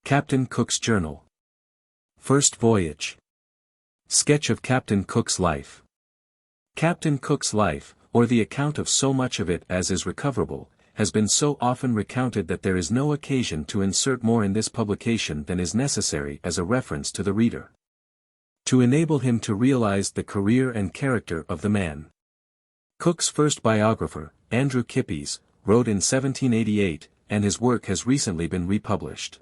Captain Cook's Journal. First Voyage. Sketch of Captain Cook's life. Captain Cook's life, or the account of so much of it as is recoverable, has been so often recounted that there is no occasion to insert more in this publication than is necessary as a reference to the reader, to enable him to realize the career and character of the man. Cook's first biographer, Andrew Kippis, wrote in 1788, and his work has recently been republished.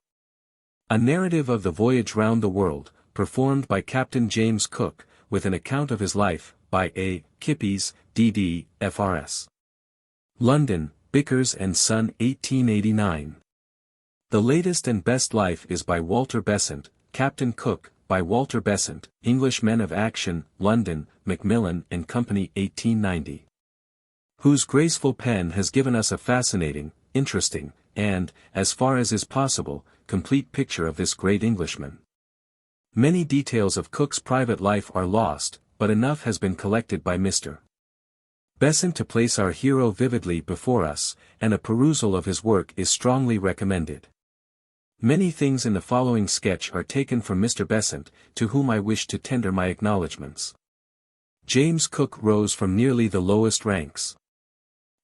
A narrative of the voyage round the world, performed by Captain James Cook, with an account of his life, by A. Kippis, D.D., F.R.S. London, Bickers and Son, 1889. The latest and best life is by Walter Besant, Captain Cook, by Walter Besant, English Men of Action, London, Macmillan and Company, 1890. Whose graceful pen has given us a fascinating, interesting, and, as far as is possible, complete picture of this great Englishman. Many details of Cook's private life are lost, but enough has been collected by Mr. Besant to place our hero vividly before us, and a perusal of his work is strongly recommended. Many things in the following sketch are taken from Mr. Besant, to whom I wish to tender my acknowledgments. James Cook rose from nearly the lowest ranks.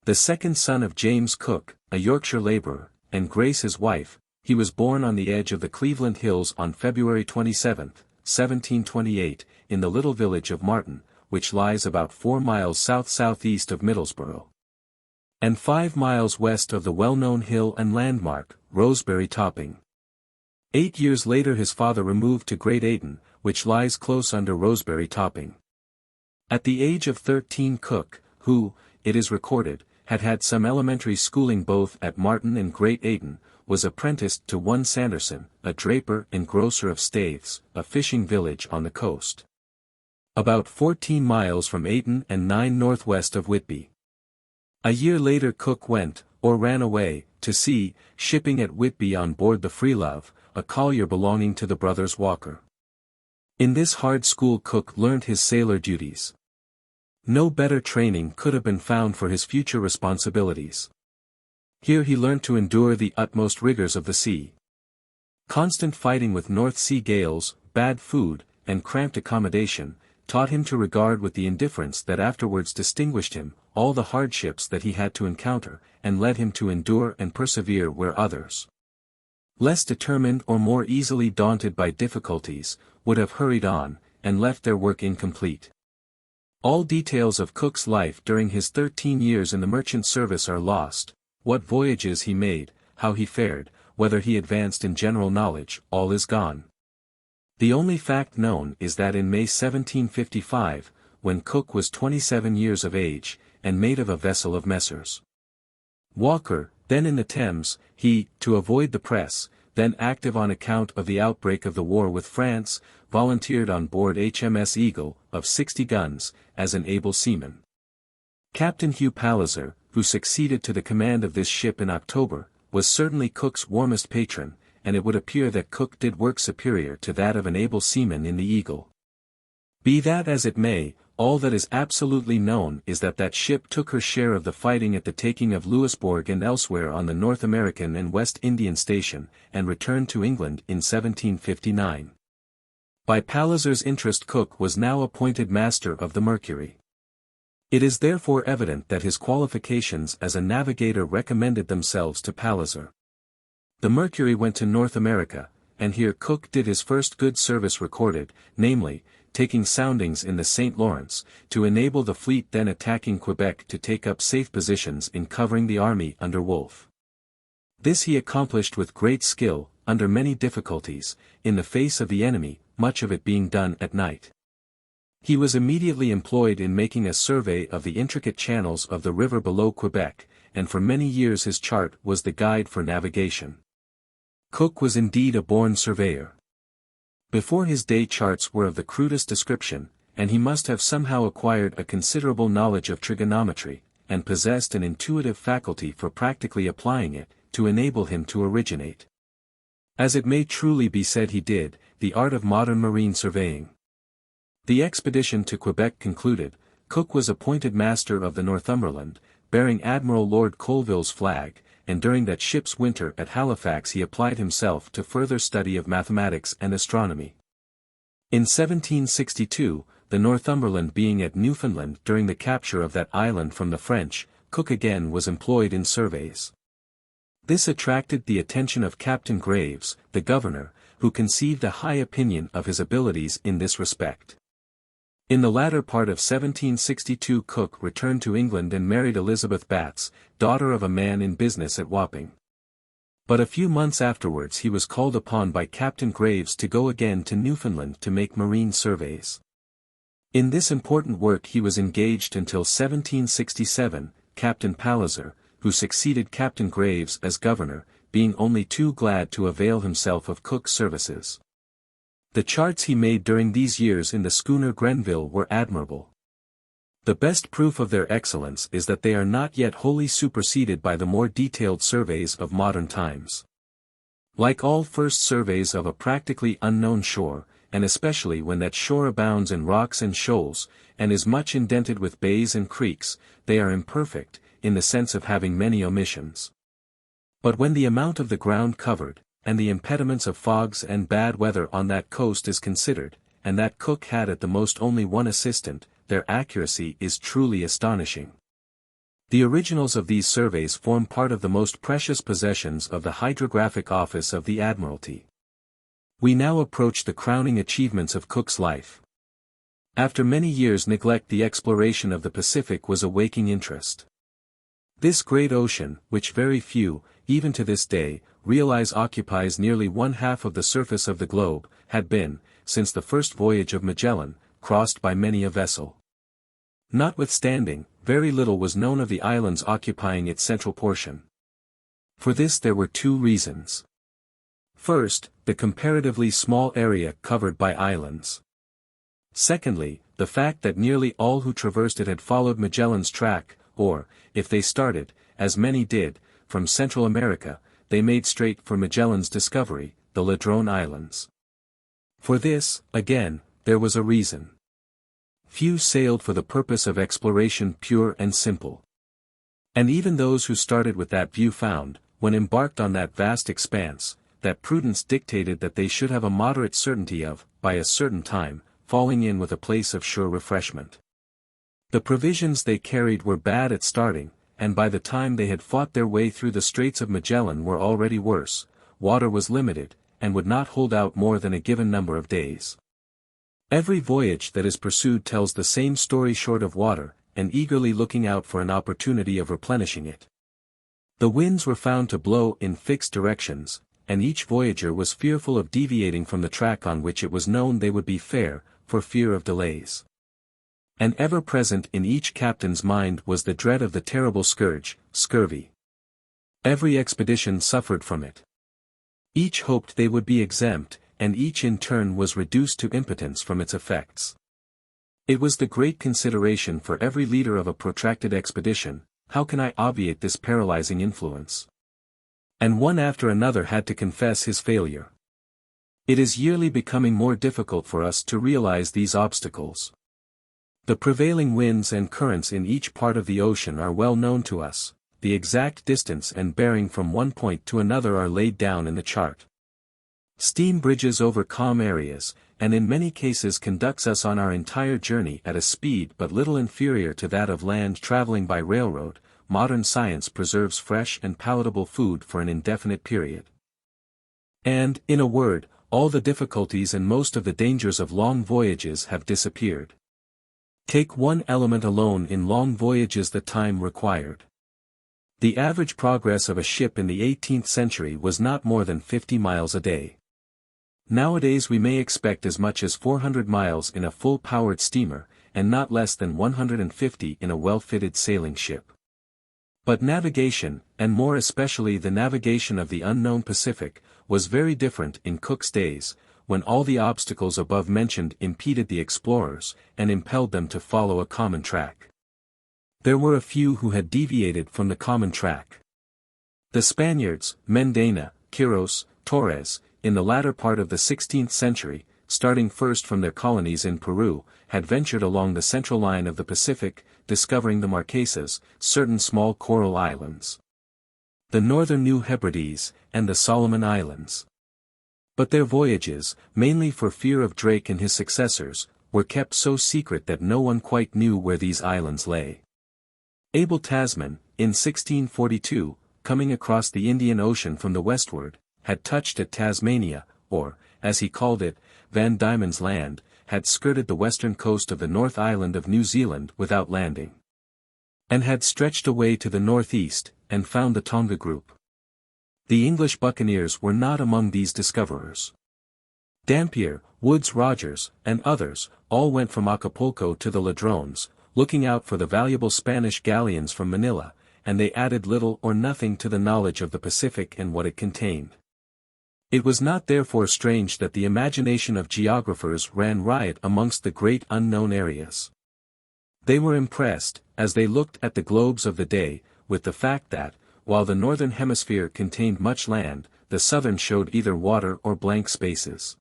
The second son of James Cook, a Yorkshire labourer, and Grace his wife, he was born on the edge of the Cleveland Hills on February 27, 1728, in the little village of Marton, which lies about 4 miles south-southeast of Middlesbrough, and 5 miles west of the well-known hill and landmark, Rosebery Topping. 8 years later his father removed to Great Ayton, which lies close under Rosebery Topping. At the age of 13 Cook, who, it is recorded, had had some elementary schooling both at Marton and Great Ayton, was apprenticed to one Sanderson, a draper and grocer of Staithes, a fishing village on the coast, about 14 miles from Ayton and 9 northwest of Whitby. A year later Cook went, or ran away, to sea, shipping at Whitby on board the Freelove, a collier belonging to the brothers Walker. In this hard school Cook learnt his sailor duties. No better training could have been found for his future responsibilities. Here he learnt to endure the utmost rigors of the sea. Constant fighting with North Sea gales, bad food, and cramped accommodation, taught him to regard with the indifference that afterwards distinguished him, all the hardships that he had to encounter, and led him to endure and persevere where others, less determined or more easily daunted by difficulties, would have hurried on, and left their work incomplete. All details of Cook's life during his 13 years in the merchant service are lost. What voyages he made, how he fared, whether he advanced in general knowledge, all is gone. The only fact known is that in May 1755, when Cook was 27 years of age, and mate of a vessel of Messrs. Walker, then in the Thames, he, to avoid the press, then active on account of the outbreak of the war with France, volunteered on board HMS Eagle, of 60 guns, as an able seaman. Captain Hugh Palliser, who succeeded to the command of this ship in October, was certainly Cook's warmest patron, and it would appear that Cook did work superior to that of an able seaman in the Eagle. Be that as it may, all that is absolutely known is that that ship took her share of the fighting at the taking of Louisbourg and elsewhere on the North American and West Indian station, and returned to England in 1759. By Palliser's interest Cook was now appointed master of the Mercury. It is therefore evident that his qualifications as a navigator recommended themselves to Palliser. The Mercury went to North America, and here Cook did his first good service recorded, namely, taking soundings in the St. Lawrence, to enable the fleet then attacking Quebec to take up safe positions in covering the army under Wolfe. This he accomplished with great skill, under many difficulties, in the face of the enemy, much of it being done at night. He was immediately employed in making a survey of the intricate channels of the river below Quebec, and for many years his chart was the guide for navigation. Cook was indeed a born surveyor. Before his day charts were of the crudest description, and he must have somehow acquired a considerable knowledge of trigonometry, and possessed an intuitive faculty for practically applying it, to enable him to originate, as it may truly be said he did, the art of modern marine surveying. The expedition to Quebec concluded, Cook was appointed master of the Northumberland, bearing Admiral Lord Colville's flag, and during that ship's winter at Halifax he applied himself to further study of mathematics and astronomy. In 1762, the Northumberland being at Newfoundland during the capture of that island from the French, Cook again was employed in surveys. This attracted the attention of Captain Graves, the governor, who conceived a high opinion of his abilities in this respect. In the latter part of 1762 Cook returned to England and married Elizabeth Batts, daughter of a man in business at Wapping. But a few months afterwards he was called upon by Captain Graves to go again to Newfoundland to make marine surveys. In this important work he was engaged until 1767, Captain Palliser, who succeeded Captain Graves as governor, being only too glad to avail himself of Cook's services. The charts he made during these years in the schooner Grenville were admirable. The best proof of their excellence is that they are not yet wholly superseded by the more detailed surveys of modern times. Like all first surveys of a practically unknown shore, and especially when that shore abounds in rocks and shoals, and is much indented with bays and creeks, they are imperfect, in the sense of having many omissions. But when the amount of the ground covered, and the impediments of fogs and bad weather on that coast is considered, and that Cook had at the most only one assistant, their accuracy is truly astonishing. The originals of these surveys form part of the most precious possessions of the Hydrographic Office of the Admiralty. We now approach the crowning achievements of Cook's life. After many years' neglect, the exploration of the Pacific was awaking interest. This great ocean, which very few, even to this day, realize occupies nearly 1/2 of the surface of the globe, had been, since the first voyage of Magellan, crossed by many a vessel. Notwithstanding, very little was known of the islands occupying its central portion. For this there were two reasons. First, the comparatively small area covered by islands. Secondly, the fact that nearly all who traversed it had followed Magellan's track, or, if they started, as many did, from Central America, they made straight for Magellan's discovery, the Ladrone Islands. For this, again, there was a reason. Few sailed for the purpose of exploration pure and simple. And even those who started with that view found, when embarked on that vast expanse, that prudence dictated that they should have a moderate certainty of, by a certain time, falling in with a place of sure refreshment. The provisions they carried were bad at starting, and by the time they had fought their way through the Straits of Magellan were already worse. Water was limited, and would not hold out more than a given number of days. Every voyage that is pursued tells the same story short of water, and eagerly looking out for an opportunity of replenishing it. The winds were found to blow in fixed directions, and each voyager was fearful of deviating from the track on which it was known they would be fair, for fear of delays. And ever present in each captain's mind was the dread of the terrible scourge, scurvy. Every expedition suffered from it. Each hoped they would be exempt, and each in turn was reduced to impotence from its effects. It was the great consideration for every leader of a protracted expedition: how can I obviate this paralyzing influence? And one after another had to confess his failure. It is yearly becoming more difficult for us to realize these obstacles. The prevailing winds and currents in each part of the ocean are well known to us, the exact distance and bearing from one point to another are laid down in the chart. Steam bridges over calm areas, and in many cases conducts us on our entire journey at a speed but little inferior to that of land traveling by railroad. Modern science preserves fresh and palatable food for an indefinite period. And, in a word, all the difficulties and most of the dangers of long voyages have disappeared. Take one element alone in long voyages: the time required. The average progress of a ship in the 18th century was not more than 50 miles a day. Nowadays we may expect as much as 400 miles in a full-powered steamer, and not less than 150 in a well-fitted sailing ship. But navigation, and more especially the navigation of the unknown Pacific, was very different in Cook's days, when all the obstacles above mentioned impeded the explorers, and impelled them to follow a common track. There were a few who had deviated from the common track. The Spaniards, Mendana, Quiros, Torres, in the latter part of the 16th century, starting first from their colonies in Peru, had ventured along the central line of the Pacific, discovering the Marquesas, certain small coral islands. the northern New Hebrides, and the Solomon Islands. But their voyages, mainly for fear of Drake and his successors, were kept so secret that no one quite knew where these islands lay. Abel Tasman, in 1642, coming across the Indian Ocean from the westward, had touched at Tasmania, or, as he called it, Van Diemen's Land, had skirted the western coast of the North Island of New Zealand without landing, and had stretched away to the northeast, and found the Tonga group. The English buccaneers were not among these discoverers. Dampier, Woodes Rogers, and others, all went from Acapulco to the Ladrones, looking out for the valuable Spanish galleons from Manila, and they added little or nothing to the knowledge of the Pacific and what it contained. It was not therefore strange that the imagination of geographers ran riot amongst the great unknown areas. They were impressed, as they looked at the globes of the day, with the fact that, while the northern hemisphere contained much land, the southern showed either water or blank spaces.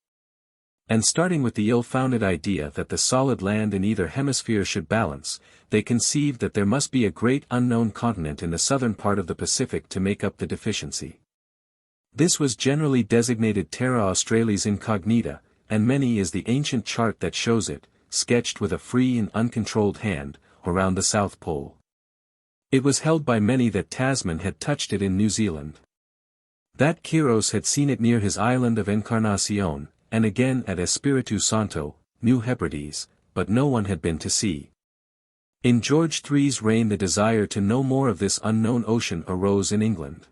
And starting with the ill-founded idea that the solid land in either hemisphere should balance, they conceived that there must be a great unknown continent in the southern part of the Pacific to make up the deficiency. This was generally designated Terra Australis Incognita, and many is the ancient chart that shows it, sketched with a free and uncontrolled hand, around the South Pole. It was held by many that Tasman had touched it in New Zealand, that Quiros had seen it near his island of Encarnacion, and again at Espiritu Santo, New Hebrides, but no one had been to see. In George III's reign the desire to know more of this unknown ocean arose in England.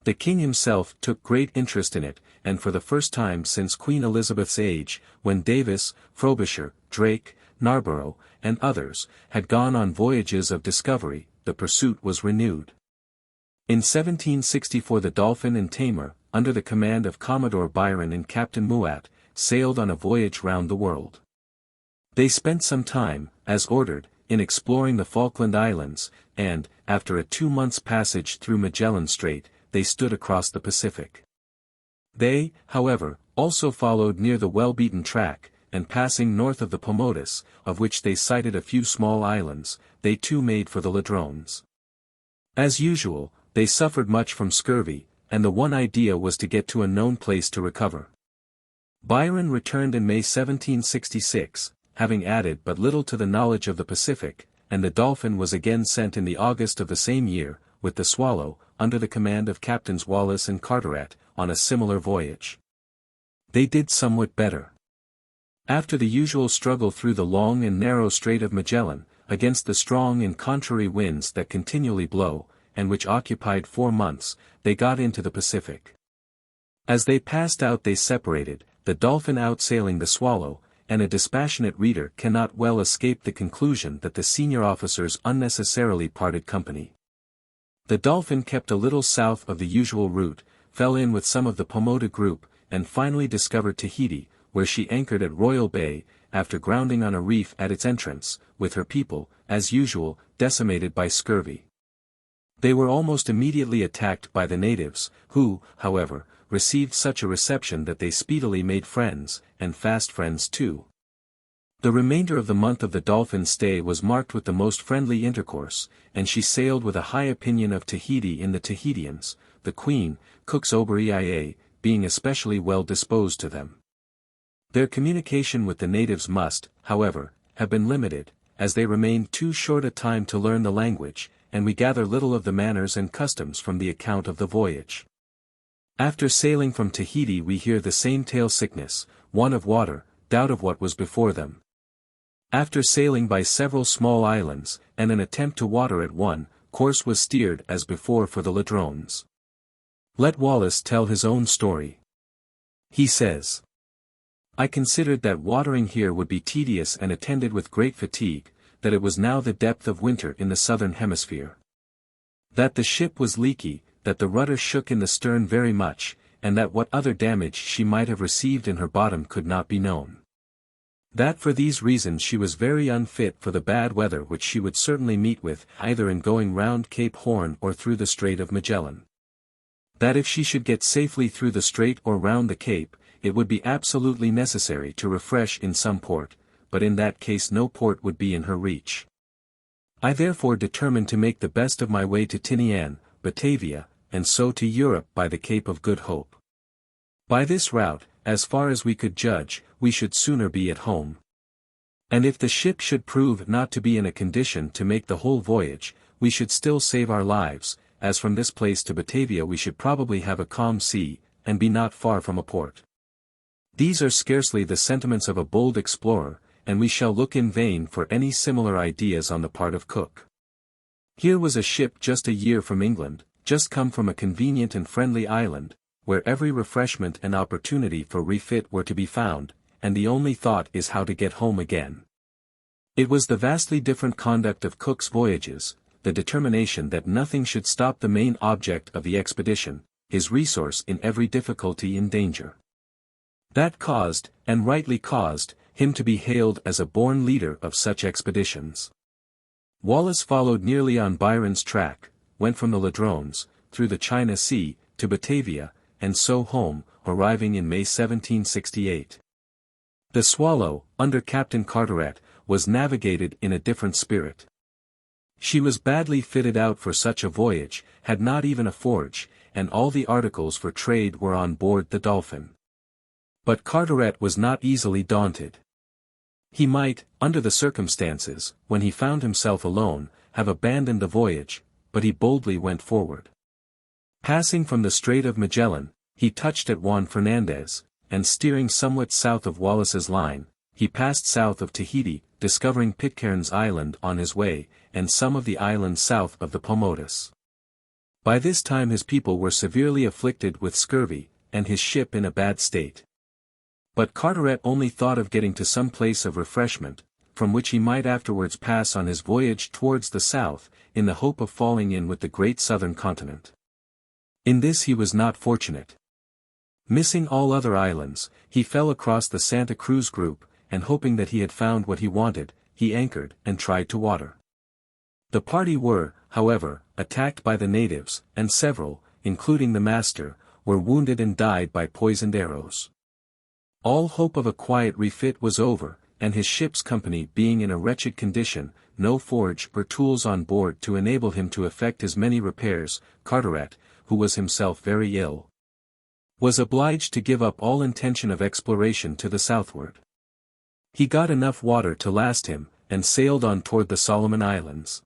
The king himself took great interest in it, and for the first time since Queen Elizabeth's age, when Davis, Frobisher, Drake, Narborough, and others, had gone on voyages of discovery, the pursuit was renewed. In 1764 the Dolphin and Tamer, under the command of Commodore Byron and Captain Muat, sailed on a voyage round the world. They spent some time, as ordered, in exploring the Falkland Islands, and, after a 2 months' passage through Magellan Strait, they stood across the Pacific. They, however, also followed near the well-beaten track, and passing north of the Pomotis, of which they sighted a few small islands, they too made for the Ladrones. As usual, they suffered much from scurvy, and the one idea was to get to a known place to recover. Byron returned in May 1766, having added but little to the knowledge of the Pacific, and the Dolphin was again sent in the August of the same year, with the Swallow, under the command of Captains Wallace and Carteret, on a similar voyage. They did somewhat better. After the usual struggle through the long and narrow Strait of Magellan, against the strong and contrary winds that continually blow, and which occupied 4 months, they got into the Pacific. As they passed out they separated, the Dolphin outsailing the Swallow, and a dispassionate reader cannot well escape the conclusion that the senior officers unnecessarily parted company. The Dolphin kept a little south of the usual route, fell in with some of the Pomoda group, and finally discovered Tahiti, where she anchored at Royal Bay, after grounding on a reef at its entrance, with her people, as usual, decimated by scurvy. They were almost immediately attacked by the natives, who, however, received such a reception that they speedily made friends, and fast friends too. The remainder of the month of the Dolphin's stay was marked with the most friendly intercourse, and she sailed with a high opinion of Tahiti in the Tahitians, the Queen, Cook's Oberea, being especially well disposed to them. Their communication with the natives must, however, have been limited, as they remained too short a time to learn the language, and we gather little of the manners and customs from the account of the voyage. After sailing from Tahiti we hear the same tale: sickness, want of water, doubt of what was before them. After sailing by several small islands, and an attempt to water at one, course was steered as before for the Ladrones. Let Wallace tell his own story. He says, "I considered that watering here would be tedious and attended with great fatigue, that it was now the depth of winter in the southern hemisphere. That the ship was leaky, that the rudder shook in the stern very much, and that what other damage she might have received in her bottom could not be known. That for these reasons she was very unfit for the bad weather which she would certainly meet with either in going round Cape Horn or through the Strait of Magellan. That if she should get safely through the strait or round the Cape, it would be absolutely necessary to refresh in some port, but in that case no port would be in her reach. I therefore determined to make the best of my way to Tinian, Batavia, and so to Europe by the Cape of Good Hope. By this route, as far as we could judge, we should sooner be at home. And if the ship should prove not to be in a condition to make the whole voyage, we should still save our lives, as from this place to Batavia we should probably have a calm sea, and be not far from a port. These are scarcely the sentiments of a bold explorer, and we shall look in vain for any similar ideas on the part of Cook. Here was a ship just a year from England, just come from a convenient and friendly island, where every refreshment and opportunity for refit were to be found, and the only thought is how to get home again. It was the vastly different conduct of Cook's voyages, the determination that nothing should stop the main object of the expedition, his resource in every difficulty and danger. That caused, and rightly caused, him to be hailed as a born leader of such expeditions. Wallace followed nearly on Byron's track, went from the Ladrones, through the China Sea, to Batavia, and so home, arriving in May 1768. The Swallow, under Captain Carteret, was navigated in a different spirit. She was badly fitted out for such a voyage, had not even a forge, and all the articles for trade were on board the Dolphin. But Carteret was not easily daunted. He might, under the circumstances, when he found himself alone, have abandoned the voyage, but he boldly went forward. Passing from the Strait of Magellan, he touched at Juan Fernandez, and steering somewhat south of Wallace's line, he passed south of Tahiti, discovering Pitcairn's Island on his way, and some of the islands south of the Paumotus. By this time his people were severely afflicted with scurvy, and his ship in a bad state. But Carteret only thought of getting to some place of refreshment, from which he might afterwards pass on his voyage towards the south, in the hope of falling in with the great southern continent. In this he was not fortunate. Missing all other islands, he fell across the Santa Cruz group, and hoping that he had found what he wanted, he anchored and tried to water. The party were, however, attacked by the natives, and several, including the master, were wounded and died by poisoned arrows. All hope of a quiet refit was over, and his ship's company being in a wretched condition, no forge or tools on board to enable him to effect his many repairs, Carteret, who was himself very ill, was obliged to give up all intention of exploration to the southward. He got enough water to last him, and sailed on toward the Solomon Islands.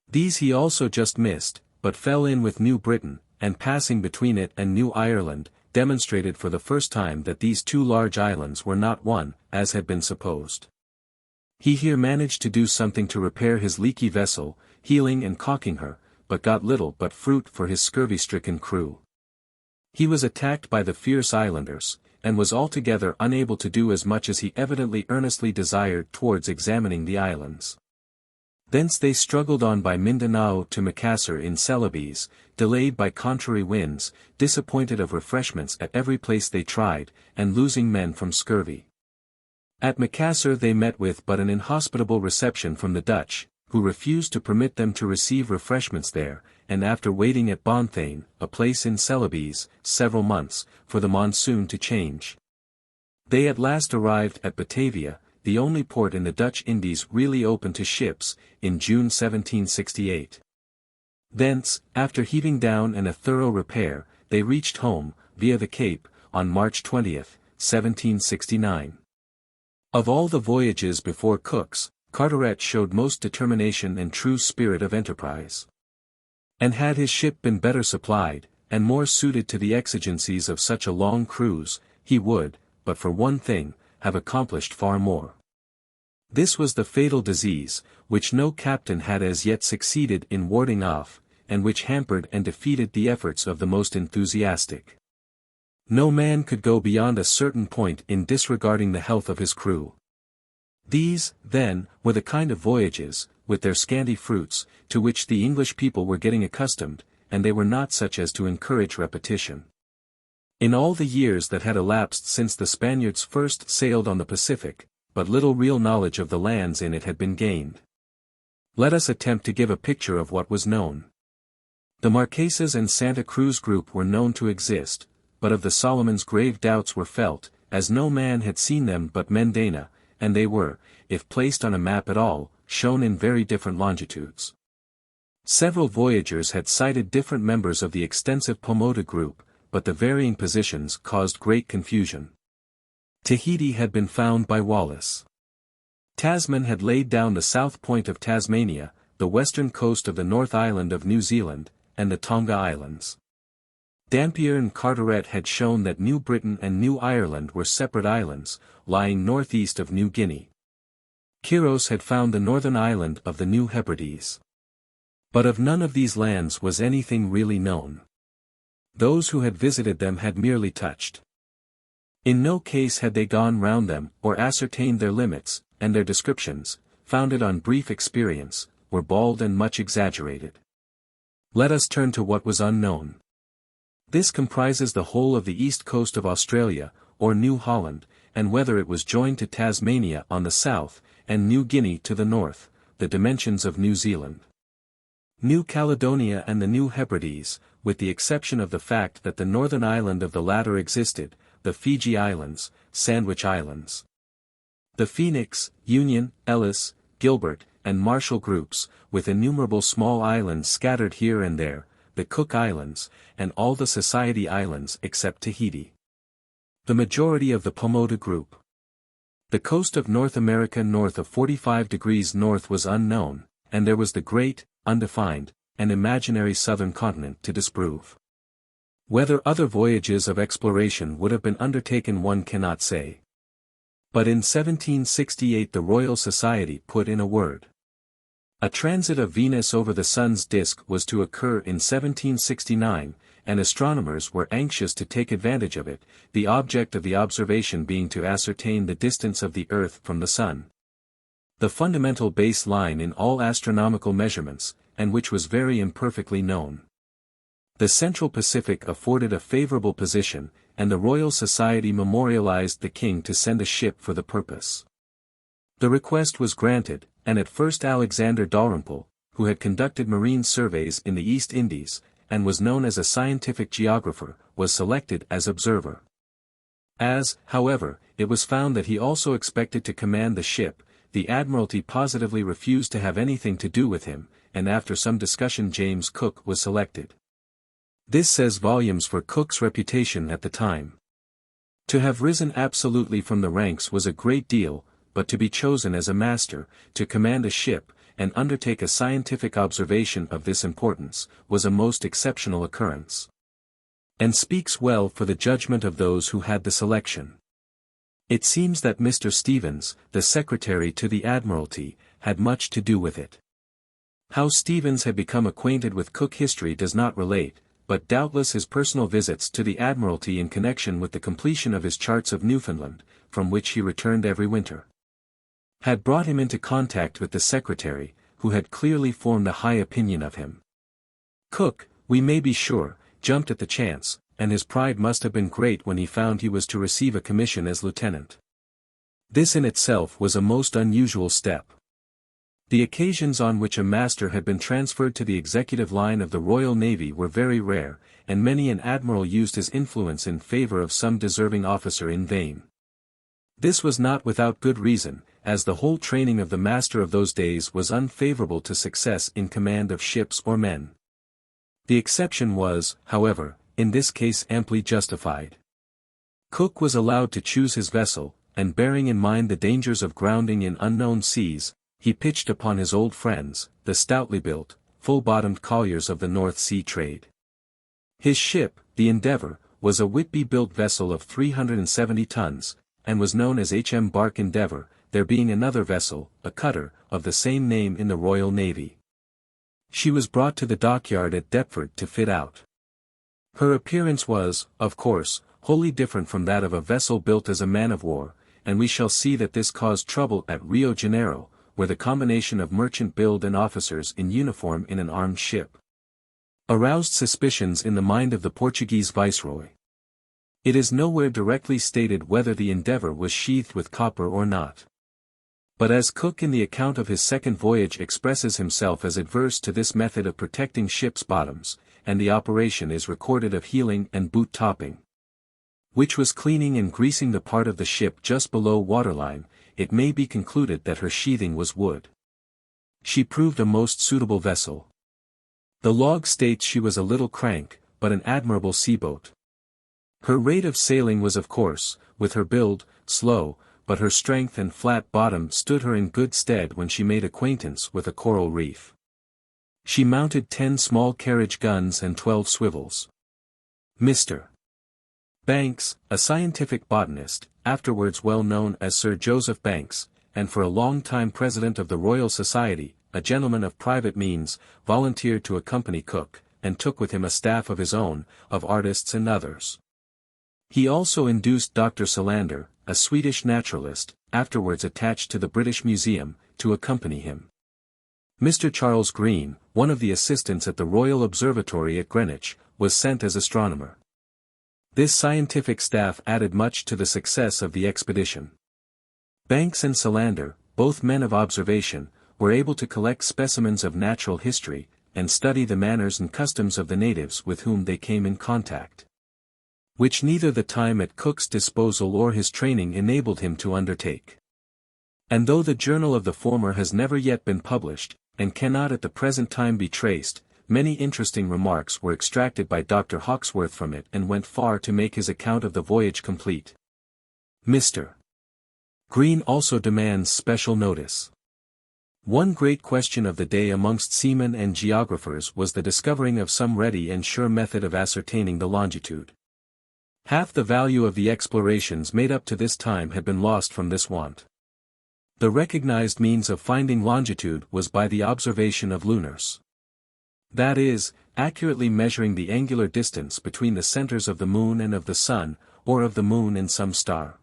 These he also just missed, but fell in with New Britain, and passing between it and New Ireland, demonstrated for the first time that these two large islands were not one, as had been supposed. He here managed to do something to repair his leaky vessel, heeling and caulking her, but got little but fruit for his scurvy-stricken crew. He was attacked by the fierce islanders, and was altogether unable to do as much as he evidently earnestly desired towards examining the islands. Thence they struggled on by Mindanao to Macassar in Celebes, delayed by contrary winds, disappointed of refreshments at every place they tried, and losing men from scurvy. At Macassar they met with but an inhospitable reception from the Dutch, who refused to permit them to receive refreshments there, and after waiting at Bonthane, a place in Celebes, several months, for the monsoon to change, they at last arrived at Batavia, the only port in the Dutch Indies really open to ships, in June 1768. Thence, after heaving down and a thorough repair, they reached home, via the Cape, on March 20, 1769. Of all the voyages before Cook's, Carteret showed most determination and true spirit of enterprise. And had his ship been better supplied, and more suited to the exigencies of such a long cruise, he would, but for one thing, have accomplished far more. This was the fatal disease, which no captain had as yet succeeded in warding off, and which hampered and defeated the efforts of the most enthusiastic. No man could go beyond a certain point in disregarding the health of his crew. These, then, were the kind of voyages, with their scanty fruits, to which the English people were getting accustomed, and they were not such as to encourage repetition. In all the years that had elapsed since the Spaniards first sailed on the Pacific, but little real knowledge of the lands in it had been gained. Let us attempt to give a picture of what was known. The Marquesas and Santa Cruz group were known to exist, but of the Solomons grave doubts were felt, as no man had seen them but Mendana, and they were, if placed on a map at all, shown in very different longitudes. Several voyagers had sighted different members of the extensive Pomoda group, but the varying positions caused great confusion. Tahiti had been found by Wallace. Tasman had laid down the south point of Tasmania, the western coast of the North Island of New Zealand, and the Tonga Islands. Dampier and Carteret had shown that New Britain and New Ireland were separate islands, lying northeast of New Guinea. Quiros had found the northern island of the New Hebrides. But of none of these lands was anything really known. Those who had visited them had merely touched. In no case had they gone round them or ascertained their limits, and their descriptions, founded on brief experience, were bald and much exaggerated. Let us turn to what was unknown. This comprises the whole of the east coast of Australia, or New Holland, and whether it was joined to Tasmania on the south, and New Guinea to the north, the dimensions of New Zealand. New Caledonia and the New Hebrides, with the exception of the fact that the northern island of the latter existed, the Fiji Islands, Sandwich Islands. The Phoenix, Union, Ellis, Gilbert, and Marshall groups, with innumerable small islands scattered here and there, the Cook Islands, and all the Society Islands except Tahiti. The majority of the Pomoda group. The coast of North America north of 45 degrees north was unknown, and there was the great, undefined, and imaginary southern continent to disprove. Whether other voyages of exploration would have been undertaken one cannot say. But in 1768 the Royal Society put in a word. A transit of Venus over the Sun's disk was to occur in 1769, and astronomers were anxious to take advantage of it, the object of the observation being to ascertain the distance of the Earth from the Sun. The fundamental base line in all astronomical measurements, and which was very imperfectly known. The Central Pacific afforded a favorable position, and the Royal Society memorialized the king to send a ship for the purpose. The request was granted, and at first Alexander Dalrymple, who had conducted marine surveys in the East Indies, and was known as a scientific geographer, was selected as observer. As, however, it was found that he also expected to command the ship, the Admiralty positively refused to have anything to do with him, and after some discussion James Cook was selected. This says volumes for Cook's reputation at the time. To have risen absolutely from the ranks was a great deal, but to be chosen as a master, to command a ship, and undertake a scientific observation of this importance, was a most exceptional occurrence. And speaks well for the judgment of those who had the selection. It seems that Mr. Stevens, the secretary to the Admiralty, had much to do with it. How Stevens had become acquainted with Cook history does not relate, but doubtless his personal visits to the Admiralty in connection with the completion of his charts of Newfoundland, from which he returned every winter, had brought him into contact with the secretary, who had clearly formed a high opinion of him. Cook, we may be sure, jumped at the chance, and his pride must have been great when he found he was to receive a commission as lieutenant. This in itself was a most unusual step. The occasions on which a master had been transferred to the executive line of the Royal Navy were very rare, and many an admiral used his influence in favor of some deserving officer in vain. This was not without good reason, as the whole training of the master of those days was unfavorable to success in command of ships or men. The exception was, however, in this case amply justified. Cook was allowed to choose his vessel, and bearing in mind the dangers of grounding in unknown seas, he pitched upon his old friends, the stoutly built, full-bottomed colliers of the North Sea trade. His ship, the Endeavour, was a Whitby-built vessel of 370 tons, and was known as HM Bark Endeavour, there being another vessel, a cutter, of the same name in the Royal Navy. She was brought to the dockyard at Deptford to fit out. Her appearance was, of course, wholly different from that of a vessel built as a man-of-war, and we shall see that this caused trouble at Rio Janeiro, where the combination of merchant build and officers in uniform in an armed ship aroused suspicions in the mind of the Portuguese viceroy. It is nowhere directly stated whether the Endeavour was sheathed with copper or not. But as Cook in the account of his second voyage expresses himself as adverse to this method of protecting ships' bottoms, and the operation is recorded of heeling and boot topping, which was cleaning and greasing the part of the ship just below waterline, it may be concluded that her sheathing was wood. She proved a most suitable vessel. The log states she was a little crank, but an admirable seaboat. Her rate of sailing was of course, with her build, slow, but her strength and flat bottom stood her in good stead when she made acquaintance with a coral reef. She mounted 10 small carriage guns and 12 swivels. Mr. Banks, a scientific botanist, afterwards well known as Sir Joseph Banks, and for a long time President of the Royal Society, a gentleman of private means, volunteered to accompany Cook, and took with him a staff of his own, of artists and others. He also induced Dr. Solander, a Swedish naturalist, afterwards attached to the British Museum, to accompany him. Mr. Charles Green, one of the assistants at the Royal Observatory at Greenwich, was sent as astronomer. This scientific staff added much to the success of the expedition. Banks and Solander, both men of observation, were able to collect specimens of natural history, and study the manners and customs of the natives with whom they came in contact, which neither the time at Cook's disposal or his training enabled him to undertake. And though the journal of the former has never yet been published, and cannot at the present time be traced, many interesting remarks were extracted by Dr. Hawkesworth from it and went far to make his account of the voyage complete. Mr. Green also demands special notice. One great question of the day amongst seamen and geographers was the discovering of some ready and sure method of ascertaining the longitude. Half the value of the explorations made up to this time had been lost from this want. The recognized means of finding longitude was by the observation of lunars. That is, accurately measuring the angular distance between the centers of the moon and of the sun, or of the moon and some star.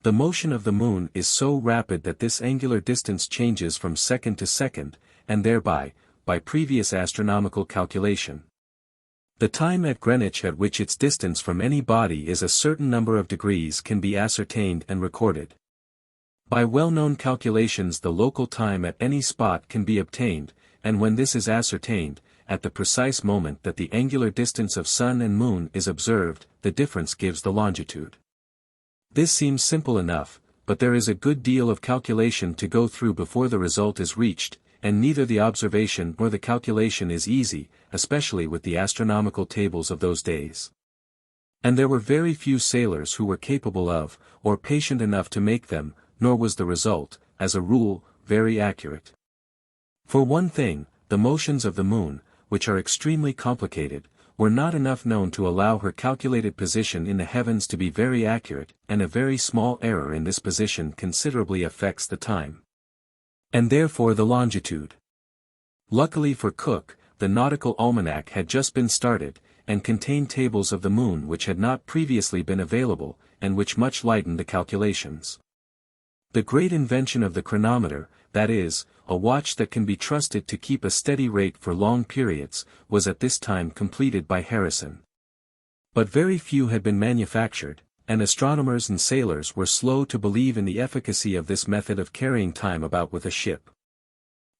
The motion of the moon is so rapid that this angular distance changes from second to second, and thereby, by previous astronomical calculation, the time at Greenwich at which its distance from any body is a certain number of degrees can be ascertained and recorded. By well-known calculations the local time at any spot can be obtained, and when this is ascertained, at the precise moment that the angular distance of sun and moon is observed, the difference gives the longitude. This seems simple enough, but there is a good deal of calculation to go through before the result is reached, and neither the observation nor the calculation is easy, especially with the astronomical tables of those days. And there were very few sailors who were capable of, or patient enough to make them, nor was the result, as a rule, very accurate. For one thing, the motions of the moon, which are extremely complicated, were not enough known to allow her calculated position in the heavens to be very accurate, and a very small error in this position considerably affects the time, and therefore the longitude. Luckily for Cook, the nautical almanac had just been started, and contained tables of the moon which had not previously been available, and which much lightened the calculations. The great invention of the chronometer, that is, a watch that can be trusted to keep a steady rate for long periods, was at this time completed by Harrison. But very few had been manufactured, and astronomers and sailors were slow to believe in the efficacy of this method of carrying time about with a ship.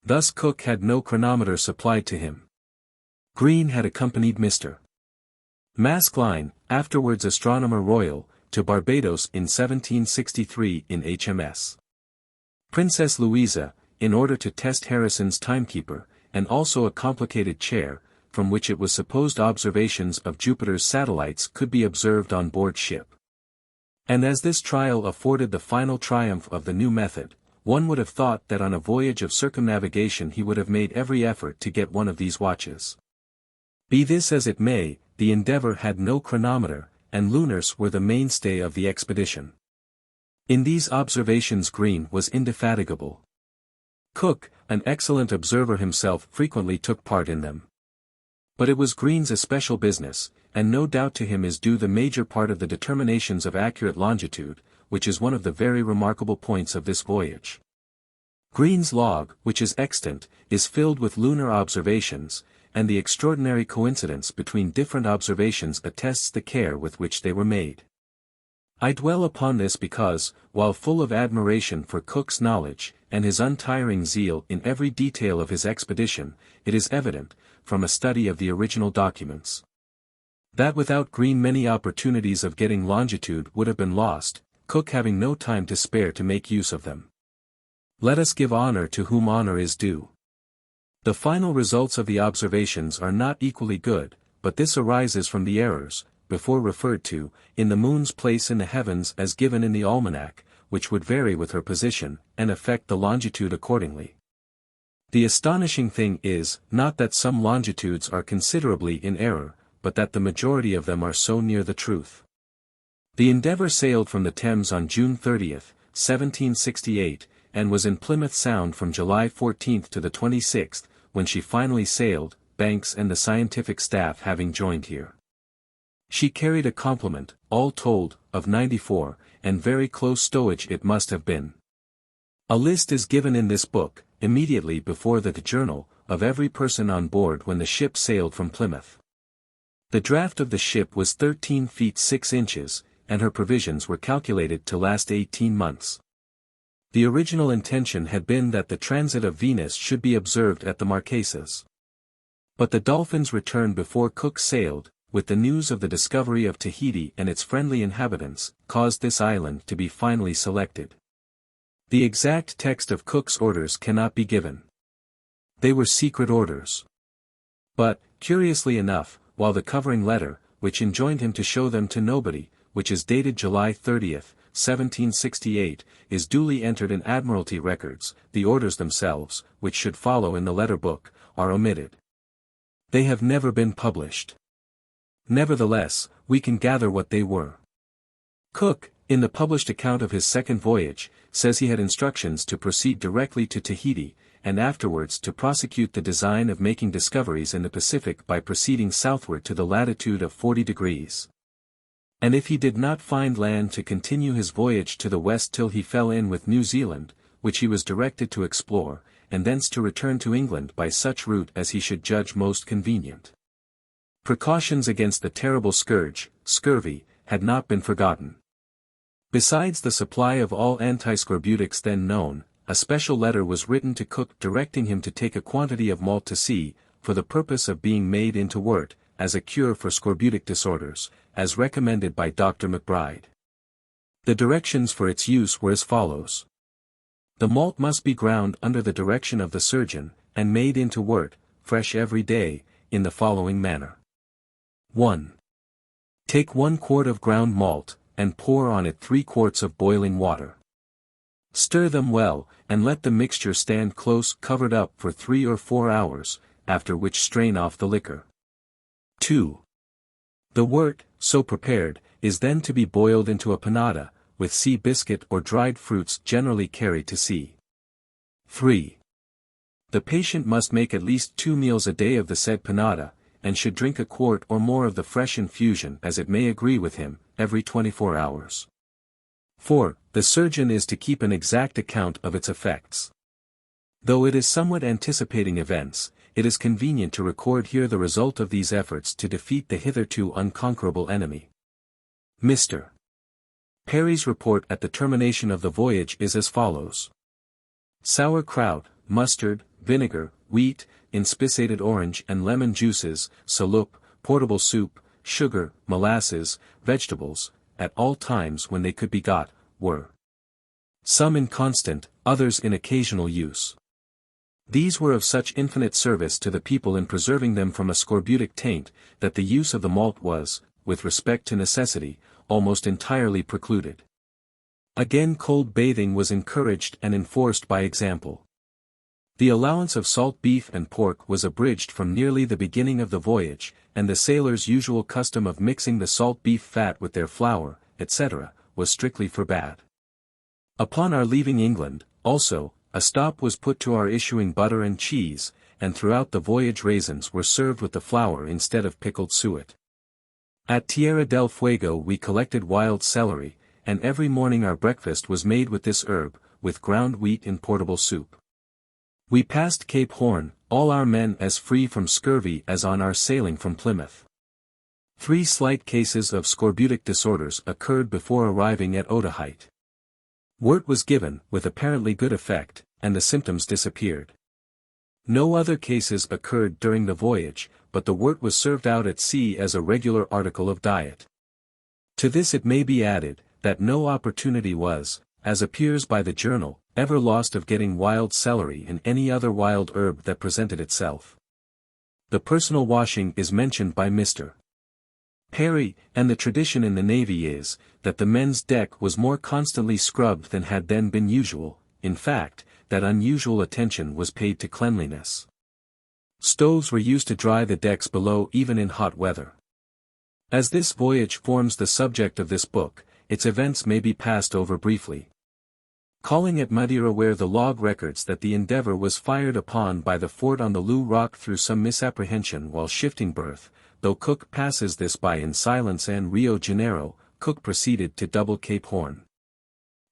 Thus Cook had no chronometer supplied to him. Green had accompanied Mr. Maskelyne, afterwards Astronomer Royal, to Barbados in 1763 in HMS Princess Louisa, in order to test Harrison's timekeeper, and also a complicated chair, from which it was supposed observations of Jupiter's satellites could be observed on board ship. And as this trial afforded the final triumph of the new method, one would have thought that on a voyage of circumnavigation he would have made every effort to get one of these watches. Be this as it may, the Endeavour had no chronometer, and lunars were the mainstay of the expedition. In these observations Green was indefatigable. Cook, an excellent observer himself, frequently took part in them. But it was Green's especial business, and no doubt to him is due the major part of the determinations of accurate longitude, which is one of the very remarkable points of this voyage. Green's log, which is extant, is filled with lunar observations, and the extraordinary coincidence between different observations attests the care with which they were made. I dwell upon this because, while full of admiration for Cook's knowledge, and his untiring zeal in every detail of his expedition, it is evident, from a study of the original documents, that without Green many opportunities of getting longitude would have been lost, Cook having no time to spare to make use of them. Let us give honor to whom honor is due. The final results of the observations are not equally good, but this arises from the errors, before referred to, in the moon's place in the heavens as given in the almanac, which would vary with her position, and affect the longitude accordingly. The astonishing thing is, not that some longitudes are considerably in error, but that the majority of them are so near the truth. The Endeavour sailed from the Thames on June 30, 1768, and was in Plymouth Sound from July 14 to the 26th, when she finally sailed, Banks and the scientific staff having joined here. She carried a complement, all told, of 94, and very close stowage it must have been. A list is given in this book, immediately before the journal, of every person on board when the ship sailed from Plymouth. The draught of the ship was 13 feet 6 inches, and her provisions were calculated to last 18 months. The original intention had been that the transit of Venus should be observed at the Marquesas. But the Dolphins returned before Cook sailed, with the news of the discovery of Tahiti and its friendly inhabitants, caused this island to be finally selected. The exact text of Cook's orders cannot be given. They were secret orders. But, curiously enough, while the covering letter, which enjoined him to show them to nobody, which is dated July 30, 1768, is duly entered in Admiralty records, the orders themselves, which should follow in the letter book, are omitted. They have never been published. Nevertheless, we can gather what they were. Cook, in the published account of his second voyage, says he had instructions to proceed directly to Tahiti, and afterwards to prosecute the design of making discoveries in the Pacific by proceeding southward to the latitude of 40 degrees. And if he did not find land to continue his voyage to the west till he fell in with New Zealand, which he was directed to explore, and thence to return to England by such route as he should judge most convenient. Precautions against the terrible scourge, scurvy, had not been forgotten. Besides the supply of all antiscorbutics then known, a special letter was written to Cook directing him to take a quantity of malt to sea, for the purpose of being made into wort, as a cure for scorbutic disorders, as recommended by Dr. McBride. The directions for its use were as follows. The malt must be ground under the direction of the surgeon, and made into wort, fresh every day, in the following manner. 1. Take 1 quart of ground malt, and pour on it 3 quarts of boiling water. Stir them well, and let the mixture stand close covered up for 3 or 4 hours, after which strain off the liquor. 2. The wort, so prepared, is then to be boiled into a panada, with sea biscuit or dried fruits generally carried to sea. 3. The patient must make at least 2 meals a day of the said panada, and should drink a quart or more of the fresh infusion as it may agree with him, every 24 hours. 4. The surgeon is to keep an exact account of its effects. Though it is somewhat anticipating events, it is convenient to record here the result of these efforts to defeat the hitherto unconquerable enemy. Mr. Perry's report at the termination of the voyage is as follows. Sauerkraut, mustard, vinegar, wheat, inspissated orange and lemon juices, salup, portable soup, sugar, molasses, vegetables, at all times when they could be got, were some in constant, others in occasional use. These were of such infinite service to the people in preserving them from a scorbutic taint, that the use of the malt was, with respect to necessity, almost entirely precluded. Again, cold bathing was encouraged and enforced by example. The allowance of salt beef and pork was abridged from nearly the beginning of the voyage, and the sailors' usual custom of mixing the salt beef fat with their flour, etc., was strictly forbade. Upon our leaving England, also, a stop was put to our issuing butter and cheese, and throughout the voyage raisins were served with the flour instead of pickled suet. At Tierra del Fuego we collected wild celery, and every morning our breakfast was made with this herb, with ground wheat in portable soup. We passed Cape Horn, all our men as free from scurvy as on our sailing from Plymouth. 3 slight cases of scorbutic disorders occurred before arriving at Otaheite. Wort was given, with apparently good effect, and the symptoms disappeared. No other cases occurred during the voyage, but the wort was served out at sea as a regular article of diet. To this it may be added, that no opportunity was, as appears by the journal, ever lost of getting wild celery and any other wild herb that presented itself. The personal washing is mentioned by Mr. Perry, and the tradition in the Navy is, that the men's deck was more constantly scrubbed than had then been usual, in fact, that unusual attention was paid to cleanliness. Stoves were used to dry the decks below even in hot weather. As this voyage forms the subject of this book, its events may be passed over briefly. Calling at Madeira, where the log records that the Endeavour was fired upon by the fort on the Loo Rock through some misapprehension while shifting berth, though Cook passes this by in silence, and Rio Janeiro, Cook proceeded to double Cape Horn.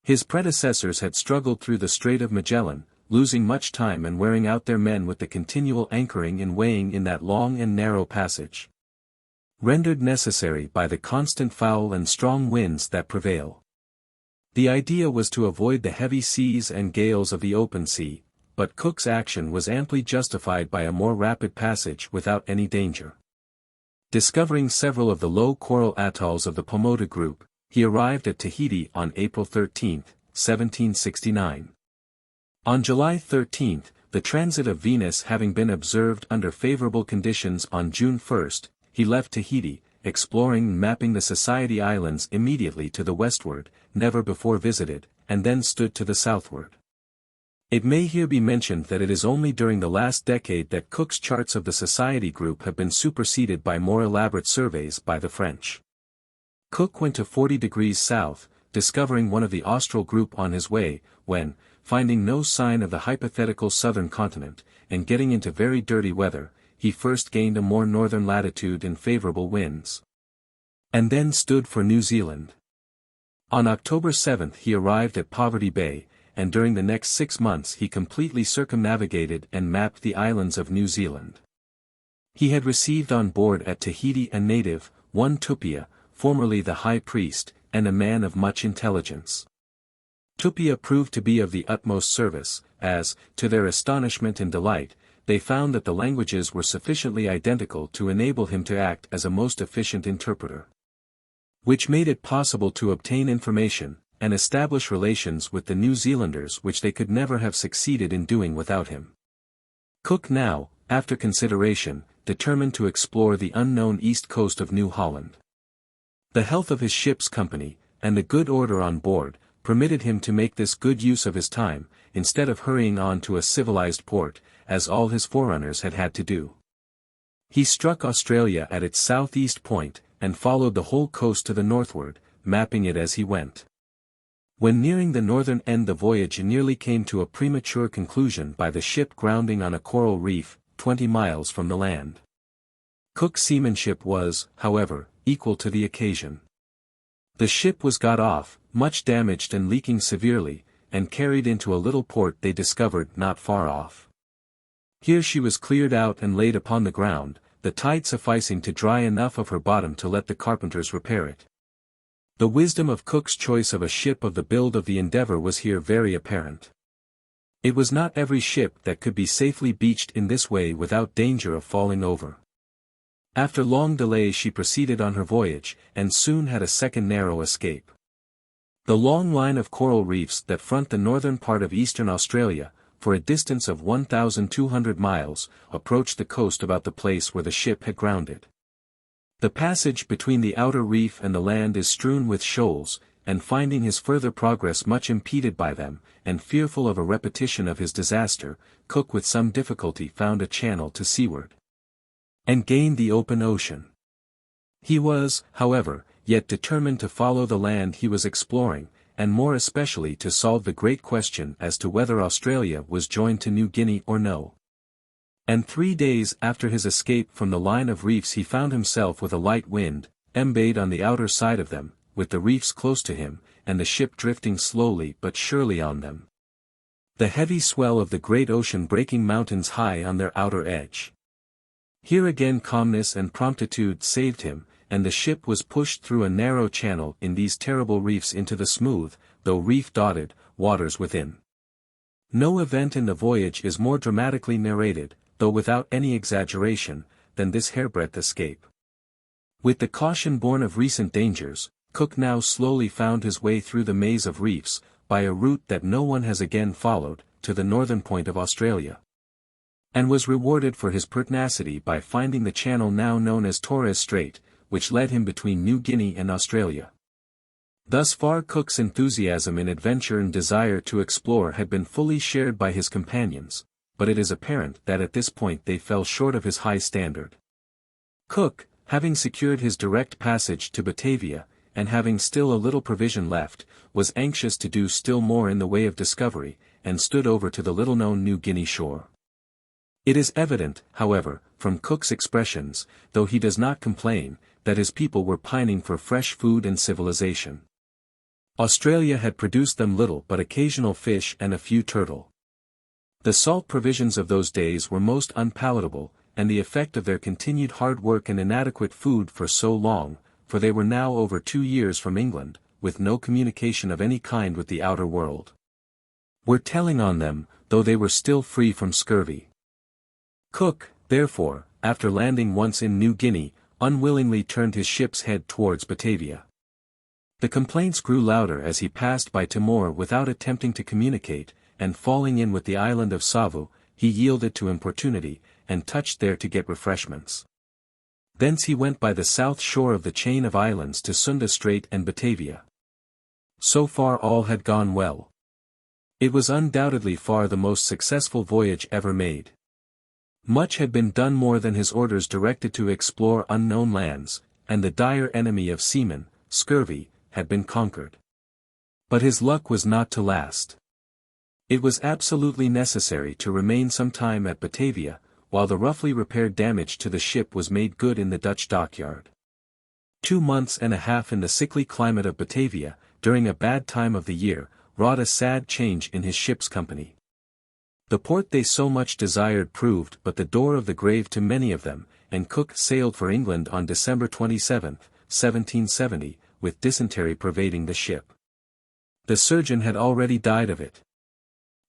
His predecessors had struggled through the Strait of Magellan, losing much time and wearing out their men with the continual anchoring and weighing in that long and narrow passage, rendered necessary by the constant foul and strong winds that prevail. The idea was to avoid the heavy seas and gales of the open sea, but Cook's action was amply justified by a more rapid passage without any danger. Discovering several of the low coral atolls of the Pomotou group, he arrived at Tahiti on April 13, 1769. On July 13, the transit of Venus having been observed under favorable conditions on June 1, he left Tahiti, exploring and mapping the Society Islands immediately to the westward, never before visited, and then stood to the southward. It may here be mentioned that it is only during the last decade that Cook's charts of the Society group have been superseded by more elaborate surveys by the French. Cook went to 40 degrees south, discovering one of the Austral group on his way, when, finding no sign of the hypothetical southern continent, and getting into very dirty weather, he first gained a more northern latitude in favorable winds, and then stood for New Zealand. On October 7 he arrived at Poverty Bay, and during the next 6 months he completely circumnavigated and mapped the islands of New Zealand. He had received on board at Tahiti a native, one Tupia, formerly the high priest, and a man of much intelligence. Tupia proved to be of the utmost service, as, to their astonishment and delight, they found that the languages were sufficiently identical to enable him to act as a most efficient interpreter, which made it possible to obtain information, and establish relations with the New Zealanders which they could never have succeeded in doing without him. Cook now, after consideration, determined to explore the unknown east coast of New Holland. The health of his ship's company, and the good order on board, permitted him to make this good use of his time, instead of hurrying on to a civilized port, as all his forerunners had had to do. He struck Australia at its southeast point, and followed the whole coast to the northward, mapping it as he went. When nearing the northern end, the voyage nearly came to a premature conclusion by the ship grounding on a coral reef, 20 miles from the land. Cook's seamanship was, however, equal to the occasion. The ship was got off, much damaged and leaking severely, and carried into a little port they discovered not far off. Here she was cleared out and laid upon the ground, the tide sufficing to dry enough of her bottom to let the carpenters repair it. The wisdom of Cook's choice of a ship of the build of the Endeavour was here very apparent. It was not every ship that could be safely beached in this way without danger of falling over. After long delay she proceeded on her voyage, and soon had a second narrow escape. The long line of coral reefs that front the northern part of eastern Australia, for a distance of 1,200 miles, approached the coast about the place where the ship had grounded. The passage between the outer reef and the land is strewn with shoals, and finding his further progress much impeded by them, and fearful of a repetition of his disaster, Cook with some difficulty found a channel to seaward, and gained the open ocean. He was, however, yet determined to follow the land he was exploring, and more especially to solve the great question as to whether Australia was joined to New Guinea or no. And 3 days after his escape from the line of reefs he found himself with a light wind, embayed on the outer side of them, with the reefs close to him, and the ship drifting slowly but surely on them. The heavy swell of the great ocean breaking mountains high on their outer edge. Here again calmness and promptitude saved him, and the ship was pushed through a narrow channel in these terrible reefs into the smooth, though reef-dotted, waters within. No event in the voyage is more dramatically narrated, though without any exaggeration, than this hairbreadth escape. With the caution born of recent dangers, Cook now slowly found his way through the maze of reefs, by a route that no one has again followed, to the northern point of Australia. And was rewarded for his pertinacity by finding the channel now known as Torres Strait, which led him between New Guinea and Australia. Thus far Cook's enthusiasm in adventure and desire to explore had been fully shared by his companions, but it is apparent that at this point they fell short of his high standard. Cook, having secured his direct passage to Batavia, and having still a little provision left, was anxious to do still more in the way of discovery, and stood over to the little-known New Guinea shore. It is evident, however, from Cook's expressions, though he does not complain, that his people were pining for fresh food and civilization. Australia had produced them little but occasional fish and a few turtle. The salt provisions of those days were most unpalatable, and the effect of their continued hard work and inadequate food for so long, for they were now over 2 years from England, with no communication of any kind with the outer world, were telling on them, though they were still free from scurvy. Cook, therefore, after landing once in New Guinea, unwillingly turned his ship's head towards Batavia. The complaints grew louder as he passed by Timor without attempting to communicate, and falling in with the island of Savu, he yielded to importunity, and touched there to get refreshments. Thence he went by the south shore of the chain of islands to Sunda Strait and Batavia. So far all had gone well. It was undoubtedly far the most successful voyage ever made. Much had been done more than his orders directed to explore unknown lands, and the dire enemy of seamen, scurvy, had been conquered. But his luck was not to last. It was absolutely necessary to remain some time at Batavia, while the roughly repaired damage to the ship was made good in the Dutch dockyard. 2 months and a half in the sickly climate of Batavia, during a bad time of the year, wrought a sad change in his ship's company. The port they so much desired proved but the door of the grave to many of them, and Cook sailed for England on December 27, 1770, with dysentery pervading the ship. The surgeon had already died of it.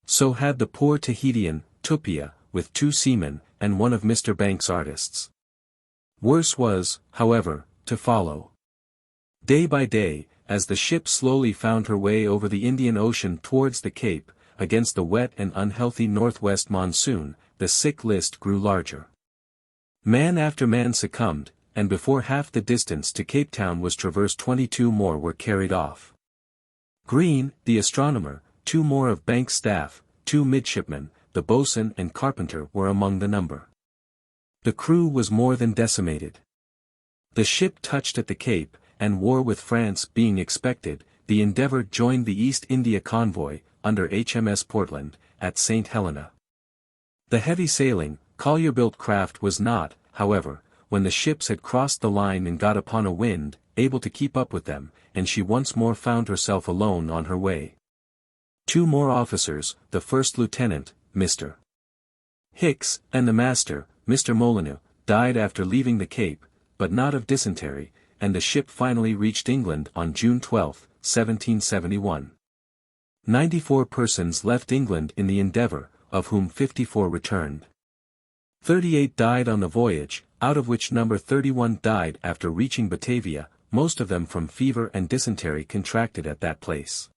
So had the poor Tahitian, Tupia, with 2 seamen, and one of Mr. Banks' artists. Worse was, however, to follow. Day by day, as the ship slowly found her way over the Indian Ocean towards the Cape, against the wet and unhealthy northwest monsoon, the sick list grew larger. Man after man succumbed, and before half the distance to Cape Town was traversed 22 more were carried off. Green, the astronomer, 2 more of Banks' staff, 2 midshipmen, the boatswain and carpenter were among the number. The crew was more than decimated. The ship touched at the Cape, and war with France being expected, the Endeavour joined the East India convoy, under HMS Portland, at St. Helena. The heavy sailing, collier-built craft was not, however, when the ships had crossed the line and got upon a wind, able to keep up with them, and she once more found herself alone on her way. 2 more officers, the first lieutenant, Mr. Hicks, and the master, Mr. Molyneux, died after leaving the Cape, but not of dysentery, and the ship finally reached England on June 12, 1771. 94 persons left England in the Endeavour, of whom 54 returned. 38 died on the voyage, out of which number 31 died after reaching Batavia, most of them from fever and dysentery contracted at that place.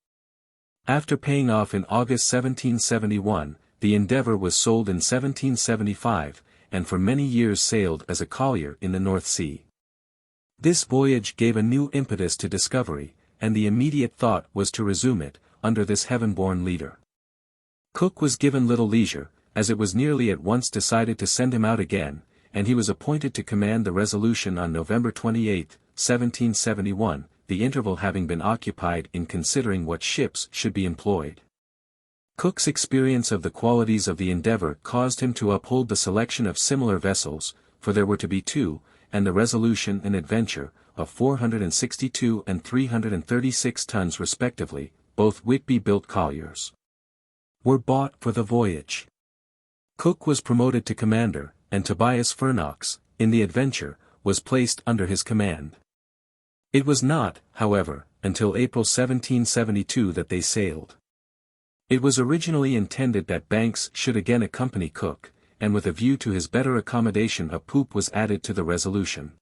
After paying off in August 1771, the Endeavour was sold in 1775, and for many years sailed as a collier in the North Sea. This voyage gave a new impetus to discovery, and the immediate thought was to resume it, under this heaven-born leader. Cook was given little leisure, as it was nearly at once decided to send him out again, and he was appointed to command the Resolution on November 28, 1771, the interval having been occupied in considering what ships should be employed. Cook's experience of the qualities of the Endeavour caused him to uphold the selection of similar vessels, for there were to be 2, and the Resolution and Adventure, of 462 and 336 tons respectively, both Whitby-built colliers, were bought for the voyage. Cook was promoted to commander, and Tobias Furnox, in the Adventure, was placed under his command. It was not, however, until April 1772 that they sailed. It was originally intended that Banks should again accompany Cook, and with a view to his better accommodation a poop was added to the Resolution.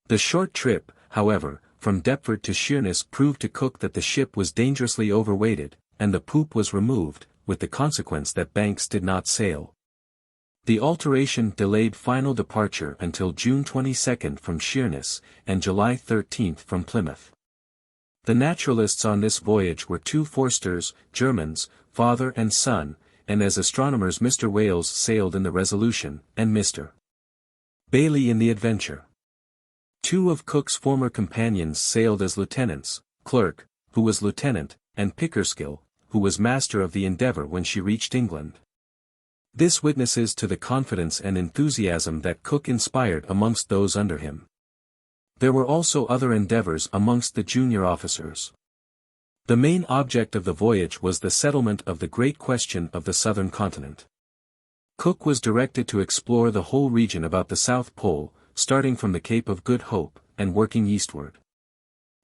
The short trip, however, from Deptford to Sheerness proved to Cook that the ship was dangerously overweighted, and the poop was removed, with the consequence that Banks did not sail. The alteration delayed final departure until June 22 from Sheerness, and July 13 from Plymouth. The naturalists on this voyage were two Forsters, Germans, father and son, and as astronomers Mr. Wales sailed in the Resolution, and Mr. Bailey in the Adventure. Two of Cook's former companions sailed as lieutenants, Clerk, who was lieutenant, and Pickersgill, who was master of the Endeavour when she reached England. This witnesses to the confidence and enthusiasm that Cook inspired amongst those under him. There were also other endeavours amongst the junior officers. The main object of the voyage was the settlement of the great question of the southern continent. Cook was directed to explore the whole region about the South Pole, starting from the Cape of Good Hope, and working eastward.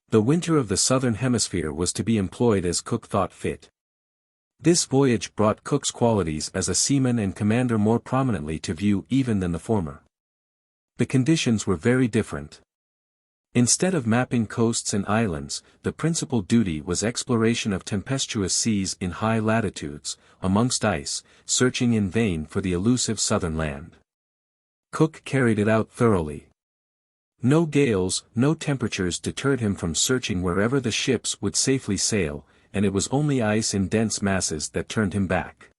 The winter of the southern hemisphere was to be employed as Cook thought fit. This voyage brought Cook's qualities as a seaman and commander more prominently to view even than the former. The conditions were very different. Instead of mapping coasts and islands, the principal duty was exploration of tempestuous seas in high latitudes, amongst ice, searching in vain for the elusive southern land. Cook carried it out thoroughly. No gales, no temperatures deterred him from searching wherever the ships would safely sail, and it was only ice in dense masses that turned him back.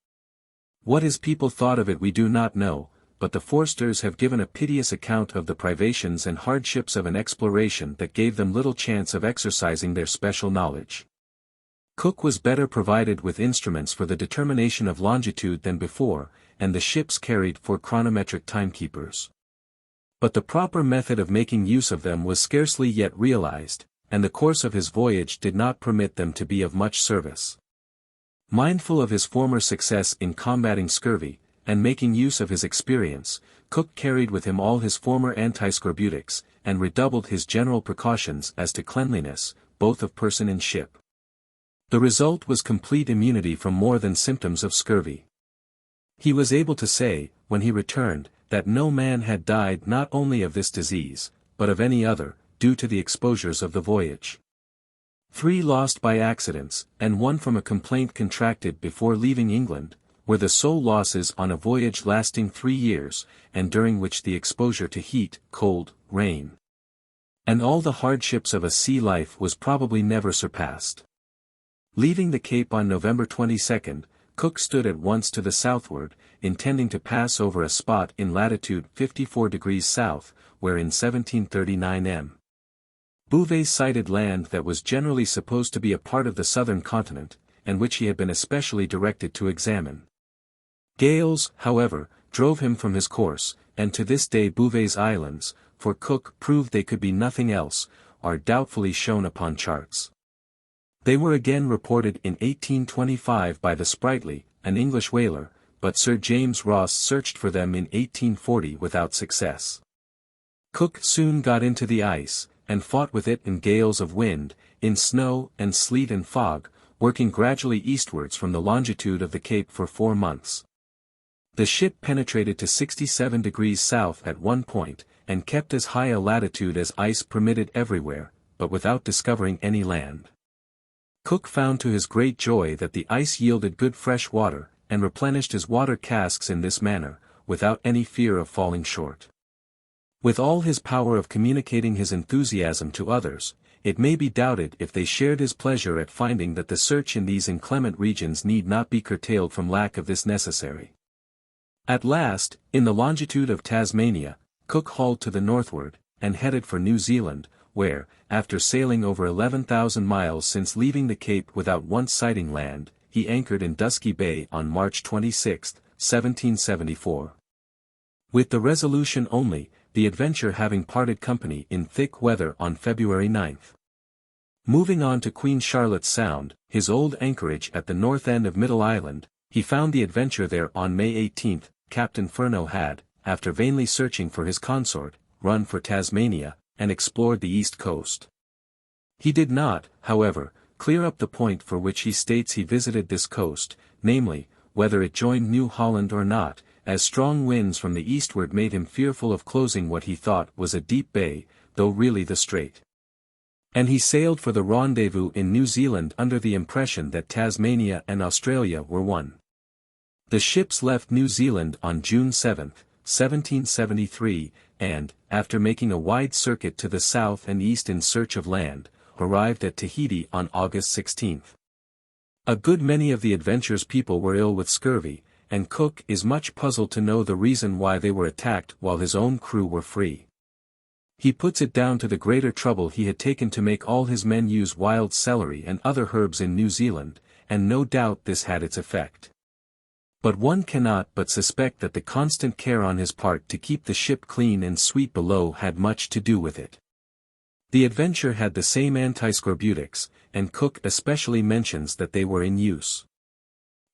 What his people thought of it we do not know, but the Forsters have given a piteous account of the privations and hardships of an exploration that gave them little chance of exercising their special knowledge. Cook was better provided with instruments for the determination of longitude than before, and the ships carried 4 chronometric timekeepers. But the proper method of making use of them was scarcely yet realized, and the course of his voyage did not permit them to be of much service. Mindful of his former success in combating scurvy, and making use of his experience, Cook carried with him all his former antiscorbutics, and redoubled his general precautions as to cleanliness, both of person and ship. The result was complete immunity from more than symptoms of scurvy. He was able to say, when he returned, that no man had died not only of this disease, but of any other, due to the exposures of the voyage. 3 lost by accidents, and 1 from a complaint contracted before leaving England, were the sole losses on a voyage lasting 3 years, and during which the exposure to heat, cold, rain, and all the hardships of a sea life was probably never surpassed. Leaving the Cape on November 22, Cook stood at once to the southward, intending to pass over a spot in latitude 54 degrees south, where in 1739 M. Bouvet sighted land that was generally supposed to be a part of the southern continent, and which he had been especially directed to examine. Gales, however, drove him from his course, and to this day Bouvet's Islands, for Cook proved they could be nothing else, are doubtfully shown upon charts. They were again reported in 1825 by the Sprightly, an English whaler, but Sir James Ross searched for them in 1840 without success. Cook soon got into the ice, and fought with it in gales of wind, in snow and sleet and fog, working gradually eastwards from the longitude of the Cape for 4 months. The ship penetrated to 67 degrees south at one point, and kept as high a latitude as ice permitted everywhere, but without discovering any land. Cook found to his great joy that the ice yielded good fresh water, and replenished his water casks in this manner, without any fear of falling short. With all his power of communicating his enthusiasm to others, it may be doubted if they shared his pleasure at finding that the search in these inclement regions need not be curtailed from lack of this necessary. At last, in the longitude of Tasmania, Cook hauled to the northward, and headed for New Zealand, where, after sailing over 11,000 miles since leaving the Cape without once sighting land, he anchored in Dusky Bay on March 26, 1774. With the Resolution only, the Adventure having parted company in thick weather on February 9. Moving on to Queen Charlotte's Sound, his old anchorage at the north end of Middle Island, he found the Adventure there on May 18. Captain Furneaux had, after vainly searching for his consort, run for Tasmania, and explored the east coast. He did not, however, clear up the point for which he states he visited this coast, namely, whether it joined New Holland or not, as strong winds from the eastward made him fearful of closing what he thought was a deep bay, though really the strait. And he sailed for the rendezvous in New Zealand under the impression that Tasmania and Australia were one. The ships left New Zealand on June 7, 1773, and, after making a wide circuit to the south and east in search of land, arrived at Tahiti on August 16. A good many of the Adventure's people were ill with scurvy, and Cook is much puzzled to know the reason why they were attacked while his own crew were free. He puts it down to the greater trouble he had taken to make all his men use wild celery and other herbs in New Zealand, and no doubt this had its effect. But one cannot but suspect that the constant care on his part to keep the ship clean and sweet below had much to do with it. The Adventure had the same antiscorbutics, and Cook especially mentions that they were in use.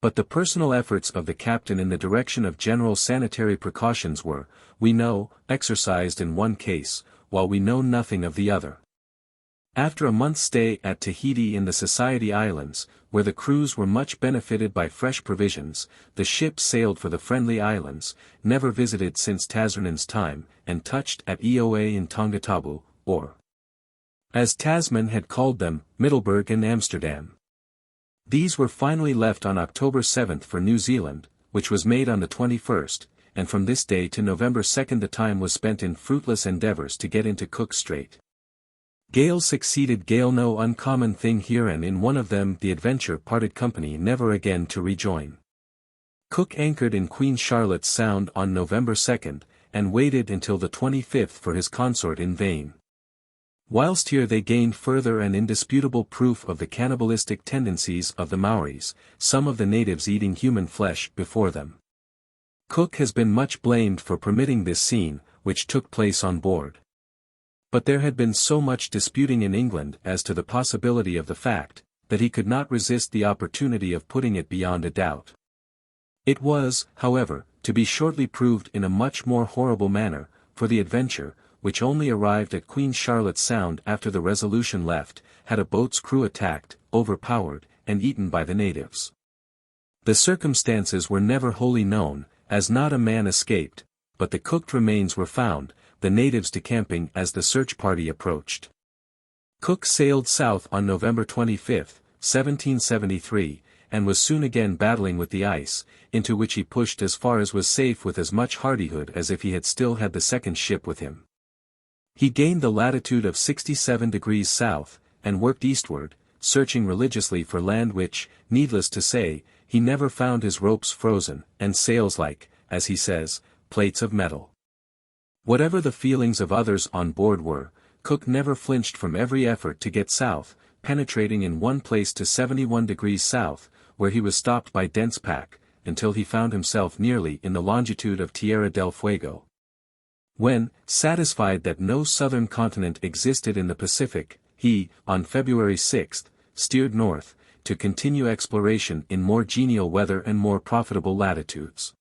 But the personal efforts of the captain in the direction of general sanitary precautions were, we know, exercised in one case, while we know nothing of the other. After a month's stay at Tahiti in the Society Islands, where the crews were much benefited by fresh provisions, the ship sailed for the Friendly Islands, never visited since Tasman's time, and touched at Eoa in Tongatabu, or, as Tasman had called them, Middelburg and Amsterdam. These were finally left on October 7 for New Zealand, which was made on the 21st, and from this day to November 2 the time was spent in fruitless endeavors to get into Cook Strait. Gale succeeded gale, no uncommon thing here, and in one of them the Adventure parted company never again to rejoin. Cook anchored in Queen Charlotte's Sound on November 2, and waited until the 25th for his consort in vain. Whilst here they gained further and indisputable proof of the cannibalistic tendencies of the Maoris, some of the natives eating human flesh before them. Cook has been much blamed for permitting this scene, which took place on board. But there had been so much disputing in England as to the possibility of the fact, that he could not resist the opportunity of putting it beyond a doubt. It was, however, to be shortly proved in a much more horrible manner, for the Adventure, which only arrived at Queen Charlotte's Sound after the Resolution left, had a boat's crew attacked, overpowered, and eaten by the natives. The circumstances were never wholly known, as not a man escaped, but the cooked remains were found, the natives decamping as the search party approached. Cook sailed south on November 25, 1773, and was soon again battling with the ice, into which he pushed as far as was safe with as much hardihood as if he had still had the second ship with him. He gained the latitude of 67 degrees south, and worked eastward, searching religiously for land which, needless to say, he never found his ropes frozen, and sails like, as he says, plates of metal. Whatever the feelings of others on board were, Cook never flinched from every effort to get south, penetrating in one place to 71 degrees south, where he was stopped by dense pack, until he found himself nearly in the longitude of Tierra del Fuego. When, satisfied that no southern continent existed in the Pacific, he, on February 6, steered north, to continue exploration in more genial weather and more profitable latitudes.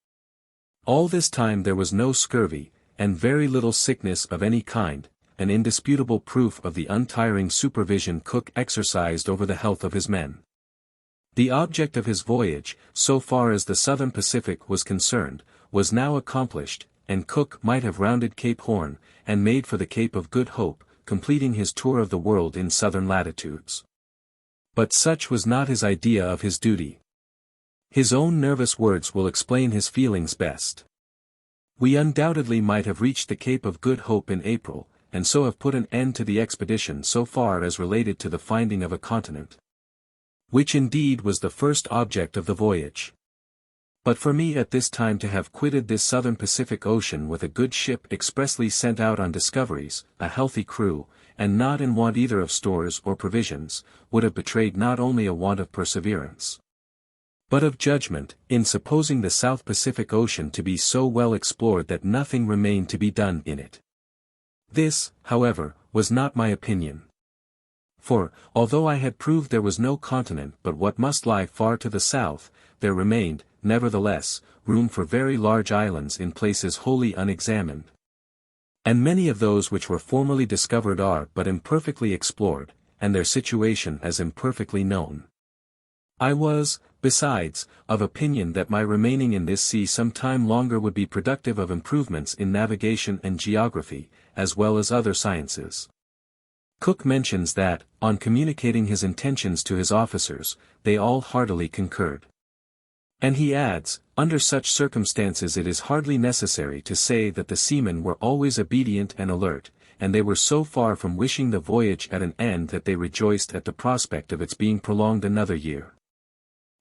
All this time there was no scurvy, and very little sickness of any kind, an indisputable proof of the untiring supervision Cook exercised over the health of his men. The object of his voyage, so far as the southern Pacific was concerned, was now accomplished, and Cook might have rounded Cape Horn, and made for the Cape of Good Hope, completing his tour of the world in southern latitudes. But such was not his idea of his duty. His own nervous words will explain his feelings best. We undoubtedly might have reached the Cape of Good Hope in April, and so have put an end to the expedition so far as related to the finding of a continent, which indeed was the first object of the voyage. But for me at this time to have quitted this southern Pacific Ocean with a good ship expressly sent out on discoveries, a healthy crew, and not in want either of stores or provisions, would have betrayed not only a want of perseverance, but of judgment, in supposing the South Pacific Ocean to be so well explored that nothing remained to be done in it. This, however, was not my opinion. For, although I had proved there was no continent but what must lie far to the south, there remained, nevertheless, room for very large islands in places wholly unexamined. And many of those which were formerly discovered are but imperfectly explored, and their situation as imperfectly known. I was, besides, of opinion that my remaining in this sea some time longer would be productive of improvements in navigation and geography, as well as other sciences. Cook mentions that, on communicating his intentions to his officers, they all heartily concurred. And he adds, under such circumstances it is hardly necessary to say that the seamen were always obedient and alert, and they were so far from wishing the voyage at an end that they rejoiced at the prospect of its being prolonged another year.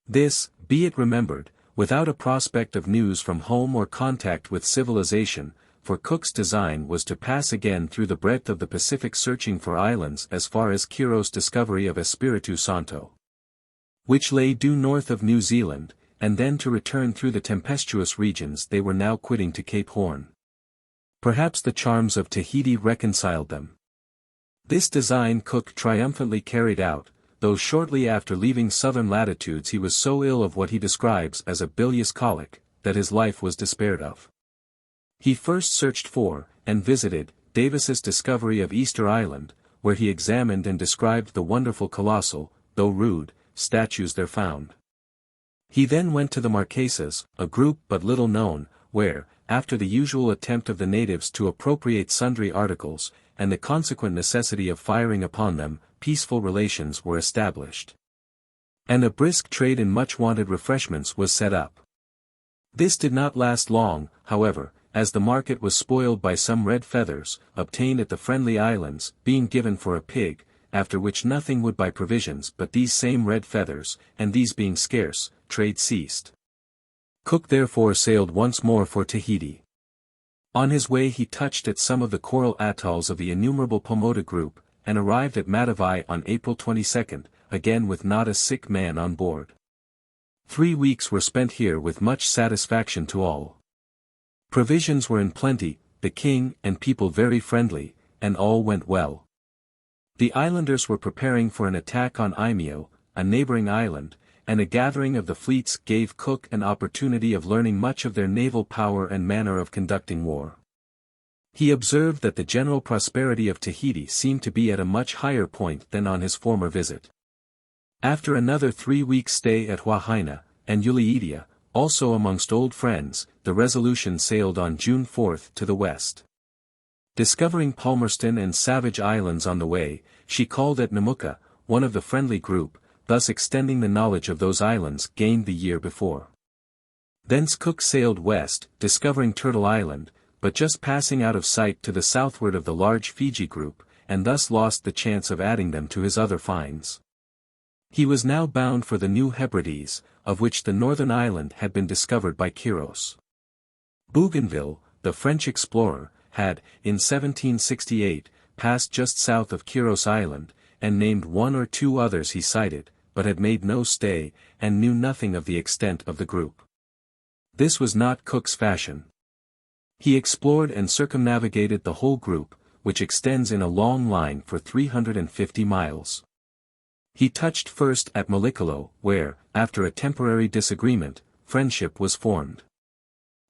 This, be it remembered, without a prospect of news from home or contact with civilization, for Cook's design was to pass again through the breadth of the Pacific searching for islands as far as Quiros' discovery of Espiritu Santo, which lay due north of New Zealand, and then to return through the tempestuous regions they were now quitting to Cape Horn. Perhaps the charms of Tahiti reconciled them. This design Cook triumphantly carried out, though shortly after leaving southern latitudes he was so ill of what he describes as a bilious colic, that his life was despaired of. He first searched for, and visited, Davis's discovery of Easter Island, where he examined and described the wonderful colossal, though rude, statues there found. He then went to the Marquesas, a group but little known, where, after the usual attempt of the natives to appropriate sundry articles, and the consequent necessity of firing upon them, peaceful relations were established. And a brisk trade in much-wanted refreshments was set up. This did not last long, however, as the market was spoiled by some red feathers, obtained at the Friendly Islands, being given for a pig, after which nothing would buy provisions but these same red feathers, and these being scarce, trade ceased. Cook therefore sailed once more for Tahiti. On his way he touched at some of the coral atolls of the innumerable Pomoda group, and arrived at Matavai on April 22, again with not a sick man on board. 3 weeks were spent here with much satisfaction to all. Provisions were in plenty, the king and people very friendly, and all went well. The islanders were preparing for an attack on Eimeo, a neighboring island, and a gathering of the fleets gave Cook an opportunity of learning much of their naval power and manner of conducting war. He observed that the general prosperity of Tahiti seemed to be at a much higher point than on his former visit. After another 3 weeks' stay at Huaheina, and Ulidia, also amongst old friends, the Resolution sailed on June 4 to the west. Discovering Palmerston and Savage Islands on the way, she called at Namuka, one of the friendly group, thus extending the knowledge of those islands gained the year before. Thence Cook sailed west, discovering Turtle Island, but just passing out of sight to the southward of the large Fiji group, and thus lost the chance of adding them to his other finds. He was now bound for the New Hebrides, of which the northern island had been discovered by Quiros. Bougainville, the French explorer, had, in 1768, passed just south of Quiros Island, and named 1 or 2 others he sighted, but had made no stay, and knew nothing of the extent of the group. This was not Cook's fashion. He explored and circumnavigated the whole group, which extends in a long line for 350 miles. He touched first at Malikalo, where, after a temporary disagreement, friendship was formed.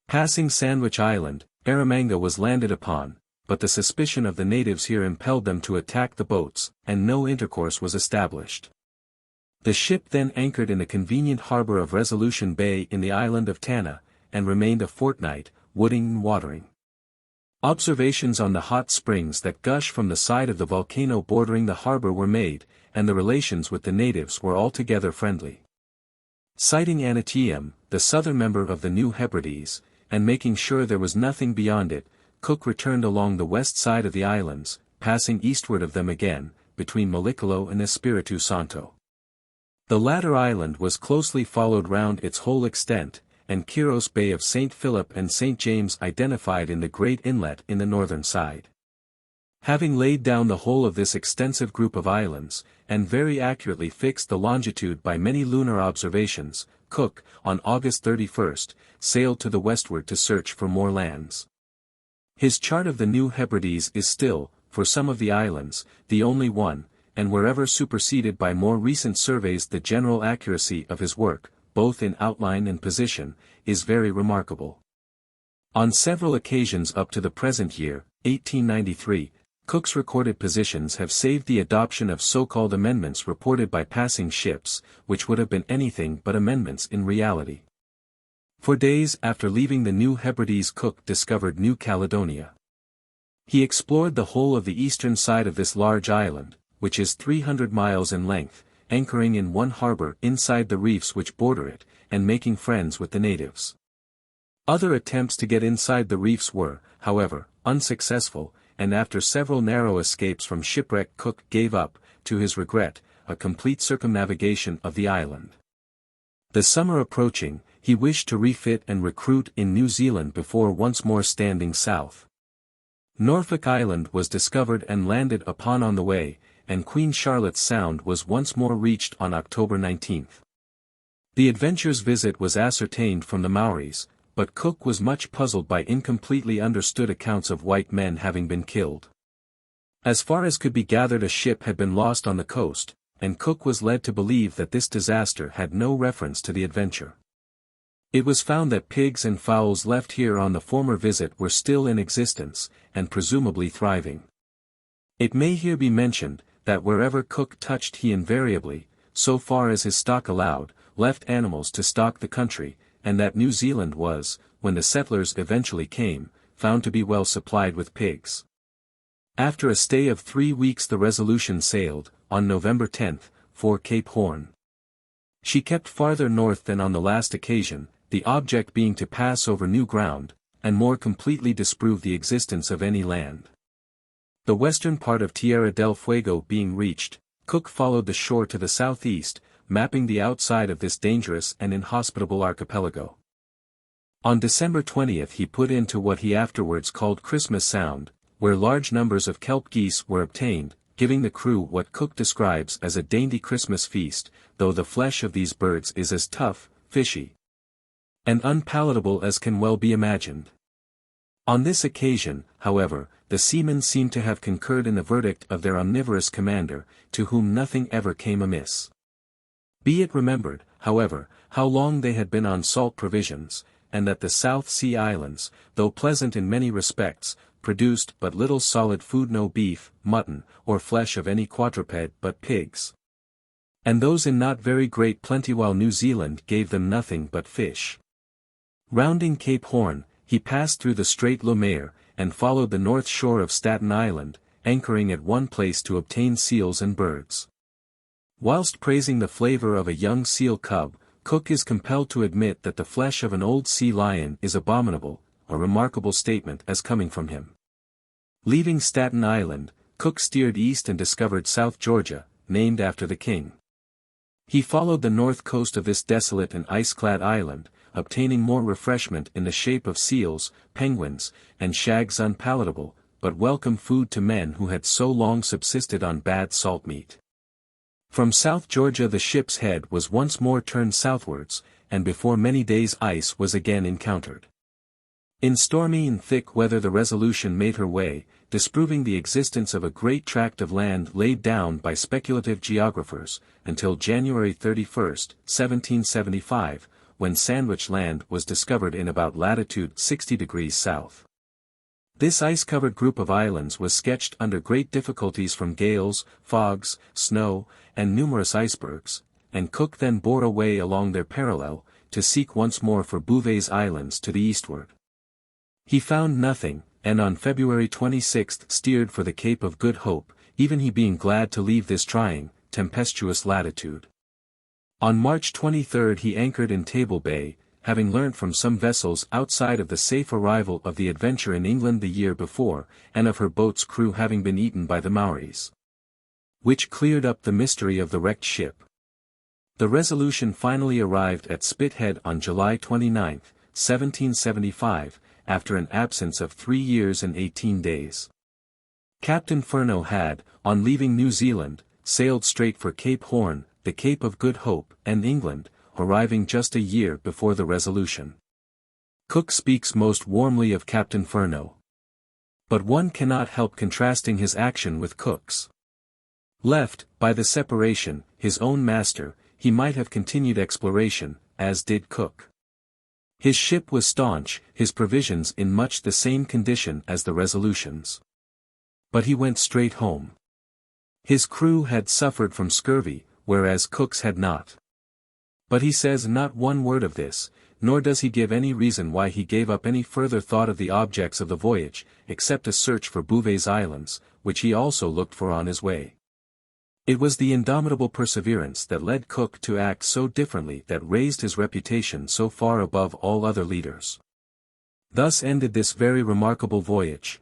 Passing Sandwich Island, Eromanga was landed upon, but the suspicion of the natives here impelled them to attack the boats, and no intercourse was established. The ship then anchored in the convenient harbor of Resolution Bay in the island of Tanna, and remained a fortnight, wooding and watering. Observations on the hot springs that gush from the side of the volcano bordering the harbor were made, and the relations with the natives were altogether friendly. Sighting Anatium, the southern member of the New Hebrides, and making sure there was nothing beyond it, Cook returned along the west side of the islands, passing eastward of them again, between Malikalo and Espiritu Santo. The latter island was closely followed round its whole extent, and Quiros Bay of St. Philip and St. James identified in the great inlet in the northern side. Having laid down the whole of this extensive group of islands, and very accurately fixed the longitude by many lunar observations, Cook, on August 31, sailed to the westward to search for more lands. His chart of the New Hebrides is still, for some of the islands, the only one, and wherever superseded by more recent surveys the general accuracy of his work, both in outline and position, is very remarkable. On several occasions up to the present year, 1893, Cook's recorded positions have saved the adoption of so-called amendments reported by passing ships, which would have been anything but amendments in reality. For days after leaving the New Hebrides Cook discovered New Caledonia. He explored the whole of the eastern side of this large island, which is 300 miles in length, anchoring in one harbor inside the reefs which border it, and making friends with the natives. Other attempts to get inside the reefs were, however, unsuccessful, and after several narrow escapes from shipwreck Cook gave up, to his regret, a complete circumnavigation of the island. The summer approaching, he wished to refit and recruit in New Zealand before once more standing south. Norfolk Island was discovered and landed upon on the way, and Queen Charlotte's Sound was once more reached on October 19. The Adventure's visit was ascertained from the Maoris, but Cook was much puzzled by incompletely understood accounts of white men having been killed. As far as could be gathered, a ship had been lost on the coast, and Cook was led to believe that this disaster had no reference to the Adventure. It was found that pigs and fowls left here on the former visit were still in existence, and presumably thriving. It may here be mentioned, that wherever Cook touched he invariably, so far as his stock allowed, left animals to stock the country, and that New Zealand was, when the settlers eventually came, found to be well supplied with pigs. After a stay of 3 weeks the Resolution sailed, on November 10, for Cape Horn. She kept farther north than on the last occasion, the object being to pass over new ground, and more completely disprove the existence of any land. The western part of Tierra del Fuego being reached, Cook followed the shore to the southeast, mapping the outside of this dangerous and inhospitable archipelago. On December 20 he put into what he afterwards called Christmas Sound, where large numbers of kelp geese were obtained, giving the crew what Cook describes as a dainty Christmas feast, though the flesh of these birds is as tough, fishy, and unpalatable as can well be imagined. On this occasion, however, the seamen seem to have concurred in the verdict of their omnivorous commander, to whom nothing ever came amiss. Be it remembered, however, how long they had been on salt provisions, and that the South Sea Islands, though pleasant in many respects, produced but little solid food, no beef, mutton, or flesh of any quadruped but pigs, and those in not very great plenty, while New Zealand gave them nothing but fish. Rounding Cape Horn, he passed through the Strait Le Maire, and followed the north shore of Staten Island, anchoring at one place to obtain seals and birds. Whilst praising the flavor of a young seal cub, Cook is compelled to admit that the flesh of an old sea lion is abominable, a remarkable statement as coming from him. Leaving Staten Island, Cook steered east and discovered South Georgia, named after the king. He followed the north coast of this desolate and ice-clad island, obtaining more refreshment in the shape of seals, penguins, and shags, unpalatable, but welcome food to men who had so long subsisted on bad salt meat. From South Georgia the ship's head was once more turned southwards, and before many days ice was again encountered. In stormy and thick weather the Resolution made her way, disproving the existence of a great tract of land laid down by speculative geographers, until January 31, 1775, when Sandwich Land was discovered in about latitude 60 degrees south. This ice-covered group of islands was sketched under great difficulties from gales, fogs, snow, and numerous icebergs, and Cook then bore away along their parallel, to seek once more for Bouvet's Islands to the eastward. He found nothing, and on February 26 steered for the Cape of Good Hope, even he being glad to leave this trying, tempestuous latitude. On March 23 he anchored in Table Bay, having learnt from some vessels outside of the safe arrival of the Adventure in England the year before, and of her boat's crew having been eaten by the Maoris, which cleared up the mystery of the wrecked ship. The Resolution finally arrived at Spithead on July 29, 1775, after an absence of 3 years and 18 days. Captain Furneaux had, on leaving New Zealand, sailed straight for Cape Horn, the Cape of Good Hope, and England, arriving just a year before the Resolution. Cook speaks most warmly of Captain Furneaux. But one cannot help contrasting his action with Cook's. Left, by the separation, his own master, he might have continued exploration, as did Cook. His ship was staunch, his provisions in much the same condition as the Resolution's. But he went straight home. His crew had suffered from scurvy, whereas Cook's had not. But he says not one word of this, nor does he give any reason why he gave up any further thought of the objects of the voyage, except a search for Bouvet's Islands, which he also looked for on his way. It was the indomitable perseverance that led Cook to act so differently that raised his reputation so far above all other leaders. Thus ended this very remarkable voyage.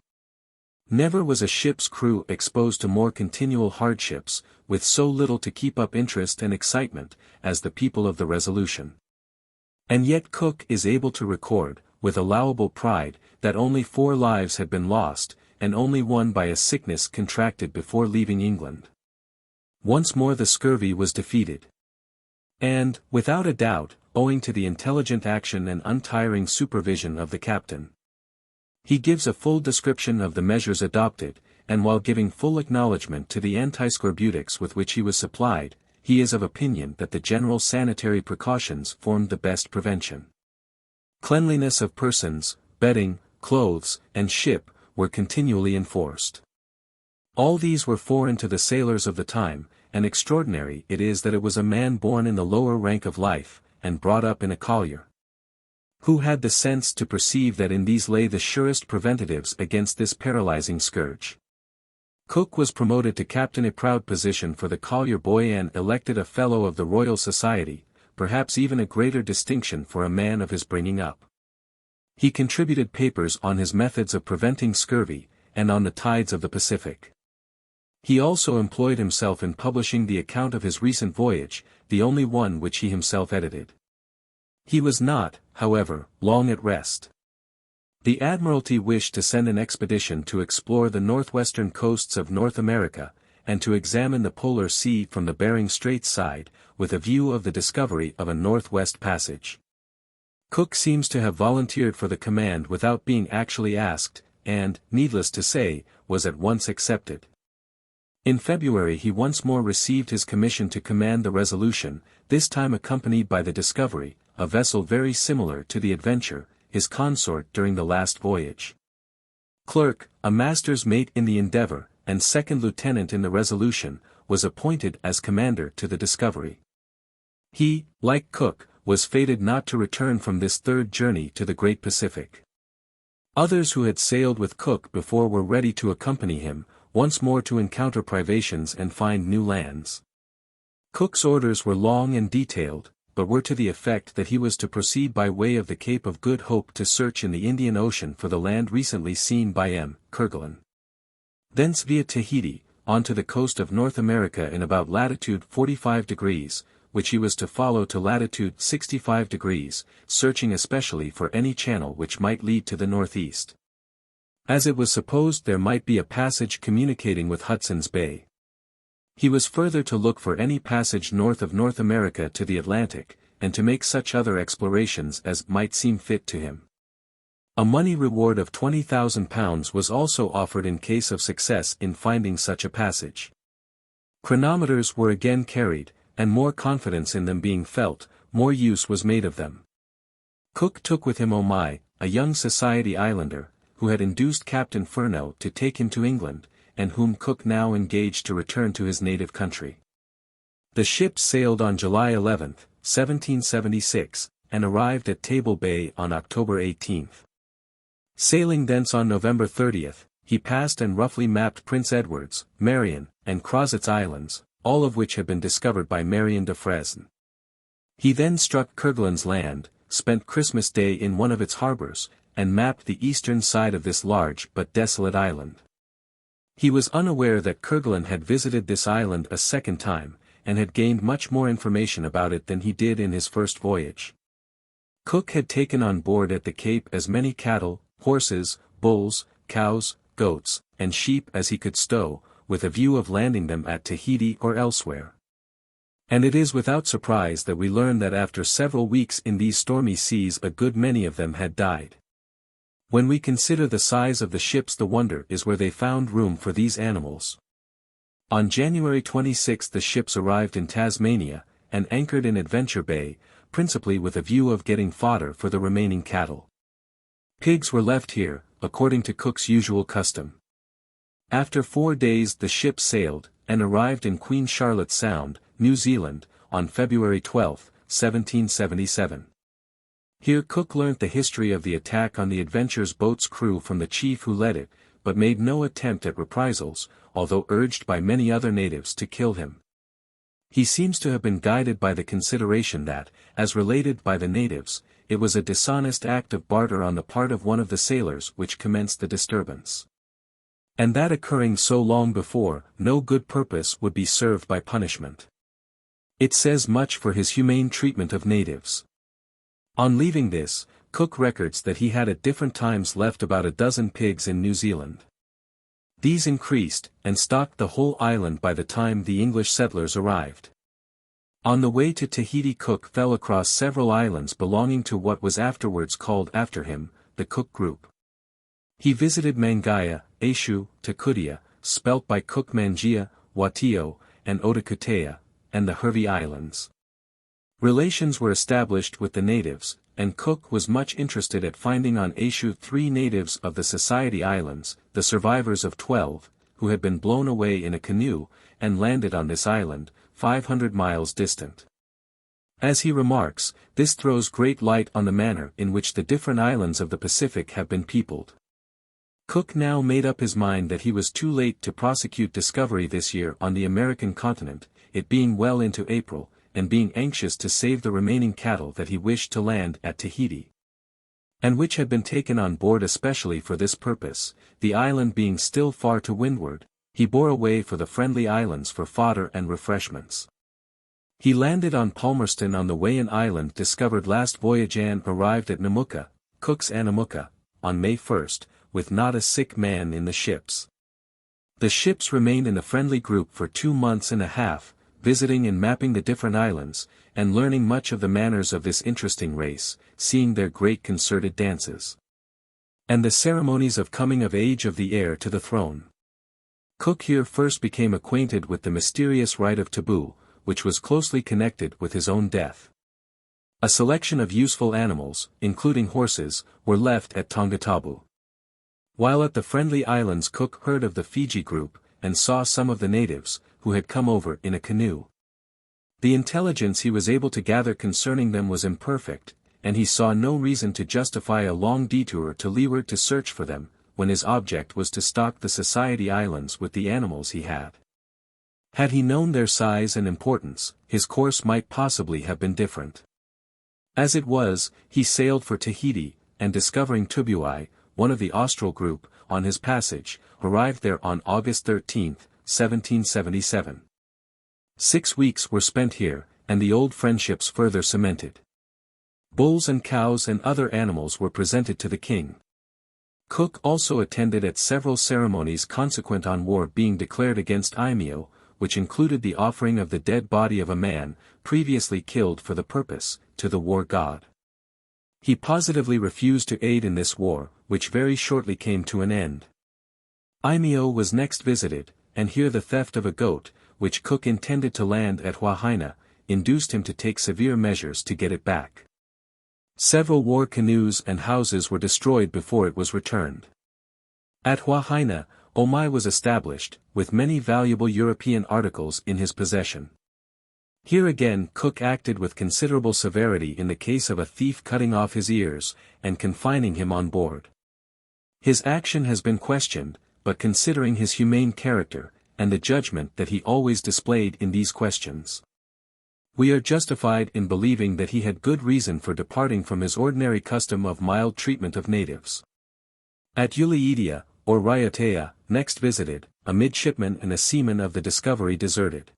Never was a ship's crew exposed to more continual hardships, with so little to keep up interest and excitement, as the people of the Resolution. And yet Cook is able to record, with allowable pride, that only 4 lives had been lost, and only one by a sickness contracted before leaving England. Once more the scurvy was defeated. And, without a doubt, owing to the intelligent action and untiring supervision of the captain. He gives a full description of the measures adopted, and while giving full acknowledgment to the antiscorbutics with which he was supplied, he is of opinion that the general sanitary precautions formed the best prevention. Cleanliness of persons, bedding, clothes, and ship, were continually enforced. All these were foreign to the sailors of the time, and extraordinary it is that it was a man born in the lower rank of life, and brought up in a collier, who had the sense to perceive that in these lay the surest preventives against this paralyzing scourge. Cook was promoted to captain, a proud position for the collier boy, and elected a Fellow of the Royal Society, perhaps even a greater distinction for a man of his bringing up. He contributed papers on his methods of preventing scurvy, and on the tides of the Pacific. He also employed himself in publishing the account of his recent voyage, the only one which he himself edited. He was not, however, long at rest. The Admiralty wished to send an expedition to explore the northwestern coasts of North America, and to examine the Polar Sea from the Bering Straits side, with a view of the discovery of a northwest passage. Cook seems to have volunteered for the command without being actually asked, and, needless to say, was at once accepted. In February he once more received his commission to command the Resolution, this time accompanied by the Discovery, a vessel very similar to the Adventure, his consort during the last voyage. Clerk, a master's mate in the Endeavour, and second lieutenant in the Resolution, was appointed as commander to the Discovery. He, like Cook, was fated not to return from this third journey to the Great Pacific. Others who had sailed with Cook before were ready to accompany him, once more to encounter privations and find new lands. Cook's orders were long and detailed, but were to the effect that he was to proceed by way of the Cape of Good Hope to search in the Indian Ocean for the land recently seen by M. Kerguelen. Thence via Tahiti, on to the coast of North America in about latitude 45 degrees, which he was to follow to latitude 65 degrees, searching especially for any channel which might lead to the northeast. As it was supposed there might be a passage communicating with Hudson's Bay. He was further to look for any passage north of North America to the Atlantic, and to make such other explorations as might seem fit to him. A money reward of £20,000 was also offered in case of success in finding such a passage. Chronometers were again carried, and more confidence in them being felt, more use was made of them. Cook took with him Omai, a young Society Islander, who had induced Captain Furneaux to take him to England, and whom Cook now engaged to return to his native country. The ship sailed on July 11, 1776, and arrived at Table Bay on October 18. Sailing thence on November 30, he passed and roughly mapped Prince Edward's, Marion, and Crozet's Islands, all of which had been discovered by Marion de Fresne. He then struck Kerguelen's Land, spent Christmas Day in one of its harbors, and mapped the eastern side of this large but desolate island. He was unaware that Kerguelen had visited this island a second time, and had gained much more information about it than he did in his first voyage. Cook had taken on board at the Cape as many cattle, horses, bulls, cows, goats, and sheep as he could stow, with a view of landing them at Tahiti or elsewhere. And it is without surprise that we learn that after several weeks in these stormy seas a good many of them had died. When we consider the size of the ships, the wonder is where they found room for these animals. On January 26 the ships arrived in Tasmania, and anchored in Adventure Bay, principally with a view of getting fodder for the remaining cattle. Pigs were left here, according to Cook's usual custom. After 4 days the ship sailed, and arrived in Queen Charlotte Sound, New Zealand, on February 12, 1777. Here Cook learnt the history of the attack on the Adventure's boat's crew from the chief who led it, but made no attempt at reprisals, although urged by many other natives to kill him. He seems to have been guided by the consideration that, as related by the natives, it was a dishonest act of barter on the part of one of the sailors which commenced the disturbance. And that occurring so long before, no good purpose would be served by punishment. It says much for his humane treatment of natives. On leaving this, Cook records that he had at different times left about a dozen pigs in New Zealand. These increased, and stocked the whole island by the time the English settlers arrived. On the way to Tahiti Cook fell across several islands belonging to what was afterwards called after him, the Cook Group. He visited Mangaia, Aishu, Takutia, spelt by Cook Mangia, Watio, and Otakutea, and the Hervey Islands. Relations were established with the natives, and Cook was much interested at finding on Aishu 3 natives of the Society Islands, the survivors of 12, who had been blown away in a canoe, and landed on this island, 500 miles distant. As he remarks, this throws great light on the manner in which the different islands of the Pacific have been peopled. Cook now made up his mind that he was too late to prosecute discovery this year on the American continent, it being well into April, and being anxious to save the remaining cattle that he wished to land at Tahiti, and which had been taken on board especially for this purpose, the island being still far to windward, he bore away for the Friendly Islands for fodder and refreshments. He landed on Palmerston on the Wayan Island discovered last voyage and arrived at Namuka, Cook's Anamuka, on May 1st, with not a sick man in the ships. The ships remained in the friendly group for 2 months and a half, visiting and mapping the different islands, and learning much of the manners of this interesting race, seeing their great concerted dances, and the ceremonies of coming of age of the heir to the throne. Cook here first became acquainted with the mysterious rite of taboo, which was closely connected with his own death. A selection of useful animals, including horses, were left at Tongatabu. While at the Friendly Islands Cook heard of the Fiji group, and saw some of the natives, who had come over in a canoe. The intelligence he was able to gather concerning them was imperfect, and he saw no reason to justify a long detour to leeward to search for them, when his object was to stock the Society Islands with the animals he had. Had he known their size and importance, his course might possibly have been different. As it was, he sailed for Tahiti, and discovering Tubuai, one of the Austral group, on his passage, arrived there on August 13, 1777. 6 weeks were spent here, and the old friendships further cemented. Bulls and cows and other animals were presented to the king. Cook also attended at several ceremonies consequent on war being declared against Aimeo, which included the offering of the dead body of a man, previously killed for the purpose, to the war god. He positively refused to aid in this war, which very shortly came to an end. Aimeo was next visited, and here the theft of a goat, which Cook intended to land at Huahaina, induced him to take severe measures to get it back. Several war canoes and houses were destroyed before it was returned. At Huahaina, Omai was established, with many valuable European articles in his possession. Here again Cook acted with considerable severity in the case of a thief cutting off his ears, and confining him on board. His action has been questioned, but considering his humane character, and the judgment that he always displayed in these questions, we are justified in believing that he had good reason for departing from his ordinary custom of mild treatment of natives. At Ulietea, or Raiatea, next visited, a midshipman and a seaman of the Discovery deserted.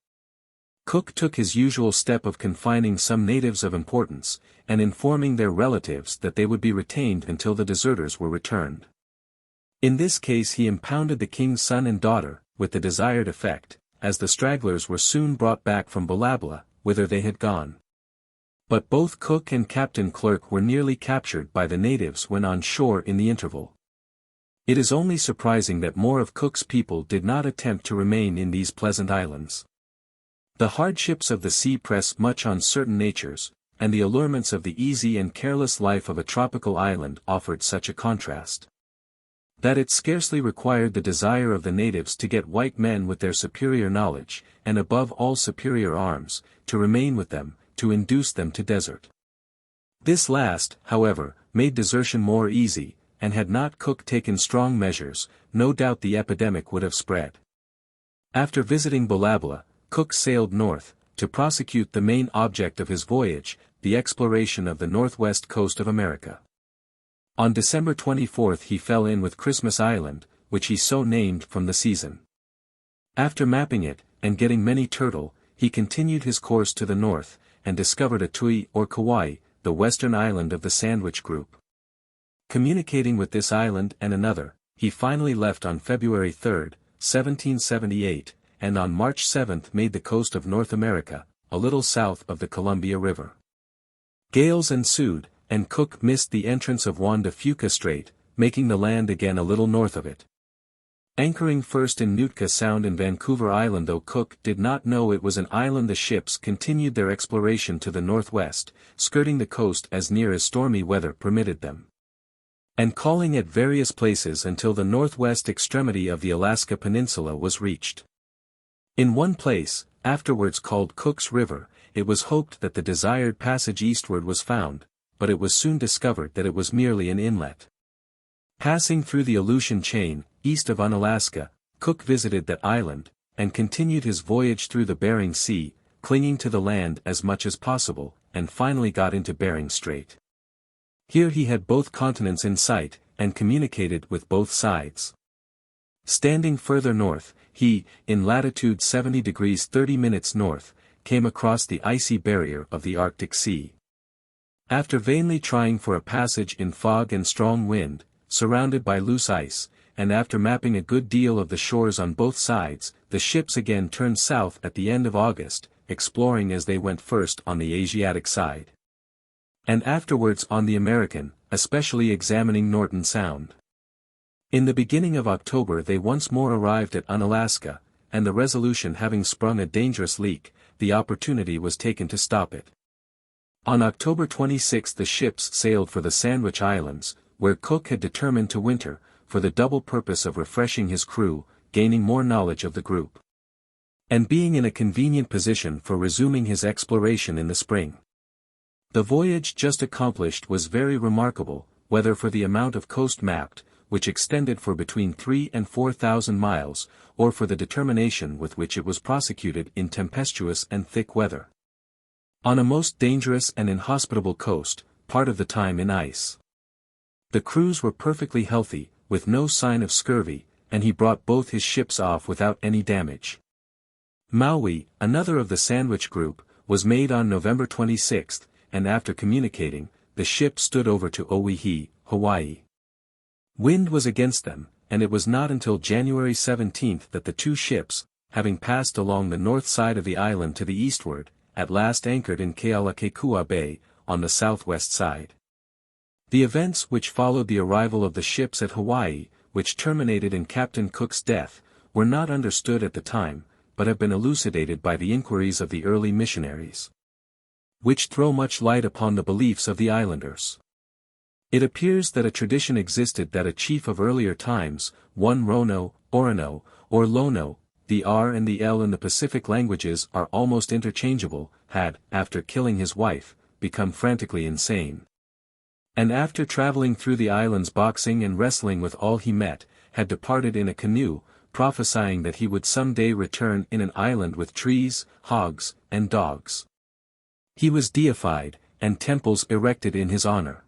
Cook took his usual step of confining some natives of importance, and informing their relatives that they would be retained until the deserters were returned. In this case he impounded the king's son and daughter, with the desired effect, as the stragglers were soon brought back from Balabla, whither they had gone. But both Cook and Captain Clerk were nearly captured by the natives when on shore in the interval. It is only surprising that more of Cook's people did not attempt to remain in these pleasant islands. The hardships of the sea press much on certain natures, and the allurements of the easy and careless life of a tropical island offered such a contrast, that it scarcely required the desire of the natives to get white men with their superior knowledge, and above all superior arms, to remain with them, to induce them to desert. This last, however, made desertion more easy, and had not Cook taken strong measures, no doubt the epidemic would have spread. After visiting Bolabla, Cook sailed north, to prosecute the main object of his voyage, the exploration of the northwest coast of America. On December 24 he fell in with Christmas Island, which he so named from the season. After mapping it, and getting many turtle, he continued his course to the north, and discovered a Tui or Kauai, the western island of the Sandwich Group. Communicating with this island and another, he finally left on February 3, 1778, and on March 7 made the coast of North America, a little south of the Columbia River. Gales ensued, and Cook missed the entrance of Juan de Fuca Strait, making the land again a little north of it. Anchoring first in Nootka Sound in Vancouver Island, though Cook did not know it was an island, the ships continued their exploration to the northwest, skirting the coast as near as stormy weather permitted them, and calling at various places until the northwest extremity of the Alaska Peninsula was reached. In one place, afterwards called Cook's River, it was hoped that the desired passage eastward was found, but it was soon discovered that it was merely an inlet. Passing through the Aleutian chain, east of Unalaska, Cook visited that island, and continued his voyage through the Bering Sea, clinging to the land as much as possible, and finally got into Bering Strait. Here he had both continents in sight, and communicated with both sides. Standing further north, he, in latitude 70 degrees 30 minutes north, came across the icy barrier of the Arctic Sea. After vainly trying for a passage in fog and strong wind, surrounded by loose ice, and after mapping a good deal of the shores on both sides, the ships again turned south at the end of August, exploring as they went first on the Asiatic side, and afterwards on the American, especially examining Norton Sound. In the beginning of October they once more arrived at Unalaska, and the Resolution having sprung a dangerous leak, the opportunity was taken to stop it. On October 26 the ships sailed for the Sandwich Islands, where Cook had determined to winter, for the double purpose of refreshing his crew, gaining more knowledge of the group, and being in a convenient position for resuming his exploration in the spring. The voyage just accomplished was very remarkable, whether for the amount of coast mapped, which extended for between 3,000 and 4,000 miles, or for the determination with which it was prosecuted in tempestuous and thick weather, on a most dangerous and inhospitable coast, part of the time in ice. The crews were perfectly healthy, with no sign of scurvy, and he brought both his ships off without any damage. Maui, another of the Sandwich Group, was made on November 26, and after communicating, the ship stood over to Oahe, Hawaii. Wind was against them, and it was not until January 17 that the two ships, having passed along the north side of the island to the eastward, at last anchored in Kealakekua Bay, on the southwest side. The events which followed the arrival of the ships at Hawaii, which terminated in Captain Cook's death, were not understood at the time, but have been elucidated by the inquiries of the early missionaries, which throw much light upon the beliefs of the islanders. It appears that a tradition existed that a chief of earlier times, one Rono, Orono, or Lono, the R and the L in the Pacific languages are almost interchangeable, had, after killing his wife, become frantically insane, and after traveling through the islands boxing and wrestling with all he met, had departed in a canoe, prophesying that he would some day return in an island with trees, hogs, and dogs. He was deified, and temples erected in his honor.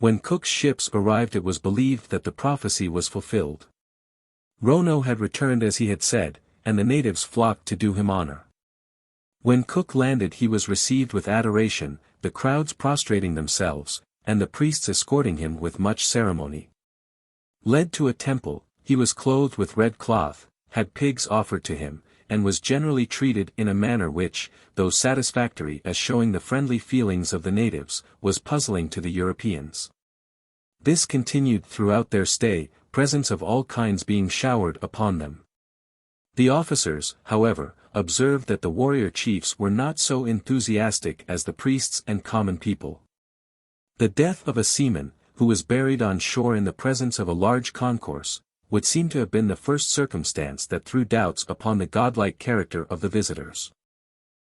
When Cook's ships arrived it was believed that the prophecy was fulfilled. Rono had returned as he had said, and the natives flocked to do him honor. When Cook landed he was received with adoration, the crowds prostrating themselves, and the priests escorting him with much ceremony. Led to a temple, he was clothed with red cloth, had pigs offered to him, and was generally treated in a manner which, though satisfactory as showing the friendly feelings of the natives, was puzzling to the Europeans. This continued throughout their stay, presents of all kinds being showered upon them. The officers, however, observed that the warrior chiefs were not so enthusiastic as the priests and common people. The death of a seaman, who was buried on shore in the presence of a large concourse, would seem to have been the first circumstance that threw doubts upon the godlike character of the visitors.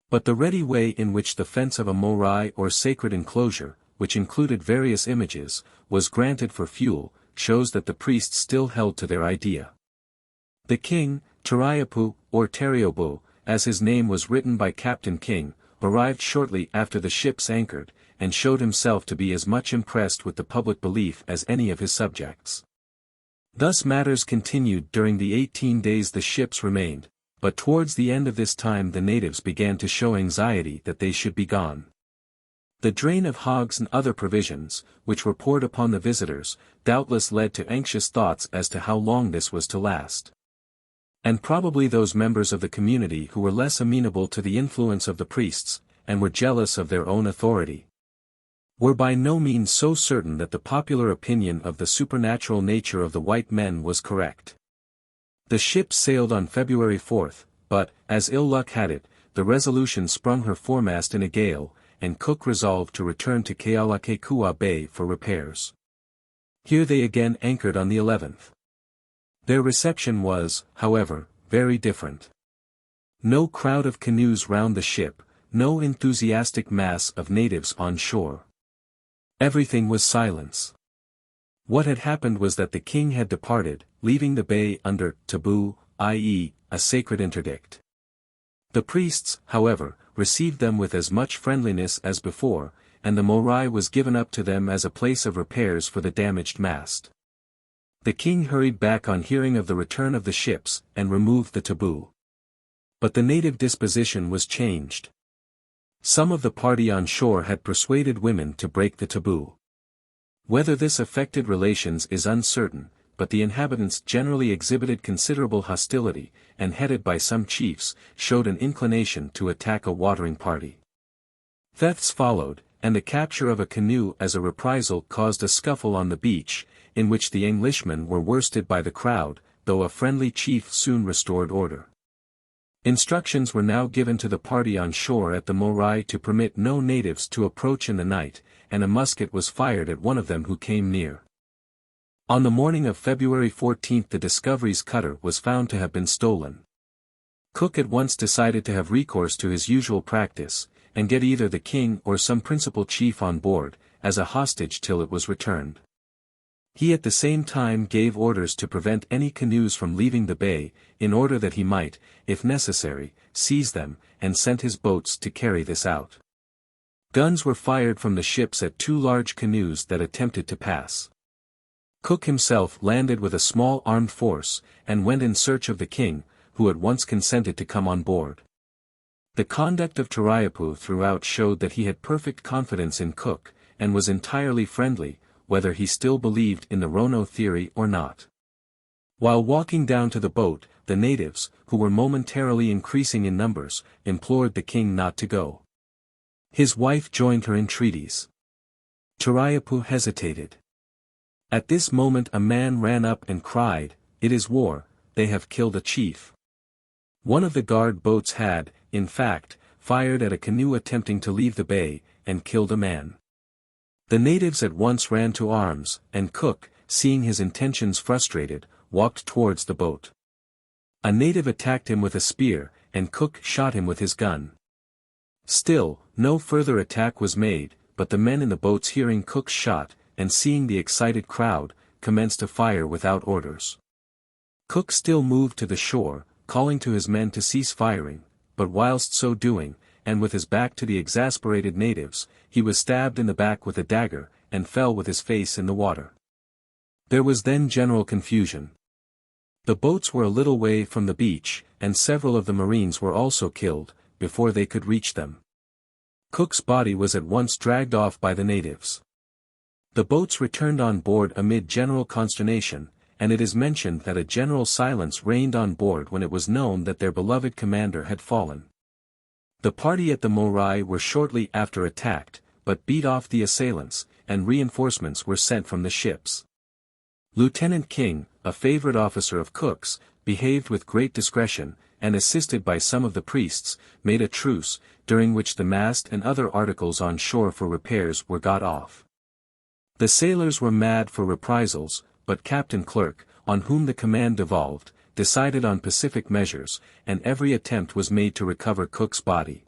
But the ready way in which the fence of a morai or sacred enclosure, which included various images, was granted for fuel, shows that the priests still held to their idea. The king, Tariapu, or Teriobu, as his name was written by Captain King, arrived shortly after the ships anchored, and showed himself to be as much impressed with the public belief as any of his subjects. Thus matters continued during the 18 days the ships remained, but towards the end of this time the natives began to show anxiety that they should be gone. The drain of hogs and other provisions, which were poured upon the visitors, doubtless led to anxious thoughts as to how long this was to last. And probably those members of the community who were less amenable to the influence of the priests, and were jealous of their own authority, were by no means so certain that the popular opinion of the supernatural nature of the white men was correct. The ship sailed on February 4th, but, as ill luck had it, the Resolution sprung her foremast in a gale, and Cook resolved to return to Kealakekua Bay for repairs. Here they again anchored on the 11th. Their reception was, however, very different. No crowd of canoes round the ship, no enthusiastic mass of natives on shore. Everything was silence. What had happened was that the king had departed, leaving the bay under taboo, i.e., a sacred interdict. The priests, however, received them with as much friendliness as before, and the Morai was given up to them as a place of repairs for the damaged mast. The king hurried back on hearing of the return of the ships, and removed the taboo. But the native disposition was changed. Some of the party on shore had persuaded women to break the taboo. Whether this affected relations is uncertain, but the inhabitants generally exhibited considerable hostility, and headed by some chiefs, showed an inclination to attack a watering party. Thefts followed, and the capture of a canoe as a reprisal caused a scuffle on the beach, in which the Englishmen were worsted by the crowd, though a friendly chief soon restored order. Instructions were now given to the party on shore at the Morai to permit no natives to approach in the night, and a musket was fired at one of them who came near. On the morning of February 14 the Discovery's cutter was found to have been stolen. Cook at once decided to have recourse to his usual practice, and get either the king or some principal chief on board, as a hostage till it was returned. He at the same time gave orders to prevent any canoes from leaving the bay, in order that he might, if necessary, seize them, and sent his boats to carry this out. Guns were fired from the ships at 2 large canoes that attempted to pass. Cook himself landed with a small armed force, and went in search of the king, who at once consented to come on board. The conduct of Tariapu throughout showed that he had perfect confidence in Cook, and was entirely friendly, whether he still believed in the Rono theory or not. While walking down to the boat, the natives, who were momentarily increasing in numbers, implored the king not to go. His wife joined her entreaties. Tariapu hesitated. At this moment a man ran up and cried, "It is war, they have killed a chief." One of the guard boats had, in fact, fired at a canoe attempting to leave the bay, and killed a man. The natives at once ran to arms, and Cook, seeing his intentions frustrated, walked towards the boat. A native attacked him with a spear, and Cook shot him with his gun. Still, no further attack was made, but the men in the boats hearing Cook's shot, and seeing the excited crowd, commenced to fire without orders. Cook still moved to the shore, calling to his men to cease firing, but whilst so doing, and with his back to the exasperated natives, he was stabbed in the back with a dagger, and fell with his face in the water. There was then general confusion. The boats were a little way from the beach, and several of the marines were also killed, before they could reach them. Cook's body was at once dragged off by the natives. The boats returned on board amid general consternation, and it is mentioned that a general silence reigned on board when it was known that their beloved commander had fallen. The party at the Morai were shortly after attacked, but beat off the assailants, and reinforcements were sent from the ships. Lieutenant King, a favorite officer of Cook's, behaved with great discretion, and assisted by some of the priests, made a truce, during which the mast and other articles on shore for repairs were got off. The sailors were mad for reprisals, but Captain Clerk, on whom the command devolved, decided on pacific measures, and every attempt was made to recover Cook's body.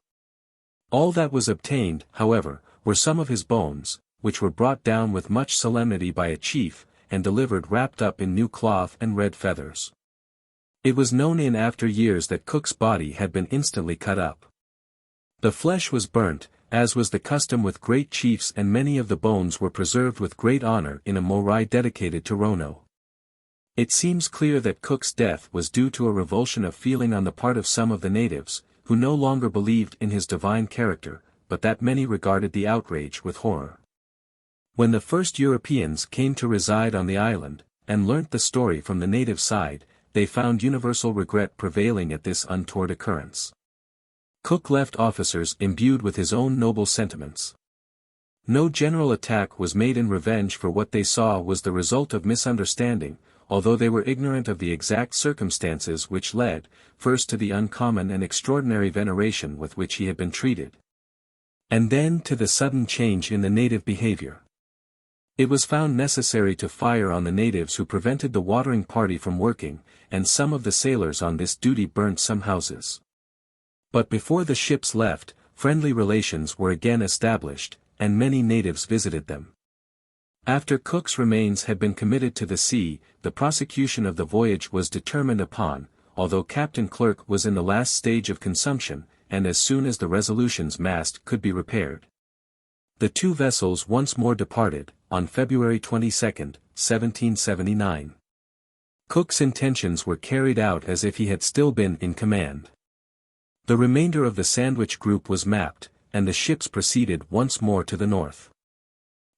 All that was obtained, however, were some of his bones, which were brought down with much solemnity by a chief, and delivered wrapped up in new cloth and red feathers. It was known in after years that Cook's body had been instantly cut up. The flesh was burnt, as was the custom with great chiefs, and many of the bones were preserved with great honor in a morai dedicated to Rono. It seems clear that Cook's death was due to a revulsion of feeling on the part of some of the natives, who no longer believed in his divine character, but that many regarded the outrage with horror. When the first Europeans came to reside on the island, and learnt the story from the native side, they found universal regret prevailing at this untoward occurrence. Cook left officers imbued with his own noble sentiments. No general attack was made in revenge for what they saw was the result of misunderstanding, although they were ignorant of the exact circumstances which led, first to the uncommon and extraordinary veneration with which he had been treated, and then to the sudden change in the native behavior. It was found necessary to fire on the natives who prevented the watering party from working, and some of the sailors on this duty burnt some houses. But before the ships left, friendly relations were again established, and many natives visited them. After Cook's remains had been committed to the sea, the prosecution of the voyage was determined upon, although Captain Clerke was in the last stage of consumption, and as soon as the Resolution's mast could be repaired. The two vessels once more departed, on February 22, 1779. Cook's intentions were carried out as if he had still been in command. The remainder of the Sandwich Group was mapped, and the ships proceeded once more to the north.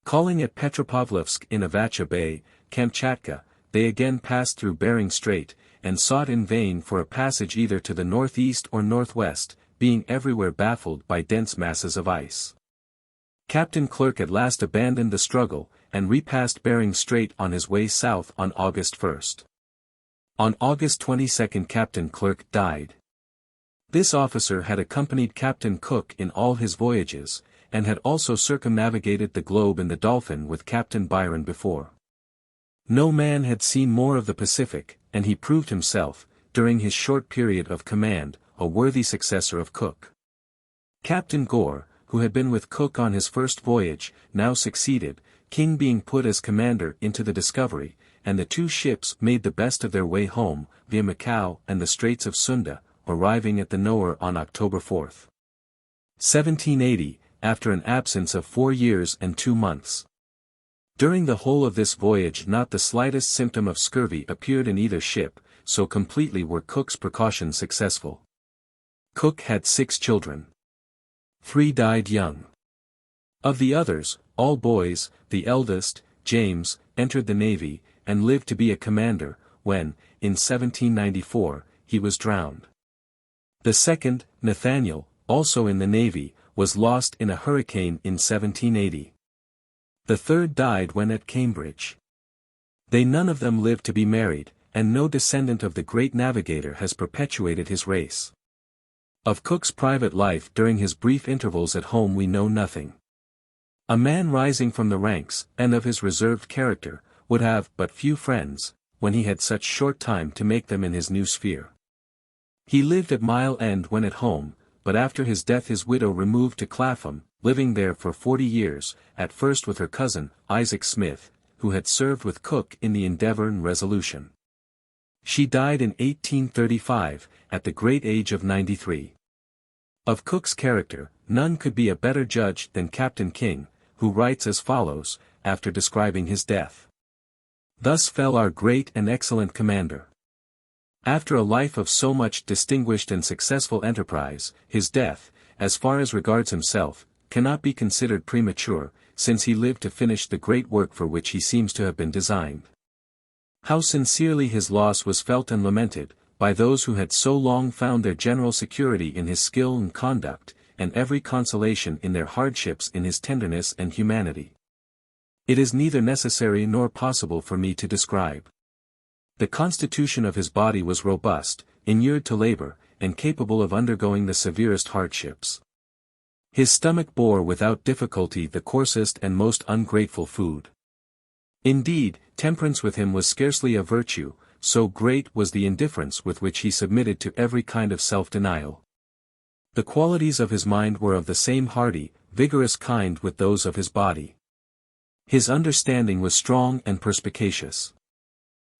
Calling at Petropavlovsk in Avacha Bay, Kamchatka, they again passed through Bering Strait, and sought in vain for a passage either to the northeast or northwest, being everywhere baffled by dense masses of ice. Captain Clerke at last abandoned the struggle, and repassed Bering Strait on his way south on August 1. On August 22 Captain Clerke died. This officer had accompanied Captain Cook in all his voyages, and had also circumnavigated the globe in the Dolphin with Captain Byron before. No man had seen more of the Pacific, and he proved himself, during his short period of command, a worthy successor of Cook. Captain Gore, who had been with Cook on his first voyage, now succeeded, King being put as commander into the Discovery, and the two ships made the best of their way home, via Macau and the Straits of Sunda, arriving at the Nowhere on October 4. 1780, after an absence of 4 years and 2 months. During the whole of this voyage not the slightest symptom of scurvy appeared in either ship, so completely were Cook's precautions successful. Cook had 6 children. 3 died young. Of the others, all boys, the eldest, James, entered the Navy, and lived to be a commander, when, in 1794, he was drowned. The second, Nathaniel, also in the Navy, was lost in a hurricane in 1780. The third died when at Cambridge. They none of them lived to be married, and no descendant of the great navigator has perpetuated his race. Of Cook's private life during his brief intervals at home we know nothing. A man rising from the ranks, and of his reserved character, would have but few friends, when he had such short time to make them in his new sphere. He lived at Mile End when at home, but after his death his widow removed to Clapham, living there for 40 years, at first with her cousin, Isaac Smith, who had served with Cook in the Endeavour and Resolution. She died in 1835, at the great age of 93. Of Cook's character, none could be a better judge than Captain King, who writes as follows, after describing his death. Thus fell our great and excellent commander. After a life of so much distinguished and successful enterprise, his death, as far as regards himself, cannot be considered premature, since he lived to finish the great work for which he seems to have been designed. How sincerely his loss was felt and lamented, by those who had so long found their general security in his skill and conduct, and every consolation in their hardships in his tenderness and humanity. It is neither necessary nor possible for me to describe. The constitution of his body was robust, inured to labor, and capable of undergoing the severest hardships. His stomach bore without difficulty the coarsest and most ungrateful food. Indeed, temperance with him was scarcely a virtue, so great was the indifference with which he submitted to every kind of self-denial. The qualities of his mind were of the same hardy, vigorous kind with those of his body. His understanding was strong and perspicacious.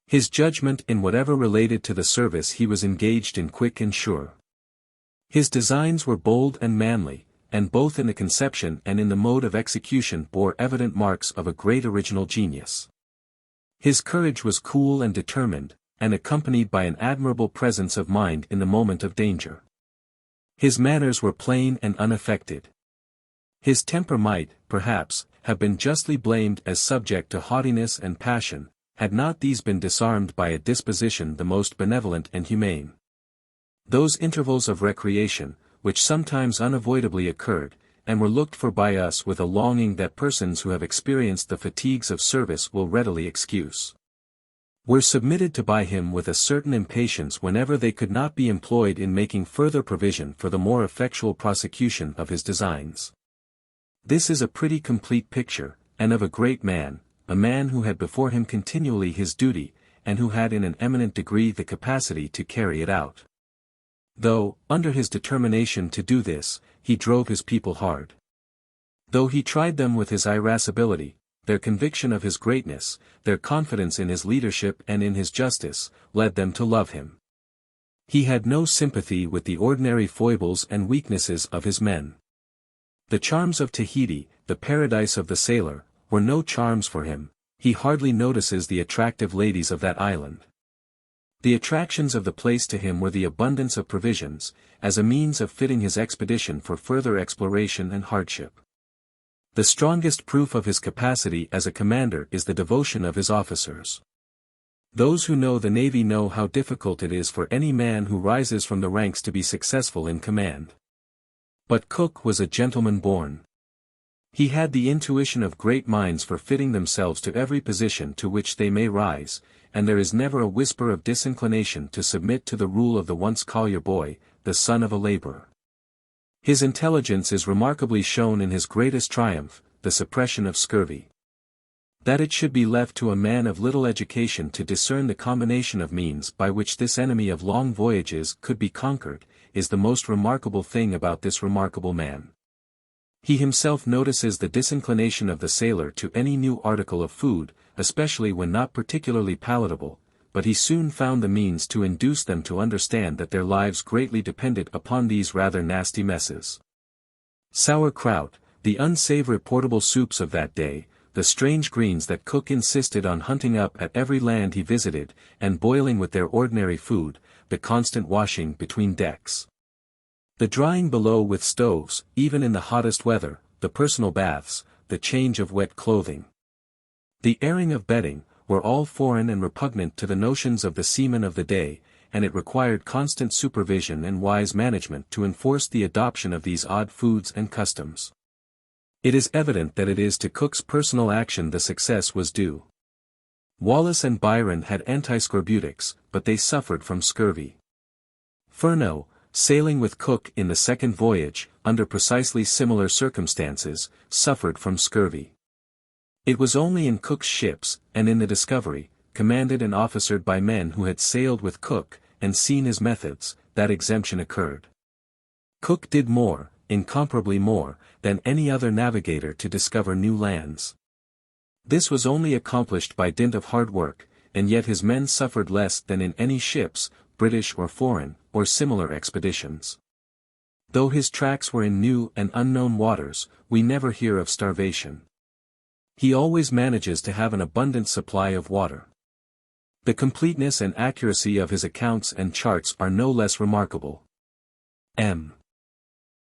His judgment in whatever related to the service he was engaged in quick and sure. His designs were bold and manly, and both in the conception and in the mode of execution bore evident marks of a great original genius. His courage was cool and determined, and accompanied by an admirable presence of mind in the moment of danger. His manners were plain and unaffected. His temper might, perhaps, have been justly blamed as subject to haughtiness and passion, had not these been disarmed by a disposition the most benevolent and humane. Those intervals of recreation, which sometimes unavoidably occurred, and were looked for by us with a longing that persons who have experienced the fatigues of service will readily excuse, were submitted to by him with a certain impatience whenever they could not be employed in making further provision for the more effectual prosecution of his designs. This is a pretty complete picture, and of a great man, a man who had before him continually his duty, and who had in an eminent degree the capacity to carry it out. Though, under his determination to do this, he drove his people hard. Though he tried them with his irascibility, their conviction of his greatness, their confidence in his leadership and in his justice, led them to love him. He had no sympathy with the ordinary foibles and weaknesses of his men. The charms of Tahiti, the paradise of the sailor, were no charms for him. He hardly notices the attractive ladies of that island. The attractions of the place to him were the abundance of provisions, as a means of fitting his expedition for further exploration and hardship. The strongest proof of his capacity as a commander is the devotion of his officers. Those who know the Navy know how difficult it is for any man who rises from the ranks to be successful in command. But Cook was a gentleman born. He had the intuition of great minds for fitting themselves to every position to which they may rise, and there is never a whisper of disinclination to submit to the rule of the once collier boy, the son of a laborer. His intelligence is remarkably shown in his greatest triumph, the suppression of scurvy. That it should be left to a man of little education to discern the combination of means by which this enemy of long voyages could be conquered, is the most remarkable thing about this remarkable man. He himself notices the disinclination of the sailor to any new article of food, especially when not particularly palatable, but he soon found the means to induce them to understand that their lives greatly depended upon these rather nasty messes. Sauerkraut, the unsavory portable soups of that day, the strange greens that Cook insisted on hunting up at every land he visited, and boiling with their ordinary food, the constant washing between decks, the drying below with stoves, even in the hottest weather, the personal baths, the change of wet clothing, the airing of bedding, were all foreign and repugnant to the notions of the seamen of the day, and it required constant supervision and wise management to enforce the adoption of these odd foods and customs. It is evident that it is to Cook's personal action the success was due. Wallace and Byron had antiscorbutics, but they suffered from scurvy. Furneaux, sailing with Cook in the second voyage, under precisely similar circumstances, suffered from scurvy. It was only in Cook's ships, and in the Discovery, commanded and officered by men who had sailed with Cook, and seen his methods, that exemption occurred. Cook did more, incomparably more, than any other navigator to discover new lands. This was only accomplished by dint of hard work, and yet his men suffered less than in any ships, British or foreign, or similar expeditions. Though his tracks were in new and unknown waters, we never hear of starvation. He always manages to have an abundant supply of water. The completeness and accuracy of his accounts and charts are no less remarkable. M.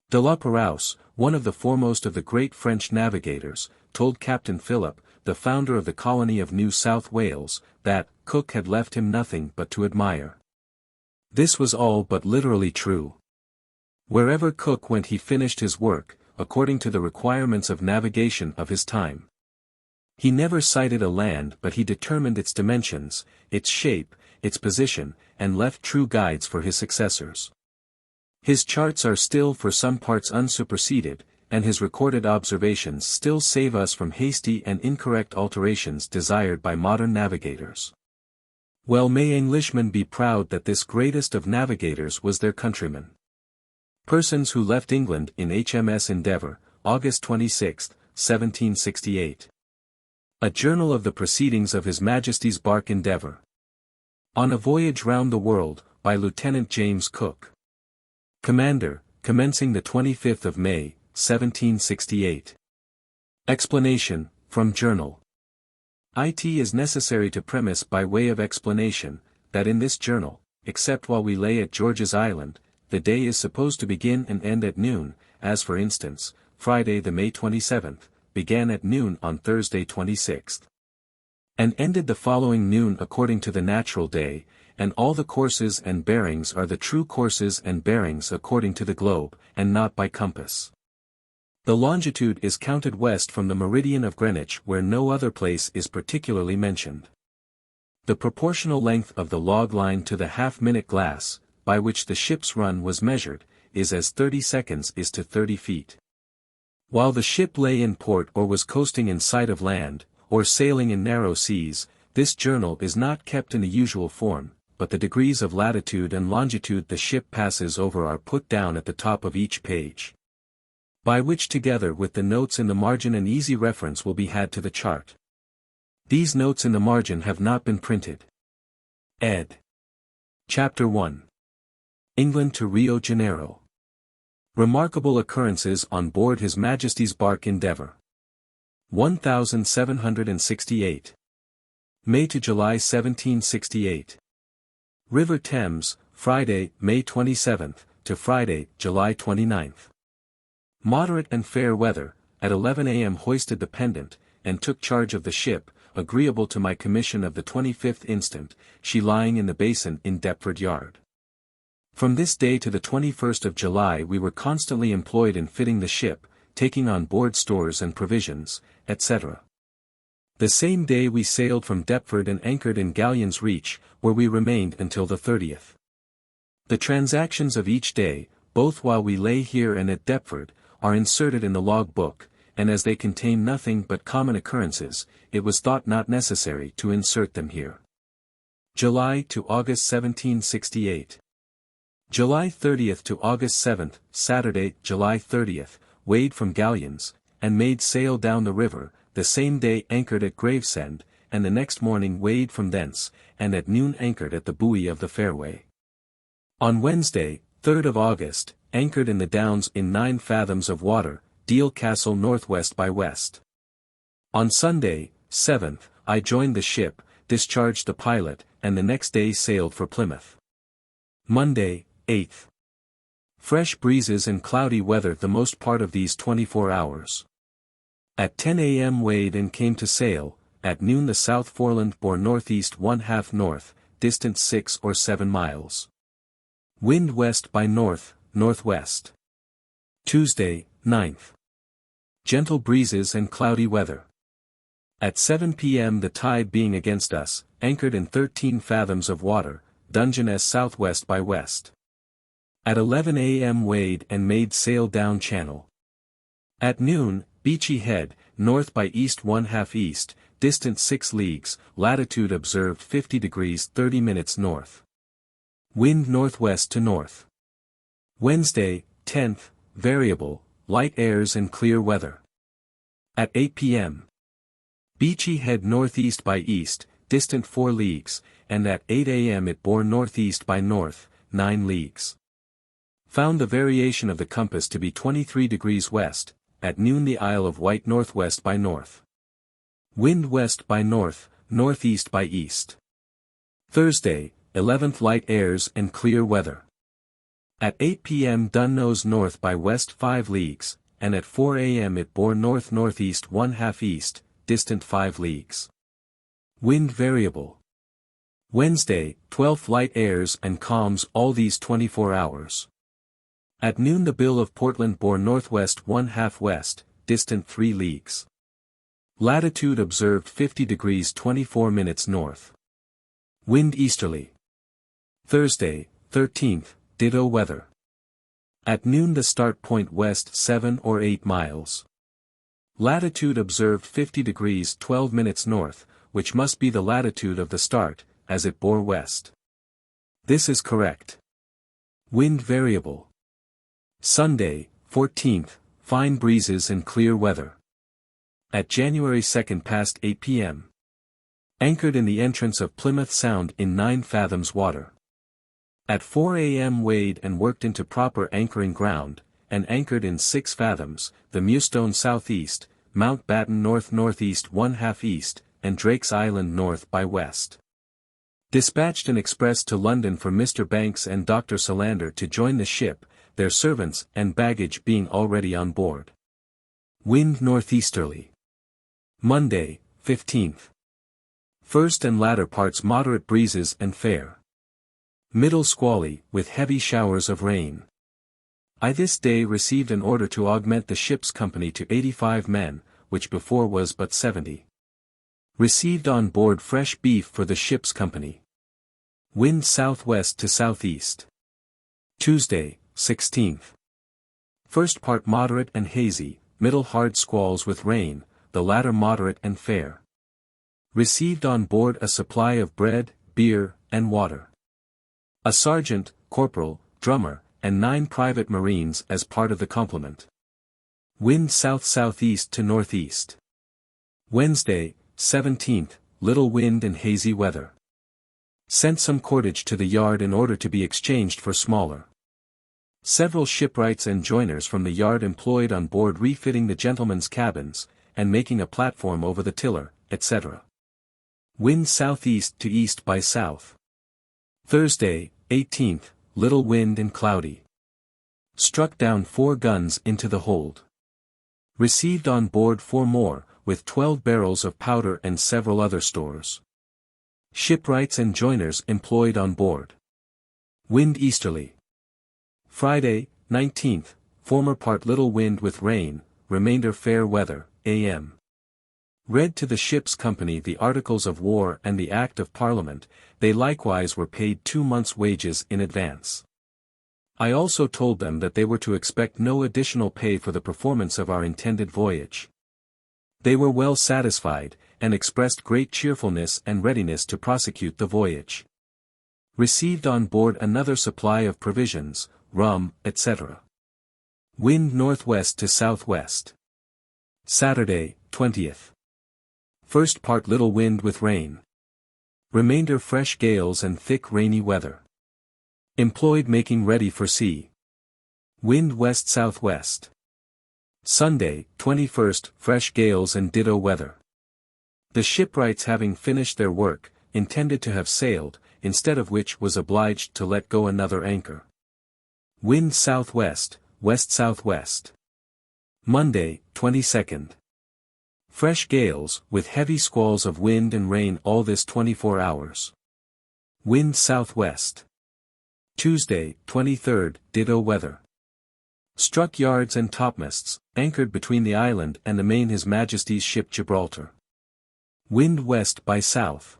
de la Pérouse, one of the foremost of the great French navigators, told Captain Phillip, the founder of the colony of New South Wales, that Cook had left him nothing but to admire. This was all but literally true. Wherever Cook went he finished his work, according to the requirements of navigation of his time. He never sighted a land but he determined its dimensions, its shape, its position, and left true guides for his successors. His charts are still for some parts unsuperseded, and his recorded observations still save us from hasty and incorrect alterations desired by modern navigators. Well may Englishmen be proud that this greatest of navigators was their countryman. Persons who left England in HMS Endeavour, August 26, 1768. A journal of the proceedings of His Majesty's bark Endeavour. On a Voyage Round the World, by Lieutenant James Cook. Commander, commencing the 25th of May, 1768. Explanation, from Journal. It is necessary to premise by way of explanation, that in this journal, except while we lay at George's Island, the day is supposed to begin and end at noon, as for instance, Friday the May 27th, began at noon on Thursday 26th. And ended the following noon according to the natural day, and all the courses and bearings are the true courses and bearings according to the globe, and not by compass. The longitude is counted west from the meridian of Greenwich where no other place is particularly mentioned. The proportional length of the log line to the half-minute glass, by which the ship's run was measured, is as 30 seconds is to 30 feet. While the ship lay in port or was coasting in sight of land, or sailing in narrow seas, this journal is not kept in the usual form, but the degrees of latitude and longitude the ship passes over are put down at the top of each page. By which together with the notes in the margin an easy reference will be had to the chart. These notes in the margin have not been printed. Ed. Chapter 1. England to Rio Janeiro. Remarkable occurrences on board His Majesty's bark Endeavour. 1768. May to July 1768. River Thames, Friday, May 27th, to Friday, July 29th. Moderate and fair weather, at 11 a.m. hoisted the pendant, and took charge of the ship, agreeable to my commission of the 25th instant, she lying in the basin in Deptford Yard. From this day to the 21st of July we were constantly employed in fitting the ship, taking on board stores and provisions, etc. The same day we sailed from Deptford and anchored in Galleon's Reach, where we remained until the 30th. The transactions of each day, both while we lay here and at Deptford, are inserted in the log book, and as they contain nothing but common occurrences, it was thought not necessary to insert them here. July to August 1768. July 30th to August 7th, Saturday, July 30th, weighed from Galleons, and made sail down the river, the same day anchored at Gravesend, and the next morning weighed from thence, and at noon anchored at the buoy of the Fairway. On Wednesday, 3rd of August, anchored in the Downs in 9 fathoms of water, Deal Castle northwest by west. On Sunday, 7th, I joined the ship, discharged the pilot, and the next day sailed for Plymouth. Monday, 8th. Fresh breezes and cloudy weather the most part of these 24 hours. At 10 a.m. weighed and came to sail, at noon the South Foreland bore northeast 1/2 north, distant 6 or 7 miles. Wind west by north, northwest. Tuesday, 9th. Gentle breezes and cloudy weather. At 7 p.m. the tide being against us, anchored in 13 fathoms of water, Dungeness southwest by west. At 11 a.m. weighed and made sail down channel. At noon, Beachy Head, north by east 1/2 east, distant 6 leagues, latitude observed 50 degrees 30 minutes north. Wind northwest to north. Wednesday, 10th, variable, light airs and clear weather. At 8 p.m. Beachy Head northeast by east, distant 4 leagues, and at 8 a.m. it bore northeast by north, 9 leagues. Found the variation of the compass to be 23 degrees west, at noon the Isle of Wight northwest by north. Wind west by north, northeast by east. Thursday, 11th light airs and clear weather. At 8 p.m. Dunnose north by west 5 leagues, and at 4 a.m. it bore north-northeast 1/2 east, distant 5 leagues. Wind variable. Wednesday, 12th light airs and calms all these 24 hours. At noon the Bill of Portland bore northwest 1/2 west, distant 3 leagues. Latitude observed 50 degrees 24 minutes north. Wind easterly. Thursday, 13th, ditto weather. At noon the start point west 7 or 8 miles. Latitude observed 50 degrees 12 minutes north, which must be the latitude of the start, as it bore west. This is correct. Wind variable. Sunday, 14th, fine breezes and clear weather. At January 2 past 8 p.m. Anchored in the entrance of Plymouth Sound in 9 fathoms water. At 4 a.m. weighed and worked into proper anchoring ground, and anchored in 6 fathoms, the Mewstone southeast, Mount Batten north-northeast 1/2 east, and Drake's Island north by west. Dispatched an express to London for Mr. Banks and Dr. Solander to join the ship, their servants and baggage being already on board. Wind northeasterly. Monday, 15th. First and latter parts moderate breezes and fair. Middle squally, with heavy showers of rain. I this day received an order to augment the ship's company to 85 men, which before was but 70. Received on board fresh beef for the ship's company. Wind southwest to southeast. Tuesday, 16th. First part moderate and hazy, middle hard squalls with rain, the latter moderate and fair. Received on board a supply of bread, beer, and water. A sergeant, corporal, drummer, and 9 private marines as part of the complement. Wind south-southeast to northeast. Wednesday, 17th, little wind and hazy weather. Sent some cordage to the yard in order to be exchanged for smaller. Several shipwrights and joiners from the yard employed on board refitting the gentlemen's cabins, and making a platform over the tiller, etc. Wind southeast to east by south. Thursday, 18th, little wind and cloudy. Struck down 4 guns into the hold. Received on board 4 more, with 12 barrels of powder and several other stores. Shipwrights and joiners employed on board. Wind easterly. Friday, 19th, former part little wind with rain, remainder fair weather, a.m. Read to the ship's company the Articles of War and the Act of Parliament, they likewise were paid 2 months' wages in advance. I also told them that they were to expect no additional pay for the performance of our intended voyage. They were well satisfied, and expressed great cheerfulness and readiness to prosecute the voyage. Received on board another supply of provisions, rum, etc. Wind northwest to southwest. Saturday, 20th. First part little wind with rain. Remainder fresh gales and thick rainy weather. Employed making ready for sea. Wind west-southwest. Sunday, 21st, fresh gales and ditto weather. The shipwrights having finished their work, intended to have sailed, instead of which was obliged to let go another anchor. Wind southwest, west-southwest. Monday, 22nd. Fresh gales, with heavy squalls of wind and rain all this 24 hours. Wind southwest. Tuesday, 23rd, ditto weather. Struck yards and topmasts, anchored between the island and the main His Majesty's ship Gibraltar. Wind west by south.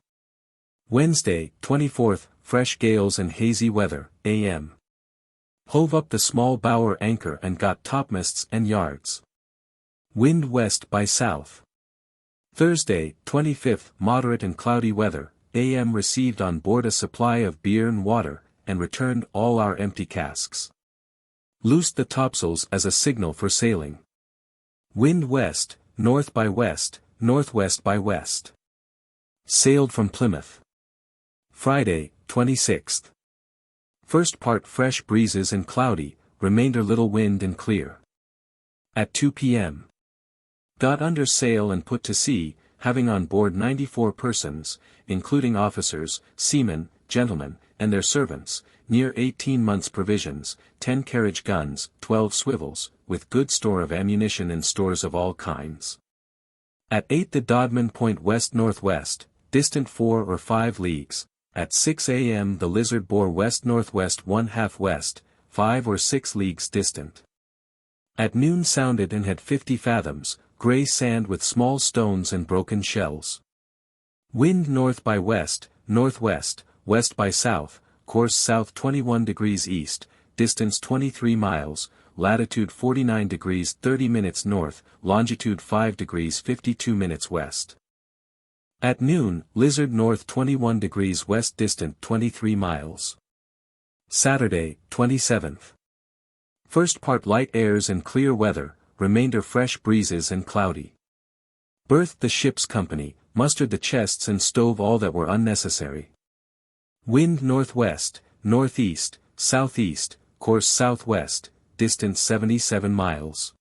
Wednesday, 24th, fresh gales and hazy weather, a.m. Hove up the small bower anchor and got topmasts and yards. Wind west by south. Thursday, 25th, moderate and cloudy weather, a.m. received on board a supply of beer and water, and returned all our empty casks. Loosed the topsails as a signal for sailing. Wind west, north by west, northwest by west. Sailed from Plymouth. Friday, 26th. First part fresh breezes and cloudy, remainder little wind and clear. At 2 p.m. Got under sail and put to sea, having on board 94 persons, including officers, seamen, gentlemen, and their servants, near 18 months' provisions, 10 carriage guns, 12 swivels, with good store of ammunition and stores of all kinds. At 8 the Dodman point west-northwest, distant 4 or 5 leagues, at 6 a.m. the Lizard bore west-northwest 1/2 west, 5 or 6 leagues distant. At noon sounded and had 50 fathoms, grey sand with small stones and broken shells. Wind north by west, northwest, west by south, course south 21 degrees east, distance 23 miles, latitude 49 degrees 30 minutes north, longitude 5 degrees 52 minutes west. At noon, Lizard north 21 degrees west distant 23 miles. Saturday, 27th. First part light airs and clear weather, remainder fresh breezes and cloudy. Berthed the ship's company, mustered the chests and stove all that were unnecessary. Wind northwest, northeast, southeast, course southwest, distance 77 miles.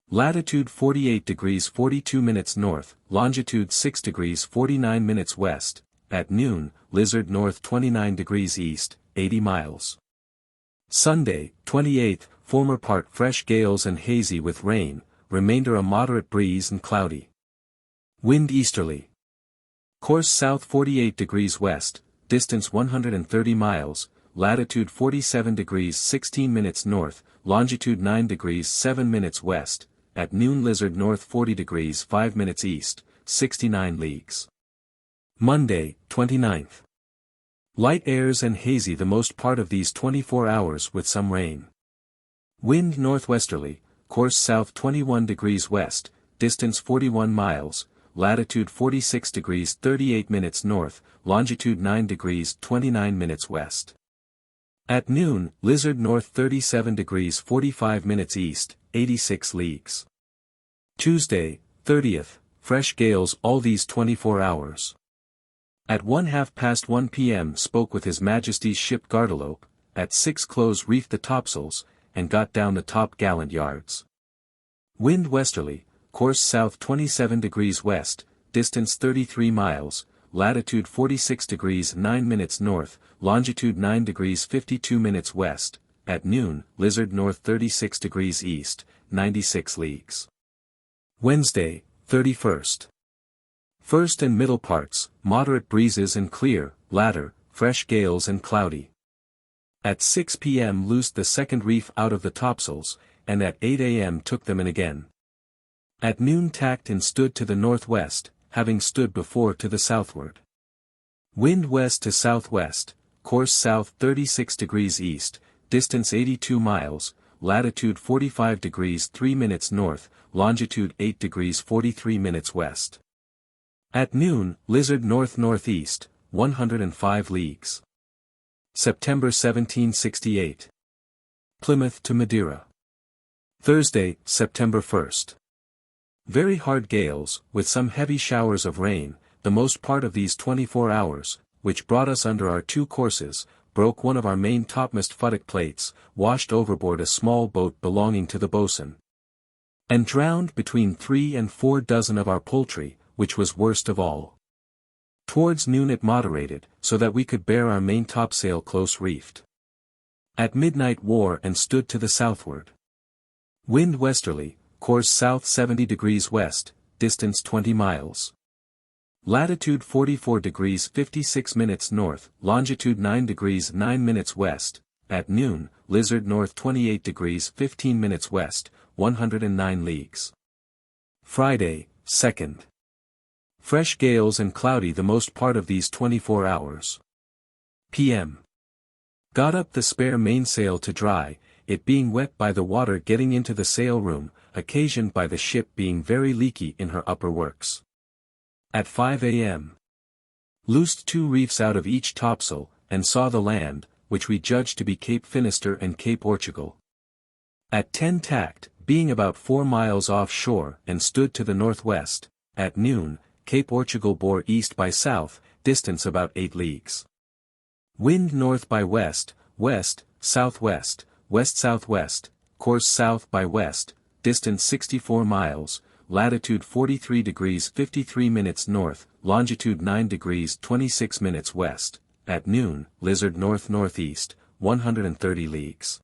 Latitude 48 degrees 42 minutes north, longitude 6 degrees 49 minutes west, at noon, lizard north 29 degrees east, 80 miles. Sunday, 28th, former part fresh gales and hazy with rain, remainder a moderate breeze and cloudy. Wind easterly. Course south 48 degrees west, distance 130 miles, latitude 47 degrees 16 minutes north, longitude 9 degrees 7 minutes west, at noon lizard north 40 degrees 5 minutes east, 69 leagues. Monday, 29th. Light airs and hazy the most part of these 24 hours with some rain. Wind northwesterly, course south 21 degrees west, distance 41 miles, latitude 46 degrees 38 minutes north, longitude 9 degrees 29 minutes west. At noon, lizard north 37 degrees 45 minutes east, 86 leagues. Tuesday, 30th, fresh gales all these 24 hours. At 1:30 p.m. spoke with His Majesty's ship Guadeloupe, at 6 close reefed the topsails, and got down the top gallant yards. Wind westerly, course south 27 degrees west, distance 33 miles, latitude 46 degrees 9 minutes north, longitude 9 degrees 52 minutes west, at noon, lizard north 36 degrees east, 96 leagues. Wednesday, 31st. First and middle parts, moderate breezes and clear, latter, fresh gales and cloudy. At 6 p.m. loosed the second reef out of the topsails, and at 8 a.m. took them in again. At noon tacked and stood to the northwest, having stood before to the southward. Wind west to southwest, course south 36 degrees east, distance 82 miles, latitude 45 degrees 3 minutes north, longitude 8 degrees 43 minutes west. At noon, lizard north-northeast, 105 leagues. September 1768. Plymouth to Madeira. Thursday, September 1st. Very hard gales, with some heavy showers of rain, the most part of these 24 hours, which brought us under our 2 courses, broke one of our main topmast futtock plates, washed overboard a small boat belonging to the boatswain, and drowned between 3 and 4 dozen of our poultry, which was worst of all. Towards noon it moderated, so that we could bear our main topsail close reefed. At midnight wore and stood to the southward. Wind westerly, course south 70 degrees west, distance 20 miles. Latitude 44 degrees 56 minutes north, longitude 9 degrees 9 minutes west, at noon, lizard north 28 degrees 15 minutes west, 109 leagues. Friday, 2nd. Fresh gales and cloudy the most part of these 24 hours. p.m. Got up the spare mainsail to dry, it being wet by the water getting into the sail room, occasioned by the ship being very leaky in her upper works. At 5 a.m. loosed 2 reefs out of each topsail, and saw the land, which we judged to be Cape Finisterre and Cape Ortugal. At 10 tacked, being about 4 miles offshore and stood to the northwest, at noon, Cape Ortugal bore east by south, distance about 8 leagues. Wind north by west, west, southwest, west-southwest, course south by west, distance 64 miles, latitude 43 degrees 53 minutes north, longitude 9 degrees 26 minutes west, at noon, lizard north-northeast, 130 leagues.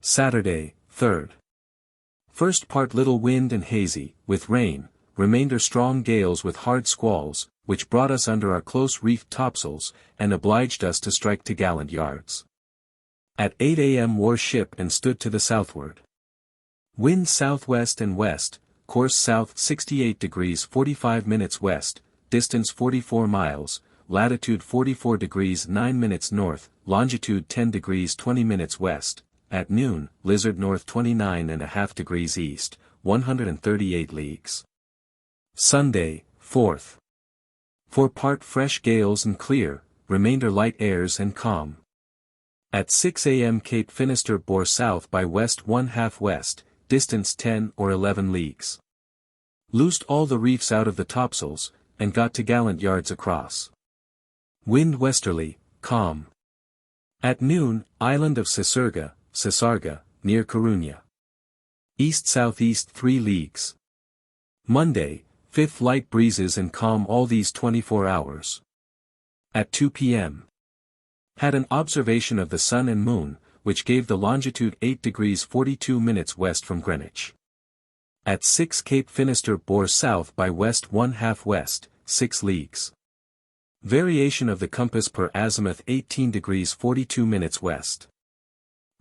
Saturday, 3rd. First part little wind and hazy, with rain, remainder strong gales with hard squalls, which brought us under our close reefed topsails, and obliged us to strike t'gallant yards. At 8 a.m. wore ship and stood to the southward. Wind southwest and west, course south 68 degrees 45 minutes west, distance 44 miles, latitude 44 degrees 9 minutes north, longitude 10 degrees 20 minutes west, at noon, lizard north 29.5 degrees east, 138 leagues. Sunday, 4th. For part fresh gales and clear, remainder light airs and calm. At 6 a.m. Cape Finisterre bore south by west 1/2 west, distance 10 or 11 leagues. Loosed all the reefs out of the topsails, and got t'gallant yards across. Wind westerly, calm. At noon, island of Sisarga, near Corunna. East-southeast 3 leagues. Monday, 5th light breezes and calm all these 24 hours. At 2 p.m. Had an observation of the sun and moon, which gave the longitude 8 degrees 42 minutes west from Greenwich. At 6 Cape Finisterre bore south by west 1/2 west, 6 leagues. Variation of the compass per azimuth 18 degrees 42 minutes west.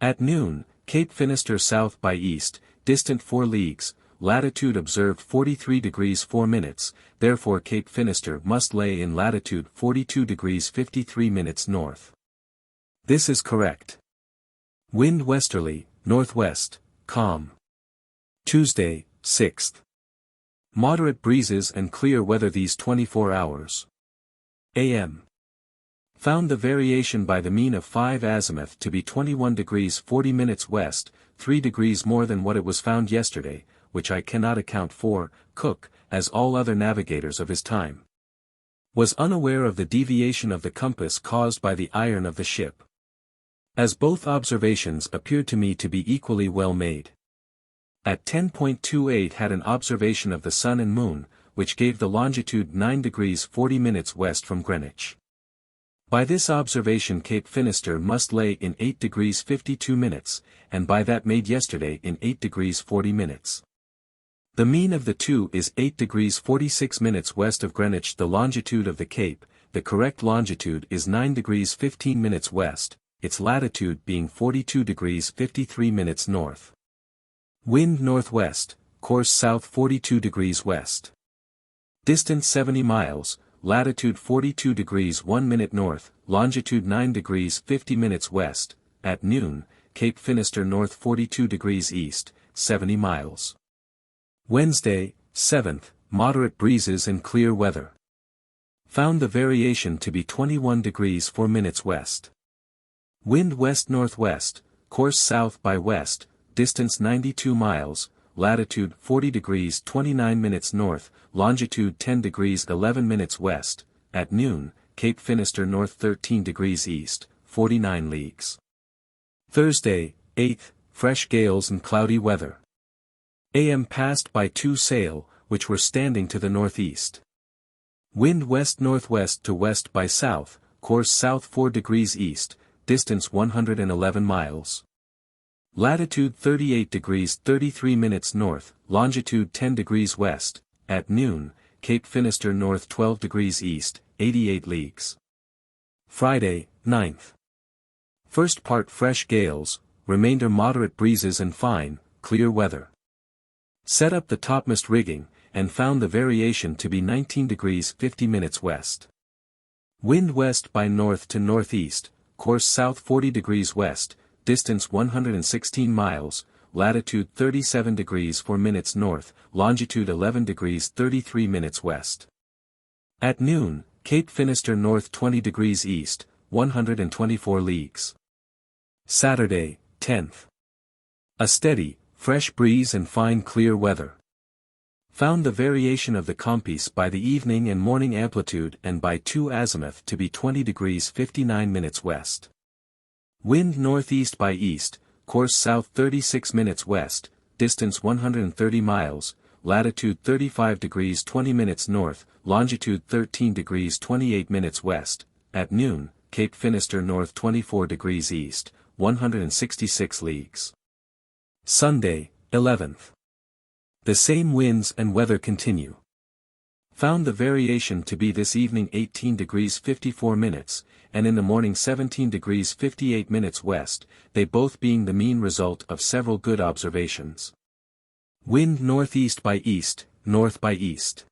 At noon, Cape Finisterre south by east, distant 4 leagues, latitude observed 43 degrees 4 minutes, therefore Cape Finisterre must lay in latitude 42 degrees 53 minutes north. This is correct. Wind westerly, northwest, calm. Tuesday, 6th. Moderate breezes and clear weather these 24 hours. A.M. Found the variation by the mean of 5 azimuth to be 21 degrees 40 minutes west, 3 degrees more than what it was found yesterday, which I cannot account for, Cook, as all other navigators of his time, was unaware of the deviation of the compass caused by the iron of the ship. As both observations appeared to me to be equally well made. At 10.28 had an observation of the sun and moon, which gave the longitude 9 degrees 40 minutes west from Greenwich. By this observation Cape Finisterre must lay in 8 degrees 52 minutes, and by that made yesterday in 8 degrees 40 minutes. The mean of the two is 8 degrees 46 minutes west of Greenwich. The longitude of the Cape, the correct longitude is 9 degrees 15 minutes west, its latitude being 42 degrees 53 minutes north. Wind northwest, course south 42 degrees west. Distance 70 miles, latitude 42 degrees 1 minute north, longitude 9 degrees 50 minutes west, at noon, Cape Finisterre north 42 degrees east, 70 miles. Wednesday, 7th, moderate breezes and clear weather. Found the variation to be 21 degrees 4 minutes west. Wind west-northwest, course south by west, distance 92 miles, latitude 40 degrees 29 minutes north, longitude 10 degrees 11 minutes west, at noon, Cape Finisterre north 13 degrees east, 49 leagues. Thursday, 8th, fresh gales and cloudy weather. AM passed by 2 sail, which were standing to the northeast. Wind west-northwest to west by south, course south 4 degrees east, distance 111 miles. Latitude 38 degrees 33 minutes north, longitude 10 degrees west, at noon, Cape Finisterre north 12 degrees east, 88 leagues. Friday, 9th. First part fresh gales, remainder moderate breezes and fine, clear weather. Set up the topmast rigging, and found the variation to be 19 degrees 50 minutes west. Wind west by north to northeast, course south 40 degrees west, distance 116 miles, latitude 37 degrees 4 minutes north, longitude 11 degrees 33 minutes west. At noon, Cape Finisterre north 20 degrees east, 124 leagues. Saturday, 10th. A steady, fresh breeze and fine clear weather. Found the variation of the compass by the evening and morning amplitude and by 2 azimuth to be 20 degrees 59 minutes west. Wind northeast by east, course south 36 minutes west, distance 130 miles, latitude 35 degrees 20 minutes north, longitude 13 degrees 28 minutes west, at noon, Cape Finisterre north 24 degrees east, 166 leagues. Sunday, 11th. The same winds and weather continue. Found the variation to be this evening 18 degrees 54 minutes, and in the morning 17 degrees 58 minutes west, they both being the mean result of several good observations. Wind northeast by east, north by east.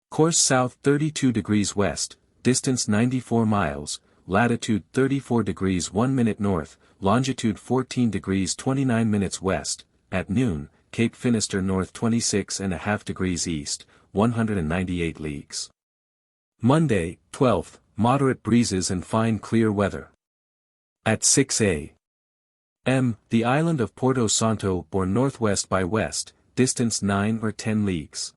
Course south 32 degrees west, distance 94 miles, latitude 34 degrees 1 minute north, longitude 14 degrees 29 minutes west, at noon, Cape Finisterre north 26.5 degrees east, 198 leagues. Monday, 12th, moderate breezes and fine clear weather. At 6 a.m., the island of Porto Santo bore northwest by west, distance 9 or 10 leagues.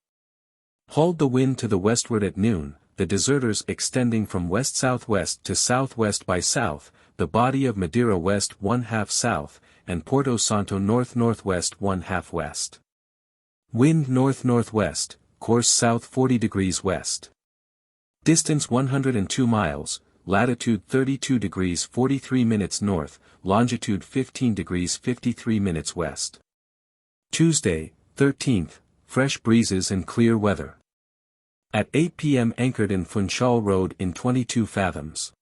Hauled the wind to the westward at noon, the deserters extending from west-southwest to southwest by south, the body of Madeira west 1/2 south, and Porto Santo north-northwest 1/2 west. Wind north-northwest, course south 40 degrees west. Distance 102 miles, latitude 32 degrees 43 minutes north, longitude 15 degrees 53 minutes west. Tuesday, 13th, fresh breezes and clear weather. At 8 p.m. anchored in Funchal Road in 22 fathoms.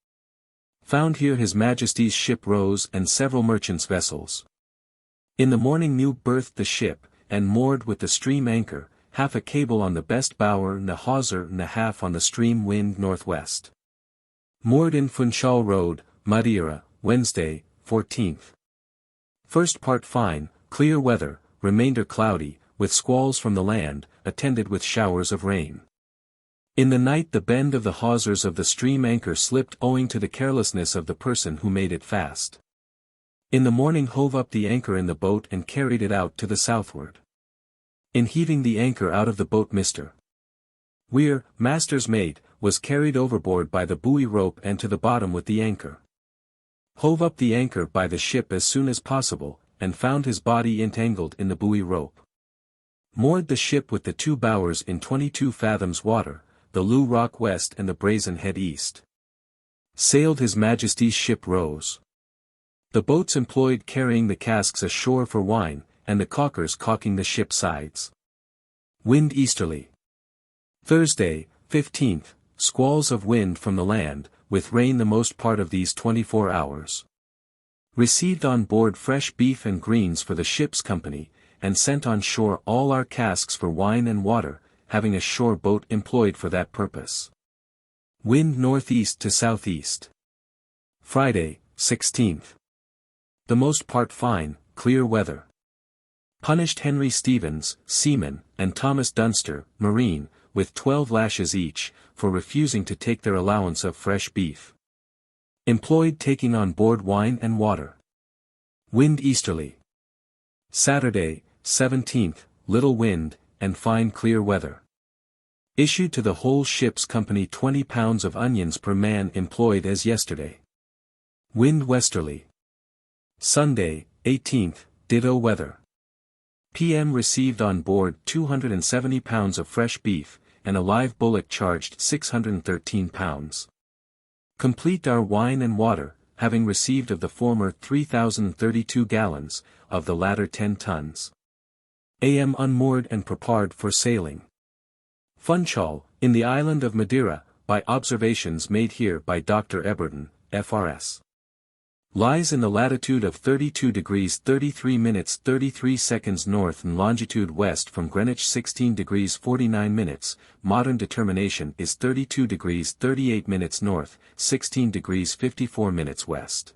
Found here His Majesty's ship Rose and several merchants' vessels. In the morning new berthed the ship, and moored with the stream anchor, half a cable on the best bower and a hawser and a half on the stream wind northwest. Moored in Funchal Road, Madeira, Wednesday, 14th. First part fine, clear weather, remainder cloudy, with squalls from the land, attended with showers of rain. In the night the bend of the hawsers of the stream anchor slipped owing to the carelessness of the person who made it fast. In the morning hove up the anchor in the boat and carried it out to the southward. In heaving the anchor out of the boat Mr. Weir, master's mate, was carried overboard by the buoy rope and to the bottom with the anchor. Hove up the anchor by the ship as soon as possible, and found his body entangled in the buoy rope. Moored the ship with the 2 bowers in 22 fathoms water, the Loo Rock west and the Brazen Head east. Sailed His Majesty's ship Rose. The boats employed carrying the casks ashore for wine, and the caulkers caulking the ship's sides. Wind easterly. Thursday, 15th, squalls of wind from the land, with rain the most part of these 24 hours. Received on board fresh beef and greens for the ship's company, and sent on shore all our casks for wine and water, having a shore boat employed for that purpose. Wind northeast to southeast. Friday, 16th. The most part fine, clear weather. Punished Henry Stevens, seaman, and Thomas Dunster, marine, with 12 lashes each, for refusing to take their allowance of fresh beef. Employed taking on board wine and water. Wind easterly. Saturday, 17th, little wind, and fine clear weather. Issued to the whole ship's company 20 pounds of onions per man employed as yesterday. Wind westerly. Sunday, 18th, ditto weather. PM received on board 270 pounds of fresh beef, and a live bullock charged 613 pounds. Complete our wine and water, having received of the former 3,032 gallons, of the latter 10 tons. AM unmoored and prepared for sailing. Funchal, in the island of Madeira, by observations made here by Dr. Eberton, FRS. Lies in the latitude of 32 degrees 33 minutes 33 seconds north and longitude west from Greenwich 16 degrees 49 minutes, modern determination is 32 degrees 38 minutes north, 16 degrees 54 minutes west.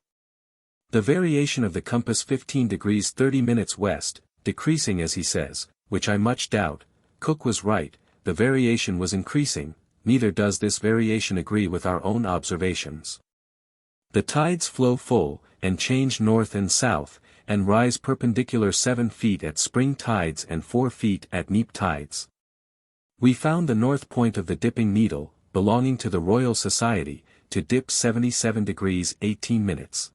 The variation of the compass 15 degrees 30 minutes west, decreasing as he says, which I much doubt. Cook was right, the variation was increasing, neither does this variation agree with our own observations. The tides flow full, and change north and south, and rise perpendicular 7 feet at spring tides and 4 feet at neap tides. We found the north point of the dipping needle, belonging to the Royal Society, to dip 77 degrees 18 minutes.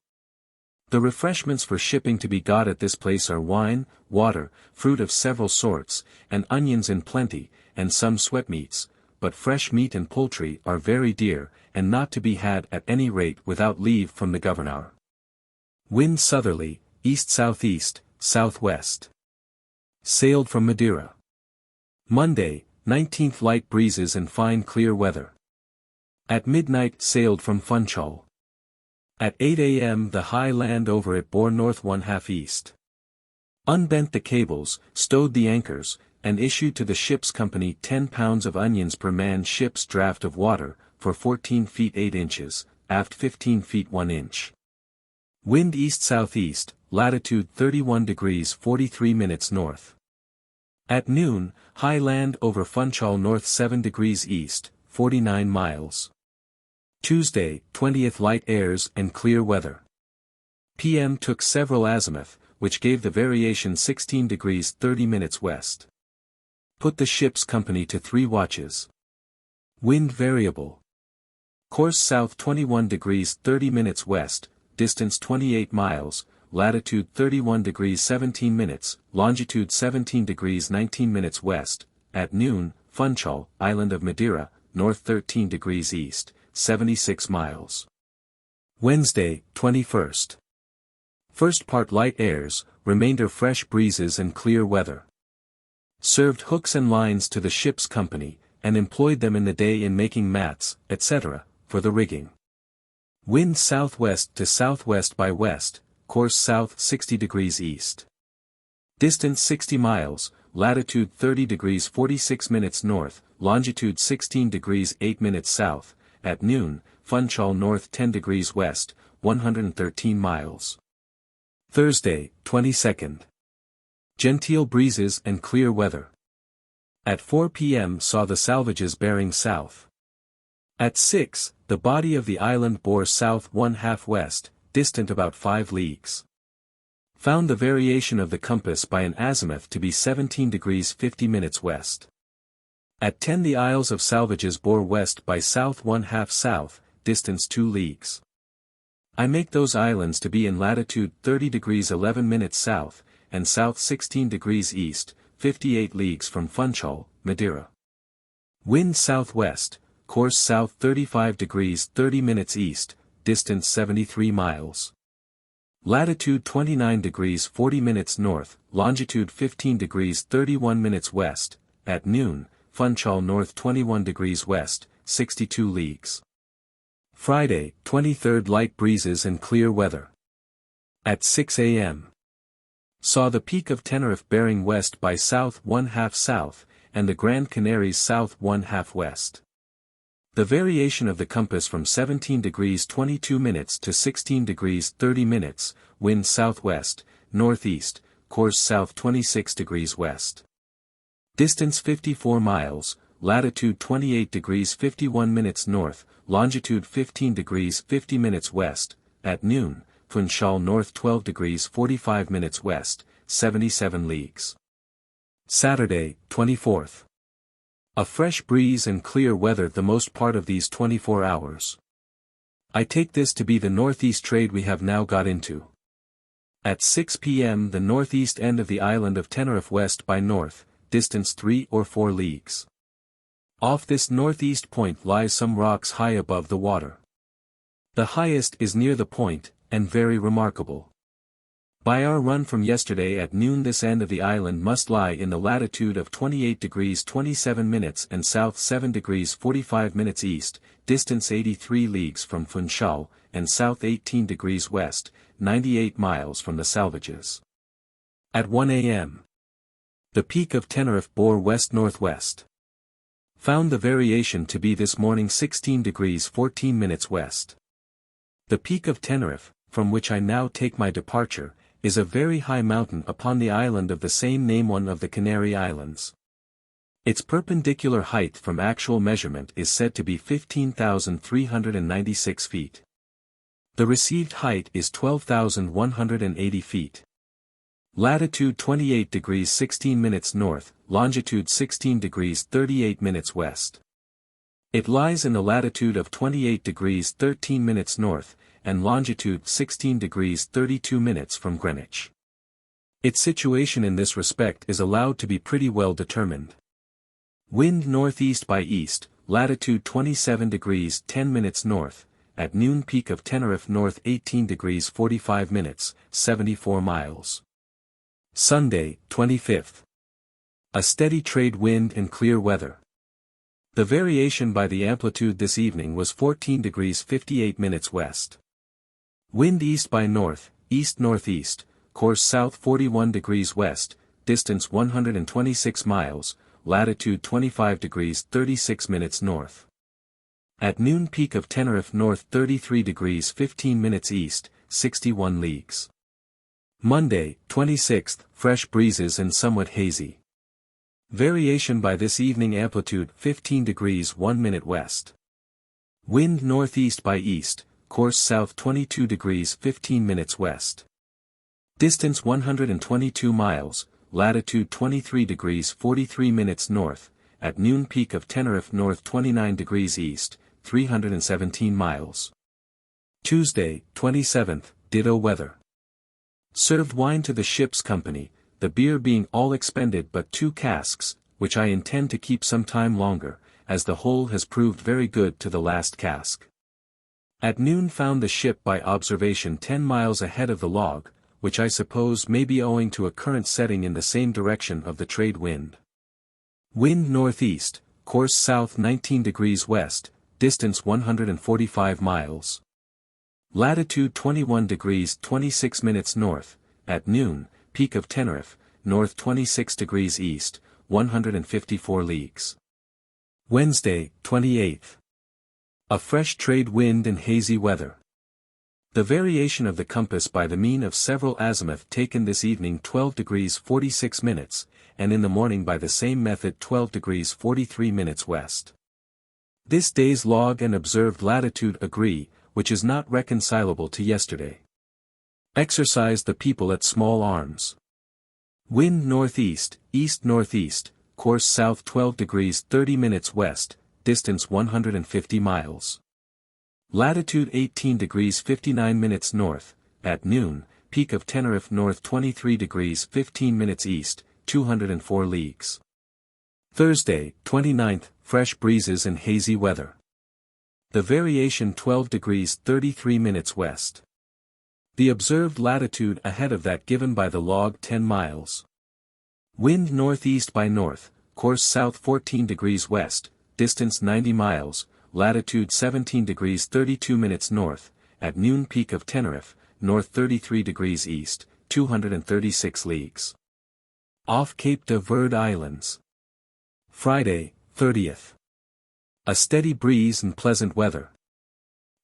The refreshments for shipping to be got at this place are wine, water, fruit of several sorts, and onions in plenty, and some sweetmeats, but fresh meat and poultry are very dear, and not to be had at any rate without leave from the governor. Wind southerly, east-southeast, southwest. Sailed from Madeira. Monday, 19th, light breezes and fine clear weather. At midnight sailed from Funchal. At 8 a.m. the high land over it bore north 1/2 east. Unbent the cables, stowed the anchors, and issued to the ship's company 10 pounds of onions per man ship's draught of water, for 14 feet 8 inches, aft 15 feet 1 inch. Wind east-southeast, latitude 31 degrees 43 minutes north. At noon, high land over Funchal north 7 degrees east, 49 miles. Tuesday, 20th, light airs and clear weather. PM took several azimuth, which gave the variation 16 degrees 30 minutes west. Put the ship's company to 3 watches. Wind variable. Course south 21 degrees 30 minutes west, distance 28 miles, latitude 31 degrees 17 minutes, longitude 17 degrees 19 minutes west, at noon, Funchal, Island of Madeira, north 13 degrees east, 76 miles. Wednesday, 21st. First part light airs, remainder fresh breezes and clear weather. Served hooks and lines to the ship's company, and employed them in the day in making mats, etc., for the rigging. Wind southwest to southwest by west, course south 60 degrees east. Distance 60 miles, latitude 30 degrees 46 minutes north, longitude 16 degrees 8 minutes south, at noon, Funchal north 10 degrees west, 113 miles. Thursday, 22nd. Genteel breezes and clear weather. At 4 p.m. saw the salvages bearing south. At 6, the body of the island bore south 1/2 west, distant about 5 leagues. Found the variation of the compass by an azimuth to be 17 degrees 50 minutes west. At 10 the Isles of Salvages bore west by south 1/2 south, distance 2 leagues. I make those islands to be in latitude 30 degrees 11 minutes south, and south 16 degrees east, 58 leagues from Funchal, Madeira. Wind southwest, course south 35 degrees 30 minutes east, distance 73 miles. Latitude 29 degrees 40 minutes north, longitude 15 degrees 31 minutes west, at noon, Funchal north 21 degrees west, 62 leagues. Friday, 23rd light breezes and clear weather. At 6 a.m. Saw the Peak of Tenerife bearing west by south 1/2 south, and the Grand Canaries south 1/2 west. The variation of the compass from 17 degrees 22 minutes to 16 degrees 30 minutes, wind southwest, northeast, course south 26 degrees west. Distance 54 miles, latitude 28 degrees 51 minutes north, longitude 15 degrees 50 minutes west, at noon, Funchal north 12 degrees 45 minutes west, 77 leagues. Saturday, 24th. A fresh breeze and clear weather the most part of these 24 hours. I take this to be the northeast trade we have now got into. At 6 p.m. the northeast end of the island of Tenerife west by north, distance 3 or 4 leagues. Off this northeast point lies some rocks high above the water. The highest is near the point, and very remarkable. By our run from yesterday at noon this end of the island must lie in the latitude of 28 degrees 27 minutes and south 7 degrees 45 minutes east, distance 83 leagues from Funchal, and south 18 degrees west, 98 miles from the salvages. At 1 a.m. the Peak of Tenerife bore west-northwest. Found the variation to be this morning 16 degrees 14 minutes west. The Peak of Tenerife, from which I now take my departure, is a very high mountain upon the island of the same name, one of the Canary Islands. Its perpendicular height from actual measurement is said to be 15,396 feet. The received height is 12,180 feet. Latitude 28 degrees 16 minutes north, longitude 16 degrees 38 minutes west. It lies in the latitude of 28 degrees 13 minutes north, and longitude 16 degrees 32 minutes from Greenwich. Its situation in this respect is allowed to be pretty well determined. Wind northeast by east, latitude 27 degrees 10 minutes north, at noon Peak of Tenerife north 18 degrees 45 minutes, 74 miles. Sunday, 25th. A steady trade wind and clear weather. The variation by the amplitude this evening was 14 degrees 58 minutes west. Wind east by north, east-northeast, course south 41 degrees west, distance 126 miles, latitude 25 degrees 36 minutes north. At noon Peak of Tenerife north 33 degrees 15 minutes east, 61 leagues. Monday, 26th, fresh breezes and somewhat hazy. Variation by this evening amplitude 15 degrees 1 minute west. Wind northeast by east, course south 22 degrees 15 minutes west. Distance 122 miles, latitude 23 degrees 43 minutes north, at noon peak of Tenerife north 29 degrees east, 317 miles. Tuesday, 27th, ditto weather. Served wine to the ship's company, the beer being all expended but 2 casks, which I intend to keep some time longer, as the whole has proved very good to the last cask. At noon found the ship by observation 10 miles ahead of the log, which I suppose may be owing to a current setting in the same direction of the trade wind. Wind northeast, course south 19 degrees west, distance 145 miles. Latitude 21 degrees 26 minutes north, at noon, peak of Tenerife, north 26 degrees east, 154 leagues. Wednesday, 28th. A fresh trade wind and hazy weather. The variation of the compass by the mean of several azimuth taken this evening 12 degrees 46 minutes, and in the morning by the same method 12 degrees 43 minutes west. This day's log and observed latitude agree, which is not reconcilable to yesterday. Exercise the people at small arms. Wind northeast, east-northeast, course south 12 degrees 30 minutes west, distance 150 miles. Latitude 18 degrees 59 minutes north, at noon, peak of Tenerife north 23 degrees 15 minutes east, 204 leagues. Thursday, 29th, fresh breezes and hazy weather. The variation 12 degrees 33 minutes west. The observed latitude ahead of that given by the log 10 miles. Wind northeast by north, course south 14 degrees west, distance 90 miles, latitude 17 degrees 32 minutes north, at noon peak of Tenerife, north 33 degrees east, 236 leagues. Off Cape de Verde Islands. Friday, 30th. A steady breeze and pleasant weather.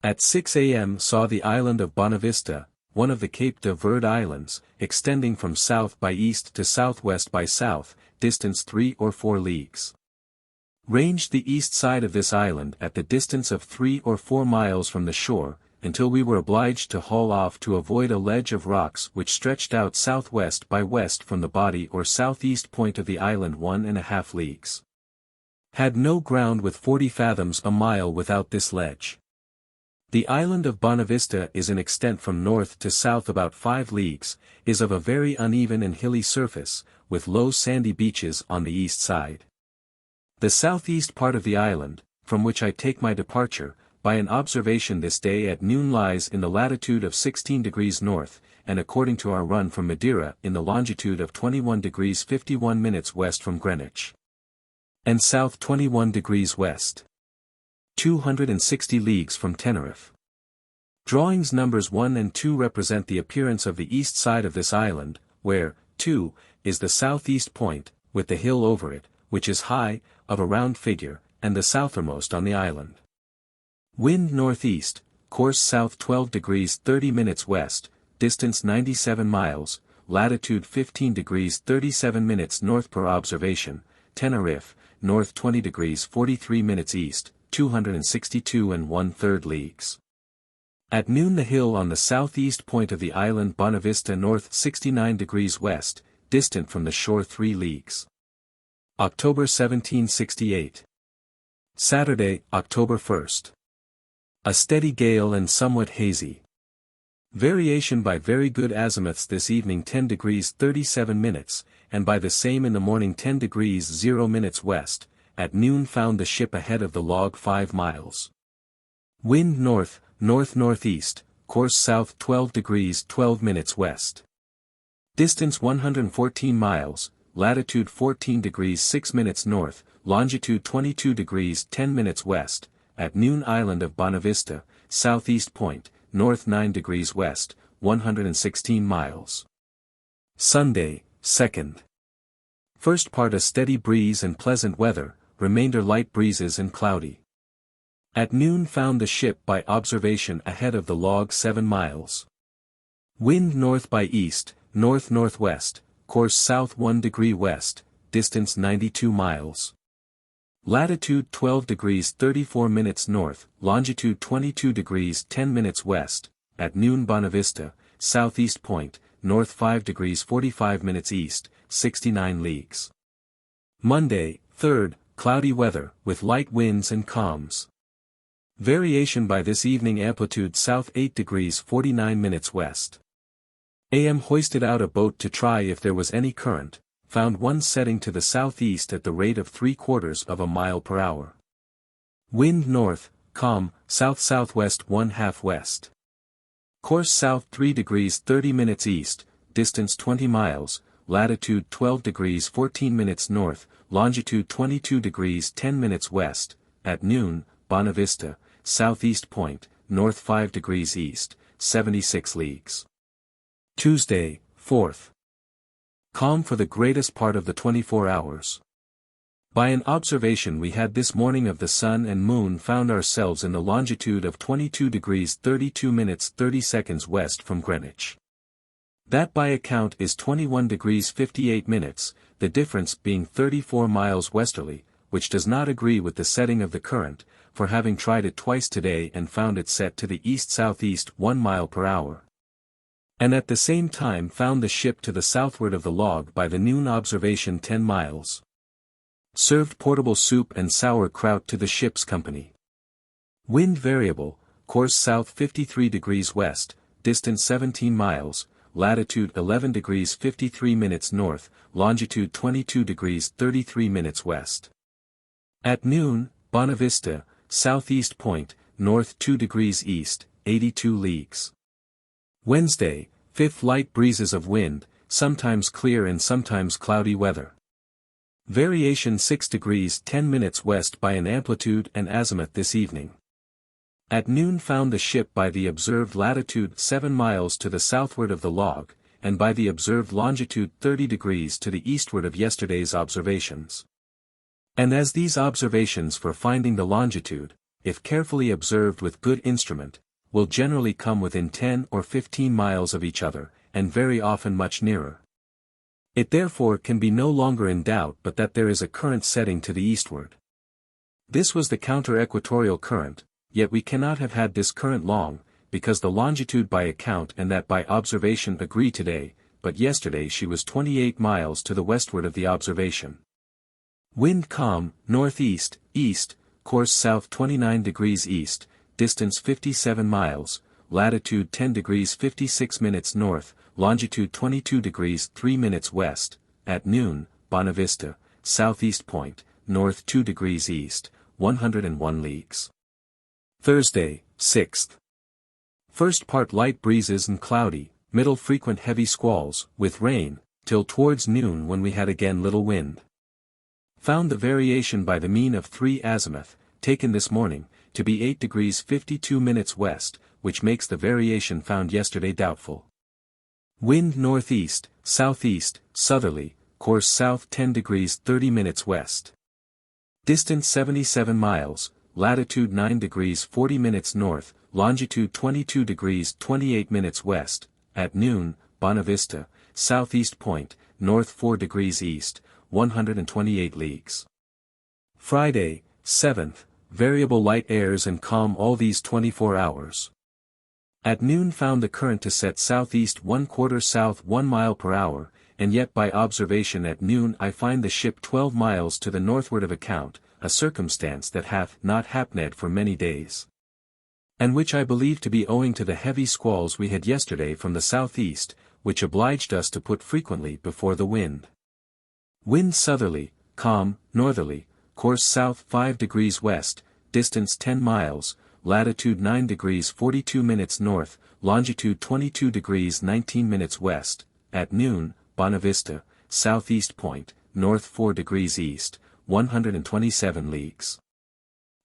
At 6 a.m. saw the island of Bonavista, one of the Cape de Verde Islands, extending from south by east to southwest by south, distance 3 or 4 leagues. Ranged the east side of this island at the distance of 3 or 4 miles from the shore, until we were obliged to haul off to avoid a ledge of rocks which stretched out southwest by west from the body or southeast point of the island 1½ leagues. Had no ground with 40 fathoms a mile without this ledge. The island of Bonavista is in extent from north to south about 5 leagues, is of a very uneven and hilly surface, with low sandy beaches on the east side. The southeast part of the island, from which I take my departure, by an observation this day at noon lies in the latitude of 16 degrees north, and according to our run from Madeira in the longitude of 21 degrees 51 minutes west from Greenwich. And south 21 degrees west. 260 leagues from Tenerife. Drawings numbers 1 and 2 represent the appearance of the east side of this island, where, 2, is the southeast point, with the hill over it, which is high, of a round figure, and the southernmost on the island. Wind northeast, course south 12 degrees 30 minutes west, distance 97 miles, latitude 15 degrees 37 minutes north per observation, Tenerife, north 20 degrees 43 minutes east, 262 1/3 leagues. At noon the hill on the southeast point of the island Bonavista north 69 degrees west, distant from the shore 3 leagues. October 1768. Saturday, October 1st. A steady gale and somewhat hazy. Variation by very good azimuths this evening 10 degrees 37 minutes, and by the same in the morning 10 degrees 0 minutes west, at noon found the ship ahead of the log 5 miles. Wind north, north-northeast, course south 12 degrees 12 minutes west. Distance 114 miles, latitude 14 degrees 6 minutes north, longitude 22 degrees 10 minutes west, at noon island of Bonavista, southeast point, north 9 degrees west, 116 miles. Sunday, 2nd. First part a steady breeze and pleasant weather, remainder light breezes and cloudy. At noon found the ship by observation ahead of the log 7 miles. Wind north by east, north-northwest, course south 1 degree west, distance 92 miles. Latitude 12 degrees 34 minutes north, longitude 22 degrees 10 minutes west, at noon Bonavista, southeast point, north 5 degrees 45 minutes east, 69 leagues. Monday, 3rd, cloudy weather, with light winds and calms. Variation by this evening amplitude south 8 degrees 49 minutes west. AM hoisted out a boat to try if there was any current, found one setting to the southeast at the rate of 3/4 of a mile per hour. Wind north, calm, south-southwest 1/2 west. Course south 3 degrees 30 minutes east, distance 20 miles, latitude 12 degrees 14 minutes north, longitude 22 degrees 10 minutes west, at noon, Bonavista, southeast point, north 5 degrees east, 76 leagues. Tuesday, 4th. Calm for the greatest part of the 24 hours. By an observation we had this morning of the sun and moon found ourselves in the longitude of 22 degrees 32 minutes 30 seconds west from Greenwich. That by account is 21 degrees 58 minutes, the difference being 34 miles westerly, which does not agree with the setting of the current, for having tried it twice today and found it set to the east-southeast 1 mile per hour. And at the same time found the ship to the southward of the log by the noon observation 10 miles. Served portable soup and sauerkraut to the ship's company. Wind variable, course south 53 degrees west, distance 17 miles, latitude 11 degrees 53 minutes north, longitude 22 degrees 33 minutes west. At noon, Bonavista, southeast point, north 2 degrees east, 82 leagues. Wednesday, 5th, light breezes of wind, sometimes clear and sometimes cloudy weather. Variation 6 degrees 10 minutes west by an amplitude and azimuth this evening. At noon found the ship by the observed latitude 7 miles to the southward of the log, and by the observed longitude 30 degrees to the eastward of yesterday's observations. And as these observations for finding the longitude, if carefully observed with good instrument, will generally come within 10 or 15 miles of each other, and very often much nearer. It therefore can be no longer in doubt but that there is a current setting to the eastward. This was the counter-equatorial current, yet we cannot have had this current long, because the longitude by account and that by observation agree today, but yesterday she was 28 miles to the westward of the observation. Wind calm, northeast, east, course south 29 degrees east, distance 57 miles, latitude 10 degrees 56 minutes north, longitude 22 degrees 3 minutes west, at noon, Bonavista, southeast point, north 2 degrees east, 101 leagues. Thursday, 6th. First part light breezes and cloudy, middle frequent heavy squalls, with rain, till towards noon when we had again little wind. Found the variation by the mean of 3 azimuth, taken this morning, to be 8 degrees 52 minutes west, which makes the variation found yesterday doubtful. Wind northeast, southeast, southerly, course south 10 degrees 30 minutes west. Distance 77 miles, latitude 9 degrees 40 minutes north, longitude 22 degrees 28 minutes west, at noon, Bonavista, southeast point, north 4 degrees east, 128 leagues. Friday, 7th, variable light airs and calm all these 24 hours. At noon found the current to set southeast 1/4 south 1 mile per hour, and yet by observation at noon I find the ship 12 miles to the northward of account, a circumstance that hath not happened for many days. And which I believe to be owing to the heavy squalls we had yesterday from the southeast, which obliged us to put frequently before the wind. Wind southerly, calm, northerly, course south 5 degrees west, distance 10 miles, latitude 9 degrees 42 minutes north, longitude 22 degrees 19 minutes west, at noon, Bonavista, southeast point, north 4 degrees east, 127 leagues.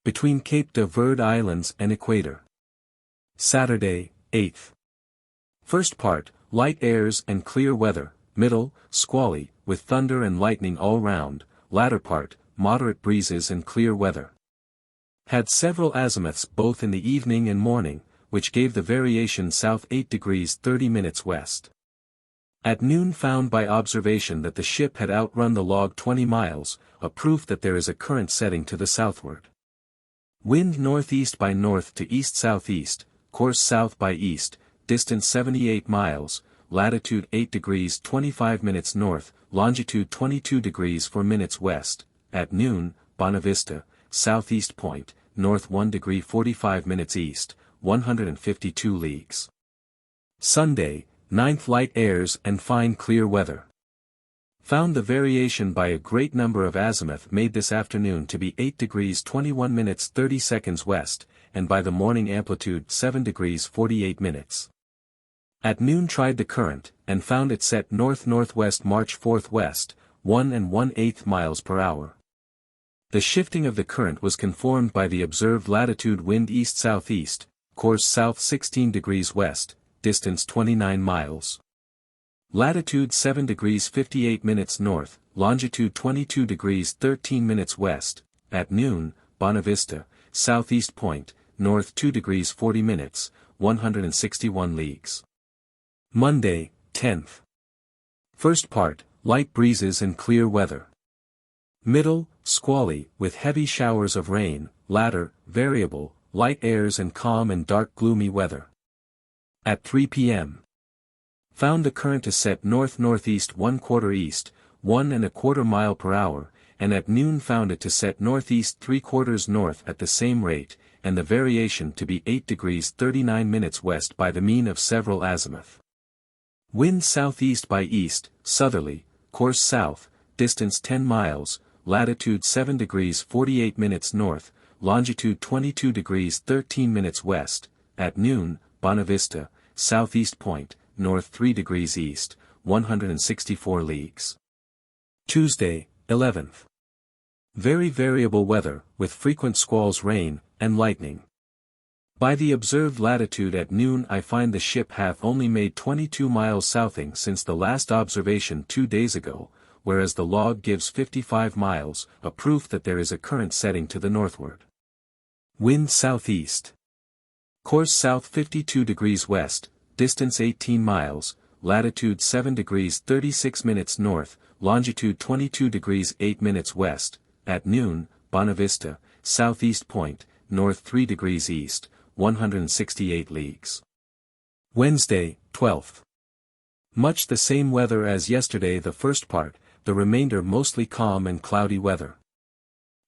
Between Cape de Verde Islands and Equator. Saturday, 8th. First part, light airs and clear weather, middle, squally, with thunder and lightning all round, latter part, moderate breezes and clear weather. Had several azimuths both in the evening and morning, which gave the variation south 8 degrees 30 minutes west. At noon found by observation that the ship had outrun the log 20 miles, a proof that there is a current setting to the southward. Wind northeast by north to east-southeast, course south by east, distance 78 miles, latitude 8 degrees 25 minutes north, longitude 22 degrees 4 minutes west, at noon, Bonavista, southeast point, north 1 degree 45 minutes east, 152 leagues. Sunday, 9th light airs and fine clear weather. Found the variation by a great number of azimuth made this afternoon to be 8 degrees 21 minutes 30 seconds west, and by the morning amplitude 7 degrees 48 minutes. At noon tried the current, and found it set north-northwest march 4th west, 1 1/8 miles per hour. The shifting of the current was conformed by the observed latitude wind east-southeast, course south 16 degrees west, distance 29 miles. Latitude 7 degrees 58 minutes north, longitude 22 degrees 13 minutes west, at noon, Bonavista, southeast point, north 2 degrees 40 minutes, 161 leagues. Monday, 10th. First part, light breezes and clear weather. Middle, squally, with heavy showers of rain, latter, variable, light airs and calm and dark gloomy weather. At 3 p.m. Found the current to set north-northeast 1/4 east, 1 1/4 mile per hour, and at noon found it to set northeast 3/4 north at the same rate, and the variation to be 8 degrees 39 minutes west by the mean of several azimuth. Wind southeast by east, southerly, course south, distance 10 miles, latitude 7 degrees 48 minutes north, longitude 22 degrees 13 minutes west, at noon, Bonavista, southeast point, north 3 degrees east, 164 leagues. Tuesday, 11th. Very variable weather, with frequent squalls, rain, and lightning. By the observed latitude at noon I find the ship hath only made 22 miles southing since the last observation 2 days ago, whereas the log gives 55 miles, a proof that there is a current setting to the northward. Wind southeast. Course south 52 degrees west, distance 18 miles, latitude 7 degrees 36 minutes north, longitude 22 degrees 8 minutes west, at noon, Bonavista, southeast point, north 3 degrees east, 168 leagues. Wednesday, 12th. Much the same weather as yesterday the first part, the remainder mostly calm and cloudy weather.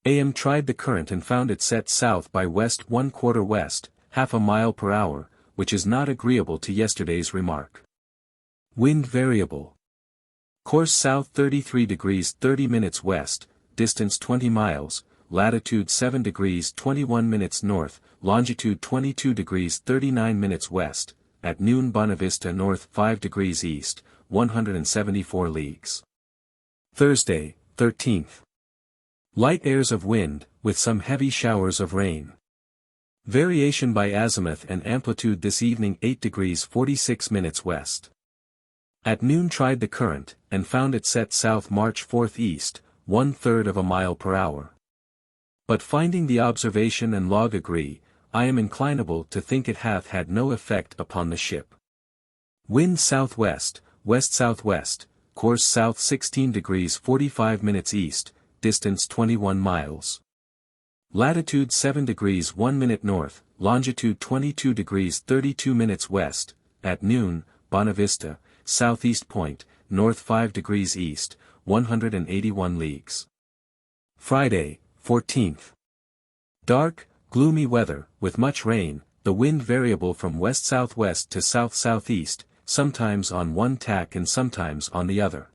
AM tried the current and found it set south by west 1/4 west, 1/2 mile per hour, which is not agreeable to yesterday's remark. Wind variable. Course south 33 degrees 30 minutes west, distance 20 miles, latitude 7 degrees 21 minutes north, longitude 22 degrees 39 minutes west, at noon Bonavista north 5 degrees east, 174 leagues. Thursday, 13th. Light airs of wind, with some heavy showers of rain. Variation by azimuth and amplitude this evening 8 degrees 46 minutes west. At noon tried the current, and found it set south march 4th east, 1/3 mile per hour. But finding the observation and log agree, I am inclinable to think it hath had no effect upon the ship. Wind southwest, west-southwest, course south 16 degrees 45 minutes east, distance 21 miles. Latitude 7 degrees 1 minute north, longitude 22 degrees 32 minutes west, at noon, Bonavista, southeast point, north 5 degrees east, 181 leagues. Friday, 14th. Dark, gloomy weather, with much rain, the wind variable from west-southwest to south-southeast, sometimes on one tack and sometimes on the other.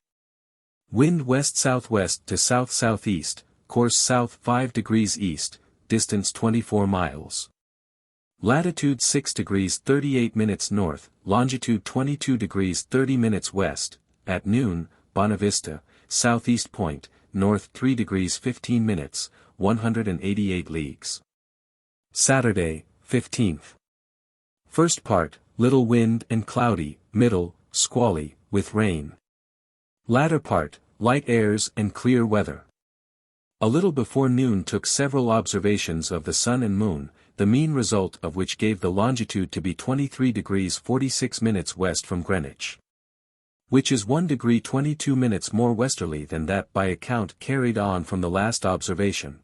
Wind west-southwest to south-southeast, course south 5 degrees east, distance 24 miles. Latitude 6 degrees 38 minutes north, longitude 22 degrees 30 minutes west, at noon, Bonavista, southeast point, north 3 degrees 15 minutes, 188 leagues. Saturday, 15th. First part, little wind and cloudy, middle, squally, with rain. Latter part, light airs and clear weather. A little before noon took several observations of the sun and moon, the mean result of which gave the longitude to be 23 degrees 46 minutes west from Greenwich, which is 1 degree 22 minutes more westerly than that by account carried on from the last observation.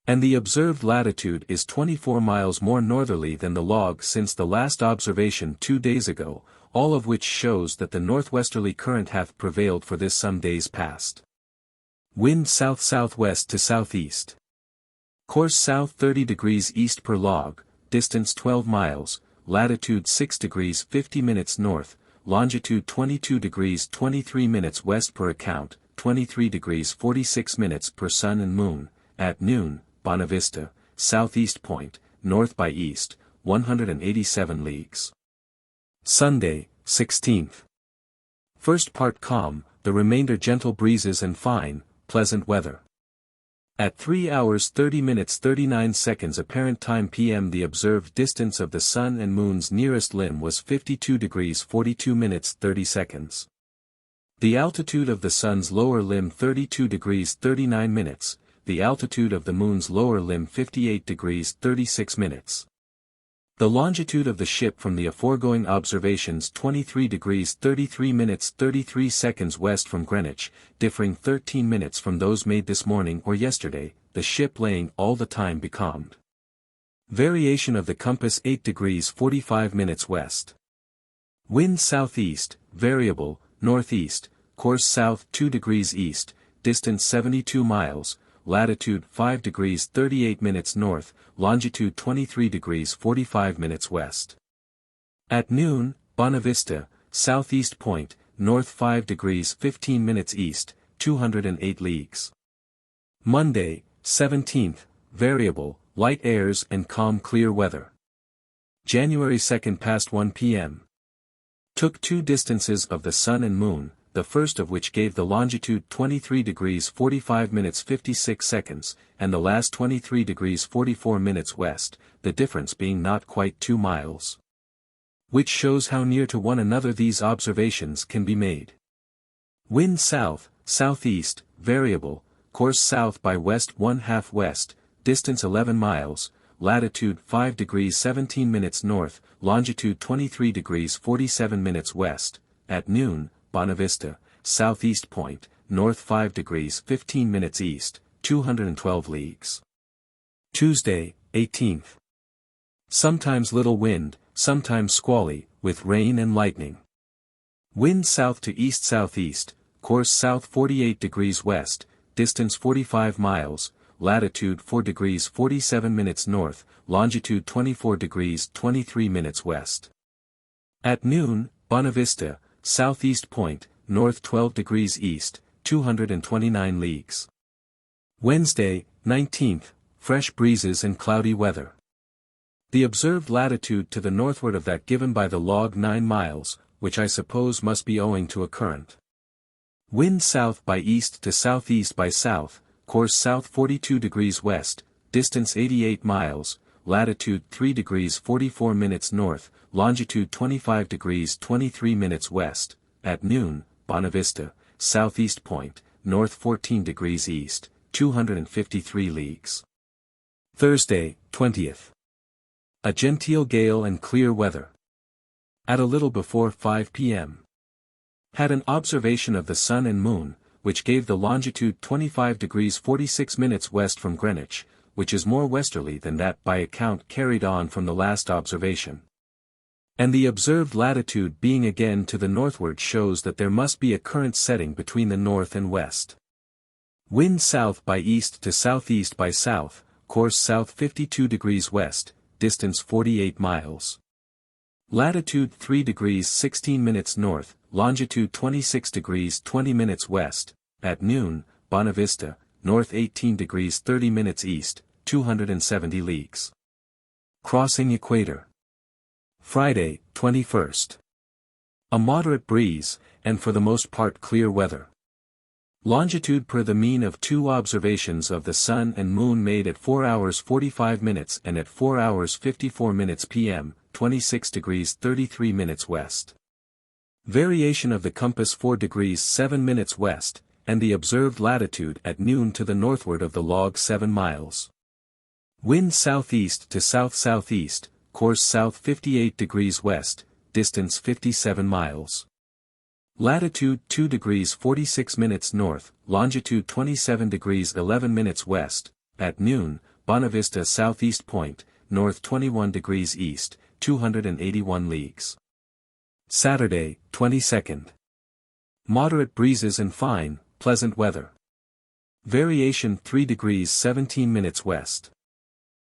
And the observed latitude is 24 miles more northerly than the log since the last observation 2 days ago, all of which shows that the northwesterly current hath prevailed for this some days past. Wind south-southwest to southeast. Course south 30 degrees east per log, distance 12 miles, latitude 6 degrees 50 minutes north, longitude 22 degrees 23 minutes west per account, 23 degrees 46 minutes per sun and moon, at noon, Bonavista, southeast point, north by east, 187 leagues. Sunday, 16th. First part calm, the remainder gentle breezes and fine, pleasant weather. At 3 hours 30 minutes 39 seconds apparent time PM the observed distance of the sun and moon's nearest limb was 52 degrees 42 minutes 30 seconds. The altitude of the sun's lower limb 32 degrees 39 minutes, the altitude of the moon's lower limb 58 degrees 36 minutes. The longitude of the ship from the aforegoing observations 23 degrees 33 minutes 33 seconds west from Greenwich, differing 13 minutes from those made this morning or yesterday, the ship laying all the time becalmed. Variation of the compass 8 degrees 45 minutes west. Wind southeast, variable, northeast, course south 2 degrees east, distance 72 miles, latitude 5 degrees 38 minutes north, longitude 23 degrees 45 minutes west. At noon, Bonavista, southeast point, north 5 degrees 15 minutes east, 208 leagues. Monday, 17th, variable, light airs and calm clear weather. January 2nd past 1 p.m. Took 2 distances of the sun and moon, the first of which gave the longitude 23 degrees 45 minutes 56 seconds, and the last 23 degrees 44 minutes west, the difference being not quite 2 miles. Which shows how near to one another these observations can be made. Wind south, southeast, variable, course south by west 1/2 west, distance 11 miles, latitude 5 degrees 17 minutes north, longitude 23 degrees 47 minutes west, at noon, Bonavista, southeast point, north 5 degrees 15 minutes east, 212 leagues. Tuesday, 18th. Sometimes little wind, sometimes squally, with rain and lightning. Wind south to east-southeast, course south 48 degrees west, distance 45 miles, latitude 4 degrees 47 minutes north, longitude 24 degrees 23 minutes west. At noon, Bonavista, southeast point, north 12 degrees east, 229 leagues. Wednesday, 19th, fresh breezes and cloudy weather. The observed latitude to the northward of that given by the log 9 miles, which I suppose must be owing to a current. Wind south by east to southeast by south, course south 42 degrees west, distance 88 miles, latitude 3 degrees 44 minutes north, longitude 25 degrees 23 minutes west, at noon, Bonavista, southeast point, north 14 degrees east, 253 leagues. Thursday, 20th. A genteel gale and clear weather. At a little before 5 p.m. Had an observation of the sun and moon, which gave the longitude 25 degrees 46 minutes west from Greenwich, which is more westerly than that by account carried on from the last observation. And the observed latitude being again to the northward shows that there must be a current setting between the north and west. Wind south by east to southeast by south, course south 52 degrees west, distance 48 miles. Latitude 3 degrees 16 minutes north, longitude 26 degrees 20 minutes west, at noon, Bonavista, north 18 degrees 30 minutes east, 270 leagues. Crossing equator. Friday, 21st. A moderate breeze, and for the most part clear weather. Longitude per the mean of 2 observations of the sun and moon made at 4 hours 45 minutes and at 4 hours 54 minutes p.m., 26 degrees 33 minutes west. Variation of the compass 4 degrees 7 minutes west, and the observed latitude at noon to the northward of the log 7 miles. Wind southeast to south-southeast, course south 58 degrees west, distance 57 miles. Latitude 2 degrees 46 minutes north, longitude 27 degrees 11 minutes west, at noon, Bonavista southeast point, north 21 degrees east, 281 leagues. Saturday, 22nd. Moderate breezes and fine, pleasant weather. Variation 3 degrees 17 minutes west.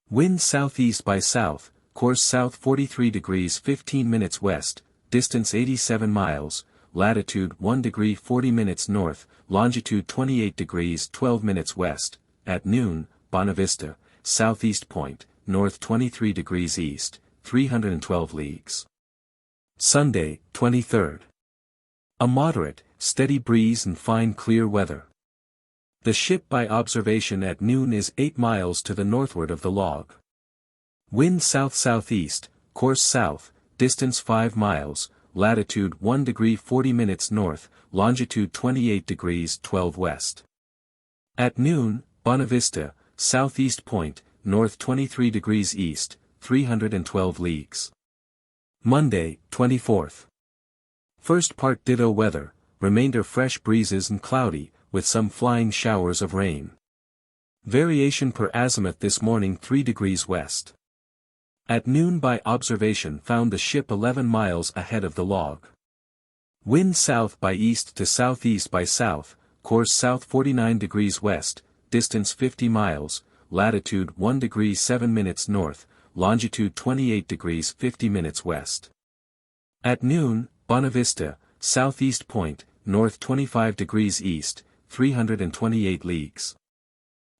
Wind southeast by south, course south 43 degrees 15 minutes west, distance 87 miles, latitude 1 degree 40 minutes north, longitude 28 degrees 12 minutes west, at noon, Bonavista, southeast point, north 23 degrees east, 312 leagues. Sunday, 23rd. A moderate, steady breeze and fine clear weather. The ship by observation at noon is 8 miles to the northward of the log. Wind south-southeast, course south, distance 5 miles, latitude 1 degree 40 minutes north, longitude 28 degrees 12 west. At noon, Bonavista, southeast point, north 23 degrees east, 312 leagues. Monday, 24th. First part ditto weather, remainder fresh breezes and cloudy, with some flying showers of rain. Variation per azimuth this morning 3 degrees west. At noon by observation found the ship 11 miles ahead of the log. Wind south by east to southeast by south, course south 49 degrees west, distance 50 miles, latitude 1 degree 7 minutes north, longitude 28 degrees 50 minutes west. At noon, Bonavista, southeast point, north 25 degrees east, 328 leagues.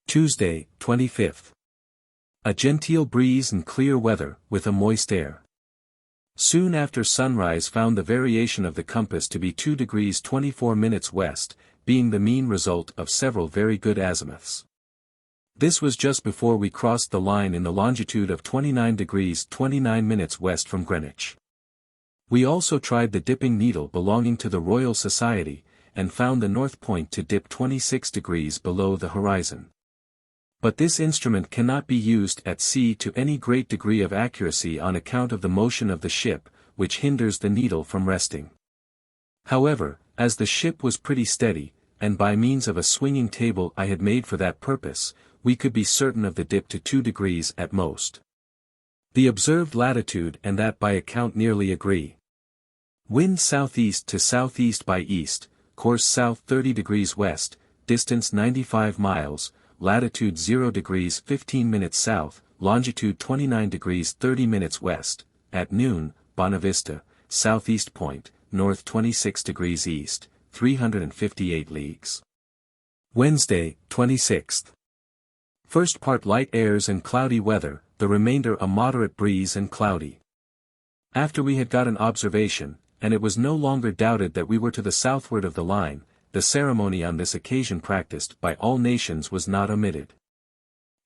Tuesday, 25th. A genteel breeze and clear weather, with a moist air. Soon after sunrise found the variation of the compass to be 2 degrees 24 minutes west, being the mean result of several very good azimuths. This was just before we crossed the line in the longitude of 29 degrees 29 minutes west from Greenwich. We also tried the dipping needle belonging to the Royal Society, and found the north point to dip 26 degrees below the horizon. But this instrument cannot be used at sea to any great degree of accuracy on account of the motion of the ship, which hinders the needle from resting. However, as the ship was pretty steady, and by means of a swinging table I had made for that purpose, we could be certain of the dip to 2 degrees at most. The observed latitude and that by account nearly agree. Wind southeast to southeast by east, course south 30 degrees west, distance 95 miles, latitude 0 degrees 15 minutes south, longitude 29 degrees 30 minutes west, at noon, Bonavista, southeast point, north 26 degrees east, 358 leagues. Wednesday, 26th. First part light airs and cloudy weather, the remainder a moderate breeze and cloudy. After we had got an observation, and it was no longer doubted that we were to the southward of the line, the ceremony on this occasion practiced by all nations was not omitted.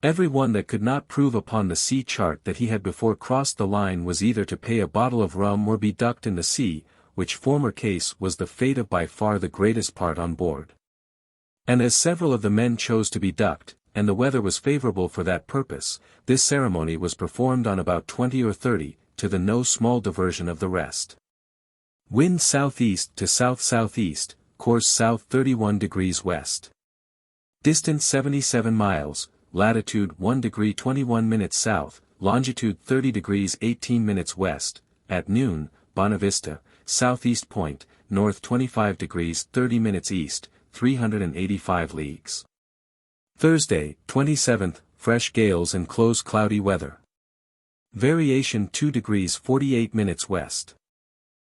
Every one that could not prove upon the sea chart that he had before crossed the line was either to pay a bottle of rum or be ducked in the sea, which former case was the fate of by far the greatest part on board. And as several of the men chose to be ducked, and the weather was favorable for that purpose, this ceremony was performed on about 20 or 30, to the no small diversion of the rest. Wind southeast to south-southeast, course south 31 degrees west. Distance 77 miles, latitude 1 degree 21 minutes south, longitude 30 degrees 18 minutes west, at noon, Bonavista, southeast point, north 25 degrees 30 minutes east, 385 leagues. Thursday, 27th, fresh gales and close cloudy weather. Variation 2 degrees 48 minutes west.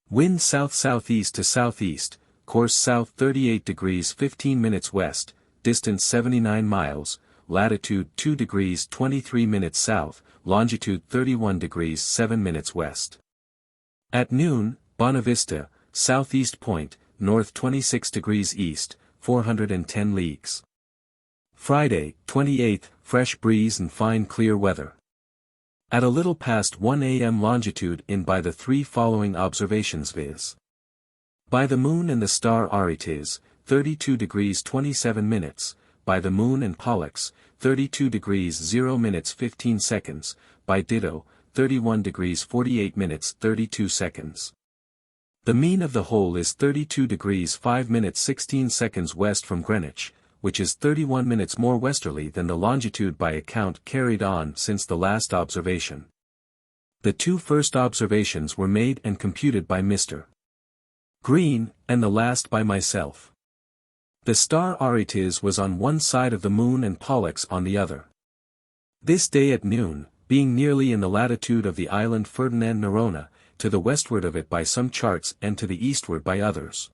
Wind south-southeast to southeast, course south 38 degrees 15 minutes west, distance 79 miles, latitude 2 degrees 23 minutes south, longitude 31 degrees 7 minutes west. At noon, Bonavista, southeast point, north 26 degrees east, 410 leagues. Friday, 28th, fresh breeze and fine clear weather. At a little past 1 a.m. longitude in by the 3 following observations viz. By the moon and the star Aritis, 32 degrees 27 minutes, by the moon and Pollux, 32 degrees 0 minutes 15 seconds, by Ditto, 31 degrees 48 minutes 32 seconds. The mean of the whole is 32 degrees 5 minutes 16 seconds west from Greenwich, which is 31 minutes more westerly than the longitude by account carried on since the last observation. The two first observations were made and computed by Mr. Green, and the last by myself. The star Arites was on one side of the moon and Pollux on the other. This day at noon, being nearly in the latitude of the island Ferdinand Noronha, to the westward of it by some charts and to the eastward by others,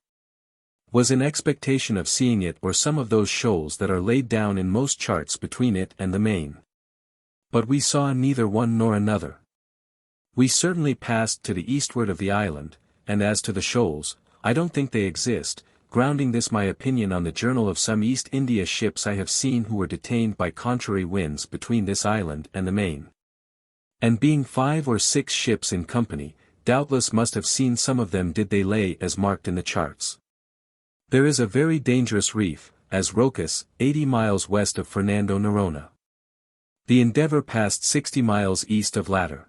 was in expectation of seeing it or some of those shoals that are laid down in most charts between it and the main. But we saw neither one nor another. We certainly passed to the eastward of the island, and as to the shoals, I don't think they exist, grounding this my opinion on the journal of some East India ships I have seen who were detained by contrary winds between this island and the main. And being 5 or 6 ships in company, doubtless must have seen some of them did they lay as marked in the charts. There is a very dangerous reef, as Rocas, 80 miles west of Fernando Noronha. The Endeavour passed 60 miles east of latter.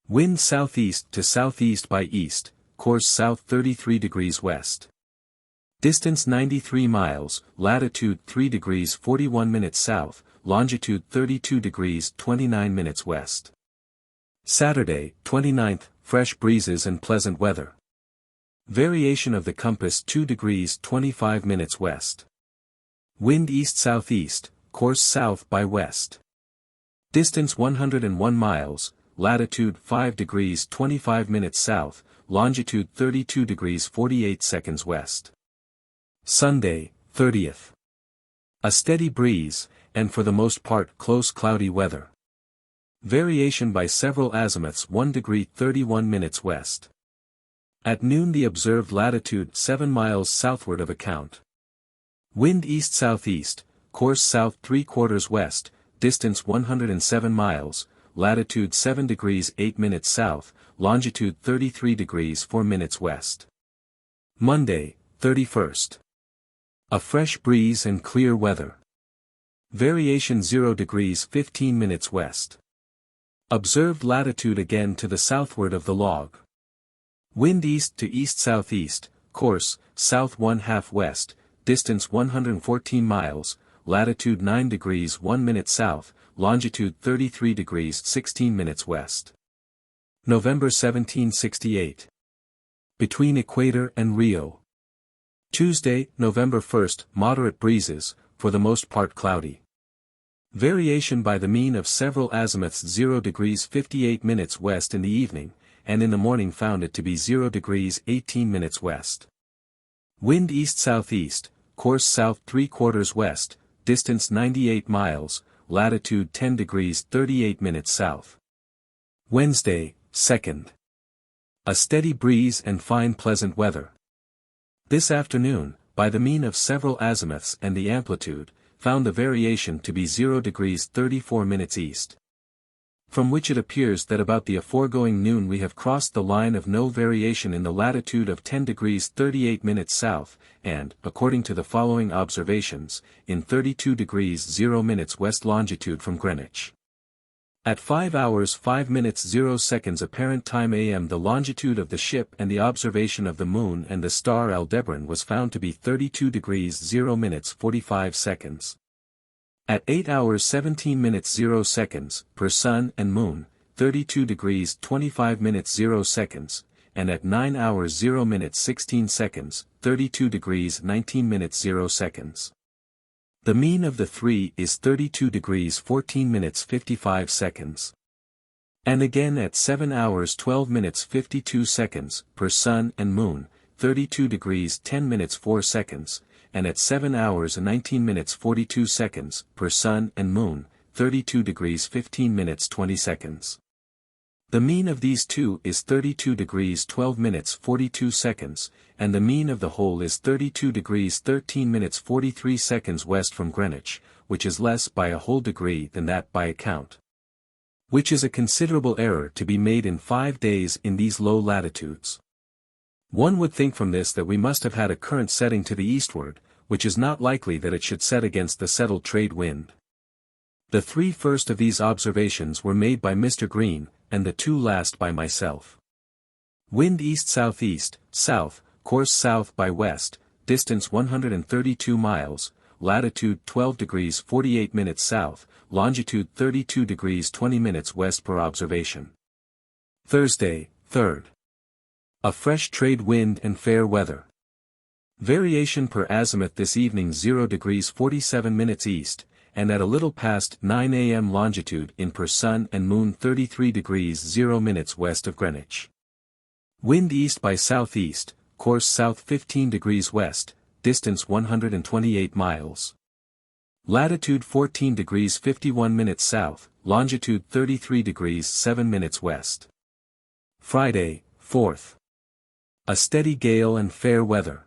Wind southeast to southeast by east, course south 33 degrees west. Distance 93 miles, latitude 3 degrees 41 minutes south, longitude 32 degrees 29 minutes west. Saturday, 29th, fresh breezes and pleasant weather. Variation of the compass 2 degrees 25 minutes west. Wind east-southeast, course south by west. Distance 101 miles, latitude 5 degrees 25 minutes south, longitude 32 degrees 48 seconds west. Sunday, 30th. A steady breeze, and for the most part close cloudy weather. Variation by several azimuths 1 degree 31 minutes west. At noon the observed latitude 7 miles southward of account. Wind east-southeast, course south 3/4 west, distance 107 miles, latitude 7 degrees 8 minutes south, longitude 33 degrees 4 minutes west. Monday, 31st. A fresh breeze and clear weather. Variation 0 degrees 15 minutes west. Observed latitude again to the southward of the log. Wind east to east-southeast, course, south 1/2 west, distance 114 miles, latitude 9 degrees 1 minute south, longitude 33 degrees 16 minutes west. November 1768. Between Equator and Rio. Tuesday, November 1st, moderate breezes, for the most part cloudy. Variation by the mean of several azimuths 0 degrees 58 minutes west in the evening, and in the morning found it to be 0 degrees 18 minutes west. Wind east-southeast, course south 3/4 west, distance 98 miles, latitude 10 degrees 38 minutes south. Wednesday, 2nd. A steady breeze and fine pleasant weather. This afternoon, by the mean of several azimuths and the amplitude, found the variation to be 0 degrees 34 minutes east. From which it appears that about the aforegoing noon we have crossed the line of no variation in the latitude of 10 degrees 38 minutes south, and, according to the following observations, in 32 degrees 0 minutes west longitude from Greenwich. At 5 hours 5 minutes 0 seconds apparent time AM the longitude of the ship and the observation of the moon and the star Aldebaran was found to be 32 degrees 0 minutes 45 seconds. At 8 hours 17 minutes 0 seconds, per sun and moon, 32 degrees 25 minutes 0 seconds, and at 9 hours 0 minutes 16 seconds, 32 degrees 19 minutes 0 seconds. The mean of the three is 32 degrees 14 minutes 55 seconds. And again at 7 hours 12 minutes 52 seconds, per sun and moon, 32 degrees 10 minutes 4 seconds, and at 7 hours 19 minutes 42 seconds, per sun and moon, 32 degrees 15 minutes 20 seconds. The mean of these two is 32 degrees 12 minutes 42 seconds, and the mean of the whole is 32 degrees 13 minutes 43 seconds west from Greenwich, which is less by a whole degree than that by account. Which is a considerable error to be made in 5 days in these low latitudes. One would think from this that we must have had a current setting to the eastward, which is not likely that it should set against the settled trade wind. The 3 first of these observations were made by Mr. Green, and the 2 last by myself. Wind east-southeast, south, course south by west, distance 132 miles, latitude 12 degrees 48 minutes south, longitude 32 degrees 20 minutes west per observation. Thursday, 3rd. A fresh trade wind and fair weather. Variation per azimuth this evening 0 degrees 47 minutes east, and at a little past 9 a.m. longitude in per sun and moon 33 degrees 0 minutes west of Greenwich. Wind east by southeast, course south 15 degrees west, distance 128 miles. Latitude 14 degrees 51 minutes south, longitude 33 degrees 7 minutes west. Friday, 4th. A steady gale and fair weather.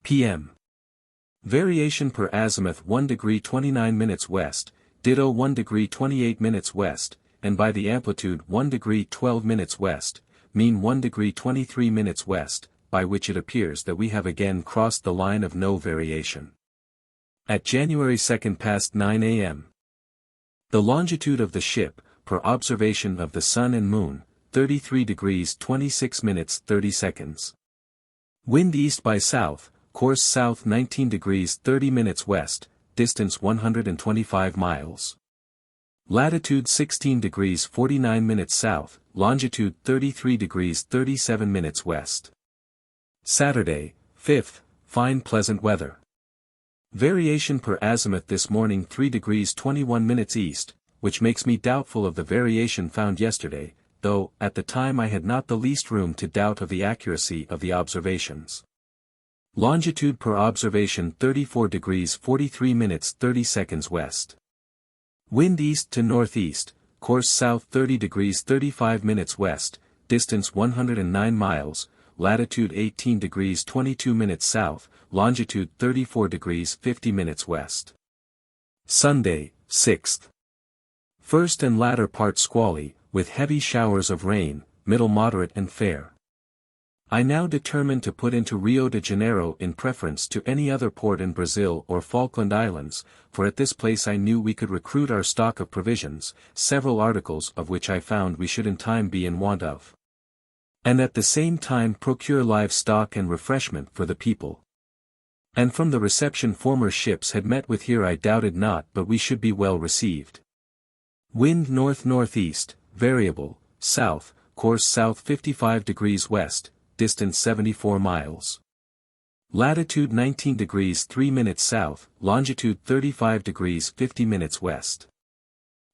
P.M. Variation per azimuth 1 degree 29 minutes west, ditto 1 degree 28 minutes west, and by the amplitude 1 degree 12 minutes west, mean 1 degree 23 minutes west, by which it appears that we have again crossed the line of no variation. At January 2nd past 9 a.m. The longitude of the ship, per observation of the sun and moon, 33 degrees 26 minutes 30 seconds. Wind east by south, course south 19 degrees 30 minutes west, distance 125 miles. Latitude 16 degrees 49 minutes south, longitude 33 degrees 37 minutes west. Saturday, 5th, fine pleasant weather. Variation per azimuth this morning 3 degrees 21 minutes east, which makes me doubtful of the variation found yesterday, though, at the time I had not the least room to doubt of the accuracy of the observations. Longitude per observation 34 degrees 43 minutes 30 seconds west. Wind east to northeast, course south 30 degrees 35 minutes west, distance 109 miles, latitude 18 degrees 22 minutes south, longitude 34 degrees 50 minutes west. Sunday, 6th. First and latter part squally, with heavy showers of rain, middle moderate and fair. I now determined to put into Rio de Janeiro in preference to any other port in Brazil or Falkland Islands, for at this place I knew we could recruit our stock of provisions, several articles of which I found we should in time be in want of. And at the same time procure livestock and refreshment for the people. And from the reception former ships had met with here I doubted not but we should be well received. Wind north-northeast, variable, south, course south 55 degrees west, distance 74 miles. Latitude 19 degrees 3 minutes south, longitude 35 degrees 50 minutes west.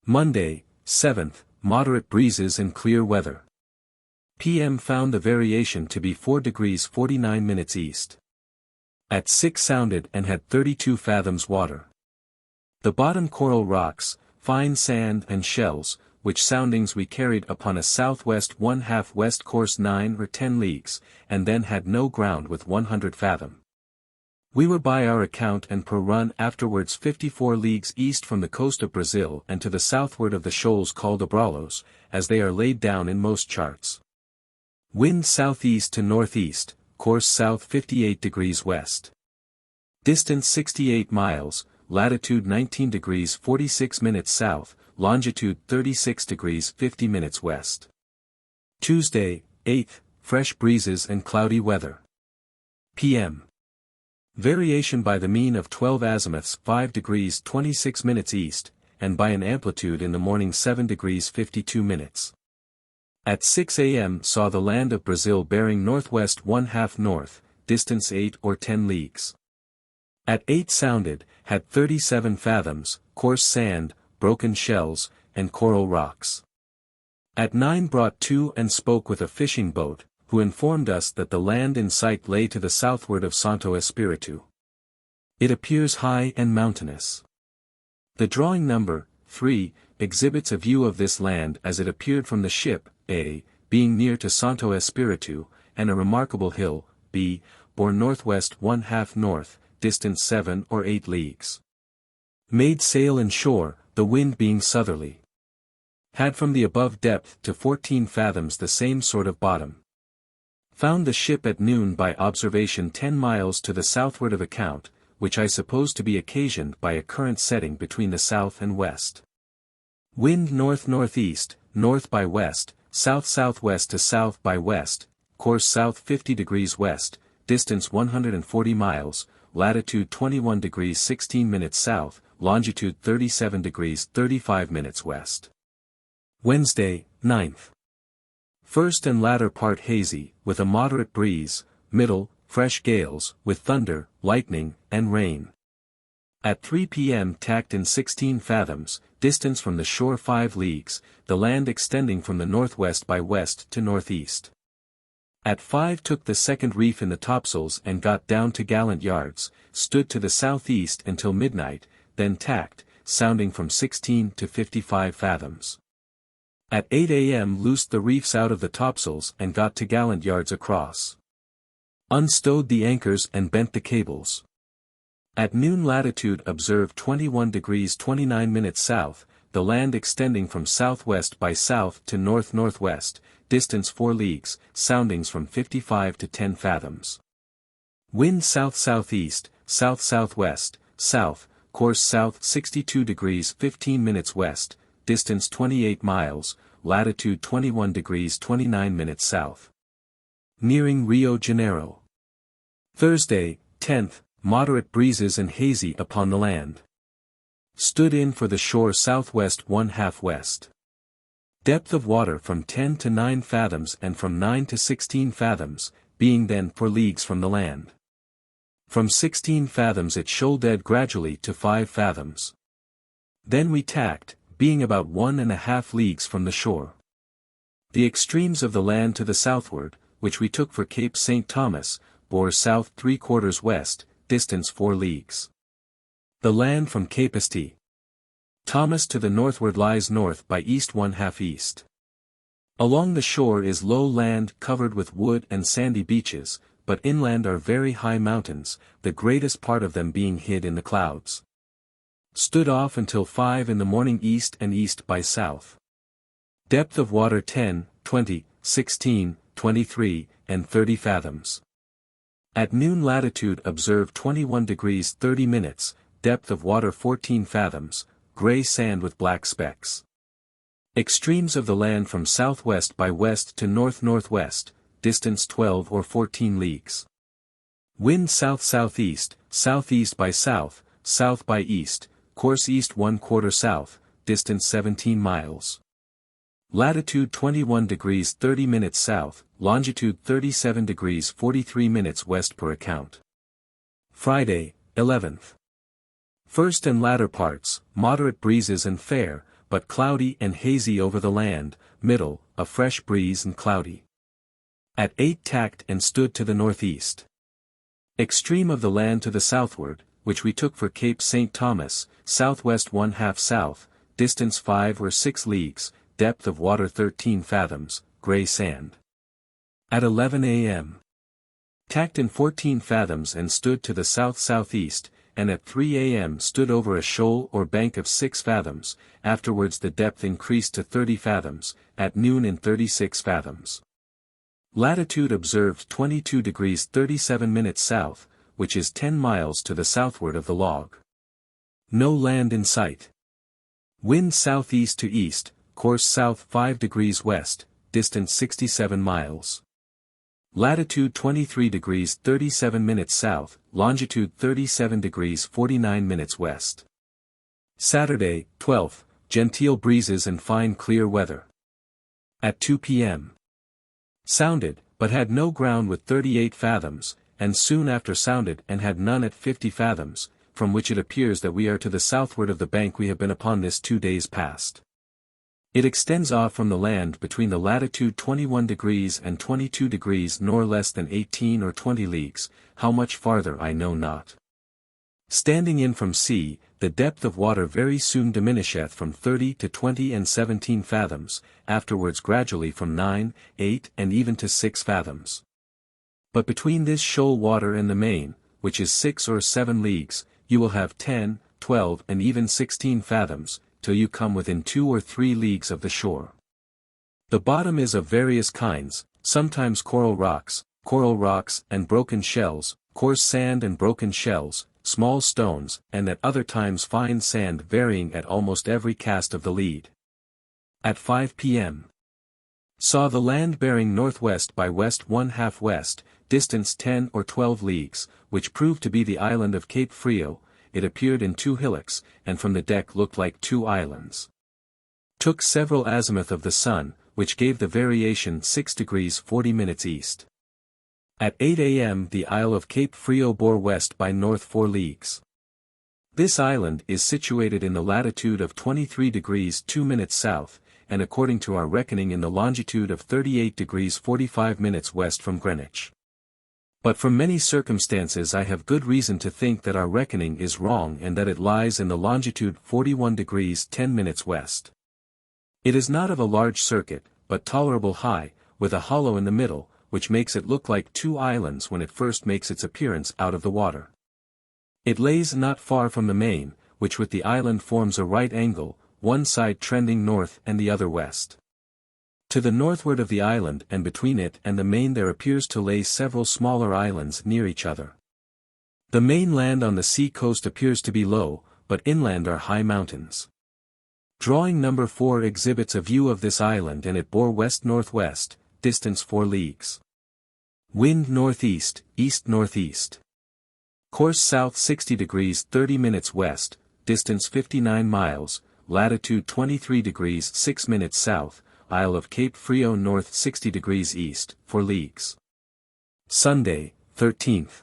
Monday, 7th, moderate breezes and clear weather. PM found the variation to be 4 degrees 49 minutes east. At 6 sounded and had 32 fathoms water. The bottom coral rocks, fine sand and shells, which soundings we carried upon a southwest 1/2 west course 9 or 10 leagues, and then had no ground with 100 fathom. We were by our account and per run afterwards 54 leagues east from the coast of Brazil and to the southward of the shoals called Abralos, as they are laid down in most charts. Wind southeast to northeast, course south 58 degrees west. Distance 68 miles, latitude 19 degrees 46 minutes south, longitude 36 degrees 50 minutes west. Tuesday, 8th, fresh breezes and cloudy weather. P.M. Variation by the mean of 12 azimuths 5 degrees 26 minutes east, and by an amplitude in the morning 7 degrees 52 minutes. At 6 a.m. saw the land of Brazil bearing northwest 1/2 north, distance 8 or 10 leagues. At 8 sounded, had 37 fathoms, coarse sand, broken shells, and coral rocks. At 9 brought to and spoke with a fishing boat, who informed us that the land in sight lay to the southward of Santo Espiritu. It appears high and mountainous. The drawing number 3 exhibits a view of this land as it appeared from the ship, A, being near to Santo Espiritu, and a remarkable hill, B, bore northwest 1/2 north, distance 7 or 8 leagues. Made sail in shore, the wind being southerly. Had from the above depth to 14 fathoms the same sort of bottom. Found the ship at noon by observation 10 miles to the southward of account, which I suppose to be occasioned by a current setting between the south and west. Wind north-northeast, north by west, south-southwest to south by west, course south 50 degrees west, distance 140 miles, latitude 21 degrees 16 minutes south, longitude 37 degrees 35 minutes west. Wednesday, 9th. First and latter part hazy, with a moderate breeze, middle, fresh gales, with thunder, lightning, and rain. At 3 p.m. tacked in 16 fathoms, distance from the shore 5 leagues, the land extending from the northwest by west to northeast. At 5 took the second reef in the topsails and got down to gallant yards, stood to the southeast until midnight, then tacked, sounding from 16 to 55 fathoms. At 8 a.m. loosed the reefs out of the topsails and got to gallant yards across. Unstowed the anchors and bent the cables. At noon latitude observed 21 degrees 29 minutes south, the land extending from southwest by south to north-northwest, distance 4 leagues, soundings from 55 to 10 fathoms. Wind south-southeast, south-southwest, south, course south 62 degrees 15 minutes west, distance 28 miles, latitude 21 degrees 29 minutes south. Nearing Rio Janeiro. Thursday, 10th, moderate breezes and hazy upon the land. Stood in for the shore southwest 1/2 west. Depth of water from 10 to 9 fathoms and from 9 to 16 fathoms, being then 4 leagues from the land. From 16 fathoms it shoaled gradually to 5 fathoms. Then we tacked, being about 1½ leagues from the shore. The extremes of the land to the southward, which we took for Cape St. Thomas, bore south 3/4 west, distance 4 leagues. The land from Cape St. Thomas to the northward lies north by east 1/2 east. Along the shore is low land covered with wood and sandy beaches, but inland are very high mountains, the greatest part of them being hid in the clouds. Stood off until 5 in the morning east and east by south. Depth of water 10, 20, 16, 23, and 30 fathoms. At noon latitude observed 21 degrees 30 minutes, depth of water 14 fathoms, gray sand with black specks. Extremes of the land from southwest by west to north-northwest, distance 12 or 14 leagues. Wind south-southeast, southeast by south, south by east, course east 1/4 south, distance 17 miles. Latitude 21 degrees 30 minutes south, longitude 37 degrees 43 minutes west per account. Friday, 11th. First and latter parts, moderate breezes and fair, but cloudy and hazy over the land, middle, a fresh breeze and cloudy. At 8 tacked and stood to the northeast. Extreme of the land to the southward, which we took for Cape St. Thomas, southwest 1/2 south, distance 5 or 6 leagues, depth of water 13 fathoms, gray sand. At 11 a.m. tacked in 14 fathoms and stood to the south-southeast, and at 3 a.m. stood over a shoal or bank of 6 fathoms, afterwards the depth increased to 30 fathoms, at noon in 36 fathoms. Latitude observed 22 degrees 37 minutes south, which is 10 miles to the southward of the log. No land in sight. Wind southeast to east, course south 5 degrees west, distance 67 miles. Latitude 23 degrees 37 minutes south, longitude 37 degrees 49 minutes west. Saturday, 12th, genteel breezes and fine clear weather. At 2 p.m. sounded, but had no ground with 38 fathoms, and soon after sounded and had none at 50 fathoms, from which it appears that we are to the southward of the bank we have been upon this 2 days past. It extends off from the land between the latitude 21 degrees and 22 degrees nor less than 18 or 20 leagues, how much farther I know not. Standing in from sea, the depth of water very soon diminisheth from 30 to 20 and 17 fathoms, afterwards gradually from 9, 8 and even to 6 fathoms. But between this shoal water and the main, which is 6 or 7 leagues, you will have 10, 12 and even 16 fathoms, till you come within 2 or 3 leagues of the shore. The bottom is of various kinds, sometimes coral rocks and broken shells, coarse sand and broken shells, small stones, and at other times fine sand varying at almost every cast of the lead. At 5 p.m. saw the land bearing northwest by west 1/2 west, distance 10 or 12 leagues, which proved to be the island of Cape Frio. It appeared in 2 hillocks, and from the deck looked like 2 islands. Took several azimuth of the sun, which gave the variation 6 degrees 40 minutes east. At 8 a.m. the Isle of Cape Frio bore west by north 4 leagues. This island is situated in the latitude of 23 degrees 2 minutes south, and according to our reckoning in the longitude of 38 degrees 45 minutes west from Greenwich. But from many circumstances I have good reason to think that our reckoning is wrong and that it lies in the longitude 41 degrees 10 minutes west. It is not of a large circuit, but tolerable high, with a hollow in the middle, which makes it look like 2 islands when it first makes its appearance out of the water. It lays not far from the main, which with the island forms a right angle, one side trending north and the other west. To the northward of the island and between it and the main there appears to lay several smaller islands near each other. The main land on the sea coast appears to be low, but inland are high mountains. Drawing number 4 exhibits a view of this island and it bore west-northwest, distance 4 leagues. Wind northeast, east-northeast. Course south 60 degrees 30 minutes west, distance 59 miles, latitude 23 degrees 6 minutes south, Isle of Cape Frio north 60 degrees east, 4 leagues. Sunday, 13th.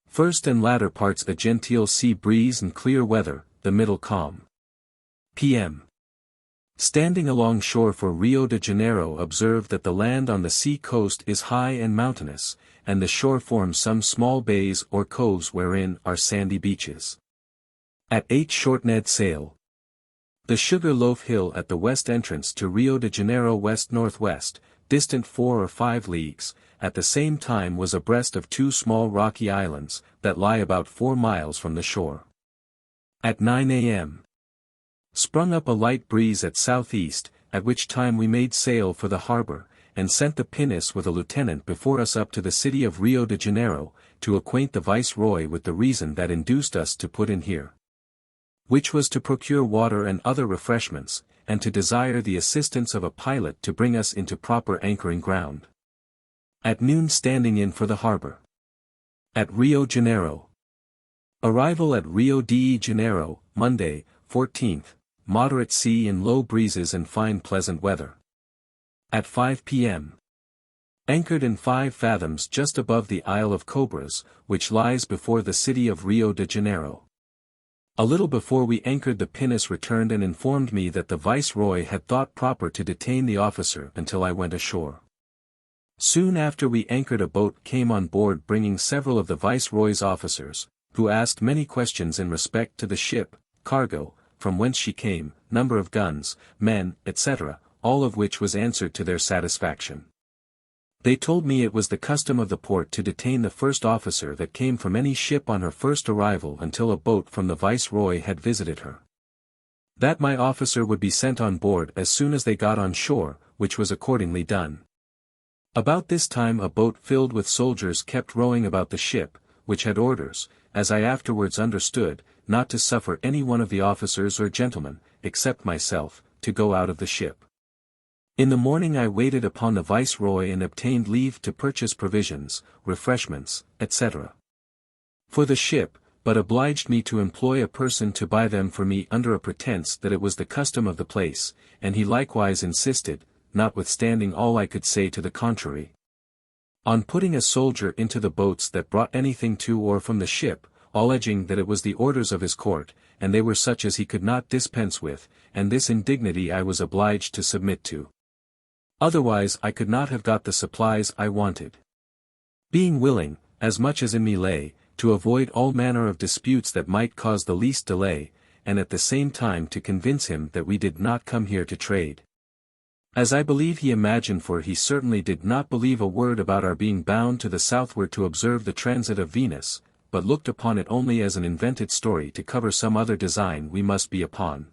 First and latter parts a genteel sea breeze and clear weather, the middle calm. P.M. Standing along shore for Rio de Janeiro observed that the land on the sea coast is high and mountainous, and the shore forms some small bays or coves wherein are sandy beaches. At 8 short Ned sail. The Sugar Loaf Hill at the west entrance to Rio de Janeiro west-northwest, distant 4 or 5 leagues, at the same time was abreast of 2 small rocky islands, that lie about 4 miles from the shore. At 9 a.m. Sprung up a light breeze at southeast, at which time we made sail for the harbor, and sent the pinnace with a lieutenant before us up to the city of Rio de Janeiro, to acquaint the viceroy with the reason that induced us to put in here. Which was to procure water and other refreshments, and to desire the assistance of a pilot to bring us into proper anchoring ground. At noon standing in for the harbor. At Rio Janeiro. Arrival at Rio de Janeiro, Monday, 14th, moderate sea and low breezes and fine pleasant weather. At 5 p.m. Anchored in 5 fathoms just above the Isle of Cobras, which lies before the city of Rio de Janeiro. A little before we anchored the pinnace returned and informed me that the viceroy had thought proper to detain the officer until I went ashore. Soon after we anchored a boat came on board bringing several of the viceroy's officers, who asked many questions in respect to the ship, cargo, from whence she came, number of guns, men, etc., all of which was answered to their satisfaction. They told me it was the custom of the port to detain the first officer that came from any ship on her first arrival until a boat from the viceroy had visited her. That my officer would be sent on board as soon as they got on shore, which was accordingly done. About this time a boat filled with soldiers kept rowing about the ship, which had orders, as I afterwards understood, not to suffer any one of the officers or gentlemen, except myself, to go out of the ship. In the morning I waited upon the viceroy and obtained leave to purchase provisions, refreshments, etc. for the ship, but obliged me to employ a person to buy them for me under a pretence that it was the custom of the place, and he likewise insisted, notwithstanding all I could say to the contrary, on putting a soldier into the boats that brought anything to or from the ship, alleging that it was the orders of his court, and they were such as he could not dispense with, and this indignity I was obliged to submit to. Otherwise I could not have got the supplies I wanted. Being willing, as much as in me lay, to avoid all manner of disputes that might cause the least delay, and at the same time to convince him that we did not come here to trade. As I believe he imagined, for he certainly did not believe a word about our being bound to the southward to observe the transit of Venus, but looked upon it only as an invented story to cover some other design we must be upon.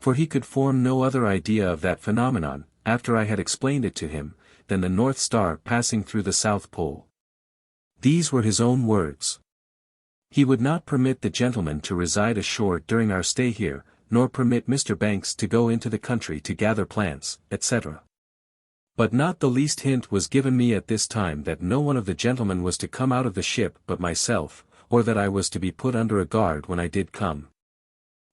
For he could form no other idea of that phenomenon, after I had explained it to him, than the North Star passing through the South Pole. These were his own words. He would not permit the gentleman to reside ashore during our stay here, nor permit Mr. Banks to go into the country to gather plants, etc. But not the least hint was given me at this time that no one of the gentlemen was to come out of the ship but myself, or that I was to be put under a guard when I did come.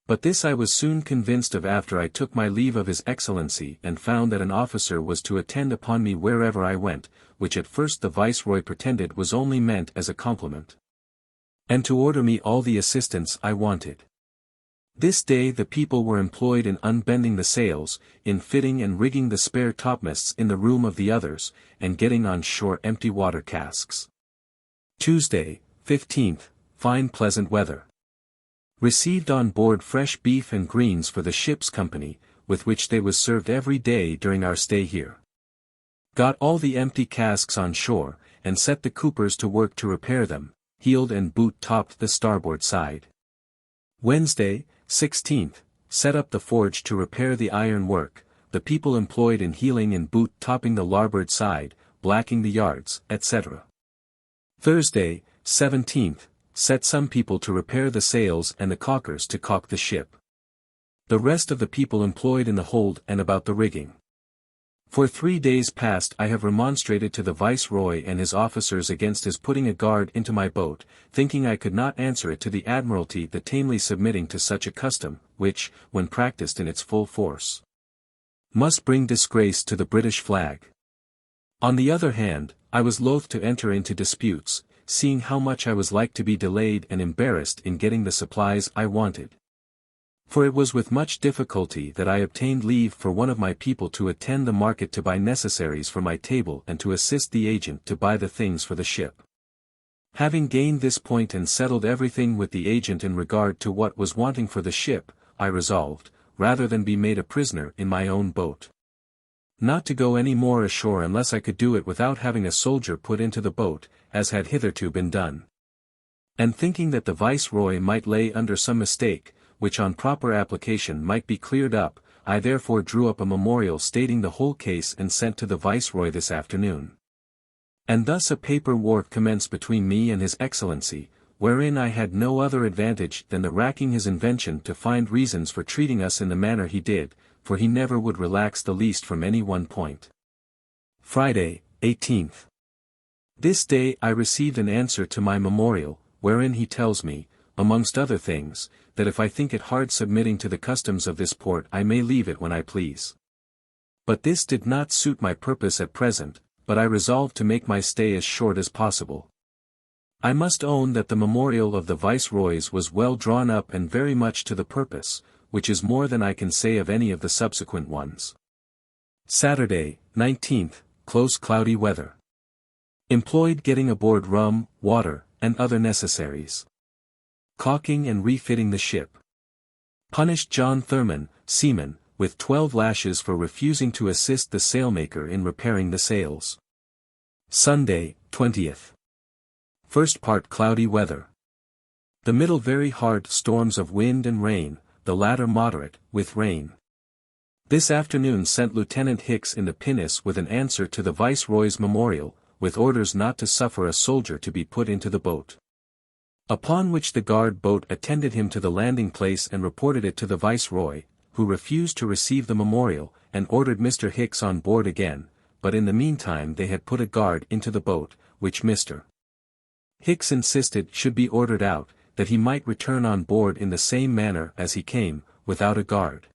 But this I was soon convinced of after I took my leave of His Excellency and found that an officer was to attend upon me wherever I went, which at first the Viceroy pretended was only meant as a compliment, and to order me all the assistance I wanted. This day the people were employed in unbending the sails, in fitting and rigging the spare topmasts in the room of the others, and getting on shore empty water casks. Tuesday, 15th, fine pleasant weather. Received on board fresh beef and greens for the ship's company, with which they was served every day during our stay here. Got all the empty casks on shore, and set the coopers to work to repair them, heeled and boot-topped the starboard side. Wednesday, 16th, set up the forge to repair the iron work, the people employed in heeling and boot-topping the larboard side, blacking the yards, etc. Thursday, 17th, set some people to repair the sails and the caulkers to caulk the ship. The rest of the people employed in the hold and about the rigging. For 3 days past I have remonstrated to the Viceroy and his officers against his putting a guard into my boat, thinking I could not answer it to the Admiralty that tamely submitting to such a custom, which, when practiced in its full force, must bring disgrace to the British flag. On the other hand, I was loath to enter into disputes, seeing how much I was like to be delayed and embarrassed in getting the supplies I wanted. For it was with much difficulty that I obtained leave for one of my people to attend the market to buy necessaries for my table and to assist the agent to buy the things for the ship. Having gained this point and settled everything with the agent in regard to what was wanting for the ship, I resolved, rather than be made a prisoner in my own boat, not to go any more ashore unless I could do it without having a soldier put into the boat, as had hitherto been done. And thinking that the Viceroy might lay under some mistake, which on proper application might be cleared up, I therefore drew up a memorial stating the whole case and sent to the Viceroy this afternoon. And thus a paper war commenced between me and His Excellency, wherein I had no other advantage than the racking his invention to find reasons for treating us in the manner he did, for he never would relax the least from any one point. Friday, 18th. This day I received an answer to my memorial, wherein he tells me, amongst other things, that if I think it hard submitting to the customs of this port I may leave it when I please. But this did not suit my purpose at present, but I resolved to make my stay as short as possible. I must own that the memorial of the Viceroy's was well drawn up and very much to the purpose, which is more than I can say of any of the subsequent ones. Saturday, 19th, close cloudy weather. Employed getting aboard rum, water, and other necessaries. Caulking and refitting the ship. Punished John Thurman, seaman, with 12 lashes for refusing to assist the sailmaker in repairing the sails. Sunday, 20th. First part cloudy weather. The middle very hard storms of wind and rain, the latter moderate, with rain. This afternoon sent Lieutenant Hicks in the pinnace with an answer to the Viceroy's memorial, with orders not to suffer a soldier to be put into the boat. Upon which the guard boat attended him to the landing place and reported it to the Viceroy, who refused to receive the memorial, and ordered Mr. Hicks on board again, but in the meantime they had put a guard into the boat, which Mr. Hicks insisted should be ordered out, that he might return on board in the same manner as he came, without a guard.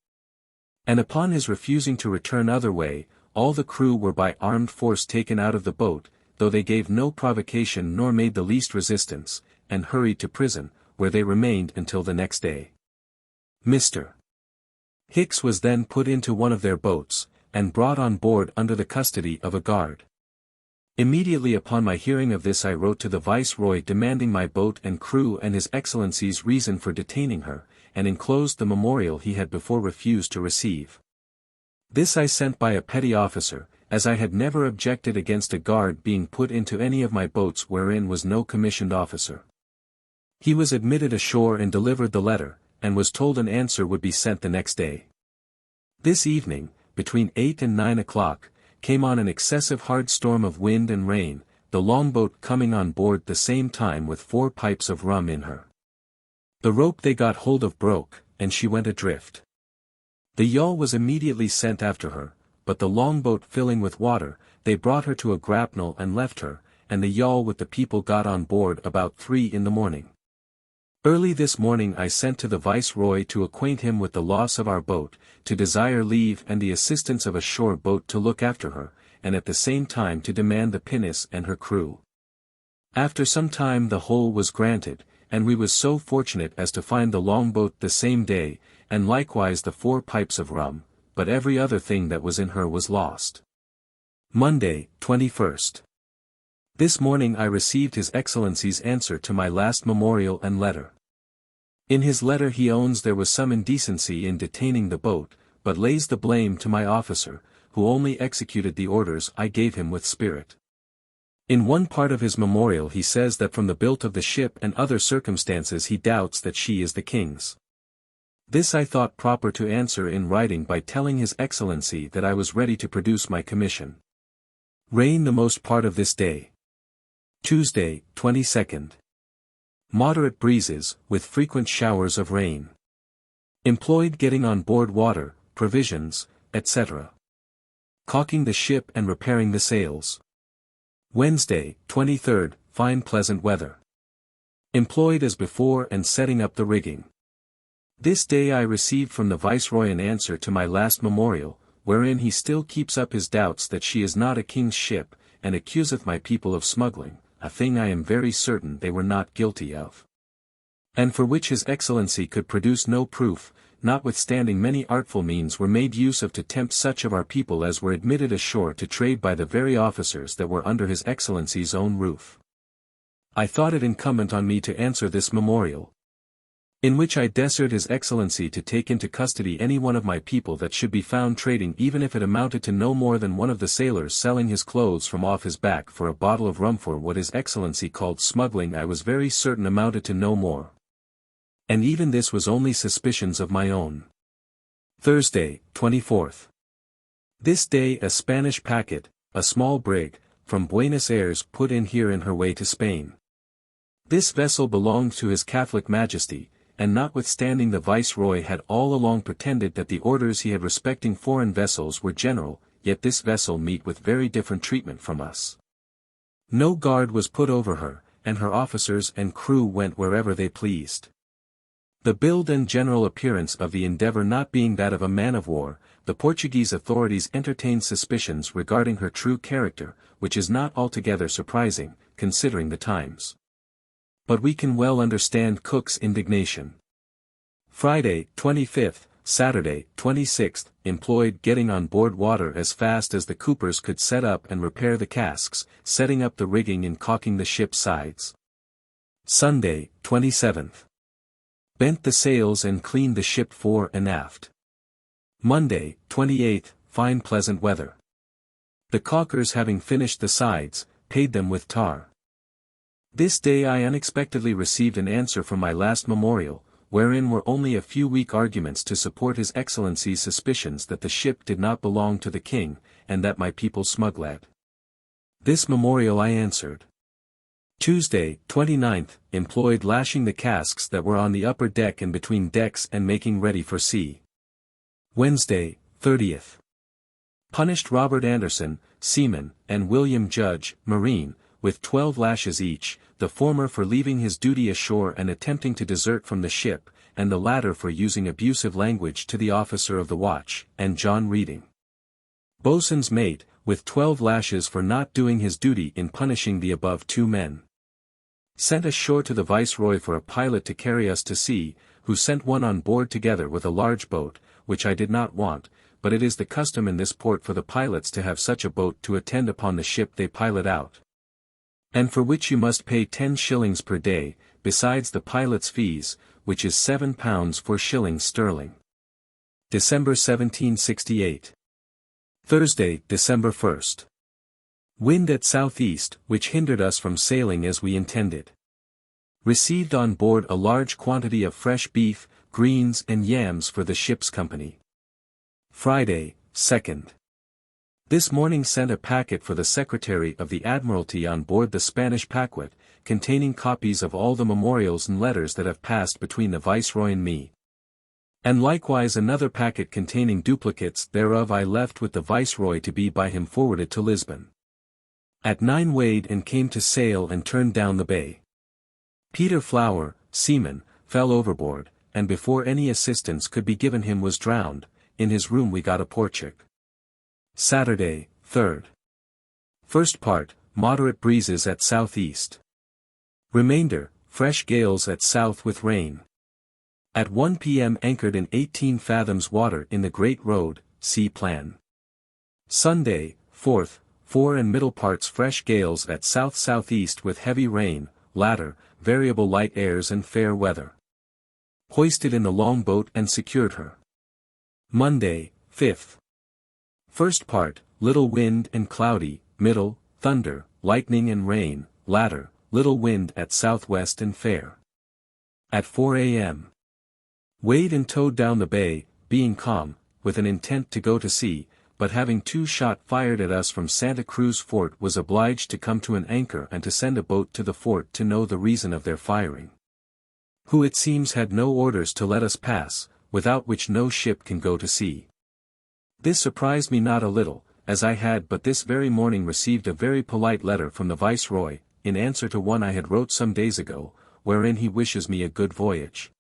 And upon his refusing to return other way, all the crew were by armed force taken out of the boat, though they gave no provocation nor made the least resistance, and hurried to prison, where they remained until the next day. Mr. Hicks was then put into one of their boats, and brought on board under the custody of a guard. Immediately upon my hearing of this I wrote to the Viceroy demanding my boat and crew and His Excellency's reason for detaining her, and enclosed the memorial he had before refused to receive. This I sent by a petty officer, as I had never objected against a guard being put into any of my boats wherein was no commissioned officer. He was admitted ashore and delivered the letter, and was told an answer would be sent the next day. This evening, between 8 and 9 o'clock, came on an excessive hard storm of wind and rain, the longboat coming on board the same time with 4 pipes of rum in her. The rope they got hold of broke, and she went adrift. The yawl was immediately sent after her, but the longboat filling with water, they brought her to a grapnel and left her, and the yawl with the people got on board about 3 in the morning. Early this morning I sent to the Viceroy to acquaint him with the loss of our boat, to desire leave and the assistance of a shore boat to look after her, and at the same time to demand the pinnace and her crew. After some time the whole was granted, and we was so fortunate as to find the longboat the same day, and likewise the 4 pipes of rum, but every other thing that was in her was lost. Monday, 21st. This morning I received His Excellency's answer to my last memorial and letter. In his letter he owns there was some indecency in detaining the boat, but lays the blame to my officer, who only executed the orders I gave him with spirit. In one part of his memorial he says that from the build of the ship and other circumstances he doubts that she is the King's. This I thought proper to answer in writing by telling His Excellency that I was ready to produce my commission. Rain the most part of this day. Tuesday, 22nd. Moderate breezes, with frequent showers of rain. Employed getting on board water, provisions, etc. Caulking the ship and repairing the sails. Wednesday, 23rd, fine pleasant weather. Employed as before and setting up the rigging. This day I received from the Viceroy an answer to my last memorial, wherein he still keeps up his doubts that she is not a king's ship, and accuseth my people of smuggling, a thing I am very certain they were not guilty of. And for which His Excellency could produce no proof, notwithstanding many artful means were made use of to tempt such of our people as were admitted ashore to trade by the very officers that were under His Excellency's own roof. I thought it incumbent on me to answer this memorial, in which I desired His Excellency to take into custody any one of my people that should be found trading, even if it amounted to no more than one of the sailors selling his clothes from off his back for a bottle of rum. For what His Excellency called smuggling I was very certain amounted to no more. And even this was only suspicions of my own. Thursday, 24th. This day a Spanish packet, a small brig, from Buenos Aires put in here in her way to Spain. This vessel belonged to His Catholic Majesty, and notwithstanding the Viceroy had all along pretended that the orders he had respecting foreign vessels were general, yet this vessel meet with very different treatment from us. No guard was put over her, and her officers and crew went wherever they pleased. The build and general appearance of the Endeavour not being that of a man-of-war, the Portuguese authorities entertained suspicions regarding her true character, which is not altogether surprising, considering the times. But we can well understand Cook's indignation. Friday, 25th, Saturday, 26th, employed getting on board water as fast as the coopers could set up and repair the casks, setting up the rigging and caulking the ship's sides. Sunday, 27th. Bent the sails and cleaned the ship fore and aft. Monday, 28th, fine pleasant weather. The caulkers having finished the sides, paid them with tar. This day I unexpectedly received an answer from my last memorial, wherein were only a few weak arguments to support His Excellency's suspicions that the ship did not belong to the King, and that my people smuggled. This memorial I answered. Tuesday, 29th, employed lashing the casks that were on the upper deck and between decks and making ready for sea. Wednesday, 30th. Punished Robert Anderson, seaman, and William Judge, marine, with 12 lashes each, the former for leaving his duty ashore and attempting to desert from the ship, and the latter for using abusive language to the officer of the watch, and John Reading. Boatswain's mate, with 12 lashes for not doing his duty in punishing the above 2 men. Sent ashore to the Viceroy for a pilot to carry us to sea, who sent one on board together with a large boat, which I did not want, but it is the custom in this port for the pilots to have such a boat to attend upon the ship they pilot out, and for which you must pay 10 shillings per day, besides the pilot's fees, which is £7 4 shillings sterling. December 1768. Thursday, December 1st. Wind at southeast, which hindered us from sailing as we intended. Received on board a large quantity of fresh beef, greens and yams for the ship's company. Friday, 2nd. This morning sent a packet for the Secretary of the Admiralty on board the Spanish paquet, containing copies of all the memorials and letters that have passed between the Viceroy and me. And likewise another packet containing duplicates thereof I left with the Viceroy to be by him forwarded to Lisbon. At 9 weighed and came to sail and turned down the bay. Peter Flower, seaman, fell overboard, and before any assistance could be given him was drowned. In his room we got a portrait. Saturday, 3rd. First part, moderate breezes at southeast. Remainder, fresh gales at south with rain. At 1 p.m. anchored in 18 fathoms water in the Great Road, see plan. Sunday, 4th, fore and middle parts fresh gales at south-southeast with heavy rain, latter, variable light airs and fair weather. Hoisted in the longboat and secured her. Monday, 5th. First part, little wind and cloudy, middle, thunder, lightning and rain, latter, little wind at southwest and fair. At 4 a.m. weighed and towed down the bay, being calm, with an intent to go to sea, but having 2 shot fired at us from Santa Cruz Fort was obliged to come to an anchor and to send a boat to the fort to know the reason of their firing. Who it seems had no orders to let us pass, without which no ship can go to sea. This surprised me not a little, as I had but this very morning received a very polite letter from the Viceroy, in answer to one I had wrote some days ago, wherein he wishes me a good voyage.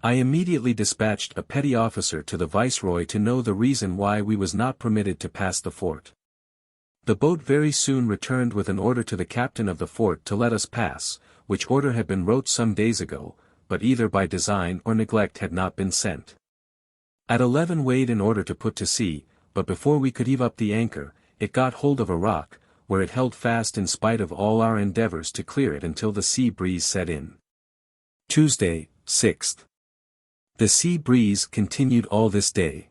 I immediately dispatched a petty officer to the Viceroy to know the reason why we was not permitted to pass the fort. The boat very soon returned with an order to the captain of the fort to let us pass, which order had been wrote some days ago, but either by design or neglect had not been sent. At 11 weighed in order to put to sea, but before we could heave up the anchor, it got hold of a rock, where it held fast in spite of all our endeavors to clear it until the sea breeze set in. Tuesday, 6th. The sea breeze continued all this day.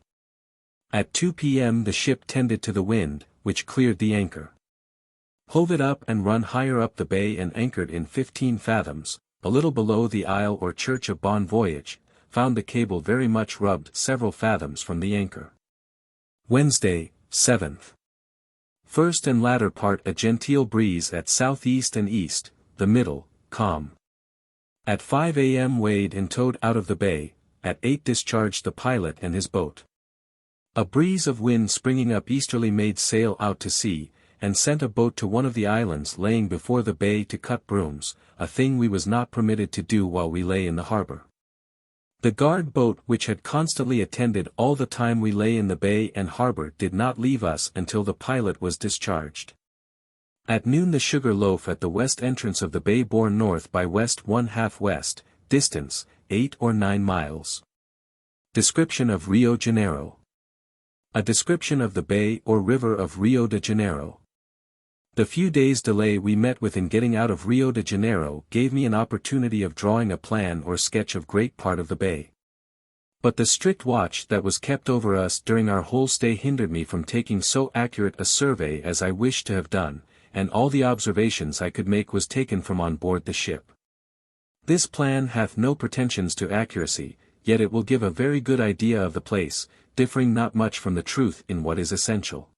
At 2 p.m. the ship tended to the wind, which cleared the anchor. Hove it up and run higher up the bay and anchored in 15 fathoms, a little below the isle or church of Bon Voyage, found the cable very much rubbed several fathoms from the anchor. Wednesday, 7th. First and latter part a genteel breeze at southeast and east, the middle, calm. At 5 a.m. weighed and towed out of the bay, at 8 discharged the pilot and his boat. A breeze of wind springing up easterly made sail out to sea, and sent a boat to one of the islands laying before the bay to cut brooms, a thing we was not permitted to do while we lay in the harbor. The guard boat which had constantly attended all the time we lay in the bay and harbor did not leave us until the pilot was discharged. At noon the sugar loaf at the west entrance of the bay bore north by west 1/2 west, distance, 8 or 9 miles. Description of Rio Janeiro. A description of the bay or river of Rio de Janeiro. The few days' delay we met with in getting out of Rio de Janeiro gave me an opportunity of drawing a plan or sketch of great part of the bay. But the strict watch that was kept over us during our whole stay hindered me from taking so accurate a survey as I wished to have done, and all the observations I could make was taken from on board the ship. This plan hath no pretensions to accuracy, yet it will give a very good idea of the place, differing not much from the truth in what is essential.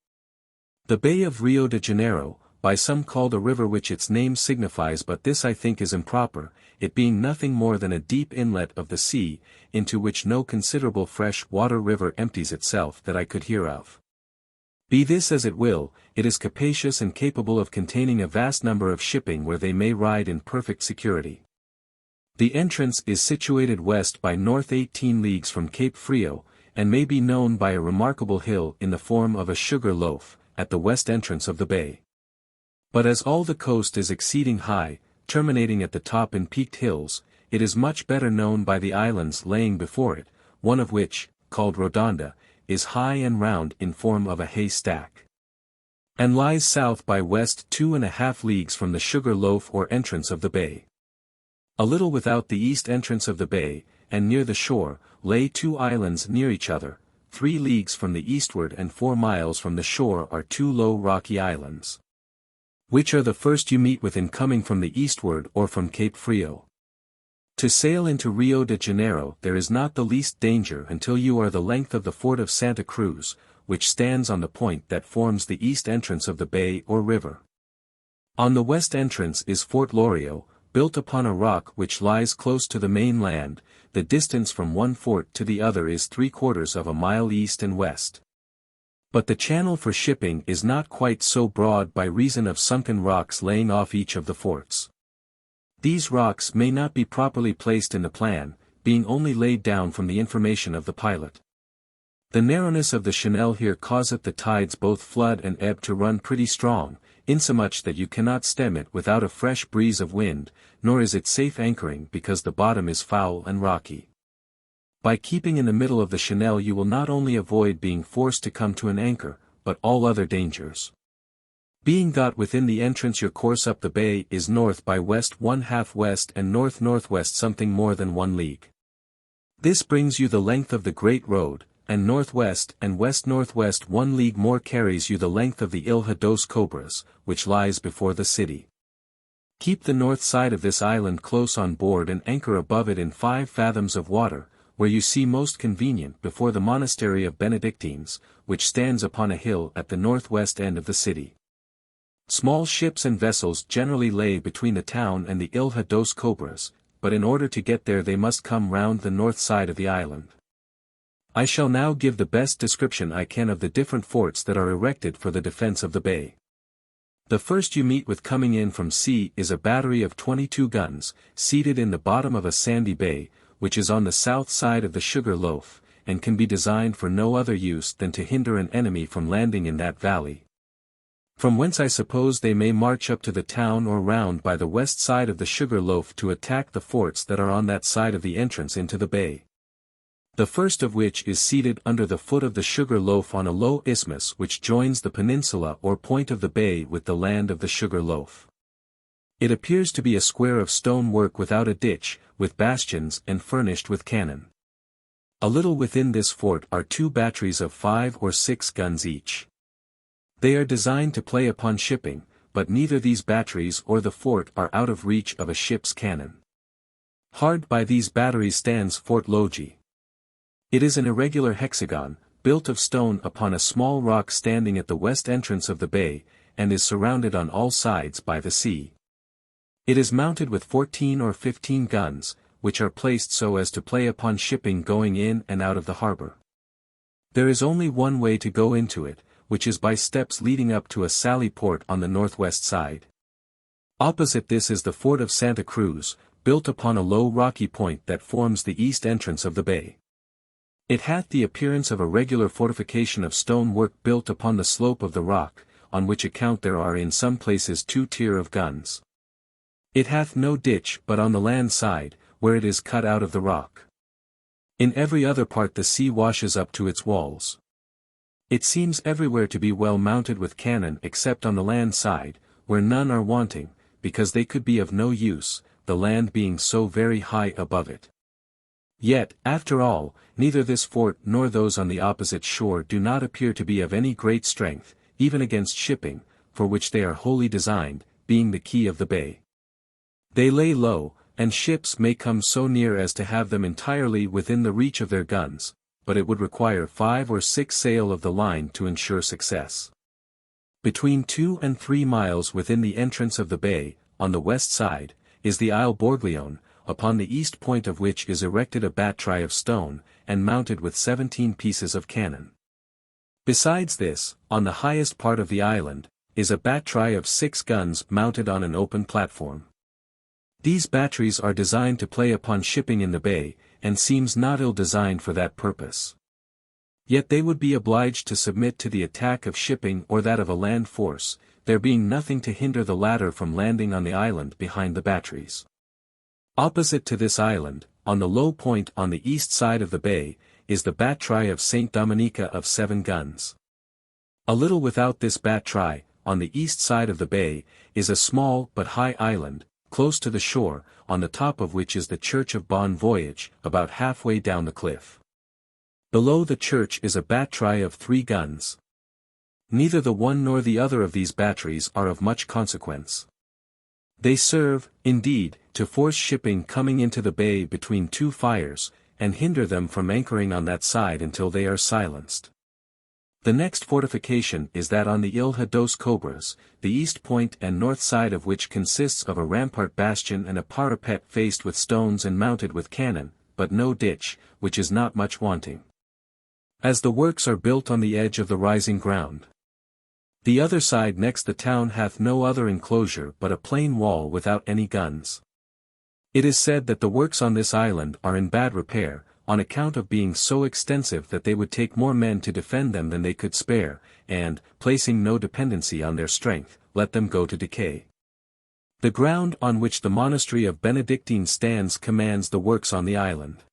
The Bay of Rio de Janeiro, by some called a river which its name signifies, but this I think is improper, it being nothing more than a deep inlet of the sea, into which no considerable fresh water river empties itself that I could hear of. Be this as it will, it is capacious and capable of containing a vast number of shipping where they may ride in perfect security. The entrance is situated west by north 18 leagues from Cape Frio, and may be known by a remarkable hill in the form of a sugar loaf, at the west entrance of the bay. But as all the coast is exceeding high, terminating at the top in peaked hills, it is much better known by the islands laying before it, one of which, called Rodonda, is high and round in form of a haystack, and lies south by west 2½ leagues from the sugar loaf or entrance of the bay. A little without the east entrance of the bay, and near the shore, lay 2 islands near each other, 3 leagues from the eastward and 4 miles from the shore are 2 low rocky islands, which are the first you meet with in coming from the eastward or from Cape Frio. To sail into Rio de Janeiro there is not the least danger until you are the length of the fort of Santa Cruz, which stands on the point that forms the east entrance of the bay or river. On the west entrance is Fort Lorio, built upon a rock which lies close to the main land. The distance from one fort to the other is 3/4 of a mile east and west. But the channel for shipping is not quite so broad by reason of sunken rocks laying off each of the forts. These rocks may not be properly placed in the plan, being only laid down from the information of the pilot. The narrowness of the channel here causeth the tides both flood and ebb to run pretty strong, insomuch that you cannot stem it without a fresh breeze of wind, nor is it safe anchoring because the bottom is foul and rocky. By keeping in the middle of the channel you will not only avoid being forced to come to an anchor, but all other dangers. Being got within the entrance your course up the bay is north by west 1/2 west and north-northwest something more than 1 league. This brings you the length of the Great Road, and northwest and west-northwest 1 league more carries you the length of the Ilha dos Cobras, which lies before the city. Keep the north side of this island close on board and anchor above it in 5 fathoms of water, where you see most convenient before the monastery of Benedictines, which stands upon a hill at the northwest end of the city. Small ships and vessels generally lay between the town and the Ilha dos Cobras, but in order to get there they must come round the north side of the island. I shall now give the best description I can of the different forts that are erected for the defense of the bay. The first you meet with coming in from sea is a battery of 22 guns, seated in the bottom of a sandy bay, which is on the south side of the Sugar Loaf, and can be designed for no other use than to hinder an enemy from landing in that valley. From whence I suppose they may march up to the town or round by the west side of the Sugar Loaf to attack the forts that are on that side of the entrance into the bay. The first of which is seated under the foot of the Sugar Loaf on a low isthmus which joins the peninsula or point of the bay with the land of the Sugar Loaf. It appears to be a square of stone work without a ditch, with bastions and furnished with cannon. A little within this fort are 2 batteries of 5 or 6 guns each. They are designed to play upon shipping, but neither these batteries or the fort are out of reach of a ship's cannon. Hard by these batteries stands Fort Logi. It is an irregular hexagon, built of stone upon a small rock standing at the west entrance of the bay, and is surrounded on all sides by the sea. It is mounted with 14 or 15 guns, which are placed so as to play upon shipping going in and out of the harbor. There is only one way to go into it, which is by steps leading up to a sally port on the northwest side. Opposite this is the fort of Santa Cruz, built upon a low rocky point that forms the east entrance of the bay. It hath the appearance of a regular fortification of stone work built upon the slope of the rock, on which account there are in some places 2 tier of guns. It hath no ditch but on the land side, where it is cut out of the rock. In every other part the sea washes up to its walls. It seems everywhere to be well mounted with cannon except on the land side, where none are wanting, because they could be of no use, the land being so very high above it. Yet, after all, neither this fort nor those on the opposite shore do not appear to be of any great strength, even against shipping, for which they are wholly designed, being the key of the bay. They lay low, and ships may come so near as to have them entirely within the reach of their guns, but it would require 5 or 6 sail of the line to ensure success. Between 2 and 3 miles within the entrance of the bay, on the west side, is the Isle Borglione, upon the east point of which is erected a battery of stone, and mounted with 17 pieces of cannon. Besides this, on the highest part of the island, is a battery of 6 guns mounted on an open platform. These batteries are designed to play upon shipping in the bay, and seems not ill designed for that purpose. Yet they would be obliged to submit to the attack of shipping or that of a land force, there being nothing to hinder the latter from landing on the island behind the batteries. Opposite to this island, on the low point on the east side of the bay, is the battery of St. Dominica of 7 guns. A little without this battery, on the east side of the bay, is a small but high island, close to the shore, on the top of which is the church of Bon Voyage, about halfway down the cliff. Below the church is a battery of 3 guns. Neither the one nor the other of these batteries are of much consequence. They serve, indeed, to force shipping coming into the bay between 2 fires, and hinder them from anchoring on that side until they are silenced. The next fortification is that on the Ilha dos Cobras, the east point and north side of which consists of a rampart bastion and a parapet faced with stones and mounted with cannon, but no ditch, which is not much wanting. As the works are built on the edge of the rising ground. The other side next the town hath no other enclosure but a plain wall without any guns. It is said that the works on this island are in bad repair, on account of being so extensive that they would take more men to defend them than they could spare, and, placing no dependency on their strength, let them go to decay. The ground on which the monastery of Benedictine stands commands the works on the island.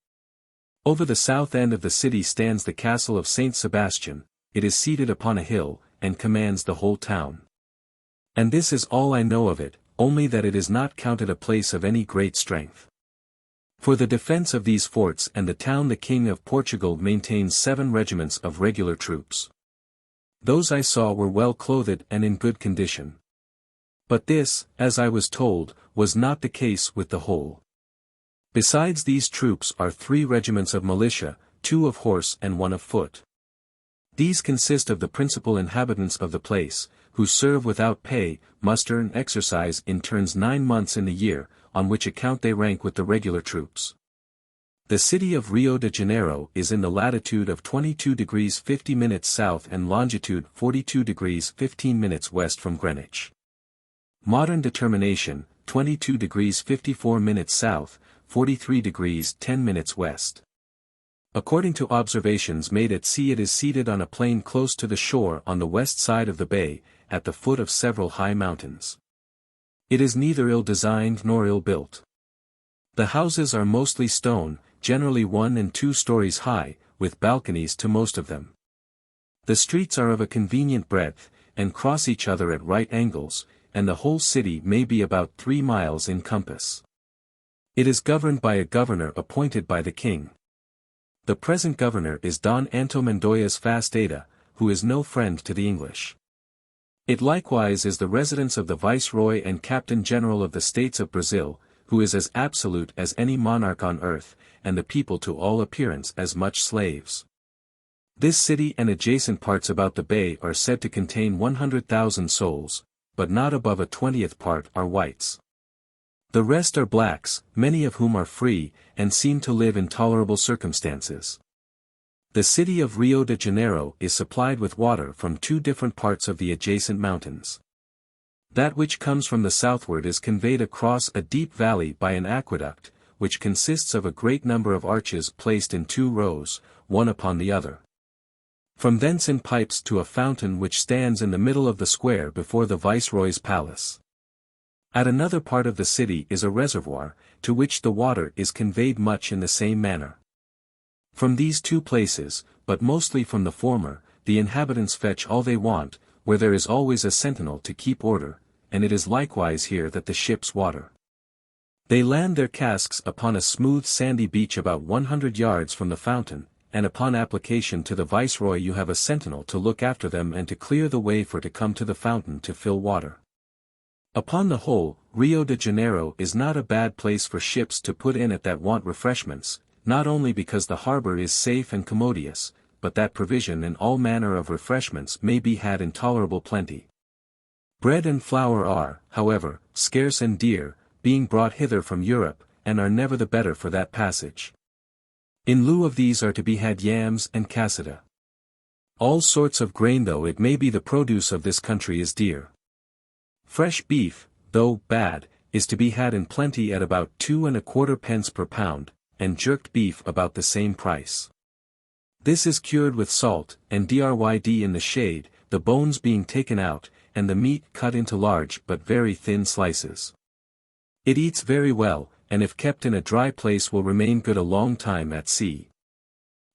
Over the south end of the city stands the castle of Saint Sebastian. It is seated upon a hill, and commands the whole town. And this is all I know of it, only that it is not counted a place of any great strength. For the defense of these forts and the town the King of Portugal maintains 7 regiments of regular troops. Those I saw were well clothed and in good condition. But this, as I was told, was not the case with the whole. Besides these troops are 3 regiments of militia, 2 of horse and 1 of foot. These consist of the principal inhabitants of the place, who serve without pay, muster and exercise in turns 9 months in the year, on which account they rank with the regular troops. The city of Rio de Janeiro is in the latitude of 22 degrees 50 minutes south and longitude 42 degrees 15 minutes west from Greenwich. Modern determination, 22 degrees 54 minutes south, 43 degrees 10 minutes west. According to observations made at sea, it is seated on a plain close to the shore on the west side of the bay, at the foot of several high mountains. It is neither ill-designed nor ill-built. The houses are mostly stone, generally 1 and 2 stories high, with balconies to most of them. The streets are of a convenient breadth, and cross each other at right angles, and the whole city may be about 3 miles in compass. It is governed by a governor appointed by the king. The present governor is Don Anto Mendoias Fasteda, who is no friend to the English. It likewise is the residence of the Viceroy and Captain General of the States of Brazil, who is as absolute as any monarch on earth, and the people to all appearance as much slaves. This city and adjacent parts about the bay are said to contain 100,000 souls, but not above a 20th part are whites. The rest are blacks, many of whom are free, and seem to live in tolerable circumstances. The city of Rio de Janeiro is supplied with water from 2 different parts of the adjacent mountains. That which comes from the southward is conveyed across a deep valley by an aqueduct, which consists of a great number of arches placed in 2 rows, one upon the other. From thence in pipes to a fountain which stands in the middle of the square before the Viceroy's palace. At another part of the city is a reservoir, to which the water is conveyed much in the same manner. From these 2 places, but mostly from the former, the inhabitants fetch all they want, where there is always a sentinel to keep order, and it is likewise here that the ships water. They land their casks upon a smooth sandy beach about 100 yards from the fountain, and upon application to the Viceroy you have a sentinel to look after them and to clear the way for to come to the fountain to fill water. Upon the whole, Rio de Janeiro is not a bad place for ships to put in at that want refreshments, not only because the harbor is safe and commodious, but that provision and all manner of refreshments may be had in tolerable plenty. Bread and flour are, however, scarce and dear, being brought hither from Europe, and are never the better for that passage. In lieu of these are to be had yams and cassada. All sorts of grain, though it may be the produce of this country, is dear. Fresh beef, though bad, is to be had in plenty at about 2 1/4 pence per pound, and jerked beef about the same price. This is cured with salt, and dryd in the shade, the bones being taken out, and the meat cut into large but very thin slices. It eats very well, and if kept in a dry place will remain good a long time at sea.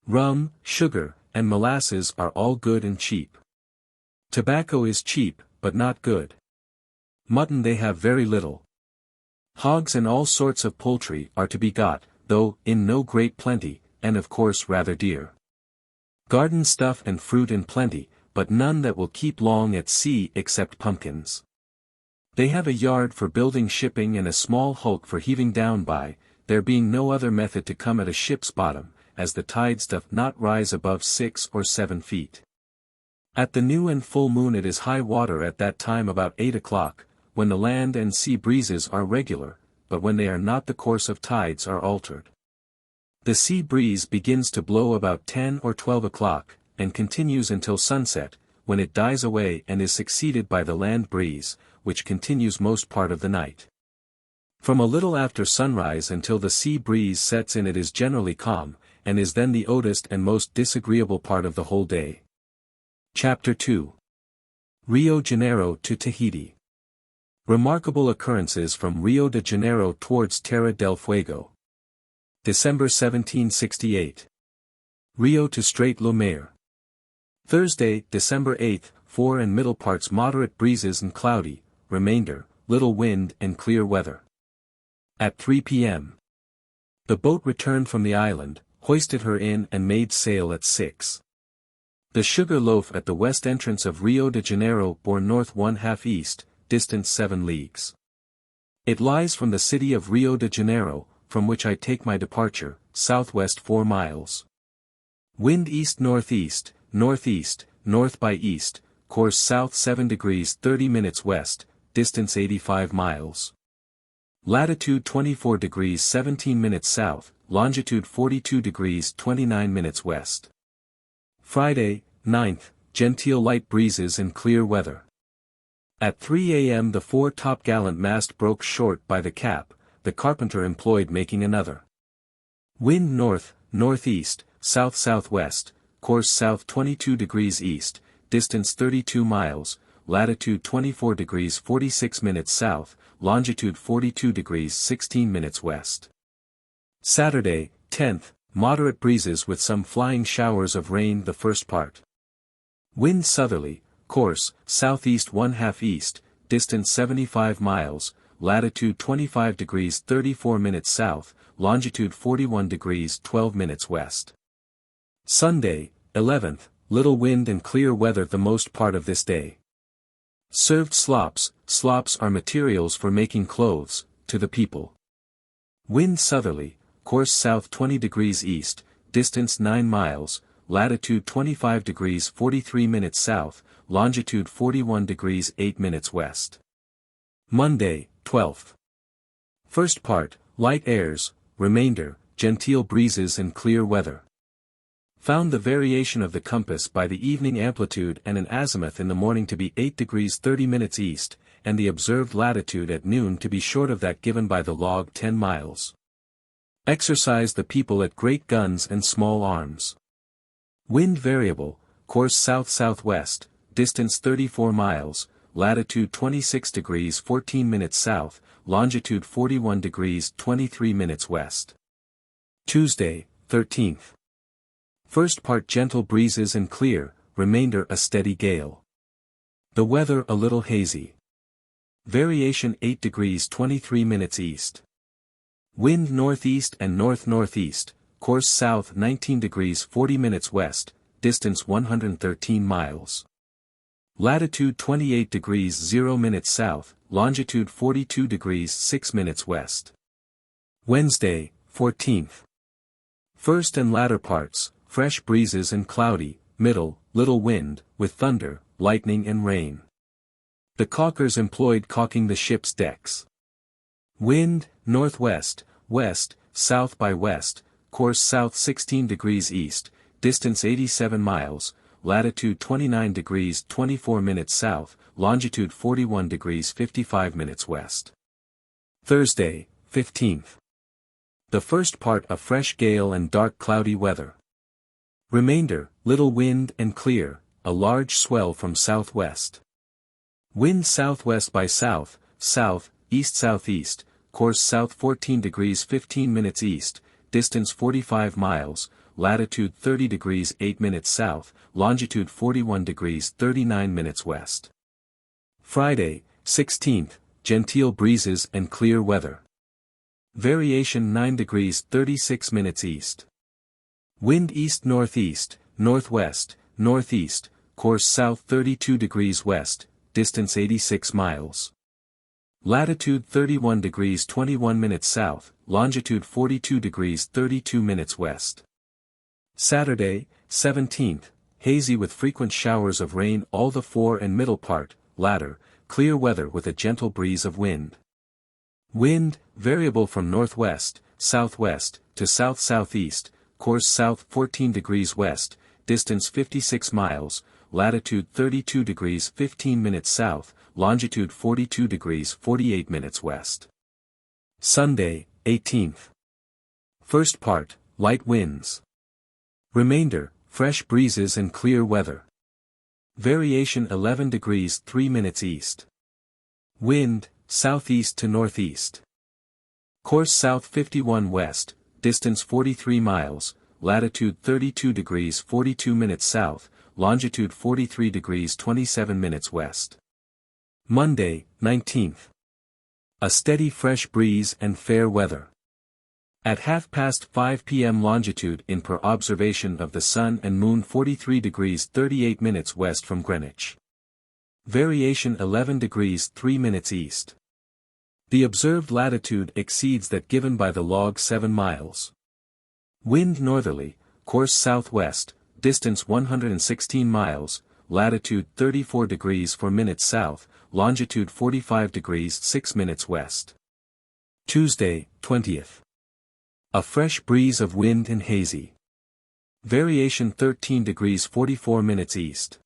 Rum, sugar, and molasses are all good and cheap. Tobacco is cheap, but not good. Mutton they have very little. Hogs and all sorts of poultry are to be got, though in no great plenty, and of course rather dear. Garden stuff and fruit in plenty, but none that will keep long at sea except pumpkins. They have a yard for building shipping and a small hulk for heaving down by, there being no other method to come at a ship's bottom, as the tides doth not rise above 6 or 7 feet. At the new and full moon it is high water at that time about 8 o'clock, when the land and sea breezes are regular, but when they are not the course of tides are altered. The sea breeze begins to blow about 10 or 12 o'clock, and continues until sunset, when it dies away and is succeeded by the land breeze, which continues most part of the night. From a little after sunrise until the sea breeze sets in it is generally calm, and is then the oddest and most disagreeable part of the whole day. Chapter 2. Rio Janeiro to Tahiti. Remarkable occurrences from Rio de Janeiro towards Terra del Fuego. December 1768. Rio to Strait Le Maire. Thursday, December 8, fore and middle parts moderate breezes and cloudy, remainder, little wind and clear weather. At 3 p.m. The boat returned from the island, hoisted her in and made sail at 6. The Sugar Loaf at the west entrance of Rio de Janeiro bore north 1/2 east, distance 7 leagues. It lies from the city of Rio de Janeiro, from which I take my departure, southwest 4 miles. Wind east-northeast, northeast, north by east, course south 7 degrees 30 minutes west, distance 85 miles. Latitude 24 degrees 17 minutes south, longitude 42 degrees 29 minutes west. Friday, 9th, genteel light breezes and clear weather. At 3 a.m. the fore-topgallant mast broke short by the cap, the carpenter employed making another. Wind north, northeast, south-southwest, course south 22 degrees east, distance 32 miles, latitude 24 degrees 46 minutes south, longitude 42 degrees 16 minutes west. Saturday, 10th, moderate breezes with some flying showers of rain the first part. Wind southerly, course, southeast 1/2 east, distance 75 miles, latitude 25 degrees 34 minutes south, longitude 41 degrees 12 minutes west. Sunday, 11th, little wind and clear weather the most part of this day. Served slops are materials for making clothes, to the people. Wind southerly, course south 20 degrees east, distance 9 miles, latitude 25 degrees 43 minutes south, longitude 41 degrees 8 minutes west. Monday, 12th. First part, light airs, remainder, genteel breezes and clear weather. Found the variation of the compass by the evening amplitude and an azimuth in the morning to be 8 degrees 30 minutes east, and the observed latitude at noon to be short of that given by the log 10 miles. Exercised the people at great guns and small arms. Wind variable, course south-southwest, distance 34 miles, latitude 26 degrees 14 minutes south, longitude 41 degrees 23 minutes west. Tuesday, 13th. First part gentle breezes and clear, remainder a steady gale. The weather a little hazy. Variation 8 degrees 23 minutes east. Wind northeast and north-northeast, course south 19 degrees 40 minutes west, distance 113 miles. Latitude 28 degrees 0 minutes south, longitude 42 degrees 6 minutes west. Wednesday, 14th. First and latter parts, fresh breezes and cloudy, middle, little wind, with thunder, lightning and rain. The caulkers employed caulking the ship's decks. Wind, northwest, west, south by west, course south 16 degrees east, distance 87 miles, latitude 29 degrees 24 minutes south, longitude 41 degrees 55 minutes west. Thursday, 15th. The first part a fresh gale and dark cloudy weather. Remainder, little wind and clear, a large swell from southwest. Wind southwest by south, south, east-southeast, course south 14 degrees 15 minutes east, distance 45 miles, latitude 30 degrees 8 minutes south, longitude 41 degrees 39 minutes west. Friday, 16th, genteel breezes and clear weather. Variation 9 degrees 36 minutes east. Wind east-northeast, northwest, northeast, course south 32 degrees west, distance 86 miles. Latitude 31 degrees 21 minutes south, longitude 42 degrees 32 minutes west. Saturday, 17th, hazy with frequent showers of rain all the fore and middle part, latter, clear weather with a gentle breeze of wind. Wind, variable from northwest, southwest, to south-southeast, course south 14 degrees west, distance 56 miles, latitude 32 degrees 15 minutes south, longitude 42 degrees 48 minutes west. Sunday, 18th. First part, light winds. Remainder, fresh breezes and clear weather. Variation 11 degrees 3 minutes east. Wind, southeast to northeast. Course south 51 west, distance 43 miles, latitude 32 degrees 42 minutes south, longitude 43 degrees 27 minutes west. Monday, 19th. A steady fresh breeze and fair weather. At 5:30 p.m. longitude in per observation of the sun and moon 43 degrees 38 minutes west from Greenwich. Variation 11 degrees 3 minutes east. The observed latitude exceeds that given by the log 7 miles. Wind northerly, course southwest, distance 116 miles, latitude 34 degrees 4 minutes south, longitude 45 degrees 6 minutes west. Tuesday, 20th. A fresh breeze of wind and hazy. Variation 13 degrees 44 minutes east.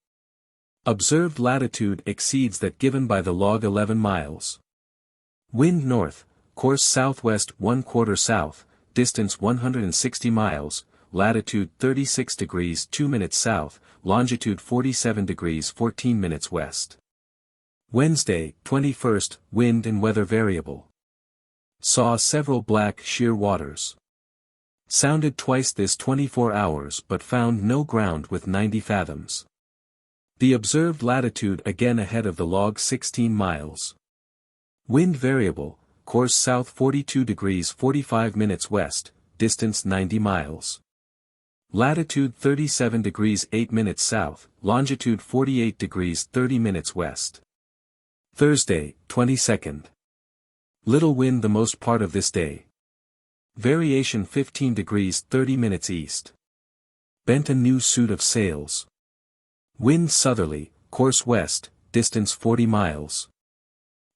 Observed latitude exceeds that given by the log 11 miles. Wind north, course southwest 1/4 south, distance 160 miles, latitude 36 degrees 2 minutes south, longitude 47 degrees 14 minutes west. Wednesday, 21st, wind and weather variable. Saw several black sheer waters. Sounded twice this 24 hours but found no ground with 90 fathoms. The observed latitude again ahead of the log 16 miles. Wind variable, course south 42 degrees 45 minutes west, distance 90 miles. Latitude 37 degrees 8 minutes south, longitude 48 degrees 30 minutes west. Thursday, 22nd. Little wind the most part of this day. Variation 15 degrees 30 minutes east. Bent a new suit of sails. Wind southerly, course west, distance 40 miles.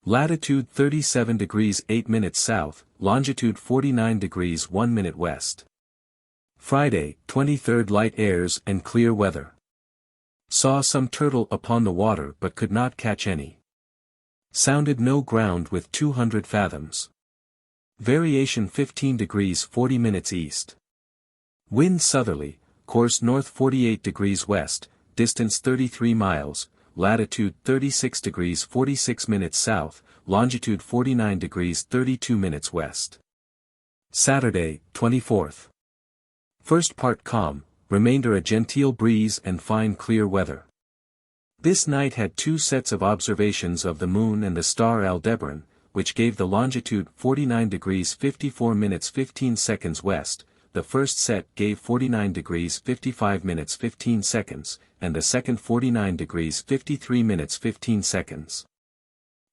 Latitude 37 degrees 8 minutes south, longitude 49 degrees 1 minute west. Friday, 23rd, light airs and clear weather. Saw some turtle upon the water but could not catch any. Sounded no ground with 200 fathoms. Variation 15 degrees 40 minutes east. Wind southerly, course north 48 degrees west, distance 33 miles, latitude 36 degrees 46 minutes south, longitude 49 degrees 32 minutes west. Saturday, 24th. First part calm, remainder a genteel breeze and fine clear weather. This night had 2 sets of observations of the moon and the star Aldebaran, which gave the longitude 49 degrees 54 minutes 15 seconds west, the first set gave 49 degrees 55 minutes 15 seconds, and the second 49 degrees 53 minutes 15 seconds.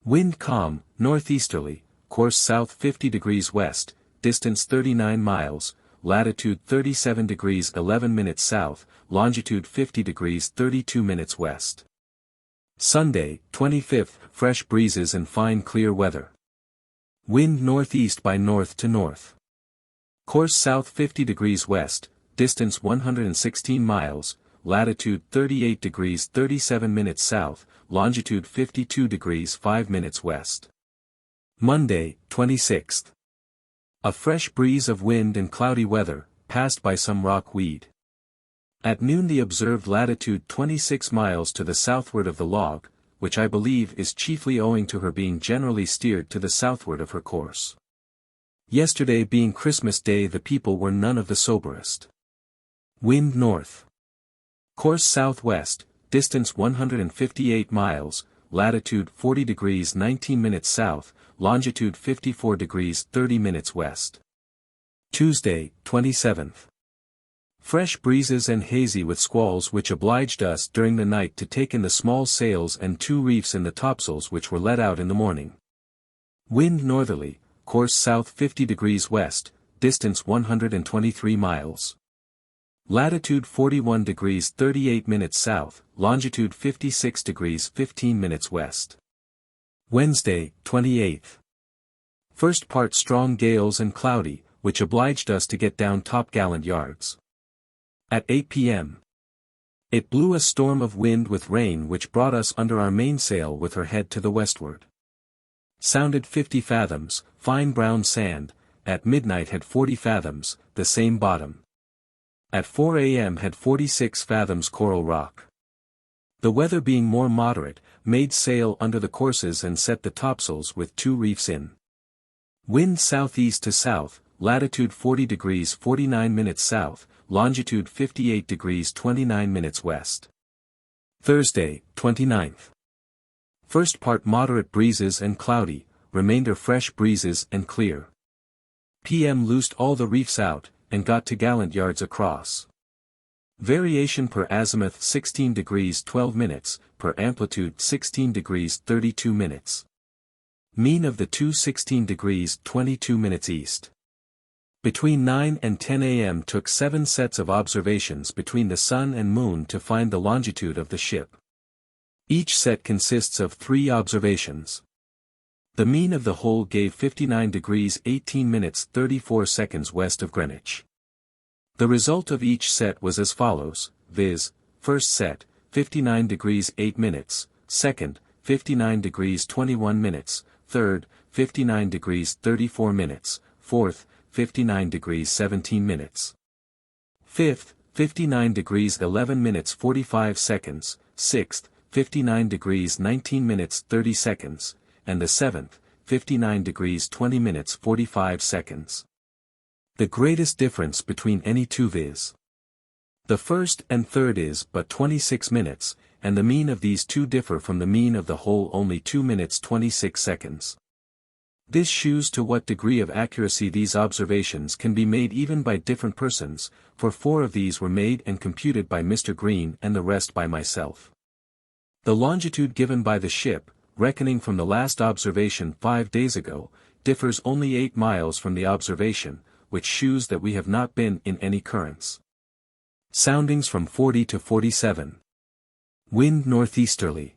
Wind calm, northeasterly, course south 50 degrees west, distance 39 miles, latitude 37 degrees 11 minutes south, longitude 50 degrees 32 minutes west. Sunday, 25th, fresh breezes and fine clear weather. Wind northeast by north to north. Course south 50 degrees west, distance 116 miles, latitude 38 degrees 37 minutes south, longitude 52 degrees 5 minutes west. Monday, 26th. A fresh breeze of wind and cloudy weather, passed by some rock weed. At noon the observed latitude 26 miles to the southward of the log, which I believe is chiefly owing to her being generally steered to the southward of her course. Yesterday being Christmas Day the people were none of the soberest. Wind north. Course southwest, distance 158 miles, latitude 40 degrees 19 minutes south, longitude 54 degrees 30 minutes west. Tuesday, 27th. Fresh breezes and hazy with squalls which obliged us during the night to take in the small sails and 2 reefs in the topsails which were let out in the morning. Wind northerly, course south 50 degrees west, distance 123 miles. Latitude 41 degrees 38 minutes south, longitude 56 degrees 15 minutes west. Wednesday, 28th. First part strong gales and cloudy, which obliged us to get down topgallant yards. At 8 p.m. it blew a storm of wind with rain which brought us under our mainsail with her head to the westward. Sounded 50 fathoms, fine brown sand, at midnight had 40 fathoms, the same bottom. At 4 a.m. had 46 fathoms coral rock. The weather being more moderate, made sail under the courses and set the topsails with 2 reefs in. Wind southeast to south, latitude 40 degrees 49 minutes south, longitude 58 degrees 29 minutes west. Thursday, 29th. First part moderate breezes and cloudy, remainder fresh breezes and clear. PM loosed all the reefs out, and got topgallant yards across. Variation per azimuth 16 degrees 12 minutes, per amplitude 16 degrees 32 minutes. Mean of the 16 degrees 22 minutes east. Between 9 and 10 a.m. took 7 sets of observations between the sun and moon to find the longitude of the ship. Each set consists of 3 observations. The mean of the whole gave 59 degrees 18 minutes 34 seconds west of Greenwich. The result of each set was as follows, viz., first set, 59 degrees 8 minutes, second, 59 degrees 21 minutes, third, 59 degrees 34 minutes, fourth, 59 degrees 17 minutes. Fifth, 59 degrees 11 minutes 45 seconds, sixth, 59 degrees 19 minutes 30 seconds, and the seventh, 59 degrees 20 minutes 45 seconds. The greatest difference between any two viz. The first and third is but 26 minutes, and the mean of these two differ from the mean of the whole only 2 minutes 26 seconds. This shews to what degree of accuracy these observations can be made even by different persons, for 4 of these were made and computed by Mr. Green and the rest by myself. The longitude given by the ship, reckoning from the last observation 5 days ago, differs only 8 miles from the observation, which shews that we have not been in any currents. Soundings from 40 to 47. Wind northeasterly.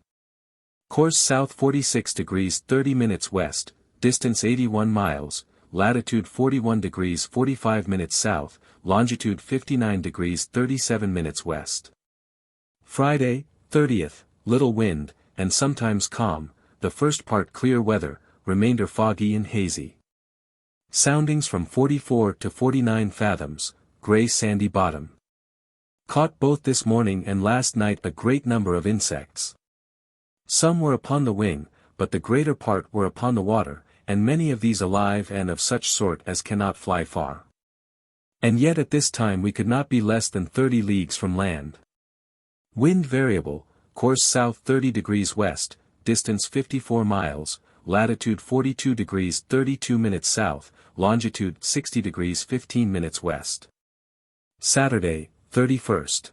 Course south 46 degrees 30 minutes west, distance 81 miles, latitude 41 degrees 45 minutes south, longitude 59 degrees 37 minutes west. Friday, 30th, little wind, and sometimes calm, the first part clear weather, remainder foggy and hazy. Soundings from 44 to 49 fathoms, grey sandy bottom. Caught both this morning and last night a great number of insects. Some were upon the wing, but the greater part were upon the water, and many of these alive and of such sort as cannot fly far. And yet at this time we could not be less than 30 leagues from land. Wind variable, course south 30 degrees west, distance 54 miles, latitude 42 degrees 32 minutes south, longitude 60 degrees 15 minutes west. Saturday, 31st.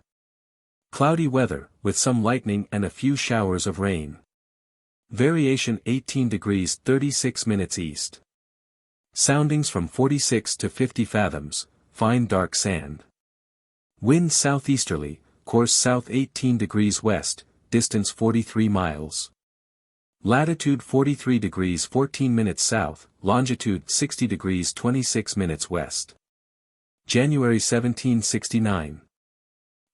Cloudy weather, with some lightning and a few showers of rain. Variation 18 degrees 36 minutes east. Soundings from 46 to 50 fathoms, fine dark sand. Wind southeasterly, course south 18 degrees west, distance 43 miles. Latitude 43 degrees 14 minutes south, longitude 60 degrees 26 minutes west. January 1769.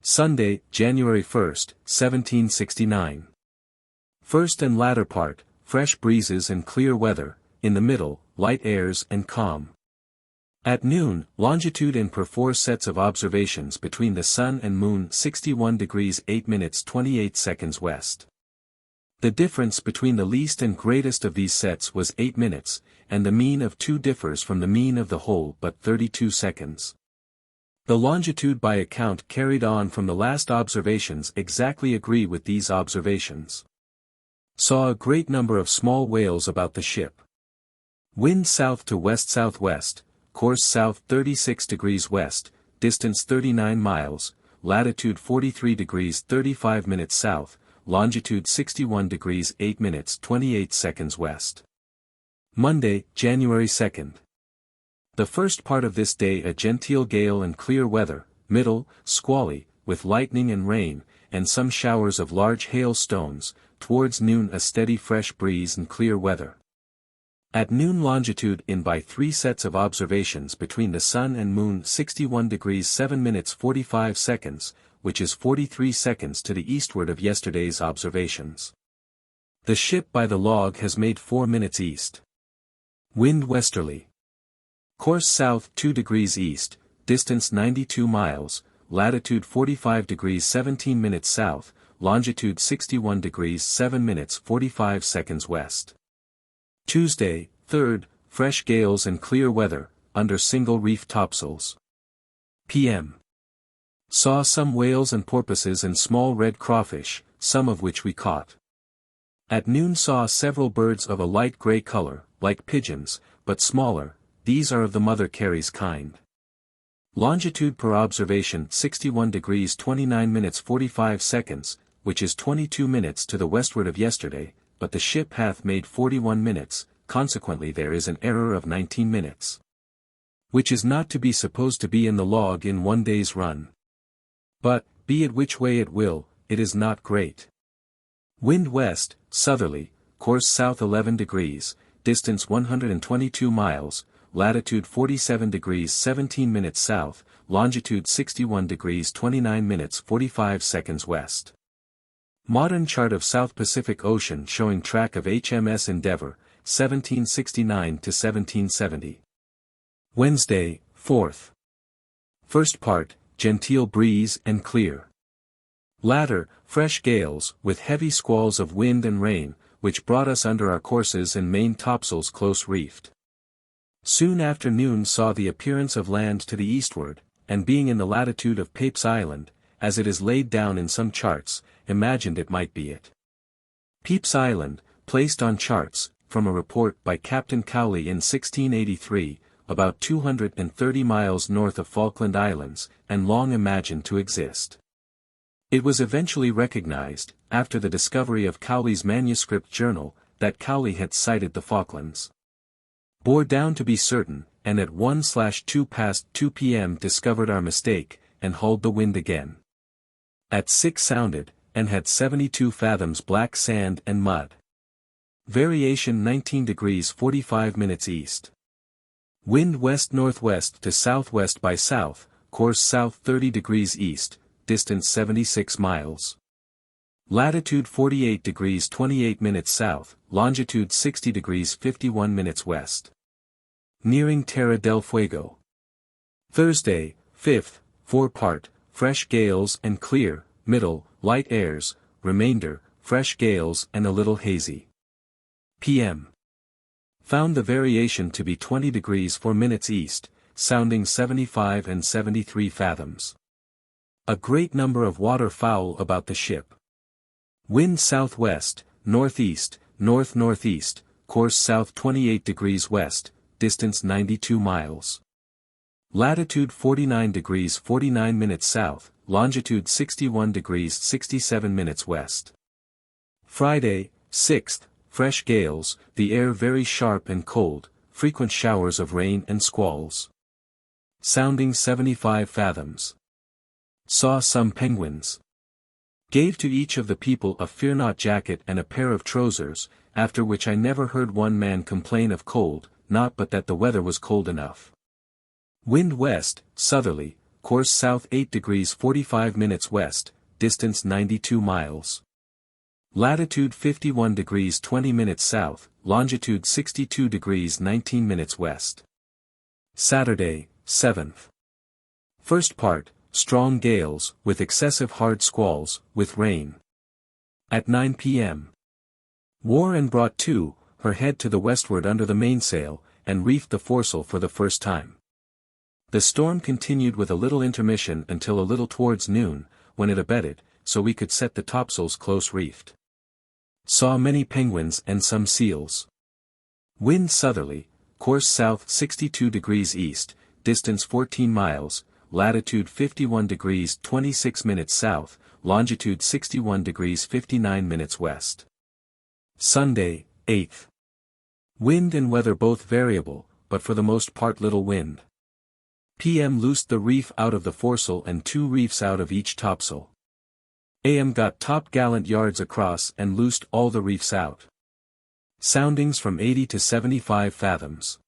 Sunday, January 1st, 1769. First and latter part, fresh breezes and clear weather, in the middle, light airs and calm. At noon, longitude in per 4 sets of observations between the sun and moon 61 degrees 8 minutes 28 seconds west. The difference between the least and greatest of these sets was 8 minutes, and the mean of 2 differs from the mean of the whole but 32 seconds. The longitude by account carried on from the last observations exactly agree with these observations. Saw a great number of small whales about the ship. Wind south to west-southwest, course south 36 degrees west, distance 39 miles, latitude 43 degrees 35 minutes south, longitude 61 degrees 8 minutes 28 seconds west. Monday, January 2nd. The first part of this day a genteel gale and clear weather, middle, squally, with lightning and rain, and some showers of large hail stones, towards noon a steady fresh breeze and clear weather. At noon longitude in by 3 sets of observations between the sun and moon 61 degrees 7 minutes 45 seconds, which is 43 seconds to the eastward of yesterday's observations. The ship by the log has made 4 minutes east. Wind westerly. Course south 2 degrees east, distance 92 miles, latitude 45 degrees 17 minutes south, longitude 61 degrees 7 minutes 45 seconds west. Tuesday, 3rd, fresh gales and clear weather, under single reef topsails. P.M. Saw some whales and porpoises and small red crawfish, some of which we caught. At noon saw several birds of a light gray color, like pigeons, but smaller. These are of the Mother Carey's kind. Longitude per observation 61 degrees 29 minutes 45 seconds, which is 22 minutes to the westward of yesterday, but the ship hath made 41 minutes, consequently there is an error of 19 minutes. Which is not to be supposed to be in the log in one day's run. But, be it which way it will, it is not great. Wind west, southerly, course south 11 degrees, distance 122 miles, latitude 47 degrees 17 minutes south, longitude 61 degrees 29 minutes 45 seconds west. Modern chart of South Pacific Ocean showing track of HMS Endeavour, 1769 to 1770. Wednesday, 4th. First part, genteel breeze and clear. Latter, fresh gales, with heavy squalls of wind and rain, which brought us under our courses and main topsails close reefed. Soon after noon saw the appearance of land to the eastward, and being in the latitude of Pape's Island, as it is laid down in some charts, imagined it might be it. Pepys Island, placed on charts, from a report by Captain Cowley in 1683, about 230 miles north of Falkland Islands, and long imagined to exist. It was eventually recognized, after the discovery of Cowley's manuscript journal, that Cowley had sighted the Falklands. Bore down to be certain, and at 1/2 past 2 p.m. discovered our mistake, and hauled the wind again. At 6 sounded, and had 72 fathoms black sand and mud. Variation 19 degrees 45 minutes east. Wind west-northwest to southwest by south, course south 30 degrees east, distance 76 miles. Latitude 48 degrees 28 minutes south, longitude 60 degrees 51 minutes west. Nearing Terra del Fuego. Thursday, 5th, 4-part, fresh gales and clear, middle, light airs, remainder, fresh gales and a little hazy. P.M. Found the variation to be 20 degrees 4 minutes east, sounding 75 and 73 fathoms. A great number of waterfowl about the ship. Wind southwest, northeast, north-northeast, course south 28 degrees west, distance 92 miles. Latitude 49 degrees 49 minutes south, longitude 61 degrees 67 minutes west. Friday, 6th, fresh gales, the air very sharp and cold, frequent showers of rain and squalls. Sounding 75 fathoms. Saw some penguins. Gave to each of the people a fear-not jacket and a pair of trousers, after which I never heard one man complain of cold, not but that the weather was cold enough. Wind west, southerly, course south 8 degrees 45 minutes west, distance 92 miles. Latitude 51 degrees 20 minutes south, longitude 62 degrees 19 minutes west. Saturday, 7th. First part, strong gales, with excessive hard squalls, with rain. At 9 p.m. Wore and brought to, her head to the westward under the mainsail, and reefed the foresail for the first time. The storm continued with a little intermission until a little towards noon, when it abated, so we could set the topsails close reefed. Saw many penguins and some seals. Wind southerly, course south 62 degrees east, distance 14 miles, latitude 51 degrees 26 minutes south, longitude 61 degrees 59 minutes west. Sunday, 8th. Wind and weather both variable, but for the most part little wind. P.M. loosed the reef out of the foresail and 2 reefs out of each topsail. A.M. got top-gallant yards across and loosed all the reefs out. Soundings from 80 to 75 fathoms.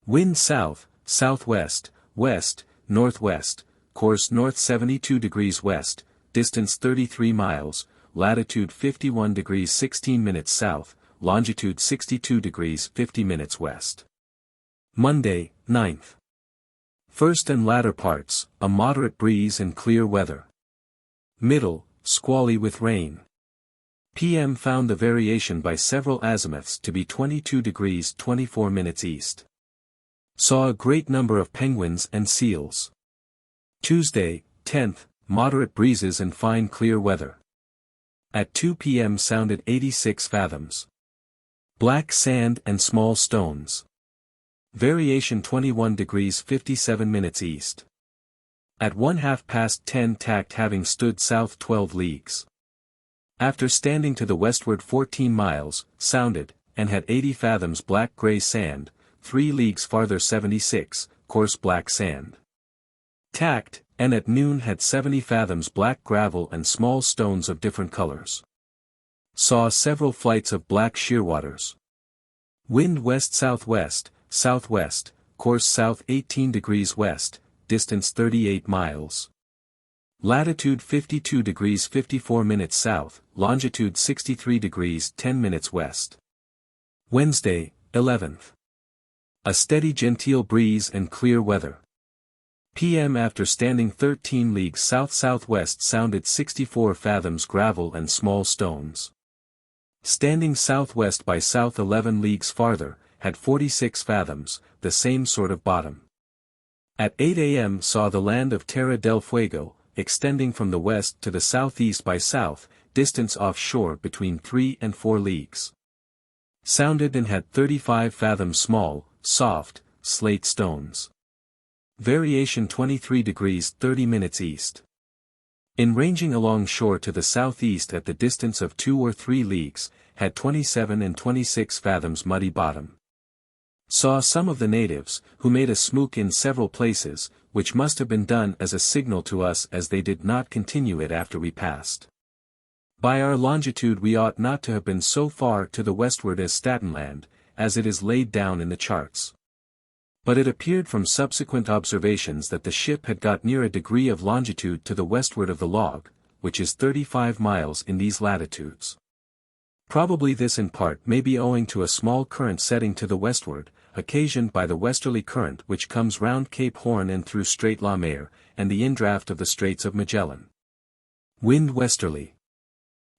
Wind south, southwest, west, northwest, course north 72 degrees west, distance 33 miles, latitude 51 degrees 16 minutes south, longitude 62 degrees 50 minutes west. Monday, 9th. First and latter parts, a moderate breeze and clear weather. Middle, squally with rain. PM found the variation by several azimuths to be 22 degrees 24 minutes east. Saw a great number of penguins and seals. Tuesday, 10th, moderate breezes and fine clear weather. At 2 p.m. sounded 86 fathoms. Black sand and small stones. Variation 21 degrees 57 minutes east. At 10:30 tacked having stood south 12 leagues. After standing to the westward 14 miles, sounded, and had 80 fathoms black-gray sand, 3 leagues farther 76, coarse black sand. Tacked, and at noon had 70 fathoms black gravel and small stones of different colors. Saw several flights of black shearwaters. Wind west-southwest, southwest, course south 18 degrees west, distance 38 miles. Latitude 52 degrees 54 minutes south, longitude 63 degrees 10 minutes west. Wednesday, 11th. A steady genteel breeze and clear weather. PM after standing 13 leagues south-southwest sounded 64 fathoms gravel and small stones. Standing southwest by south 11 leagues farther, had 46 fathoms, the same sort of bottom. At 8 a.m. saw the land of Terra del Fuego, extending from the west to the southeast by south, distance offshore between 3 and 4 leagues. Sounded and had 35 fathoms small, soft, slate stones. Variation 23 degrees 30 minutes east. In ranging along shore to the southeast at the distance of 2 or 3 leagues, had 27 and 26 fathoms muddy bottom. Saw some of the natives, who made a smook in several places, which must have been done as a signal to us as they did not continue it after we passed. By our longitude we ought not to have been so far to the westward as Statenland, as it is laid down in the charts. But it appeared from subsequent observations that the ship had got near a degree of longitude to the westward of the log, which is 35 miles in these latitudes. Probably this in part may be owing to a small current setting to the westward, occasioned by the westerly current which comes round Cape Horn and through Strait La Mer, and the indraft of the Straits of Magellan. Wind westerly.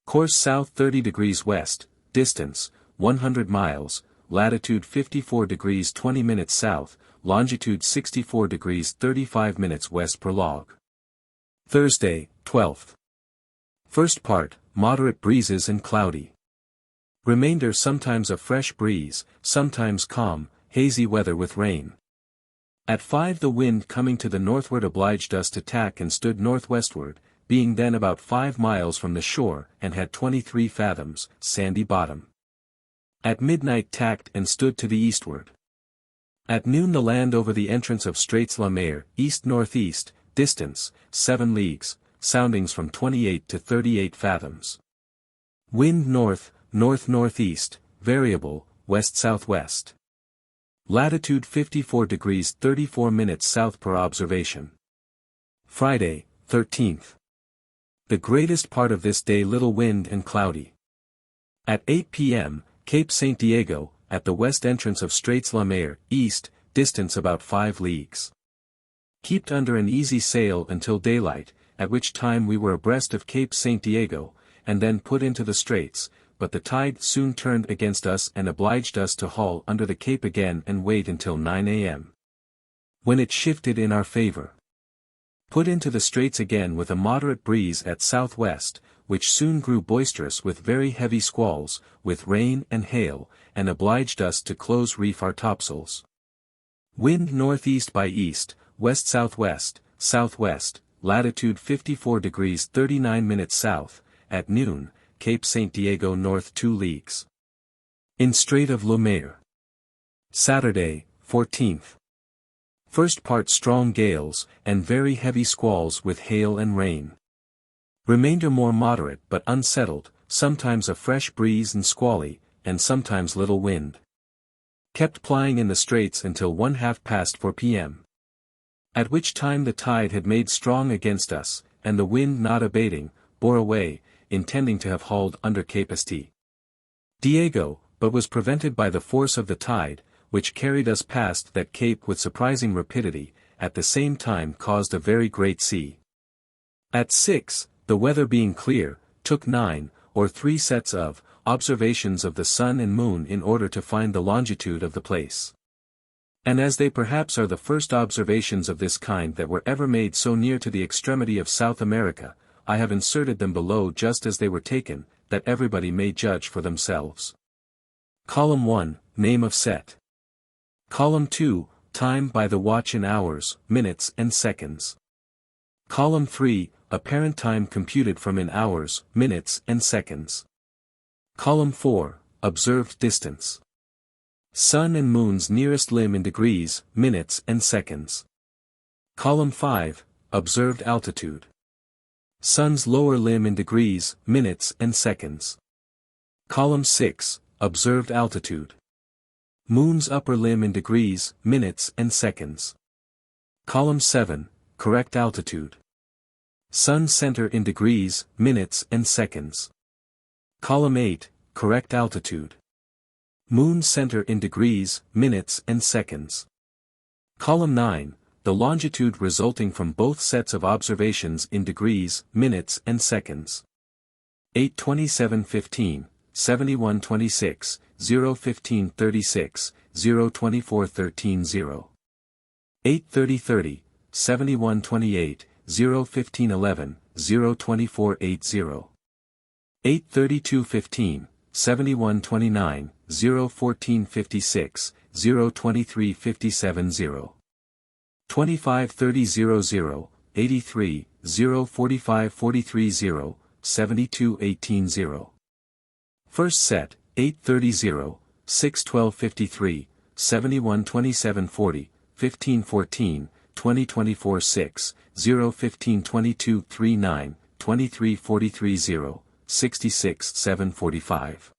Course south 30 degrees west, distance, 100 miles, latitude 54 degrees 20 minutes south, longitude 64 degrees 35 minutes west per log. Thursday, 12th. First part, moderate breezes and cloudy. Remainder sometimes a fresh breeze, sometimes calm, hazy weather with rain. At 5 the wind coming to the northward obliged us to tack and stood northwestward, being then about 5 miles from the shore and had 23 fathoms, sandy bottom. At midnight tacked and stood to the eastward. At noon the land over the entrance of Straits La Mer, east-northeast, distance, 7 leagues, soundings from 28 to 38 fathoms. Wind north, north-northeast, variable, west-southwest. Latitude 54 degrees 34 minutes south per observation. Friday, 13th. The greatest part of this day little wind and cloudy. At 8 p.m., Cape St. Diego, at the west entrance of Straits La Mer, east, distance about 5 leagues. Kept under an easy sail until daylight, at which time we were abreast of Cape St. Diego, and then put into the straits, but the tide soon turned against us and obliged us to haul under the cape again and wait until 9 a.m. when it shifted in our favor. Put into the straits again with a moderate breeze at southwest, which soon grew boisterous with very heavy squalls, with rain and hail, and obliged us to close reef our topsails. Wind northeast by east, west-southwest, southwest, latitude 54 degrees 39 minutes south, at noon, Cape St. Diego north 2 leagues. In Strait of Le Maire. Saturday, 14th. First part strong gales, and very heavy squalls with hail and rain. Remainder more moderate but unsettled, sometimes a fresh breeze and squally, and sometimes little wind. Kept plying in the straits until 4 p.m. At which time the tide had made strong against us, and the wind not abating, bore away, intending to have hauled under Cape St. Diego, but was prevented by the force of the tide, which carried us past that cape with surprising rapidity, at the same time caused a very great sea. At 6, the weather being clear, took 9, or 3 sets of, observations of the sun and moon in order to find the longitude of the place. And as they perhaps are the first observations of this kind that were ever made so near to the extremity of South America, I have inserted them below just as they were taken, that everybody may judge for themselves. Column 1, Name of Set. Column 2, Time by the watch in hours, minutes and seconds. Column 3, Apparent time computed from in hours, minutes and seconds. Column 4, Observed distance. Sun and moon's nearest limb in degrees, minutes and seconds. Column 5, Observed altitude. Sun's lower limb in degrees, minutes and seconds. Column 6, Observed altitude. Moon's upper limb in degrees, minutes and seconds. Column 7, Correct altitude. Sun's center in degrees, minutes and seconds. Column 8, Correct altitude. Moon's center in degrees, minutes and seconds. Column 9, the longitude resulting from both sets of observations in degrees, minutes and seconds. 8:27:15, 71:26, 0:15:36, 0:24:13, 8:30:30, 71:28, 0:15:11, 0:24:80. 8:32:15, 71:29, 0:14:56, 0:23:57, 25:30:00, 83, 0:45:43, 72:18. First set, 8:30:00, 6:12:53, 71:27:40, 15:14, 20:24:6, 0:15:22:39, 23:43:0, 66:7:45.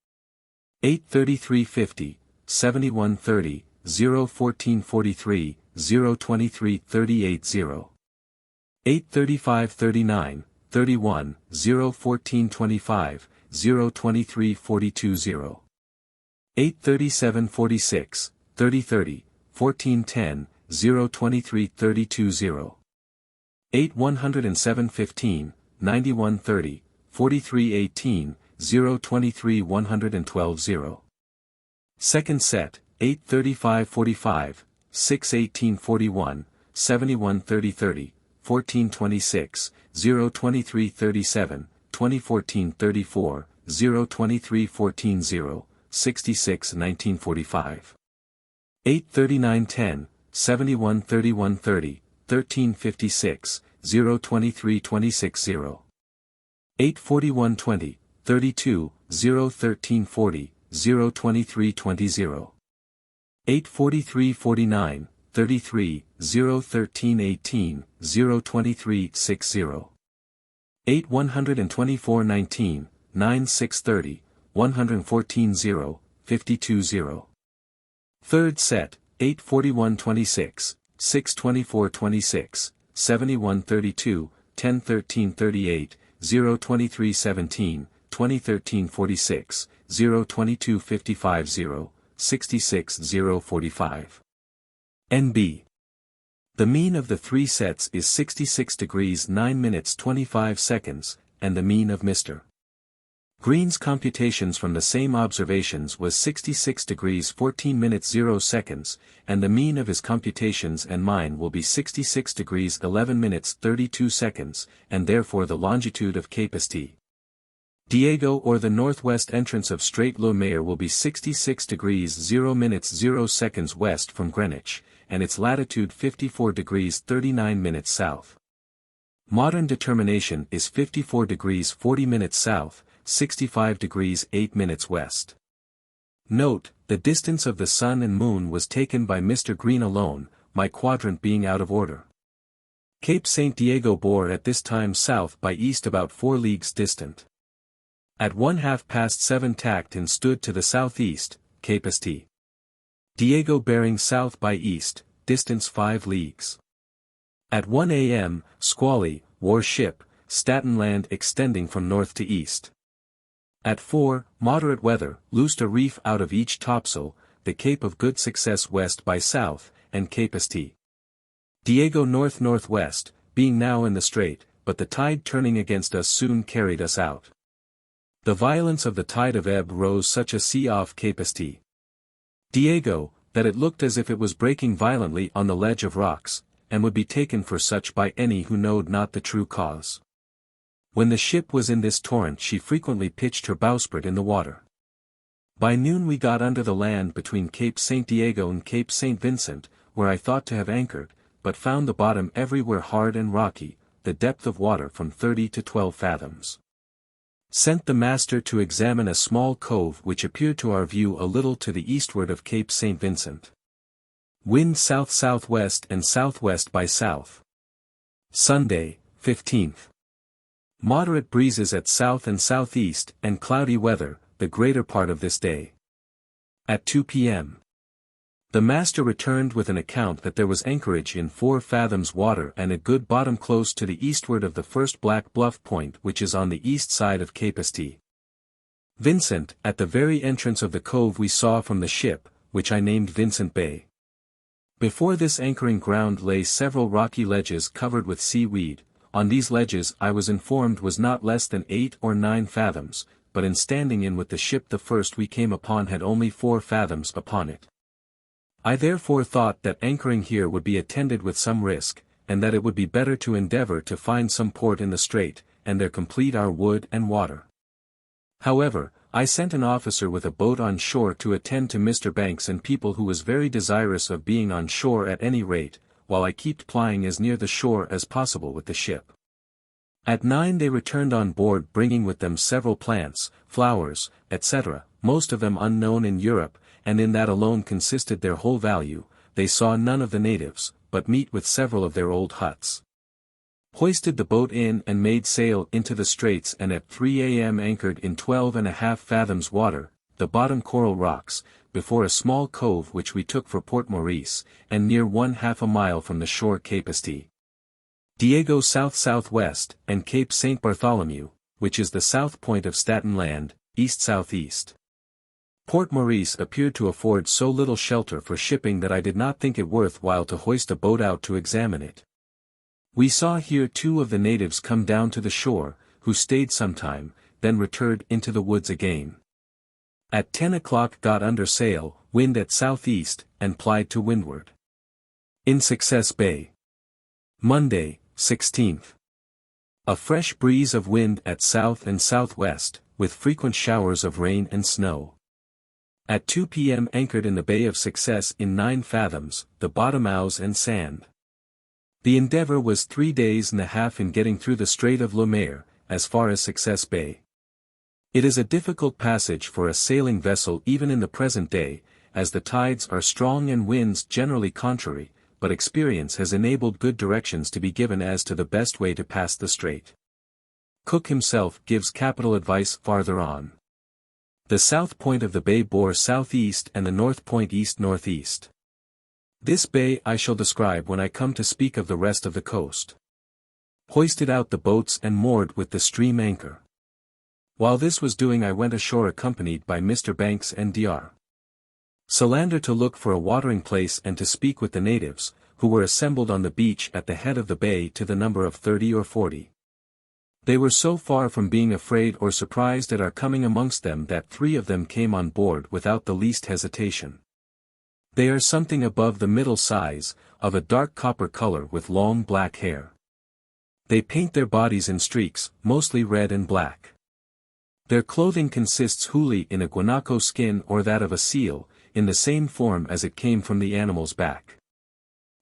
8:33:50, 71:30, 0:14:43, 0:23:38:0. 8:35:39, 31, 0:14:25, 0:23:42:0. 8:37:46, 30:30, 14:10, 0:23:32:0. 8:107:15, 91:30, 43:18, 0:23:112:0. Second set, 8:35:45, 6:18:41, 71:30:30, 14:26, 0:23:37, 20:14:34, 0:23:14:0, 66:19:45. 8:39:10, 71:31:30, 13:56, 0:23:26:0. 8:41:20, 32, 0:13:40, 0:23:20:0. 8:43:49, 33, 0:13:18, 0:23:60. 8:124:19, 9:6:30, 114:0, 52:0. Third set, 8:41:26, 6:24:26, 71:32, 10:13:38, 0:23:17, 20:13:46, 0:22:55:0, 66:0:45. NB. The mean of the three sets is 66 degrees 9 minutes 25 seconds, and the mean of Mr. Green's computations from the same observations was 66 degrees 14 minutes 0 seconds, and the mean of his computations and mine will be 66 degrees 11 minutes 32 seconds, and therefore the longitude of Cape St. Diego or the northwest entrance of Strait Le Maire will be 66 degrees 0 minutes 0 seconds west from Greenwich, and its latitude 54 degrees 39 minutes south. Modern determination is 54 degrees 40 minutes south, 65 degrees 8 minutes west. Note, the distance of the sun and moon was taken by Mr. Green alone, my quadrant being out of order. Cape St. Diego bore at this time south by east about 4 leagues distant. At 7:30 tacked and stood to the southeast, Cape St. Diego bearing south by east, distance 5 leagues. At 1 a.m., squally, wore ship, Staten Land extending from north to east. At 4, moderate weather, loosed a reef out of each topsail, the Cape of Good Success west by south, and Cape St. Diego north-northwest, being now in the strait, but the tide turning against us soon carried us out. The violence of the tide of ebb rose such a sea off Cape St. Diego, that it looked as if it was breaking violently on the ledge of rocks, and would be taken for such by any who knowed not the true cause. When the ship was in this torrent she frequently pitched her bowsprit in the water. By noon we got under the land between Cape St. Diego and Cape St. Vincent, where I thought to have anchored, but found the bottom everywhere hard and rocky, the depth of water from 30 to 12 fathoms. Sent the master to examine a small cove which appeared to our view a little to the eastward of Cape St. Vincent. Wind south-southwest and southwest by south. Sunday, 15th. Moderate breezes at south and southeast, and cloudy weather, the greater part of this day. At 2 p.m. The master returned with an account that there was anchorage in 4 fathoms water and a good bottom close to the eastward of the first Black Bluff Point which is on the east side of Cape St. Vincent, at the very entrance of the cove we saw from the ship, which I named Vincent Bay. Before this anchoring ground lay several rocky ledges covered with seaweed. On these ledges I was informed was not less than 8 or 9 fathoms, but in standing in with the ship the first we came upon had only 4 fathoms upon it. I therefore thought that anchoring here would be attended with some risk, and that it would be better to endeavour to find some port in the strait, and there complete our wood and water. However, I sent an officer with a boat on shore to attend to Mr. Banks and people who was very desirous of being on shore at any rate, while I kept plying as near the shore as possible with the ship. At 9 they returned on board bringing with them several plants, flowers, etc., most of them unknown in Europe, and in that alone consisted their whole value. They saw none of the natives, but meet with several of their old huts. Hoisted the boat in and made sail into the straits and at 3 a.m. anchored in 12.5 fathoms water, the bottom coral rocks, before a small cove which we took for Port Maurice, and near 1/2 a mile from the shore Cape St. Diego south-southwest, and Cape St. Bartholomew, which is the south point of Staten Land, east-southeast. Port Maurice appeared to afford so little shelter for shipping that I did not think it worth while to hoist a boat out to examine it. We saw here 2 of the natives come down to the shore, who stayed some time, then returned into the woods again. At 10 o'clock got under sail, wind at southeast, and plied to windward. In Success Bay. Monday, 16th. A fresh breeze of wind at south and southwest, with frequent showers of rain and snow. At 2 p.m. anchored in the Bay of Success in 9 fathoms, the bottom ooze and sand. The Endeavour was 3 days and a half in getting through the Strait of Le Maire, as far as Success Bay. It is a difficult passage for a sailing vessel even in the present day, as the tides are strong and winds generally contrary, but experience has enabled good directions to be given as to the best way to pass the strait. Cook himself gives capital advice farther on. The south point of the bay bore southeast and the north point east-northeast. This bay I shall describe when I come to speak of the rest of the coast. Hoisted out the boats and moored with the stream anchor. While this was doing I went ashore accompanied by Mr. Banks and Dr. Solander to look for a watering place and to speak with the natives, who were assembled on the beach at the head of the bay to the number of 30 or 40. They were so far from being afraid or surprised at our coming amongst them that 3 of them came on board without the least hesitation. They are something above the middle size, of a dark copper color with long black hair. They paint their bodies in streaks, mostly red and black. Their clothing consists wholly in a guanaco skin or that of a seal, in the same form as it came from the animal's back.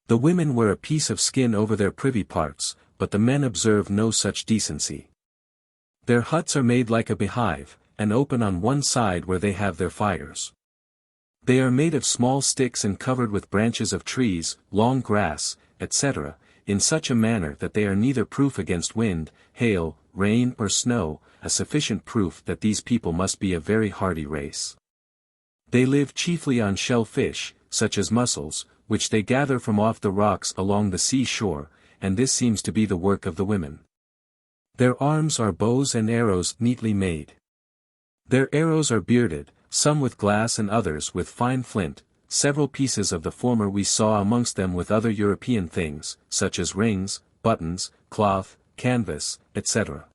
The women wear a piece of skin over their privy parts, but the men observe no such decency. Their huts are made like a beehive, and open on one side where they have their fires. They are made of small sticks and covered with branches of trees, long grass, etc., in such a manner that they are neither proof against wind, hail, rain or snow, a sufficient proof that these people must be a very hardy race. They live chiefly on shellfish, such as mussels, which they gather from off the rocks along the sea shore, and this seems to be the work of the women. Their arms are bows and arrows neatly made. Their arrows are bearded, some with glass and others with fine flint. Several pieces of the former we saw amongst them with other European things, such as rings, buttons, cloth, canvas, etc.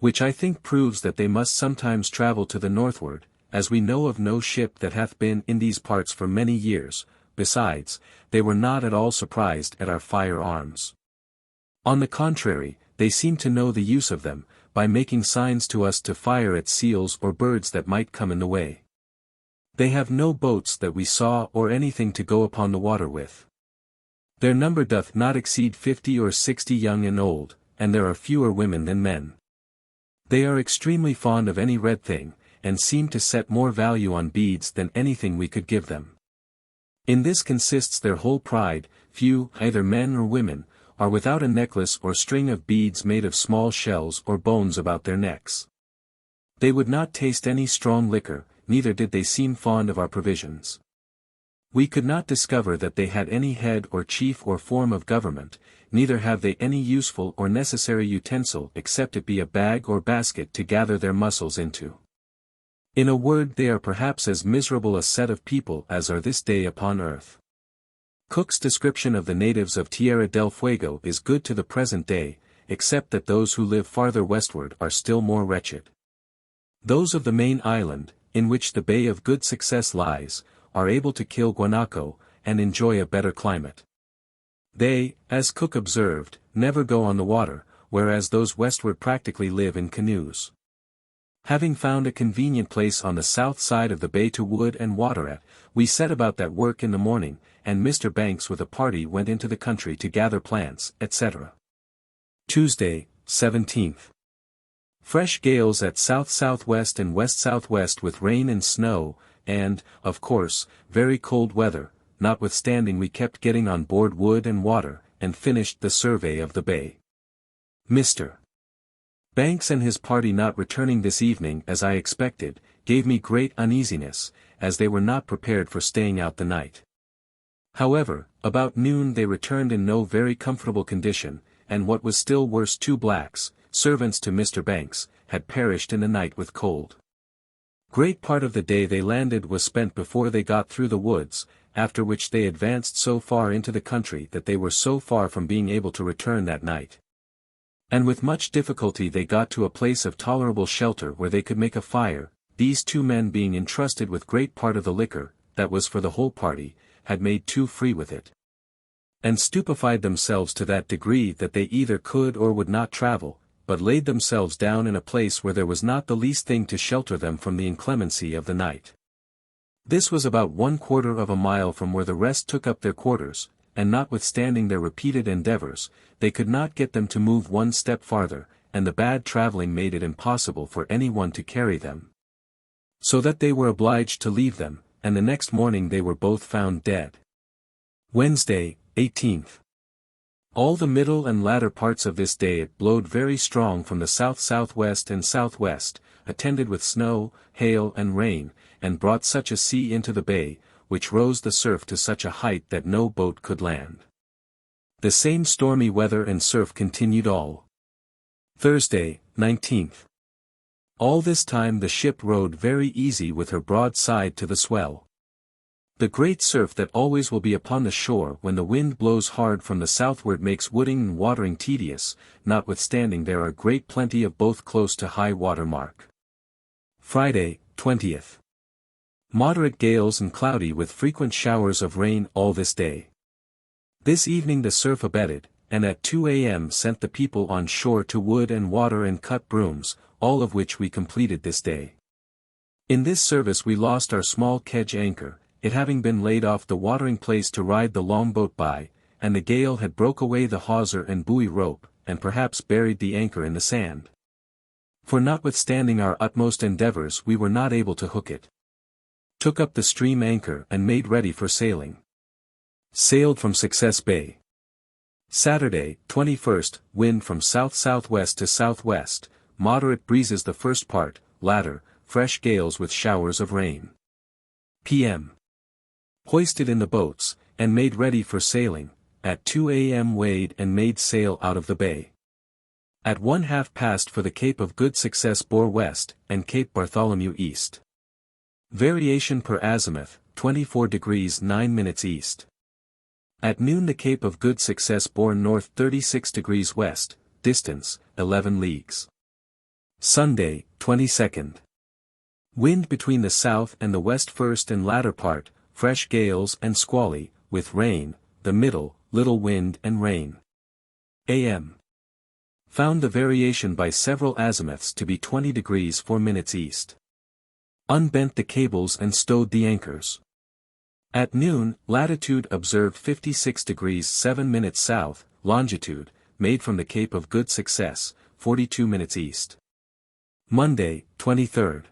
Which I think proves that they must sometimes travel to the northward, as we know of no ship that hath been in these parts for many years. Besides, they were not at all surprised at our firearms. On the contrary, they seemed to know the use of them, by making signs to us to fire at seals or birds that might come in the way. They have no boats that we saw or anything to go upon the water with. Their number doth not exceed 50 or 60 young and old, and there are fewer women than men. They are extremely fond of any red thing, and seem to set more value on beads than anything we could give them. In this consists their whole pride. Few, either men or women, are without a necklace or string of beads made of small shells or bones about their necks. They would not taste any strong liquor, neither did they seem fond of our provisions. We could not discover that they had any head or chief or form of government, neither have they any useful or necessary utensil except it be a bag or basket to gather their mussels into. In a word, they are perhaps as miserable a set of people as are this day upon earth. Cook's description of the natives of Tierra del Fuego is good to the present day, except that those who live farther westward are still more wretched. Those of the main island, in which the Bay of Good Success lies, are able to kill guanaco, and enjoy a better climate. They, as Cook observed, never go on the water, whereas those westward practically live in canoes. Having found a convenient place on the south side of the bay to wood and water at, we set about that work in the morning, and Mr. Banks with a party went into the country to gather plants, etc. Tuesday, 17th. Fresh gales at south-southwest and west-southwest with rain and snow, and, of course, very cold weather, notwithstanding we kept getting on board wood and water, and finished the survey of the bay. Mr. Banks and his party not returning this evening as I expected, gave me great uneasiness, as they were not prepared for staying out the night. However, about noon they returned in no very comfortable condition, and what was still worse, 2 blacks, servants to Mr. Banks, had perished in the night with cold. Great part of the day they landed was spent before they got through the woods, after which they advanced so far into the country that they were so far from being able to return that night. And with much difficulty they got to a place of tolerable shelter where they could make a fire. These 2 men being entrusted with great part of the liquor, that was for the whole party, had made too free with it, and stupefied themselves to that degree that they either could or would not travel, but laid themselves down in a place where there was not the least thing to shelter them from the inclemency of the night. This was about 1/4 of a mile from where the rest took up their quarters, and notwithstanding their repeated endeavors, they could not get them to move 1 step farther, and the bad traveling made it impossible for any one to carry them. So that they were obliged to leave them, and the next morning they were both found dead. Wednesday, 18th. All the middle and latter parts of this day it blowed very strong from the south-southwest and southwest, attended with snow, hail and rain, and brought such a sea into the bay, which rose the surf to such a height that no boat could land. The same stormy weather and surf continued all Thursday, 19th. All this time the ship rode very easy with her broad side to the swell. The great surf that always will be upon the shore when the wind blows hard from the southward makes wooding and watering tedious, notwithstanding there are great plenty of both close to high water mark. Friday, 20th. Moderate gales and cloudy with frequent showers of rain all this day. This evening the surf abated, and at 2 a.m. sent the people on shore to wood and water and cut brooms, all of which we completed this day. In this service we lost our small kedge anchor, it having been laid off the watering place to ride the longboat by, and the gale had broke away the hawser and buoy rope, and perhaps buried the anchor in the sand. For notwithstanding our utmost endeavors we were not able to hook it. Took up the stream anchor and made ready for sailing. Sailed from Success Bay. Saturday, 21st, wind from south-southwest to southwest, moderate breezes the first part, latter, fresh gales with showers of rain. P.M. Hoisted in the boats, and made ready for sailing, at 2 a.m. weighed and made sail out of the bay. At 1/2 past for the Cape of Good Success bore west, and Cape Bartholomew east. Variation per azimuth, 24 degrees 9 minutes east. At noon the Cape of Good Success bore north 36 degrees west, distance, 11 leagues. Sunday, 22nd. Wind between the south and the west first and latter part, fresh gales and squally, with rain, the middle, little wind and rain. A.M. Found the variation by several azimuths to be 20 degrees 4 minutes east. Unbent the cables and stowed the anchors. At noon, latitude observed 56 degrees 7 minutes south, longitude, made from the Cape of Good Success, 42 minutes east. Monday, 23rd.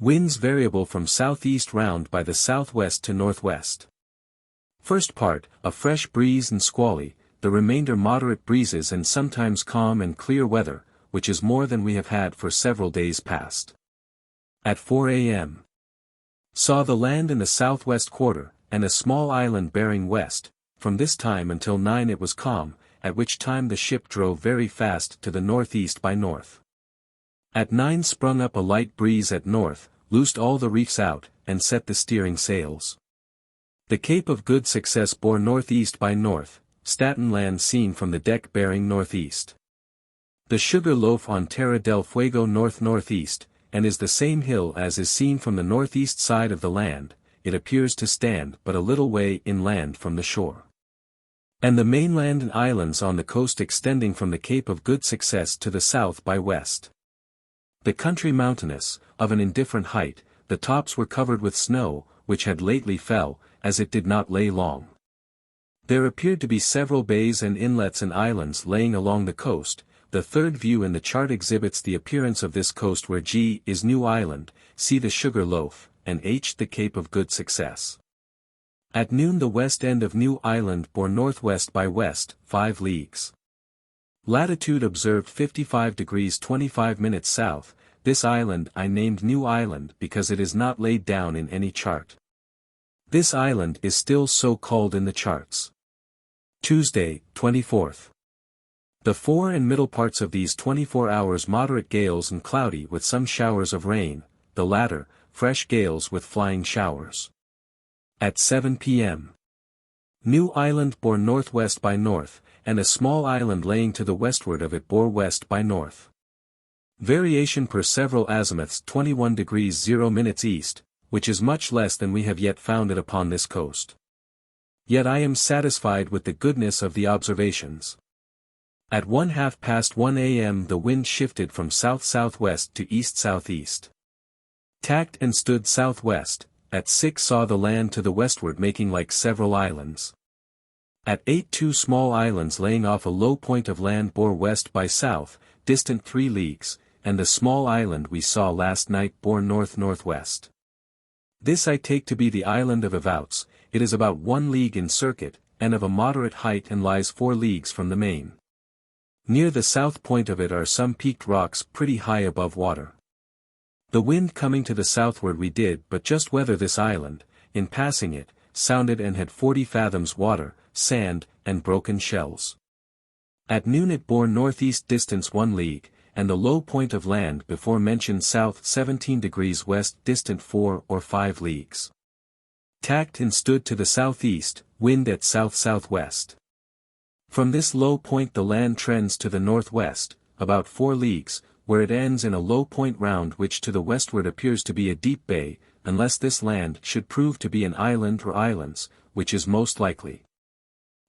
Winds variable from southeast round by the southwest to northwest. First part, a fresh breeze and squally, the remainder moderate breezes and sometimes calm and clear weather, which is more than we have had for several days past. At 4 a.m. Saw the land in the southwest quarter, and a small island bearing west. From this time until 9 it was calm, at which time the ship drove very fast to the northeast by north. At 9 sprung up a light breeze at north, loosed all the reefs out, and set the steering sails. The Cape of Good Success bore northeast by north, Staten Land seen from the deck bearing northeast. The Sugar Loaf on Terra del Fuego north-northeast, and is the same hill as is seen from the northeast side of the land. It appears to stand but a little way inland from the shore. And the mainland and islands on the coast extending from the Cape of Good Success to the south by west. The country mountainous, of an indifferent height, the tops were covered with snow, which had lately fell, as it did not lay long. There appeared to be several bays and inlets and islands laying along the coast. The third view in the chart exhibits the appearance of this coast where G is New Island, C the Sugar Loaf, and H the Cape of Good Success. At noon the west end of New Island bore northwest by west, 5 leagues. Latitude observed 55 degrees 25 minutes south. This island I named New Island because it is not laid down in any chart. This island is still so called in the charts. Tuesday, 24th. The fore and middle parts of these 24 hours moderate gales and cloudy with some showers of rain, the latter, fresh gales with flying showers. At 7 p.m. New Island bore northwest by north, and a small island laying to the westward of it bore west by north. Variation per several azimuths 21 degrees 0 minutes east, which is much less than we have yet found it upon this coast. Yet I am satisfied with the goodness of the observations. At 1/2 past 1 a.m. the wind shifted from south-southwest to east-southeast. Tacked and stood southwest. At 6 saw the land to the westward making like several islands. At 8 2 small islands laying off a low point of land bore west by south, distant 3 leagues, and the small island we saw last night bore north-northwest. This I take to be the island of Avouts. It is about 1 league in circuit, and of a moderate height and lies 4 leagues from the main. Near the south point of it are some peaked rocks pretty high above water. The wind coming to the southward we did but just weather this island. In passing it, sounded and had 40 fathoms water, sand, and broken shells. At noon it bore northeast distance 1 league, and the low point of land before mentioned south 17 degrees west distant 4 or 5 leagues. Tacked and stood to the southeast, wind at south-southwest. From this low point the land trends to the northwest, about 4 leagues, where it ends in a low point round which to the westward appears to be a deep bay, unless this land should prove to be an island or islands, which is most likely.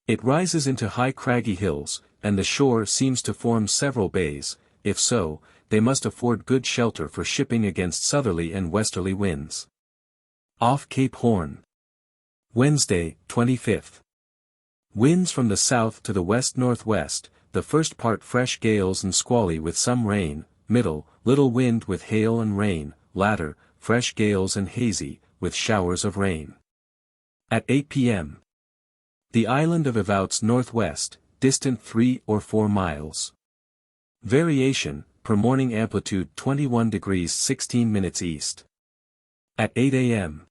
It rises into high craggy hills, and the shore seems to form several bays. If so, they must afford good shelter for shipping against southerly and westerly winds. Off Cape Horn. Wednesday, 25th. Winds from the south to the west-northwest, the first part fresh gales and squally with some rain, middle, little wind with hail and rain, latter, fresh gales and hazy, with showers of rain. At 8 p.m. The island of Avouts northwest, distant 3 or 4 miles. Variation, per morning amplitude 21 degrees 16 minutes east. At 8 a.m.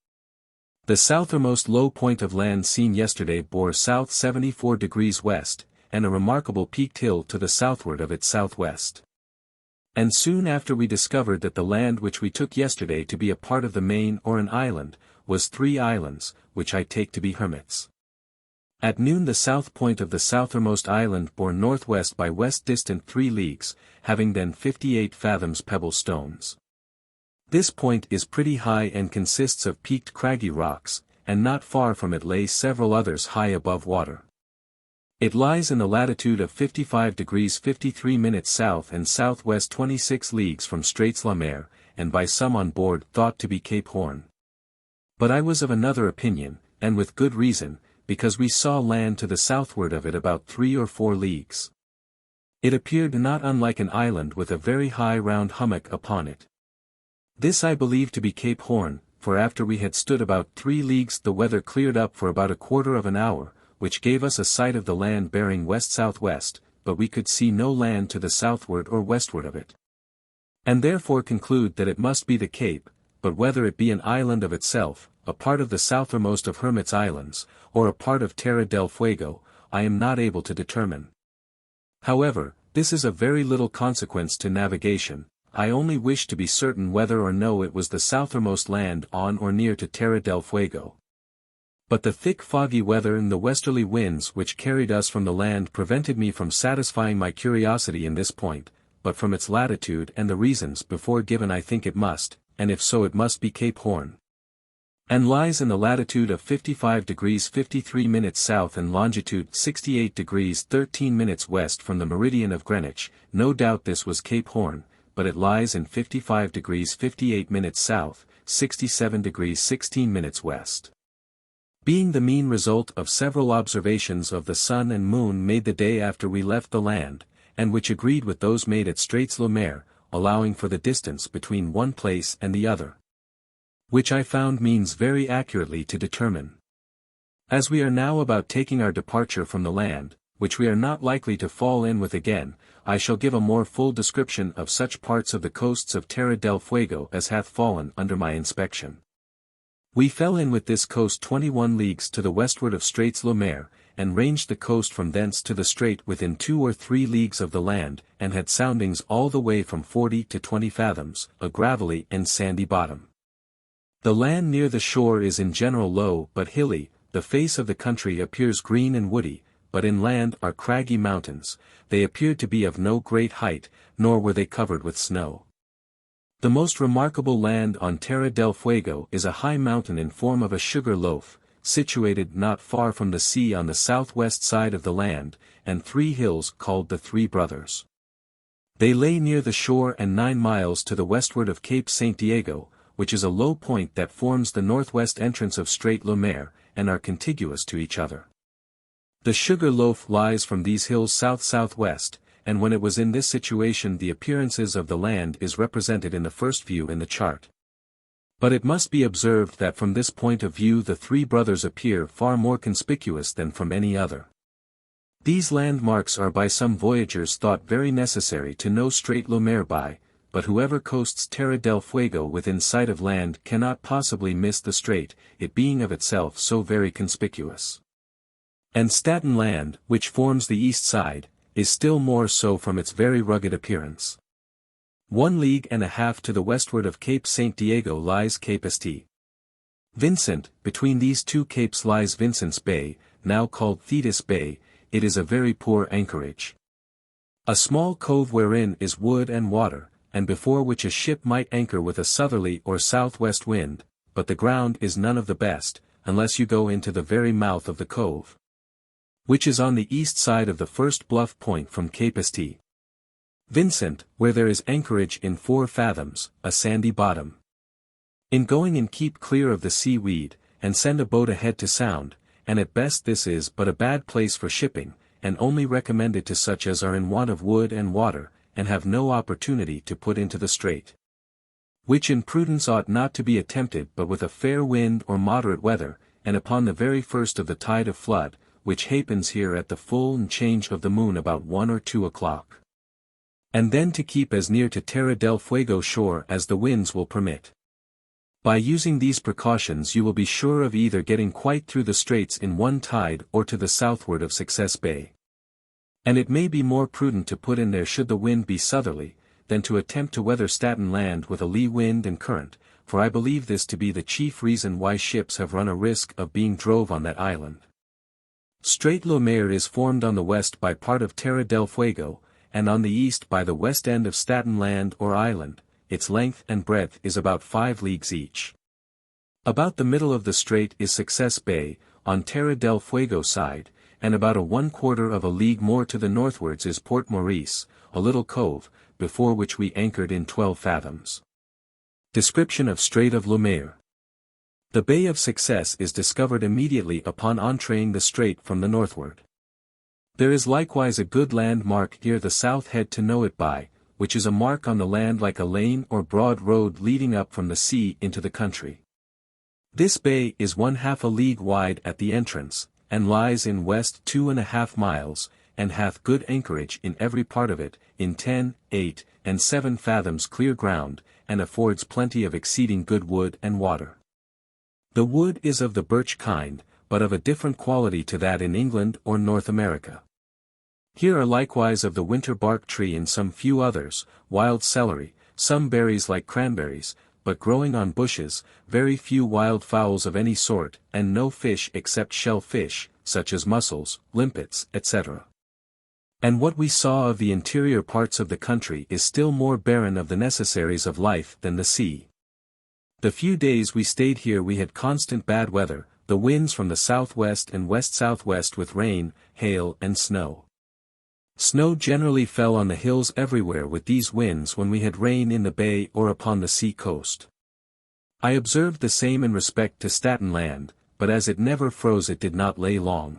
The southernmost low point of land seen yesterday bore south 74 degrees west, and a remarkable peaked hill to the southward of its southwest. And soon after we discovered that the land which we took yesterday to be a part of the main or an island, was 3 islands, which I take to be hermits. At noon the south point of the southermost island bore northwest by west distant 3 leagues, having then 58 fathoms pebble stones. This point is pretty high and consists of peaked craggy rocks, and not far from it lay several others high above water. It lies in the latitude of 55 degrees 53 minutes south and southwest 26 leagues from Straits La Mer, and by some on board thought to be Cape Horn. But I was of another opinion, and with good reason, because we saw land to the southward of it about 3 or 4 leagues. It appeared not unlike an island with a very high round hummock upon it. This I believed to be Cape Horn, for after we had stood about 3 leagues the weather cleared up for about a quarter of an hour, which gave us a sight of the land bearing west-southwest, but we could see no land to the southward or westward of it. And therefore conclude that it must be the Cape, but whether it be an island of itself, a part of the southermost of Hermit's Islands, or a part of Terra del Fuego, I am not able to determine. However, this is of very little consequence to navigation. I only wish to be certain whether or no it was the southermost land on or near to Terra del Fuego. But the thick foggy weather and the westerly winds which carried us from the land prevented me from satisfying my curiosity in this point, but from its latitude and the reasons before given I think it must, and if so it must be Cape Horn. And lies in the latitude of 55 degrees 53 minutes south and longitude 68 degrees 13 minutes west from the meridian of Greenwich. No doubt this was Cape Horn, but it lies in 55 degrees 58 minutes south, 67 degrees 16 minutes west. Being the mean result of several observations of the sun and moon made the day after we left the land, and which agreed with those made at Straits Le Maire, allowing for the distance between one place and the other. Which I found means very accurately to determine. As we are now about taking our departure from the land, which we are not likely to fall in with again, I shall give a more full description of such parts of the coasts of Terra del Fuego as hath fallen under my inspection. We fell in with this coast 21 leagues to the westward of Straits Le Maire, and ranged the coast from thence to the strait within 2 or 3 leagues of the land, and had soundings all the way from 40 to 20 fathoms, a gravelly and sandy bottom. The land near the shore is in general low but hilly, the face of the country appears green and woody, but inland are craggy mountains. They appeared to be of no great height, nor were they covered with snow. The most remarkable land on Terra del Fuego is a high mountain in form of a sugar loaf, situated not far from the sea on the southwest side of the land, and 3 hills called the 3 Brothers. They lay near the shore and 9 miles to the westward of Cape St. Diego, which is a low point that forms the northwest entrance of Strait Le Maire, and are contiguous to each other. The sugar loaf lies from these hills south-southwest, and when it was in this situation the appearances of the land is represented in the first view in the chart. But it must be observed that from this point of view the 3 Brothers appear far more conspicuous than from any other. These landmarks are by some voyagers thought very necessary to know Strait Le Maire by, but whoever coasts Terra del Fuego within sight of land cannot possibly miss the strait, it being of itself so very conspicuous. And Staten Land, which forms the east side, is still more so from its very rugged appearance. 1 league and a half to the westward of Cape St. Diego lies Cape St. Vincent. Between these 2 capes lies Vincent's Bay, now called Thetis Bay. It is a very poor anchorage. A small cove wherein is wood and water, and before which a ship might anchor with a southerly or southwest wind, but the ground is none of the best, unless you go into the very mouth of the cove, which is on the east side of the first bluff point from Cape St. Vincent, where there is anchorage in 4 fathoms, a sandy bottom. In going in keep clear of the seaweed, and send a boat ahead to sound, and at best this is but a bad place for shipping, and only recommended to such as are in want of wood and water, and have no opportunity to put into the strait. Which in prudence ought not to be attempted but with a fair wind or moderate weather, and upon the very first of the tide of flood, which hapens here at the full and change of the moon about 1 or 2 o'clock. And then to keep as near to Terra del Fuego shore as the winds will permit. By using these precautions you will be sure of either getting quite through the straits in one tide or to the southward of Success Bay. And it may be more prudent to put in there should the wind be southerly, than to attempt to weather Staten Land with a lee wind and current, for I believe this to be the chief reason why ships have run a risk of being drove on that island. Strait Le Maire is formed on the west by part of Terra del Fuego, and on the east by the west end of Staten Land or island. Its length and breadth is about 5 leagues each. About the middle of the strait is Success Bay, on Terra del Fuego side, and about a 1/4 of a league more to the northwards is Port Maurice, a little cove, before which we anchored in 12 fathoms. Description of Strait of Le Maire. The Bay of Success is discovered immediately upon entreing the strait from the northward. There is likewise a good land mark near the south head to know it by, which is a mark on the land like a lane or broad road leading up from the sea into the country. This bay is 1/2 a league wide at the entrance, and lies in west 2½ miles, and hath good anchorage in every part of it, in 10, 8, and 7 fathoms clear ground, and affords plenty of exceeding good wood and water. The wood is of the birch kind, but of a different quality to that in England or North America. Here are likewise of the winter bark tree and some few others, wild celery, some berries like cranberries, but growing on bushes, very few wild fowls of any sort, and no fish except shell fish, such as mussels, limpets, etc. And what we saw of the interior parts of the country is still more barren of the necessaries of life than the sea. The few days we stayed here we had constant bad weather, the winds from the southwest and west-southwest with rain, hail and snow. Snow generally fell on the hills everywhere with these winds when we had rain in the bay or upon the sea coast. I observed the same in respect to Staten Land, but as it never froze it did not lay long.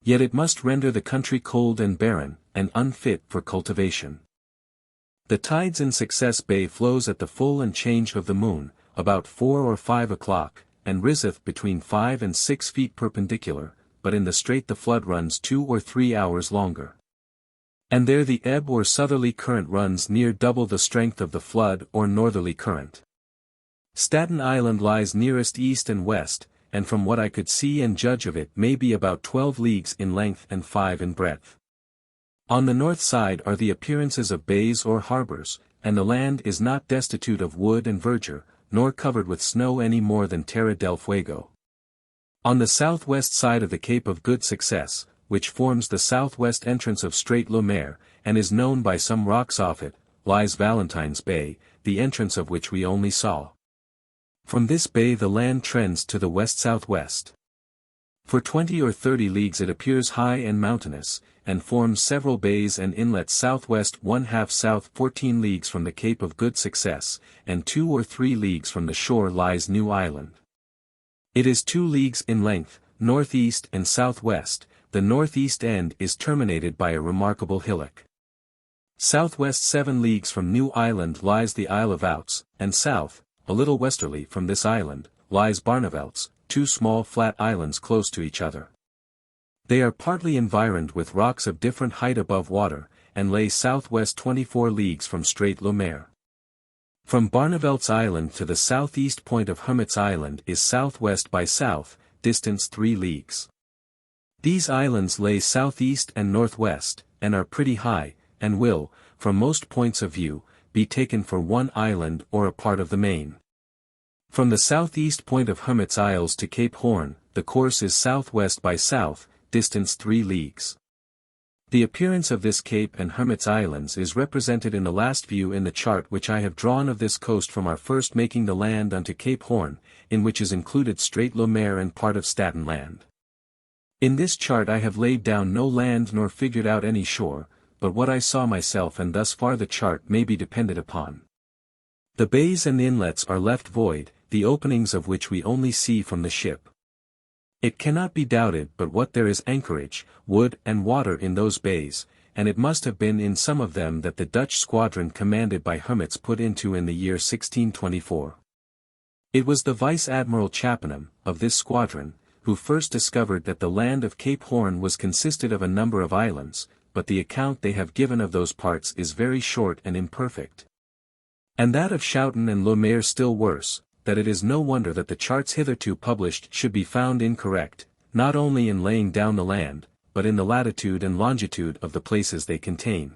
Yet it must render the country cold and barren, and unfit for cultivation. The tides in Success Bay flows at the full and change of the moon, about 4 or 5 o'clock, and riseth between 5 and 6 feet perpendicular, but in the strait the flood runs 2 or 3 hours longer. And there the ebb or southerly current runs near double the strength of the flood or northerly current. Staten Island lies nearest east and west, and from what I could see and judge of it may be about 12 leagues in length and 5 in breadth. On the north side are the appearances of bays or harbors, and the land is not destitute of wood and verdure, nor covered with snow any more than Terra del Fuego. On the southwest side of the Cape of Good Success, which forms the southwest entrance of Strait Le Maire, and is known by some rocks off it, lies Valentine's Bay, the entrance of which we only saw. From this bay the land trends to the west-southwest. For 20 or 30 leagues it appears high and mountainous, and forms several bays and inlets southwest 1/2 south 14 leagues from the Cape of Good Success, and 2 or 3 leagues from the shore lies New Island. It is 2 leagues in length, northeast and southwest, the northeast end is terminated by a remarkable hillock. Southwest 7 leagues from New Island lies the Isle of Outs, and south, a little westerly from this island, lies Barnevelds, 2 small flat islands close to each other. They are partly environed with rocks of different height above water, and lay southwest 24 leagues from Strait Le Maire. From Barnevelds Island to the southeast point of Hermit's Island is southwest by south, distance 3 leagues. These islands lay southeast and northwest, and are pretty high, and will, from most points of view, be taken for one island or a part of the main. From the southeast point of Hermit's Isles to Cape Horn, the course is southwest by south, distance 3 leagues. The appearance of this cape and Hermit's Islands is represented in the last view in the chart which I have drawn of this coast from our first making the land unto Cape Horn, in which is included Strait Le Maire and part of Staten Land. In this chart I have laid down no land nor figured out any shore, but what I saw myself, and thus far the chart may be depended upon. The bays and inlets are left void, the openings of which we only see from the ship. It cannot be doubted but what there is anchorage, wood and water in those bays, and it must have been in some of them that the Dutch squadron commanded by Hermits put into in the year 1624. It was the Vice Admiral Chappenham, of this squadron, who first discovered that the land of Cape Horn was consisted of a number of islands, but the account they have given of those parts is very short and imperfect. And that of Schouten and Le Maire still worse, that it is no wonder that the charts hitherto published should be found incorrect, not only in laying down the land, but in the latitude and longitude of the places they contain.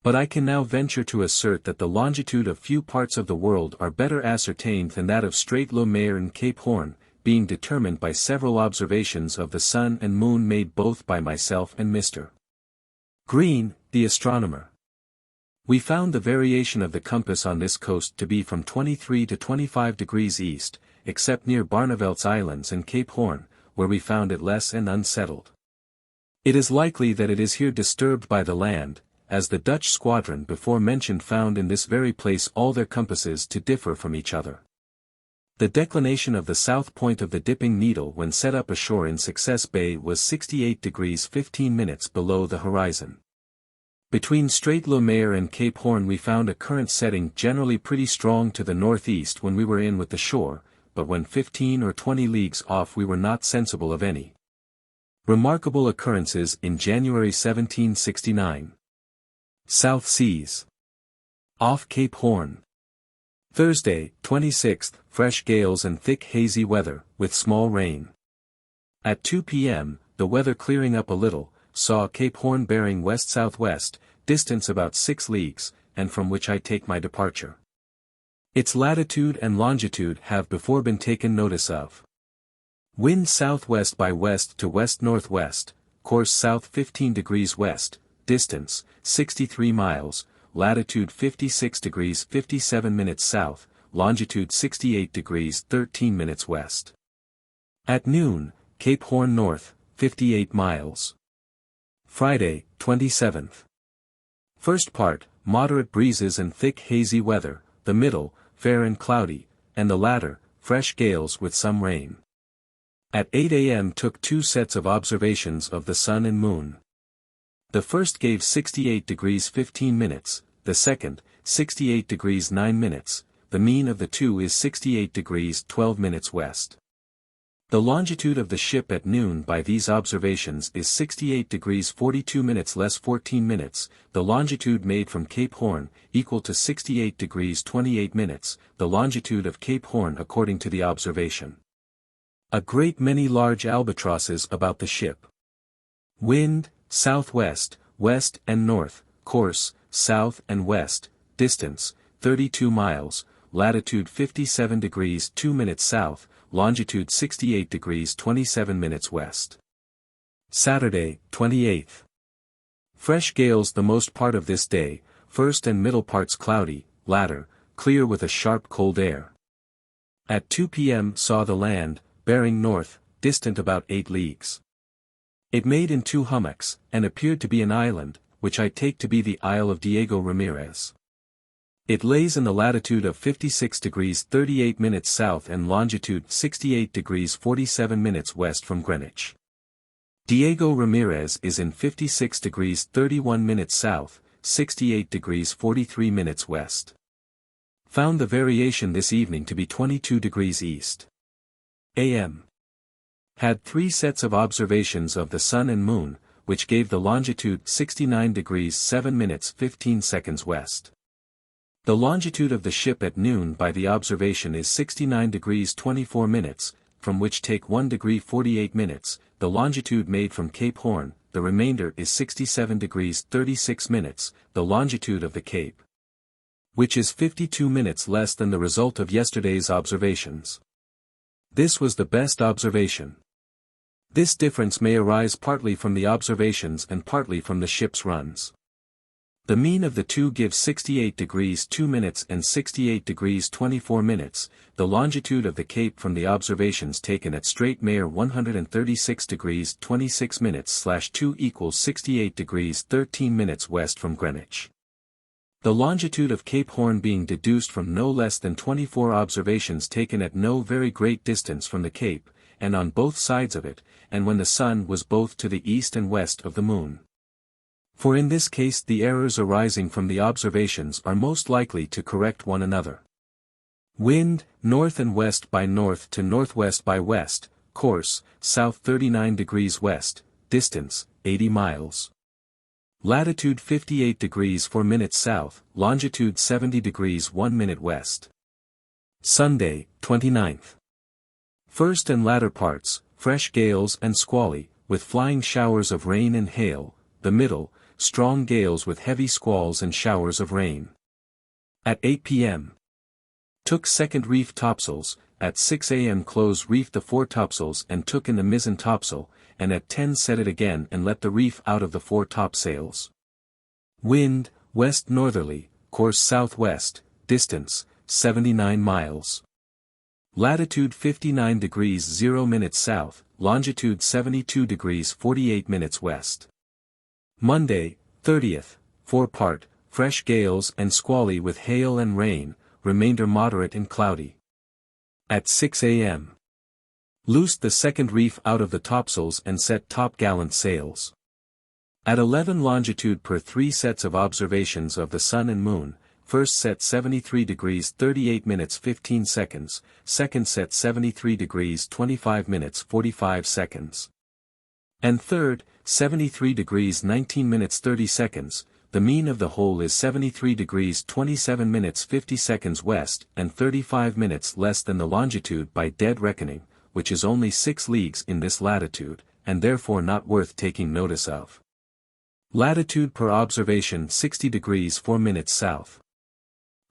But I can now venture to assert that the longitude of few parts of the world are better ascertained than that of Strait Le Maire and Cape Horn, being determined by several observations of the sun and moon made both by myself and Mr. Green, the astronomer. We found the variation of the compass on this coast to be from 23 to 25 degrees east, except near Barnevelt's Islands and Cape Horn, where we found it less and unsettled. It is likely that it is here disturbed by the land, as the Dutch squadron before mentioned found in this very place all their compasses to differ from each other. The declination of the south point of the dipping needle when set up ashore in Success Bay was 68 degrees 15 minutes below the horizon. Between Strait Le Maire and Cape Horn we found a current setting generally pretty strong to the northeast when we were in with the shore, but when 15 or 20 leagues off we were not sensible of any remarkable occurrences in January 1769. South Seas. Off Cape Horn. Thursday, 26th, fresh gales and thick hazy weather, with small rain. At 2 p.m., the weather clearing up a little, saw Cape Horn bearing west-southwest, distance about 6 leagues, and from which I take my departure. Its latitude and longitude have before been taken notice of. Wind southwest by west to west-northwest, course south 15 degrees west, distance, 63 miles, latitude 56 degrees 57 minutes south, longitude 68 degrees 13 minutes west. At noon, Cape Horn north, 58 miles. Friday, 27th. First part, moderate breezes and thick hazy weather, the middle, fair and cloudy, and the latter, fresh gales with some rain. At 8 a.m. took 2 sets of observations of the sun and moon. The first gave 68 degrees 15 minutes, the second, 68 degrees 9 minutes, the mean of the two is 68 degrees 12 minutes west. The longitude of the ship at noon by these observations is 68 degrees 42 minutes less 14 minutes, the longitude made from Cape Horn, equal to 68 degrees 28 minutes, the longitude of Cape Horn according to the observation. A great many large albatrosses about the ship. Wind, southwest, west and north, course, south and west, distance, 32 miles, latitude 57 degrees 2 minutes south, longitude 68 degrees 27 minutes west. Saturday, 28th. Fresh gales the most part of this day, first and middle parts cloudy, latter, clear with a sharp cold air. At 2 p.m. saw the land, bearing north, distant about 8 leagues. It made in 2 hummocks, and appeared to be an island, which I take to be the Isle of Diego Ramirez. It lays in the latitude of 56 degrees 38 minutes south and longitude 68 degrees 47 minutes west from Greenwich. Diego Ramirez is in 56 degrees 31 minutes south, 68 degrees 43 minutes west. Found the variation this evening to be 22 degrees east. A.M. Had 3 sets of observations of the sun and moon, which gave the longitude 69 degrees 7 minutes 15 seconds west. The longitude of the ship at noon by the observation is 69 degrees 24 minutes, from which take 1 degree 48 minutes, the longitude made from Cape Horn, the remainder is 67 degrees 36 minutes, the longitude of the Cape, which is 52 minutes less than the result of yesterday's observations. This was the best observation. This difference may arise partly from the observations and partly from the ship's runs. The mean of the two gives 68 degrees 2 minutes and 68 degrees 24 minutes, the longitude of the Cape from the observations taken at Strait Maire 136 degrees 26 minutes/2 equals 68 degrees 13 minutes west from Greenwich. The longitude of Cape Horn being deduced from no less than 24 observations taken at no very great distance from the Cape, and on both sides of it, and when the sun was both to the east and west of the moon. For in this case the errors arising from the observations are most likely to correct one another. Wind, north and west by north to northwest by west, course, south 39 degrees west, distance, 80 miles. Latitude 58 degrees 4 minutes south, longitude 70 degrees 1 minute west. Sunday, 29th. First and latter parts, fresh gales and squally, with flying showers of rain and hail. The middle, strong gales with heavy squalls and showers of rain. At 8 p.m. Took second reef topsails. At 6 a.m. close reefed the fore topsails and took in the mizzen topsail, and at 10 set it again and let the reef out of the fore topsails. Wind, west northerly, course southwest, distance, 79 miles. Latitude 59 degrees 0 minutes south, longitude 72 degrees 48 minutes west. Monday, 30th, forepart, fresh gales and squally with hail and rain, remainder moderate and cloudy. At 6 a.m. Loosed the second reef out of the topsails and set topgallant sails. At 11 longitude per 3 sets of observations of the sun and moon, first set 73 degrees 38 minutes 15 seconds, second set 73 degrees 25 minutes 45 seconds. And third, 73 degrees 19 minutes 30 seconds, the mean of the whole is 73 degrees 27 minutes 50 seconds west and 35 minutes less than the longitude by dead reckoning, which is only 6 leagues in this latitude, and therefore not worth taking notice of. Latitude per observation 60 degrees 4 minutes south.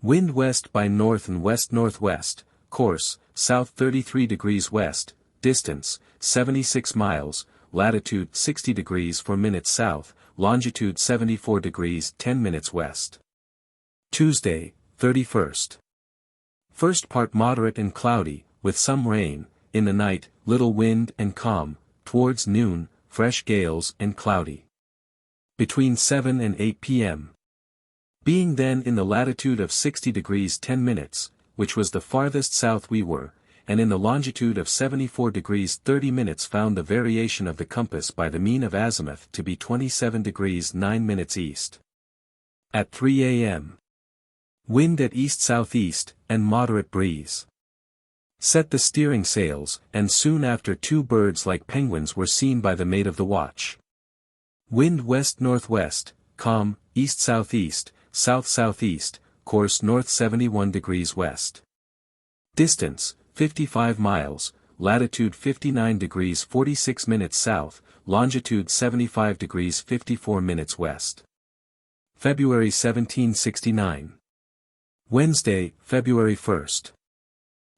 Wind west by north and west-northwest, course, south 33 degrees west, distance, 76 miles, latitude 60 degrees 4 minutes south, longitude 74 degrees 10 minutes west. Tuesday, 31st. First part moderate and cloudy, with some rain, in the night, little wind and calm, towards noon, fresh gales and cloudy. Between 7 and 8 p.m. Being then in the latitude of 60 degrees 10 minutes, which was the farthest south we were, and in the longitude of 74 degrees 30 minutes found the variation of the compass by the mean of azimuth to be 27 degrees 9 minutes east. At 3 a.m. Wind at east-southeast, and moderate breeze. Set the steering sails, and soon after 2 birds like penguins were seen by the mate of the watch. Wind west-northwest, calm, east-southeast, south-southeast, course north 71 degrees west. Distance, 55 miles, latitude 59 degrees 46 minutes south, longitude 75 degrees 54 minutes west. February 1769. Wednesday, February 1st.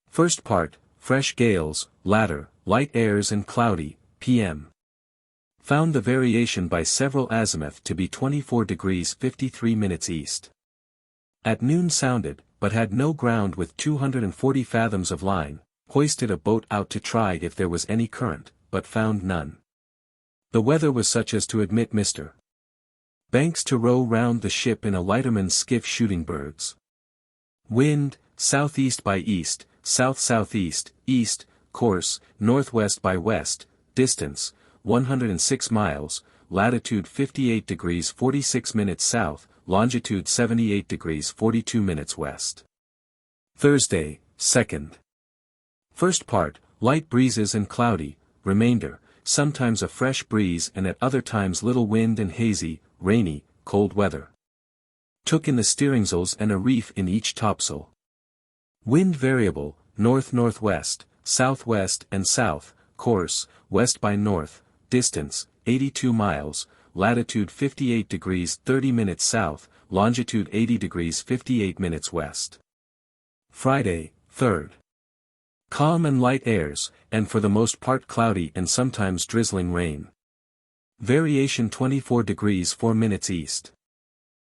First part, fresh gales, latter, light airs and cloudy, p.m. Found the variation by several azimuth to be 24 degrees 53 minutes east. At noon sounded, but had no ground with 240 fathoms of line, hoisted a boat out to try if there was any current, but found none. The weather was such as to admit Mr. Banks to row round the ship in a lighterman's skiff shooting birds. Wind, southeast by east, south-southeast, east, course, northwest by west, distance, 106 miles, latitude 58 degrees 46 minutes south, longitude 78 degrees 42 minutes west. Thursday, 2nd. First part, light breezes and cloudy, remainder, sometimes a fresh breeze and at other times little wind and hazy, rainy, cold weather. Took in the steeringsails and a reef in each topsail. Wind variable, north-northwest, southwest and south, course, west by north, distance, 82 miles, latitude 58 degrees 30 minutes south, longitude 80 degrees 58 minutes west. Friday, 3rd. Calm and light airs, and for the most part cloudy and sometimes drizzling rain. Variation 24 degrees 4 minutes east.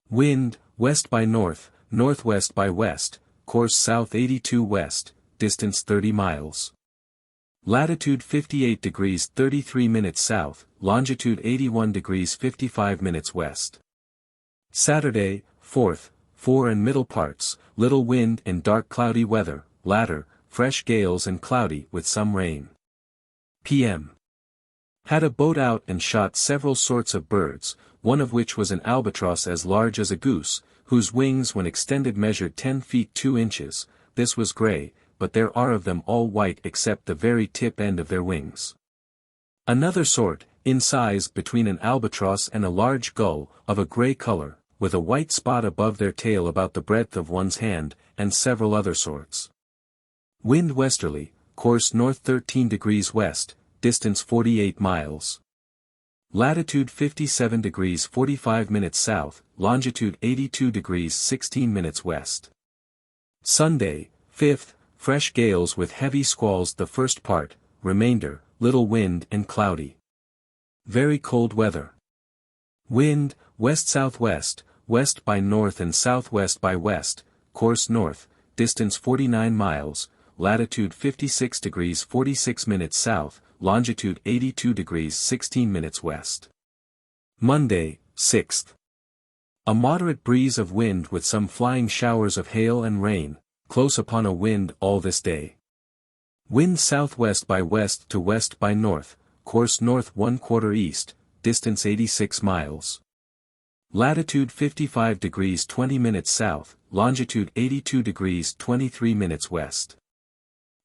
Wind, west by north, northwest by west, course south 82 west, distance 30 miles. Latitude 58 degrees 33 minutes south, longitude 81 degrees 55 minutes west. Saturday, 4th, fore and middle parts, little wind and dark cloudy weather, latter, fresh gales and cloudy with some rain. p.m. Had a boat out and shot several sorts of birds, one of which was an albatross as large as a goose, whose wings when extended measured 10 feet 2 inches, this was grey, but there are of them all white except the very tip end of their wings. Another sort, in size between an albatross and a large gull, of a grey colour, with a white spot above their tail about the breadth of one's hand, and several other sorts. Wind westerly, course north 13 degrees west, distance 48 miles. Latitude 57 degrees 45 minutes south, longitude 82 degrees 16 minutes west. Sunday, 5th, fresh gales with heavy squalls the first part, remainder, little wind and cloudy. Very cold weather. Wind, west-southwest, west by north and southwest by west, course north, distance 49 miles, latitude 56 degrees 46 minutes south, longitude 82 degrees 16 minutes west. Monday, 6th. A moderate breeze of wind with some flying showers of hail and rain, close upon a wind all this day. Wind southwest by west to west by north, course north 1/4 east, distance 86 miles. Latitude 55 degrees 20 minutes south, longitude 82 degrees 23 minutes west.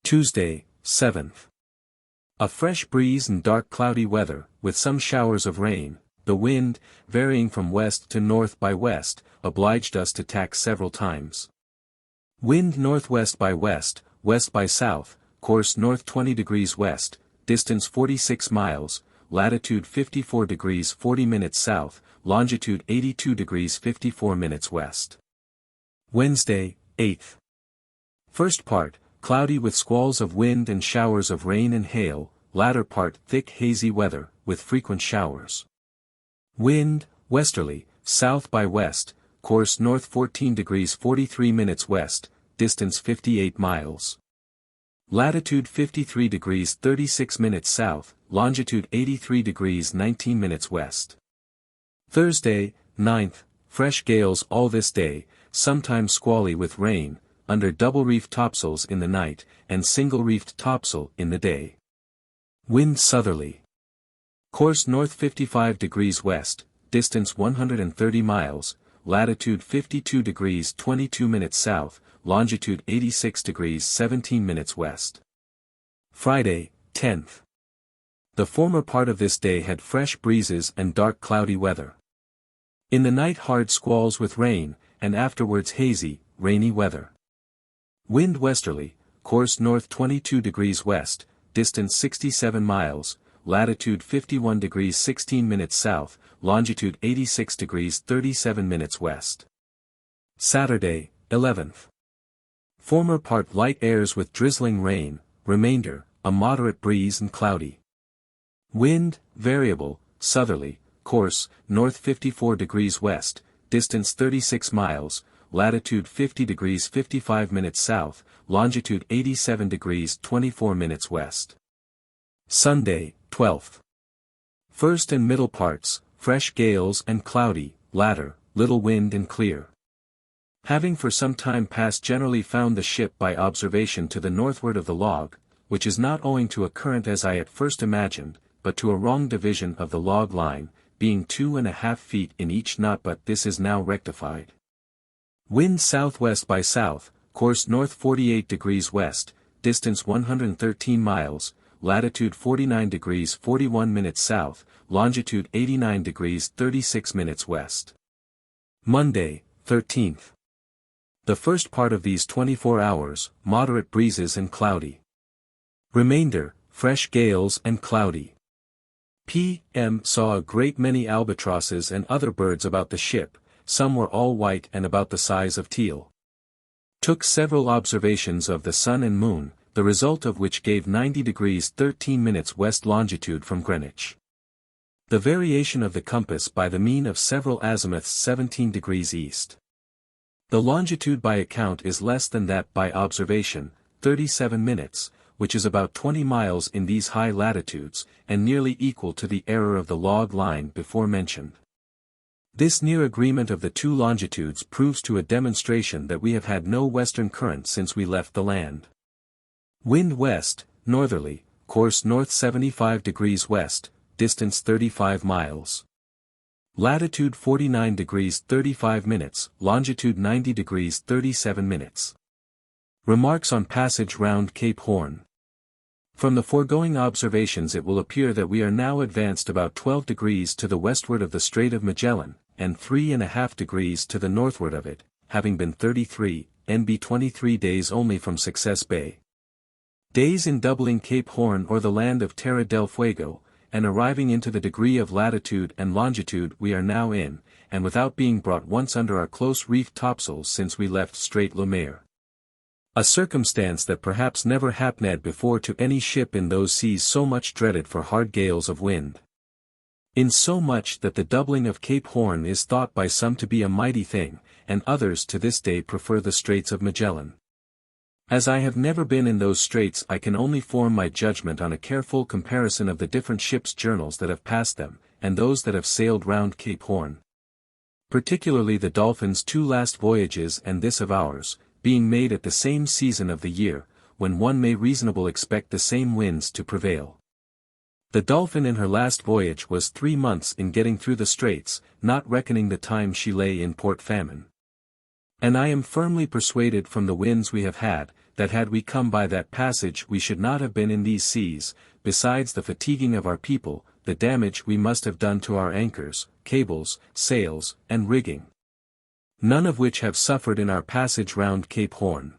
Tuesday, 7th. A fresh breeze and dark cloudy weather, with some showers of rain. The wind, varying from west to north by west, obliged us to tack several times. Wind northwest by west, west by south, course north 20 degrees west, distance 46 miles, latitude 54 degrees 40 minutes south, longitude 82 degrees 54 minutes west. Wednesday, 8th. First part, cloudy with squalls of wind and showers of rain and hail, latter part thick hazy weather, with frequent showers. Wind, westerly, south by west, course north 14 degrees 43 minutes west, distance 58 miles. Latitude 53 degrees 36 minutes south, longitude 83 degrees 19 minutes west. Thursday, 9th, fresh gales all this day, sometimes squally with rain, under double-reefed topsails in the night, and single-reefed topsail in the day. Wind southerly. Course north 55 degrees west, distance 130 miles, latitude 52 degrees 22 minutes south, longitude 86 degrees 17 minutes west. Friday, 10th. The former part of this day had fresh breezes and dark cloudy weather. In the night hard squalls with rain, and afterwards hazy, rainy weather. Wind westerly, course north 22 degrees west, distance 67 miles, latitude 51 degrees 16 minutes south, longitude 86 degrees 37 minutes west. Saturday, 11th. Former part light airs with drizzling rain, remainder, a moderate breeze and cloudy. Wind, variable, southerly, course, north 54 degrees west, distance 36 miles, latitude 50 degrees 55 minutes south, longitude 87 degrees 24 minutes west. Sunday, 12th. First and middle parts, fresh gales and cloudy, latter, little wind and clear. Having for some time past generally found the ship by observation to the northward of the log, which is not owing to a current as I at first imagined, but to a wrong division of the log line, being 2½ feet in each knot, but this is now rectified. Wind southwest by south, course north 48 degrees west, distance 113 miles, latitude 49 degrees 41 minutes south, longitude 89 degrees 36 minutes west. Monday, 13th. The first part of these 24 hours, moderate breezes and cloudy. Remainder, fresh gales and cloudy. P.M. saw a great many albatrosses and other birds about the ship, some were all white and about the size of teal. Took several observations of the sun and moon, the result of which gave 90 degrees 13 minutes west longitude from Greenwich. The variation of the compass by the mean of several azimuths 17 degrees east. The longitude by account is less than that by observation, 37 minutes, which is about 20 miles in these high latitudes, and nearly equal to the error of the log line before mentioned. This near agreement of the two longitudes proves to a demonstration that we have had no western current since we left the land. Wind west, northerly, course north 75 degrees west, distance 35 miles. Latitude 49 degrees 35 minutes, longitude 90 degrees 37 minutes. Remarks on passage round Cape Horn. From the foregoing observations it will appear that we are now advanced about 12 degrees to the westward of the Strait of Magellan, and 3½ degrees to the northward of it, having been 33, NB 23 days only from Success Bay. Days in doubling Cape Horn or the land of Terra del Fuego, and arriving into the degree of latitude and longitude we are now in, and without being brought once under our close reefed topsails since we left Strait Le Maire. A circumstance that perhaps never happened before to any ship in those seas so much dreaded for hard gales of wind. In so much that the doubling of Cape Horn is thought by some to be a mighty thing, and others to this day prefer the Straits of Magellan. As I have never been in those straits, I can only form my judgment on a careful comparison of the different ships' journals that have passed them, and those that have sailed round Cape Horn. Particularly the Dolphin's 2 last voyages and this of ours, being made at the same season of the year, when one may reasonably expect the same winds to prevail. The Dolphin in her last voyage was 3 months in getting through the straits, not reckoning the time she lay in Port Famine. And I am firmly persuaded from the winds we have had, that had we come by that passage we should not have been in these seas, besides the fatiguing of our people, the damage we must have done to our anchors, cables, sails, and rigging. None of which have suffered in our passage round Cape Horn.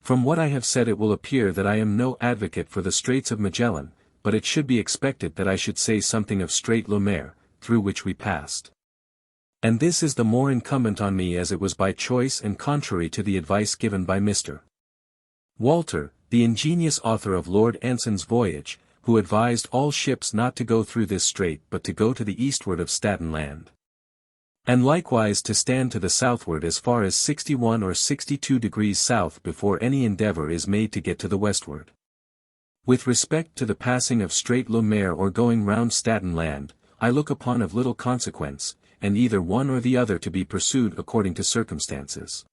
From what I have said it will appear that I am no advocate for the Straits of Magellan, but it should be expected that I should say something of Strait Le Maire, through which we passed. And this is the more incumbent on me as it was by choice and contrary to the advice given by Mr. Walter, the ingenious author of Lord Anson's Voyage, who advised all ships not to go through this strait but to go to the eastward of Staten Land. And likewise to stand to the southward as far as 61 or 62 degrees south before any endeavor is made to get to the westward. With respect to the passing of Strait Le Maire or going round Staten Land, I look upon of little consequence, and either one or the other to be pursued according to circumstances.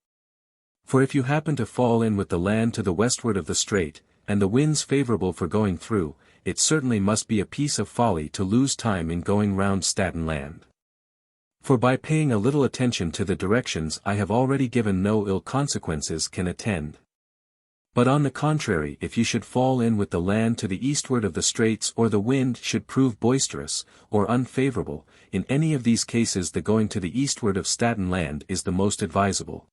For if you happen to fall in with the land to the westward of the strait, and the winds favourable for going through, it certainly must be a piece of folly to lose time in going round Staten Land. For by paying a little attention to the directions I have already given no ill consequences can attend. But on the contrary, if you should fall in with the land to the eastward of the straits or the wind should prove boisterous, or unfavourable, in any of these cases the going to the eastward of Staten Land is the most advisable.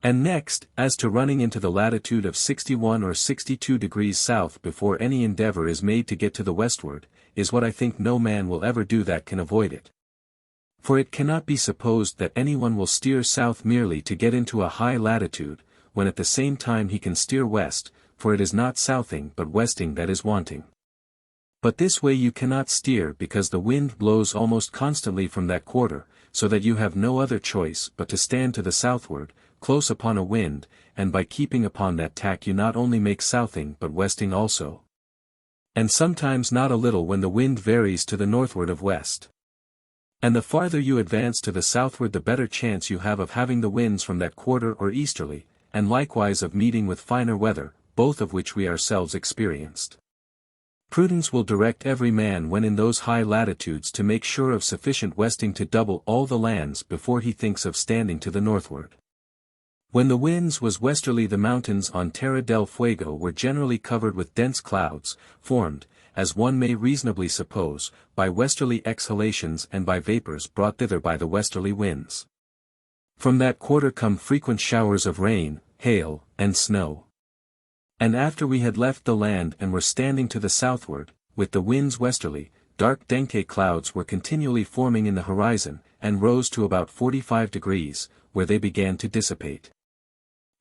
And next, as to running into the latitude of 61 or 62 degrees south before any endeavour is made to get to the westward, is what I think no man will ever do that can avoid it. For it cannot be supposed that anyone will steer south merely to get into a high latitude, when at the same time he can steer west, for it is not southing but westing that is wanting. But this way you cannot steer because the wind blows almost constantly from that quarter, so that you have no other choice but to stand to the southward, close upon a wind, and by keeping upon that tack you not only make southing but westing also. And sometimes not a little when the wind varies to the northward of west. And the farther you advance to the southward the better chance you have of having the winds from that quarter or easterly, and likewise of meeting with finer weather, both of which we ourselves experienced. Prudence will direct every man when in those high latitudes to make sure of sufficient westing to double all the lands before he thinks of standing to the northward. When the winds was westerly the mountains on Terra del Fuego were generally covered with dense clouds, formed, as one may reasonably suppose, by westerly exhalations and by vapours brought thither by the westerly winds. From that quarter come frequent showers of rain, hail, and snow. And after we had left the land and were standing to the southward, with the winds westerly, dark denke clouds were continually forming in the horizon, and rose to about 45 degrees, where they began to dissipate.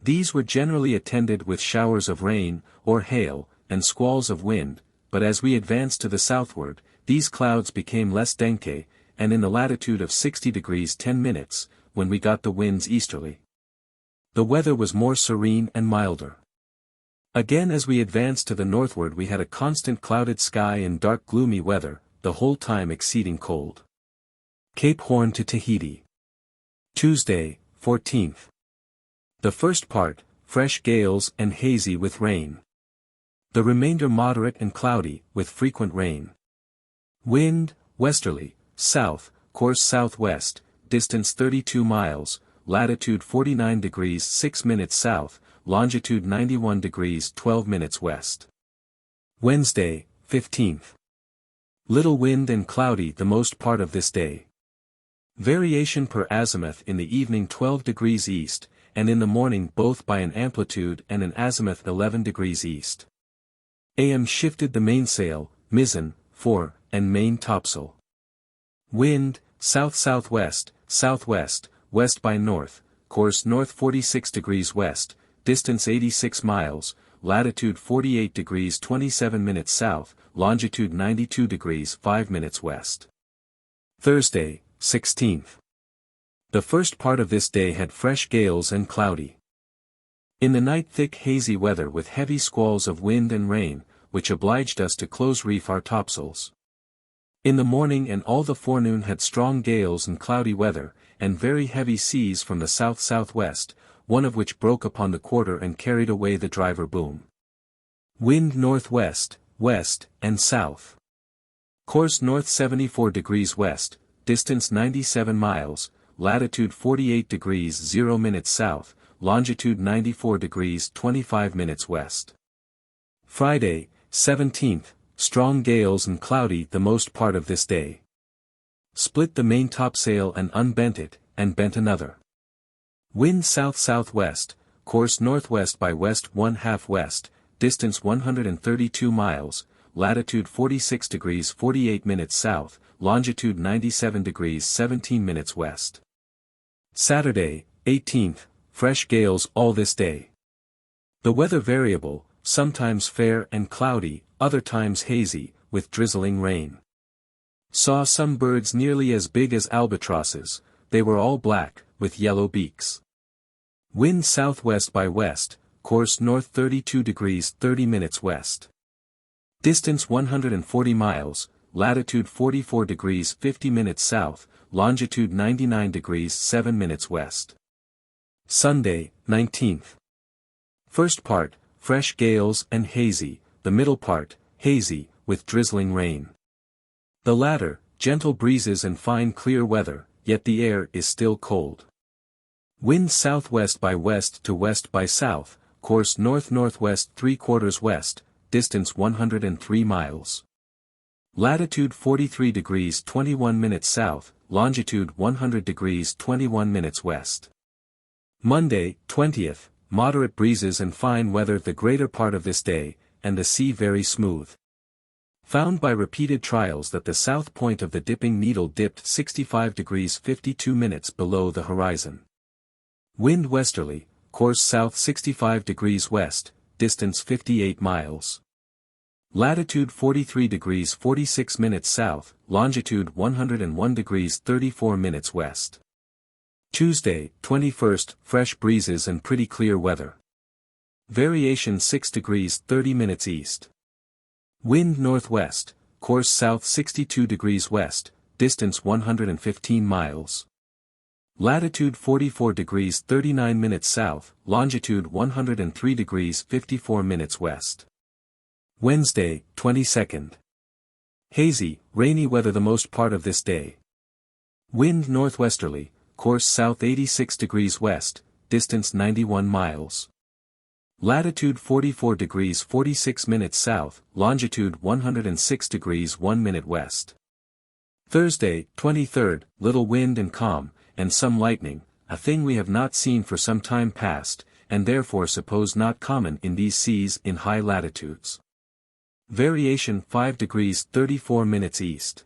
These were generally attended with showers of rain, or hail, and squalls of wind, but as we advanced to the southward, these clouds became less denke, and in the latitude of 60 degrees 10 minutes, when we got the winds easterly, the weather was more serene and milder. Again as we advanced to the northward we had a constant clouded sky and dark gloomy weather, the whole time exceeding cold. Cape Horn to Tahiti. Tuesday, 14th. The first part, fresh gales and hazy with rain. The remainder moderate and cloudy, with frequent rain. Wind, westerly, south, course southwest, distance 32 miles, latitude 49 degrees 6 minutes south, longitude 91 degrees 12 minutes west. Wednesday, 15th. Little wind and cloudy the most part of this day. Variation per azimuth in the evening 12 degrees east, and in the morning both by an amplitude and an azimuth 11 degrees east. AM shifted the mainsail, mizzen, fore, and main topsail. Wind, south-southwest, southwest, west by north, course north 46 degrees west, distance 86 miles, latitude 48 degrees 27 minutes south, longitude 92 degrees 5 minutes west. Thursday, 16th. The first part of this day had fresh gales and cloudy. In the night thick hazy weather with heavy squalls of wind and rain, which obliged us to close reef our topsails. In the morning and all the forenoon had strong gales and cloudy weather, and very heavy seas from the south-southwest, one of which broke upon the quarter and carried away the driver boom. Wind northwest, west, and south. Course north 74 degrees west, distance 97 miles, latitude 48 degrees 0 minutes south, longitude 94 degrees 25 minutes west. Friday, 17th, strong gales and cloudy the most part of this day. Split the main topsail and unbent it, and bent another. Wind south-southwest, course northwest by west 1/2 west, distance 132 miles, latitude 46 degrees 48 minutes south, longitude 97 degrees 17 minutes west. Saturday, 18th, fresh gales all this day. The weather variable, sometimes fair and cloudy, other times hazy, with drizzling rain. Saw some birds nearly as big as albatrosses, they were all black, with yellow beaks. Wind southwest by west, course north 32 degrees 30 minutes west. Distance 140 miles, latitude 44 degrees 50 minutes south, longitude 99 degrees 7 minutes west. Sunday, 19th. First part, fresh gales and hazy, the middle part, hazy, with drizzling rain. The latter, gentle breezes and fine clear weather, yet the air is still cold. Wind southwest by west to west by south, course north-northwest 3/4 west, distance 103 miles. Latitude 43 degrees 21 minutes south, longitude 100 degrees 21 minutes west. Monday, 20th, moderate breezes and fine weather the greater part of this day, and the sea very smooth. Found by repeated trials that the south point of the dipping needle dipped 65 degrees 52 minutes below the horizon. Wind westerly, course south 65 degrees west, distance 58 miles. Latitude 43 degrees 46 minutes south, longitude 101 degrees 34 minutes west. Tuesday, 21st, fresh breezes and pretty clear weather. Variation 6 degrees 30 minutes east. Wind northwest, course south 62 degrees west, distance 115 miles. Latitude 44 degrees 39 minutes south, longitude 103 degrees 54 minutes west. Wednesday, 22nd. Hazy, rainy weather the most part of this day. Wind northwesterly, course south 86 degrees west, distance 91 miles. Latitude 44 degrees 46 minutes south, longitude 106 degrees 1 minute west. Thursday, 23rd, little wind and calm, and some lightning, a thing we have not seen for some time past, and therefore suppose not common in these seas in high latitudes. Variation 5 degrees 34 minutes east.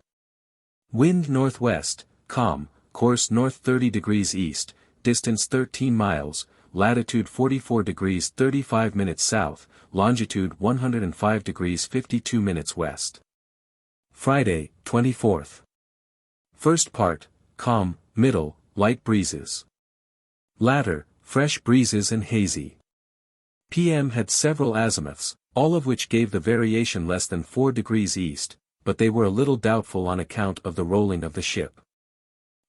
Wind northwest, calm, course north 30 degrees east, distance 13 miles, latitude 44 degrees 35 minutes south, longitude 105 degrees 52 minutes west. Friday, 24th. First part, calm, middle, light breezes. Latter, fresh breezes and hazy. PM had several azimuths, all of which gave the variation less than 4 degrees east, but they were a little doubtful on account of the rolling of the ship.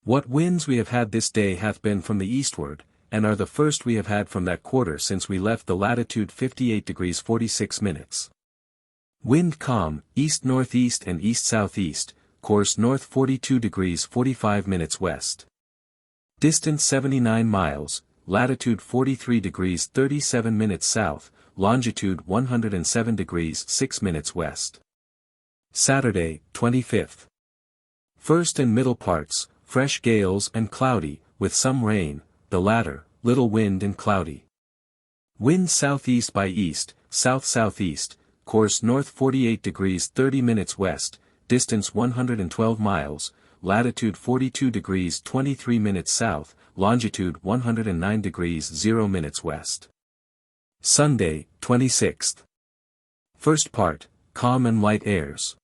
What winds we have had this day hath been from the eastward, and are the first we have had from that quarter since we left the latitude 58 degrees 46 minutes. Wind calm, east-northeast and east-southeast, course north 42 degrees 45 minutes west. Distance 79 miles, latitude 43 degrees 37 minutes south, longitude 107 degrees 6 minutes west. Saturday, 25th. First and middle parts, fresh gales and cloudy, with some rain, the latter, little wind and cloudy. Wind southeast by east, south-southeast, course north 48 degrees 30 minutes west, distance 112 miles, latitude 42 degrees 23 minutes south, longitude 109 degrees 0 minutes west. Sunday, 26th. First part, calm and light airs.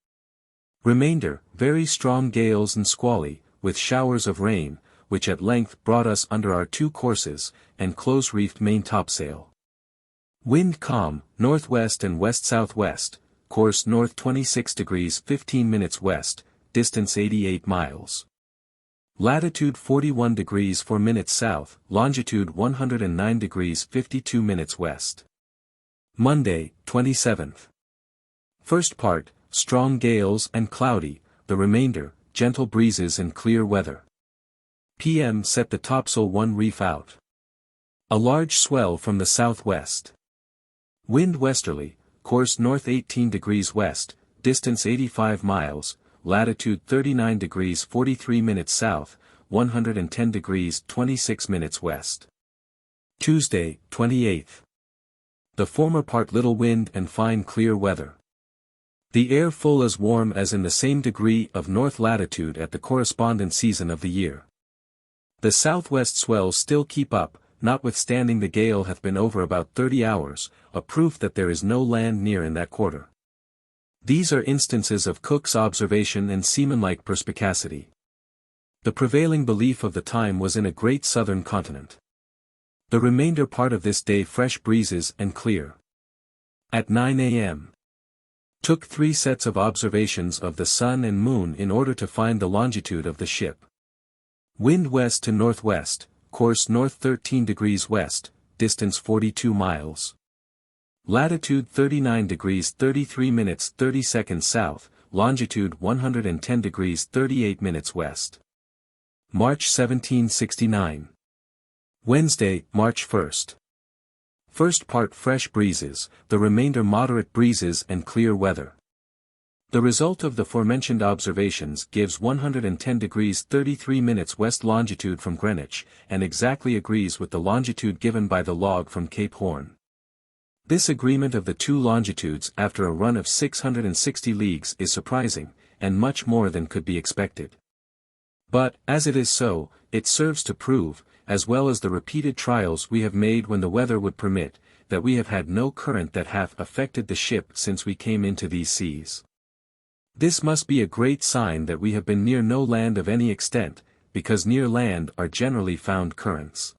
Remainder, very strong gales and squally, with showers of rain, which at length brought us under our 2 courses, and close-reefed main topsail. Wind calm, northwest and west-southwest, course north 26 degrees 15 minutes west, distance 88 miles. Latitude 41 degrees 4 minutes south, longitude 109 degrees 52 minutes west. Monday, 27th. First part, strong gales and cloudy, the remainder, gentle breezes and clear weather. PM set the topsail 1 reef out. A large swell from the southwest. Wind westerly, course north 18 degrees west, distance 85 miles, latitude 39 degrees 43 minutes south, 110 degrees 26 minutes west. Tuesday, 28th. The former part little wind and fine clear weather. The air full as warm as in the same degree of north latitude at the correspondent season of the year. The southwest swells still keep up, notwithstanding the gale hath been over about 30 hours, a proof that there is no land near in that quarter. These are instances of Cook's observation and seamanlike perspicacity. The prevailing belief of the time was in a great southern continent. The remainder part of this day fresh breezes and clear. At 9 a.m. Took 3 sets of observations of the sun and moon in order to find the longitude of the ship. Wind west to northwest, course north 13 degrees west, distance 42 miles. Latitude 39 degrees 33 minutes 30 seconds south, longitude 110 degrees 38 minutes west. March 1769. Wednesday, March 1st. First part fresh breezes, the remainder moderate breezes and clear weather. The result of the forementioned observations gives 110 degrees 33 minutes west longitude from Greenwich, and exactly agrees with the longitude given by the log from Cape Horn. This agreement of the 2 longitudes after a run of 660 leagues is surprising, and much more than could be expected. But, as it is so, it serves to prove, as well as the repeated trials we have made when the weather would permit, that we have had no current that hath affected the ship since we came into these seas. This must be a great sign that we have been near no land of any extent, because near land are generally found currents.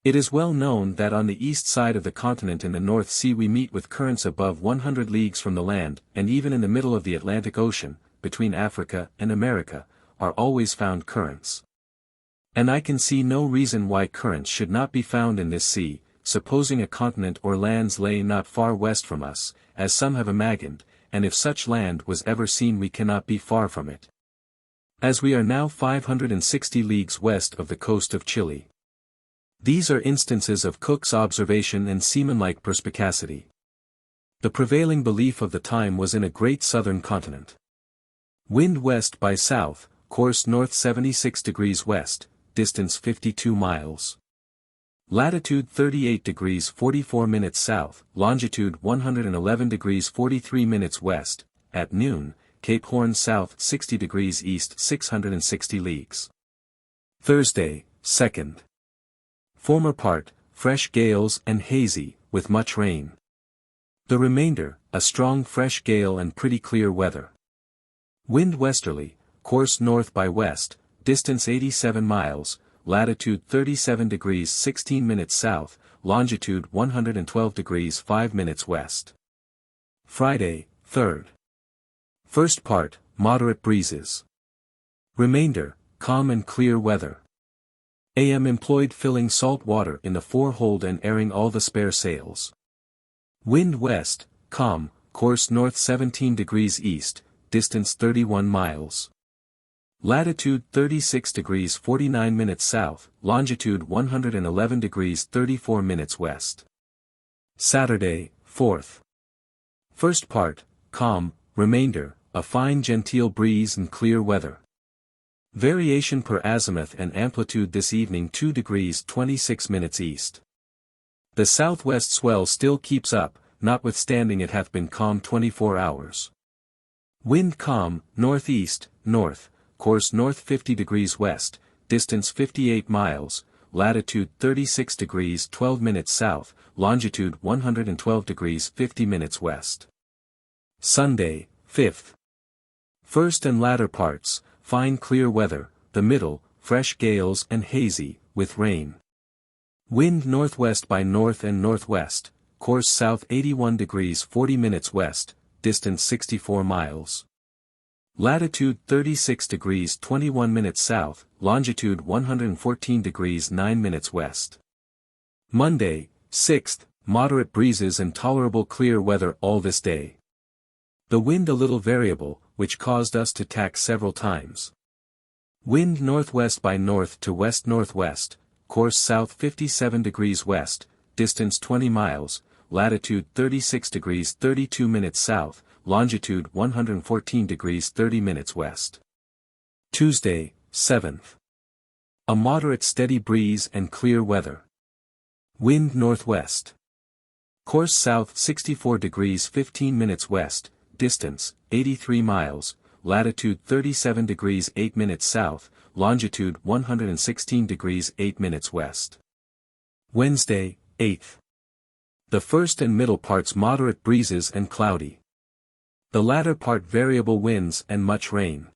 It is well known that on the east side of the continent in the North Sea we meet with currents above 100 leagues from the land, and even in the middle of the Atlantic Ocean, between Africa and America, are always found currents. And I can see no reason why currents should not be found in this sea, supposing a continent or lands lay not far west from us, as some have imagined, and if such land was ever seen we cannot be far from it. As we are now 560 leagues west of the coast of Chile. These are instances of Cook's observation and seamanlike perspicacity. The prevailing belief of the time was in a great southern continent. Wind west by south, course north 76 degrees west, distance 52 miles. Latitude 38 degrees 44 minutes south, longitude 111 degrees 43 minutes west, at noon, Cape Horn south 60 degrees east 660 leagues. Thursday, 2nd. Former part, fresh gales and hazy, with much rain. The remainder, a strong fresh gale and pretty clear weather. Wind westerly, course north by west, distance 87 miles, latitude 37 degrees 16 minutes south, longitude 112 degrees 5 minutes west. Friday, 3rd. First part, moderate breezes. Remainder, calm and clear weather. AM employed filling salt water in the forehold and airing all the spare sails. Wind west, calm, course north 17 degrees east, distance 31 miles. Latitude 36 degrees 49 minutes south, longitude 111 degrees 34 minutes west. Saturday, 4th. First part, calm, remainder, a fine genteel breeze and clear weather. Variation per azimuth and amplitude this evening 2 degrees 26 minutes east. The southwest swell still keeps up, notwithstanding it hath been calm 24 hours. Wind calm, northeast, north, course north 50 degrees west, distance 58 miles, latitude 36 degrees 12 minutes south, longitude 112 degrees 50 minutes west. Sunday, 5th. First and latter parts, fine clear weather, the middle, fresh gales and hazy, with rain. Wind northwest by north and northwest, course south 81 degrees 40 minutes west, distance 64 miles. Latitude 36 degrees 21 minutes south, longitude 114 degrees 9 minutes west. Monday, 6th, moderate breezes and tolerable clear weather all this day. The wind a little variable, which caused us to tack several times. Wind northwest by north to west-northwest, course south 57 degrees west, distance 20 miles, latitude 36 degrees 32 minutes south, longitude 114 degrees 30 minutes west. Tuesday, 7th. A moderate steady breeze and clear weather. Wind northwest. Course south 64 degrees 15 minutes west, distance 83 miles, latitude 37 degrees 8 minutes south, longitude 116 degrees 8 minutes west. Wednesday, 8th. The first and middle parts moderate breezes and cloudy. The latter part variable winds and much rain.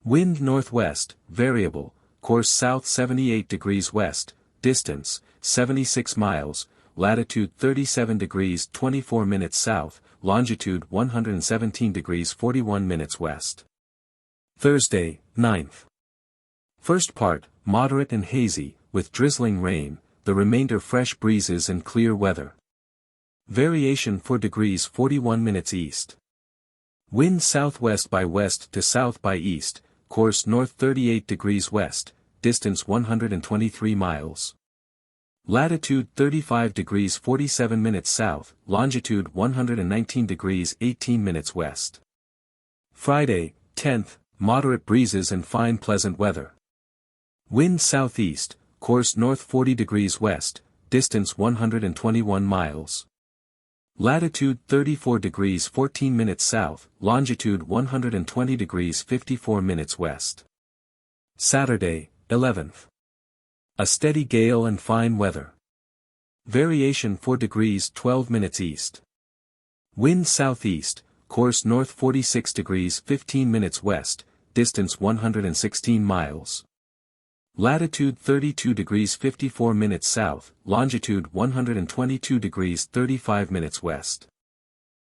Wind northwest, variable, course south 78 degrees west, distance 76 miles, latitude 37 degrees 24 minutes south, longitude 117 degrees 41 minutes west. Thursday, 9th. First part, moderate and hazy, with drizzling rain, the remainder fresh breezes and clear weather. Variation 4 degrees 41 minutes east. Wind southwest by west to south by east, course north 38 degrees west, distance 123 miles. Latitude 35 degrees 47 minutes south, longitude 119 degrees 18 minutes west. Friday, 10th, moderate breezes and fine pleasant weather. Wind southeast, course north 40 degrees west, distance 121 miles. Latitude 34 degrees 14 minutes south, longitude 120 degrees 54 minutes west. Saturday, 11th. A steady gale and fine weather. Variation 4 degrees 12 minutes east. Wind southeast, course north 46 degrees 15 minutes west, distance 116 miles. Latitude 32 degrees 54 minutes south, longitude 122 degrees 35 minutes west.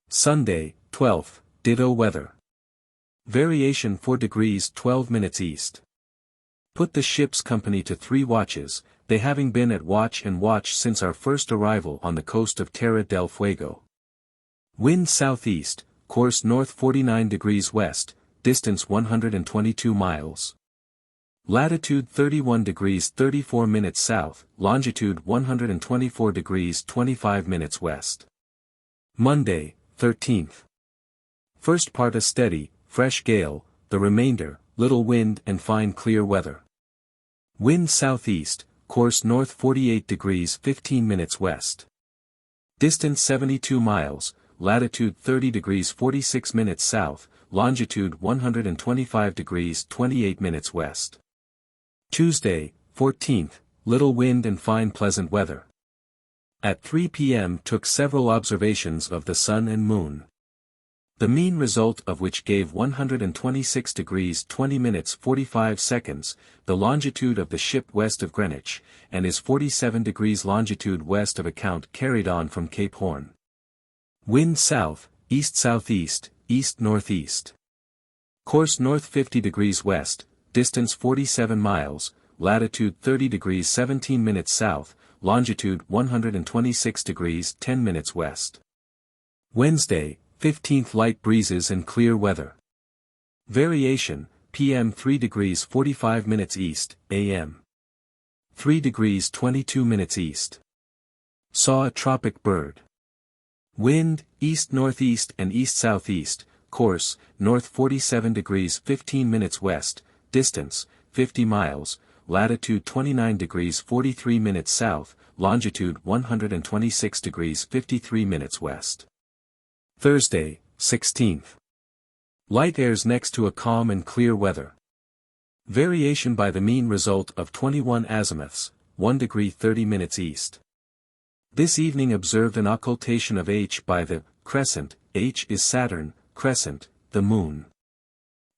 Sunday, 12th, ditto weather. Variation 4 degrees 12 minutes east. Put the ship's company to 3 watches, they having been at watch and watch since our first arrival on the coast of Terra del Fuego. Wind southeast, course north 49 degrees west, distance 122 miles. Latitude 31 degrees 34 minutes south, longitude 124 degrees 25 minutes west. Monday, 13th. First part a steady, fresh gale, the remainder, little wind and fine clear weather. Wind southeast, course north 48 degrees 15 minutes west. Distance 72 miles, latitude 30 degrees 46 minutes south, longitude 125 degrees 28 minutes west. Tuesday, 14th, little wind and fine pleasant weather. At 3 p.m. took several observations of the sun and moon. The mean result of which gave 126 degrees 20 minutes 45 seconds, the longitude of the ship west of Greenwich, and is 47 degrees longitude west of account carried on from Cape Horn. Wind south, east-southeast, east-northeast. Course north 50 degrees west, distance 47 miles, latitude 30 degrees 17 minutes south, longitude 126 degrees 10 minutes west. Wednesday, 15th, light breezes and clear weather. Variation, PM 3 degrees 45 minutes east, AM 3 degrees 22 minutes east. Saw a tropic bird. Wind, east-northeast and east-southeast, course, north 47 degrees 15 minutes west, distance, 50 miles, latitude 29 degrees 43 minutes south, longitude 126 degrees 53 minutes west. Thursday, 16th. Light airs next to a calm and clear weather. Variation by the mean result of 21 azimuths, 1 degree 30 minutes east. This evening observed an occultation of H by the crescent. H is Saturn, crescent, the moon.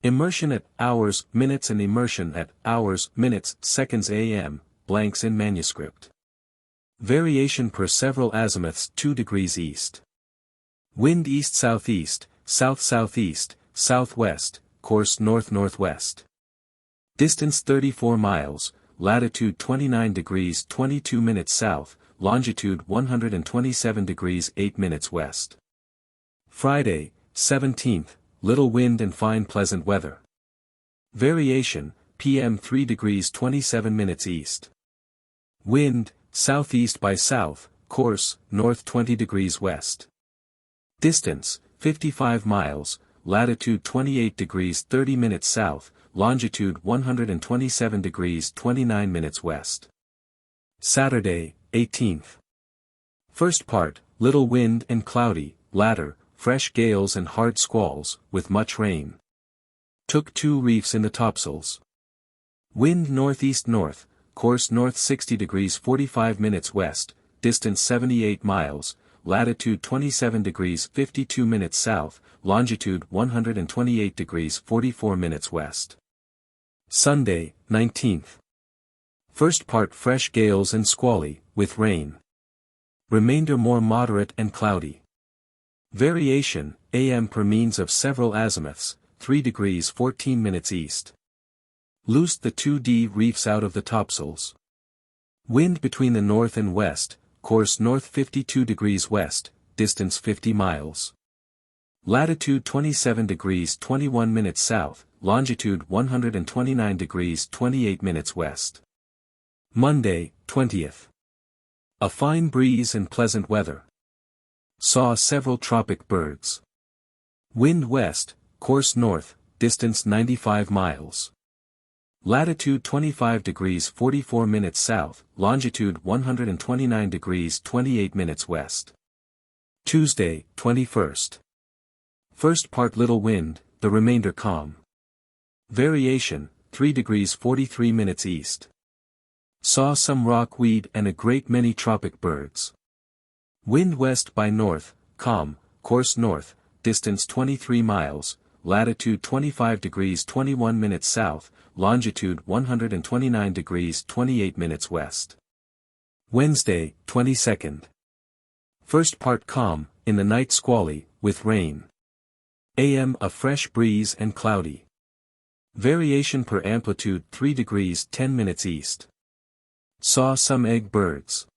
Immersion at hours, minutes and immersion at hours, minutes, seconds AM, blanks in manuscript. Variation per several azimuths 2 degrees east. Wind east-southeast, south-southeast, southwest, course north-northwest. Distance 34 miles, latitude 29 degrees 22 minutes south, longitude 127 degrees 8 minutes west. Friday, 17th, little wind and fine pleasant weather. Variation, PM 3 degrees 27 minutes east. Wind, southeast by south, course, north 20 degrees west. Distance, 55 miles, latitude 28 degrees 30 minutes south, longitude 127 degrees 29 minutes west. Saturday, 18th. First part, little wind and cloudy, latter, fresh gales and hard squalls, with much rain. Took 2 reefs in the topsails. Wind northeast-north, course north 60 degrees 45 minutes west, distance 78 miles, latitude 27 degrees 52 minutes south, longitude 128 degrees 44 minutes west. Sunday, 19th. First part fresh gales and squally, with rain. Remainder more moderate and cloudy. Variation, AM per means of several azimuths, 3 degrees 14 minutes east. Loosed the 2D reefs out of the topsails. Wind between the north and west, course north 52 degrees west, distance 50 miles. Latitude 27 degrees 21 minutes south, longitude 129 degrees 28 minutes west. Monday, 20th. A fine breeze and pleasant weather. Saw several tropic birds. Wind west, course north, distance 95 miles. Latitude 25 degrees 44 minutes south, longitude 129 degrees 28 minutes west. Tuesday, 21st. First part little wind, the remainder calm. Variation, 3 degrees 43 minutes east. Saw some rockweed and a great many tropic birds. Wind west by north, calm, course north, distance 23 miles, latitude 25 degrees 21 minutes south, longitude 129 degrees 28 minutes west. Wednesday, 22nd. First part calm, in the night squally, with rain. AM a fresh breeze and cloudy. Variation per amplitude 3 degrees 10 minutes east. Saw some egg birds.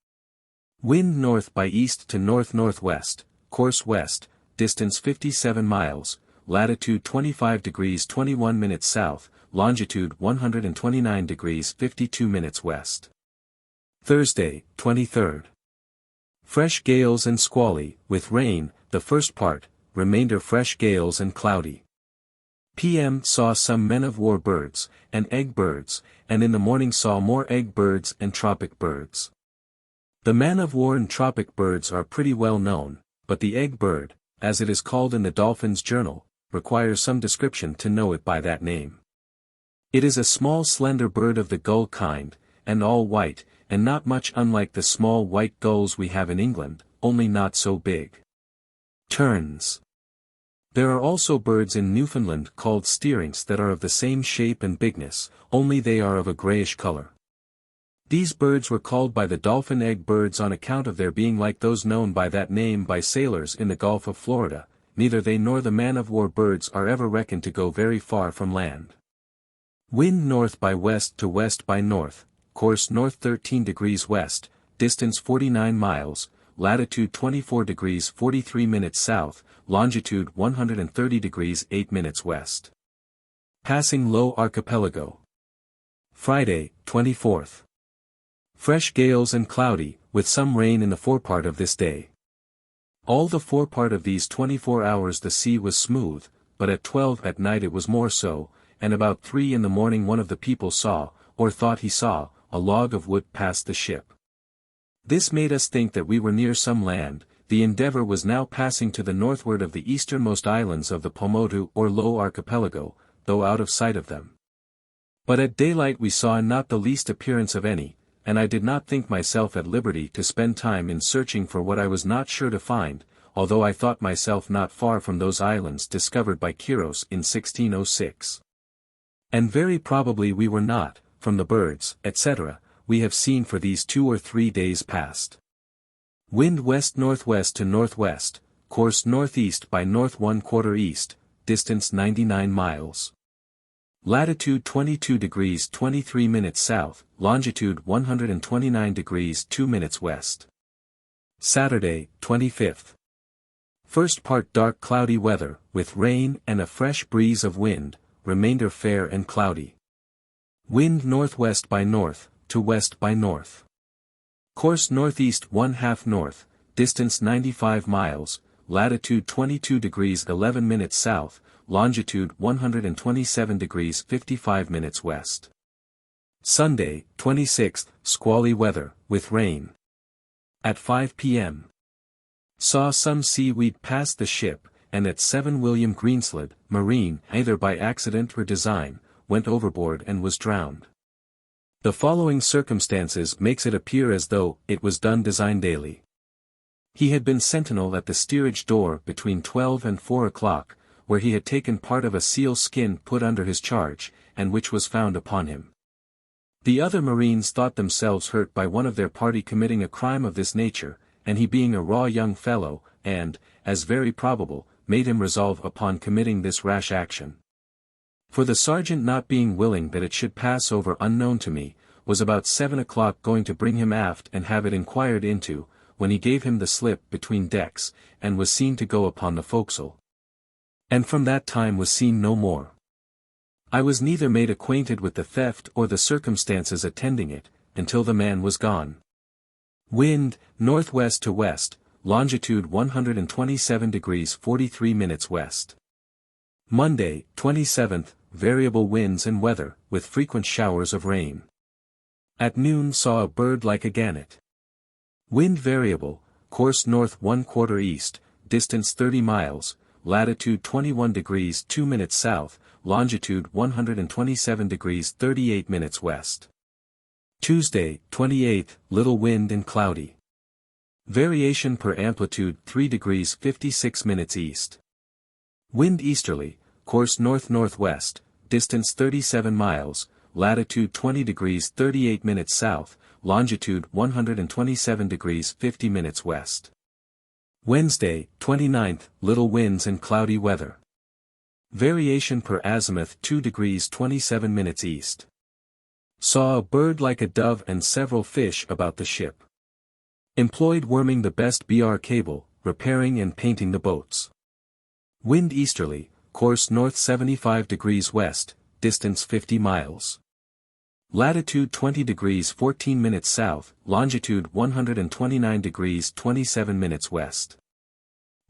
Wind north by east to north-northwest, course west, distance 57 miles, latitude 25 degrees 21 minutes south, longitude 129 degrees 52 minutes west. Thursday, 23rd. Fresh gales and squally, with rain, the first part, remainder fresh gales and cloudy. PM saw some men-of-war birds, and egg birds, and in the morning saw more egg birds and tropic birds. The man-of-war and tropic birds are pretty well known, but the egg bird, as it is called in the Dolphin's Journal, requires some description to know it by that name. It is a small slender bird of the gull kind, and all white, and not much unlike the small white gulls we have in England, only not so big. Terns. There are also birds in Newfoundland called steerings that are of the same shape and bigness, only they are of a grayish color. These birds were called by the dolphin egg birds on account of their being like those known by that name by sailors in the Gulf of Florida. Neither they nor the man-of-war birds are ever reckoned to go very far from land. Wind north by west to west by north, course north 13 degrees west, distance 49 miles, latitude 24 degrees 43 minutes south, longitude 130 degrees 8 minutes west. Passing low archipelago. Friday, 24th. Fresh gales and cloudy, with some rain in the forepart of this day. All the forepart of these 24 hours the sea was smooth, but at 12 at night it was more so, and about 3 in the morning one of the people saw, or thought he saw, a log of wood pass the ship. This made us think that we were near some land, the Endeavour was now passing to the northward of the easternmost islands of the Pomotu or Low Archipelago, though out of sight of them. But at daylight we saw not the least appearance of any, and I did not think myself at liberty to spend time in searching for what I was not sure to find, although I thought myself not far from those islands discovered by Quiros in 1606. And very probably we were not, from the birds, etc., we have seen for these 2 or 3 days past. Wind west-northwest to northwest, course northeast by north 1/4 east, distance 99 miles. Latitude 22 degrees 23 minutes south, longitude 129 degrees 2 minutes west. Saturday, 25th. First part dark cloudy weather, with rain and a fresh breeze of wind, remainder fair and cloudy. Wind northwest by north, to west by north. Course northeast 1/2 north, distance 95 miles, latitude 22 degrees 11 minutes south, longitude 127 degrees 55 minutes west. Sunday, 26th, squally weather, with rain. At 5 p.m. Saw some seaweed pass the ship, and at 7 William Greenslade, Marine, either by accident or design, went overboard and was drowned. The following circumstances makes it appear as though it was done designedly. He had been sentinel at the steerage door between 12 and 4 o'clock, where he had taken part of a seal skin put under his charge, and which was found upon him. The other marines thought themselves hurt by one of their party committing a crime of this nature, and he being a raw young fellow, and, as very probable, made him resolve upon committing this rash action. For the sergeant not being willing that it should pass over unknown to me, was about 7 o'clock going to bring him aft and have it inquired into, when he gave him the slip between decks, and was seen to go upon the forecastle. And from that time was seen no more. I was neither made acquainted with the theft or the circumstances attending it, until the man was gone. Wind, northwest to west, longitude 127 degrees 43 minutes west. Monday, 27th, variable winds and weather, with frequent showers of rain. At noon saw a bird like a gannet. Wind variable, course north 1/4 east, distance 30 miles, latitude 21 degrees 2 minutes south, longitude 127 degrees 38 minutes west. Tuesday, 28th, little wind and cloudy. Variation per amplitude 3 degrees 56 minutes east. Wind easterly, course north-northwest, distance 37 miles, latitude 20 degrees 38 minutes south, longitude 127 degrees 50 minutes west. Wednesday, 29th, little winds and cloudy weather. Variation per azimuth 2 degrees 27 minutes east. Saw a bird like a dove and several fish about the ship. Employed worming the best BR cable, repairing and painting the boats. Wind easterly, course north 75 degrees west, distance 50 miles. Latitude 20 degrees 14 minutes south, longitude 129 degrees 27 minutes west.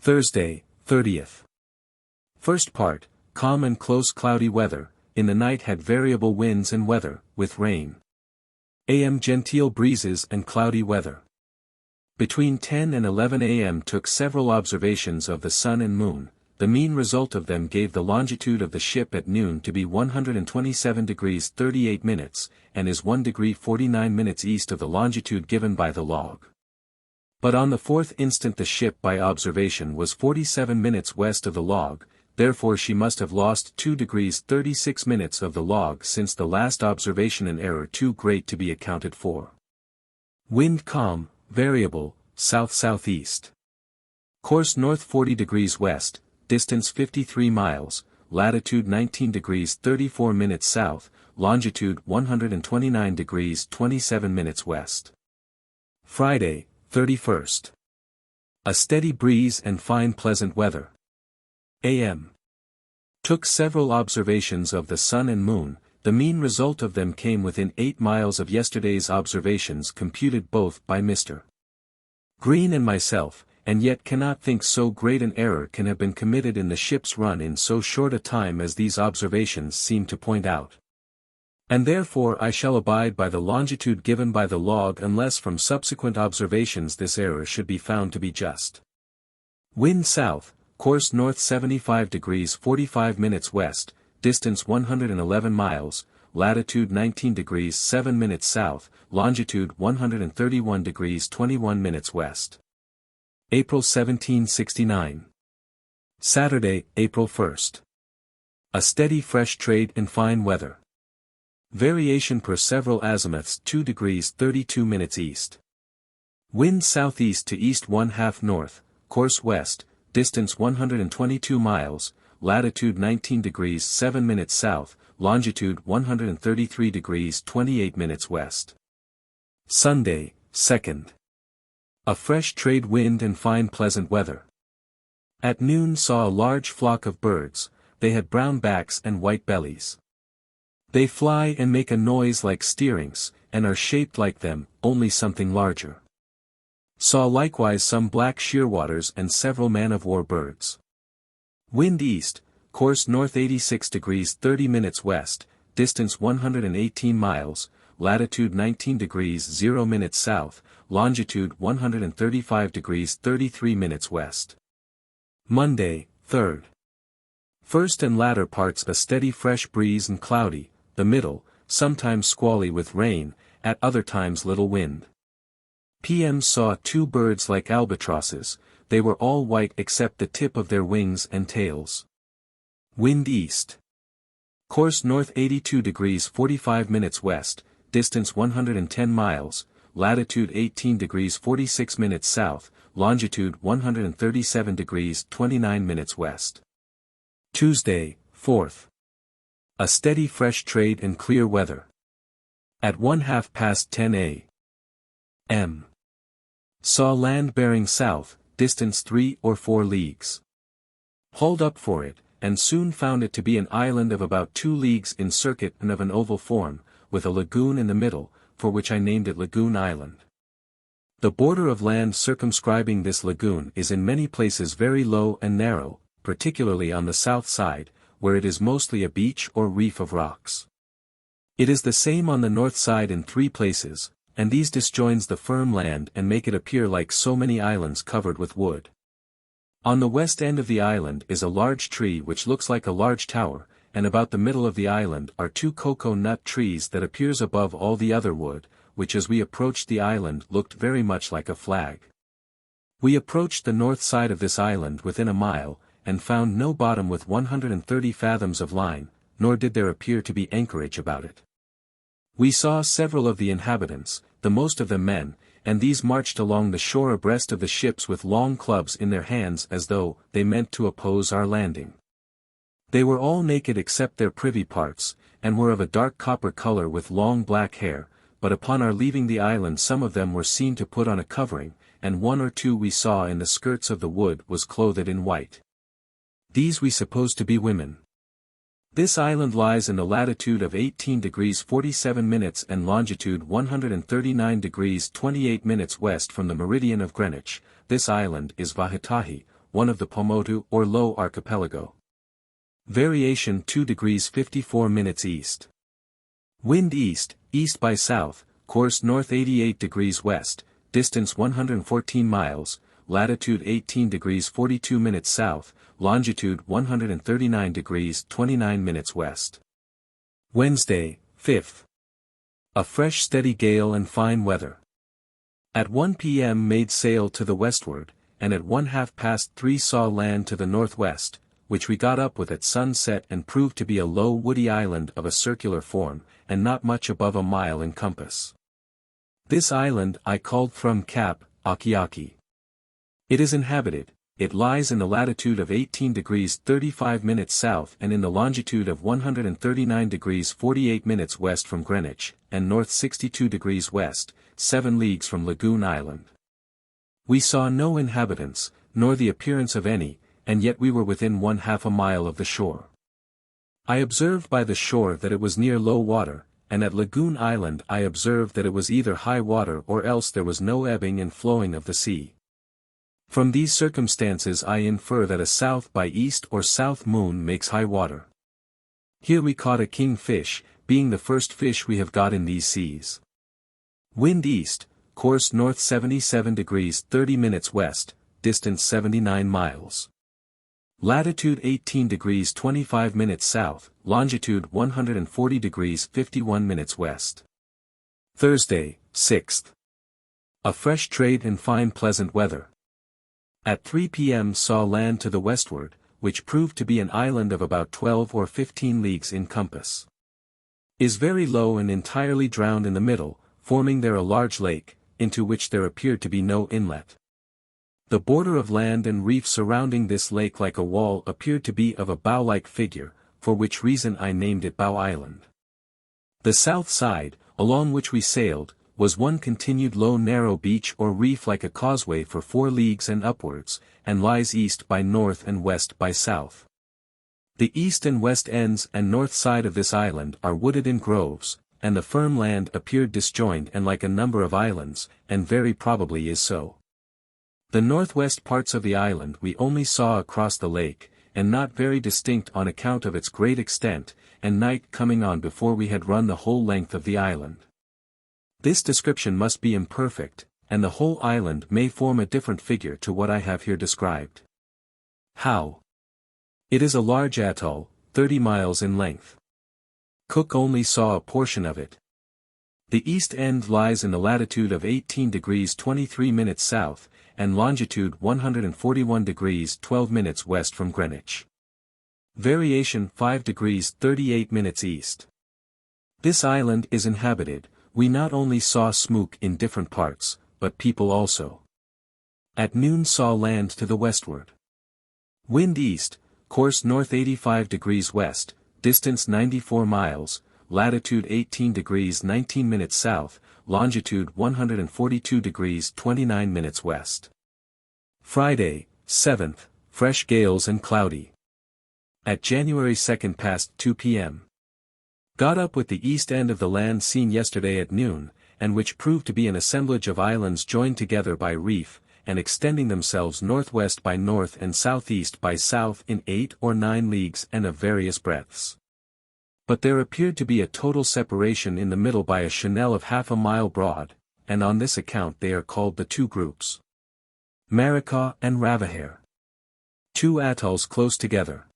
Thursday, 30th. First part, calm and close cloudy weather, in the night had variable winds and weather, with rain. AM genteel breezes and cloudy weather. Between 10 and 11 am took several observations of the sun and moon. The mean result of them gave the longitude of the ship at noon to be 127 degrees 38 minutes, and is 1 degree 49 minutes east of the longitude given by the log. But on the 4th instant the ship by observation was 47 minutes west of the log, therefore she must have lost 2 degrees 36 minutes of the log since the last observation, an error too great to be accounted for. Wind calm, variable, south-southeast. Course north 40 degrees west, distance 53 miles, latitude 19 degrees 34 minutes south, longitude 129 degrees 27 minutes west. Friday, 31st. A steady breeze and fine pleasant weather. AM. Took several observations of the sun and moon, the mean result of them came within 8 miles of yesterday's observations computed both by Mr. Green and myself, and yet cannot think so great an error can have been committed in the ship's run in so short a time as these observations seem to point out. And therefore I shall abide by the longitude given by the log unless from subsequent observations this error should be found to be just. Wind south, course north 75 degrees 45 minutes west, distance 111 miles, latitude 19 degrees 7 minutes south, longitude 131 degrees 21 minutes west. April 1769. Saturday, April 1st. A steady fresh trade in fine weather. Variation per several azimuths 2 degrees 32 minutes east. Wind southeast to east 1/2 north, course west, distance 122 miles, latitude 19 degrees 7 minutes south, longitude 133 degrees 28 minutes west. Sunday, 2nd. A fresh trade wind and fine pleasant weather. At noon saw a large flock of birds, they had brown backs and white bellies. They fly and make a noise like steerings, and are shaped like them, only something larger. Saw likewise some black shearwaters and several man-of-war birds. Wind east, course north 86 degrees 30 minutes west, distance 118 miles, latitude 19 degrees 0 minutes south, longitude 135 degrees 33 minutes west. Monday, 3rd. First and latter parts a steady fresh breeze and cloudy, the middle, sometimes squally with rain, at other times little wind. PM saw 2 birds like albatrosses, they were all white except the tip of their wings and tails. Wind east. Course north 82 degrees 45 minutes west, distance 110 miles, latitude 18 degrees 46 minutes south, longitude 137 degrees 29 minutes west. Tuesday, 4th. A steady fresh trade and clear weather. At 10:30 a.m. Saw land bearing south, distance 3 or 4 leagues. Hauled up for it, and soon found it to be an island of about 2 leagues in circuit and of an oval form, with a lagoon in the middle, for which I named it Lagoon Island. The border of land circumscribing this lagoon is in many places very low and narrow, particularly on the south side, where it is mostly a beach or reef of rocks. It is the same on the north side in 3 places, and these disjoins the firm land and make it appear like so many islands covered with wood. On the west end of the island is a large tree which looks like a large tower, and about the middle of the island are 2 cocoa nut trees that appears above all the other wood, which as we approached the island looked very much like a flag. We approached the north side of this island within a mile, and found no bottom with 130 fathoms of line, nor did there appear to be anchorage about it. We saw several of the inhabitants, the most of them men, and these marched along the shore abreast of the ships with long clubs in their hands as though they meant to oppose our landing. They were all naked except their privy parts, and were of a dark copper color with long black hair, but upon our leaving the island some of them were seen to put on a covering, and 1 or 2 we saw in the skirts of the wood was clothed in white. These we supposed to be women. This island lies in the latitude of 18 degrees 47 minutes and longitude 139 degrees 28 minutes west from the meridian of Greenwich. This island is Vahitahi, one of the Pomotu or Low Archipelago. Variation 2 degrees 54 minutes east. Wind east, east by south, course north 88 degrees west, distance 114 miles, latitude 18 degrees 42 minutes south, longitude 139 degrees 29 minutes west. Wednesday, 5th. A fresh steady gale and fine weather. At 1 p.m. made sail to the westward, and at 3:30 saw land to the northwest, which we got up with at sunset and proved to be a low woody island of a circular form, and not much above a mile in compass. This island I called from Cap, Akiaki. It is inhabited. It lies in the latitude of 18 degrees 35 minutes south and in the longitude of 139 degrees 48 minutes west from Greenwich, and north 62 degrees west, 7 leagues from Lagoon Island. We saw no inhabitants, nor the appearance of any, and yet we were within 1/2 mile of the shore. I observed by the shore that it was near low water, and at Lagoon Island I observed that it was either high water or else there was no ebbing and flowing of the sea. From these circumstances I infer that a south by east or south moon makes high water. Here we caught a king fish, being the first fish we have got in these seas. Wind east, course north 77 degrees 30 minutes west, distance 79 miles. Latitude 18 degrees 25 minutes south, longitude 140 degrees 51 minutes west. Thursday, 6th. A fresh trade and fine pleasant weather. At 3 p.m. saw land to the westward, which proved to be an island of about 12 or 15 leagues in compass. Is very low and entirely drowned in the middle, forming there a large lake, into which there appeared to be no inlet. The border of land and reef surrounding this lake like a wall appeared to be of a bow-like figure, for which reason I named it Bow Island. The south side, along which we sailed, was one continued low narrow beach or reef like a causeway for 4 leagues and upwards, and lies east by north and west by south. The east and west ends and north side of this island are wooded in groves, and the firm land appeared disjoined and like a number of islands, and very probably is so. The northwest parts of the island we only saw across the lake, and not very distinct on account of its great extent, and night coming on before we had run the whole length of the island. This description must be imperfect, and the whole island may form a different figure to what I have here described. How? It is a large atoll, 30 miles in length. Cook only saw a portion of it. The east end lies in the latitude of 18 degrees 23 minutes south, and longitude 141 degrees 12 minutes west from Greenwich. Variation 5 degrees 38 minutes east. This island is inhabited. We not only saw smoke in different parts, but people also. At noon saw land to the westward. Wind east, course north 85 degrees west, distance 94 miles, latitude 18 degrees 19 minutes south, longitude 142 degrees 29 minutes west. Friday, 7th, fresh gales and cloudy. At January 2nd past 2 p.m. Got up with the east end of the land seen yesterday at noon, and which proved to be an assemblage of islands joined together by reef, and extending themselves northwest by north and southeast by south in 8 or 9 leagues and of various breadths. But there appeared to be a total separation in the middle by a channel of half a mile broad, and on this account they are called the 2 groups. Maricah and Ravahere. 2 atolls close together.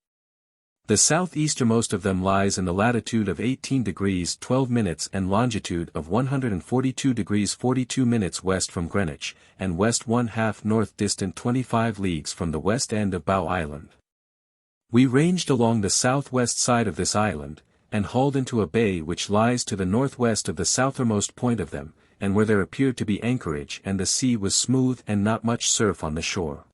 The southeasternmost of them lies in the latitude of 18 degrees 12 minutes and longitude of 142 degrees 42 minutes west from Greenwich, and west 1/2 north distant 25 leagues from the west end of Bow Island. We ranged along the southwest side of this island, and hauled into a bay which lies to the northwest of the southermost point of them, and where there appeared to be anchorage and the sea was smooth and not much surf on the shore.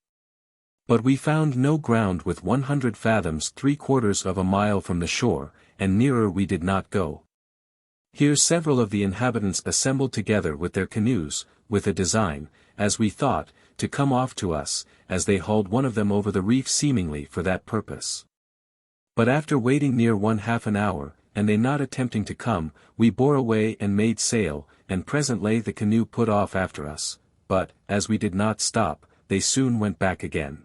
But we found no ground with 100 fathoms 3/4 of a mile from the shore, and nearer we did not go. Here several of the inhabitants assembled together with their canoes, with a design, as we thought, to come off to us, as they hauled one of them over the reef seemingly for that purpose. But after waiting near 1/2 an hour, and they not attempting to come, we bore away and made sail, and presently the canoe put off after us, but, as we did not stop, they soon went back again.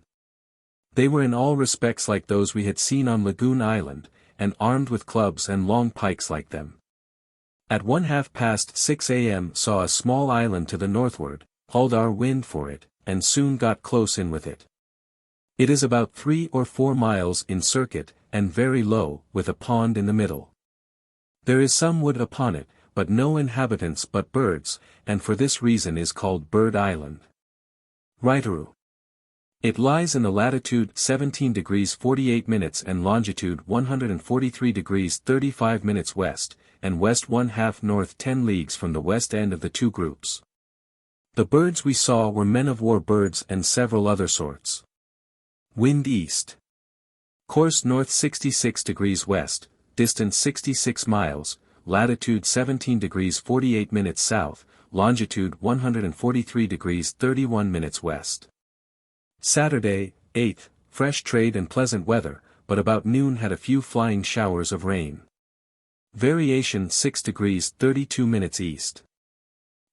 They were in all respects like those we had seen on Lagoon Island, and armed with clubs and long pikes like them. At 6:30 a.m. saw a small island to the northward, hauled our wind for it, and soon got close in with it. It is about 3 or 4 miles in circuit, and very low, with a pond in the middle. There is some wood upon it, but no inhabitants but birds, and for this reason is called Bird Island. Raitaru. It lies in the latitude 17 degrees 48 minutes and longitude 143 degrees 35 minutes west, and west 1/2 north 10 leagues from the west end of the 2 groups. The birds we saw were men-of-war birds and several other sorts. Wind east. Course north 66 degrees west, distance 66 miles, latitude 17 degrees 48 minutes south, longitude 143 degrees 31 minutes west. Saturday, 8th, fresh trade and pleasant weather, but about noon had a few flying showers of rain. Variation 6 degrees 32 minutes east.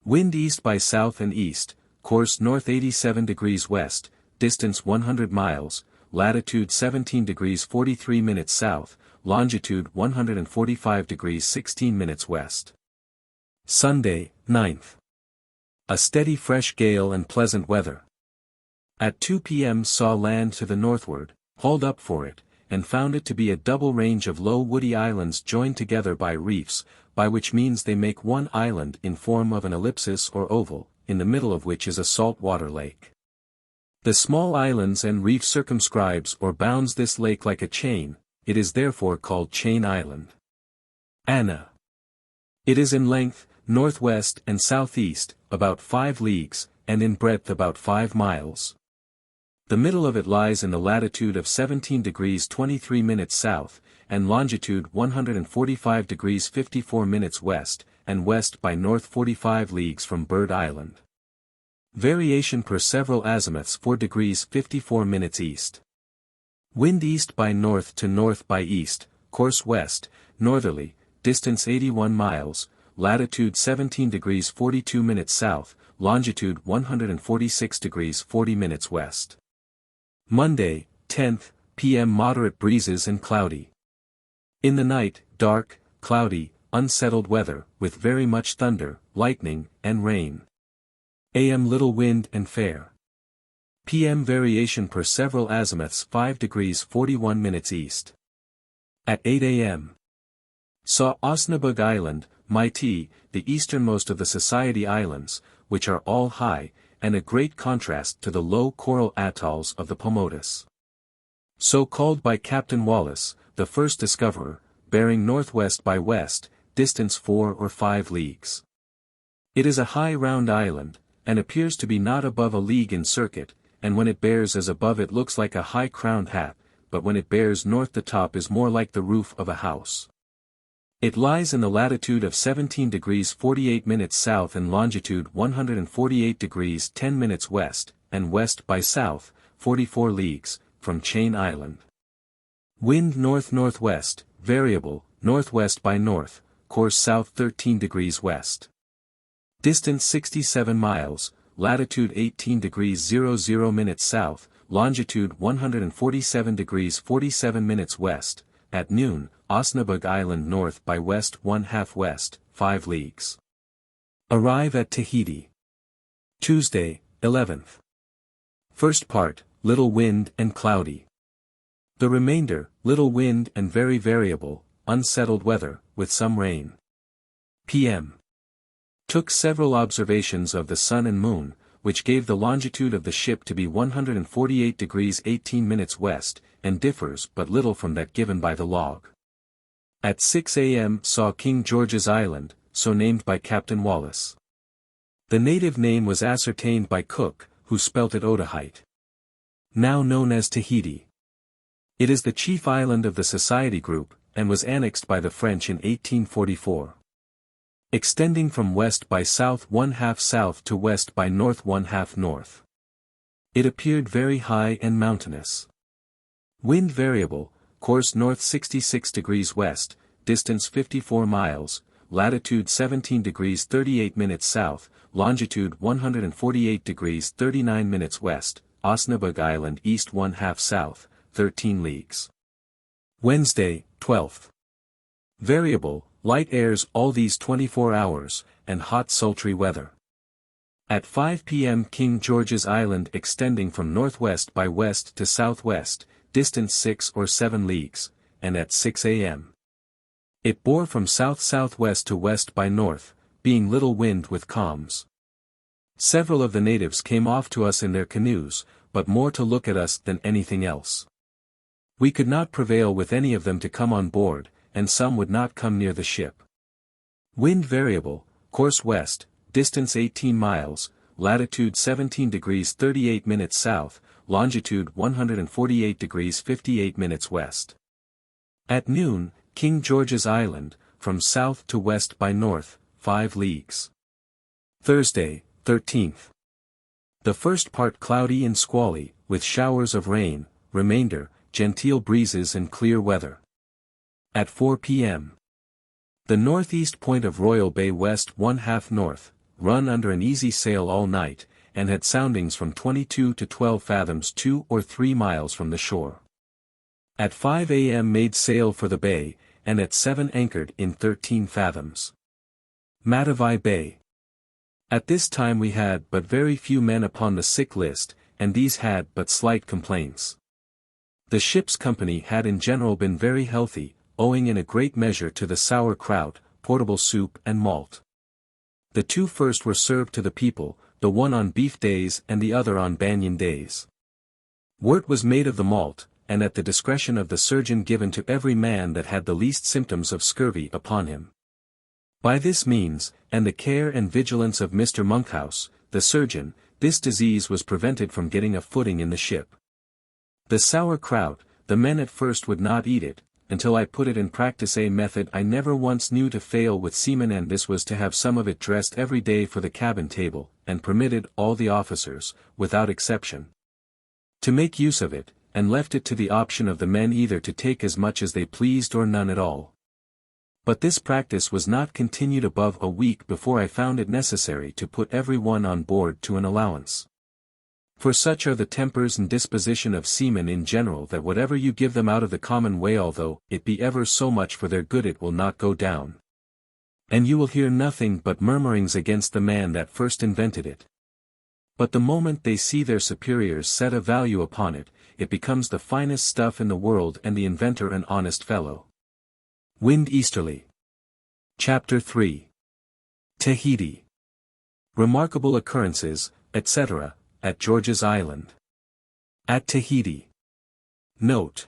Wind east by south and east, course north 87 degrees west, distance 100 miles, latitude 17 degrees 43 minutes south, longitude 145 degrees 16 minutes west. Sunday, 9th. A steady fresh gale and pleasant weather. At 2 p.m. saw land to the northward, hauled up for it, and found it to be a double range of low woody islands joined together by reefs, by which means they make one island in form of an ellipsis or oval, in the middle of which is a salt water lake. The small islands and reef circumscribes or bounds this lake like a chain, it is therefore called Chain Island. Anna. It is in length, northwest and southeast, about 5 leagues, and in breadth about 5 miles. The middle of it lies in the latitude of 17 degrees 23 minutes south, and longitude 145 degrees 54 minutes west, and west by north 45 leagues from Bird Island. Variation per several azimuths 4 degrees 54 minutes east. Wind east by north to north by east, course west, northerly, distance 81 miles, latitude 17 degrees 42 minutes south, longitude 146 degrees 40 minutes west. Monday, 10th, p.m. Moderate breezes and cloudy. In the night, dark, cloudy, unsettled weather, with very much thunder, lightning, and rain. A.m. little wind and fair. P.m. variation per several azimuths 5 degrees 41 minutes east. At 8 a.m. saw Osnaburg Island, Mighty, the easternmost of the Society Islands, which are all high, and a great contrast to the low coral atolls of the Pomotis. So called by Captain Wallis, the first discoverer, bearing northwest by west, distance 4 or 5 leagues. It is a high round island, and appears to be not above a league in circuit, and when it bears as above it looks like a high crowned hat, but when it bears north the top is more like the roof of a house. It lies in the latitude of 17 degrees 48 minutes south and longitude 148 degrees 10 minutes west, and west by south, 44 leagues, from Chain Island. Wind north-northwest, variable, northwest by north, course south 13 degrees west. Distance 67 miles, latitude 18 degrees 00 minutes south, longitude 147 degrees 47 minutes west, at noon, Osnaburg Island north by west 1/2 west, 5 leagues. Arrive at Tahiti. Tuesday, 11th. First part, little wind and cloudy. The remainder, little wind and very variable, unsettled weather, with some rain. P.M. Took several observations of the sun and moon, which gave the longitude of the ship to be 148 degrees 18 minutes west, and differs but little from that given by the log. At 6 a.m. saw King George's Island, so named by Captain Wallis. The native name was ascertained by Cook, who spelt it Otaheite. Now known as Tahiti. It is the chief island of the Society group, and was annexed by the French in 1844. Extending from west by south 1/2 south to west by north 1/2 north. It appeared very high and mountainous. Wind variable, course north 66 degrees west, distance 54 miles, latitude 17 degrees 38 minutes south, longitude 148 degrees 39 minutes west, Osnaburg Island east 1/2 south, 13 leagues. Wednesday, 12th. Variable, light airs all these 24 hours, and hot sultry weather. At 5 p.m. King George's Island extending from northwest by west to southwest, distance 6 or 7 leagues, and at 6 a.m. It bore from south-southwest to west by north, being little wind with calms. Several of the natives came off to us in their canoes, but more to look at us than anything else. We could not prevail with any of them to come on board, and some would not come near the ship. Wind variable, course west, distance 18 miles, latitude 17 degrees 38 minutes south, longitude 148 degrees 58 minutes west. At noon, King George's Island, from south to west by north, 5 leagues. Thursday, 13th. The first part cloudy and squally, with showers of rain, remainder, genteel breezes and clear weather. At 4 p.m. The northeast point of Royal Bay west 1/2 north, run under an easy sail all night, and had soundings from 22 to 12 fathoms 2 or 3 miles from the shore. At 5 a.m. made sail for the bay, and at 7 anchored in 13 fathoms. Matavai Bay. At this time we had but very few men upon the sick list, and these had but slight complaints. The ship's company had in general been very healthy, owing in a great measure to the sauerkraut, portable soup and malt. The two first were served to the people, the one on beef days and the other on banyan days. Wort was made of the malt, and at the discretion of the surgeon given to every man that had the least symptoms of scurvy upon him. By this means, and the care and vigilance of Mr. Monkhouse, the surgeon, this disease was prevented from getting a footing in the ship. The sauerkraut, the men at first would not eat it, until I put it in practice, a method I never once knew to fail with seamen, and this was to have some of it dressed every day for the cabin table, and permitted all the officers, without exception, to make use of it, and left it to the option of the men either to take as much as they pleased or none at all. But this practice was not continued above a week before I found it necessary to put every one on board to an allowance. For such are the tempers and disposition of seamen in general, that whatever you give them out of the common way, although it be ever so much for their good, it will not go down. And you will hear nothing but murmurings against the man that first invented it. But the moment they see their superiors set a value upon it, it becomes the finest stuff in the world, and the inventor an honest fellow. Wind easterly. Chapter 3. Tahiti. Remarkable occurrences, etc., at George's Island. At Tahiti. Note.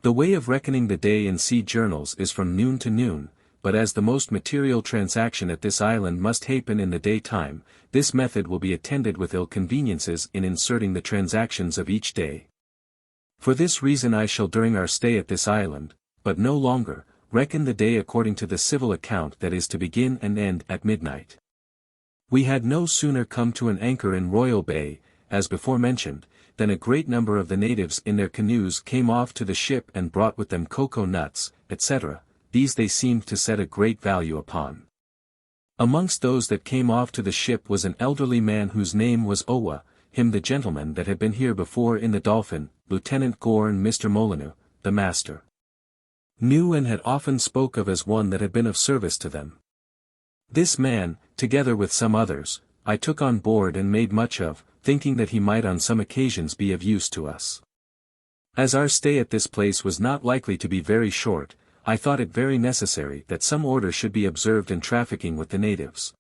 The way of reckoning the day in sea journals is from noon to noon, but as the most material transaction at this island must happen in the daytime, this method will be attended with inconveniences in inserting the transactions of each day. For this reason I shall during our stay at this island, but no longer, reckon the day according to the civil account, that is to begin and end at midnight. We had no sooner come to an anchor in Royal Bay, as before mentioned, than a great number of the natives in their canoes came off to the ship and brought with them cocoa nuts, etc., these they seemed to set a great value upon. Amongst those that came off to the ship was an elderly man whose name was Owa, him the gentleman that had been here before in the Dolphin, Lieutenant Gore, and Mr. Molyneux, the master, knew and had often spoke of as one that had been of service to them. This man, together with some others, I took on board and made much of, thinking that he might on some occasions be of use to us. As our stay at this place was not likely to be very short, I thought it very necessary that some order should be observed in trafficking with the natives.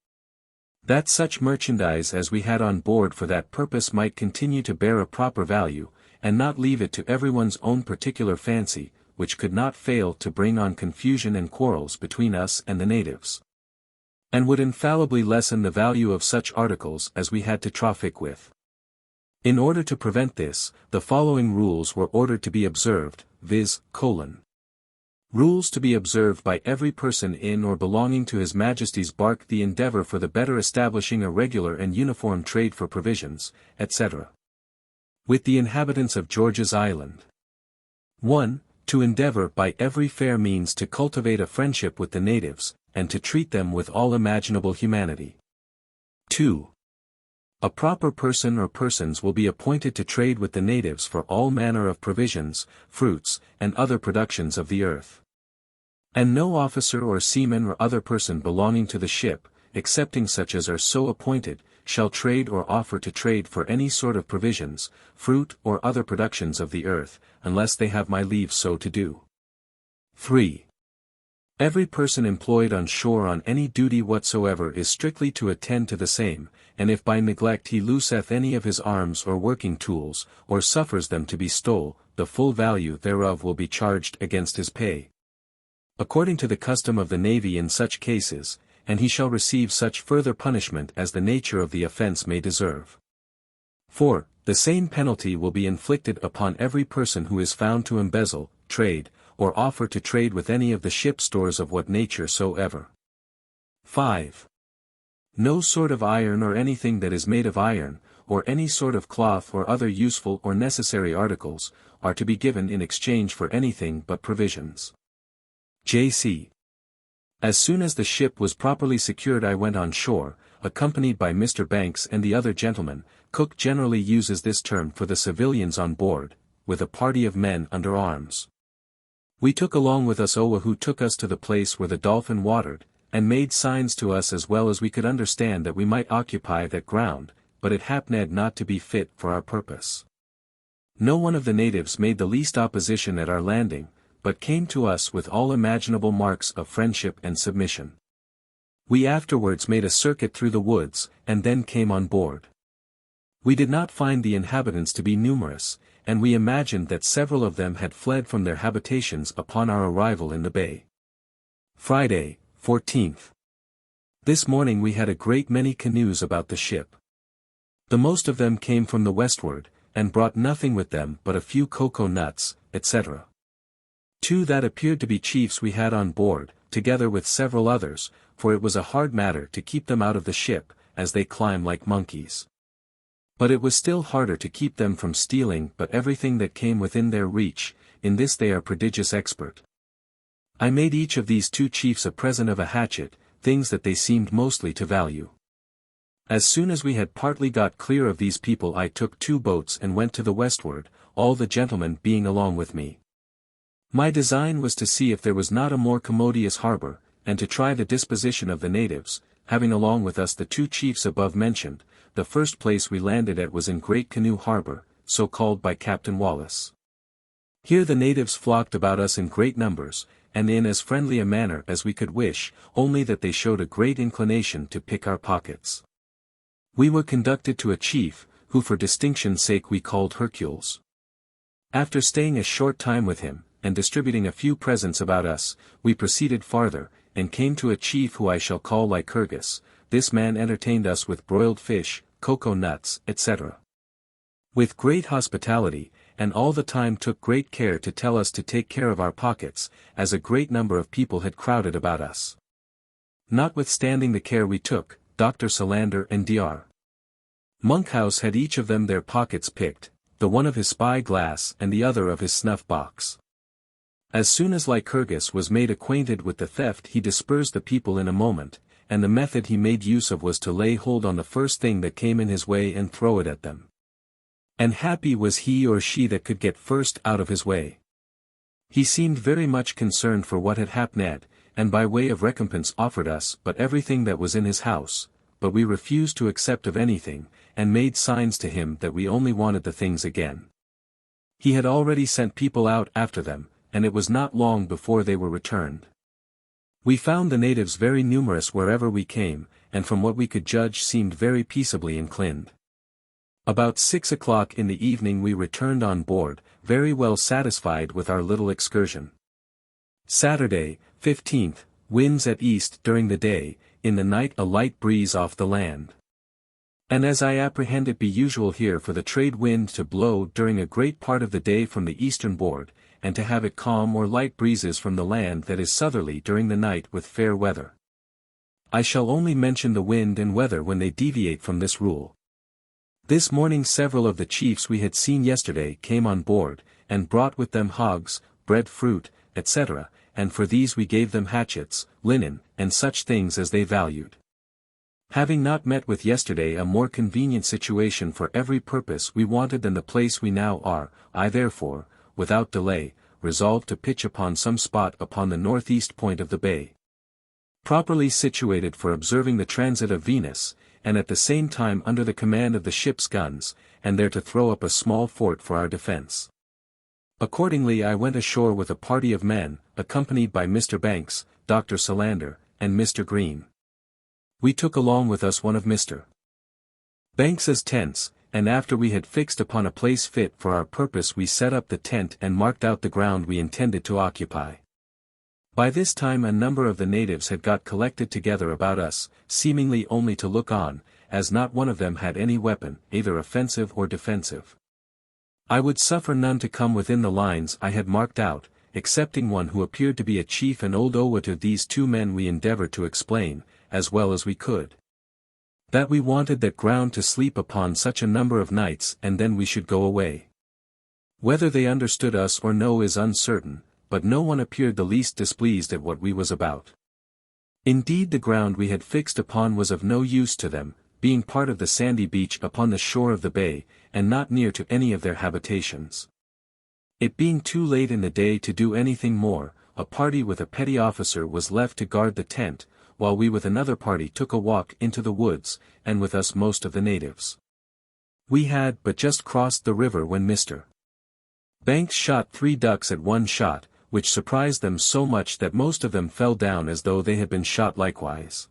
That such merchandise as we had on board for that purpose might continue to bear a proper value, and not leave it to everyone's own particular fancy, which could not fail to bring on confusion and quarrels between us and the natives, and would infallibly lessen the value of such articles as we had to traffic with. In order to prevent this, the following rules were ordered to be observed, viz., rules to be observed by every person in or belonging to His Majesty's bark the Endeavour for the better establishing a regular and uniform trade for provisions, etc., with the inhabitants of George's Island. 1. To endeavour by every fair means to cultivate a friendship with the natives, and to treat them with all imaginable humanity. 2. A proper person or persons will be appointed to trade with the natives for all manner of provisions, fruits, and other productions of the earth. And no officer or seaman or other person belonging to the ship, excepting such as are so appointed, shall trade or offer to trade for any sort of provisions, fruit or other productions of the earth, unless they have my leave so to do. 3. Every person employed on shore on any duty whatsoever is strictly to attend to the same, and if by neglect he loseth any of his arms or working tools, or suffers them to be stole, the full value thereof will be charged against his pay, according to the custom of the navy in such cases, and he shall receive such further punishment as the nature of the offence may deserve. 4. The same penalty will be inflicted upon every person who is found to embezzle, trade, or offer to trade with any of the ship's stores of what nature soever. 5. No sort of iron or anything that is made of iron, or any sort of cloth or other useful or necessary articles, are to be given in exchange for anything but provisions. J.C. As soon as the ship was properly secured I went on shore, accompanied by Mr. Banks and the other gentlemen. Cook generally uses this term for the civilians on board, with a party of men under arms. We took along with us Owa, who took us to the place where the dolphin watered, and made signs to us as well as we could understand that we might occupy that ground, but it happened not to be fit for our purpose. No one of the natives made the least opposition at our landing, but came to us with all imaginable marks of friendship and submission. We afterwards made a circuit through the woods, and then came on board. We did not find the inhabitants to be numerous, and we imagined that several of them had fled from their habitations upon our arrival in the bay. Friday, 14th. This morning we had a great many canoes about the ship. The most of them came from the westward, and brought nothing with them but a few cocoa nuts, etc. 2 that appeared to be chiefs we had on board, together with several others, for it was a hard matter to keep them out of the ship, as they climb like monkeys. But it was still harder to keep them from stealing but everything that came within their reach, in this they are prodigious expert. I made each of these 2 chiefs a present of a hatchet, things that they seemed mostly to value. As soon as we had partly got clear of these people I took 2 boats and went to the westward, all the gentlemen being along with me. My design was to see if there was not a more commodious harbour, and to try the disposition of the natives, having along with us the 2 chiefs above mentioned. The first place we landed at was in Great Canoe Harbour, so called by Captain Wallace. Here the natives flocked about us in great numbers, and in as friendly a manner as we could wish, only that they showed a great inclination to pick our pockets. We were conducted to a chief, who for distinction's sake we called Hercules. After staying a short time with him, and distributing a few presents about us, we proceeded farther, and came to a chief who I shall call Lycurgus. This man entertained us with broiled fish, cocoa nuts, etc. with great hospitality, and all the time took great care to tell us to take care of our pockets, as a great number of people had crowded about us. Notwithstanding the care we took, Dr. Solander and Dr. Monkhouse had each of them their pockets picked, the one of his spy glass and the other of his snuff box. As soon as Lycurgus was made acquainted with the theft he dispersed the people in a moment, and the method he made use of was to lay hold on the first thing that came in his way and throw it at them. And happy was he or she that could get first out of his way. He seemed very much concerned for what had happened, and by way of recompense offered us but everything that was in his house, but we refused to accept of anything, and made signs to him that we only wanted the things again. He had already sent people out after them, and it was not long before they were returned. We found the natives very numerous wherever we came, and from what we could judge seemed very peaceably inclined. About 6 o'clock in the evening we returned on board, very well satisfied with our little excursion. Saturday, 15th, winds at east during the day, in the night a light breeze off the land. And as I apprehend it be usual here for the trade wind to blow during a great part of the day from the eastern board, and to have it calm or light breezes from the land that is southerly during the night with fair weather. I shall only mention the wind and weather when they deviate from this rule. This morning several of the chiefs we had seen yesterday came on board, and brought with them hogs, bread fruit, etc., and for these we gave them hatchets, linen, and such things as they valued. Having not met with yesterday a more convenient situation for every purpose we wanted than the place we now are, I therefore, without delay, resolved to pitch upon some spot upon the northeast point of the bay, properly situated for observing the transit of Venus, and at the same time under the command of the ship's guns, and there to throw up a small fort for our defense. Accordingly I went ashore with a party of men, accompanied by Mr. Banks, Dr. Solander, and Mr. Green. We took along with us one of Mr. Banks's tents, and after we had fixed upon a place fit for our purpose we set up the tent and marked out the ground we intended to occupy. By this time a number of the natives had got collected together about us, seemingly only to look on, as not one of them had any weapon, either offensive or defensive. I would suffer none to come within the lines I had marked out, excepting one who appeared to be a chief and old Owa. To these 2 men we endeavored to explain, as well as we could, that we wanted that ground to sleep upon such a number of nights and then we should go away. Whether they understood us or no is uncertain, but no one appeared the least displeased at what we was about. Indeed the ground we had fixed upon was of no use to them, being part of the sandy beach upon the shore of the bay, and not near to any of their habitations. It being too late in the day to do anything more, a party with a petty officer was left to guard the tent, while we with another party took a walk into the woods, and with us most of the natives. We had but just crossed the river when Mr. Banks shot 3 ducks at one shot, which surprised them so much that most of them fell down as though they had been shot likewise.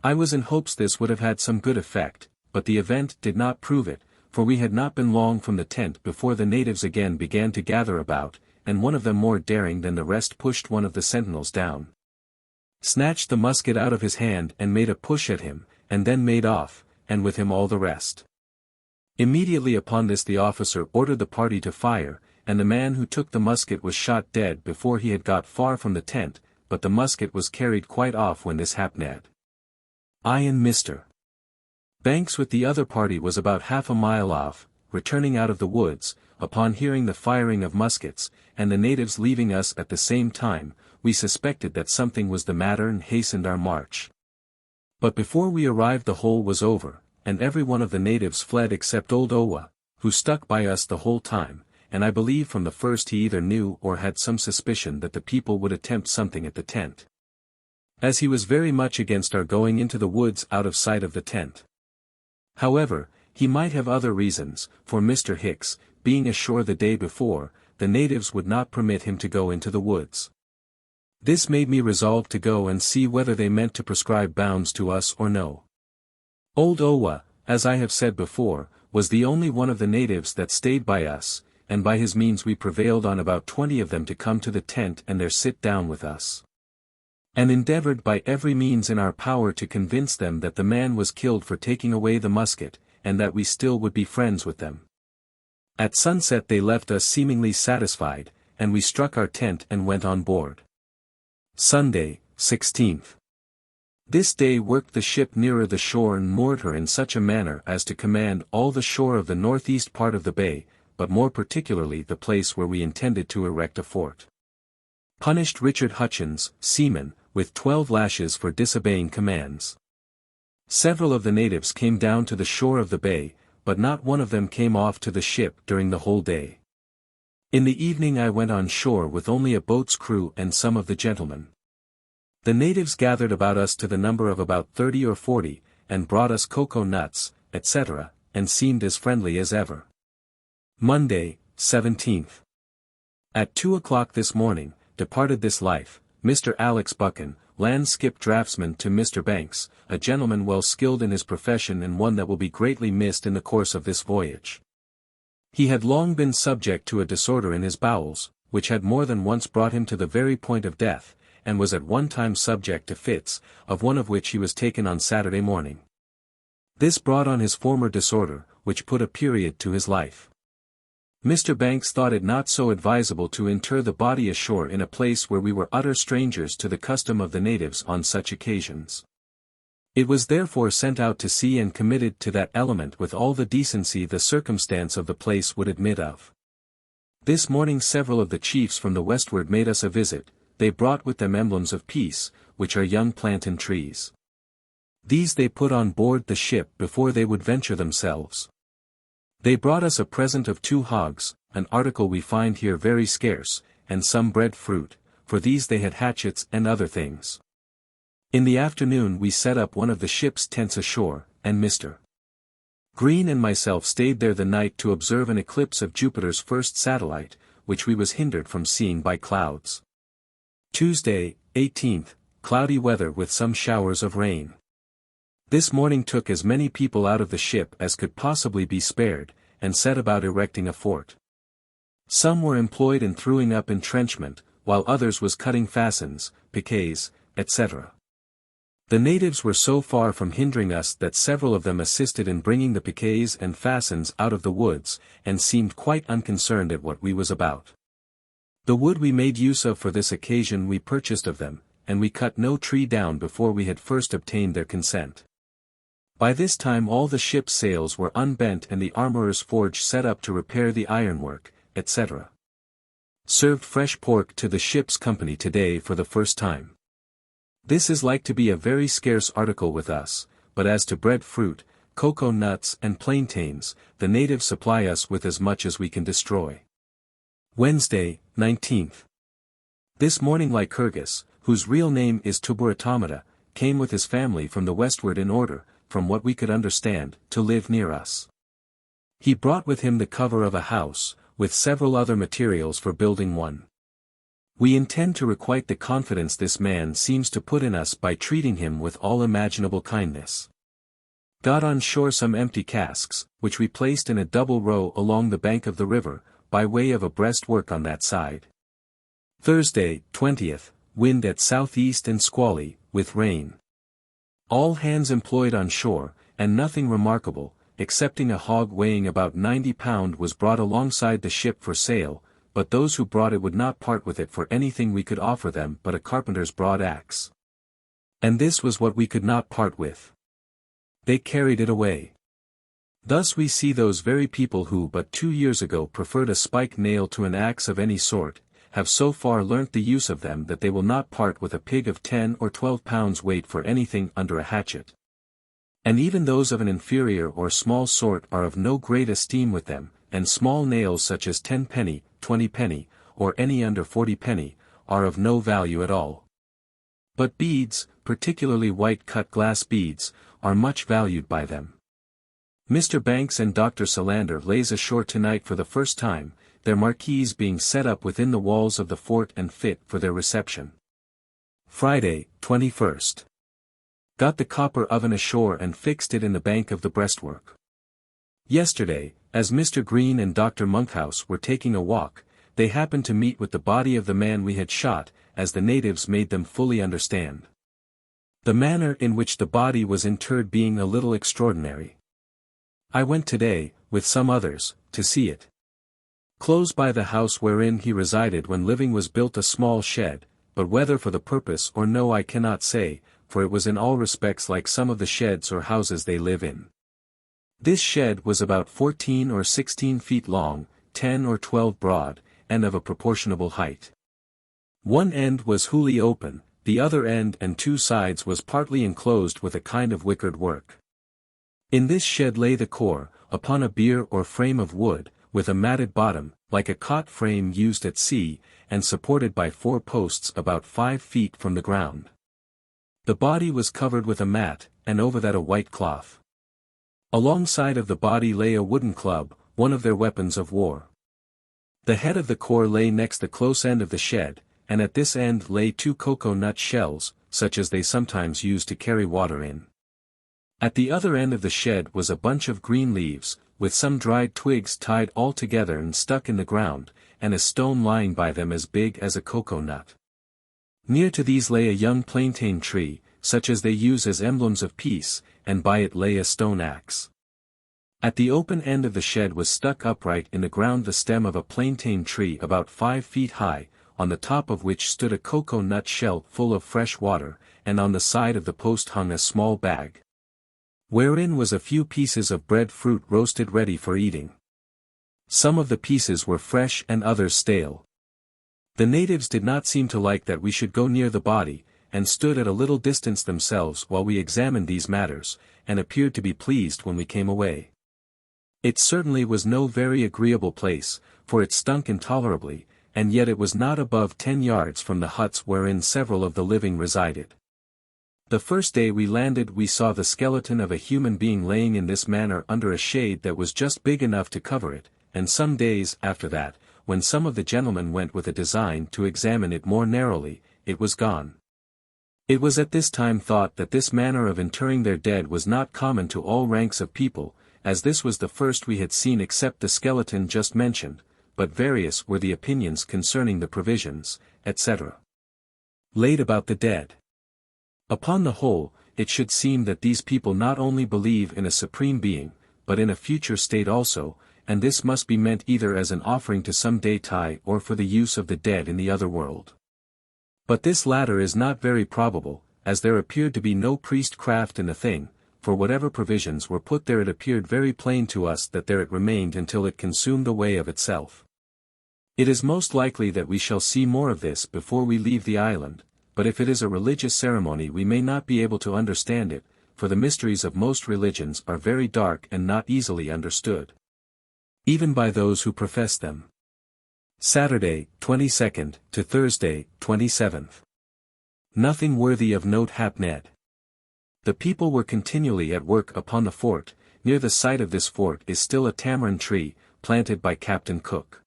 I was in hopes this would have had some good effect, but the event did not prove it, for we had not been long from the tent before the natives again began to gather about, and one of them more daring than the rest pushed one of the sentinels down, snatched the musket out of his hand and made a push at him, and then made off, and with him all the rest. Immediately upon this the officer ordered the party to fire, and the man who took the musket was shot dead before he had got far from the tent, but the musket was carried quite off when this happened. I and Mr. Banks with the other party was about half a mile off, returning out of the woods, upon hearing the firing of muskets, and the natives leaving us at the same time. We suspected that something was the matter and hastened our march. But before we arrived the whole was over, and every one of the natives fled except old Owa, who stuck by us the whole time, and I believe from the first he either knew or had some suspicion that the people would attempt something at the tent, as he was very much against our going into the woods out of sight of the tent. However, he might have other reasons, for Mr. Hicks, being ashore the day before, the natives would not permit him to go into the woods. This made me resolve to go and see whether they meant to prescribe bounds to us or no. Old Owa, as I have said before, was the only one of the natives that stayed by us, and by his means we prevailed on about 20 of them to come to the tent and there sit down with us, and endeavored by every means in our power to convince them that the man was killed for taking away the musket, and that we still would be friends with them. At sunset they left us seemingly satisfied, and we struck our tent and went on board. Sunday, 16th. This day worked the ship nearer the shore and moored her in such a manner as to command all the shore of the northeast part of the bay, but more particularly the place where we intended to erect a fort. Punished Richard Hutchins, seaman, with 12 lashes for disobeying commands. Several of the natives came down to the shore of the bay, but not one of them came off to the ship during the whole day. In the evening I went on shore with only a boat's crew and some of the gentlemen. The natives gathered about us to the number of about 30 or 40, and brought us cocoa nuts, etc., and seemed as friendly as ever. Monday, 17th. At 2 o'clock this morning, departed this life, Mr. Alex Buchan, land skip draftsman to Mr. Banks, a gentleman well skilled in his profession and one that will be greatly missed in the course of this voyage. He had long been subject to a disorder in his bowels, which had more than once brought him to the very point of death, and was at one time subject to fits, of one of which he was taken on Saturday morning. This brought on his former disorder, which put a period to his life. Mr. Banks thought it not so advisable to inter the body ashore in a place where we were utter strangers to the custom of the natives on such occasions. It was therefore sent out to sea and committed to that element with all the decency the circumstance of the place would admit of. This morning several of the chiefs from the westward made us a visit. They brought with them emblems of peace, which are young plantain trees. These they put on board the ship before they would venture themselves. They brought us a present of 2 hogs, an article we find here very scarce, and some bread fruit, for these they had hatchets and other things. In the afternoon we set up one of the ship's tents ashore, and Mr. Green and myself stayed there the night to observe an eclipse of Jupiter's first satellite, which we was hindered from seeing by clouds. Tuesday, 18th, cloudy weather with some showers of rain. This morning took as many people out of the ship as could possibly be spared, and set about erecting a fort. Some were employed in throwing up entrenchment, while others was cutting fascines, piquets, etc. The natives were so far from hindering us that several of them assisted in bringing the piquets and fascines out of the woods, and seemed quite unconcerned at what we was about. The wood we made use of for this occasion we purchased of them, and we cut no tree down before we had first obtained their consent. By this time all the ship's sails were unbent and the armorer's forge set up to repair the ironwork, etc. Served fresh pork to the ship's company today for the first time. This is like to be a very scarce article with us, but as to bread fruit, cocoa nuts and plantains, the natives supply us with as much as we can destroy. Wednesday, 19th. This morning Lycurgus, whose real name is Tuburotomata, came with his family from the westward in order, from what we could understand, to live near us. He brought with him the cover of a house, with several other materials for building one. We intend to requite the confidence this man seems to put in us by treating him with all imaginable kindness. Got on shore some empty casks, which we placed in a double row along the bank of the river, by way of a breastwork on that side. Thursday, 20th, wind at southeast and squally, with rain. All hands employed on shore, and nothing remarkable, excepting a hog weighing about 90 pounds was brought alongside the ship for sale, but those who brought it would not part with it for anything we could offer them but a carpenter's broad axe. And this was what we could not part with. They carried it away. Thus we see those very people who but 2 years ago preferred a spike nail to an axe of any sort, have so far learnt the use of them that they will not part with a pig of 10 or 12 pounds weight for anything under a hatchet. And even those of an inferior or small sort are of no great esteem with them, and small nails such as 10 penny, 20 penny, or any under 40 penny, are of no value at all. But beads, particularly white cut glass beads, are much valued by them. Mr. Banks and Dr. Solander lays ashore tonight for the first time, their marquees being set up within the walls of the fort and fit for their reception. Friday, 21st. Got the copper oven ashore and fixed it in the bank of the breastwork. Yesterday, as Mr. Green and Dr. Monkhouse were taking a walk, they happened to meet with the body of the man we had shot, as the natives made them fully understand. The manner in which the body was interred being a little extraordinary. I went today, with some others, to see it. Close by the house wherein he resided when living was built a small shed, but whether for the purpose or no I cannot say, for it was in all respects like some of the sheds or houses they live in. This shed was about 14 or 16 feet long, 10 or 12 broad, and of a proportionable height. One end was wholly open, the other end and 2 sides was partly enclosed with a kind of wickered work. In this shed lay the core, upon a bier or frame of wood, with a matted bottom, like a cot frame used at sea, and supported by 4 posts about 5 feet from the ground. The body was covered with a mat, and over that a white cloth. Alongside of the body lay a wooden club, one of their weapons of war. The head of the core lay next the close end of the shed, and at this end lay 2 cocoa-nut shells, such as they sometimes use to carry water in. At the other end of the shed was a bunch of green leaves, with some dried twigs tied all together and stuck in the ground, and a stone lying by them as big as a cocoa-nut. Near to these lay a young plantain tree, such as they use as emblems of peace, and by it lay a stone axe. At the open end of the shed was stuck upright in the ground the stem of a plantain tree about 5 feet high, on the top of which stood a cocoa-nut shell full of fresh water, and on the side of the post hung a small bag, wherein was a few pieces of bread fruit roasted ready for eating. Some of the pieces were fresh and others stale. The natives did not seem to like that we should go near the body, and stood at a little distance themselves while we examined these matters, and appeared to be pleased when we came away. It certainly was no very agreeable place, for it stunk intolerably, and yet it was not above 10 yards from the huts wherein several of the living resided. The first day we landed we saw the skeleton of a human being laying in this manner under a shade that was just big enough to cover it, and some days after that, when some of the gentlemen went with a design to examine it more narrowly, it was gone. It was at this time thought that this manner of interring their dead was not common to all ranks of people, as this was the first we had seen except the skeleton just mentioned, but various were the opinions concerning the provisions, etc. laid about the dead. Upon the whole, it should seem that these people not only believe in a supreme being, but in a future state also, and this must be meant either as an offering to some deity or for the use of the dead in the other world. But this latter is not very probable, as there appeared to be no priestcraft in the thing, for whatever provisions were put there it appeared very plain to us that there it remained until it consumed away of itself. It is most likely that we shall see more of this before we leave the island, but if it is a religious ceremony we may not be able to understand it, for the mysteries of most religions are very dark and not easily understood, even by those who profess them. Saturday, 22nd, to Thursday, 27th. Nothing worthy of note happened. The people were continually at work upon the fort. Near the site of this fort is still a tamarind tree, planted by Captain Cook.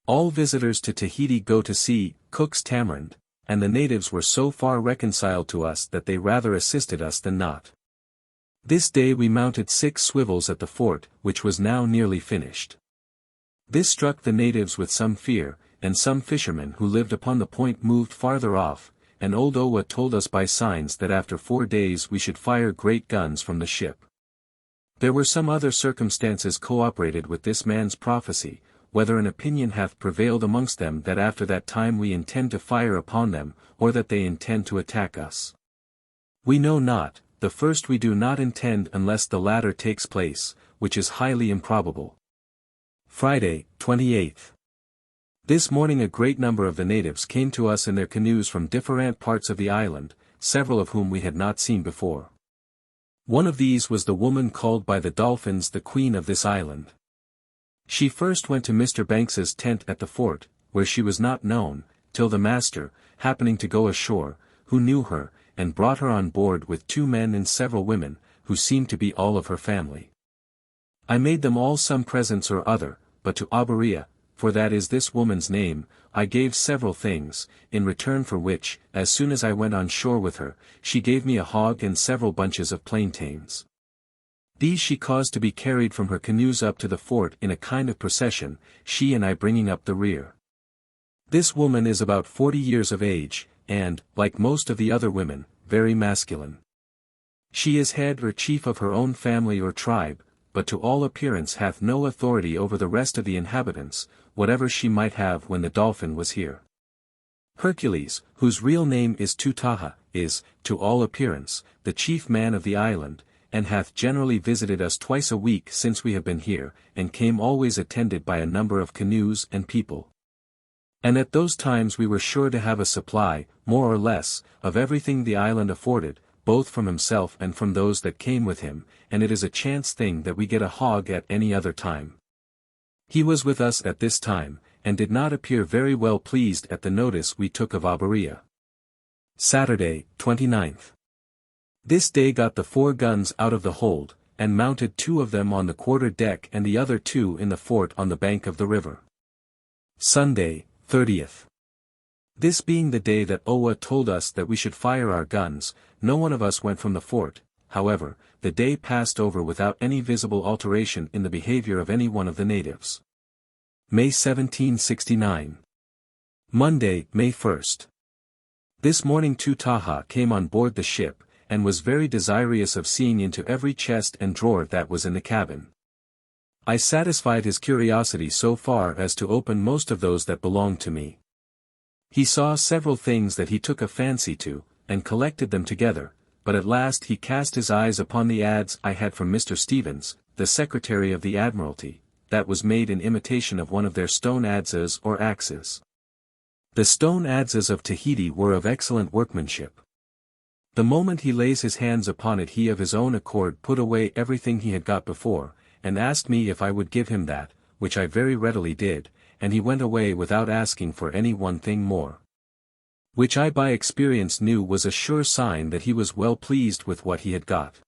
All visitors to Tahiti go to see Cook's tamarind, and the natives were so far reconciled to us that they rather assisted us than not. This day we mounted 6 swivels at the fort, which was now nearly finished. This struck the natives with some fear, and some fishermen who lived upon the point moved farther off, and old Owa told us by signs that after 4 days we should fire great guns from the ship. There were some other circumstances cooperated with this man's prophecy, whether an opinion hath prevailed amongst them that after that time we intend to fire upon them, or that they intend to attack us. We know not. The first we do not intend unless the latter takes place, which is highly improbable. Friday, 28th. This morning a great number of the natives came to us in their canoes from different parts of the island, several of whom we had not seen before. One of these was the woman called by the dolphins the Queen of this island. She first went to Mr. Banks's tent at the fort, where she was not known, till the master, happening to go ashore, who knew her, and brought her on board with 2 men and several women, who seemed to be all of her family. I made them all some presents or other, but to Abaria, for that is this woman's name, I gave several things, in return for which, as soon as I went on shore with her, she gave me a hog and several bunches of plantains. These she caused to be carried from her canoes up to the fort in a kind of procession, she and I bringing up the rear. This woman is about 40 years of age, and, like most of the other women, very masculine. She is head or chief of her own family or tribe, but to all appearance hath no authority over the rest of the inhabitants, whatever she might have when the dolphin was here. Hercules, whose real name is Tutaha, is, to all appearance, the chief man of the island, and hath generally visited us twice a week since we have been here, and came always attended by a number of canoes and people. And at those times we were sure to have a supply, more or less, of everything the island afforded, both from himself and from those that came with him, and it is a chance thing that we get a hog at any other time. He was with us at this time, and did not appear very well pleased at the notice we took of Abaria. Saturday, 29th. This day got the 4 guns out of the hold, and mounted 2 of them on the quarter deck and the other 2 in the fort on the bank of the river. Sunday, 30th. This being the day that Owa told us that we should fire our guns, no one of us went from the fort. However, the day passed over without any visible alteration in the behavior of any one of the natives. May 1769. Monday, May 1st. This morning Tutaha came on board the ship, and was very desirous of seeing into every chest and drawer that was in the cabin. I satisfied his curiosity so far as to open most of those that belonged to me. He saw several things that he took a fancy to, and collected them together, but at last he cast his eyes upon the ads I had from Mr. Stevens, the Secretary of the Admiralty, that was made in imitation of one of their stone adzes or axes. The stone adzes of Tahiti were of excellent workmanship. The moment he lays his hands upon it he of his own accord put away everything he had got before, and asked me if I would give him that, which I very readily did, and he went away without asking for any one thing more. Which I by experience knew was a sure sign that he was well pleased with what he had got.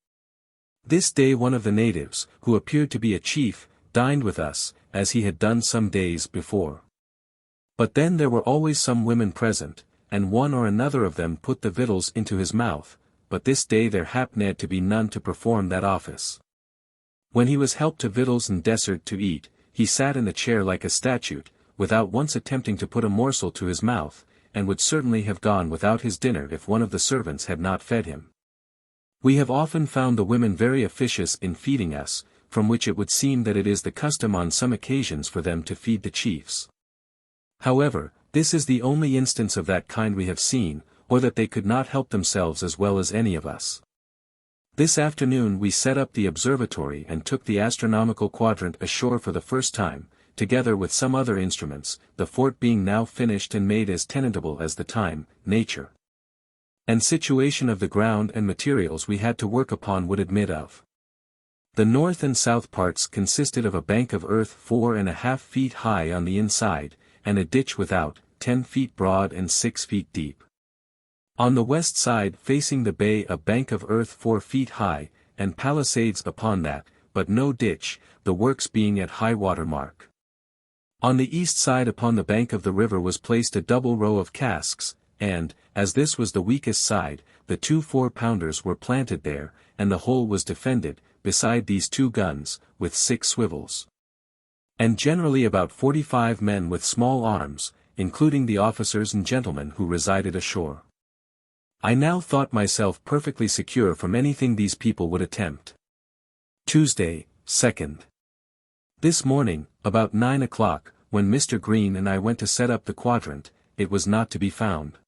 This day one of the natives, who appeared to be a chief, dined with us, as he had done some days before. But then there were always some women present, and one or another of them put the victuals into his mouth, but this day there happened to be none to perform that office. When he was helped to victuals and dessert to eat, he sat in the chair like a statue, without once attempting to put a morsel to his mouth, and would certainly have gone without his dinner if one of the servants had not fed him. We have often found the women very officious in feeding us, from which it would seem that it is the custom on some occasions for them to feed the chiefs. However, this is the only instance of that kind we have seen, or that they could not help themselves as well as any of us. This afternoon we set up the observatory and took the astronomical quadrant ashore for the first time, together with some other instruments, the fort being now finished and made as tenantable as the time, nature, and situation of the ground and materials we had to work upon would admit of. The north and south parts consisted of a bank of earth 4.5 feet high on the inside, and a ditch without, 10 feet broad and 6 feet deep. On the west side facing the bay a bank of earth 4 feet high, and palisades upon that, but no ditch, the works being at high water mark. On the east side upon the bank of the river was placed a double row of casks, and, as this was the weakest side, the 2 4-pounders were planted there, and the whole was defended, beside these 2 guns, with 6 swivels. And generally about 45 men with small arms, including the officers and gentlemen who resided ashore. I now thought myself perfectly secure from anything these people would attempt. Tuesday, 2nd. This morning, about 9 o'clock, when Mr. Green and I went to set up the quadrant, it was not to be found.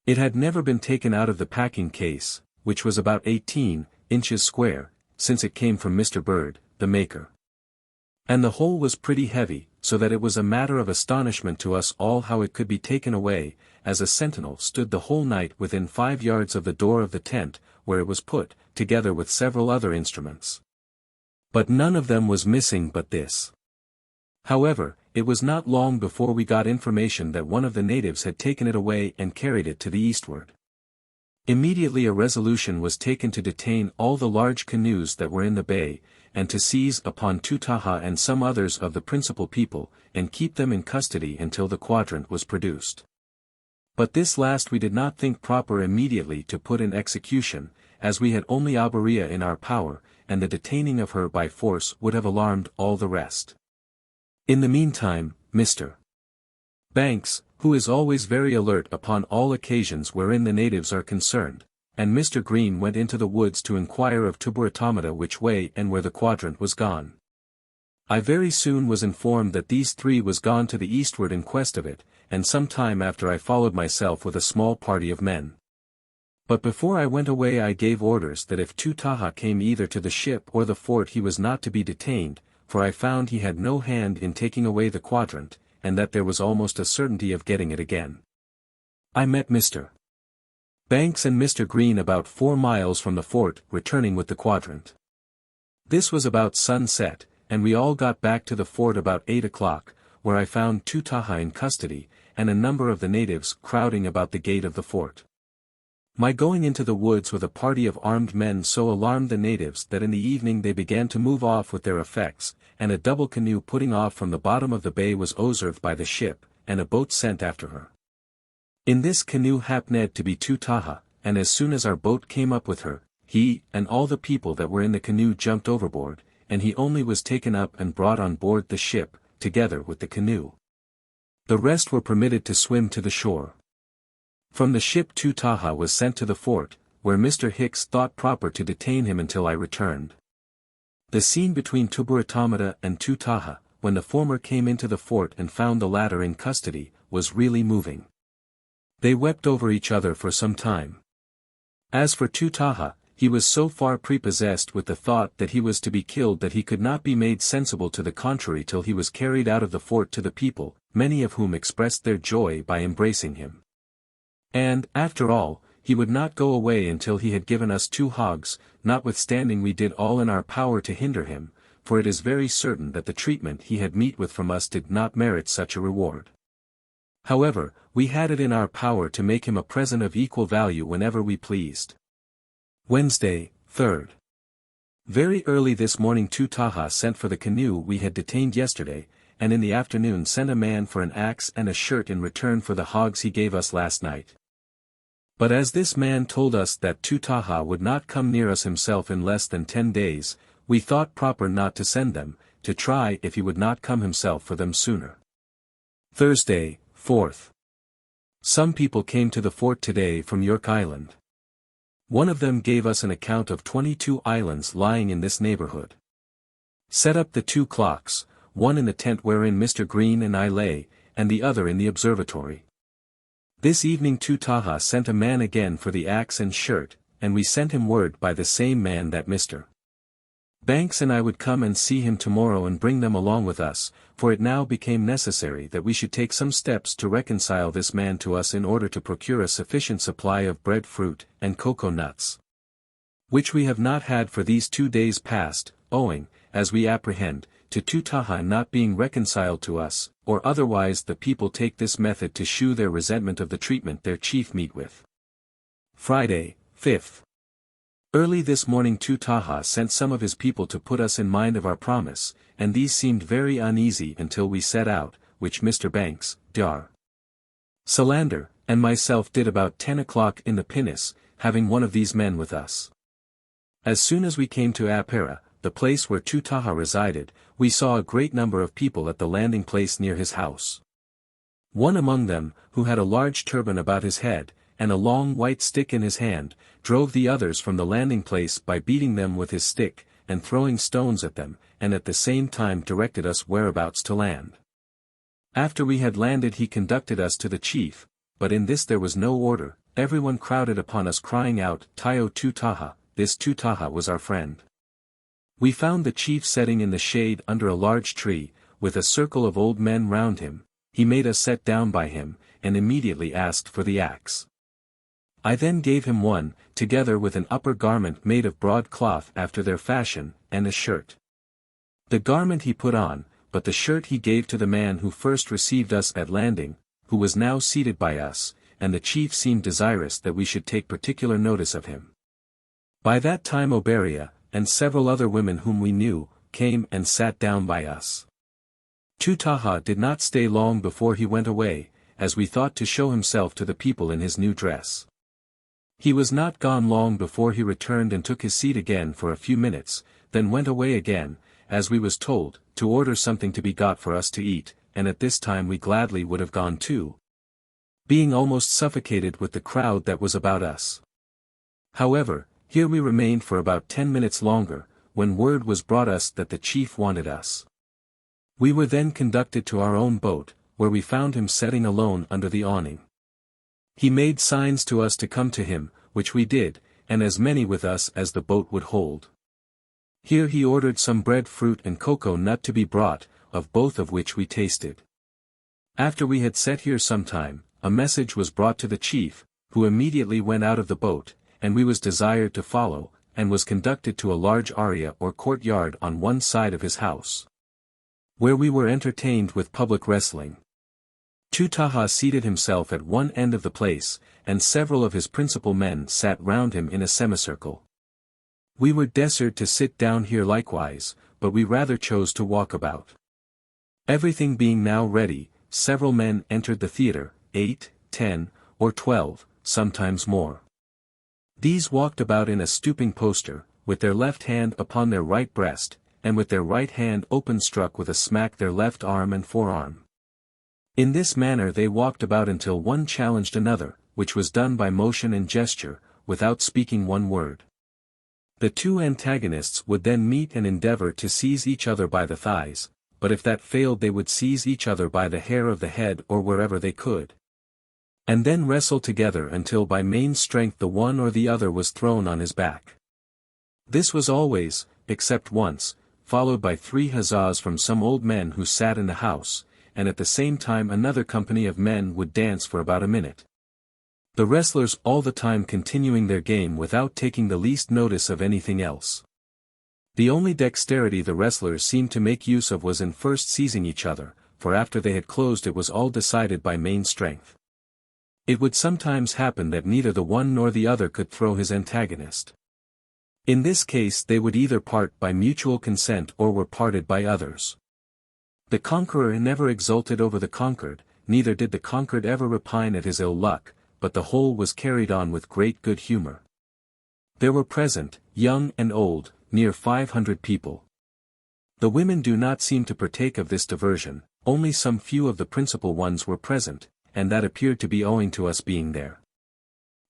It had never been taken out of the packing case, which was about 18 inches square, since it came from Mr. Bird, the maker. And the whole was pretty heavy, so that it was a matter of astonishment to us all how it could be taken away, as a sentinel stood the whole night within 5 yards of the door of the tent, where it was put, together with several other instruments. But none of them was missing but this. However, it was not long before we got information that one of the natives had taken it away and carried it to the eastward. Immediately a resolution was taken to detain all the large canoes that were in the bay, and to seize upon Tutaha and some others of the principal people, and keep them in custody until the quadrant was produced. But this last we did not think proper immediately to put in execution, as we had only Abaria in our power, and the detaining of her by force would have alarmed all the rest. In the meantime, Mr. Banks, who is always very alert upon all occasions wherein the natives are concerned, and Mr. Green went into the woods to inquire of Tuburetomata which way and where the quadrant was gone. I very soon was informed that these 3 was gone to the eastward in quest of it, and some time after I followed myself with a small party of men. But before I went away I gave orders that if Tutaha came either to the ship or the fort he was not to be detained, for I found he had no hand in taking away the quadrant, and that there was almost a certainty of getting it again. I met Mr. Banks and Mr. Green about 4 miles from the fort, returning with the quadrant. This was about sunset, and we all got back to the fort about 8 o'clock, where I found Tutaha in custody, and a number of the natives crowding about the gate of the fort. My going into the woods with a party of armed men so alarmed the natives that in the evening they began to move off with their effects, and a double canoe putting off from the bottom of the bay was observed by the ship, and a boat sent after her. In this canoe happened to be Tutaha, and as soon as our boat came up with her, he and all the people that were in the canoe jumped overboard, and he only was taken up and brought on board the ship, together with the canoe. The rest were permitted to swim to the shore. From the ship Tutaha was sent to the fort, where Mr. Hicks thought proper to detain him until I returned. The scene between Tuburetomata and Tutaha, when the former came into the fort and found the latter in custody, was really moving. They wept over each other for some time. As for Tutaha, he was so far prepossessed with the thought that he was to be killed that he could not be made sensible to the contrary till he was carried out of the fort to the people, many of whom expressed their joy by embracing him. And, after all, he would not go away until he had given us 2 hogs, notwithstanding we did all in our power to hinder him, for it is very certain that the treatment he had met with from us did not merit such a reward. However, we had it in our power to make him a present of equal value whenever we pleased. Wednesday, 3rd. Very early this morning Tutaha sent for the canoe we had detained yesterday, and in the afternoon sent a man for an axe and a shirt in return for the hogs he gave us last night. But as this man told us that Tutaha would not come near us himself in less than 10 days, we thought proper not to send them, to try if he would not come himself for them sooner. Thursday, 4th. Some people came to the fort today from York Island. One of them gave us an account of 22 islands lying in this neighborhood. Set up the 2 clocks, one in the tent wherein Mr. Green and I lay, and the other in the observatory. This evening Tutaha sent a man again for the axe and shirt, and we sent him word by the same man that Mr. Banks and I would come and see him tomorrow and bring them along with us, for it now became necessary that we should take some steps to reconcile this man to us in order to procure a sufficient supply of breadfruit and cocoa nuts, which we have not had for these 2 days past, owing, as we apprehend, to Tutaha not being reconciled to us, or otherwise the people take this method to shew their resentment of the treatment their chief meet with. Friday, 5th. Early this morning Tutaha sent some of his people to put us in mind of our promise, and these seemed very uneasy until we set out, which Mr. Banks, Dr. Solander, and myself did about 10 o'clock in the pinnace, having one of these men with us. As soon as we came to Apera, the place where Tutaha resided, we saw a great number of people at the landing place near his house. One among them, who had a large turban about his head, and a long white stick in his hand, drove the others from the landing place by beating them with his stick, and throwing stones at them, and at the same time directed us whereabouts to land. After we had landed he conducted us to the chief, but in this there was no order, everyone crowded upon us crying out, "Tayo Tutaha," this Tutaha was our friend. We found the chief sitting in the shade under a large tree, with a circle of old men round him. He made us sit down by him, and immediately asked for the axe. I then gave him one, together with an upper garment made of broad cloth after their fashion, and a shirt. The garment he put on, but the shirt he gave to the man who first received us at landing, who was now seated by us, and the chief seemed desirous that we should take particular notice of him. By that time Oberea, and several other women whom we knew, came and sat down by us. Tutaha did not stay long before he went away, as we thought to show himself to the people in his new dress. He was not gone long before he returned and took his seat again for a few minutes, then went away again, as we was told, to order something to be got for us to eat, and at this time we gladly would have gone too, being almost suffocated with the crowd that was about us. However, here we remained for about 10 minutes longer, when word was brought us that the chief wanted us. We were then conducted to our own boat, where we found him sitting alone under the awning. He made signs to us to come to him, which we did, and as many with us as the boat would hold. Here he ordered some bread fruit and cocoa nut to be brought, of both of which we tasted. After we had sat here some time, a message was brought to the chief, who immediately went out of the boat, and we was desired to follow, and was conducted to a large area or courtyard on one side of his house, where we were entertained with public wrestling. Tutaha seated himself at one end of the place, and several of his principal men sat round him in a semicircle. We were desired to sit down here likewise, but we rather chose to walk about. Everything being now ready, several men entered the theatre, 8, 10, or 12, sometimes more. These walked about in a stooping posture, with their left hand upon their right breast, and with their right hand open struck with a smack their left arm and forearm. In this manner they walked about until one challenged another, which was done by motion and gesture, without speaking one word. The two antagonists would then meet and endeavor to seize each other by the thighs, but if that failed they would seize each other by the hair of the head or wherever they could, and then wrestle together until by main strength the one or the other was thrown on his back. This was always, except once, followed by 3 huzzas from some old men who sat in the house, and at the same time another company of men would dance for about a minute. The wrestlers all the time continuing their game without taking the least notice of anything else. The only dexterity the wrestlers seemed to make use of was in first seizing each other, for after they had closed it was all decided by main strength. It would sometimes happen that neither the one nor the other could throw his antagonist. In this case they would either part by mutual consent or were parted by others. The conqueror never exulted over the conquered, neither did the conquered ever repine at his ill luck, but the whole was carried on with great good humor. There were present, young and old, near 500 people. The women do not seem to partake of this diversion, only some few of the principal ones were present, and that appeared to be owing to us being there.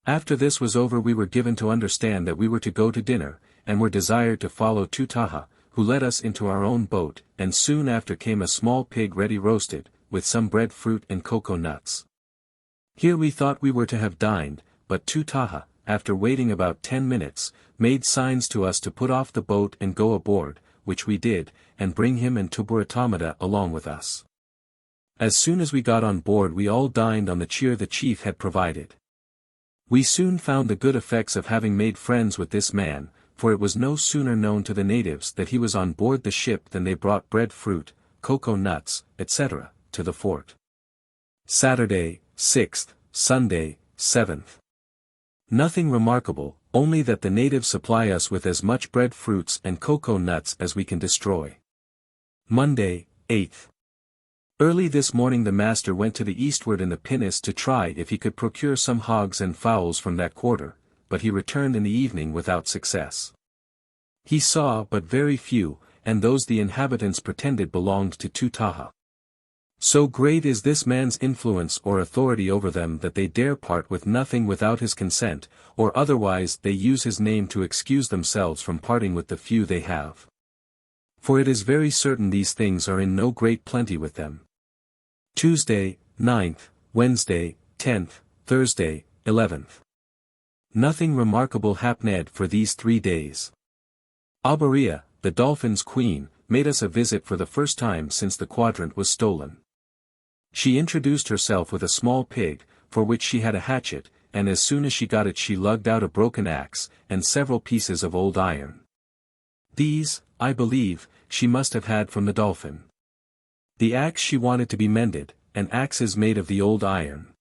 After this was over we were given to understand that we were to go to dinner, and were desired to follow Tutaha, who led us into our own boat, and soon after came a small pig ready roasted, with some bread fruit and cocoa nuts. Here we thought we were to have dined, but Tutaha, after waiting about 10 minutes, made signs to us to put off the boat and go aboard, which we did, and bring him and Tuburatamada along with us. As soon as we got on board we all dined on the cheer the chief had provided. We soon found the good effects of having made friends with this man, for it was no sooner known to the natives that he was on board the ship than they brought bread, fruit, cocoa nuts, etc., to the fort. Saturday, 6th, Sunday, 7th. Nothing remarkable, only that the natives supply us with as much bread, fruits and cocoa nuts as we can destroy. Monday, 8th. Early this morning the master went to the eastward in the pinnace to try if he could procure some hogs and fowls from that quarter, but he returned in the evening without success. He saw but very few, and those the inhabitants pretended belonged to Tutaha. So great is this man's influence or authority over them that they dare part with nothing without his consent, or otherwise they use his name to excuse themselves from parting with the few they have. For it is very certain these things are in no great plenty with them. Tuesday, 9th, Wednesday, 10th, Thursday, 11th. Nothing remarkable happened for these 3 days. Abaria, the dolphin's queen, made us a visit for the first time since the quadrant was stolen. She introduced herself with a small pig, for which she had a hatchet, and as soon as she got it she lugged out a broken axe, and several pieces of old iron. These, I believe, she must have had from the dolphin. The axe she wanted to be mended, and axes made of the old iron.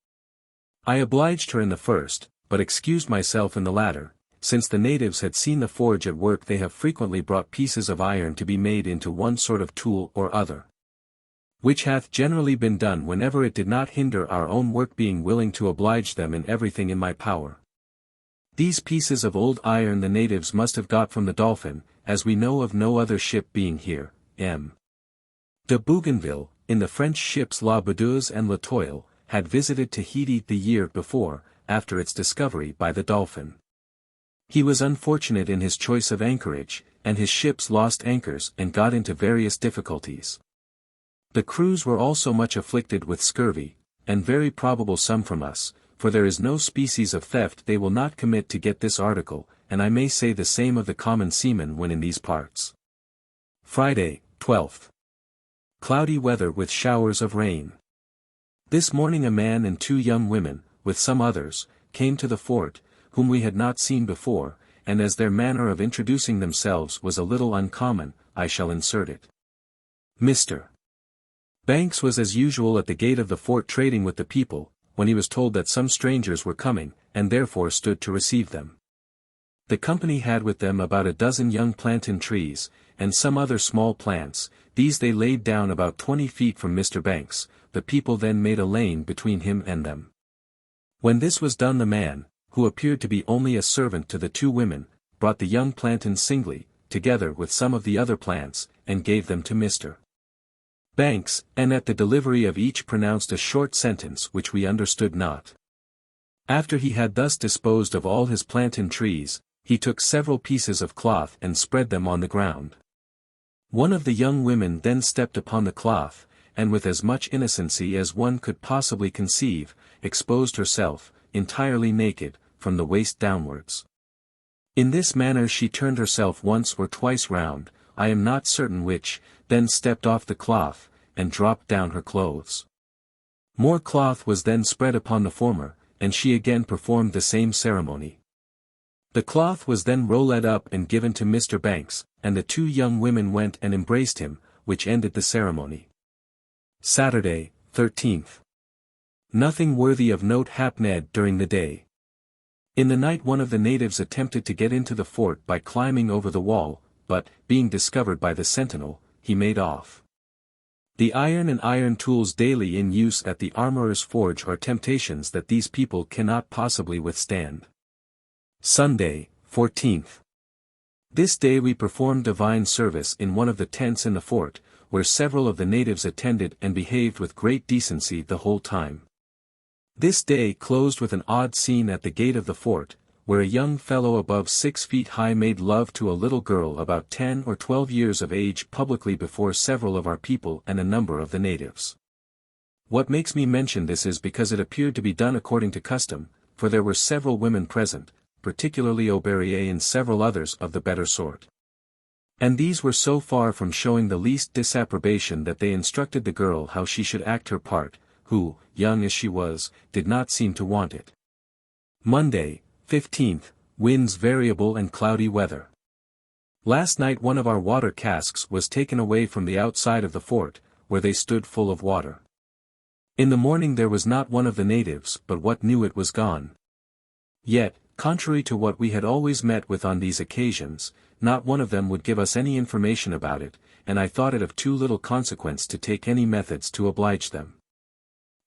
I obliged her in the first, but excused myself in the latter, since the natives had seen the forge at work. They have frequently brought pieces of iron to be made into one sort of tool or other, which hath generally been done whenever it did not hinder our own work, being willing to oblige them in everything in my power. These pieces of old iron the natives must have got from the Dolphin, as we know of no other ship being here. M. de Bougainville, in the French ships La Boudeuse and La Toile, had visited Tahiti the year before, after its discovery by the Dolphin. He was unfortunate in his choice of anchorage, and his ships lost anchors and got into various difficulties. The crews were also much afflicted with scurvy, and very probable some from us, for there is no species of theft they will not commit to get this article, and I may say the same of the common seamen when in these parts. Friday, 12th. Cloudy weather with showers of rain. This morning a man and 2 young women, with some others, came to the fort, whom we had not seen before, and as their manner of introducing themselves was a little uncommon, I shall insert it. Mr. Banks was as usual at the gate of the fort trading with the people, when he was told that some strangers were coming, and therefore stood to receive them. The company had with them about 12 young plantain trees, and some other small plants. These they laid down about 20 feet from Mr. Banks. The people then made a lane between him and them. When this was done the man, who appeared to be only a servant to the 2 women, brought the young plantains singly, together with some of the other plants, and gave them to Mr. Banks, and at the delivery of each pronounced a short sentence which we understood not. After he had thus disposed of all his plantain trees, he took several pieces of cloth and spread them on the ground. One of the young women then stepped upon the cloth, and with as much innocency as one could possibly conceive, exposed herself, entirely naked, from the waist downwards. In this manner she turned herself once or twice round, I am not certain which, then stepped off the cloth, and dropped down her clothes. More cloth was then spread upon the former, and she again performed the same ceremony. The cloth was then rolled up and given to Mr. Banks, and the 2 young women went and embraced him, which ended the ceremony. Saturday, 13th. Nothing worthy of note happened during the day. In the night one of the natives attempted to get into the fort by climbing over the wall, but, being discovered by the sentinel, he made off. The iron and iron tools daily in use at the armorer's forge are temptations that these people cannot possibly withstand. Sunday, 14th. This day we performed divine service in one of the tents in the fort, where several of the natives attended and behaved with great decency the whole time. This day closed with an odd scene at the gate of the fort, where a young fellow above 6 feet high made love to a little girl about 10 or 12 years of age publicly before several of our people and a number of the natives. What makes me mention this is because it appeared to be done according to custom, for there were several women present, particularly Auberier and several others of the better sort. And these were so far from showing the least disapprobation that they instructed the girl how she should act her part, who, young as she was, did not seem to want it. Monday, 15th, winds variable and cloudy weather. Last night one of our water casks was taken away from the outside of the fort, where they stood full of water. In the morning there was not one of the natives but what knew it was gone. Yet, contrary to what we had always met with on these occasions, not one of them would give us any information about it, and I thought it of too little consequence to take any methods to oblige them.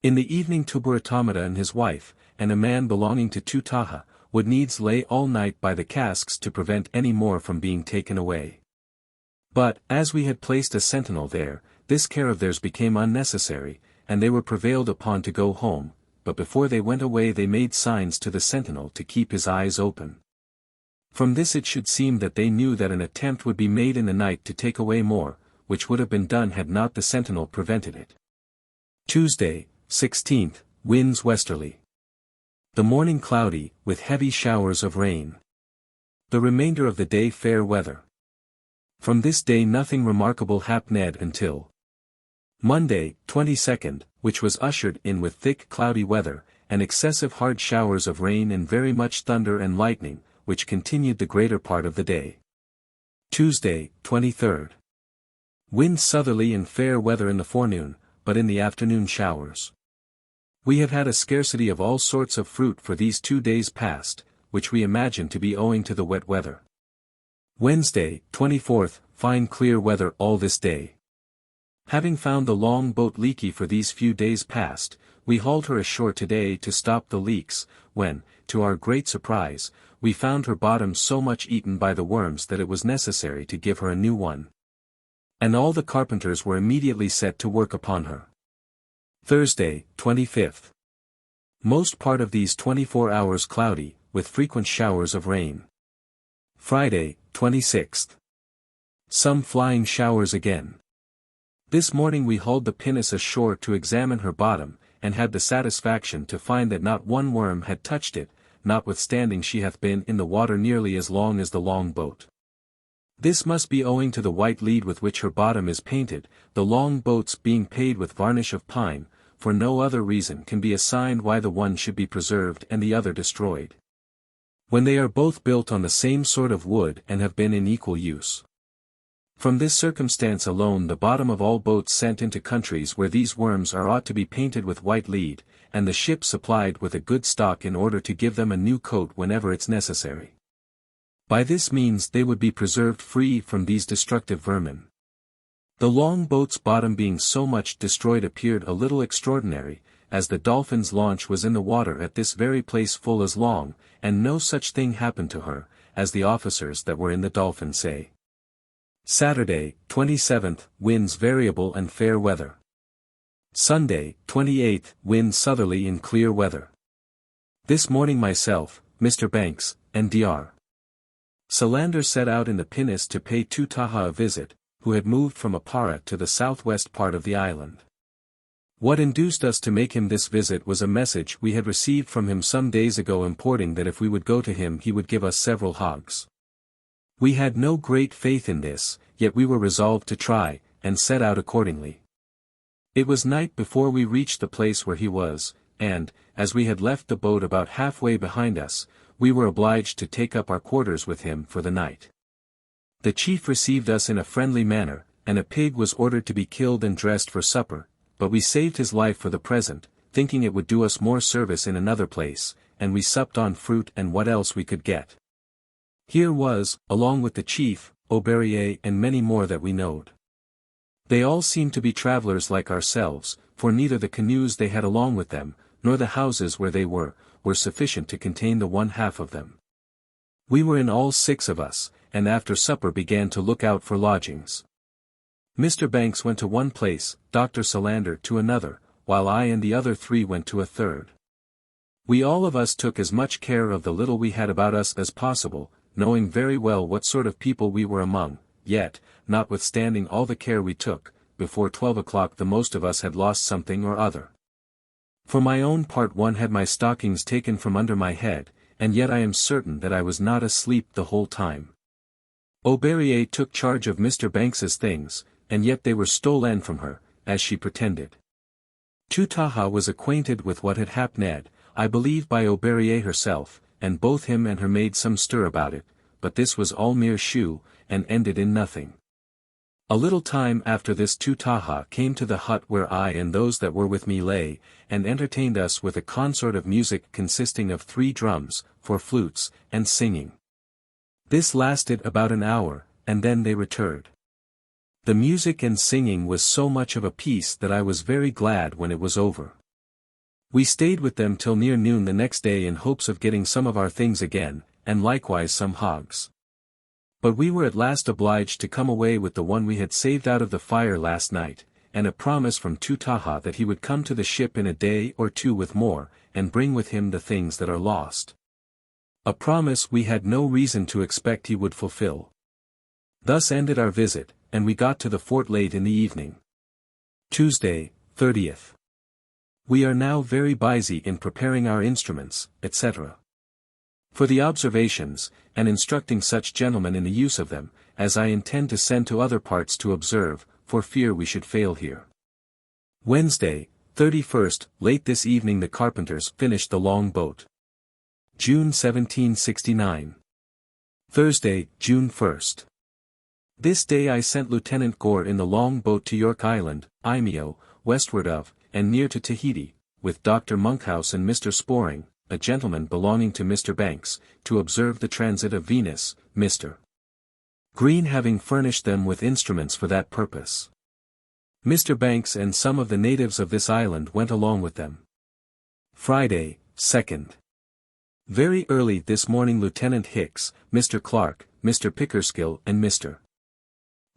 In the evening Tuburatamata and his wife, and a man belonging to Tutaha, would needs lay all night by the casks to prevent any more from being taken away. But, as we had placed a sentinel there, this care of theirs became unnecessary, and they were prevailed upon to go home, but before they went away they made signs to the sentinel to keep his eyes open. From this it should seem that they knew that an attempt would be made in the night to take away more, which would have been done had not the sentinel prevented it. Tuesday, 16th, winds westerly. The morning cloudy, with heavy showers of rain. The remainder of the day fair weather. From this day nothing remarkable happened until Monday, 22nd, which was ushered in with thick cloudy weather, and excessive hard showers of rain and very much thunder and lightning, which continued the greater part of the day. Tuesday, 23rd. Wind southerly and fair weather in the forenoon, but in the afternoon showers. We have had a scarcity of all sorts of fruit for these 2 days past, which we imagine to be owing to the wet weather. Wednesday, 24th, fine clear weather all this day. Having found the long boat leaky for these few days past, we hauled her ashore today to stop the leaks, when, to our great surprise, we found her bottom so much eaten by the worms that it was necessary to give her a new one. And all the carpenters were immediately set to work upon her. Thursday, 25th. Most part of these 24 hours cloudy, with frequent showers of rain. Friday, 26th. Some flying showers again. This morning we hauled the pinnace ashore to examine her bottom, and had the satisfaction to find that not one worm had touched it, notwithstanding she hath been in the water nearly as long as the long boat. This must be owing to the white lead with which her bottom is painted, the long boats being paid with varnish of pine, for no other reason can be assigned why the one should be preserved and the other destroyed. When they are both built on the same sort of wood and have been in equal use. From this circumstance alone the bottom of all boats sent into countries where these worms are ought to be painted with white lead, and the ship supplied with a good stock in order to give them a new coat whenever it's necessary. By this means they would be preserved free from these destructive vermin. The long boat's bottom being so much destroyed appeared a little extraordinary, as the Dolphin's launch was in the water at this very place full as long, and no such thing happened to her, as the officers that were in the Dolphin say. Saturday, 27th, winds variable and fair weather. Sunday, 28th, wind southerly in clear weather. This morning myself, Mr. Banks, and Dr. Solander set out in the pinnace to pay Tutaha a visit, who had moved from Apara to the southwest part of the island. What induced us to make him this visit was a message we had received from him some days ago importing that if we would go to him he would give us several hogs. We had no great faith in this, yet we were resolved to try, and set out accordingly. It was night before we reached the place where he was, and, as we had left the boat about halfway behind us, we were obliged to take up our quarters with him for the night. The chief received us in a friendly manner, and a pig was ordered to be killed and dressed for supper, but we saved his life for the present, thinking it would do us more service in another place, and we supped on fruit and what else we could get. Here was, along with the chief, Oberie and many more that we knowed. They all seemed to be travelers like ourselves, for neither the canoes they had along with them, nor the houses where they were sufficient to contain the one half of them. We were in all 6 of us, and after supper began to look out for lodgings. Mr. Banks went to one place, Dr. Solander to another, while I and the other 3 went to a third. We all of us took as much care of the little we had about us as possible, knowing very well what sort of people we were among, yet, notwithstanding all the care we took, before 12 o'clock the most of us had lost something or other. For my own part one had my stockings taken from under my head, and yet I am certain that I was not asleep the whole time. Oberie took charge of Mr. Banks's things, and yet they were stolen from her, as she pretended. Tutaha was acquainted with what had happened, I believe by Oberie herself, and both him and her made some stir about it, but this was all mere shew, and ended in nothing. A little time after this Tutaha came to the hut where I and those that were with me lay, and entertained us with a consort of music consisting of 3 drums, 4 flutes, and singing. This lasted about an hour, and then they retired. The music and singing was so much of a piece that I was very glad when it was over. We stayed with them till near noon the next day in hopes of getting some of our things again, and likewise some hogs. But we were at last obliged to come away with the one we had saved out of the fire last night, and a promise from Tutaha that he would come to the ship in a day or 2 with more, and bring with him the things that are lost. A promise we had no reason to expect he would fulfill. Thus ended our visit, and we got to the fort late in the evening. Tuesday, 30th. We are now very busy in preparing our instruments, etc. for the observations, and instructing such gentlemen in the use of them, as I intend to send to other parts to observe, for fear we should fail here. Wednesday, 31st, late this evening the carpenters finished the long boat. June 1769. Thursday, June 1st. This day I sent Lieutenant Gore in the long boat to York Island, Imeo, westward of, and near to Tahiti, with Dr. Monkhouse and Mr. Sporing, a gentleman belonging to Mr. Banks, to observe the transit of Venus, Mr. Green having furnished them with instruments for that purpose. Mr. Banks and some of the natives of this island went along with them. Friday, 2nd. Very early this morning Lieutenant Hicks, Mr. Clark, Mr. Pickerskill and Mr.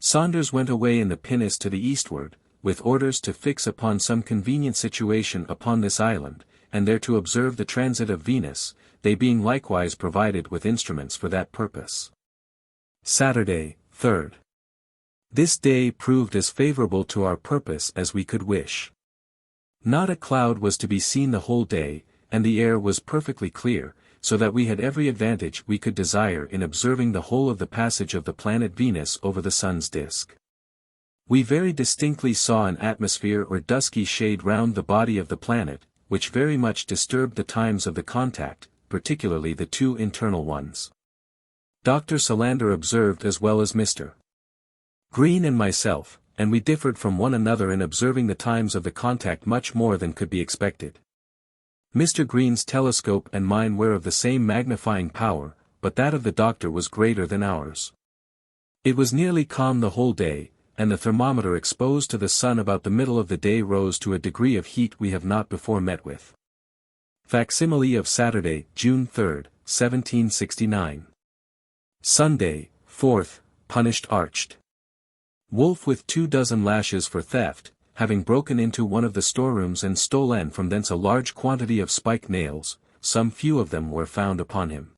Saunders went away in the pinnace to the eastward, with orders to fix upon some convenient situation upon this island, and there to observe the transit of Venus, they being likewise provided with instruments for that purpose. Saturday, 3rd. This day proved as favorable to our purpose as we could wish. Not a cloud was to be seen the whole day, and the air was perfectly clear, so that we had every advantage we could desire in observing the whole of the passage of the planet Venus over the sun's disk. We very distinctly saw an atmosphere or dusky shade round the body of the planet, which very much disturbed the times of the contact, particularly the 2 internal ones. Dr. Solander observed as well as Mr. Green and myself, and we differed from one another in observing the times of the contact much more than could be expected. Mr. Green's telescope and mine were of the same magnifying power, but that of the doctor was greater than ours. It was nearly calm the whole day, and the thermometer exposed to the sun about the middle of the day rose to a degree of heat we have not before met with. Facsimile of Saturday, June 3, 1769. Sunday, 4th, punished arched. Wolf with 24 lashes for theft, having broken into one of the storerooms and stolen from thence a large quantity of spike nails, some few of them were found upon him.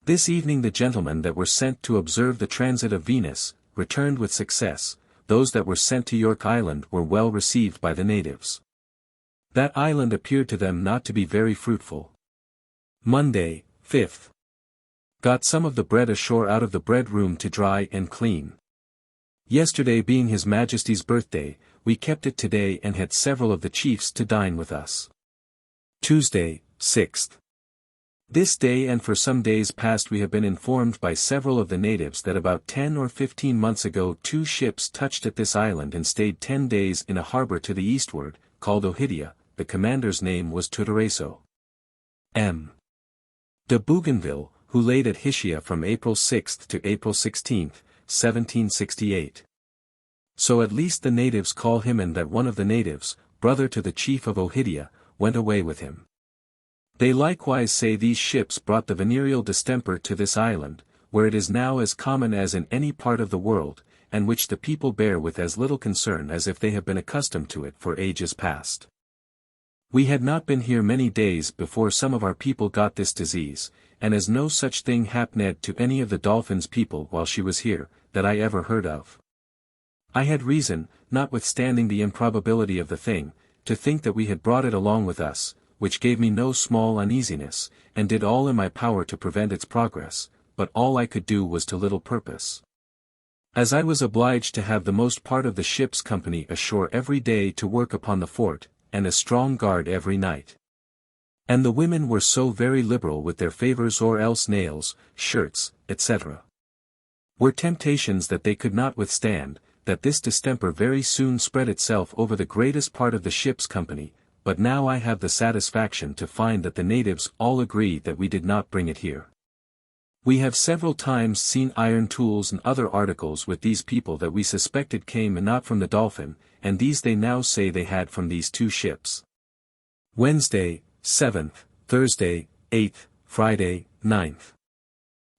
This evening the gentlemen that were sent to observe the transit of Venus, returned with success. Those that were sent to York Island were well received by the natives. That island appeared to them not to be very fruitful. Monday, 5th. Got some of the bread ashore out of the bread room to dry and clean. Yesterday being His Majesty's birthday, we kept it today and had several of the chiefs to dine with us. Tuesday, 6th. This day and for some days past we have been informed by several of the natives that about 10 or 15 months ago 2 ships touched at this island and stayed 10 days in a harbor to the eastward, called Ohidia. The commander's name was Tutereso M. de Bougainville, who laid at Hischia from April 6 to April 16, 1768. So at least the natives call him, and that one of the natives, brother to the chief of Ohidia, went away with him. They likewise say these ships brought the venereal distemper to this island, where it is now as common as in any part of the world, and which the people bear with as little concern as if they have been accustomed to it for ages past. We had not been here many days before some of our people got this disease, and as no such thing happened to any of the Dolphin's people while she was here, that I ever heard of. I had reason, notwithstanding the improbability of the thing, to think that we had brought it along with us, which gave me no small uneasiness, and did all in my power to prevent its progress, but all I could do was to little purpose. As I was obliged to have the most part of the ship's company ashore every day to work upon the fort, and a strong guard every night. And the women were so very liberal with their favors, or else nails, shirts, etc. Were temptations that they could not withstand, that this distemper very soon spread itself over the greatest part of the ship's company, but now I have the satisfaction to find that the natives all agree that we did not bring it here. We have several times seen iron tools and other articles with these people that we suspected came not from the Dolphin, and these they now say they had from these two ships. Wednesday, 7th, Thursday, 8th, Friday, 9th.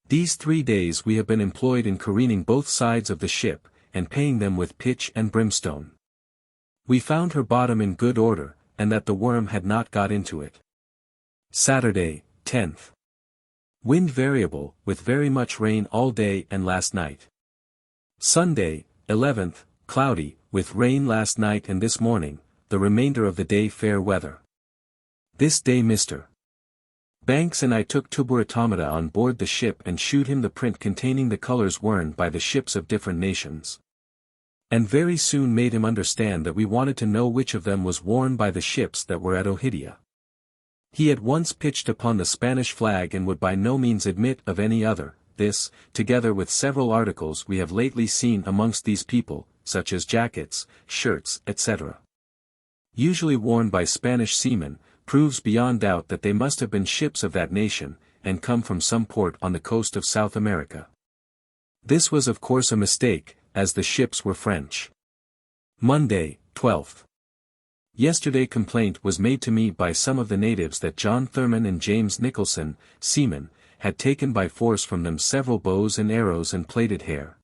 These 3 days we have been employed in careening both sides of the ship, and paying them with pitch and brimstone. We found her bottom in good order, and that the worm had not got into it. Saturday, 10th. Wind variable, with very much rain all day and last night. Sunday, 11th, cloudy, with rain last night and this morning, the remainder of the day fair weather. This day Mr. Banks and I took Tuburetomata on board the ship and shewed him the print containing the colours worn by the ships of different nations. And very soon made him understand that we wanted to know which of them was worn by the ships that were at Ohidia. He at once pitched upon the Spanish flag and would by no means admit of any other. This, together with several articles we have lately seen amongst these people, such as jackets, shirts, etc., usually worn by Spanish seamen, proves beyond doubt that they must have been ships of that nation, and come from some port on the coast of South America. This was of course a mistake, as the ships were French. Monday, 12th. Yesterday complaint was made to me by some of the natives that John Thurman and James Nicholson, seamen, had taken by force from them several bows and arrows and plaited hair.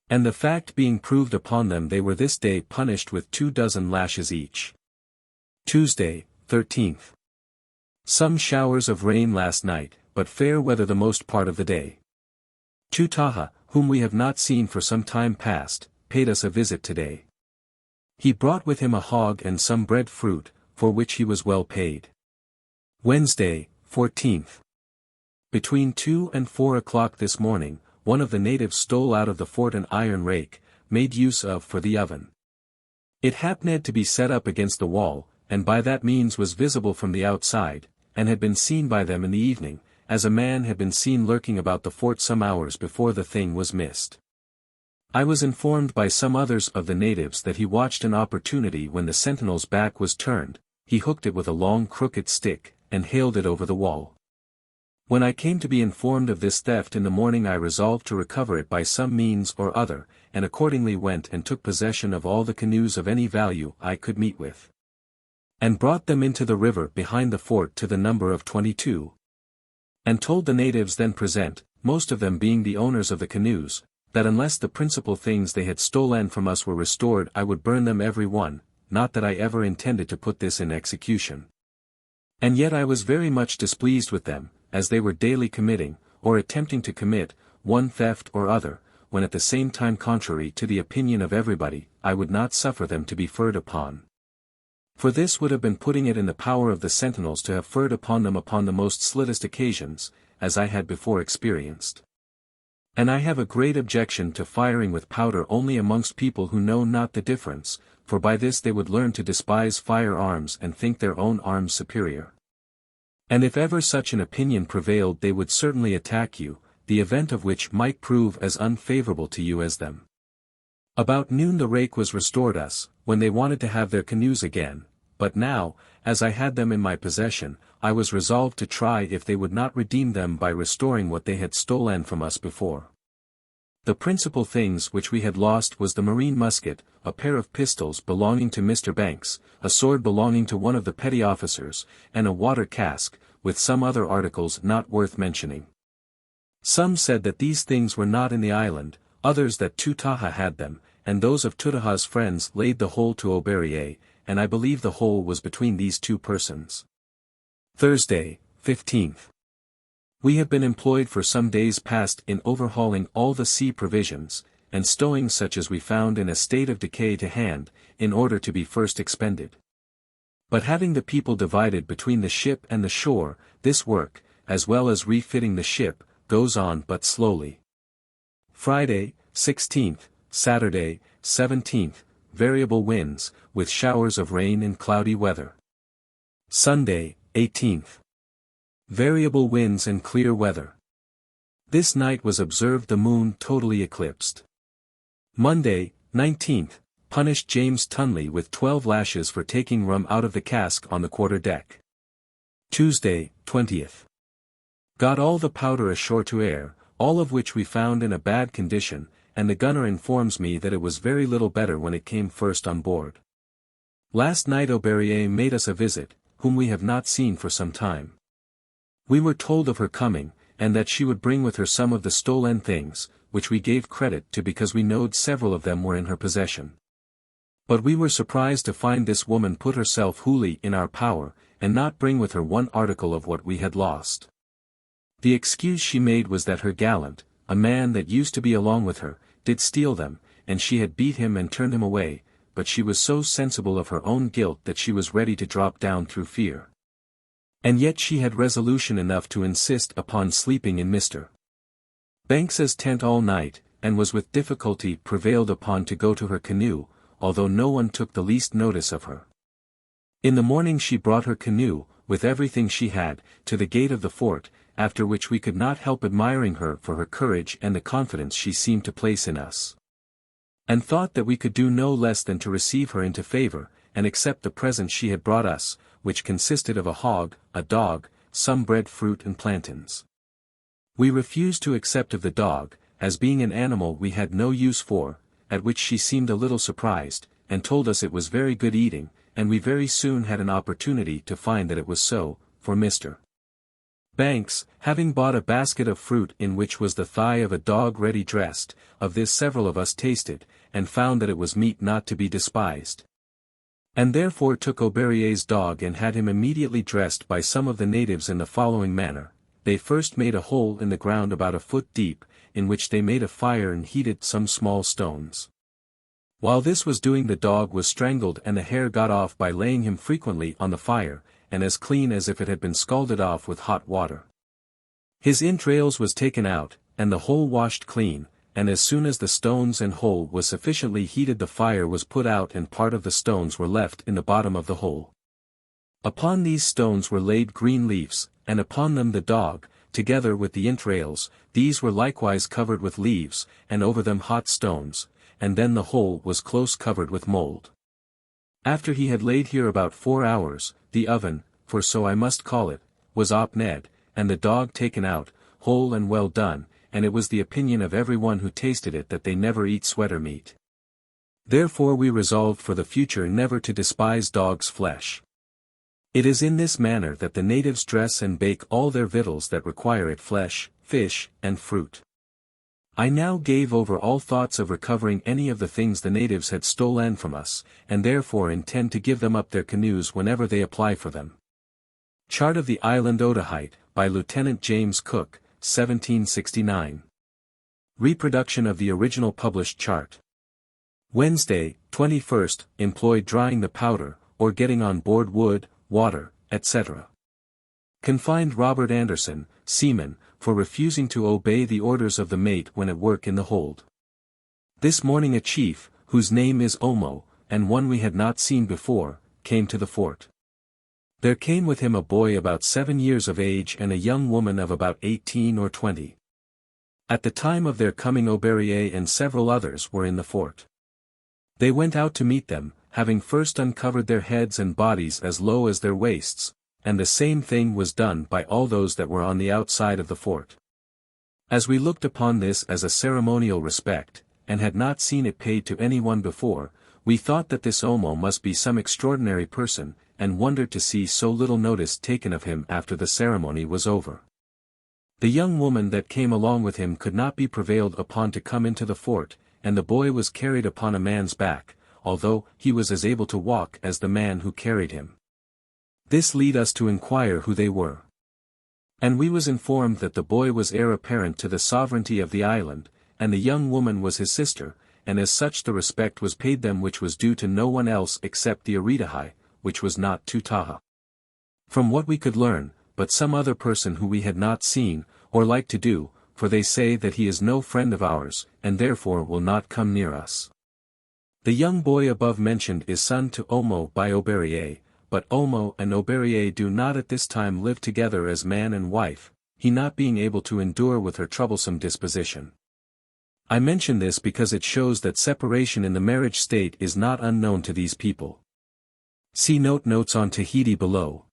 And the fact being proved upon them, they were this day punished with 24 lashes each. Tuesday, 13th. Some showers of rain last night, but fair weather the most part of the day. Tutaha, whom we have not seen for some time past, paid us a visit today. He brought with him a hog and some bread fruit, for which he was well paid. Wednesday, 14th. Between 2 and 4 o'clock this morning, one of the natives stole out of the fort an iron rake, made use of for the oven. It happened to be set up against the wall, and by that means was visible from the outside, and had been seen by them in the evening, as a man had been seen lurking about the fort some hours before the thing was missed. I was informed by some others of the natives that he watched an opportunity when the sentinel's back was turned, he hooked it with a long crooked stick, and haled it over the wall. When I came to be informed of this theft in the morning, I resolved to recover it by some means or other, and accordingly went and took possession of all the canoes of any value I could meet with, and brought them into the river behind the fort to the number of 22. And told the natives then present, most of them being the owners of the canoes, that unless the principal things they had stolen from us were restored, I would burn them every one, not that I ever intended to put this in execution. And yet I was very much displeased with them, as they were daily committing, or attempting to commit, one theft or other, when at the same time contrary to the opinion of everybody, I would not suffer them to be furred upon. For this would have been putting it in the power of the sentinels to have furred upon them upon the most slittest occasions, as I had before experienced. And I have a great objection to firing with powder only amongst people who know not the difference, for by this they would learn to despise firearms and think their own arms superior. And if ever such an opinion prevailed, they would certainly attack you, the event of which might prove as unfavorable to you as them. About noon the rake was restored us, when they wanted to have their canoes again, but now, as I had them in my possession, I was resolved to try if they would not redeem them by restoring what they had stolen from us before. The principal things which we had lost was the marine musket, a pair of pistols belonging to Mr. Banks, a sword belonging to one of the petty officers, and a water cask, with some other articles not worth mentioning. Some said that these things were not in the island, others that Tutaha had them, and those of Tutaha's friends laid the whole to Oberea, and I believe the whole was between these two persons. Thursday, 15th. We have been employed for some days past in overhauling all the sea provisions, and stowing such as we found in a state of decay to hand, in order to be first expended. But having the people divided between the ship and the shore, this work, as well as refitting the ship, goes on but slowly. Friday, 16th, Saturday, 17th, variable winds, with showers of rain and cloudy weather. Sunday, 18th. Variable winds and clear weather. This night was observed the moon totally eclipsed. Monday, 19th, punished James Tunley with 12 lashes for taking rum out of the cask on the quarter-deck. Tuesday, 20th. Got all the powder ashore to air, all of which we found in a bad condition, and the gunner informs me that it was very little better when it came first on board. Last night Auberier made us a visit, whom we have not seen for some time. We were told of her coming, and that she would bring with her some of the stolen things, which we gave credit to because we knowed several of them were in her possession. But we were surprised to find this woman put herself wholly in our power, and not bring with her one article of what we had lost. The excuse she made was that her gallant, a man that used to be along with her, did steal them, and she had beat him and turned him away, but she was so sensible of her own guilt that she was ready to drop down through fear. And yet she had resolution enough to insist upon sleeping in Mr. Banks's tent all night, and was with difficulty prevailed upon to go to her canoe, although no one took the least notice of her. In the morning she brought her canoe, with everything she had, to the gate of the fort, after which we could not help admiring her for her courage and the confidence she seemed to place in us. And thought that we could do no less than to receive her into favor, and accept the present she had brought us, which consisted of a hog, a dog, some bread, fruit and plantains. We refused to accept of the dog, as being an animal we had no use for, at which she seemed a little surprised, and told us it was very good eating, and we very soon had an opportunity to find that it was so, for Mr. Banks, having bought a basket of fruit in which was the thigh of a dog ready dressed, of this several of us tasted, and found that it was meat not to be despised. And therefore took Auberier's dog and had him immediately dressed by some of the natives in the following manner. They first made a hole in the ground about a foot deep, in which they made a fire and heated some small stones. While this was doing the dog was strangled and the hair got off by laying him frequently on the fire, and as clean as if it had been scalded off with hot water. His entrails was taken out, and the whole washed clean, and as soon as the stones and hole was sufficiently heated the fire was put out and part of the stones were left in the bottom of the hole. Upon these stones were laid green leaves, and upon them the dog, together with the entrails, these were likewise covered with leaves, and over them hot stones, and then the whole was close covered with mold. After he had laid here about 4 hours, the oven, for so I must call it, was opned, and the dog taken out, whole and well done, and it was the opinion of every one who tasted it that they never eat sweater meat. Therefore we resolved for the future never to despise dog's flesh. It is in this manner that the natives dress and bake all their victuals that require it, flesh, fish, and fruit. I now gave over all thoughts of recovering any of the things the natives had stolen from us, and therefore intend to give them up their canoes whenever they apply for them. Chart of the Island Otaheite, by Lieutenant James Cook, 1769. Reproduction of the original published chart. Wednesday, 21st, employed drying the powder, or getting on board wood, water, etc. Confined Robert Anderson, seaman, for refusing to obey the orders of the mate when at work in the hold. This morning a chief, whose name is Omo, and one we had not seen before, came to the fort. There came with him a boy about 7 years of age and a young woman of about 18 or 20. At the time of their coming Auberier and several others were in the fort. They went out to meet them, having first uncovered their heads and bodies as low as their waists, and the same thing was done by all those that were on the outside of the fort. As we looked upon this as a ceremonial respect, and had not seen it paid to any one before, we thought that this Omo must be some extraordinary person, and wondered to see so little notice taken of him after the ceremony was over. The young woman that came along with him could not be prevailed upon to come into the fort, and the boy was carried upon a man's back, although he was as able to walk as the man who carried him. This lead us to inquire who they were. And we was informed that the boy was heir apparent to the sovereignty of the island, and the young woman was his sister, and as such the respect was paid them which was due to no one else except the Oridahai, which was not to Taha. From what we could learn, but some other person who we had not seen, or like to do, for they say that he is no friend of ours, and therefore will not come near us. The young boy above mentioned is son to Omo by Auberier, but Omo and Auberier do not at this time live together as man and wife, he not being able to endure with her troublesome disposition. I mention this because it shows that separation in the marriage state is not unknown to these people. See notes on Tahiti below.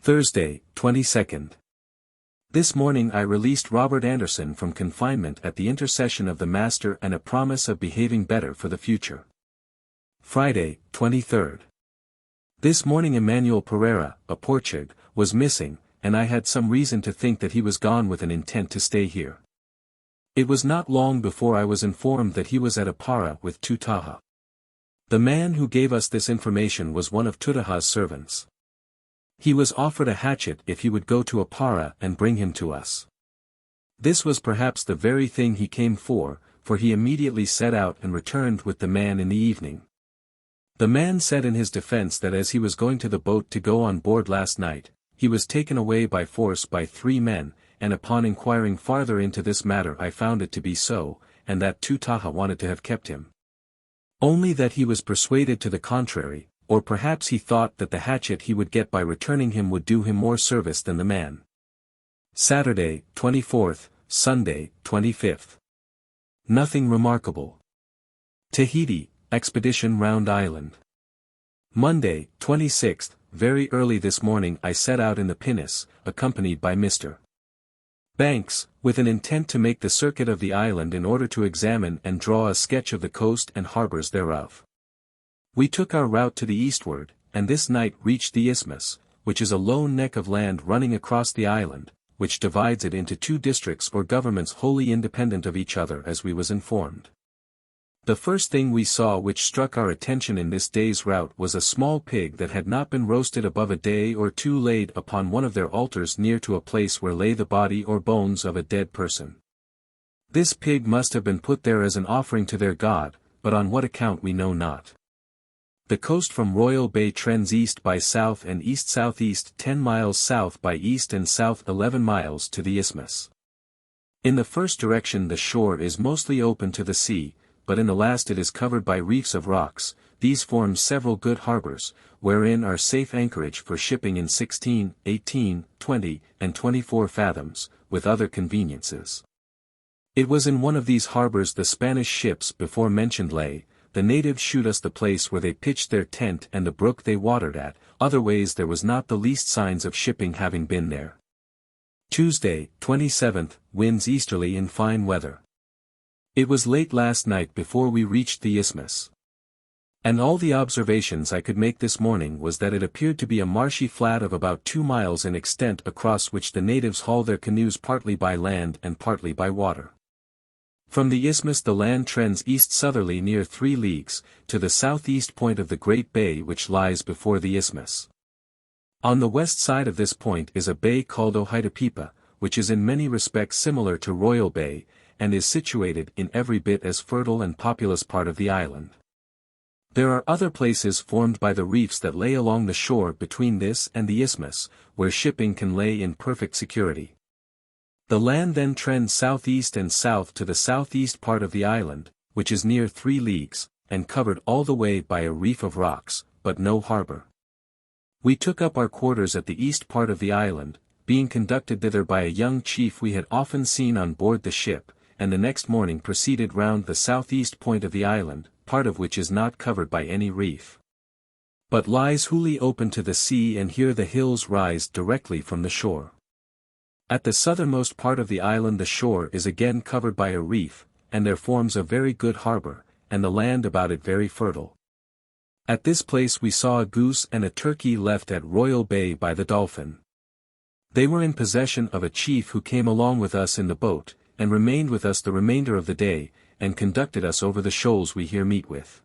Thursday, 22nd. This morning I released Robert Anderson from confinement at the intercession of the Master and a promise of behaving better for the future. Friday, 23rd. This morning Emmanuel Pereira, a Portug, was missing, and I had some reason to think that he was gone with an intent to stay here. It was not long before I was informed that he was at Apara with Tutaha. The man who gave us this information was one of Tutaha's servants. He was offered a hatchet if he would go to Apara and bring him to us. This was perhaps the very thing he came for he immediately set out and returned with the man in the evening. The man said in his defense that as he was going to the boat to go on board last night, he was taken away by force by 3 men, and upon inquiring farther into this matter I found it to be so, and that Tutaha wanted to have kept him. Only that he was persuaded to the contrary, or perhaps he thought that the hatchet he would get by returning him would do him more service than the man. Saturday, 24th, Sunday, 25th. Nothing remarkable. Tahiti, expedition round island. Monday, 26th, very early this morning I set out in the pinnace, accompanied by Mr. Banks, with an intent to make the circuit of the island in order to examine and draw a sketch of the coast and harbors thereof. We took our route to the eastward, and this night reached the isthmus, which is a lone neck of land running across the island, which divides it into 2 districts or governments wholly independent of each other as we was informed. The first thing we saw which struck our attention in this day's route was a small pig that had not been roasted above a day or 2 laid upon one of their altars near to a place where lay the body or bones of a dead person. This pig must have been put there as an offering to their god, but on what account we know not. The coast from Royal Bay trends east by south and east-southeast 10 miles south by east and south 11 miles to the isthmus. In the first direction the shore is mostly open to the sea, but in the last it is covered by reefs of rocks. These form several good harbors, wherein are safe anchorage for shipping in 16, 18, 20, and 24 fathoms, with other conveniences. It was in one of these harbors the Spanish ships before mentioned lay. The natives shewed us the place where they pitched their tent and the brook they watered at, otherways there was not the least signs of shipping having been there. Tuesday, 27th, winds easterly in fine weather. It was late last night before we reached the isthmus. And all the observations I could make this morning was that it appeared to be a marshy flat of about 2 miles in extent across which the natives haul their canoes partly by land and partly by water. From the isthmus the land trends east-southerly near 3 leagues, to the southeast point of the great bay which lies before the isthmus. On the west side of this point is a bay called Ohaitapipa, which is in many respects similar to Royal Bay, and is situated in every bit as fertile and populous part of the island. There are other places formed by the reefs that lay along the shore between this and the isthmus, where shipping can lay in perfect security. The land then trends southeast and south to the southeast part of the island, which is near 3 leagues, and covered all the way by a reef of rocks, but no harbor. We took up our quarters at the east part of the island, being conducted thither by a young chief we had often seen on board the ship, and the next morning proceeded round the southeast point of the island, part of which is not covered by any reef, but lies wholly open to the sea, and here the hills rise directly from the shore. At the southernmost part of the island the shore is again covered by a reef, and there forms a very good harbor, and the land about it very fertile. At this place we saw a goose and a turkey left at Royal Bay by the Dolphin. They were in possession of a chief who came along with us in the boat, and remained with us the remainder of the day, and conducted us over the shoals we here meet with.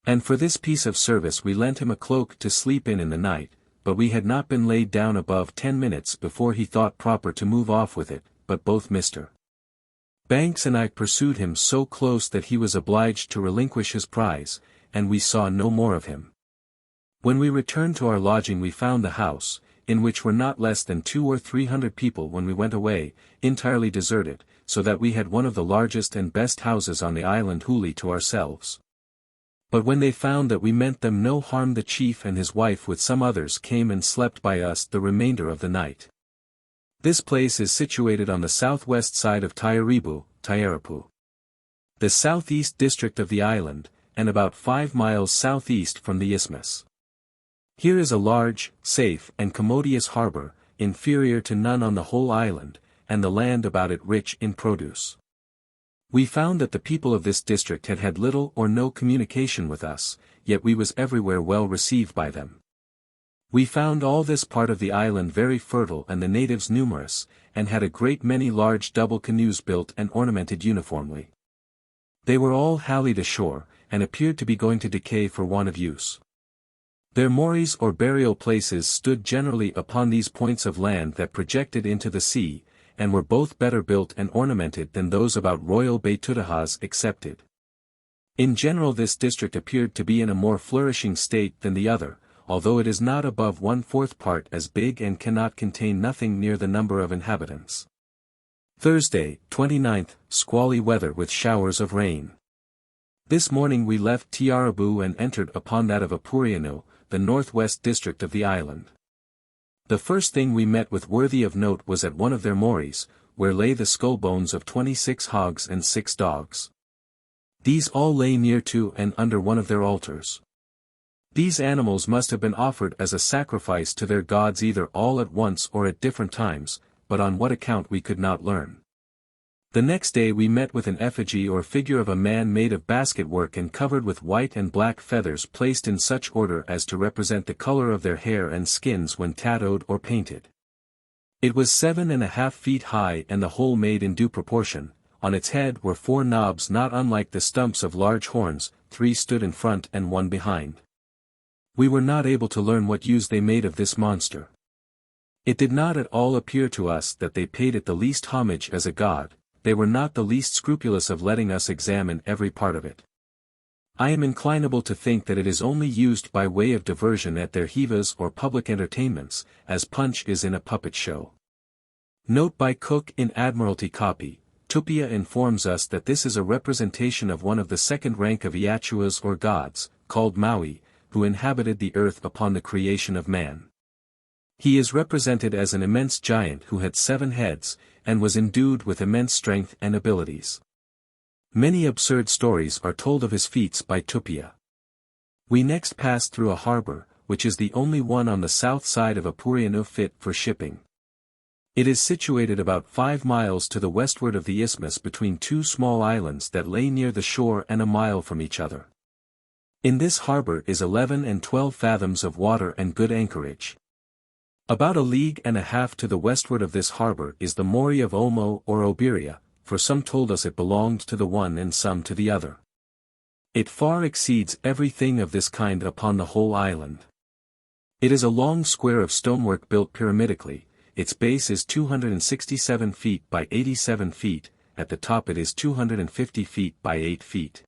And for this piece of service we lent him a cloak to sleep in the night, but we had not been laid down above 10 minutes before he thought proper to move off with it, but both Mr. Banks and I pursued him so close that he was obliged to relinquish his prize, and we saw no more of him. When we returned to our lodging we found the house, in which were not less than 200 or 300 people when we went away, entirely deserted, so that we had one of the largest and best houses on the island wholly to ourselves. But when they found that we meant them no harm, the chief and his wife with some others came and slept by us the remainder of the night. This place is situated on the southwest side of Taiarapu, the southeast district of the island, and about 5 miles southeast from the isthmus. Here is a large, safe and commodious harbor, inferior to none on the whole island, and the land about it rich in produce. We found that the people of this district had had little or no communication with us, yet we was everywhere well received by them. We found all this part of the island very fertile and the natives numerous, and had a great many large double canoes built and ornamented uniformly. They were all hallied ashore, and appeared to be going to decay for want of use. Their mories or burial places stood generally upon these points of land that projected into the sea, and were both better built and ornamented than those about Royal Bay Tutahas excepted. In general this district appeared to be in a more flourishing state than the other, although it is not above 1/4 part as big and cannot contain nothing near the number of inhabitants. Thursday, 29th, squally weather with showers of rain. This morning we left Tiarabu and entered upon that of Apuriano, the northwest district of the island. The first thing we met with worthy of note was at one of their mories, where lay the skull bones of 26 hogs and 6 dogs. These all lay near to and under one of their altars. These animals must have been offered as a sacrifice to their gods either all at once or at different times, but on what account we could not learn. The next day we met with an effigy or figure of a man made of basket work and covered with white and black feathers placed in such order as to represent the color of their hair and skins when tattooed or painted. It was 7½ feet high and the whole made in due proportion. On its head were 4 knobs not unlike the stumps of large horns, 3 stood in front and 1 behind. We were not able to learn what use they made of this monster. It did not at all appear to us that they paid it the least homage as a god. They were not the least scrupulous of letting us examine every part of it. I am inclinable to think that it is only used by way of diversion at their hivas or public entertainments, as Punch is in a puppet show. Note by Cook in Admiralty copy, Tupia informs us that this is a representation of one of the second rank of Iachuas or gods, called Maui, who inhabited the earth upon the creation of man. He is represented as an immense giant who had 7 heads, and was endued with immense strength and abilities. Many absurd stories are told of his feats by Tupia. We next passed through a harbor, which is the only one on the south side of Apuriano fit for shipping. It is situated about 5 miles to the westward of the isthmus between 2 small islands that lay near the shore and a mile from each other. In this harbor is 11 and 12 fathoms of water and good anchorage. About 1.5 leagues to the westward of this harbor is the Mori of Omo or Oberia, for some told us it belonged to the one and some to the other. It far exceeds everything of this kind upon the whole island. It is a long square of stonework built pyramidically, its base is 267 feet by 87 feet, at the top it is 250 feet by 8 feet.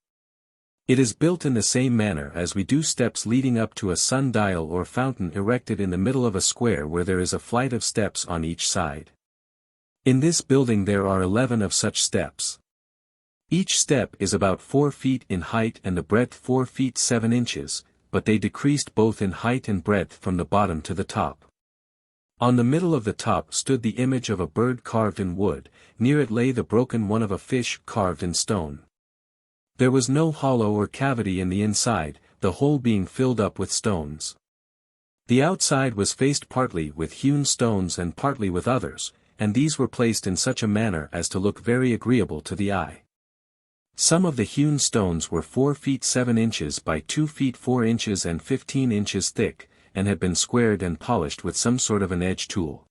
It is built in the same manner as we do steps leading up to a sun-dial or fountain erected in the middle of a square where there is a flight of steps on each side. In this building there are 11 of such steps. Each step is about 4 feet in height and the breadth 4 feet 7 inches, but they decreased both in height and breadth from the bottom to the top. On the middle of the top stood the image of a bird carved in wood, near it lay the broken one of a fish carved in stone. There was no hollow or cavity in the inside, the whole being filled up with stones. The outside was faced partly with hewn stones and partly with others, and these were placed in such a manner as to look very agreeable to the eye. Some of the hewn stones were 4 feet 7 inches by 2 feet 4 inches and 15 inches thick, and had been squared and polished with some sort of an edge tool.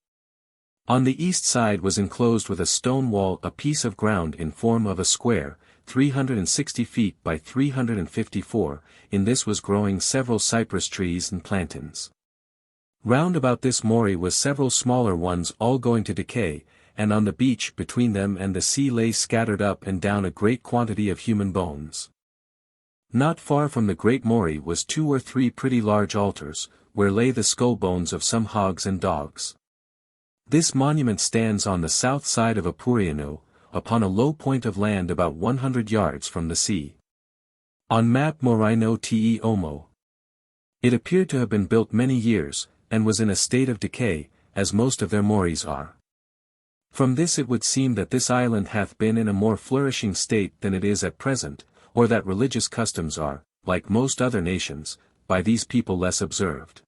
On the east side was enclosed with a stone wall a piece of ground in form of a square, 360 feet by 354, in this was growing several cypress trees and plantains. Round about this mori was several smaller ones all going to decay, and on the beach between them and the sea lay scattered up and down a great quantity of human bones. Not far from the great mori was 2 or 3 pretty large altars, where lay the skull bones of some hogs and dogs. This monument stands on the south side of Apuriano, upon a low point of land about 100 yards from the sea. On map Morino te Omo. It appeared to have been built many years, and was in a state of decay, as most of their moris are. From this it would seem that this island hath been in a more flourishing state than it is at present, or that religious customs are, like most other nations, by these people less observed.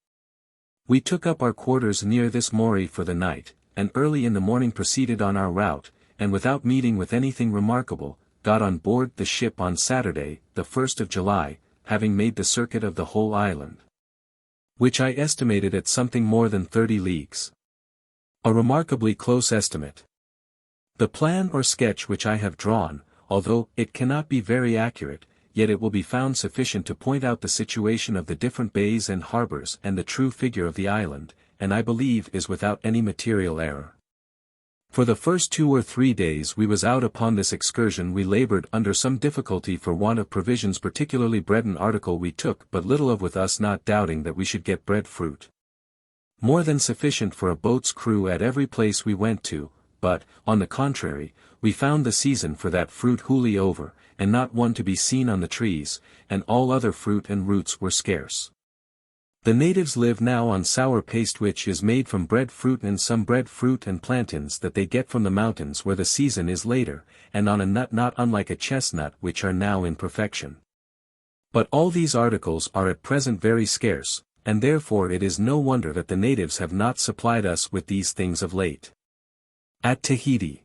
We took up our quarters near this Mori for the night, and early in the morning proceeded on our route, and without meeting with anything remarkable, got on board the ship on Saturday, the 1st of July, having made the circuit of the whole island, which I estimated at something more than 30 leagues. A remarkably close estimate. The plan or sketch which I have drawn, although it cannot be very accurate, yet it will be found sufficient to point out the situation of the different bays and harbors and the true figure of the island, and I believe is without any material error. For the first 2 or 3 days we was out upon this excursion we laboured under some difficulty for want of provisions, particularly bread, an article we took but little of, with us not doubting that we should get bread fruit more than sufficient for a boat's crew at every place we went to, but, on the contrary, we found the season for that fruit wholly over, and not one to be seen on the trees, and all other fruit and roots were scarce. The natives live now on sour paste, which is made from bread fruit and some bread fruit and plantains that they get from the mountains where the season is later, and on a nut not unlike a chestnut, which are now in perfection. But all these articles are at present very scarce, and therefore it is no wonder that the natives have not supplied us with these things of late. At Tahiti.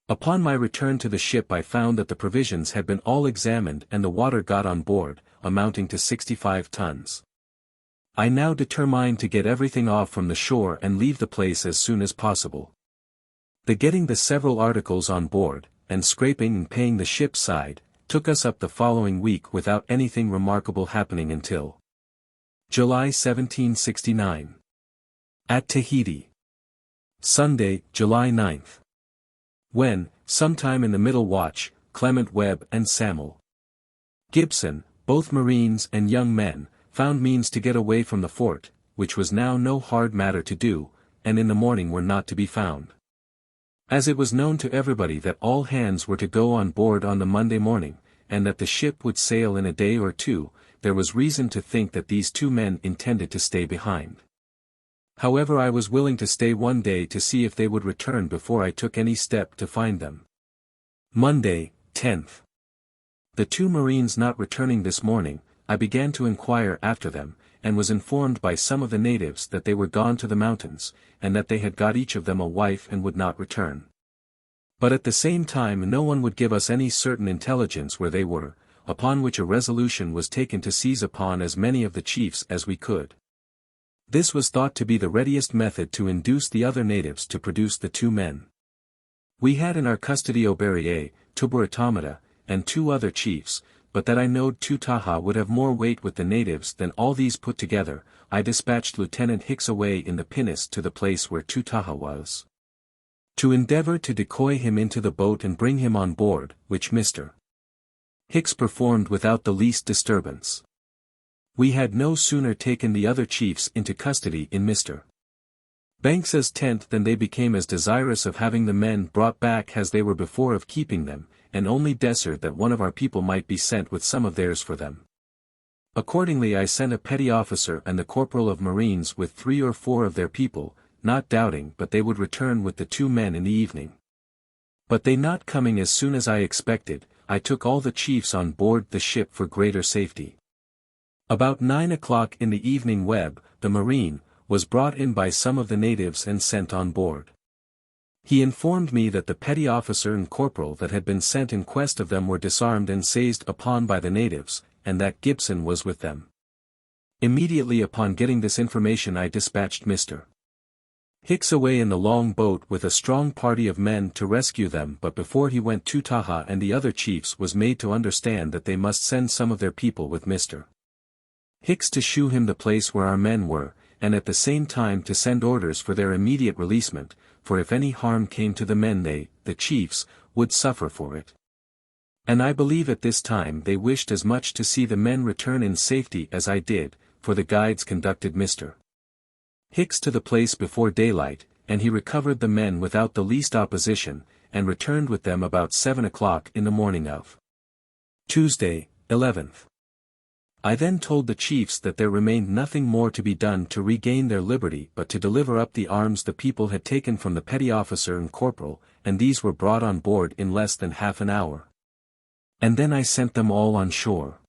Upon my return to the ship I found that the provisions had been all examined and the water got on board, amounting to 65 tons. I now determined to get everything off from the shore and leave the place as soon as possible. The getting the several articles on board, and scraping and paying the ship's side, took us up the following week without anything remarkable happening until July 1769. At Tahiti. Sunday, July 9th. When, sometime in the middle watch, Clement Webb and Samuel Gibson, both marines and young men, found means to get away from the fort, which was now no hard matter to do, and in the morning were not to be found. As it was known to everybody that all hands were to go on board on the Monday morning, and that the ship would sail in a day or two, there was reason to think that these 2 men intended to stay behind. However, I was willing to stay 1 day to see if they would return before I took any step to find them. Monday, 10th. The 2 marines not returning this morning, I began to inquire after them, and was informed by some of the natives that they were gone to the mountains, and that they had got each of them a wife and would not return. But at the same time no one would give us any certain intelligence where they were, upon which a resolution was taken to seize upon as many of the chiefs as we could. This was thought to be the readiest method to induce the other natives to produce the 2 men. We had in our custody Oberea, Tuburatamata, and 2 other chiefs, but that I knowed Tutaha would have more weight with the natives than all these put together, I dispatched Lieutenant Hicks away in the pinnace to the place where Tutaha was, to endeavour to decoy him into the boat and bring him on board, which Mr. Hicks performed without the least disturbance. We had no sooner taken the other chiefs into custody in Mr. Banks's tent than they became as desirous of having the men brought back as they were before of keeping them, and only desired that one of our people might be sent with some of theirs for them. Accordingly I sent a petty officer and the corporal of marines with 3 or 4 of their people, not doubting but they would return with the 2 men in the evening. But they not coming as soon as I expected, I took all the chiefs on board the ship for greater safety. About 9 o'clock in the evening Webb, the marine, was brought in by some of the natives and sent on board. He informed me that the petty officer and corporal that had been sent in quest of them were disarmed and seized upon by the natives, and that Gibson was with them. Immediately upon getting this information I dispatched Mr. Hicks away in the long boat with a strong party of men to rescue them, but before he went Tutaha and the other chiefs was made to understand that they must send some of their people with Mr. Hicks to shew him the place where our men were, and at the same time to send orders for their immediate releasement, for if any harm came to the men they, the chiefs, would suffer for it. And I believe at this time they wished as much to see the men return in safety as I did, for the guides conducted Mr. Hicks to the place before daylight, and he recovered the men without the least opposition, and returned with them about 7 o'clock in the morning of Tuesday, 11th. I then told the chiefs that there remained nothing more to be done to regain their liberty but to deliver up the arms the people had taken from the petty officer and corporal, and these were brought on board in less than half an hour. And then I sent them all on shore.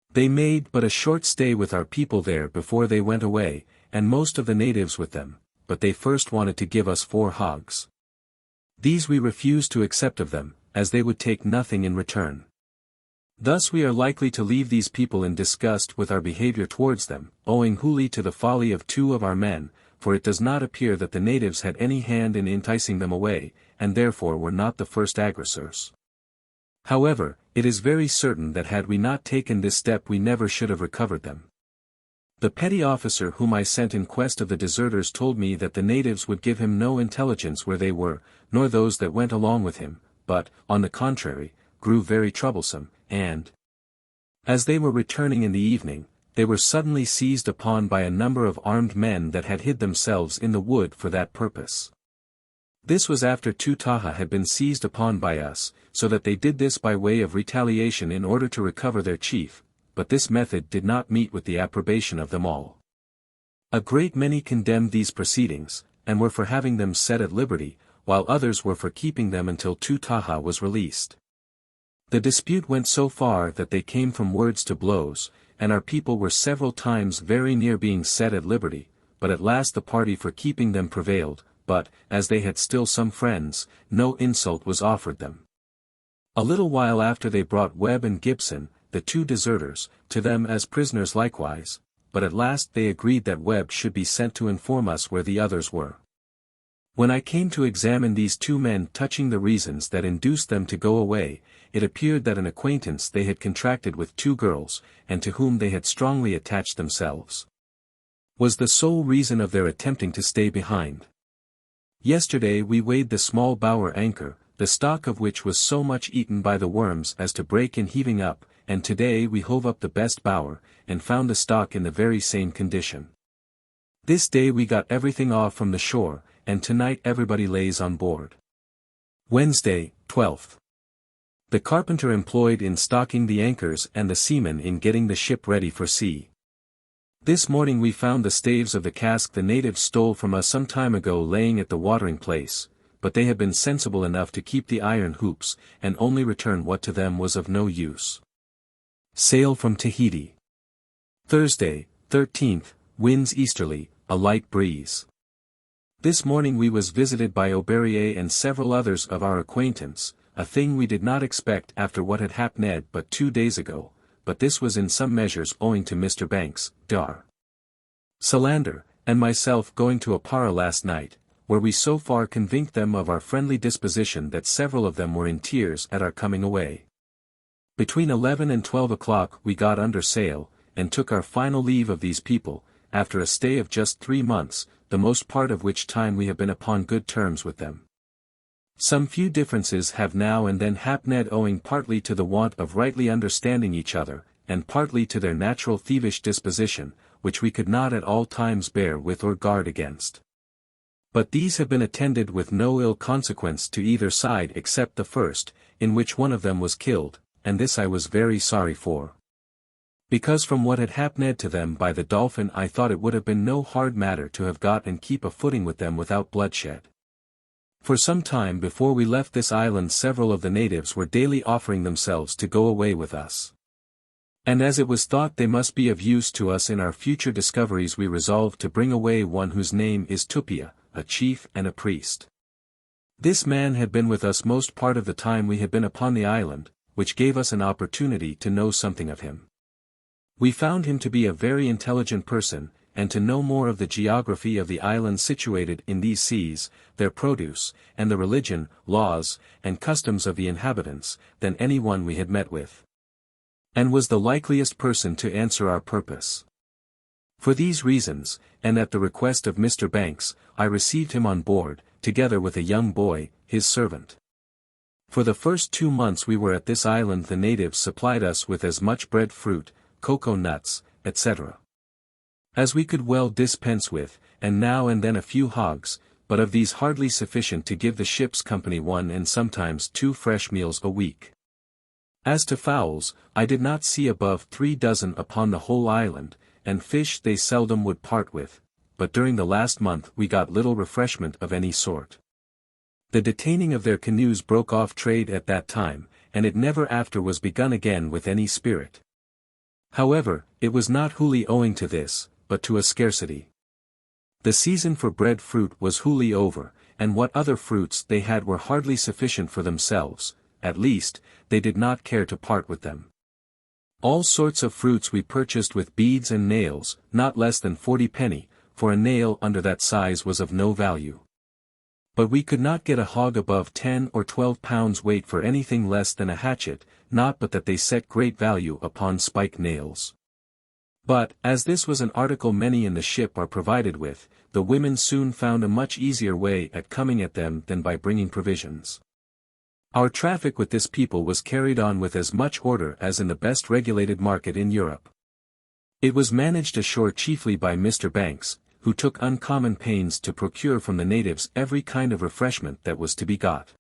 They made but a short stay with our people there before they went away, and most of the natives with them, but they first wanted to give us 4 hogs. These we refused to accept of them, as they would take nothing in return. Thus we are likely to leave these people in disgust with our behavior towards them, owing wholly to the folly of 2 of our men, for it does not appear that the natives had any hand in enticing them away, and therefore were not the first aggressors. However, it is very certain that had we not taken this step we never should have recovered them. The petty officer whom I sent in quest of the deserters told me that the natives would give him no intelligence where they were, nor those that went along with him, but, on the contrary, grew very troublesome, and, as they were returning in the evening, they were suddenly seized upon by a number of armed men that had hid themselves in the wood for that purpose. This was after Tutaha had been seized upon by us, so that they did this by way of retaliation in order to recover their chief, but this method did not meet with the approbation of them all. A great many condemned these proceedings, and were for having them set at liberty, while others were for keeping them until Tutaha was released. The dispute went so far that they came from words to blows, and our people were several times very near being set at liberty, but at last the party for keeping them prevailed, but, as they had still some friends, no insult was offered them. A little while after they brought Webb and Gibson, the 2 deserters, to them as prisoners likewise, but at last they agreed that Webb should be sent to inform us where the others were. When I came to examine these 2 men touching the reasons that induced them to go away, it appeared that an acquaintance they had contracted with 2 girls, and to whom they had strongly attached themselves, was the sole reason of their attempting to stay behind. Yesterday we weighed the small bower anchor, the stock of which was so much eaten by the worms as to break in heaving up, and today we hove up the best bower, and found the stock in the very same condition. This day we got everything off from the shore, and tonight everybody lays on board. Wednesday, 12th. The carpenter employed in stocking the anchors and the seamen in getting the ship ready for sea. This morning we found the staves of the cask the natives stole from us some time ago laying at the watering place, but they had been sensible enough to keep the iron hoops, and only return what to them was of no use. Sail from Tahiti. Thursday, 13th, winds easterly, a light breeze. This morning we was visited by O'Berrier and several others of our acquaintance, a thing we did not expect after what had happened but 2 days ago, but this was in some measures owing to Mr. Banks, Dar. Solander, and myself going to Apara last night, where we so far convinced them of our friendly disposition that several of them were in tears at our coming away. Between 11 and 12 o'clock we got under sail, and took our final leave of these people, after a stay of just 3 months, the most part of which time we have been upon good terms with them. Some few differences have now and then happened owing partly to the want of rightly understanding each other, and partly to their natural thievish disposition, which we could not at all times bear with or guard against. But these have been attended with no ill consequence to either side except the first, in which one of them was killed, and this I was very sorry for. Because from what had happened to them by the Dolphin I thought it would have been no hard matter to have got and keep a footing with them without bloodshed. For some time before we left this island several of the natives were daily offering themselves to go away with us. And as it was thought they must be of use to us in our future discoveries we resolved to bring away one whose name is Tupia, a chief and a priest. This man had been with us most part of the time we had been upon the island, which gave us an opportunity to know something of him. We found him to be a very intelligent person, and to know more of the geography of the islands situated in these seas, their produce, and the religion, laws, and customs of the inhabitants, than any one we had met with. And was the likeliest person to answer our purpose. For these reasons, and at the request of Mr. Banks, I received him on board, together with a young boy, his servant. For the first 2 months we were at this island the natives supplied us with as much bread fruit, cocoa nuts, etc. as we could well dispense with, and now and then a few hogs, but of these hardly sufficient to give the ship's company 1 and sometimes 2 fresh meals a week. As to fowls, I did not see above 3 dozen upon the whole island, and fish they seldom would part with, but during the last month we got little refreshment of any sort. The detaining of their canoes broke off trade at that time, and it never after was begun again with any spirit. However, it was not wholly owing to this, but to a scarcity. The season for bread fruit was wholly over, and what other fruits they had were hardly sufficient for themselves, at least, they did not care to part with them. All sorts of fruits we purchased with beads and nails, not less than 40 penny, for a nail under that size was of no value. But we could not get a hog above 10 or 12 pounds weight for anything less than a hatchet, not but that they set great value upon spike nails. But, as this was an article many in the ship are provided with, the women soon found a much easier way at coming at them than by bringing provisions. Our traffic with this people was carried on with as much order as in the best regulated market in Europe. It was managed ashore chiefly by Mr. Banks, who took uncommon pains to procure from the natives every kind of refreshment that was to be got.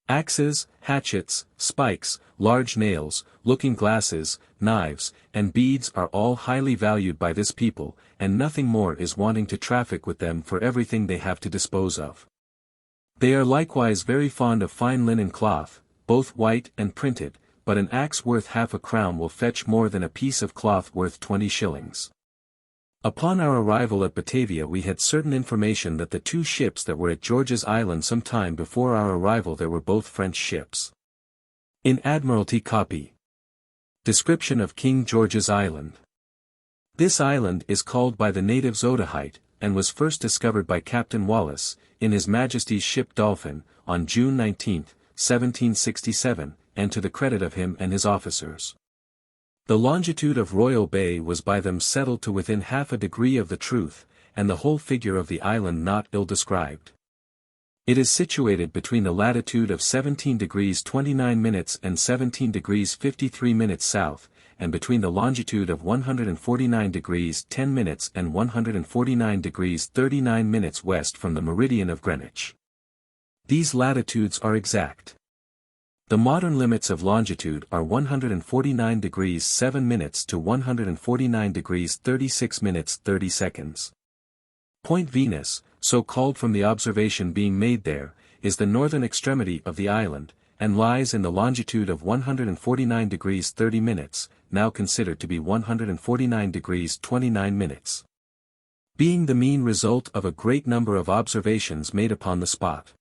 Axes, hatchets, spikes, large nails, looking-glasses, knives, and beads are all highly valued by this people, and nothing more is wanting to traffic with them for everything they have to dispose of. They are likewise very fond of fine linen cloth, both white and printed, but an axe worth half a crown will fetch more than a piece of cloth worth 20 shillings. Upon our arrival at Batavia we had certain information that the 2 ships that were at George's Island some time before our arrival there were both French ships. In Admiralty copy. Description of King George's Island. This island is called by the natives Otaheite, and was first discovered by Captain Wallis, in His Majesty's ship Dolphin, on June 19, 1767, and to the credit of him and his officers. The longitude of Royal Bay was by them settled to within half a degree of the truth, and the whole figure of the island not ill described. It is situated between the latitude of 17 degrees 29 minutes and 17 degrees 53 minutes south, and between the longitude of 149 degrees 10 minutes and 149 degrees 39 minutes west from the meridian of Greenwich. These latitudes are exact. The modern limits of longitude are 149 degrees 7 minutes to 149 degrees 36 minutes 30 seconds. Point Venus, so called from the observation being made there, is the northern extremity of the island, and lies in the longitude of 149 degrees 30 minutes, now considered to be 149 degrees 29 minutes. Being the mean result of a great number of observations made upon the spot.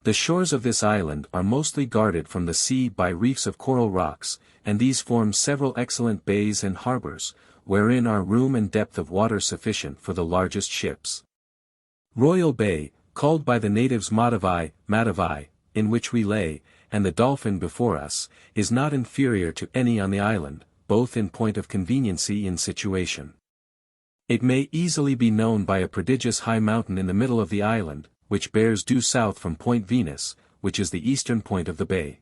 The shores of this island are mostly guarded from the sea by reefs of coral rocks, and these form several excellent bays and harbors, wherein are room and depth of water sufficient for the largest ships. Royal Bay, called by the natives Matavai, in which we lay, and the Dolphin before us, is not inferior to any on the island, both in point of conveniency and situation. It may easily be known by a prodigious high mountain in the middle of the island, which bears due south from Point Venus, which is the eastern point of the bay.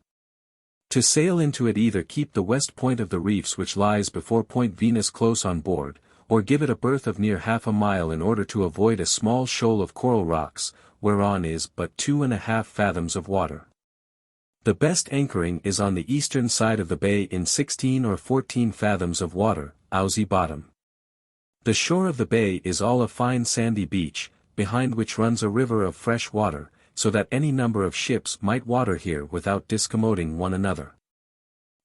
To sail into it either keep the west point of the reefs which lies before Point Venus close on board, or give it a berth of near half a mile in order to avoid a small shoal of coral rocks, whereon is but 2½ fathoms of water. The best anchoring is on the eastern side of the bay in 16 or 14 fathoms of water, Owsey bottom. The shore of the bay is all a fine sandy beach, behind which runs a river of fresh water, so that any number of ships might water here without discommoding one another.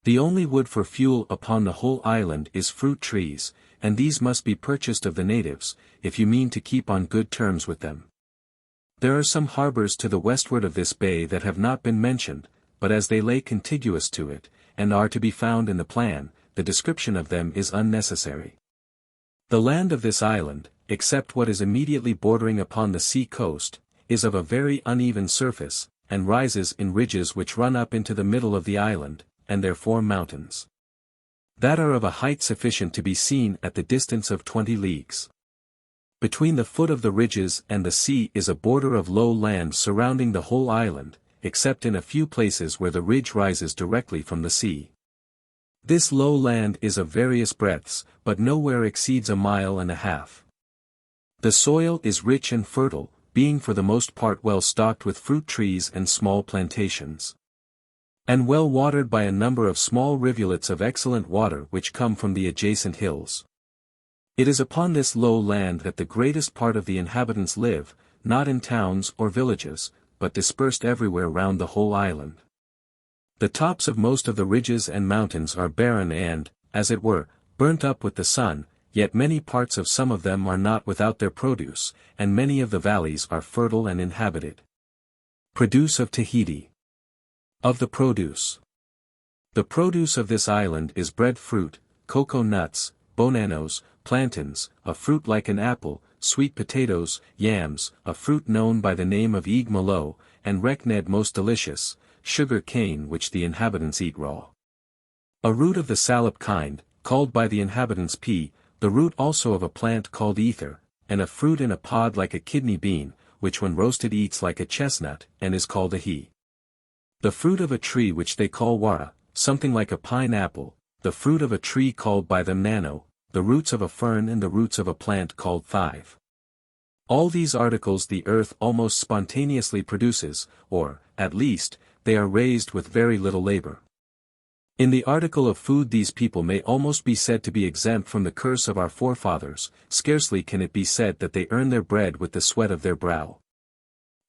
The only wood for fuel upon the whole island is fruit trees, and these must be purchased of the natives, if you mean to keep on good terms with them. There are some harbors to the westward of this bay that have not been mentioned, but as they lay contiguous to it, and are to be found in the plan, the description of them is unnecessary. The land of this island, except what is immediately bordering upon the sea coast, is of a very uneven surface, and rises in ridges which run up into the middle of the island, and there form mountains that are of a height sufficient to be seen at the distance of 20 leagues. Between the foot of the ridges and the sea is a border of low land surrounding the whole island, except in a few places where the ridge rises directly from the sea. This low land is of various breadths, but nowhere exceeds 1.5 miles. The soil is rich and fertile, being for the most part well stocked with fruit trees and small plantations. and well watered by a number of small rivulets of excellent water which come from the adjacent hills. It is upon this low land that the greatest part of the inhabitants live, not in towns or villages, but dispersed everywhere round the whole island. The tops of most of the ridges and mountains are barren and, as it were, burnt up with the sun, yet many parts of some of them are not without their produce, and many of the valleys are fertile and inhabited. Produce of Tahiti. Of the produce. The produce of this island is breadfruit, cocoa nuts, bananos, plantains, a fruit like an apple, sweet potatoes, yams, a fruit known by the name of eeg malo, and rekned most delicious, sugar cane which the inhabitants eat raw. A root of the salep kind, called by the inhabitants pea, the root also of a plant called ether, and a fruit in a pod like a kidney bean, which when roasted eats like a chestnut, and is called a he. The fruit of a tree which they call wara, something like a pine-apple, the fruit of a tree called by them nano, the roots of a fern and the roots of a plant called thive. All these articles the earth almost spontaneously produces, or, at least, they are raised with very little labor. In the article of food these people may almost be said to be exempt from the curse of our forefathers, scarcely can it be said that they earn their bread with the sweat of their brow.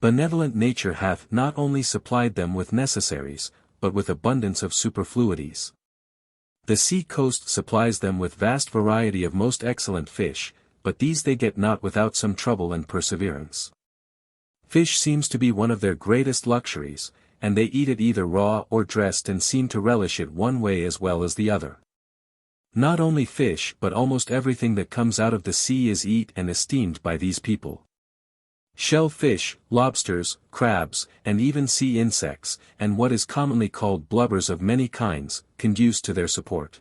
Benevolent nature hath not only supplied them with necessaries, but with abundance of superfluities. The sea coast supplies them with vast variety of most excellent fish, but these they get not without some trouble and perseverance. Fish seems to be one of their greatest luxuries, and they eat it either raw or dressed and seem to relish it one way as well as the other. Not only fish but almost everything that comes out of the sea is eaten and esteemed by these people. Shellfish, lobsters, crabs, and even sea insects, and what is commonly called blubbers of many kinds, conduce to their support.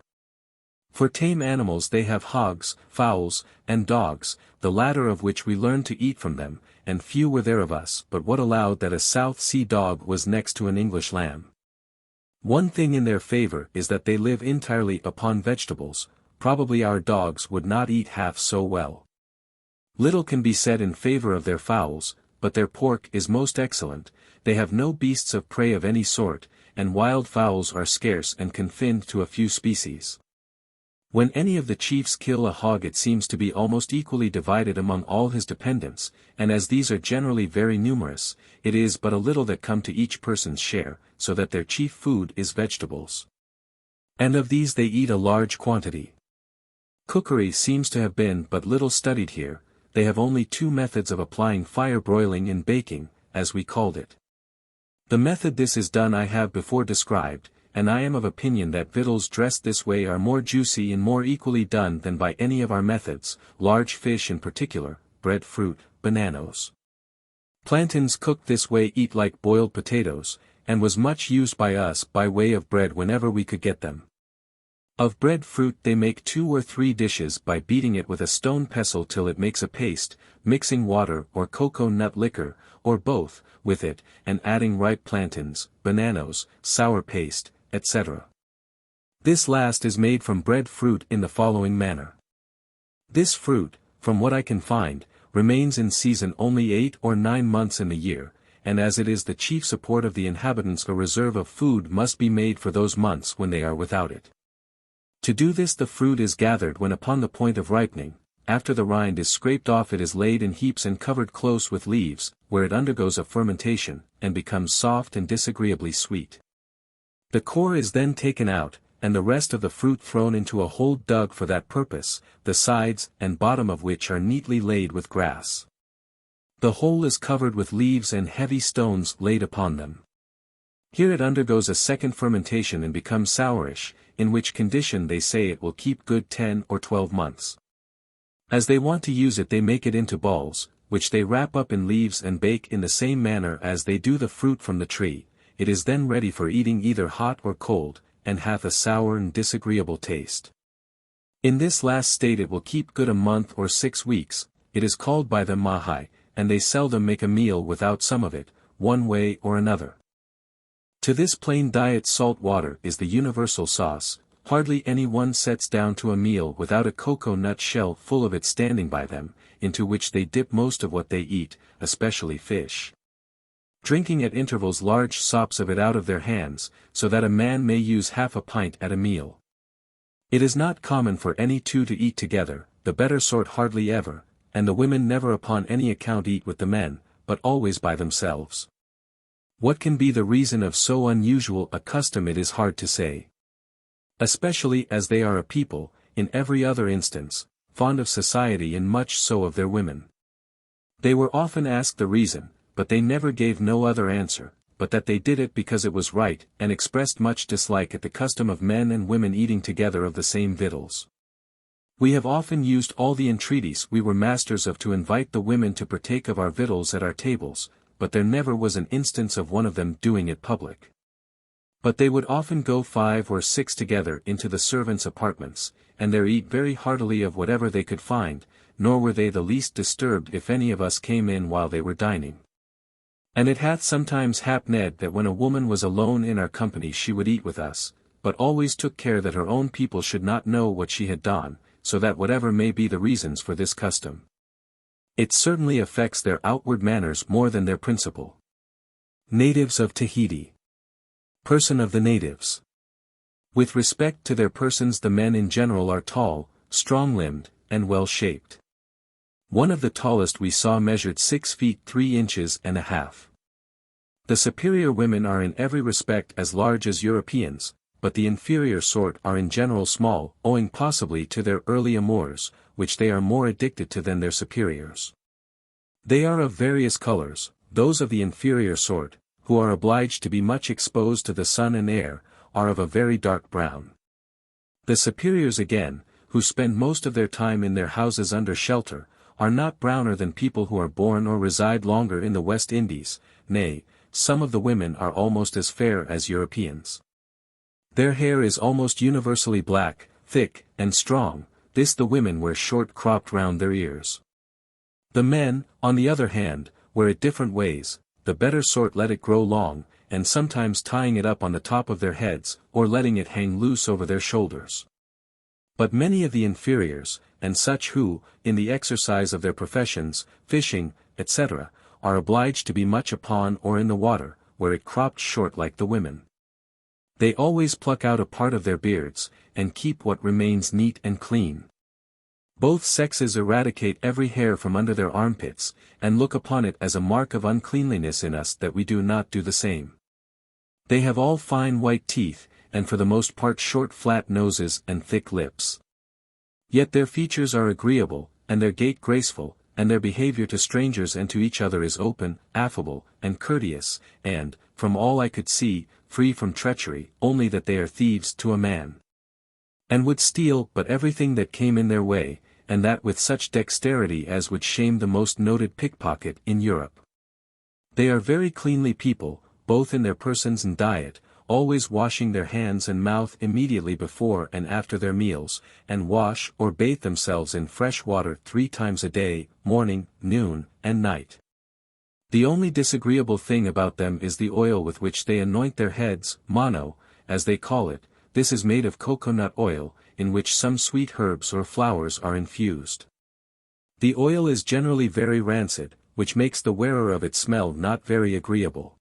For tame animals they have hogs, fowls, and dogs, the latter of which we learned to eat from them, and few were there of us but what allowed that a South Sea dog was next to an English lamb. One thing in their favor is that they live entirely upon vegetables, probably our dogs would not eat half so well. Little can be said in favor of their fowls, but their pork is most excellent, they have no beasts of prey of any sort, and wild fowls are scarce and confined to a few species. When any of the chiefs kill a hog it seems to be almost equally divided among all his dependents, and as these are generally very numerous, it is but a little that come to each person's share, so that their chief food is vegetables. And of these they eat a large quantity. Cookery seems to have been but little studied here. They have only two methods of applying fire broiling and baking, as we called it. The method this is done I have before described, and I am of opinion that victuals dressed this way are more juicy and more equally done than by any of our methods, large fish in particular, breadfruit, bananos. Plantains cooked this way eat like boiled potatoes, and was much used by us by way of bread whenever we could get them. Of breadfruit they make 2 or 3 dishes by beating it with a stone pestle till it makes a paste, mixing water or cocoa nut liquor, or both, with it, and adding ripe plantains, bananos, sour paste, etc. This last is made from breadfruit in the following manner. This fruit, from what I can find, remains in season only 8 or 9 months in the year, and as it is the chief support of the inhabitants a reserve of food must be made for those months when they are without it. To do this the fruit is gathered when upon the point of ripening, after the rind is scraped off it is laid in heaps and covered close with leaves, where it undergoes a fermentation, and becomes soft and disagreeably sweet. The core is then taken out, and the rest of the fruit thrown into a hole dug for that purpose, the sides and bottom of which are neatly laid with grass. The hole is covered with leaves and heavy stones laid upon them. Here it undergoes a second fermentation and becomes sourish, in which condition they say it will keep good 10 or 12 months. As they want to use it they make it into balls, which they wrap up in leaves and bake in the same manner as they do the fruit from the tree. It is then ready for eating either hot or cold, and hath a sour and disagreeable taste. In this last state it will keep good a month or 6 weeks, it is called by them mahai, and they seldom make a meal without some of it, one way or another. To this plain diet salt water is the universal sauce, hardly any one sets down to a meal without a cocoa nut shell full of it standing by them, into which they dip most of what they eat, especially fish. drinking at intervals large sops of it out of their hands, so that a man may use half a pint at a meal. It is not common for any two to eat together, the better sort hardly ever, and the women never upon any account eat with the men, but always by themselves. What can be the reason of so unusual a custom it is hard to say. Especially as they are a people, in every other instance, fond of society and much so of their women. They were often asked the reason, but they never gave no other answer, but that they did it because it was right, and expressed much dislike at the custom of men and women eating together of the same victuals. We have often used all the entreaties we were masters of to invite the women to partake of our victuals at our tables, but there never was an instance of one of them doing it public. But they would often go 5 or 6 together into the servants' apartments, and there eat very heartily of whatever they could find, nor were they the least disturbed if any of us came in while they were dining. And it hath sometimes happened that when a woman was alone in our company she would eat with us, but always took care that her own people should not know what she had done, so that whatever may be the reasons for this custom, it certainly affects their outward manners more than their principle. Natives of Tahiti. Person of the natives. With respect to their persons, the men in general are tall, strong-limbed, and well-shaped. One of the tallest we saw measured 6 feet 3 inches and a half. The superior women are in every respect as large as Europeans, but the inferior sort are in general small, owing possibly to their early amours, which they are more addicted to than their superiors. They are of various colors, those of the inferior sort, who are obliged to be much exposed to the sun and air, are of a very dark brown. The superiors again, who spend most of their time in their houses under shelter, are not browner than people who are born or reside longer in the West Indies, nay, some of the women are almost as fair as Europeans. Their hair is almost universally black, thick, and strong, this the women wear short cropped round their ears. The men, on the other hand, wear it different ways, the better sort let it grow long, and sometimes tying it up on the top of their heads, or letting it hang loose over their shoulders. But many of the inferiors, and such who, in the exercise of their professions, fishing, etc., are obliged to be much upon or in the water, wear it cropped short like the women. They always pluck out a part of their beards, and keep what remains neat and clean. Both sexes eradicate every hair from under their armpits, and look upon it as a mark of uncleanliness in us that we do not do the same. They have all fine white teeth, and for the most part short flat noses and thick lips. Yet their features are agreeable, and their gait graceful, and their behavior to strangers and to each other is open, affable, and courteous, and, from all I could see, free from treachery, only that they are thieves to a man, and would steal but everything that came in their way, and that with such dexterity as would shame the most noted pickpocket in Europe. They are very cleanly people, both in their persons and diet, always washing their hands and mouth immediately before and after their meals, and wash or bathe themselves in fresh water 3 times a day, morning, noon, and night. The only disagreeable thing about them is the oil with which they anoint their heads, mano, as they call it. This is made of coconut oil, in which some sweet herbs or flowers are infused. The oil is generally very rancid, which makes the wearer of it smell not very agreeable.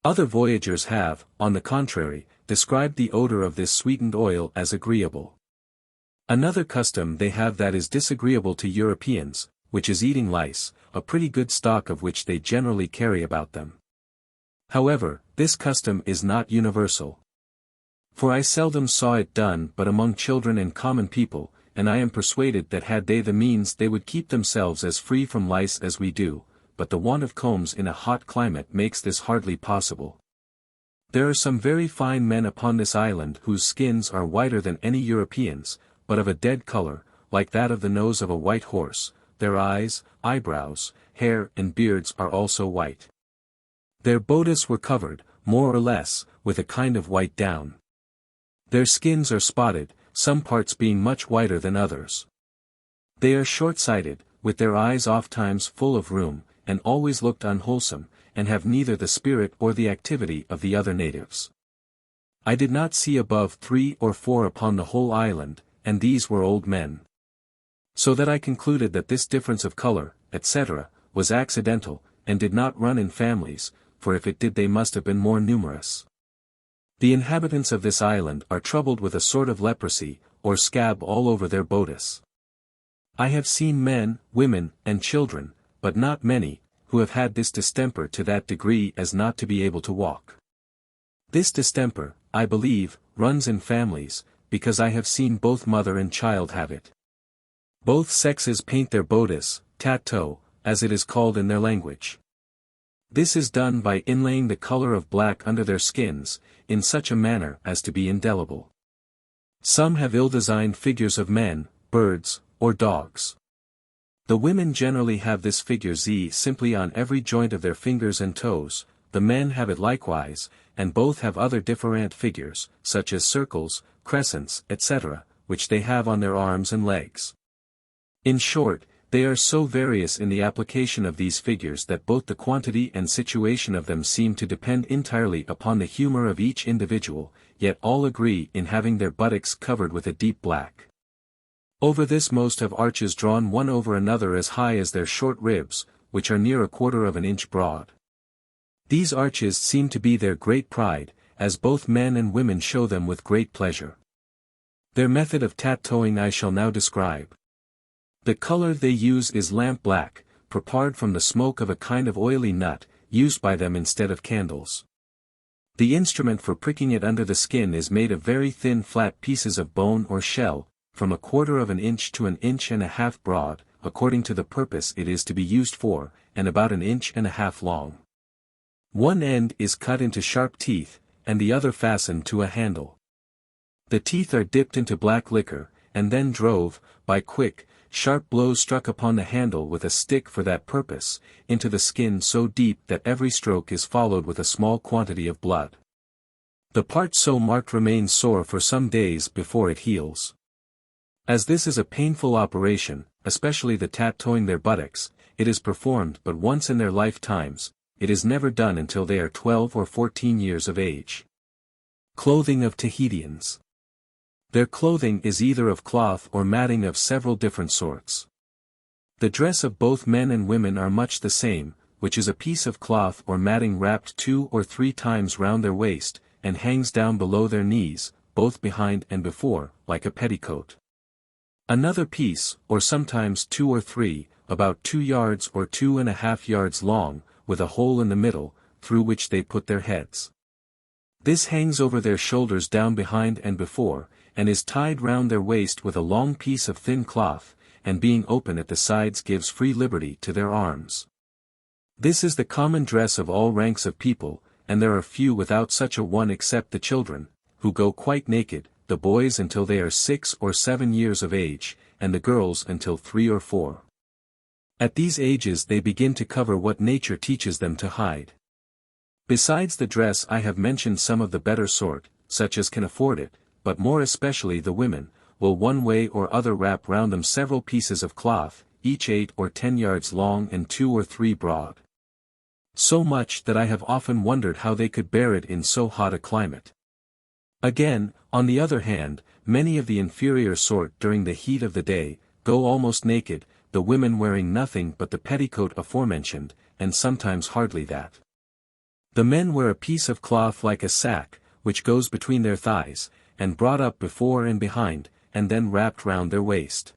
Other voyagers have, on the contrary, described the odor of this sweetened oil as agreeable. Another custom they have that is disagreeable to Europeans, which is eating lice, a pretty good stock of which they generally carry about them. However, this custom is not universal. For I seldom saw it done but among children and common people, and I am persuaded that had they the means they would keep themselves as free from lice as we do, but the want of combs in a hot climate makes this hardly possible. There are some very fine men upon this island whose skins are whiter than any Europeans, but of a dead color, like that of the nose of a white horse. Their eyes, eyebrows, hair and beards are also white. Their bodice were covered, more or less, with a kind of white down. Their skins are spotted, some parts being much whiter than others. They are short-sighted, with their eyes ofttimes full of rheum, and always looked unwholesome, and have neither the spirit or the activity of the other natives. I did not see above 3 or 4 upon the whole island, and these were old men. So that I concluded that this difference of color, etc., was accidental, and did not run in families, for if it did they must have been more numerous. The inhabitants of this island are troubled with a sort of leprosy, or scab all over their bodice. I have seen men, women, and children, but not many, who have had this distemper to that degree as not to be able to walk. This distemper, I believe, runs in families, because I have seen both mother and child have it. Both sexes paint their bodice, tattoo, as it is called in their language. This is done by inlaying the color of black under their skins, in such a manner as to be indelible. Some have ill-designed figures of men, birds, or dogs. The women generally have this figure Z simply on every joint of their fingers and toes, the men have it likewise, and both have other different figures, such as circles, crescents, etc., which they have on their arms and legs. In short, they are so various in the application of these figures that both the quantity and situation of them seem to depend entirely upon the humor of each individual, yet all agree in having their buttocks covered with a deep black. Over this most have arches drawn one over another as high as their short ribs, which are near 1/4 of an inch broad. These arches seem to be their great pride, as both men and women show them with great pleasure. Their method of tattooing I shall now describe. The color they use is lamp black, prepared from the smoke of a kind of oily nut, used by them instead of candles. The instrument for pricking it under the skin is made of very thin flat pieces of bone or shell, from 1/4 of an inch to 1.5 inches broad, according to the purpose it is to be used for, and about 1.5 inches long. One end is cut into sharp teeth, and the other fastened to a handle. The teeth are dipped into black liquor, and then drove, by quick, sharp blows struck upon the handle with a stick for that purpose, into the skin so deep that every stroke is followed with a small quantity of blood. The part so marked remains sore for some days before it heals. As this is a painful operation, especially the tattooing their buttocks, it is performed but once in their lifetimes, it is never done until they are 12 or 14 years of age. Clothing of Tahitians. Their clothing is either of cloth or matting of several different sorts. The dress of both men and women are much the same, which is a piece of cloth or matting wrapped 2 or 3 times round their waist, and hangs down below their knees, both behind and before, like a petticoat. Another piece, or sometimes 2 or 3, about 2 yards or 2.5 yards long, with a hole in the middle, through which they put their heads. This hangs over their shoulders down behind and before, and is tied round their waist with a long piece of thin cloth, and being open at the sides gives free liberty to their arms. This is the common dress of all ranks of people, and there are few without such a one except the children, who go quite naked, the boys until they are 6 or 7 years of age, and the girls until 3 or 4. At these ages they begin to cover what nature teaches them to hide. Besides the dress I have mentioned some of the better sort, such as can afford it, but more especially the women, will one way or other wrap round them several pieces of cloth, each 8 or 10 yards long and 2 or 3 broad. So much that I have often wondered how they could bear it in so hot a climate. Again, on the other hand, many of the inferior sort during the heat of the day, go almost naked, the women wearing nothing but the petticoat aforementioned, and sometimes hardly that. The men wear a piece of cloth like a sack, which goes between their thighs, and brought up before and behind, and then wrapped round their waist.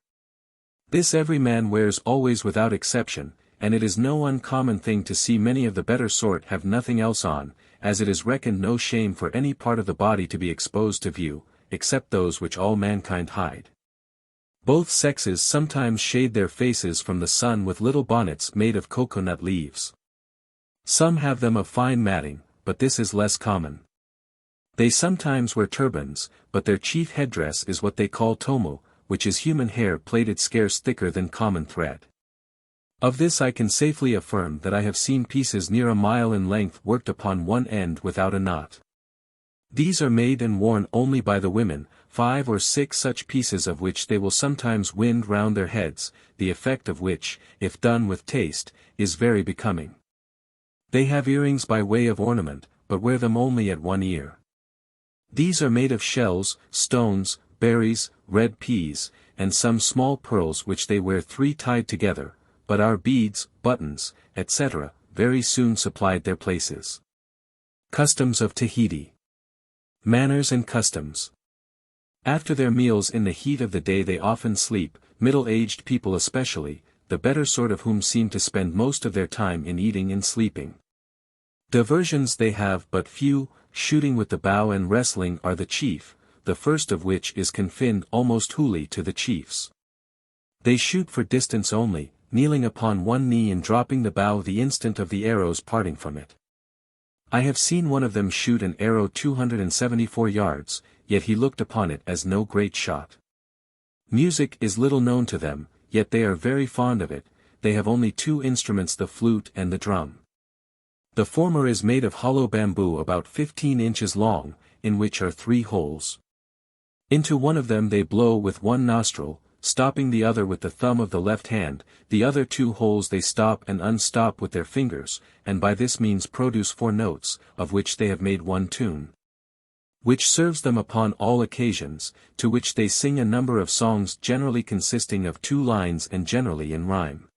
This every man wears always without exception, and it is no uncommon thing to see many of the better sort have nothing else on, as it is reckoned no shame for any part of the body to be exposed to view, except those which all mankind hide. Both sexes sometimes shade their faces from the sun with little bonnets made of cocoanut leaves. Some have them of fine matting, but this is less common. They sometimes wear turbans, but their chief headdress is what they call tomu, which is human hair plaited scarce thicker than common thread. Of this I can safely affirm that I have seen pieces near a mile in length worked upon one end without a knot. These are made and worn only by the women, 5 or 6 such pieces of which they will sometimes wind round their heads, the effect of which, if done with taste, is very becoming. They have earrings by way of ornament, but wear them only at one ear. These are made of shells, stones, berries, red peas, and some small pearls which they wear 3 tied together, but our beads, buttons, etc., very soon supplied their places. Customs of Tahiti. Manners and customs. After their meals in the heat of the day they often sleep, middle-aged people especially, the better sort of whom seem to spend most of their time in eating and sleeping. Diversions they have but few, shooting with the bow and wrestling are the chief, the first of which is confined almost wholly to the chiefs. They shoot for distance only, kneeling upon one knee and dropping the bow the instant of the arrows parting from it. I have seen one of them shoot an arrow 274 yards, yet he looked upon it as no great shot. Music is little known to them, yet they are very fond of it. They have only two instruments, the flute and the drum. The former is made of hollow bamboo about 15 inches long, in which are 3 holes. Into one of them they blow with one nostril, stopping the other with the thumb of the left hand, the other 2 holes they stop and unstop with their fingers, and by this means produce 4 notes, of which they have made 1 tune, which serves them upon all occasions, to which they sing a number of songs generally consisting of 2 lines and generally in rhyme.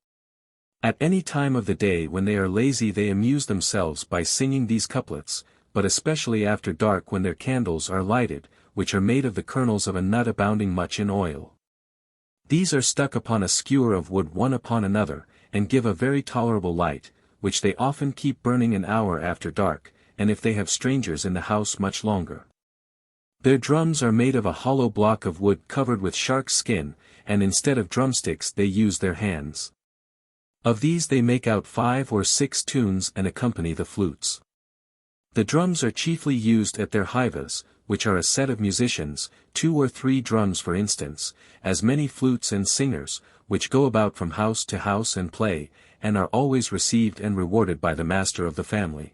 At any time of the day when they are lazy they amuse themselves by singing these couplets, but especially after dark when their candles are lighted, which are made of the kernels of a nut abounding much in oil. These are stuck upon a skewer of wood one upon another, and give a very tolerable light, which they often keep burning an hour after dark, and if they have strangers in the house much longer. Their drums are made of a hollow block of wood covered with shark's skin, and instead of drumsticks they use their hands. Of these they make out 5 or 6 tunes and accompany the flutes. The drums are chiefly used at their haivas, which are a set of musicians, 2 or 3 drums for instance, as many flutes and singers, which go about from house to house and play, and are always received and rewarded by the master of the family,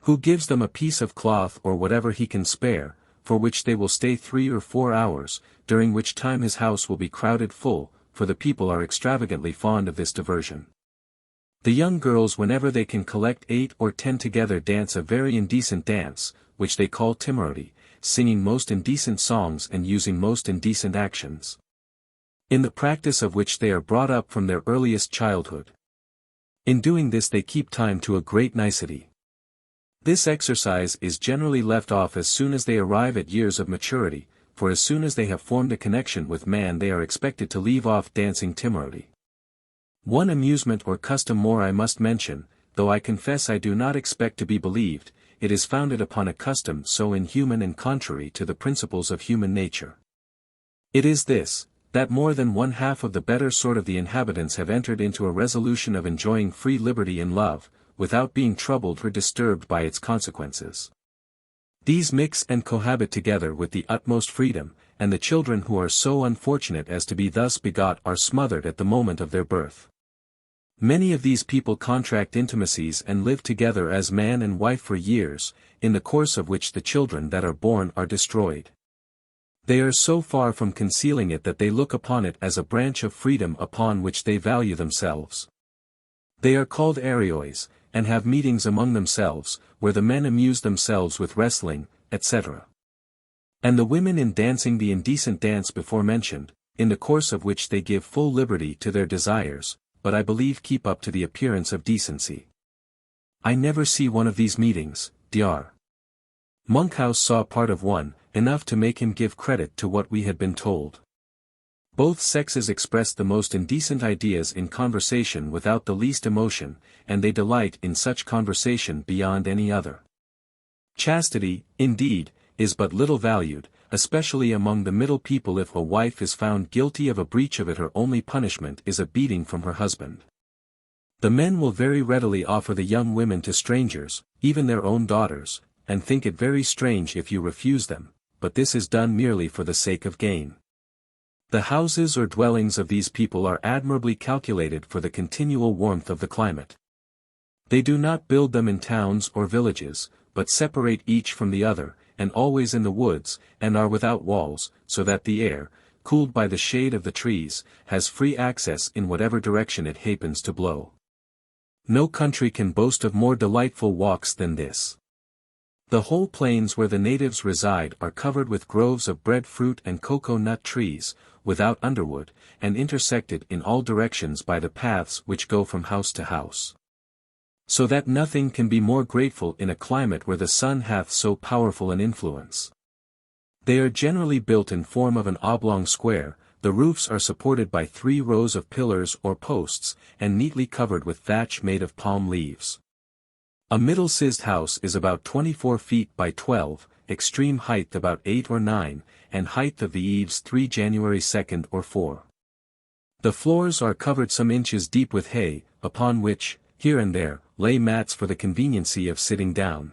who gives them a piece of cloth or whatever he can spare, for which they will stay 3 or 4 hours, during which time his house will be crowded full, for the people are extravagantly fond of this diversion. The young girls whenever they can collect 8 or 10 together dance a very indecent dance, which they call timorody, singing most indecent songs and using most indecent actions, in the practice of which they are brought up from their earliest childhood. In doing this they keep time to a great nicety. This exercise is generally left off as soon as they arrive at years of maturity, for as soon as they have formed a connection with man they are expected to leave off dancing timorody. One amusement or custom more I must mention, though I confess I do not expect to be believed. It is founded upon a custom so inhuman and contrary to the principles of human nature. It is this, that more than 1/2 of the better sort of the inhabitants have entered into a resolution of enjoying free liberty in love, without being troubled or disturbed by its consequences. These mix and cohabit together with the utmost freedom, and the children who are so unfortunate as to be thus begot are smothered at the moment of their birth. Many of these people contract intimacies and live together as man and wife for years, in the course of which the children that are born are destroyed. They are so far from concealing it that they look upon it as a branch of freedom upon which they value themselves. They are called ariois, and have meetings among themselves, where the men amuse themselves with wrestling, etc. And the women in dancing the indecent dance before mentioned, in the course of which they give full liberty to their desires, but I believe keep up to the appearance of decency. I never see one of these meetings. Dr. Monkhouse saw part of one, enough to make him give credit to what we had been told. Both sexes express the most indecent ideas in conversation without the least emotion, and they delight in such conversation beyond any other. Chastity, indeed, is but little valued, especially among the middle people. If a wife is found guilty of a breach of it her only punishment is a beating from her husband. The men will very readily offer the young women to strangers, even their own daughters, and think it very strange if you refuse them, but this is done merely for the sake of gain. The houses or dwellings of these people are admirably calculated for the continual warmth of the climate. They do not build them in towns or villages, but separate each from the other, and always in the woods, and are without walls, so that the air, cooled by the shade of the trees, has free access in whatever direction it happens to blow. No country can boast of more delightful walks than this. The whole plains where the natives reside are covered with groves of breadfruit and cocoa-nut trees, without underwood, and intersected in all directions by the paths which go from house to house. So that nothing can be more grateful in a climate where the sun hath so powerful an influence. They are generally built in form of an oblong square, the roofs are supported by 3 rows of pillars or posts, and neatly covered with thatch made of palm leaves. A middle-sized house is about 24 feet by 12, extreme height about 8 or 9, and height of the eaves 3 January 2nd or 4. The floors are covered some inches deep with hay, upon which, here and there, lay mats for the conveniency of sitting down.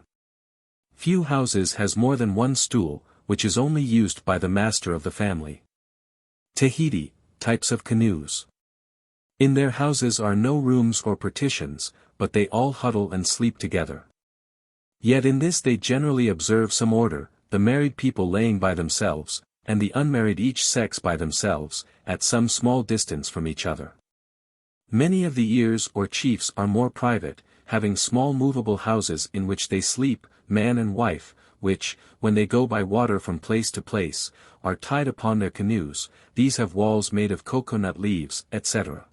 Few houses has more than one stool, which is only used by the master of the family. Tahiti, types of canoes. In their houses are no rooms or partitions, but they all huddle and sleep together. Yet in this they generally observe some order, the married people laying by themselves, and the unmarried each sex by themselves, at some small distance from each other. Many of the ears or chiefs are more private, having small movable houses in which they sleep, man and wife, which, when they go by water from place to place, are tied upon their canoes. These have walls made of coconut leaves, etc.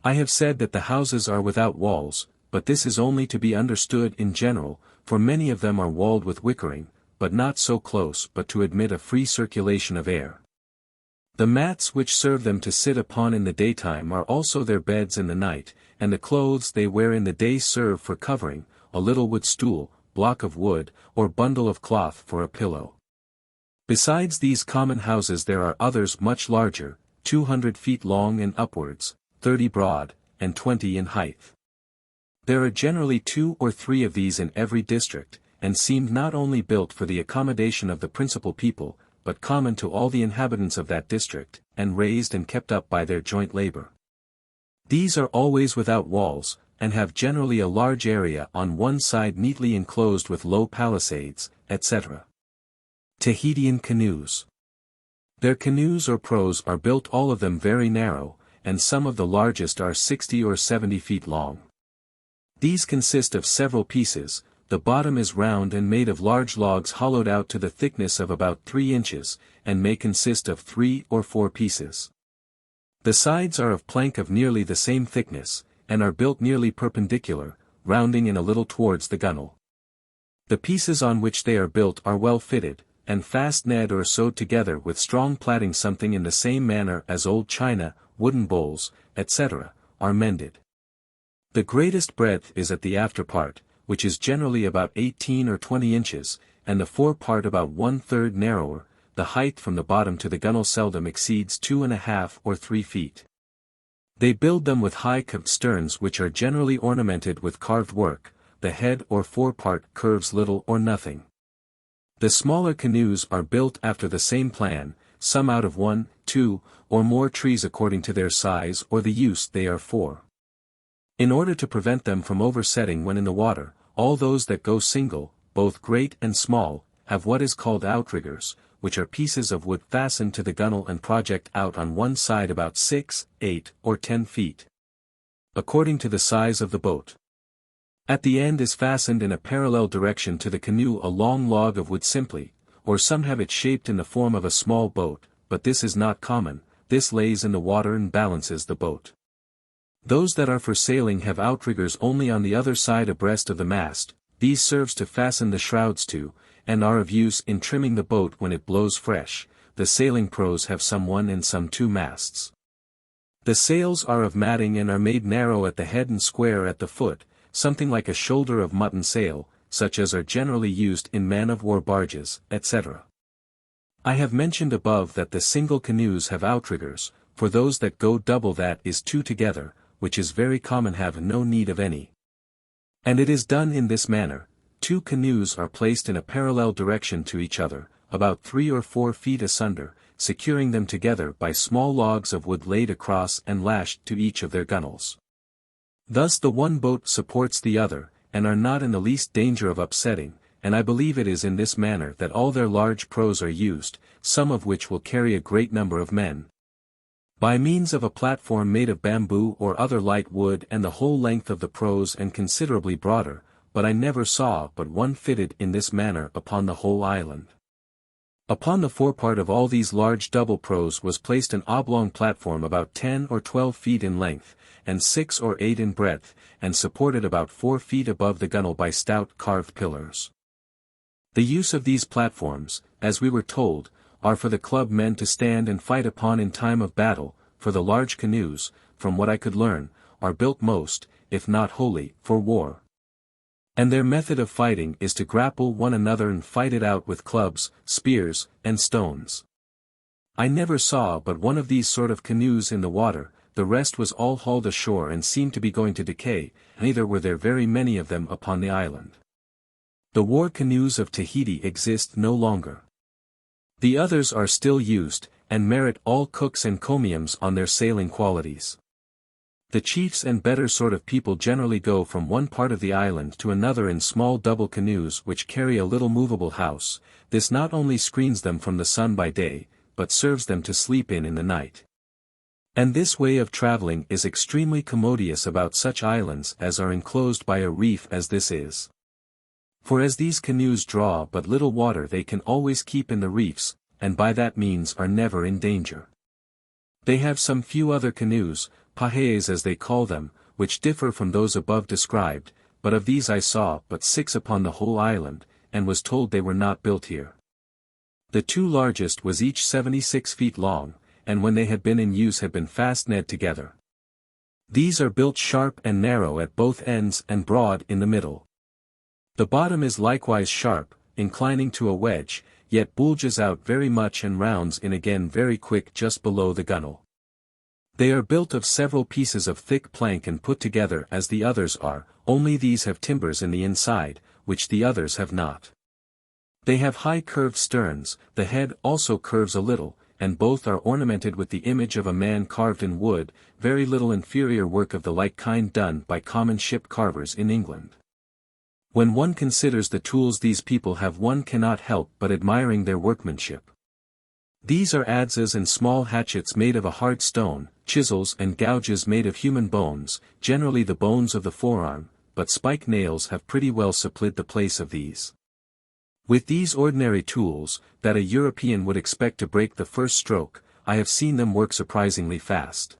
I have said that the houses are without walls, but this is only to be understood in general, for many of them are walled with wickering, but not so close but to admit a free circulation of air. The mats which serve them to sit upon in the daytime are also their beds in the night, and the clothes they wear in the day serve for covering, a little wood stool, block of wood, or bundle of cloth for a pillow. Besides these common houses there are others much larger, 200 feet long and upwards, 30 broad, and 20 in height. There are generally 2 or 3 of these in every district, and seemed not only built for the accommodation of the principal people, but common to all the inhabitants of that district, and raised and kept up by their joint labor. These are always without walls, and have generally a large area on one side neatly enclosed with low palisades, etc. Tahitian canoes. Their canoes or prows are built all of them very narrow, and some of the largest are 60 or 70 feet long. These consist of several pieces. The bottom is round and made of large logs hollowed out to the thickness of about 3 inches, and may consist of 3 or 4 pieces. The sides are of plank of nearly the same thickness, and are built nearly perpendicular, rounding in a little towards the gunwale. The pieces on which they are built are well fitted, and fastened or sewed together with strong plaiting something in the same manner as old china, wooden bowls, etc., are mended. The greatest breadth is at the after part, which is generally about 18 or 20 inches, and the fore part about 1/3 narrower. The height from the bottom to the gunwale seldom exceeds 2½ or 3 feet. They build them with high carved sterns which are generally ornamented with carved work. The head or fore part curves little or nothing. The smaller canoes are built after the same plan, some out of 1, 2, or more trees according to their size or the use they are for. In order to prevent them from oversetting when in the water, all those that go single, both great and small, have what is called outriggers, which are pieces of wood fastened to the gunwale and project out on one side about 6, 8, or 10 feet, according to the size of the boat. At the end is fastened in a parallel direction to the canoe a long log of wood simply, or some have it shaped in the form of a small boat, but this is not common. This lays in the water and balances the boat. Those that are for sailing have outriggers only on the other side abreast of the mast. These serves to fasten the shrouds to, and are of use in trimming the boat when it blows fresh. The sailing prows have some 1 and some 2 masts. The sails are of matting and are made narrow at the head and square at the foot, something like a shoulder of mutton sail, such as are generally used in man-of-war barges, etc. I have mentioned above that the single canoes have outriggers. For those that go double that is 2 together, which is very common, have no need of any. And it is done in this manner: 2 canoes are placed in a parallel direction to each other, about 3 or 4 feet asunder, securing them together by small logs of wood laid across and lashed to each of their gunwales. Thus the one boat supports the other, and are not in the least danger of upsetting, and I believe it is in this manner that all their large prows are used, some of which will carry a great number of men. By means of a platform made of bamboo or other light wood, and the whole length of the prows and considerably broader, but I never saw but one fitted in this manner upon the whole island. Upon the forepart of all these large double prows was placed an oblong platform about 10 or 12 feet in length, and 6 or 8 in breadth, and supported about 4 feet above the gunwale by stout carved pillars. The use of these platforms, as we were told, are for the club men to stand and fight upon in time of battle, for the large canoes, from what I could learn, are built most, if not wholly, for war. And their method of fighting is to grapple one another and fight it out with clubs, spears, and stones. I never saw but one of these sort of canoes in the water, the rest was all hauled ashore and seemed to be going to decay, neither were there very many of them upon the island. The war canoes of Tahiti exist no longer. The others are still used, and merit all cooks' encomiums on their sailing qualities. The chiefs and better sort of people generally go from one part of the island to another in small double canoes which carry a little movable house. This not only screens them from the sun by day, but serves them to sleep in the night. And this way of traveling is extremely commodious about such islands as are enclosed by a reef as this is. For as these canoes draw but little water they can always keep in the reefs, and by that means are never in danger. They have some few other canoes, pahees as they call them, which differ from those above described, but of these I saw but 6 upon the whole island, and was told they were not built here. The 2 largest was each 76 feet long, and when they had been in use had been fast kned together. These are built sharp and narrow at both ends and broad in the middle. The bottom is likewise sharp, inclining to a wedge, yet bulges out very much and rounds in again very quick just below the gunwale. They are built of several pieces of thick plank and put together as the others are, only these have timbers in the inside, which the others have not. They have high curved sterns, the head also curves a little, and both are ornamented with the image of a man carved in wood, very little inferior work of the like kind done by common ship carvers in England. When one considers the tools these people have one cannot help but admiring their workmanship. These are adzes and small hatchets made of a hard stone, chisels and gouges made of human bones, generally the bones of the forearm, but spike nails have pretty well supplied the place of these. With these ordinary tools, that a European would expect to break the first stroke, I have seen them work surprisingly fast.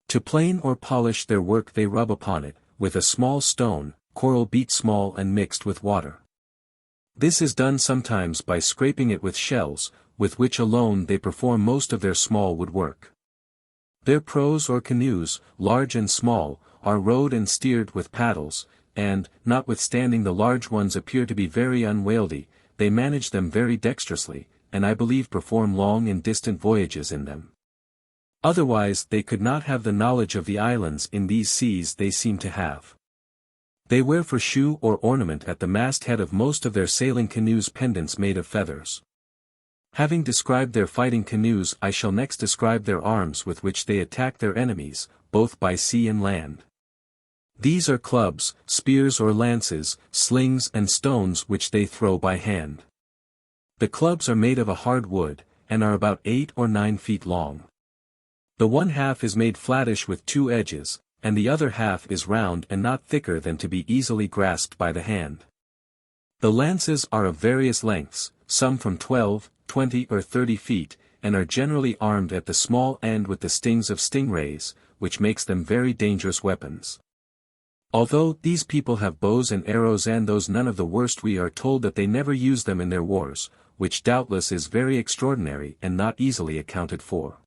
To plane or polish their work they rub upon it, with a small stone, coral beat small and mixed with water. This is done sometimes by scraping it with shells, with which alone they perform most of their small woodwork. Their prows or canoes, large and small, are rowed and steered with paddles, and, notwithstanding the large ones appear to be very unwieldy, they manage them very dexterously, and I believe perform long and distant voyages in them. Otherwise they could not have the knowledge of the islands in these seas they seem to have. They wear for shoe or ornament at the masthead of most of their sailing canoes pendants made of feathers. Having described their fighting canoes I shall next describe their arms with which they attack their enemies, both by sea and land. These are clubs, spears or lances, slings and stones which they throw by hand. The clubs are made of a hard wood, and are about 8 or 9 feet long. The one half is made flattish with 2 edges, and the other half is round and not thicker than to be easily grasped by the hand. The lances are of various lengths, some from 12, 20 or 30 feet, and are generally armed at the small end with the stings of stingrays, which makes them very dangerous weapons. Although these people have bows and arrows and those none of the worst, we are told that they never use them in their wars, which doubtless is very extraordinary and not easily accounted for.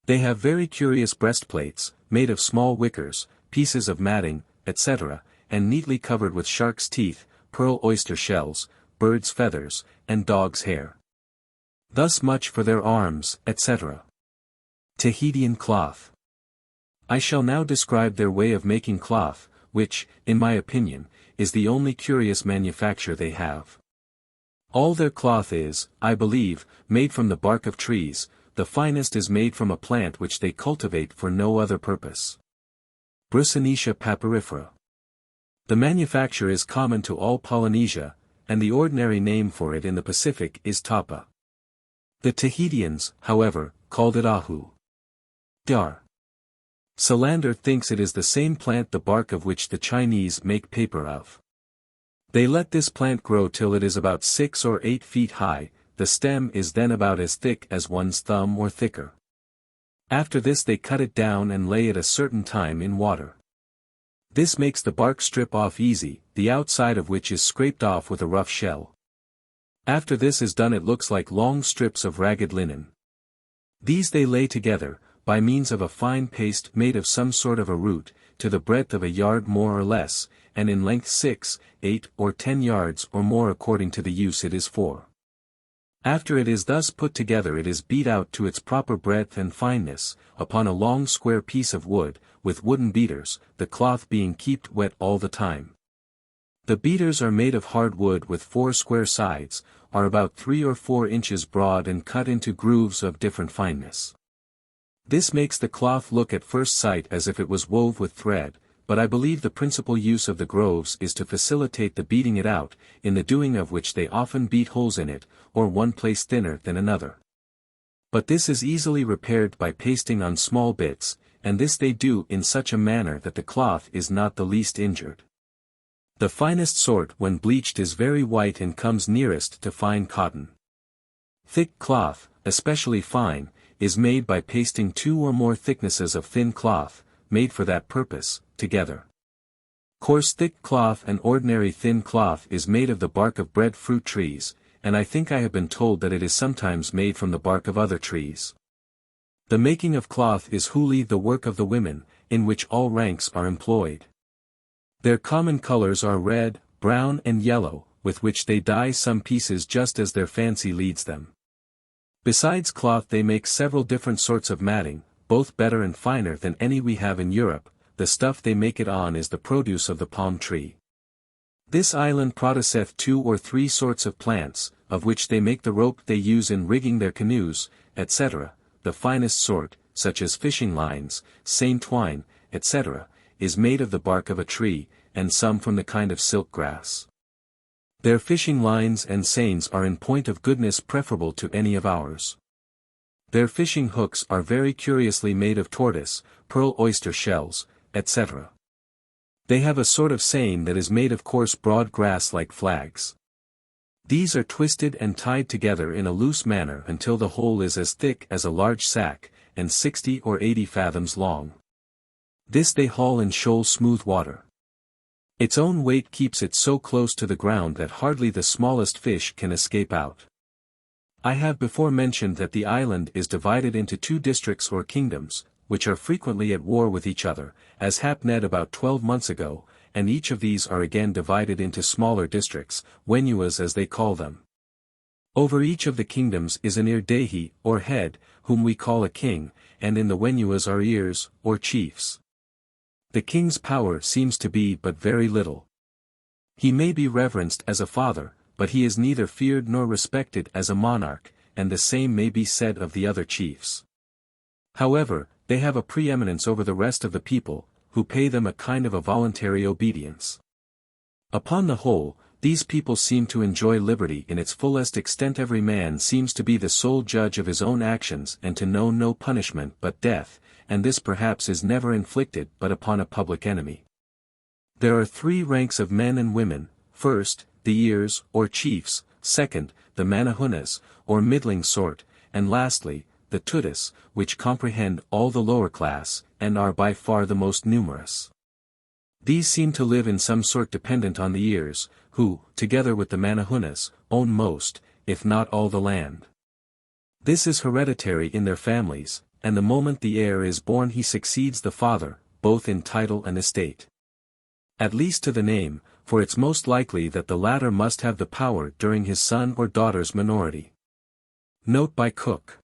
They have very curious breastplates, made of small wickers, pieces of matting, etc., and neatly covered with shark's teeth, pearl oyster shells, bird's feathers, and dog's hair. Thus much for their arms, etc. Tahitian cloth. I shall now describe their way of making cloth, which, in my opinion, is the only curious manufacture they have. All their cloth is, I believe, made from the bark of trees. The finest is made from a plant which they cultivate for no other purpose. Brucinitia papyrifera. The manufacture is common to all Polynesia, and the ordinary name for it in the Pacific is tapa. The Tahitians, however, called it ahu. Dar. Solander thinks it is the same plant the bark of which the Chinese make paper of. They let this plant grow till it is about 6 or 8 feet high, the stem is then about as thick as one's thumb or thicker. After this they cut it down and lay it a certain time in water. This makes the bark strip off easy, the outside of which is scraped off with a rough shell. After this is done it looks like long strips of ragged linen. These they lay together, by means of a fine paste made of some sort of a root, to the breadth of a yard more or less, and in length 6, 8, or 10 yards or more according to the use it is for. After it is thus put together it is beat out to its proper breadth and fineness, upon a long square piece of wood, with wooden beaters, the cloth being kept wet all the time. The beaters are made of hard wood with 4 square sides, are about 3 or 4 inches broad and cut into grooves of different fineness. This makes the cloth look at first sight as if it was wove with thread, but I believe the principal use of the grooves is to facilitate the beating it out, in the doing of which they often beat holes in it, or one place thinner than another. But this is easily repaired by pasting on small bits, and this they do in such a manner that the cloth is not the least injured. The finest sort when bleached is very white and comes nearest to fine cotton. Thick cloth, especially fine, is made by pasting 2 or more thicknesses of thin cloth, made for that purpose, together. Coarse thick cloth and ordinary thin cloth is made of the bark of breadfruit trees, and I think I have been told that it is sometimes made from the bark of other trees. The making of cloth is wholly the work of the women, in which all ranks are employed. Their common colors are red, brown and yellow, with which they dye some pieces just as their fancy leads them. Besides cloth they make several different sorts of matting, both better and finer than any we have in Europe. The stuff they make it on is the produce of the palm tree. This island produceth 2 or 3 sorts of plants, of which they make the rope they use in rigging their canoes, etc., the finest sort, such as fishing lines, seine twine, etc., is made of the bark of a tree, and some from the kind of silk grass. Their fishing lines and seines are in point of goodness preferable to any of ours. Their fishing hooks are very curiously made of tortoise, pearl oyster shells, etc. They have a sort of seine that is made of coarse broad grass like flags. These are twisted and tied together in a loose manner until the whole is as thick as a large sack, and 60 or 80 fathoms long. This they haul in shoal smooth water. Its own weight keeps it so close to the ground that hardly the smallest fish can escape out. I have before mentioned that the island is divided into 2 districts or kingdoms, which are frequently at war with each other, as happened about 12 months ago, and each of these are again divided into smaller districts, wenuas as they call them. Over each of the kingdoms is an irdehi, or head, whom we call a king, and in the wenuas are ears, or chiefs. The king's power seems to be but very little. He may be reverenced as a father, but he is neither feared nor respected as a monarch, and the same may be said of the other chiefs. However, they have a preeminence over the rest of the people, who pay them a kind of a voluntary obedience. Upon the whole, these people seem to enjoy liberty in its fullest extent. Every man seems to be the sole judge of his own actions and to know no punishment but death, and this perhaps is never inflicted but upon a public enemy. There are 3 ranks of men and women: first, the ears, or chiefs; second, the manahunas, or middling sort; and lastly, the tutas, which comprehend all the lower class, and are by far the most numerous. These seem to live in some sort dependent on the ears, who, together with the manahunas, own most, if not all the land. This is hereditary in their families, and the moment the heir is born he succeeds the father, both in title and estate. At least to the name, for it's most likely that the latter must have the power during his son or daughter's minority. Note by Cook.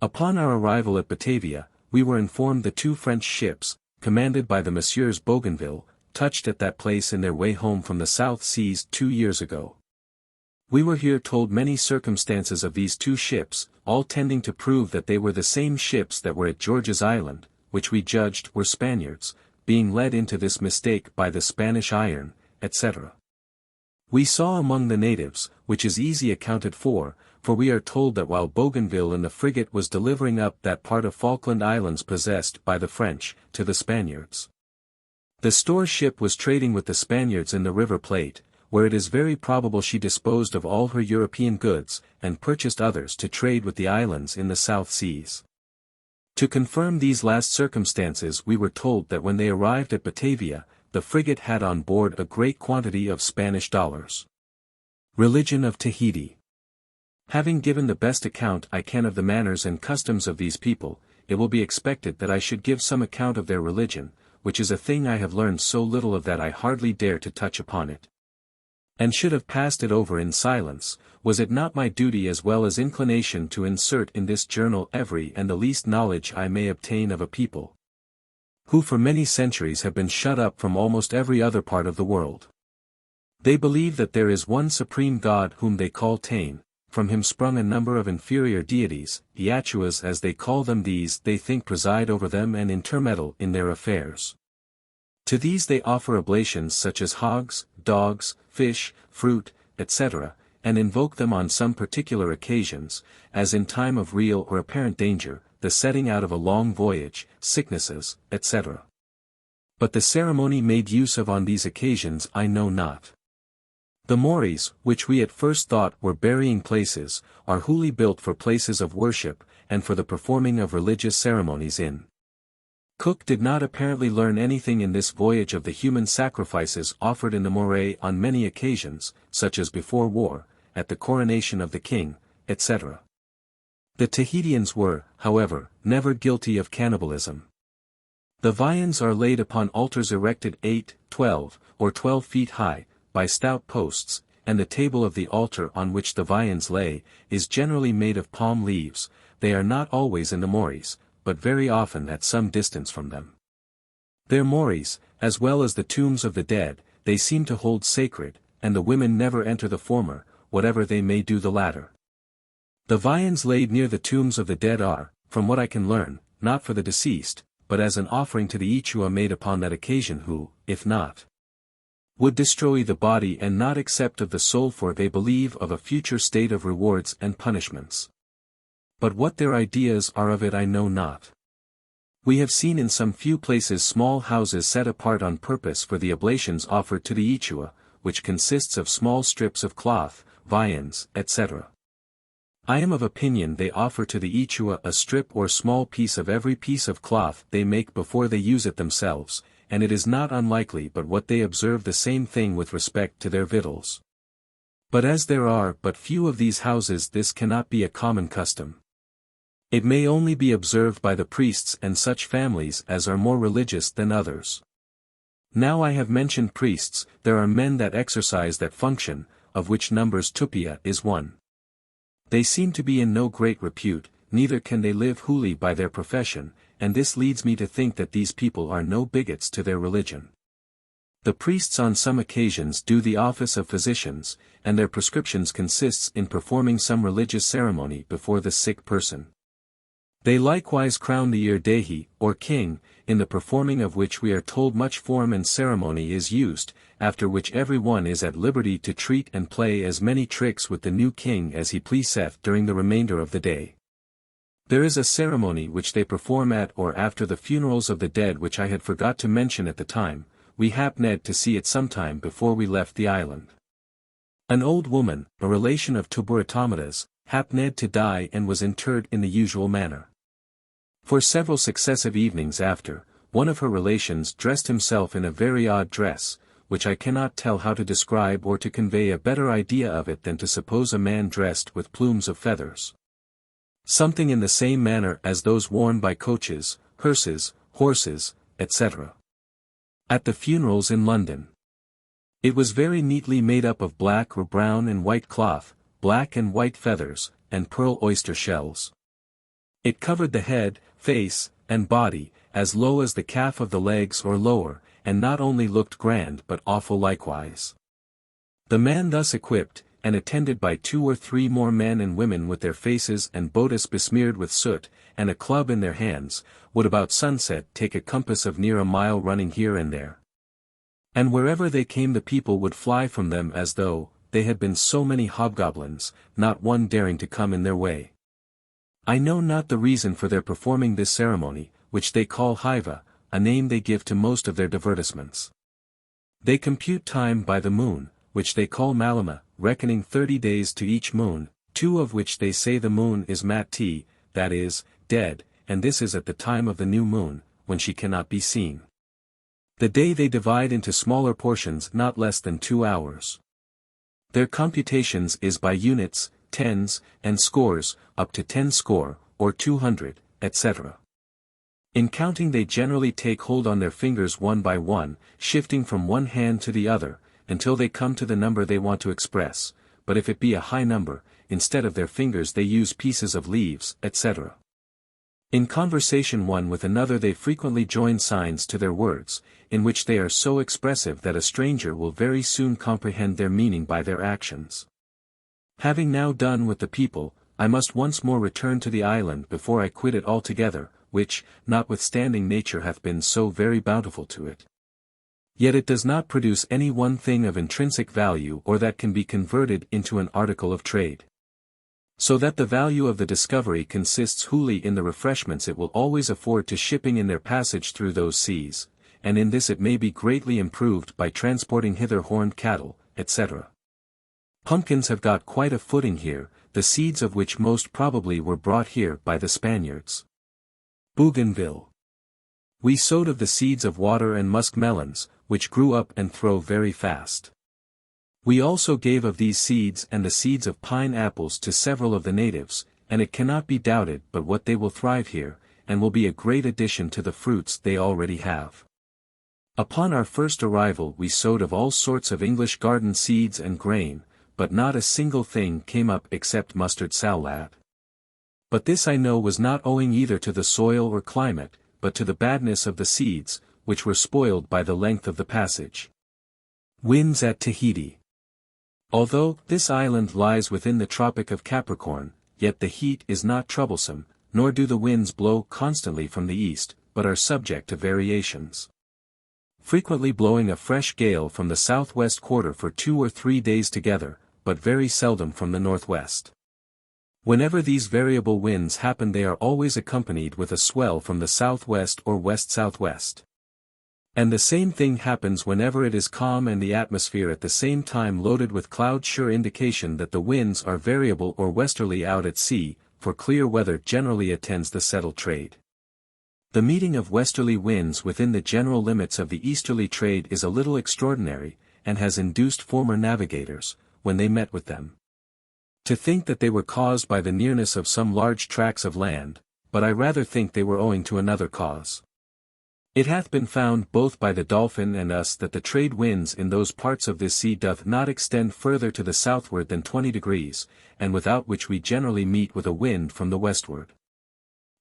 Upon our arrival at Batavia, we were informed the 2 French ships, commanded by the Messieurs Bougainville, touched at that place in their way home from the South Seas 2 years ago. We were here told many circumstances of these 2 ships, all tending to prove that they were the same ships that were at George's Island, which we judged were Spaniards, being led into this mistake by the Spanish iron, etc. We saw among the natives, which is easy accounted for we are told that while Bougainville in the frigate was delivering up that part of Falkland Islands possessed by the French, to the Spaniards. The store ship was trading with the Spaniards in the River Plate, where it is very probable she disposed of all her European goods, and purchased others to trade with the islands in the South Seas. To confirm these last circumstances, we were told that when they arrived at Batavia, the frigate had on board a great quantity of Spanish dollars. Religion of Tahiti. Having given the best account I can of the manners and customs of these people, it will be expected that I should give some account of their religion, which is a thing I have learned so little of that I hardly dare to touch upon it. And should have passed it over in silence, was it not my duty as well as inclination to insert in this journal every and the least knowledge I may obtain of a people, who for many centuries have been shut up from almost every other part of the world. They believe that there is one supreme God whom they call Tain, from him sprung a number of inferior deities, Iachuas as they call them. These they think preside over them and intermeddle in their affairs. To these they offer oblations such as hogs, dogs, fish, fruit, etc., and invoke them on some particular occasions, as in time of real or apparent danger, the setting out of a long voyage, sicknesses, etc. But the ceremony made use of on these occasions I know not. The Moris, which we at first thought were burying places, are wholly built for places of worship, and for the performing of religious ceremonies in. Cook did not apparently learn anything in this voyage of the human sacrifices offered in the Moray on many occasions, such as before war, at the coronation of the king, etc. The Tahitians were, however, never guilty of cannibalism. The viands are laid upon altars erected 8, 12, or 12 feet high, by stout posts, and the table of the altar on which the viands lay, is generally made of palm leaves. They are not always in the Moris, but very often at some distance from them. Their Moris, as well as the tombs of the dead, they seem to hold sacred, and the women never enter the former, whatever they may do the latter. The viands laid near the tombs of the dead are, from what I can learn, not for the deceased, but as an offering to the Ichua made upon that occasion, who, if not, would destroy the body and not accept of the soul, for they believe of a future state of rewards and punishments. But what their ideas are of it I know not. We have seen in some few places small houses set apart on purpose for the oblations offered to the Ichua, which consists of small strips of cloth, viands, etc. I am of opinion they offer to the Ichua a strip or small piece of every piece of cloth they make before they use it themselves, and it is not unlikely but what they observe the same thing with respect to their victuals. But as there are but few of these houses, this cannot be a common custom. It may only be observed by the priests and such families as are more religious than others. Now I have mentioned priests, there are men that exercise that function, of which numbers Tupia is one. They seem to be in no great repute, neither can they live wholly by their profession, and this leads me to think that these people are no bigots to their religion. The priests on some occasions do the office of physicians, and their prescriptions consists in performing some religious ceremony before the sick person. They likewise crown the Irdehi, or king, in the performing of which we are told much form and ceremony is used, after which every one is at liberty to treat and play as many tricks with the new king as he pleaseth during the remainder of the day. There is a ceremony which they perform at or after the funerals of the dead which I had forgot to mention at the time. We happened to see it sometime before we left the island. An old woman, a relation of Tuburatamadas, happened to die and was interred in the usual manner. For several successive evenings after, one of her relations dressed himself in a very odd dress, which I cannot tell how to describe or to convey a better idea of it than to suppose a man dressed with plumes of feathers. Something in the same manner as those worn by coaches, hearses, horses, etc. At the funerals in London. It was very neatly made up of black or brown and white cloth, black and white feathers, and pearl oyster shells. It covered the head, face, and body, as low as the calf of the legs or lower, and not only looked grand but awful likewise. The man thus equipped, and attended by 2 or 3 more men and women with their faces and bodice besmeared with soot, and a club in their hands, would about sunset take a compass of near a mile running here and there. And wherever they came the people would fly from them as though they had been so many hobgoblins, not one daring to come in their way. I know not the reason for their performing this ceremony, which they call Hiva, a name they give to most of their divertissements. They compute time by the moon, which they call malama, reckoning 30 days to each moon, 2 of which they say the moon is mati, that is, dead, and this is at the time of the new moon, when she cannot be seen. The day they divide into smaller portions not less than 2 hours. Their computations is by units, tens, and scores, up to 10 score, or 200, etc. In counting they generally take hold on their fingers one by one, shifting from one hand to the other, until they come to the number they want to express, but if it be a high number, instead of their fingers they use pieces of leaves, etc. In conversation one with another they frequently join signs to their words, in which they are so expressive that a stranger will very soon comprehend their meaning by their actions. Having now done with the people, I must once more return to the island before I quit it altogether, which, notwithstanding nature hath been so very bountiful to it. Yet it does not produce any one thing of intrinsic value or that can be converted into an article of trade. So that the value of the discovery consists wholly in the refreshments it will always afford to shipping in their passage through those seas, and in this it may be greatly improved by transporting hither horned cattle, etc. Pumpkins have got quite a footing here, the seeds of which most probably were brought here by the Spaniards. Bougainville. We sowed of the seeds of water and muskmelons, which grew up and throw very fast. We also gave of these seeds and the seeds of pine apples to several of the natives, and it cannot be doubted but what they will thrive here, and will be a great addition to the fruits they already have. Upon our first arrival we sowed of all sorts of English garden seeds and grain, but not a single thing came up except mustard salad. But this I know was not owing either to the soil or climate, but to the badness of the seeds, which were spoiled by the length of the passage. Winds at Tahiti. Although this island lies within the Tropic of Capricorn, yet the heat is not troublesome, nor do the winds blow constantly from the east, but are subject to variations. Frequently blowing a fresh gale from the southwest quarter for 2 or 3 days together, but very seldom from the northwest. Whenever these variable winds happen they are always accompanied with a swell from the southwest or west-southwest. And the same thing happens whenever it is calm and the atmosphere at the same time loaded with cloud, sure indication that the winds are variable or westerly out at sea, for clear weather generally attends the settled trade. The meeting of westerly winds within the general limits of the easterly trade is a little extraordinary, and has induced former navigators, when they met with them, to think that they were caused by the nearness of some large tracts of land, but I rather think they were owing to another cause. It hath been found both by the Dolphin and us that the trade winds in those parts of this sea doth not extend further to the southward than 20 degrees, and without which we generally meet with a wind from the westward.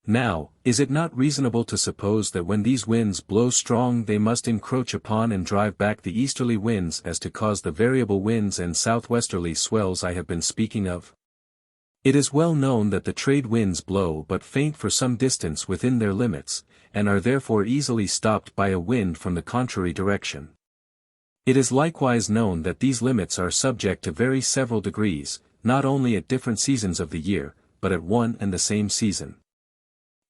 Now, is it not reasonable to suppose that when these winds blow strong they must encroach upon and drive back the easterly winds as to cause the variable winds and southwesterly swells I have been speaking of? It is well known that the trade winds blow but faint for some distance within their limits, and are therefore easily stopped by a wind from the contrary direction. It is likewise known that these limits are subject to very several degrees, not only at different seasons of the year, but at one and the same season.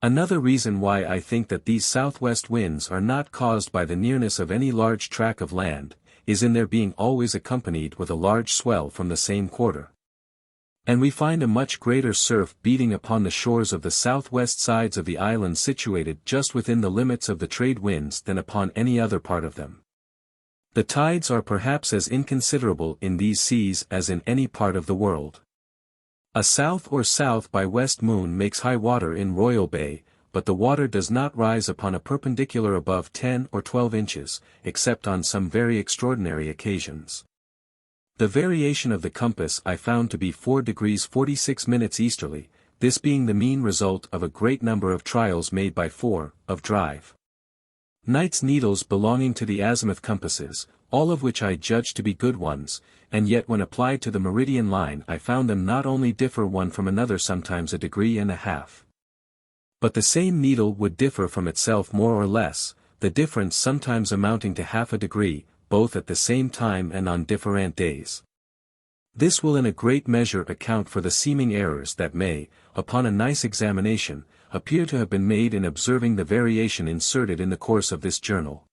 Another reason why I think that these southwest winds are not caused by the nearness of any large tract of land, is in their being always accompanied with a large swell from the same quarter. And we find a much greater surf beating upon the shores of the southwest sides of the islands situated just within the limits of the trade winds than upon any other part of them. The tides are perhaps as inconsiderable in these seas as in any part of the world. A south or south by west moon makes high water in Royal Bay, but the water does not rise upon a perpendicular above 10 or 12 inches, except on some very extraordinary occasions. The variation of the compass I found to be 4 degrees 46 minutes easterly, this being the mean result of a great number of trials made by 4, of drive. Knight's needles belonging to the azimuth compasses, all of which I judged to be good ones, and yet when applied to the meridian line I found them not only differ one from another sometimes 1.5 degrees, but the same needle would differ from itself more or less, the difference sometimes amounting to 0.5 degree, both at the same time and on different days. This will in a great measure account for the seeming errors that may, upon a nice examination, appear to have been made in observing the variation inserted in the course of this journal.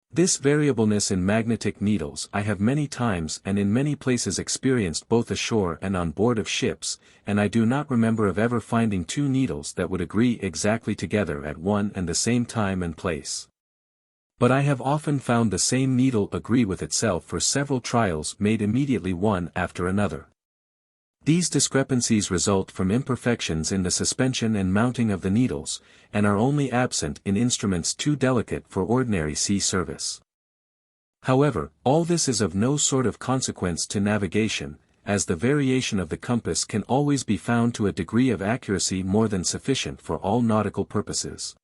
This variableness in magnetic needles I have many times and in many places experienced both ashore and on board of ships, and I do not remember of ever finding two needles that would agree exactly together at one and the same time and place. But I have often found the same needle agree with itself for several trials made immediately one after another. These discrepancies result from imperfections in the suspension and mounting of the needles, and are only absent in instruments too delicate for ordinary sea service. However, all this is of no sort of consequence to navigation, as the variation of the compass can always be found to a degree of accuracy more than sufficient for all nautical purposes.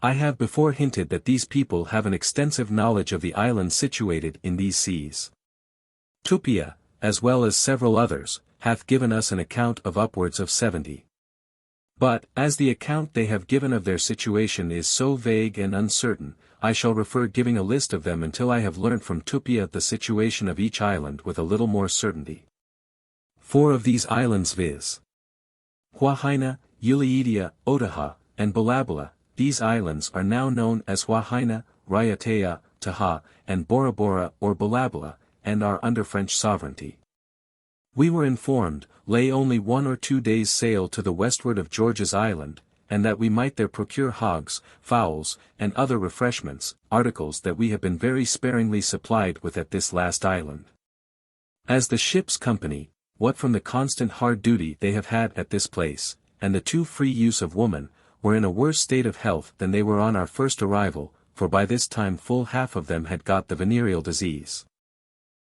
I have before hinted that these people have an extensive knowledge of the islands situated in these seas. Tupia, as well as several others, hath given us an account of upwards of 70. But, as the account they have given of their situation is so vague and uncertain, I shall refer giving a list of them until I have learnt from Tupia the situation of each island with a little more certainty. 4 of these islands viz. Huahaina, Uliidia, Otaha, and Balabala, these islands are now known as Huahaina, Raiatea, Taha, and Bora Bora or Balabala, and are under French sovereignty. We were informed, lay only 1 or 2 days' sail to the westward of George's Island, and that we might there procure hogs, fowls, and other refreshments, articles that we have been very sparingly supplied with at this last island. As the ship's company, what from the constant hard duty they have had at this place, and the too free use of woman, were in a worse state of health than they were on our first arrival, for by this time full half of them had got the venereal disease.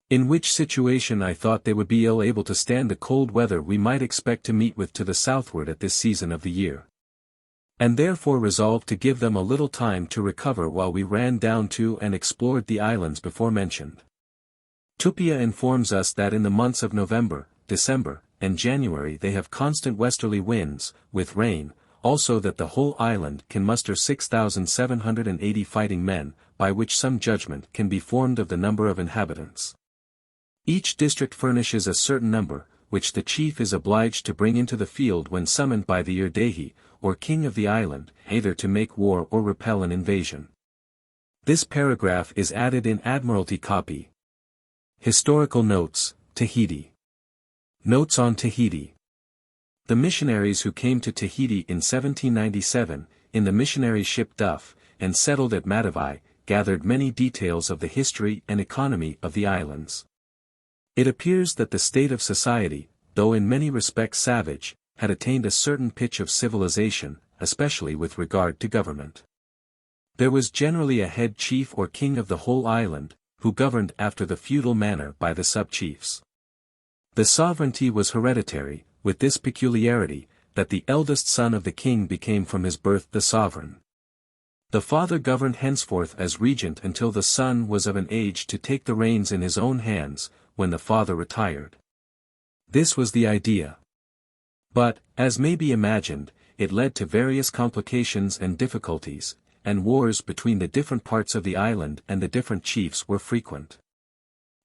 In which situation I thought they would be ill able to stand the cold weather we might expect to meet with to the southward at this season of the year. And therefore resolved to give them a little time to recover while we ran down to and explored the islands before mentioned. Tupia informs us that in the months of November, December, and January they have constant westerly winds, with rain, also that the whole island can muster 6,780 fighting men, by which some judgment can be formed of the number of inhabitants. Each district furnishes a certain number, which the chief is obliged to bring into the field when summoned by the Irdehi, or king of the island, either to make war or repel an invasion. This paragraph is added in Admiralty copy. Historical Notes, Tahiti. Notes on Tahiti. The missionaries who came to Tahiti in 1797, in the missionary ship Duff, and settled at Matavai, gathered many details of the history and economy of the islands. It appears that the state of society, though in many respects savage, had attained a certain pitch of civilization, especially with regard to government. There was generally a head chief or king of the whole island, who governed after the feudal manner by the sub-chiefs. The sovereignty was hereditary, with this peculiarity, that the eldest son of the king became from his birth the sovereign. The father governed henceforth as regent until the son was of an age to take the reins in his own hands, when the father retired. This was the idea. But, as may be imagined, it led to various complications and difficulties, and wars between the different parts of the island and the different chiefs were frequent.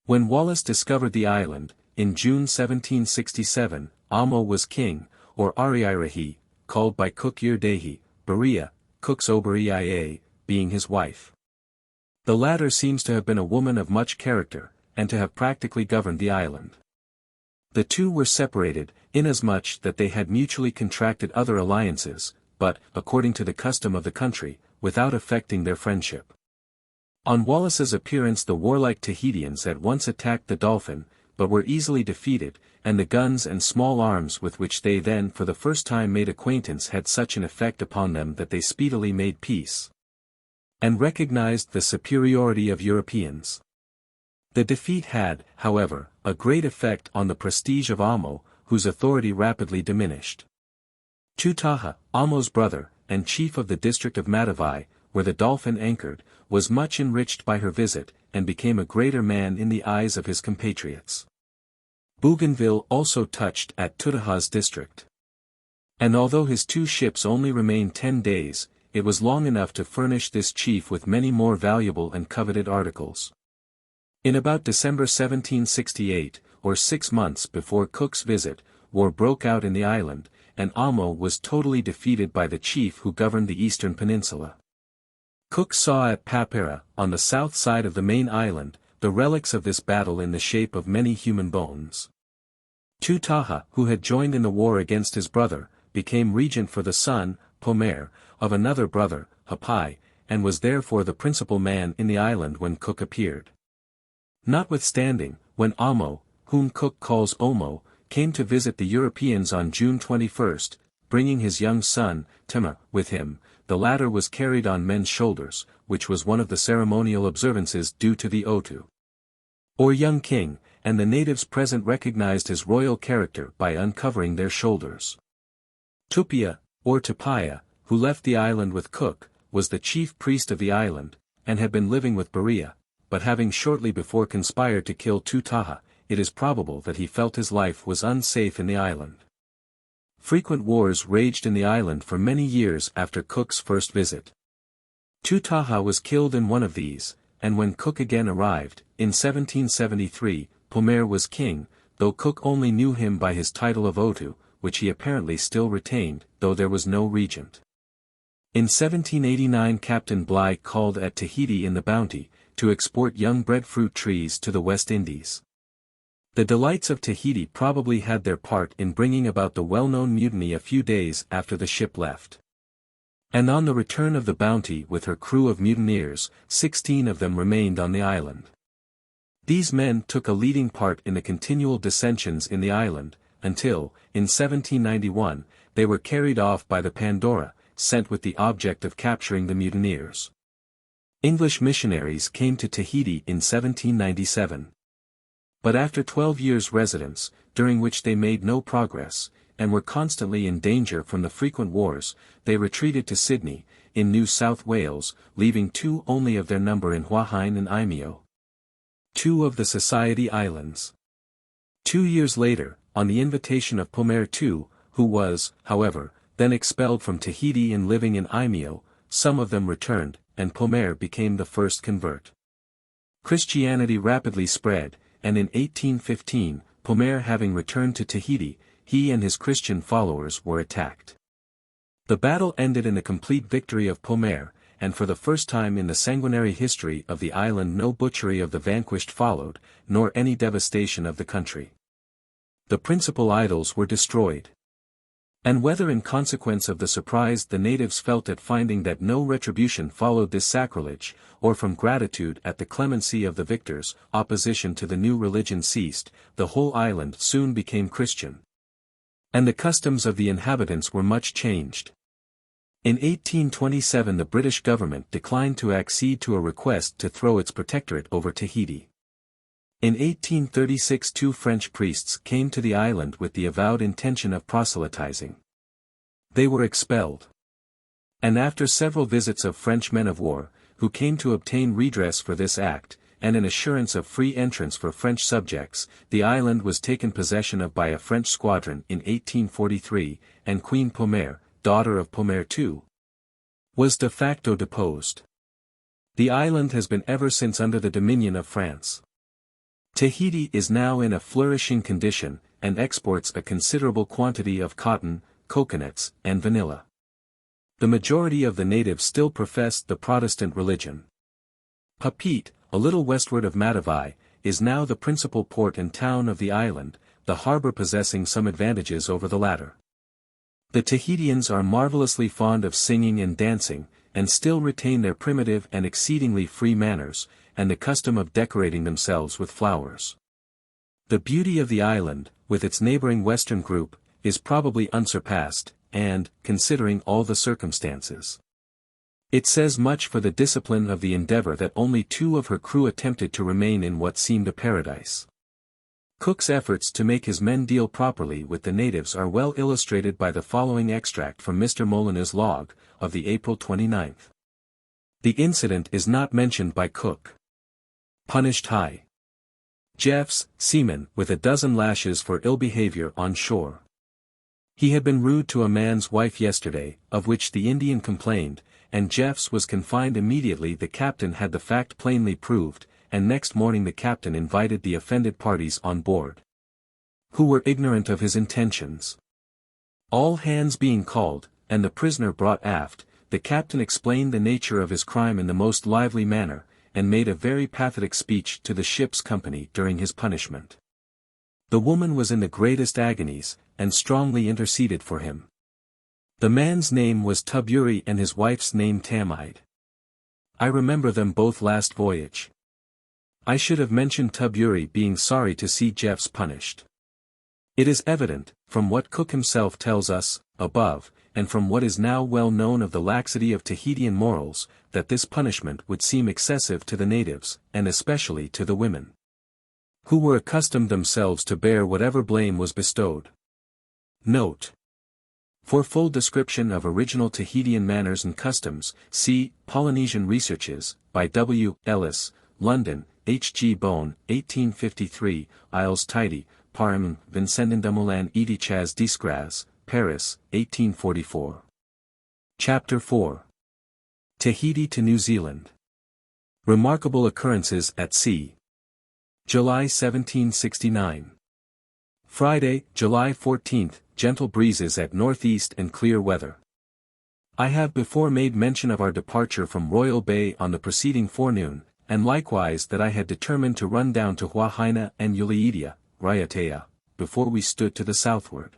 When Wallace discovered the island, in June 1767, Amo was king, or Ariirahi, called by Cook Irdehi, Berea, Cook's Oberia, being his wife. The latter seems to have been a woman of much character, and to have practically governed the island. The two were separated, inasmuch that they had mutually contracted other alliances, but, according to the custom of the country, without affecting their friendship. On Wallace's appearance the warlike Tahitians at once attacked the Dolphin, but were easily defeated, and the guns and small arms with which they then for the first time made acquaintance had such an effect upon them that they speedily made peace, and recognized the superiority of Europeans. The defeat had, however, a great effect on the prestige of Amo, whose authority rapidly diminished. Tutaha, Amo's brother, and chief of the district of Matavai, where the Dolphin anchored, was much enriched by her visit, and became a greater man in the eyes of his compatriots. Bougainville also touched at Tutaha's district. And although his 2 ships only remained 10 days, it was long enough to furnish this chief with many more valuable and coveted articles. In about December 1768, or 6 months before Cook's visit, war broke out in the island, and Amo was totally defeated by the chief who governed the eastern peninsula. Cook saw at Papera, on the south side of the main island, the relics of this battle in the shape of many human bones. Tutaha, who had joined in the war against his brother, became regent for the son, Pomer, of another brother, Hawai'i, and was therefore the principal man in the island when Cook appeared. Notwithstanding, when Amo, whom Cook calls Omo, came to visit the Europeans on June 21, bringing his young son, Tema, with him, the latter was carried on men's shoulders, which was one of the ceremonial observances due to the Otu, or young king, and the natives present recognized his royal character by uncovering their shoulders. Tupia, or Tupaya, who left the island with Cook, was the chief priest of the island, and had been living with Berea, but having shortly before conspired to kill Tutaha, it is probable that he felt his life was unsafe in the island. Frequent wars raged in the island for many years after Cook's first visit. Tutaha was killed in one of these, and when Cook again arrived, in 1773, Pomer was king, though Cook only knew him by his title of Otu, which he apparently still retained, though there was no regent. In 1789 Captain Bligh called at Tahiti in the Bounty, to export young breadfruit trees to the West Indies. The delights of Tahiti probably had their part in bringing about the well-known mutiny a few days after the ship left. And on the return of the Bounty with her crew of mutineers, 16 of them remained on the island. These men took a leading part in the continual dissensions in the island, until, in 1791, they were carried off by the Pandora, sent with the object of capturing the mutineers. English missionaries came to Tahiti in 1797. But after 12 years' residence, during which they made no progress, and were constantly in danger from the frequent wars, they retreated to Sydney, in New South Wales, leaving 2 only of their number in Hawai'i and Eimeo, 2 of the Society Islands. 2 years later, on the invitation of Pomer II, who was, however, then expelled from Tahiti and living in Eimeo, some of them returned, and Pomer became the first convert. Christianity rapidly spread, and in 1815, Pomer having returned to Tahiti, he and his Christian followers were attacked. The battle ended in the complete victory of Pomer, and for the first time in the sanguinary history of the island no butchery of the vanquished followed, nor any devastation of the country. The principal idols were destroyed. And whether in consequence of the surprise the natives felt at finding that no retribution followed this sacrilege, or from gratitude at the clemency of the victors, opposition to the new religion ceased, the whole island soon became Christian. And the customs of the inhabitants were much changed. In 1827 the British government declined to accede to a request to throw its protectorate over Tahiti. In 1836 2 French priests came to the island with the avowed intention of proselytizing. They were expelled. And after several visits of French men of war, who came to obtain redress for this act, and an assurance of free entrance for French subjects, the island was taken possession of by a French squadron in 1843, and Queen Pomer, daughter of Pomer II, was de facto deposed. The island has been ever since under the dominion of France. Tahiti is now in a flourishing condition, and exports a considerable quantity of cotton, coconuts, and vanilla. The majority of the natives still profess the Protestant religion. Papeete, a little westward of Matavai, is now the principal port and town of the island, the harbour possessing some advantages over the latter. The Tahitians are marvellously fond of singing and dancing, and still retain their primitive and exceedingly free manners, and the custom of decorating themselves with flowers. The beauty of the island, with its neighboring western group, is probably unsurpassed, and, considering all the circumstances, it says much for the discipline of the Endeavour that only 2 of her crew attempted to remain in what seemed a paradise. Cook's efforts to make his men deal properly with the natives are well illustrated by the following extract from Mr. Molyneux's log, of the April 29. The incident is not mentioned by Cook. Punished high. Jeffs, seaman, with a dozen lashes for ill behavior on shore. He had been rude to a man's wife yesterday, of which the Indian complained, and Jeffs was confined immediately the captain had the fact plainly proved, and next morning the captain invited the offended parties on board, who were ignorant of his intentions. All hands being called, and the prisoner brought aft, the captain explained the nature of his crime in the most lively manner, and made a very pathetic speech to the ship's company during his punishment. The woman was in the greatest agonies, and strongly interceded for him. The man's name was Tuburi and his wife's name Tamide. I remember them both last voyage. I should have mentioned Tuburi being sorry to see Jeffs punished. It is evident, from what Cook himself tells us, above, and from what is now well known of the laxity of Tahitian morals, that this punishment would seem excessive to the natives, and especially to the women, who were accustomed themselves to bear whatever blame was bestowed. Note. For full description of original Tahitian manners and customs, see Polynesian Researches, by W. Ellis, London, H. G. Bone, 1853, Isles Tahiti, Parim, Vincendindamulan Edichas Disgras, Paris, 1844. Chapter 4. Tahiti to New Zealand. Remarkable Occurrences at Sea. July 1769. Friday, July 14, gentle breezes at northeast and clear weather. I have before made mention of our departure from Royal Bay on the preceding forenoon, and likewise that I had determined to run down to Huahaina and Uliidia, Raiatea, before we stood to the southward.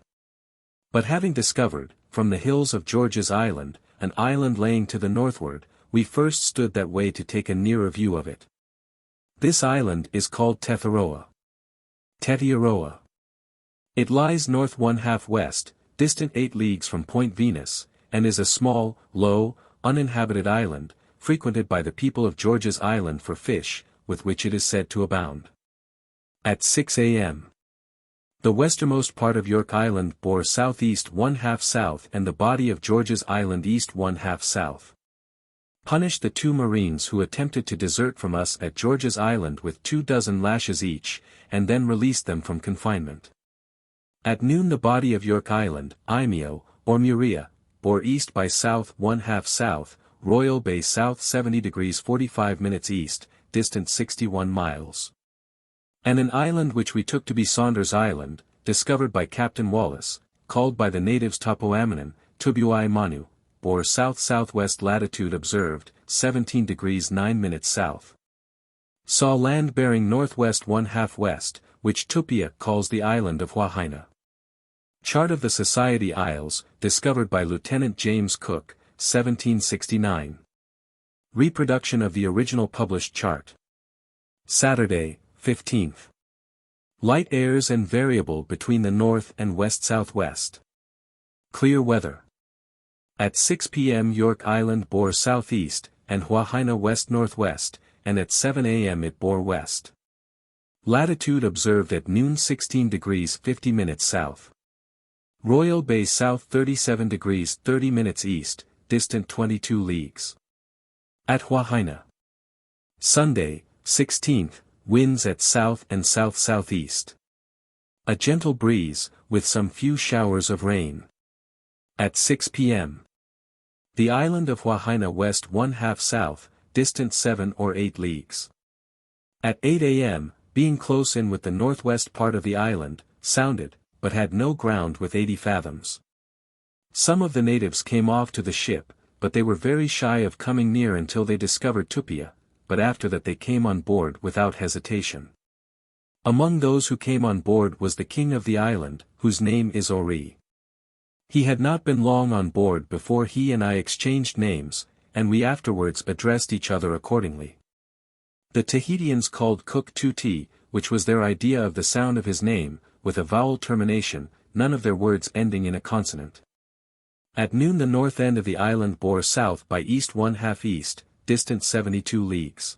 But having discovered, from the hills of George's Island, an island laying to the northward, we first stood that way to take a nearer view of it. This island is called Tetharoa. Tetiaroa. It lies north 1/2 west, distant 8 leagues from Point Venus, and is a small, low, uninhabited island, frequented by the people of George's Island for fish, with which it is said to abound. At 6 a.m. the westernmost part of York Island bore southeast 1/2 south and the body of George's Island east 1/2 south. Punished the 2 marines who attempted to desert from us at George's Island with 24 lashes each, and then released them from confinement. At noon the body of York Island, Imeo, or Murea, bore east by south 1/2 south, Royal Bay south 70 degrees 45 minutes east, distant 61 miles. And an island which we took to be Saunders Island, discovered by Captain Wallace, called by the natives Tapoamanan, Tubuai Manu, bore south-southwest latitude observed, 17 degrees 9 minutes south. Saw land bearing northwest 1/2 west, which Tupia calls the island of Huahaina. Chart of the Society Isles, discovered by Lieutenant James Cook, 1769. Reproduction of the original published chart. Saturday, 15th. Light airs and variable between the north and west-southwest. Clear weather. At 6 p.m. York Island bore southeast, and Huahaina west-northwest, and at 7 a.m. it bore west. Latitude observed at noon 16 degrees 50 minutes south. Royal Bay south 37 degrees 30 minutes east, distant 22 leagues. At Huahaina. Sunday, 16th, winds at south and south-southeast. A gentle breeze, with some few showers of rain. At 6 p.m. the island of Huahaina west 1/2 south, distant 7 or 8 leagues. At 8 a.m., being close in with the northwest part of the island, sounded, but had no ground with 80 fathoms. Some of the natives came off to the ship, but they were very shy of coming near until they discovered Tupia, but after that they came on board without hesitation. Among those who came on board was the king of the island, whose name is Ori. He had not been long on board before he and I exchanged names, and we afterwards addressed each other accordingly. The Tahitians called Cook Tuti, which was their idea of the sound of his name, with a vowel termination, none of their words ending in a consonant. At noon the north end of the island bore south by east 1/2 east, distant 72 leagues.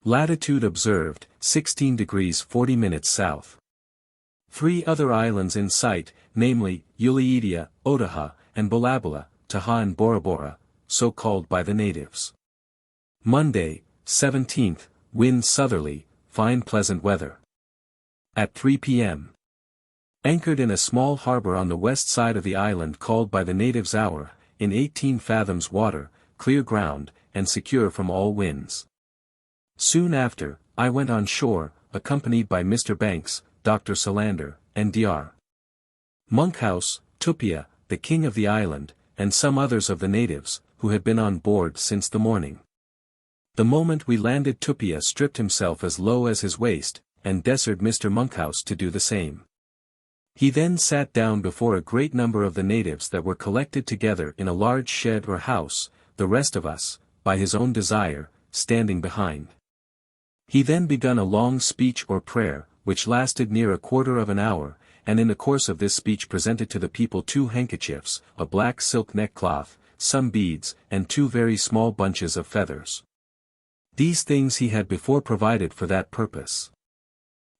Latitude observed, 16 degrees 40 minutes south. 3 other islands in sight, namely, Uliidia, Otaha, and Bolabala, Taha and Bora Bora, so called by the natives. Monday, 17th, wind southerly, fine pleasant weather. At 3 p.m. anchored in a small harbor on the west side of the island called by the natives Our, in 18 fathoms water, clear ground, and secure from all winds. Soon after, I went on shore, accompanied by Mr. Banks, Dr. Solander, and Dr. Monkhouse, Tupia, the king of the island, and some others of the natives, who had been on board since the morning. The moment we landed, Tupia stripped himself as low as his waist, and desired Mr. Monkhouse to do the same. He then sat down before a great number of the natives that were collected together in a large shed or house, the rest of us, by his own desire, standing behind. He then begun a long speech or prayer, which lasted near a quarter of an hour, and in the course of this speech presented to the people 2 handkerchiefs, a black silk neckcloth, some beads, and 2 very small bunches of feathers. These things he had before provided for that purpose.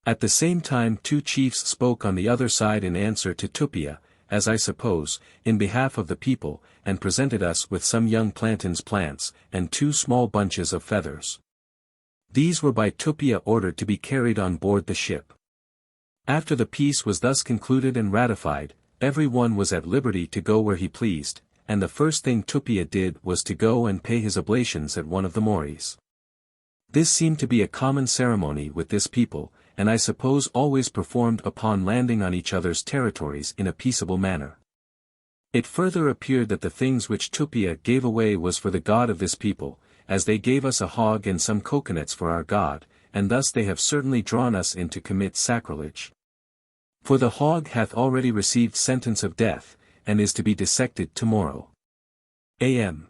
At the same time 2 chiefs spoke on the other side in answer to Tupia, as I suppose, in behalf of the people, and presented us with some young plantains plants, and 2 small bunches of feathers. These were by Tupia ordered to be carried on board the ship. After the peace was thus concluded and ratified, every one was at liberty to go where he pleased, and the first thing Tupia did was to go and pay his oblations at one of the mories. This seemed to be a common ceremony with this people, and I suppose always performed upon landing on each other's territories in a peaceable manner. It further appeared that the things which Tupia gave away was for the god of this people, as they gave us a hog and some coconuts for our god, and thus they have certainly drawn us in to commit sacrilege. For the hog hath already received sentence of death, and is to be dissected tomorrow. A.M.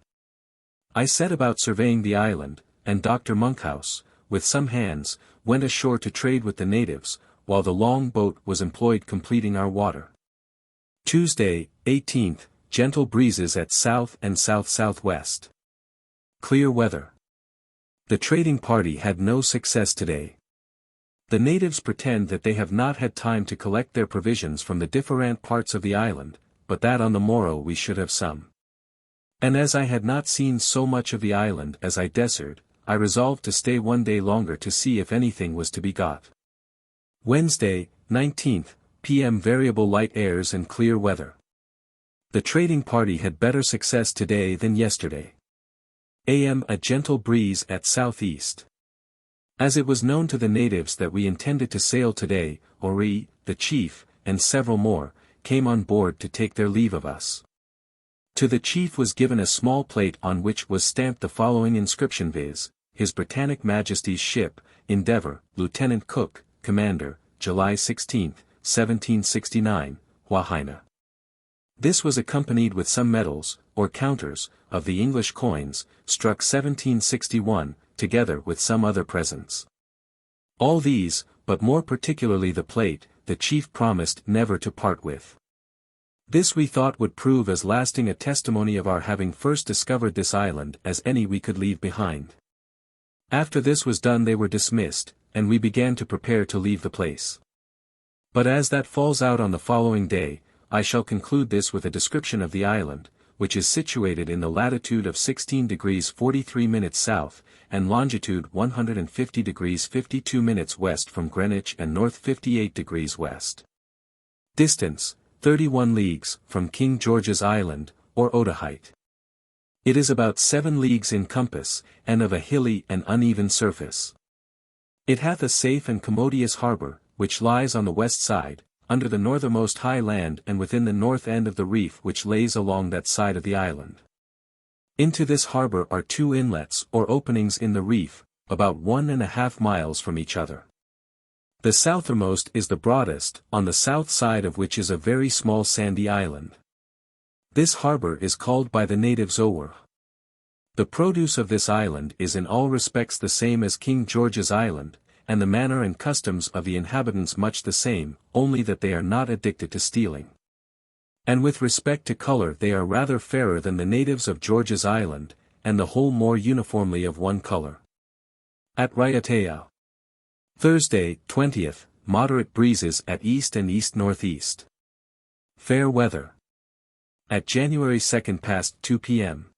I set about surveying the island, and Dr. Monkhouse, with some hands, went ashore to trade with the natives, while the long boat was employed completing our water. Tuesday, 18th, gentle breezes at south and south-southwest. Clear weather. The trading party had no success today. The natives pretend that they have not had time to collect their provisions from the different parts of the island, but that on the morrow we should have some. And as I had not seen so much of the island as I desired, I resolved to stay 1 day longer to see if anything was to be got. Wednesday, 19th, p.m. variable light airs and clear weather. The trading party had better success today than yesterday. A.m. a gentle breeze at southeast. As it was known to the natives that we intended to sail today, Ori, the chief, and several more, came on board to take their leave of us. To the chief was given a small plate on which was stamped the following inscription, viz., His Britannic Majesty's ship, Endeavour, Lieutenant Cook, Commander, July 16, 1769, Hawai'i. This was accompanied with some medals, or counters, of the English coins, struck 1761, together with some other presents. All these, but more particularly the plate, the chief promised never to part with. This we thought would prove as lasting a testimony of our having first discovered this island as any we could leave behind. After this was done they were dismissed, and we began to prepare to leave the place. But as that falls out on the following day, I shall conclude this with a description of the island, which is situated in the latitude of 16 degrees 43 minutes south, and longitude 150 degrees 52 minutes west from Greenwich and north 58 degrees west. Distance, 31 leagues, from King George's Island, or Otaheite. It is about 7 leagues in compass, and of a hilly and uneven surface. It hath a safe and commodious harbour, which lies on the west side, under the northernmost high land and within the north end of the reef which lays along that side of the island. Into this harbour are 2 inlets or openings in the reef, about 1½ miles from each other. The southernmost is the broadest, on the south side of which is a very small sandy island. This harbour is called by the natives Ower. The produce of this island is in all respects the same as King George's Island, and the manner and customs of the inhabitants much the same, only that they are not addicted to stealing. And with respect to colour they are rather fairer than the natives of George's Island, and the whole more uniformly of one colour. At Raiatea. Thursday, 20th, moderate breezes at east and east-northeast. Fair weather. At January 2nd past 2 p.m.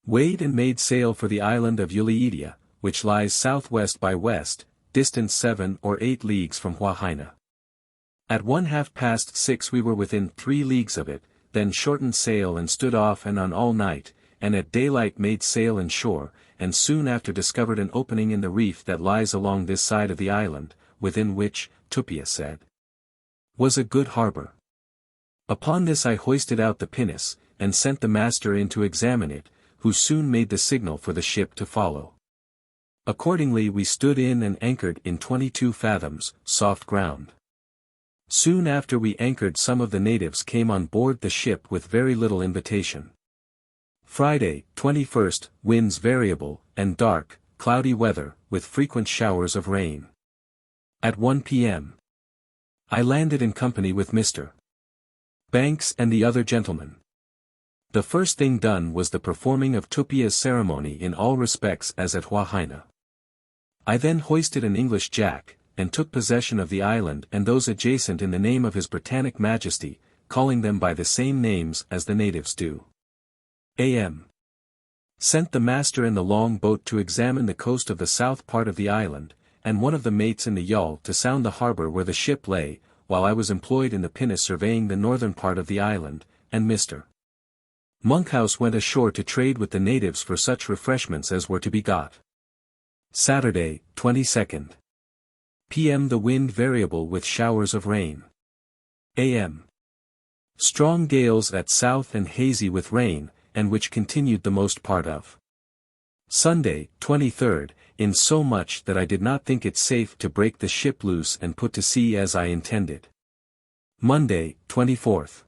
Weighed and made sail for the island of Uliidia, which lies southwest by west, distant 7 or 8 leagues from Hawai'i. At 6:30 we were within 3 leagues of it, then shortened sail and stood off and on all night, and at daylight made sail and shore, and soon after discovered an opening in the reef that lies along this side of the island, within which, Tupia said, was a good harbour. Upon this I hoisted out the pinnace, and sent the master in to examine it, who soon made the signal for the ship to follow. Accordingly we stood in and anchored in 22 fathoms, soft ground. Soon after we anchored some of the natives came on board the ship with very little invitation. Friday, 21st, winds variable, and dark, cloudy weather, with frequent showers of rain. At 1 p.m. I landed in company with Mr. Banks and the other gentlemen. The first thing done was the performing of Tupia's ceremony in all respects as at Hawai'i. I then hoisted an English jack, and took possession of the island and those adjacent in the name of His Britannic Majesty, calling them by the same names as the natives do. A.M. Sent the master in the long boat to examine the coast of the south part of the island, and one of the mates in the yawl to sound the harbour where the ship lay, while I was employed in the pinnace surveying the northern part of the island, and Mr. Monkhouse went ashore to trade with the natives for such refreshments as were to be got. Saturday, 22nd. P.M. The wind variable with showers of rain. A.M. Strong gales at south and hazy with rain, and which continued the most part of Sunday, 23rd, in so much that I did not think it safe to break the ship loose and put to sea as I intended. Monday, 24th.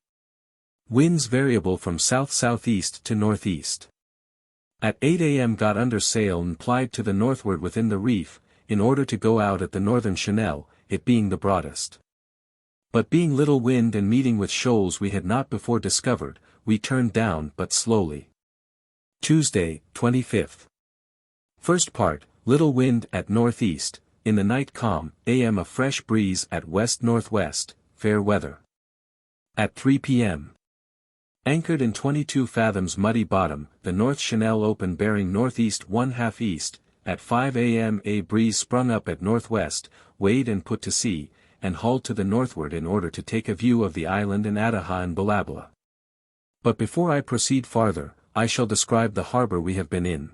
Winds variable from south-southeast to northeast. At 8 a.m. got under sail and plied to the northward within the reef, in order to go out at the northern channel, it being the broadest. But being little wind and meeting with shoals we had not before discovered, we turned down but slowly. Tuesday, 25th. First part, little wind at northeast, in the night calm, a.m. a fresh breeze at west-northwest, fair weather. At 3 p.m. Anchored in 22 fathoms muddy bottom, the north channel open bearing northeast 1/2 east, at 5 a.m. a breeze sprung up at northwest, weighed and put to sea, and hauled to the northward in order to take a view of the island and Adaha and Balabla. But before I proceed farther, I shall describe the harbour we have been in.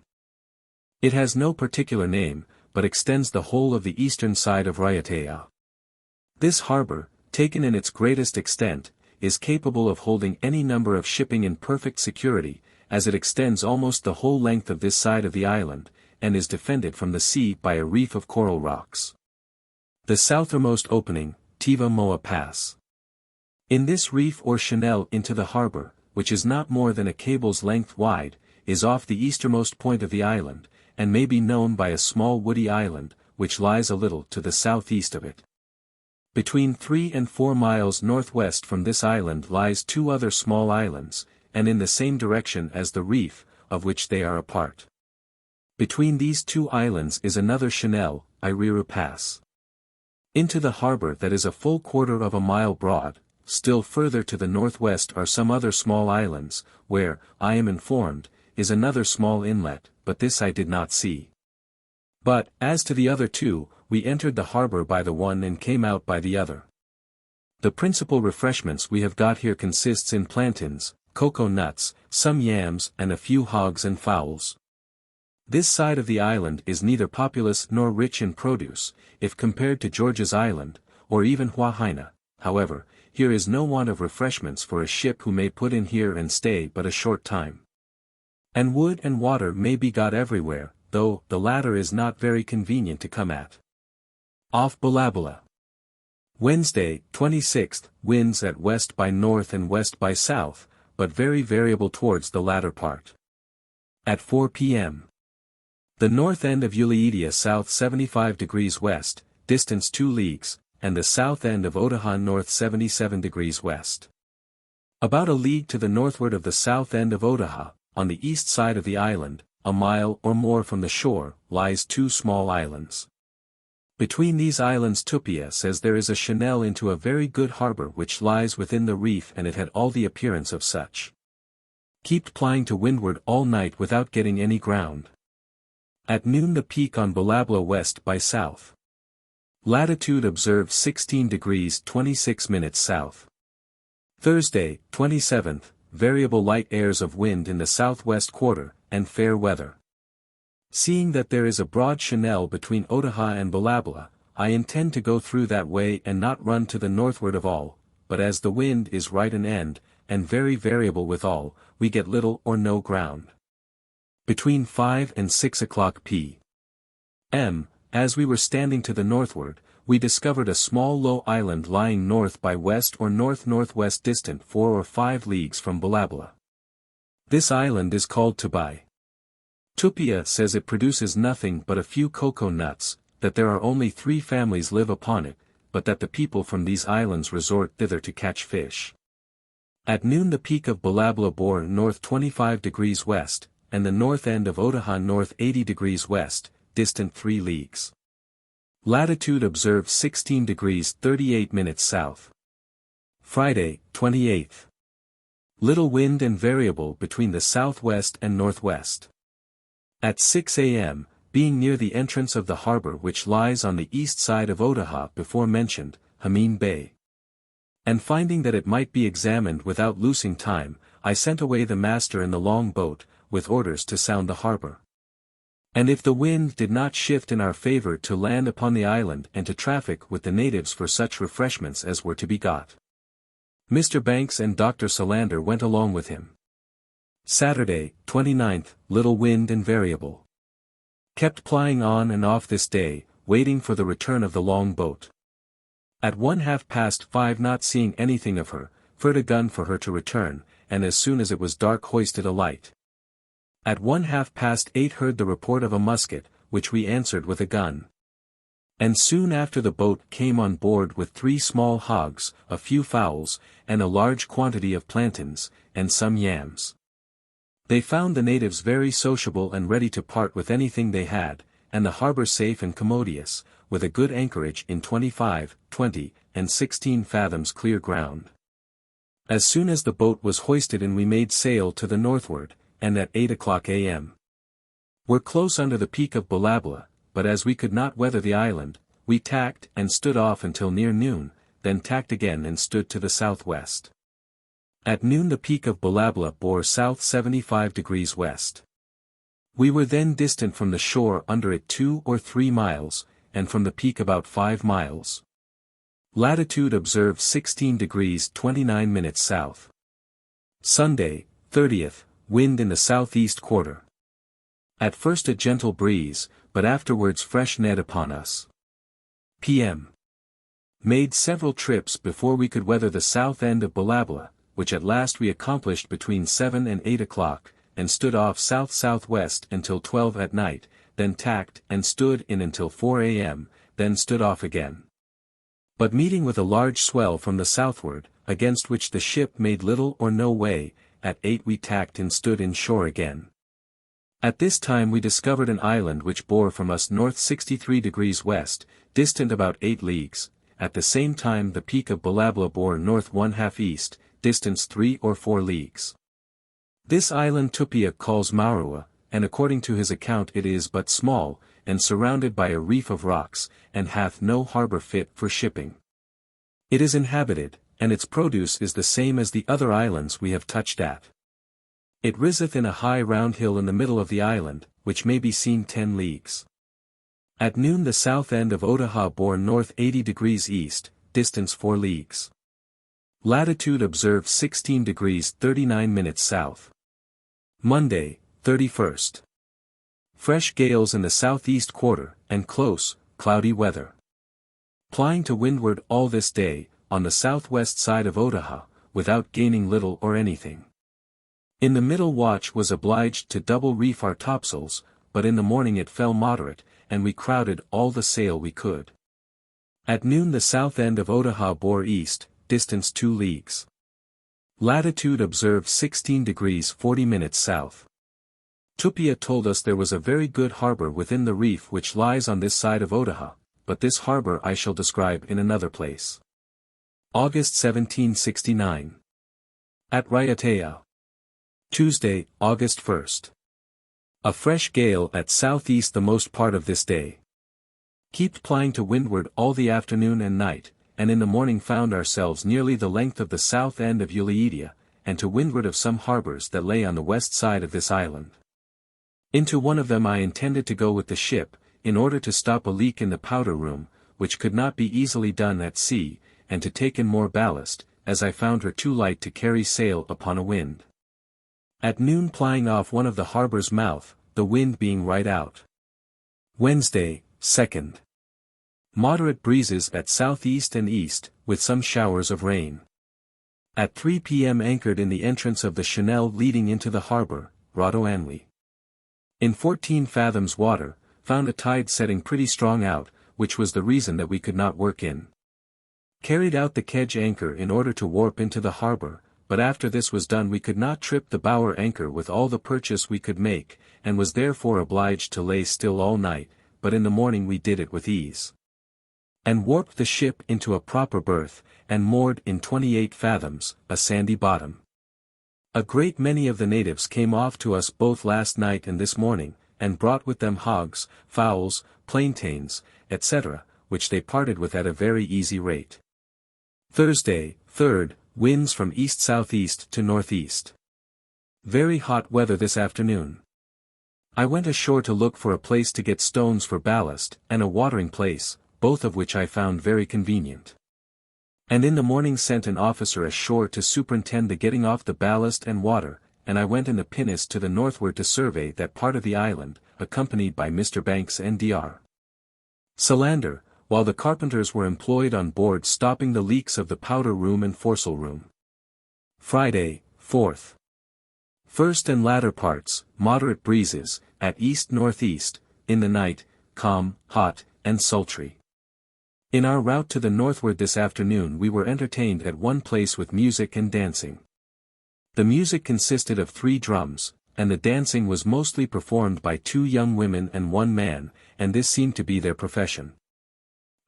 It has no particular name, but extends the whole of the eastern side of Raiatea. This harbour, taken in its greatest extent, is capable of holding any number of shipping in perfect security, as it extends almost the whole length of this side of the island, and is defended from the sea by a reef of coral rocks. The southernmost opening, Tiva Moa Pass. In this reef or channel into the harbour, which is not more than a cable's length wide, is off the easternmost point of the island, and may be known by a small woody island, which lies a little to the southeast of it. Between 3 and 4 miles northwest from this island lies 2 other small islands, and in the same direction as the reef, of which they are a part. Between these 2 islands is another channel, Iriru Pass. Into the harbour that is a full quarter of a mile broad, still further to the northwest are some other small islands, where, I am informed, is another small inlet, but this I did not see. But, as to the other 2, we entered the harbour by the one and came out by the other. The principal refreshments we have got here consists in plantains, cocoa nuts, some yams and a few hogs and fowls. This side of the island is neither populous nor rich in produce, if compared to George's Island, or even Hawai'i. However, here is no want of refreshments for a ship who may put in here and stay but a short time. And wood and water may be got everywhere, though the latter is not very convenient to come at. Off Balabala. Wednesday, 26th, winds at west by north and west by south, but very variable towards the latter part. At 4 p.m. The north end of Uliidia south 75 degrees west, distance 2 leagues, and the south end of Otaha north 77 degrees west. About a league to the northward of the south end of Otaha, on the east side of the island, a mile or more from the shore, lies 2 small islands. Between these islands Tupia says there is a channel into a very good harbour which lies within the reef, and it had all the appearance of such. Kept plying to windward all night without getting any ground. At noon the peak on Balabla west by south. Latitude observed 16 degrees 26 minutes south. Thursday, 27th, variable light airs of wind in the southwest quarter, and fair weather. Seeing that there is a broad channel between Otaha and Balabla, I intend to go through that way and not run to the northward of all, but as the wind is right an end, and very variable withal, we get little or no ground. Between 5 and 6 o'clock p.m., as we were standing to the northward, we discovered a small low island lying north by west or north-northwest distant 4 or 5 leagues from Balabala. This island is called Tupai. Tupia says it produces nothing but a few cocoa nuts, that there are only 3 families live upon it, but that the people from these islands resort thither to catch fish. At noon the peak of Balabala bore north 25 degrees west, and the north end of Otaha north 80 degrees west, distant 3 leagues. Latitude observed 16 degrees 38 minutes south. Friday, 28th. Little wind and variable between the southwest and northwest. At 6 a.m., being near the entrance of the harbor which lies on the east side of Otaha before mentioned, Hameen Bay. And finding that it might be examined without losing time, I sent away the master in the long boat, with orders to sound the harbor. And if the wind did not shift in our favor to land upon the island and to traffic with the natives for such refreshments as were to be got. Mr. Banks and Dr. Solander went along with him. Saturday, 29th, little wind and variable. Kept plying on and off this day, waiting for the return of the long boat. At 5:30 not seeing anything of her, fired a gun for her to return, and as soon as it was dark hoisted a light. At 8:30 heard the report of a musket, which we answered with a gun. And soon after the boat came on board with 3 small hogs, a few fowls, and a large quantity of plantains, and some yams. They found the natives very sociable and ready to part with anything they had, and the harbor safe and commodious, with a good anchorage in 25, 20, and 16 fathoms clear ground. As soon as the boat was hoisted in we made sail to the northward, and at 8 o'clock a.m. were close under the peak of Balabala, but as we could not weather the island, we tacked and stood off until near noon, then tacked again and stood to the southwest. At noon the peak of Balabala bore south 75 degrees west. We were then distant from the shore under it 2 or 3 miles, and from the peak about 5 miles. Latitude observed 16 degrees 29 minutes south. Sunday, 30th, wind in the southeast quarter. At first a gentle breeze, but afterwards fresh Ned upon us. P.M. Made several trips before we could weather the south end of Balabala, which at last we accomplished between 7 and 8 o'clock, and stood off south-southwest until 12 at night, then tacked and stood in until 4 a.m., then stood off again. But meeting with a large swell from the southward, against which the ship made little or no way, at 8 we tacked and stood in shore again. At this time we discovered an island which bore from us north 63 degrees west, distant about 8 leagues, at the same time the peak of Balabala bore north 1/2 east, distance 3 or 4 leagues. This island Tupia calls Maurua, and according to his account it is but small, and surrounded by a reef of rocks, and hath no harbor fit for shipping. It is inhabited, and its produce is the same as the other islands we have touched at. It riseth in a high round hill in the middle of the island, which may be seen 10 leagues. At noon the south end of Otaha bore north 80 degrees east, distance 4 leagues. Latitude observed 16 degrees 39 minutes south. Monday, 31st. Fresh gales in the southeast quarter, and close, cloudy weather. Plying to windward all this day, on the southwest side of Otaha, without gaining little or anything. In the middle watch was obliged to double reef our topsails, but in the morning it fell moderate, and we crowded all the sail we could. At noon the south end of Otaha bore east, distance 2 leagues. Latitude observed 16 degrees 40 minutes south. Tupia told us there was a very good harbor within the reef which lies on this side of Otaha, but this harbor I shall describe in another place. August 1769. At Raiatea. Tuesday, August 1st. A fresh gale at southeast the most part of this day. Kept plying to windward all the afternoon and night, and in the morning found ourselves nearly the length of the south end of Ulidia, and to windward of some harbors that lay on the west side of this island. Into one of them I intended to go with the ship, in order to stop a leak in the powder room, which could not be easily done at sea, and to take in more ballast, as I found her too light to carry sail upon a wind. At noon plying off one of the harbor's mouth, the wind being right out. Wednesday, 2nd. Moderate breezes at southeast and east, with some showers of rain. At 3 p.m. anchored in the entrance of the Chanel leading into the harbor, Rodoanui. In 14 fathoms water, found a tide setting pretty strong out, which was the reason that we could not work in. Carried out the kedge anchor in order to warp into the harbor, but after this was done we could not trip the bower anchor with all the purchase we could make, and was therefore obliged to lay still all night, but in the morning we did it with ease. And warped the ship into a proper berth, and moored in 28 fathoms, a sandy bottom. A great many of the natives came off to us both last night and this morning, and brought with them hogs, fowls, plantains, etc., which they parted with at a very easy rate. Thursday, 3rd, winds from east-southeast to northeast. Very hot weather this afternoon. I went ashore to look for a place to get stones for ballast, and a watering place, both of which I found very convenient. And in the morning sent an officer ashore to superintend the getting off the ballast and water, and I went in the pinnace to the northward to survey that part of the island, accompanied by Mr. Banks N.D.R. Solander, while the carpenters were employed on board stopping the leaks of the powder room and forecastle room. Friday, 4th. First and latter parts, moderate breezes, at east-northeast, in the night, calm, hot, and sultry. In our route to the northward this afternoon we were entertained at one place with music and dancing. The music consisted of 3 drums, and the dancing was mostly performed by 2 young women and 1 man, and this seemed to be their profession.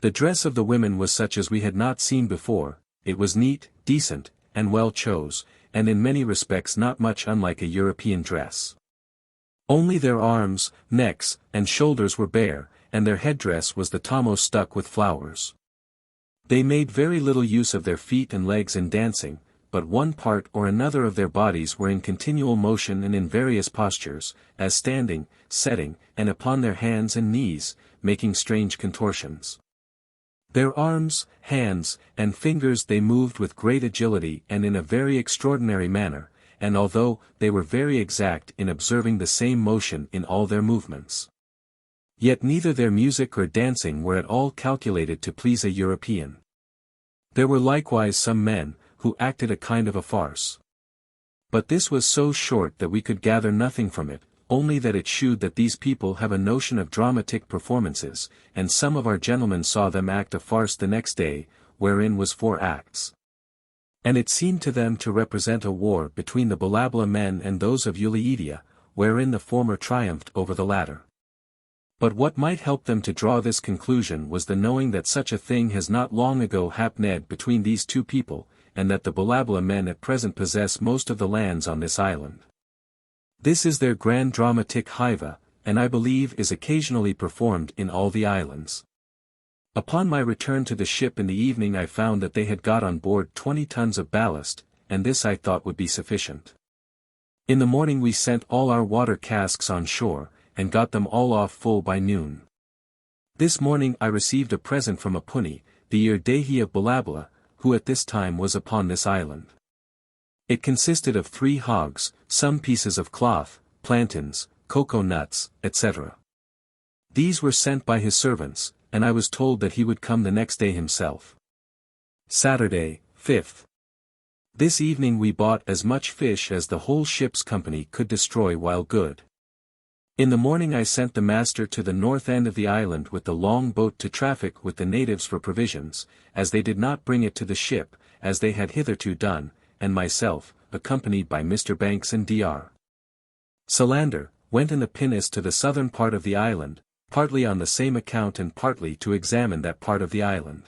The dress of the women was such as we had not seen before, it was neat, decent, and well chose, and in many respects not much unlike a European dress. Only their arms, necks, and shoulders were bare, and their headdress was the tamo stuck with flowers. They made very little use of their feet and legs in dancing, but one part or another of their bodies were in continual motion and in various postures, as standing, setting, and upon their hands and knees, making strange contortions. Their arms, hands, and fingers they moved with great agility and in a very extraordinary manner, and although they were very exact in observing the same motion in all their movements, yet neither their music or dancing were at all calculated to please a European. There were likewise some men, who acted a kind of a farce. But this was so short that we could gather nothing from it, only that it shewed that these people have a notion of dramatic performances, and some of our gentlemen saw them act a farce the next day, wherein was 4 acts. And it seemed to them to represent a war between the Balabla men and those of Ulidia, wherein the former triumphed over the latter. But what might help them to draw this conclusion was the knowing that such a thing has not long ago happened between these 2 people, and that the Balabla men at present possess most of the lands on this island. This is their grand dramatic hiva, and I believe is occasionally performed in all the islands. Upon my return to the ship in the evening I found that they had got on board 20 tons of ballast, and this I thought would be sufficient. In the morning we sent all our water casks on shore, and got them all off full by noon. This morning I received a present from a Puni, the Irdehi of Balabla, who at this time was upon this island. It consisted of 3 hogs, some pieces of cloth, plantains, cocoa nuts, etc. These were sent by his servants, and I was told that he would come the next day himself. Saturday, 5th. This evening we bought as much fish as the whole ship's company could destroy while good. In the morning I sent the master to the north end of the island with the long boat to traffic with the natives for provisions, as they did not bring it to the ship, as they had hitherto done, and myself, accompanied by Mr. Banks and Dr. Solander, went in the pinnace to the southern part of the island, partly on the same account and partly to examine that part of the island.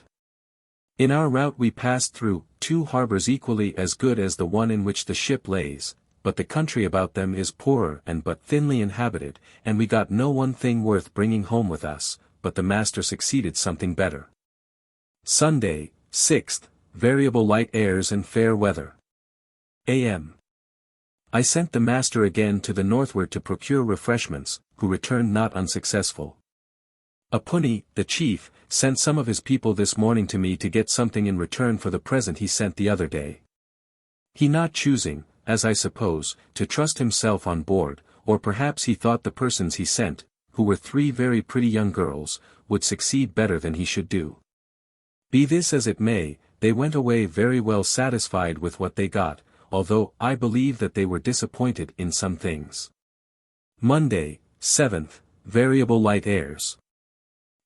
In our route we passed through 2 harbors equally as good as the one in which the ship lays, but the country about them is poorer and but thinly inhabited, and we got no one thing worth bringing home with us, but the master succeeded something better. Sunday, 6th, variable light airs and fair weather. A.M. I sent the master again to the northward to procure refreshments, who returned not unsuccessful. Apuni, the chief, sent some of his people this morning to me to get something in return for the present he sent the other day. He not choosing, as I suppose, to trust himself on board, or perhaps he thought the persons he sent, who were 3 very pretty young girls, would succeed better than he should do. Be this as it may, they went away very well satisfied with what they got, although I believe that they were disappointed in some things. Monday, 7th, variable light airs.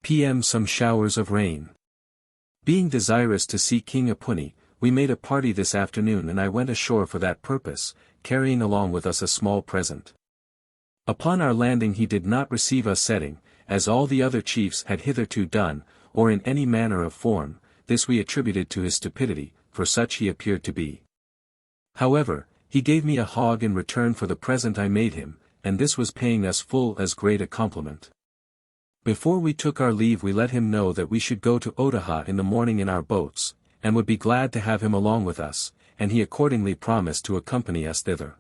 P.M. Some showers of rain. Being desirous to see King Apuni, we made a party this afternoon and I went ashore for that purpose, carrying along with us a small present. Upon our landing he did not receive us setting, as all the other chiefs had hitherto done, or in any manner of form. This we attributed to his stupidity, for such he appeared to be. However, he gave me a hog in return for the present I made him, and this was paying us full as great a compliment. Before we took our leave we let him know that we should go to Otaha in the morning in our boats, and would be glad to have him along with us, and he accordingly promised to accompany us thither.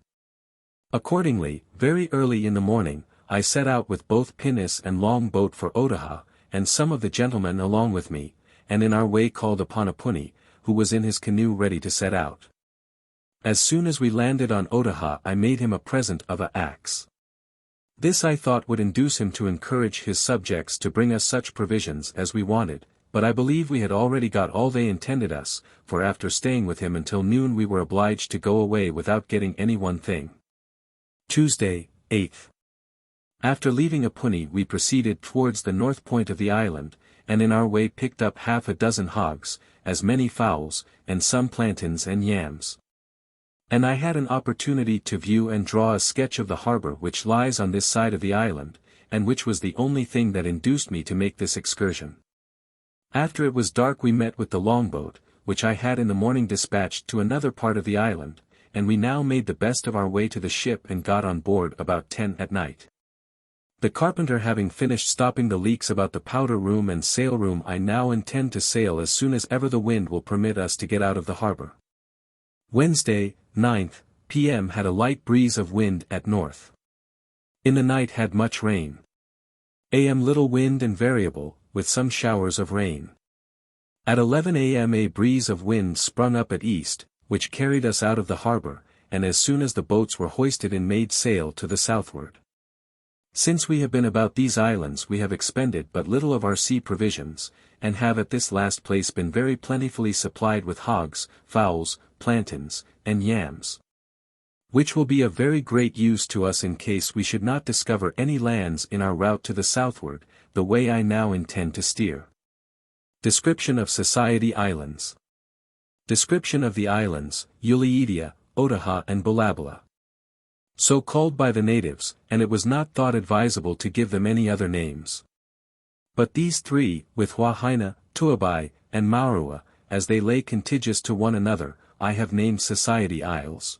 Accordingly, very early in the morning, I set out with both pinnace and long boat for Otaha, and some of the gentlemen along with me, and in our way called upon Apuni, who was in his canoe ready to set out. As soon as we landed on Otaha I made him a present of an axe. This I thought would induce him to encourage his subjects to bring us such provisions as we wanted, but I believe we had already got all they intended us, for after staying with him until noon we were obliged to go away without getting any one thing. Tuesday, 8th. After leaving Apuni we proceeded towards the north point of the island, and in our way picked up 6 hogs, as many fowls, and some plantains and yams. And I had an opportunity to view and draw a sketch of the harbour which lies on this side of the island, and which was the only thing that induced me to make this excursion. After it was dark we met with the longboat, which I had in the morning dispatched to another part of the island, and we now made the best of our way to the ship and got on board about 10 at night. The carpenter having finished stopping the leaks about the powder room and sail room I now intend to sail as soon as ever the wind will permit us to get out of the harbour. Wednesday, 9th, p.m. had a light breeze of wind at north. In the night had much rain. A.m. little wind and variable, with some showers of rain. At 11 a.m. a breeze of wind sprung up at east, which carried us out of the harbour, and as soon as the boats were hoisted and made sail to the southward. Since we have been about these islands we have expended but little of our sea provisions, and have at this last place been very plentifully supplied with hogs, fowls, plantains, and yams. Which will be of very great use to us in case we should not discover any lands in our route to the southward, the way I now intend to steer. Description of Society Islands. Description of the islands, Uliidia, Otaha and Bulabula. So called by the natives, and it was not thought advisable to give them any other names. But these 3, with Huahaina, Tuabai, and Maurua, as they lay contiguous to one another, I have named Society Isles.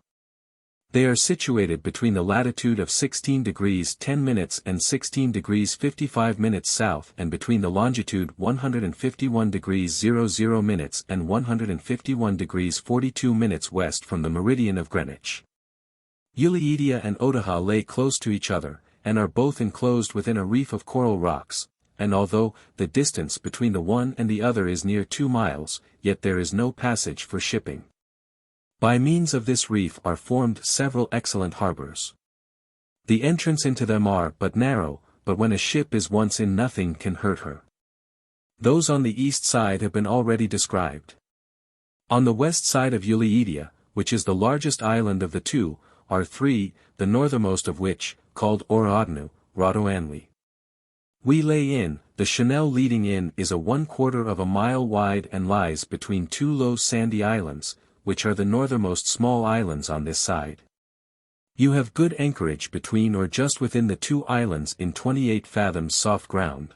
They are situated between the latitude of 16 degrees 10 minutes and 16 degrees 55 minutes south and between the longitude 151 degrees 00 minutes and 151 degrees 42 minutes west from the meridian of Greenwich. Uliidia and Otaha lay close to each other, and are both enclosed within a reef of coral rocks, and although the distance between the one and the other is near 2 miles, yet there is no passage for shipping. By means of this reef are formed several excellent harbours. The entrance into them are but narrow, but when a ship is once in nothing can hurt her. Those on the east side have been already described. On the west side of Uliidia, which is the largest island of the 2, are 3, the northernmost of which, called Oroadnu, Rotoanui. We lay in, the Chanel leading in is a 1/4 of a mile wide and lies between 2 low sandy islands, which are the northernmost small islands on this side. You have good anchorage between or just within the 2 islands in 28 fathoms soft ground.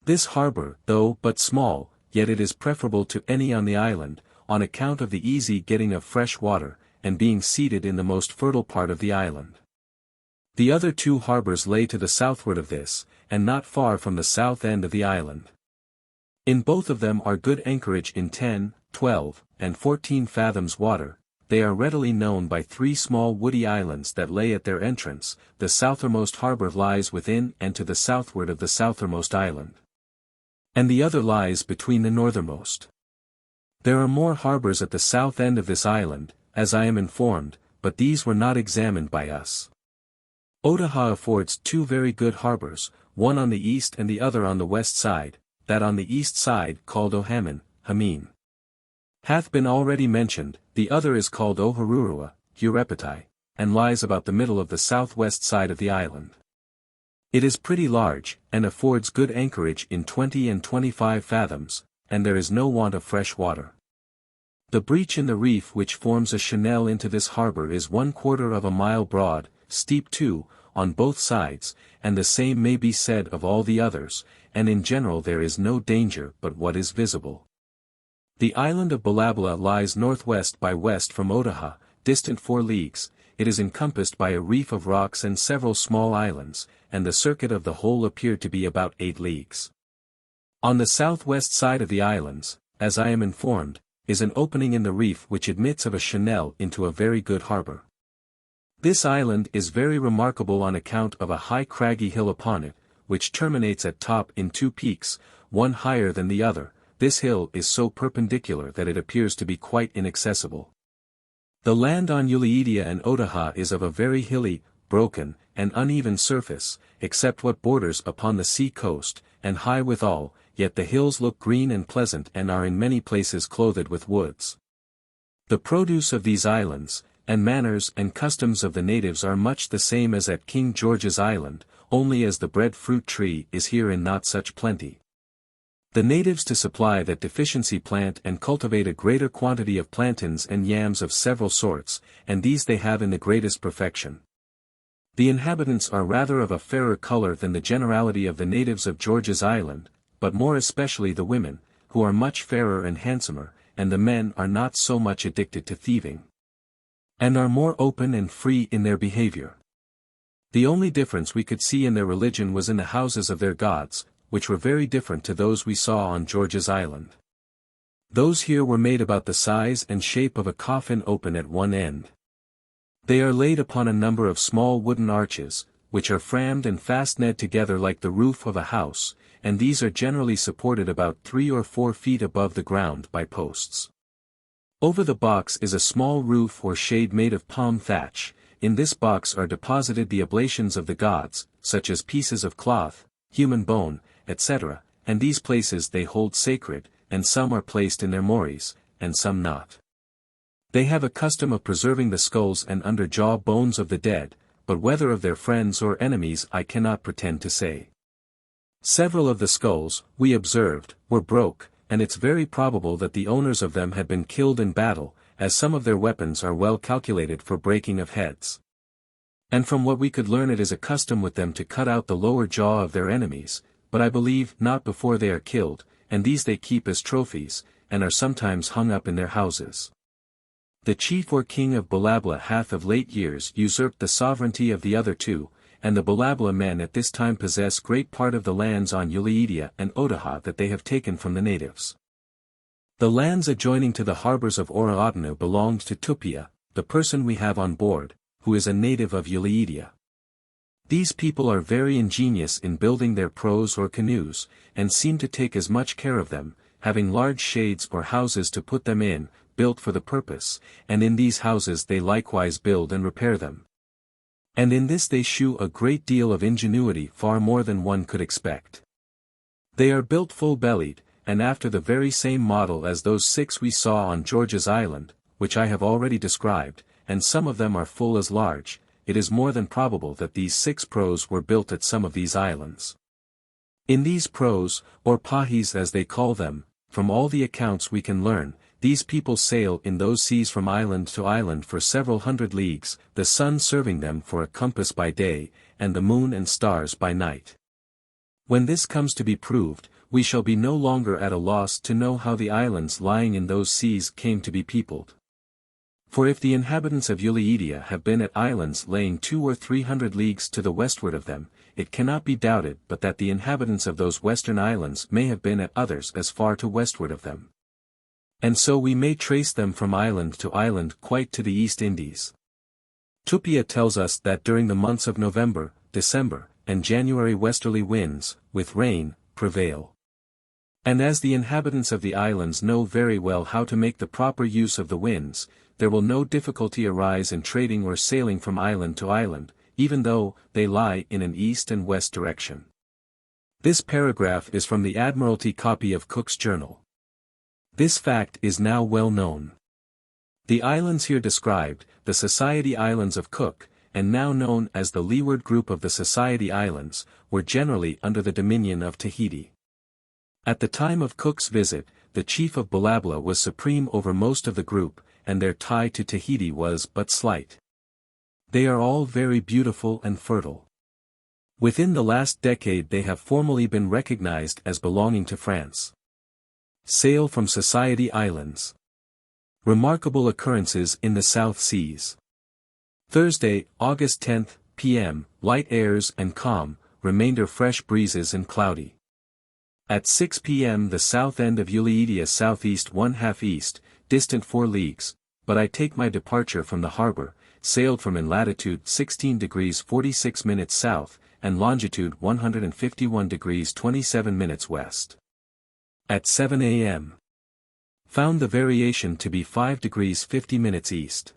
This harbour, though but small, yet it is preferable to any on the island, on account of the easy getting of fresh water, and being seated in the most fertile part of the island. The other 2 harbours lay to the southward of this, and not far from the south end of the island. In both of them are good anchorage in 10, 12, and 14 fathoms water. They are readily known by 3 small woody islands that lay at their entrance. The southermost harbour lies within and to the southward of the southermost island. And the other lies between the northernmost. There are more harbours at the south end of this island, as I am informed, but these were not examined by us. Otaha affords two very good harbors, one on the east and the other on the west side, that on the east side called Ohamin, Hameen, hath been already mentioned, the other is called Oharurua, Hurepatai, and lies about the middle of the southwest side of the island. It is pretty large, and affords good anchorage in 20 and 25 fathoms, and there is no want of fresh water. The breach in the reef which forms a channel into this harbor is 1/4 of a mile broad, steep too, on both sides, and the same may be said of all the others, and in general there is no danger but what is visible. The island of Balabala lies northwest by west from Otaha, distant 4 leagues, it is encompassed by a reef of rocks and several small islands, and the circuit of the whole appeared to be about 8 leagues. On the southwest side of the islands, as I am informed, is an opening in the reef which admits of a channel into a very good harbor. This island is very remarkable on account of a high craggy hill upon it, which terminates at top in 2 peaks, one higher than the other. This hill is so perpendicular that it appears to be quite inaccessible. The land on Uliidia and Otaha is of a very hilly, broken, and uneven surface, except what borders upon the sea coast, and high withal, yet the hills look green and pleasant and are in many places clothed with woods. The produce of these islands, and manners and customs of the natives are much the same as at King George's Island, only as the breadfruit tree is here in not such plenty. The natives to supply that deficiency plant and cultivate a greater quantity of plantains and yams of several sorts, and these they have in the greatest perfection. The inhabitants are rather of a fairer color than the generality of the natives of George's Island, but more especially the women, who are much fairer and handsomer, and the men are not so much addicted to thieving, and are more open and free in their behavior. The only difference we could see in their religion was in the houses of their gods, which were very different to those we saw on George's Island. Those here were made about the size and shape of a coffin open at one end. They are laid upon a number of small wooden arches, which are framed and fastened together like the roof of a house, and these are generally supported about 3 or 4 feet above the ground by posts. Over the box is a small roof or shade made of palm thatch. In this box are deposited the oblations of the gods, such as pieces of cloth, human bone, etc., and these places they hold sacred, and some are placed in their mories, and some not. They have a custom of preserving the skulls and under-jaw bones of the dead, but whether of their friends or enemies I cannot pretend to say. Several of the skulls, we observed, were broke, and it's very probable that the owners of them had been killed in battle, as some of their weapons are well calculated for breaking of heads. And from what we could learn it is a custom with them to cut out the lower jaw of their enemies, but I believe not before they are killed, and these they keep as trophies, and are sometimes hung up in their houses. The chief or king of Balabala hath of late years usurped the sovereignty of the other 2, and the Balabala men at this time possess great part of the lands on Uliidia and Otaha that they have taken from the natives. The lands adjoining to the harbors of Oraotanu belonged to Tupia, the person we have on board, who is a native of Uliidia. These people are very ingenious in building their prows or canoes, and seem to take as much care of them, having large shades or houses to put them in, built for the purpose, and in these houses they likewise build and repair them. And in this they shew a great deal of ingenuity, far more than one could expect. They are built full-bellied, and after the very same model as those 6 we saw on George's Island, which I have already described, and some of them are full as large. It is more than probable that these 6 prows were built at some of these islands. In these prows, or pahis as they call them, from all the accounts we can learn, these people sail in those seas from island to island for several hundred leagues, the sun serving them for a compass by day, and the moon and stars by night. When this comes to be proved, we shall be no longer at a loss to know how the islands lying in those seas came to be peopled. For if the inhabitants of Uliidia have been at islands laying 200 or 300 leagues to the westward of them, it cannot be doubted but that the inhabitants of those western islands may have been at others as far to westward of them. And so we may trace them from island to island quite to the East Indies. Tupia tells us that during the months of November, December, and January westerly winds, with rain, prevail. And as the inhabitants of the islands know very well how to make the proper use of the winds, there will no difficulty arise in trading or sailing from island to island, even though they lie in an east and west direction. This paragraph is from the Admiralty copy of Cook's journal. This fact is now well known. The islands here described, the Society Islands of Cook, and now known as the Leeward Group of the Society Islands, were generally under the dominion of Tahiti. At the time of Cook's visit, the chief of Balabla was supreme over most of the group, and their tie to Tahiti was but slight. They are all very beautiful and fertile. Within the last decade they have formally been recognized as belonging to France. Sail from Society Islands. Remarkable occurrences in the South Seas. Thursday, August 10, p.m., light airs and calm, remainder fresh breezes and cloudy. At 6 p.m. the south end of Ulidia southeast 1/2 east, distant 4 leagues, but I take my departure from the harbor, sailed from in latitude 16 degrees 46 minutes south, and longitude 151 degrees 27 minutes west. At 7 a.m. found the variation to be 5 degrees 50 minutes east.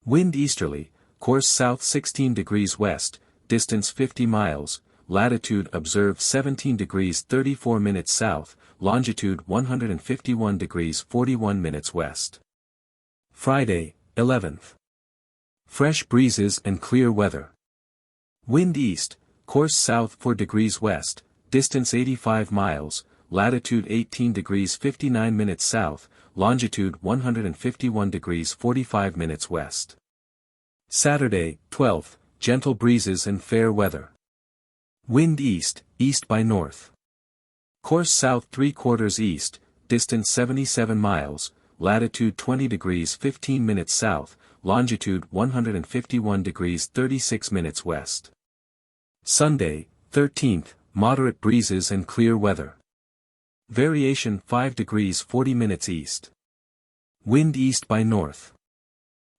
Wind easterly, course south 16 degrees west, distance 50 miles, latitude observed 17 degrees 34 minutes south, longitude 151 degrees 41 minutes west. Friday, 11th. Fresh breezes and clear weather. Wind east, course south 4 degrees west, distance 85 miles, latitude 18 degrees 59 minutes south, longitude 151 degrees 45 minutes west. Saturday, 12th, gentle breezes and fair weather. Wind east, east by north. Course south 3/4 east, distance 77 miles, latitude 20 degrees 15 minutes south, longitude 151 degrees 36 minutes west. Sunday, 13th, moderate breezes and clear weather. Variation 5 degrees 40 minutes east. Wind east by north.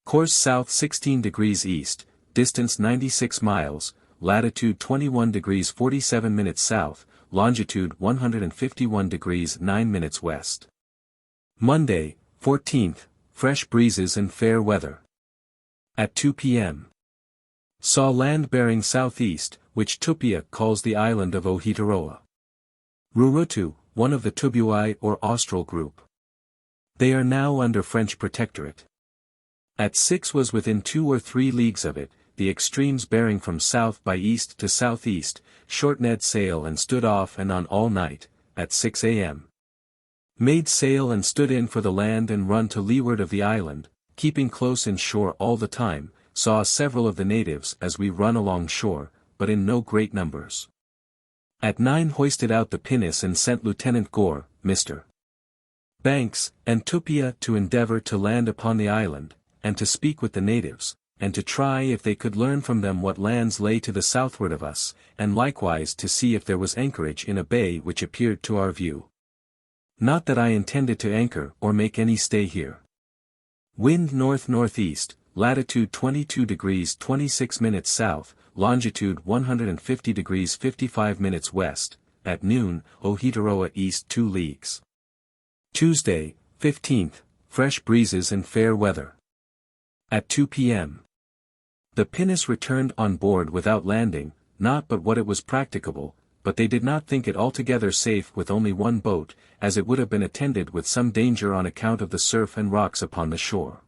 Course south 16 degrees east, distance 96 miles, latitude 21 degrees 47 minutes south, longitude 151 degrees 9 minutes west. Monday, 14th, fresh breezes and fair weather. At 2 p.m. saw land bearing southeast, which Tupia calls the island of Ohitaroa. Rurutu, one of the Tubuai or Austral group. They are now under French protectorate. At 6 was within 2 or 3 leagues of it, the extremes bearing from south by east to southeast, short-ned sail and stood off and on all night, at 6 a.m. Made sail and stood in for the land and run to leeward of the island, keeping close in shore all the time, saw several of the natives as we run along shore, but in no great numbers. At 9 hoisted out the pinnace and sent Lieutenant Gore, Mr. Banks, and Tupia to endeavor to land upon the island, and to speak with the natives, and to try if they could learn from them what lands lay to the southward of us, and likewise to see if there was anchorage in a bay which appeared to our view. Not that I intended to anchor or make any stay here. Wind north-northeast, latitude 22 degrees 26 minutes south, longitude 150 degrees 55 minutes west, at noon, Ohitaroa east 2 leagues. Tuesday, 15th, fresh breezes and fair weather. At 2 p.m. the pinnace returned on board without landing, not but what it was practicable, but they did not think it altogether safe with only one boat, as it would have been attended with some danger on account of the surf and rocks upon the shore.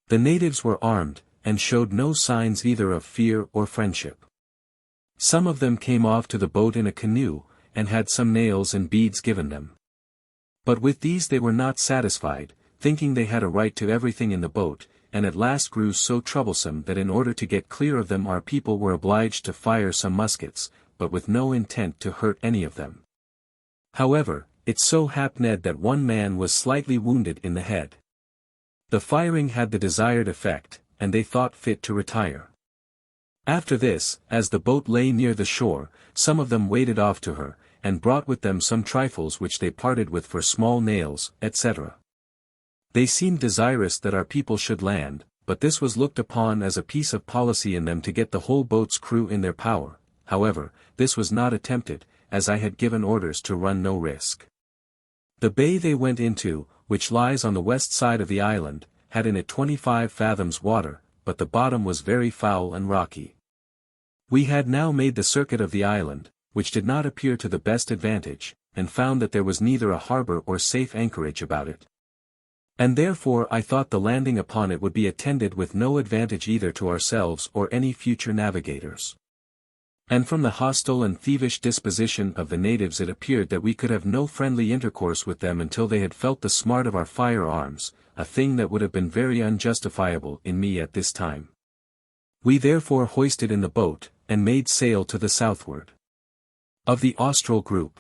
The natives were armed, and showed no signs either of fear or friendship. Some of them came off to the boat in a canoe, and had some nails and beads given them. But with these they were not satisfied, thinking they had a right to everything in the boat, and at last grew so troublesome that in order to get clear of them our people were obliged to fire some muskets, but with no intent to hurt any of them. However, it so happened that one man was slightly wounded in the head. The firing had the desired effect, and they thought fit to retire. After this, as the boat lay near the shore, some of them waded off to her, and brought with them some trifles which they parted with for small nails, etc. They seemed desirous that our people should land, but this was looked upon as a piece of policy in them to get the whole boat's crew in their power. However, this was not attempted, as I had given orders to run no risk. The bay they went into, which lies on the west side of the island, had in it 25 fathoms water, but the bottom was very foul and rocky. We had now made the circuit of the island, which did not appear to the best advantage, and found that there was neither a harbor or safe anchorage about it. And therefore I thought the landing upon it would be attended with no advantage either to ourselves or any future navigators. And from the hostile and thievish disposition of the natives it appeared that we could have no friendly intercourse with them until they had felt the smart of our firearms, a thing that would have been very unjustifiable in me at this time. We therefore hoisted in the boat, and made sail to the southward of the Austral group.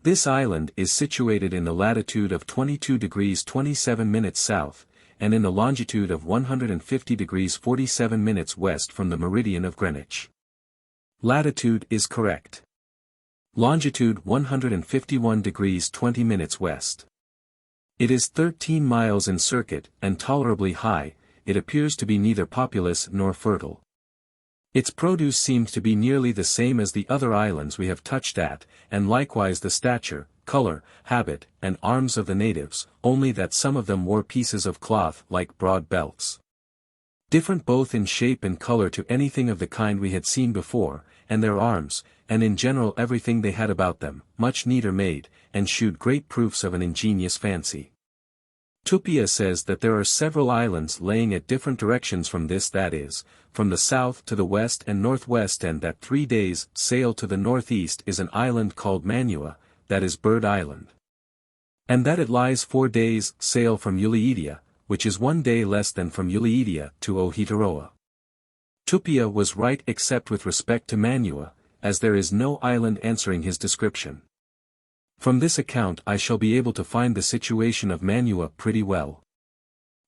This island is situated in the latitude of 22 degrees 27 minutes south, and in the longitude of 150 degrees 47 minutes west from the meridian of Greenwich. Latitude is correct. Longitude 151 degrees 20 minutes west. It is 13 miles in circuit, and tolerably high. It appears to be neither populous nor fertile. Its produce seems to be nearly the same as the other islands we have touched at, and likewise the stature, color, habit, and arms of the natives, only that some of them wore pieces of cloth like broad belts. Different both in shape and color to anything of the kind we had seen before, and their arms, and in general everything they had about them, much neater made, and shewed great proofs of an ingenious fancy. Tupia says that there are several islands laying at different directions from this, that is, from the south to the west and northwest, and that 3 days' sail to the northeast is an island called Manua, that is Bird Island. And that it lies 4 days' sail from Ulidia, which is 1 day less than from Ulidia to Ohitaroa. Tupia was right except with respect to Manua, as there is no island answering his description. From this account I shall be able to find the situation of Manua pretty well.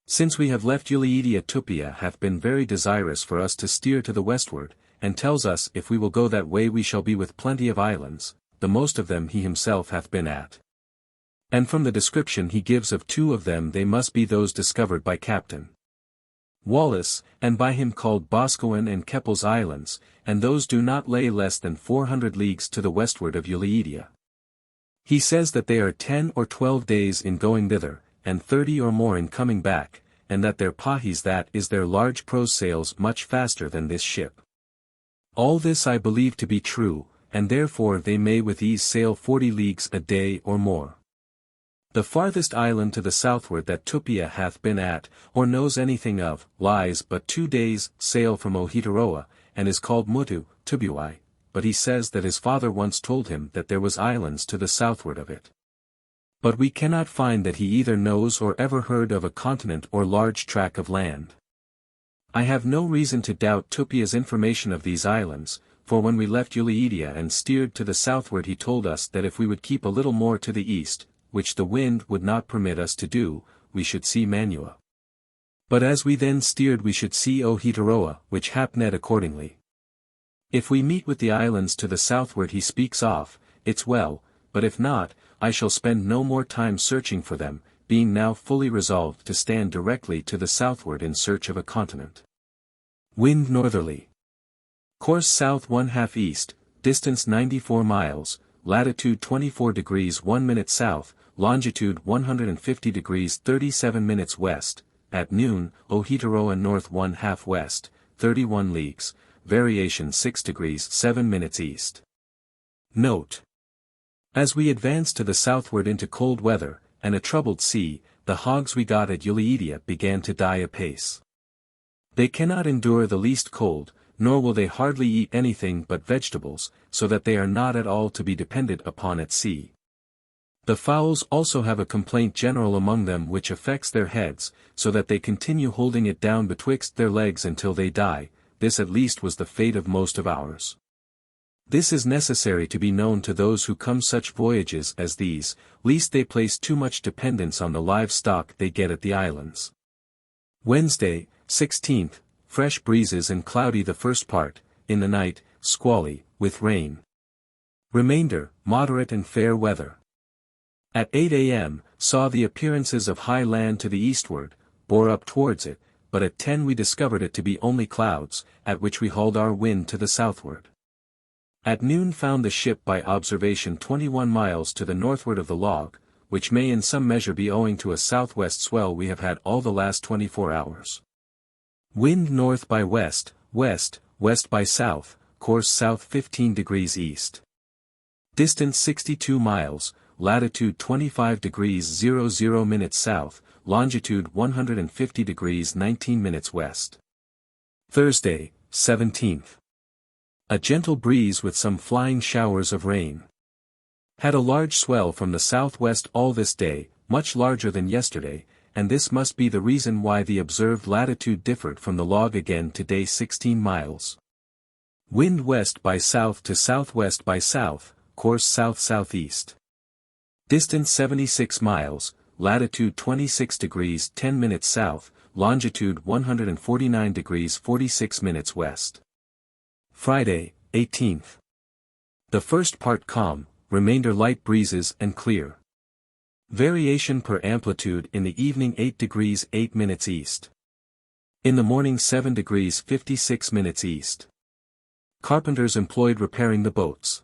Since we have left Ulidia, Tupia hath been very desirous for us to steer to the westward, and tells us if we will go that way we shall be with plenty of islands, the most of them he himself hath been at. And from the description he gives of 2 of them they must be those discovered by Captain Wallace, and by him called Boscawen and Keppel's Islands, and those do not lay less than 400 leagues to the westward of Ulidia. He says that they are 10 or 12 days in going thither, and 30 or more in coming back, and that their pahis, that is their large prose, sails much faster than this ship. All this I believe to be true, and therefore they may with ease sail 40 leagues a day or more. The farthest island to the southward that Tupia hath been at, or knows anything of, lies but 2 days' sail from Ohitaroa, and is called Mutu, Tubuai, but he says that his father once told him that there was islands to the southward of it. But we cannot find that he either knows or ever heard of a continent or large tract of land. I have no reason to doubt Tupia's information of these islands, for when we left Ulidia and steered to the southward he told us that if we would keep a little more to the east, which the wind would not permit us to do, we should see Manua. But as we then steered we should see Ohitaroa, which happened accordingly. If we meet with the islands to the southward he speaks of, it's well, but if not, I shall spend no more time searching for them, being now fully resolved to stand directly to the southward in search of a continent. Wind northerly. Course south 1/2 east, distance 94 miles, latitude 24 degrees 1 minute south, longitude 150 degrees 37 minutes west, at noon, Ohitaroa north 1/2 west, 31 leagues, variation 6 degrees 7 minutes east. Note: as we advanced to the southward into cold weather, and a troubled sea, the hogs we got at Ulidia began to die apace. They cannot endure the least cold, nor will they hardly eat anything but vegetables, so that they are not at all to be depended upon at sea. The fowls also have a complaint general among them which affects their heads, so that they continue holding it down betwixt their legs until they die. This at least was the fate of most of ours. This is necessary to be known to those who come such voyages as these, lest they place too much dependence on the livestock they get at the islands. Wednesday, 16th, fresh breezes and cloudy the first part, in the night, squally, with rain. Remainder, moderate and fair weather. At 8 a.m., saw the appearances of high land to the eastward, bore up towards it, but at 10 we discovered it to be only clouds, at which we hauled our wind to the southward. At noon found the ship by observation 21 miles to the northward of the log, which may in some measure be owing to a southwest swell we have had all the last 24 hours. Wind north by west, west, west by south, course south 15 degrees east. Distance 62 miles, latitude 25 degrees 00 minutes south, longitude 150 degrees 19 minutes west. Thursday, 17th. A gentle breeze with some flying showers of rain. Had a large swell from the southwest all this day, much larger than yesterday, and this must be the reason why the observed latitude differed from the log again today 16 miles. Wind west by south to southwest by south, course south-southeast. Distance 76 miles, latitude 26 degrees 10 minutes south, longitude 149 degrees 46 minutes west. Friday, 18th. The first part calm, remainder light breezes and clear. Variation per amplitude in the evening 8 degrees 8 minutes east. In the morning 7 degrees 56 minutes east. Carpenters employed repairing the boats.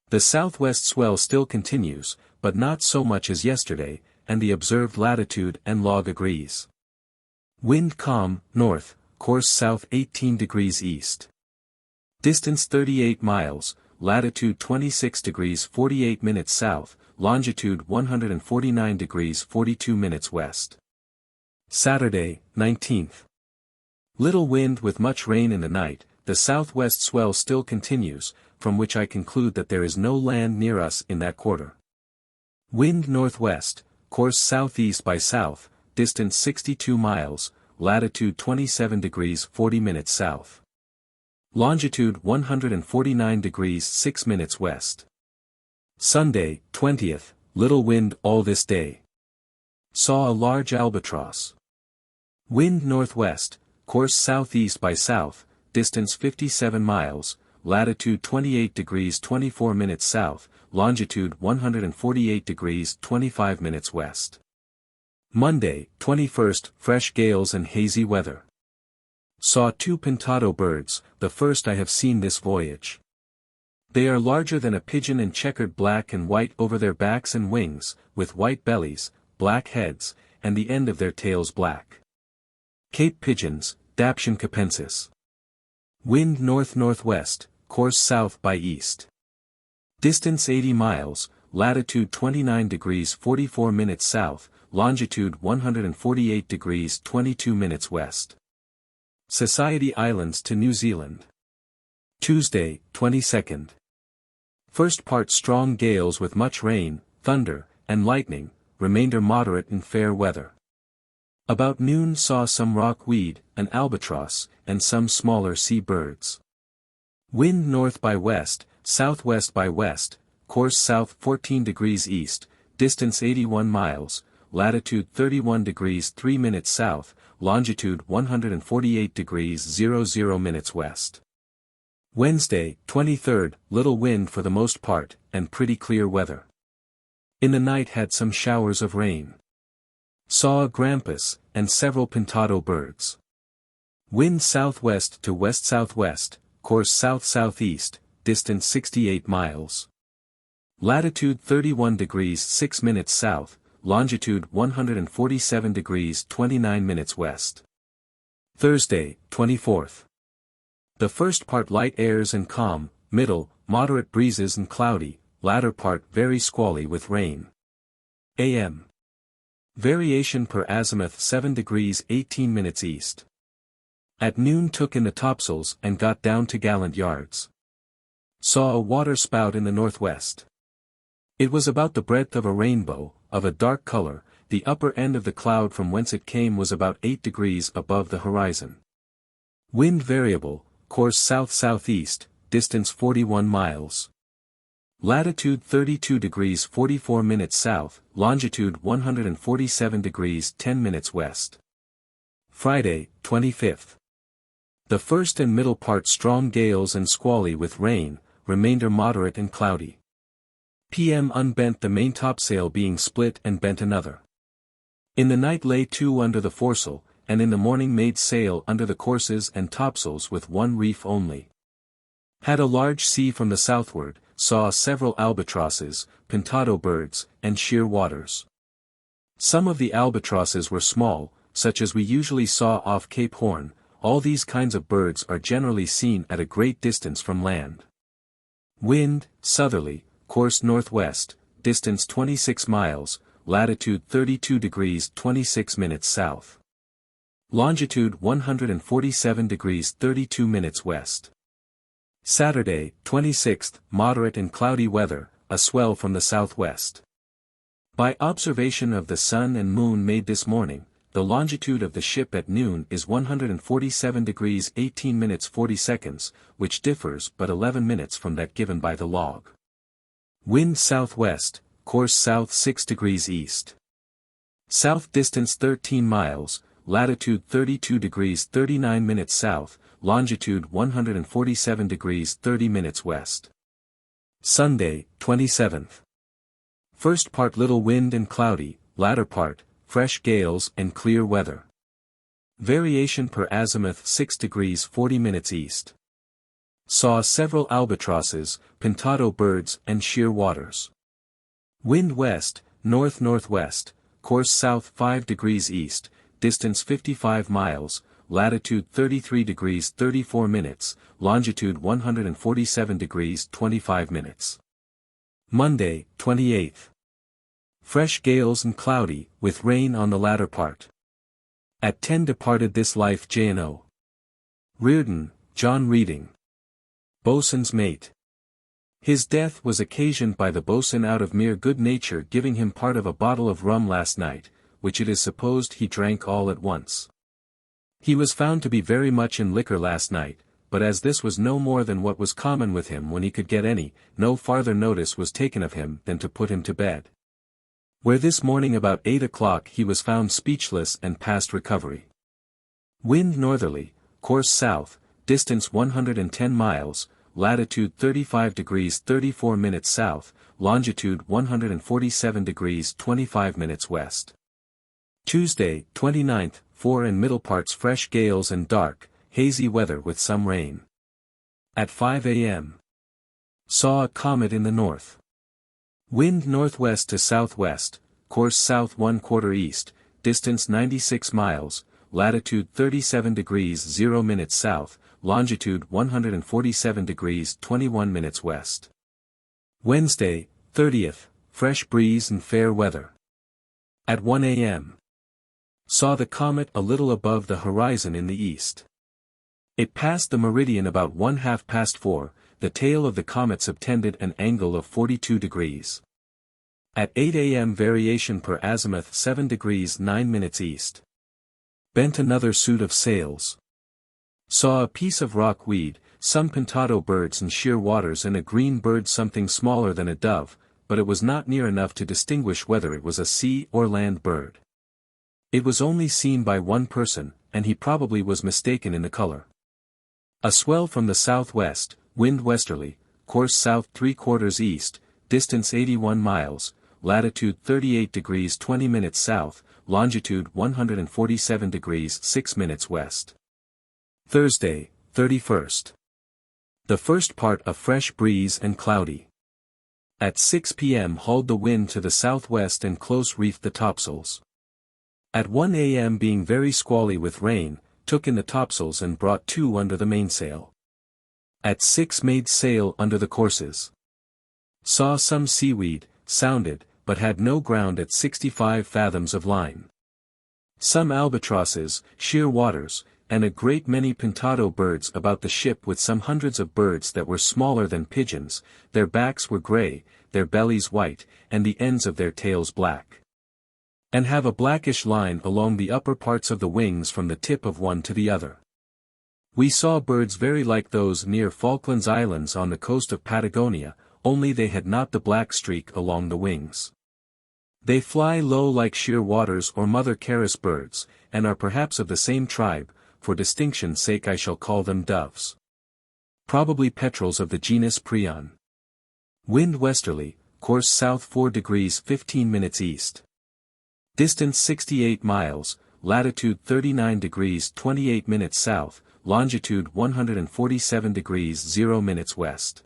The southwest swell still continues, but not so much as yesterday, and the observed latitude and log agrees. Wind calm, north, course south 18 degrees east. Distance 38 miles, latitude 26 degrees 48 minutes south, longitude 149 degrees 42 minutes west. Saturday, 19th. Little wind with much rain in the night, the southwest swell still continues, from which I conclude that there is no land near us in that quarter. Wind northwest, course southeast by south, distance 62 miles, latitude 27 degrees 40 minutes south. Longitude 149 degrees 6 minutes west. Sunday, 20th, little wind all this day. Saw a large albatross. Wind northwest, course southeast by south, distance 57 miles, latitude 28 degrees 24 minutes south, longitude 148 degrees 25 minutes west. Monday, 21st, fresh gales and hazy weather. Saw 2 pintado birds, the first I have seen this voyage. They are larger than a pigeon and checkered black and white over their backs and wings, with white bellies, black heads, and the end of their tails black. Cape pigeons, Daption capensis. Wind north-northwest, course south by east. Distance 80 miles, latitude 29 degrees 44 minutes south, longitude 148 degrees 22 minutes west. Society Islands to New Zealand. Tuesday, 22nd. First part strong gales with much rain, thunder, and lightning, remainder moderate and fair weather. About noon saw some rockweed, an albatross, and some smaller sea birds. Wind north by west, southwest by west, course south 14 degrees east, distance 81 miles, latitude 31 degrees 3 minutes south, longitude 148 degrees 00 minutes west. Wednesday, 23rd, little wind for the most part, and pretty clear weather. In the night had some showers of rain. Saw a grampus, and several pintado birds. Wind southwest to west-southwest, course south-southeast, distance 68 miles. Latitude 31 degrees 6 minutes south, longitude 147 degrees 29 minutes west. Thursday, 24th. The first part light airs and calm, middle, moderate breezes and cloudy, latter part very squally with rain. A.M. Variation per azimuth 7 degrees 18 minutes east. At noon took in the topsails and got down to gallant yards. Saw a water spout in the northwest. It was about the breadth of a rainbow, of a dark color, the upper end of the cloud from whence it came was about 8 degrees above the horizon. Wind variable, course south-southeast, distance 41 miles. Latitude 32 degrees 44 minutes south, longitude 147 degrees 10 minutes west. Friday, 25th. The first and middle part strong gales and squally with rain, remainder moderate and cloudy. P.M. unbent the main topsail being split and bent another. In the night lay 2 under the foresail, and in the morning made sail under the courses and topsails with 1 reef only. Had a large sea from the southward, saw several albatrosses, pintado birds, and sheer waters. Some of the albatrosses were small, such as we usually saw off Cape Horn. All these kinds of birds are generally seen at a great distance from land. Wind, southerly, course northwest, distance 26 miles, latitude 32 degrees 26 minutes south. Longitude 147 degrees 32 minutes west. Saturday, 26th, moderate and cloudy weather, a swell from the southwest. By observation of the sun and moon made this morning, the longitude of the ship at noon is 147 degrees 18 minutes 40 seconds, which differs but 11 minutes from that given by the log. Wind southwest, course south 6 degrees east. South distance 13 miles, latitude 32 degrees 39 minutes south, longitude 147 degrees 30 minutes west. Sunday, 27th. First part little wind and cloudy, latter part, fresh gales and clear weather. Variation per azimuth 6 degrees 40 minutes east. Saw several albatrosses, pintado birds and sheer waters. Wind west, north-northwest, course south 5 degrees east, distance 55 miles, latitude 33 degrees 34 minutes, longitude 147 degrees 25 minutes. Monday, 28th. Fresh gales and cloudy, with rain on the latter part. At 10 departed this life J&O. Reardon, John Reading. Boatswain's mate. His death was occasioned by the boatswain out of mere good nature giving him part of a bottle of rum last night, which it is supposed he drank all at once. He was found to be very much in liquor last night, but as this was no more than what was common with him when he could get any, no farther notice was taken of him than to put him to bed. Where this morning about 8 o'clock he was found speechless and past recovery. Wind northerly, course south, distance 110 miles, latitude 35 degrees 34 minutes south, longitude 147 degrees 25 minutes west. Tuesday, 29th, fore and middle parts fresh gales and dark, hazy weather with some rain. At 5 a.m. Saw a comet in the north. Wind northwest to southwest, course south 1/4 east, distance 96 miles, latitude 37 degrees 0 minutes south, longitude 147 degrees 21 minutes west. Wednesday, 30th, fresh breeze and fair weather. At 1 a.m. Saw the comet a little above the horizon in the east. It passed the meridian about 4:30, the tail of the comet subtended an angle of 42 degrees. At 8 a.m. variation per azimuth 7 degrees 9 minutes east. Bent another suit of sails. Saw a piece of rock weed, some pintado birds and sheer waters and a green bird something smaller than a dove, but it was not near enough to distinguish whether it was a sea or land bird. It was only seen by one person, and he probably was mistaken in the color. A swell from the southwest, wind westerly, course south 3/4 east, distance 81 miles, latitude 38 degrees 20 minutes south, longitude 147 degrees 6 minutes west. Thursday, 31st. The first part a fresh breeze and cloudy. At 6 p.m. hauled the wind to the southwest and close reefed the topsails. At 1 a.m. being very squally with rain, took in the topsails and brought 2 under the mainsail. At 6 made sail under the courses. Saw some seaweed, sounded, but had no ground at 65 fathoms of line. Some albatrosses, sheer waters, and a great many pintado birds about the ship with some hundreds of birds that were smaller than pigeons, their backs were grey, their bellies white, and the ends of their tails black. And have a blackish line along the upper parts of the wings from the tip of one to the other. We saw birds very like those near Falklands Islands on the coast of Patagonia, only they had not the black streak along the wings. They fly low like sheer waters or mother Caris birds, and are perhaps of the same tribe, for distinction's sake I shall call them doves. Probably petrels of the genus Prion. Wind westerly, course south 4 degrees 15 minutes east. Distance 68 miles, latitude 39 degrees 28 minutes south, longitude 147 degrees 0 minutes west.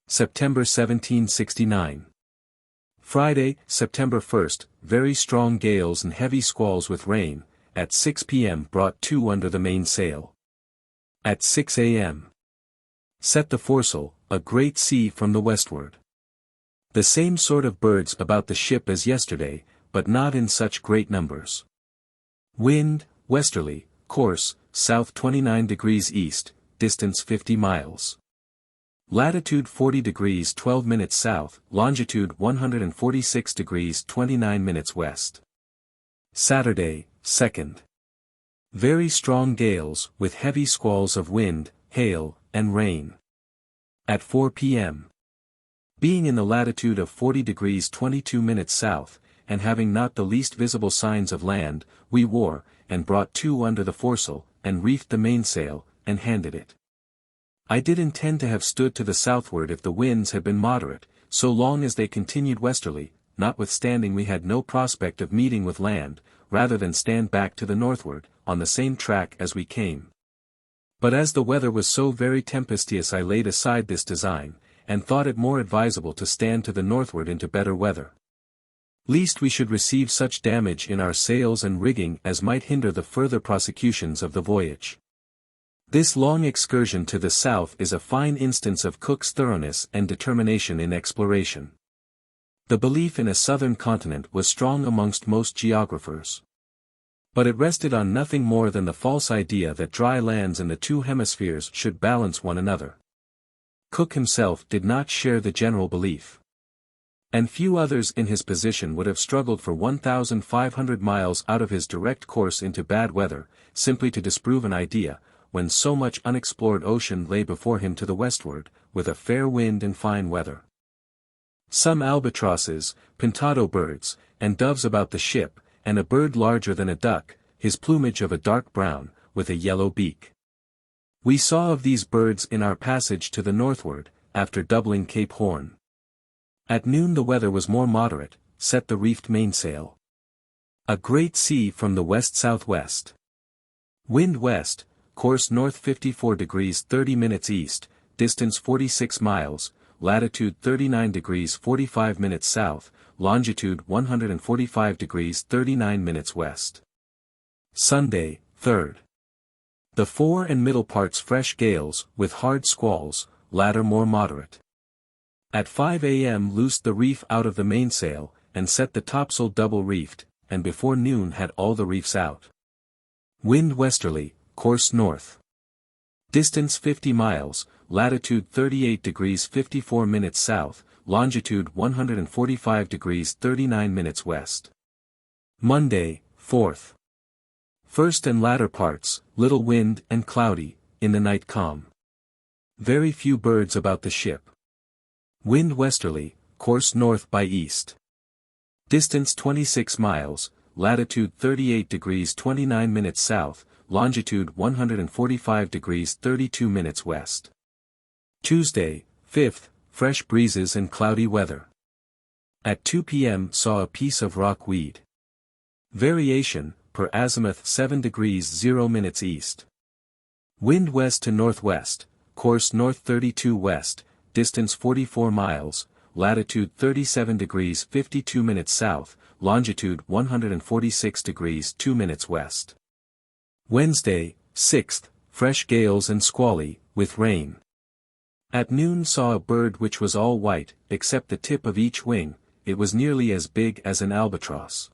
September 1769. Friday, September 1st, very strong gales and heavy squalls with rain, at 6 p.m. brought to under the mainsail. At 6 a.m. set the foresail, a great sea from the westward. The same sort of birds about the ship as yesterday, but not in such great numbers. Wind, westerly, course, south 29 degrees east, distance 50 miles. Latitude 40 degrees 12 minutes south, longitude 146 degrees 29 minutes west. Saturday, 2nd. Very strong gales, with heavy squalls of wind, hail, and rain. At 4 p.m. Being in the latitude of 40 degrees 22 minutes south, and having not the least visible signs of land, we wore, and brought to under the foresail, and reefed the mainsail, and handed it. I did intend to have stood to the southward if the winds had been moderate, so long as they continued westerly, notwithstanding we had no prospect of meeting with land, rather than stand back to the northward, on the same track as we came. But as the weather was so very tempestuous, I laid aside this design, and thought it more advisable to stand to the northward into better weather, lest we should receive such damage in our sails and rigging as might hinder the further prosecutions of the voyage. This long excursion to the south is a fine instance of Cook's thoroughness and determination in exploration. The belief in a southern continent was strong amongst most geographers. But it rested on nothing more than the false idea that dry lands in the two hemispheres should balance one another. Cook himself did not share the general belief. And few others in his position would have struggled for 1,500 miles out of his direct course into bad weather, simply to disprove an idea, when so much unexplored ocean lay before him to the westward, with a fair wind and fine weather. Some albatrosses, pintado birds, and doves about the ship, and a bird larger than a duck, his plumage of a dark brown, with a yellow beak. We saw of these birds in our passage to the northward, after doubling Cape Horn. At noon the weather was more moderate, set the reefed mainsail. A great sea from the west-southwest. Wind west, course north 54 degrees 30 minutes east, distance 46 miles, latitude 39 degrees 45 minutes south, longitude 145 degrees 39 minutes west. Sunday, 3rd. The fore and middle parts fresh gales, with hard squalls, latter more moderate. At 5 a.m. loosed the reef out of the mainsail, and set the topsail double reefed, and before noon had all the reefs out. Wind westerly, course north. Distance 50 miles, latitude 38 degrees 54 minutes south, longitude 145 degrees 39 minutes west. Monday, 4th. First and latter parts, little wind and cloudy, in the night calm. Very few birds about the ship. Wind westerly, course north by east. Distance 26 miles, latitude 38 degrees 29 minutes south, longitude 145 degrees 32 minutes west. Tuesday, 5th, fresh breezes and cloudy weather. At 2 p.m. saw a piece of rock weed. Variation, per azimuth 7 degrees 0 minutes east. Wind west to northwest, course north 32 west, distance 44 miles, latitude 37 degrees 52 minutes south, longitude 146 degrees 2 minutes west. Wednesday, 6th, fresh gales and squally, with rain. At noon saw a bird which was all white, except the tip of each wing. It was nearly as big as an albatross.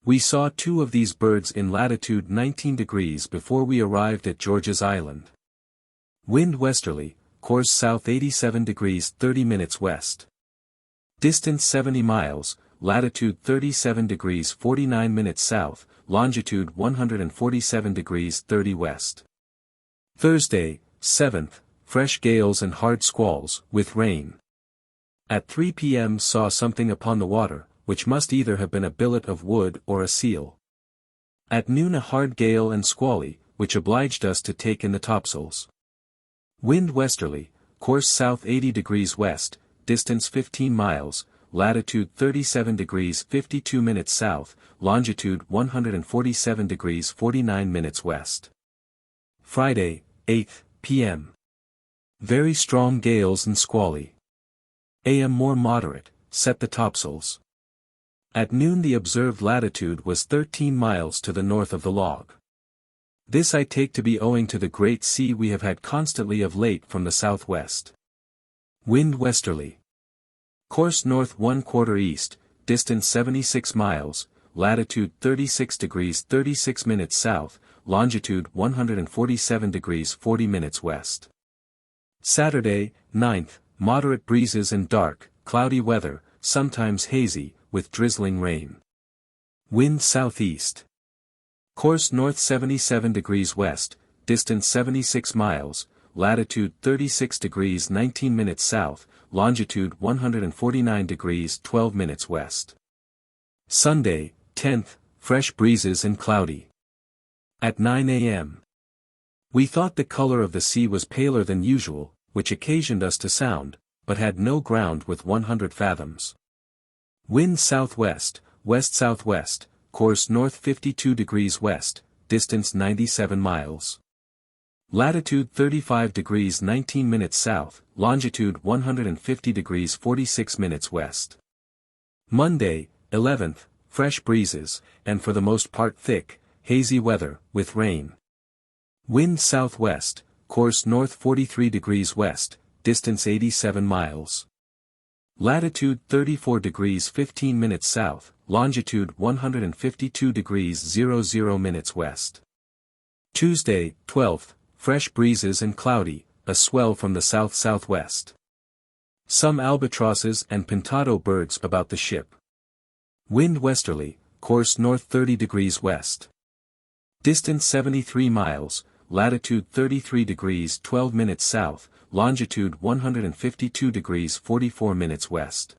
We saw two of these birds in latitude 19 degrees before we arrived at George's Island. Wind westerly, course south 87 degrees 30 minutes west. Distance 70 miles, latitude 37 degrees 49 minutes south, longitude 147 degrees 30 west. Thursday, 7th, fresh gales and hard squalls, with rain. At 3 p.m. saw something upon the water, which must either have been a billet of wood or a seal. At noon a hard gale and squally, which obliged us to take in the topsails. Wind westerly, course south 80 degrees west, distance 15 miles, latitude 37 degrees 52 minutes south, longitude 147 degrees 49 minutes west. Friday, 8 p.m. Very strong gales and squally. AM more moderate, set the topsails. At noon the observed latitude was 13 miles to the north of the log. This I take to be owing to the great sea we have had constantly of late from the southwest. Wind westerly. Course north 1/4 east, distance 76 miles, latitude 36 degrees 36 minutes south, longitude 147 degrees 40 minutes west. Saturday, 9th, moderate breezes and dark, cloudy weather, sometimes hazy, with drizzling rain. Wind southeast. Course north 77 degrees west, distance 76 miles, latitude 36 degrees 19 minutes south, longitude 149 degrees 12 minutes west. Sunday, 10th, fresh breezes and cloudy. At 9 a.m. We thought the color of the sea was paler than usual, which occasioned us to sound, but had no ground with 100 fathoms. Wind southwest, west-southwest, course north 52 degrees west, distance 97 miles. Latitude 35 degrees 19 minutes south, longitude 150 degrees 46 minutes west. Monday, 11th, fresh breezes, and for the most part thick, hazy weather, with rain. Wind southwest, course north 43 degrees west, distance 87 miles. Latitude 34 degrees 15 minutes south, longitude 152 degrees 00 minutes west. Tuesday, 12th, fresh breezes and cloudy, a swell from the south-southwest. Some albatrosses and pintado birds about the ship. Wind westerly, course north 30 degrees west. Distance 73 miles, latitude 33 degrees 12 minutes south, longitude 152 degrees 44 minutes west.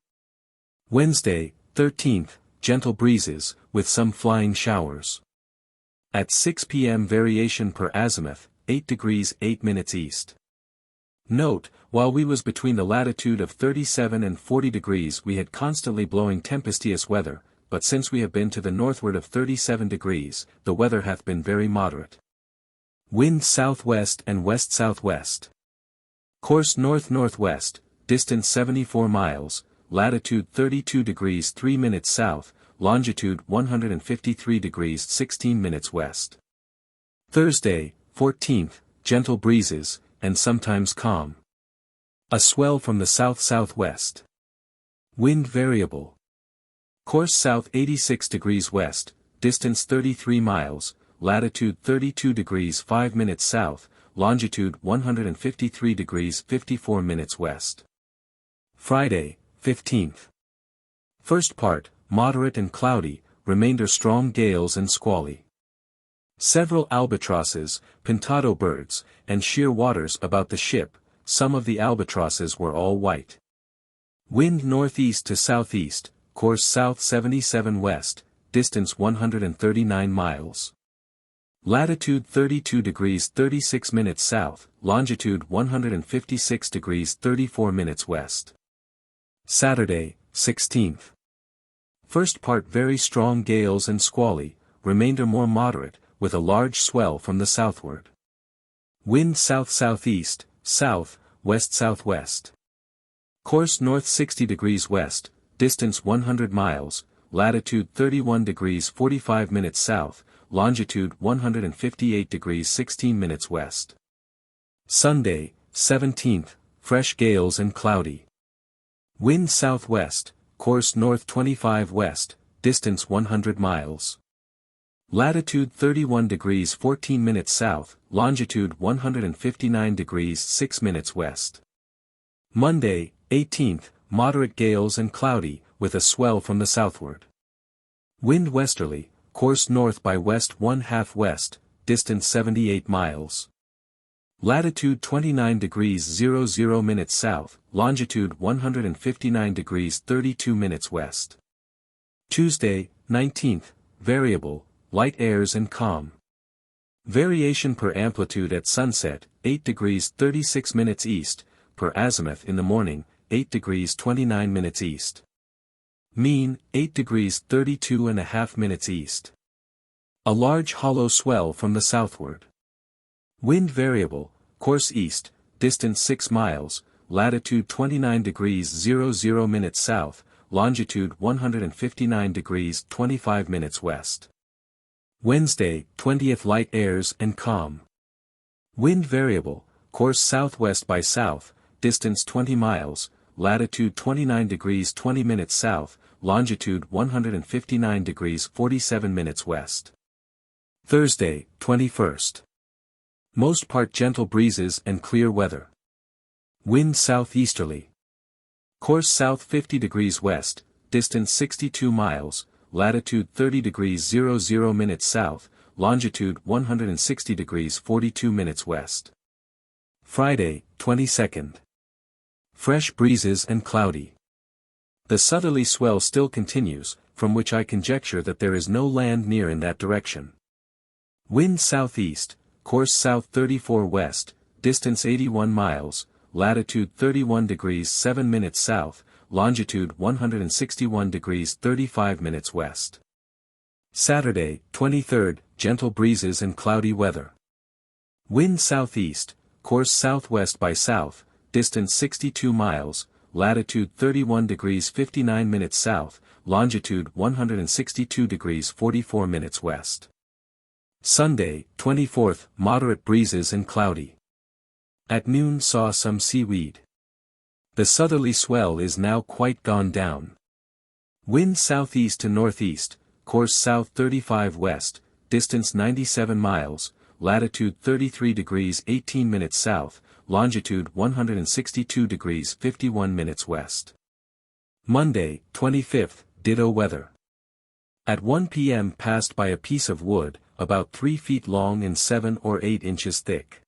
Wednesday, 13th, gentle breezes, with some flying showers. At 6 p.m. variation per azimuth, 8 degrees 8 minutes east. Note, while we was between the latitude of 37 and 40 degrees we had constantly blowing tempestuous weather, but since we have been to the northward of 37 degrees, the weather hath been very moderate. Wind southwest and west-southwest. Course north-northwest, distance 74 miles, latitude 32 degrees 3 minutes south, longitude 153 degrees 16 minutes west. Thursday, 14th, gentle breezes, and sometimes calm. A swell from the south-southwest. Wind variable. Course south 86 degrees west, distance 33 miles, latitude 32 degrees 5 minutes south, longitude 153 degrees 54 minutes west. Friday, 15th. First part, moderate and cloudy, remainder strong gales and squally. Several albatrosses, pintado birds, and sheer waters about the ship, some of the albatrosses were all white. Wind northeast to southeast, course south 77 west, distance 139 miles. Latitude 32 degrees 36 minutes south, longitude 156 degrees 34 minutes west. Saturday, 16th. First part very strong gales and squally, remainder more moderate, with a large swell from the southward. Wind south-southeast, south, west-southwest. Course north 60 degrees west, distance 100 miles, latitude 31 degrees 45 minutes south, longitude 158 degrees 16 minutes west. Sunday, 17th, fresh gales and cloudy. Wind southwest, course north 25 west, distance 100 miles. Latitude 31 degrees 14 minutes south, longitude 159 degrees 6 minutes west. Monday, 18th, moderate gales and cloudy, with a swell from the southward. Wind westerly, course north by west 1/2 west, distance 78 miles. Latitude 29 degrees 00 minutes south, longitude 159 degrees 32 minutes west. Tuesday, 19th, variable, light airs and calm. Variation per amplitude at sunset, 8 degrees 36 minutes east, per azimuth in the morning, 8 degrees 29 minutes east. Mean, 8 degrees 32.5 minutes east. A large hollow swell from the southward. Wind variable, course east, distance 6 miles, latitude 29 degrees 00 minutes south, longitude 159 degrees 25 minutes west. Wednesday, 20th, light airs and calm. Wind variable, course southwest by south, distance 20 miles, latitude 29 degrees 20 minutes south, longitude 159 degrees 47 minutes west. Thursday, 21st. Most part gentle breezes and clear weather. Wind southeasterly. Course south 50 degrees west, distance 62 miles, latitude 30 degrees 00 minutes south, longitude 160 degrees 42 minutes west. Friday, 22nd. Fresh breezes and cloudy. The southerly swell still continues, from which I conjecture that there is no land near in that direction. Wind southeast, course south 34 west, distance 81 miles, latitude 31 degrees 7 minutes south, longitude 161 degrees 35 minutes west. Saturday, 23rd, gentle breezes and cloudy weather. Wind southeast, course southwest by south, distance 62 miles, latitude 31 degrees 59 minutes south, longitude 162 degrees 44 minutes west. Sunday, 24th, moderate breezes and cloudy. At noon saw some seaweed. The southerly swell is now quite gone down. Wind southeast to northeast, course south 35 west, distance 97 miles, latitude 33 degrees 18 minutes south, longitude 162 degrees 51 minutes west. Monday, 25th, ditto weather. At 1 p.m. passed by a piece of wood, about 3 feet long and 7 or 8 inches thick.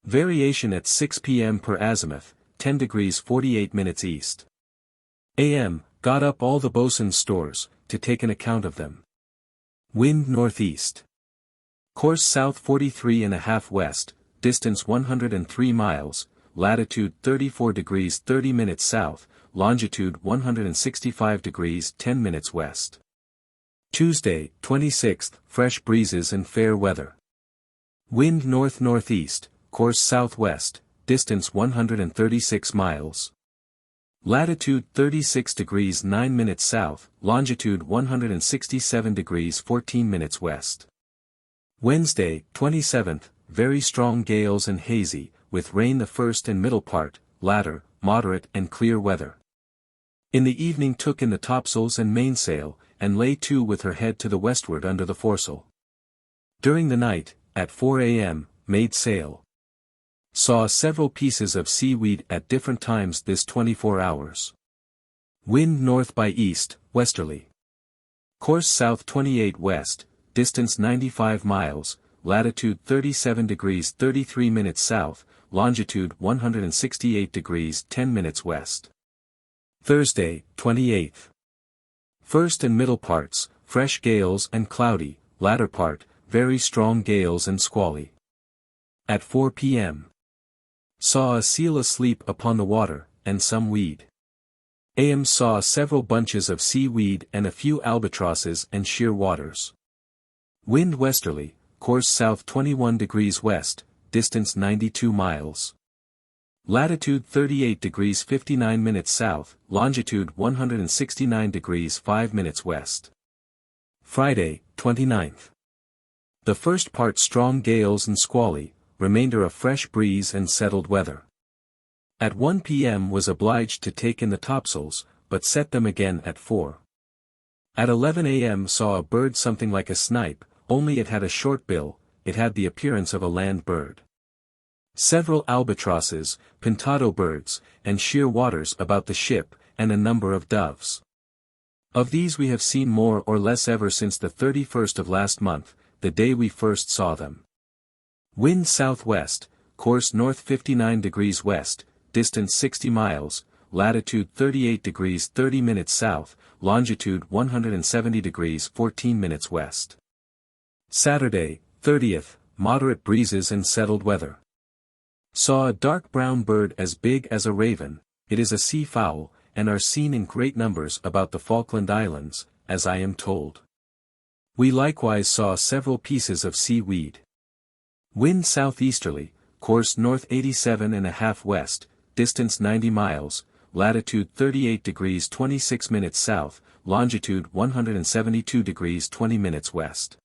Variation at 6 p.m. per azimuth, 10 degrees 48 minutes east. A.M., got up all the bosun's stores, to take an account of them. Wind northeast. Course south 43½ west, distance 103 miles, latitude 34 degrees 30 minutes south, longitude 165 degrees 10 minutes west. Tuesday, 26th, fresh breezes and fair weather. Wind north-northeast, course southwest, distance 136 miles. Latitude 36 degrees 9 minutes south, longitude 167 degrees 14 minutes west. Wednesday, 27th, very strong gales and hazy, with rain the first and middle part, latter, moderate and clear weather. In the evening took in the topsails and mainsail, and lay to with her head to the westward under the foresail. During the night, at 4 a.m., made sail. Saw several pieces of seaweed at different times this 24 hours. Wind north by east, westerly. Course south 28 west, distance 95 miles, latitude 37 degrees 33 minutes south, longitude 168 degrees 10 minutes west. Thursday, 28th. First and middle parts, fresh gales and cloudy, latter part, very strong gales and squally. At 4 p.m. Saw a seal asleep upon the water, and some weed. A.m. saw several bunches of seaweed and a few albatrosses and sheer waters. Wind westerly, course south 21 degrees west, distance 92 miles. Latitude 38 degrees 59 minutes south, longitude 169 degrees 5 minutes west. Friday, 29th. The first part strong gales and squally, remainder a fresh breeze and settled weather. At 1 p.m. was obliged to take in the topsails, but set them again at 4. At 11 a.m. saw a bird something like a snipe, only it had a short bill, it had the appearance of a land bird. Several albatrosses, pintado birds, and sheer waters about the ship, and a number of doves. Of these we have seen more or less ever since the 31st of last month, the day we first saw them. Wind southwest, course north 59 degrees west, distance 60 miles, latitude 38 degrees 30 minutes south, longitude 170 degrees 14 minutes west. Saturday, 30th, moderate breezes and settled weather. Saw a dark brown bird as big as a raven, it is a sea fowl, and are seen in great numbers about the Falkland Islands, as I am told. We likewise saw several pieces of seaweed. Wind southeasterly, course north 87.5 west, distance 90 miles, latitude 38 degrees 26 minutes south, longitude 172 degrees 20 minutes west.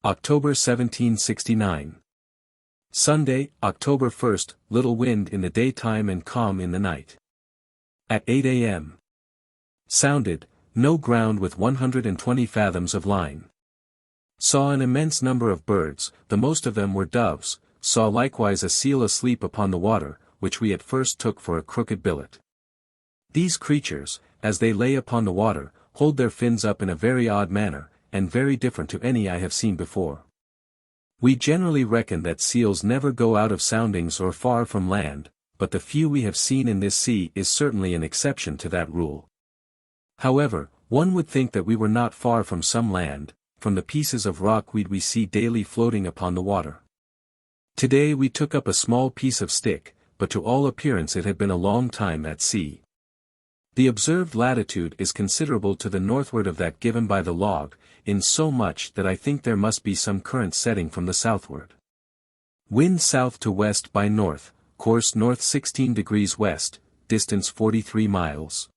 October 1769. Sunday, October 1st, little wind in the daytime and calm in the night. At 8 a.m. Sounded, no ground with 120 fathoms of line. Saw an immense number of birds, the most of them were doves, saw likewise a seal asleep upon the water, which we at first took for a crooked billet. These creatures, as they lay upon the water, hold their fins up in a very odd manner, and very different to any I have seen before. We generally reckon that seals never go out of soundings or far from land, but the few we have seen in this sea is certainly an exception to that rule. However, one would think that we were not far from some land, from the pieces of rockweed we see daily floating upon the water. Today we took up a small piece of stick, but to all appearance it had been a long time at sea. The observed latitude is considerable to the northward of that given by the log, in so much that I think there must be some current setting from the southward. Wind south to west by north, course north 16 degrees west, distance 43 miles.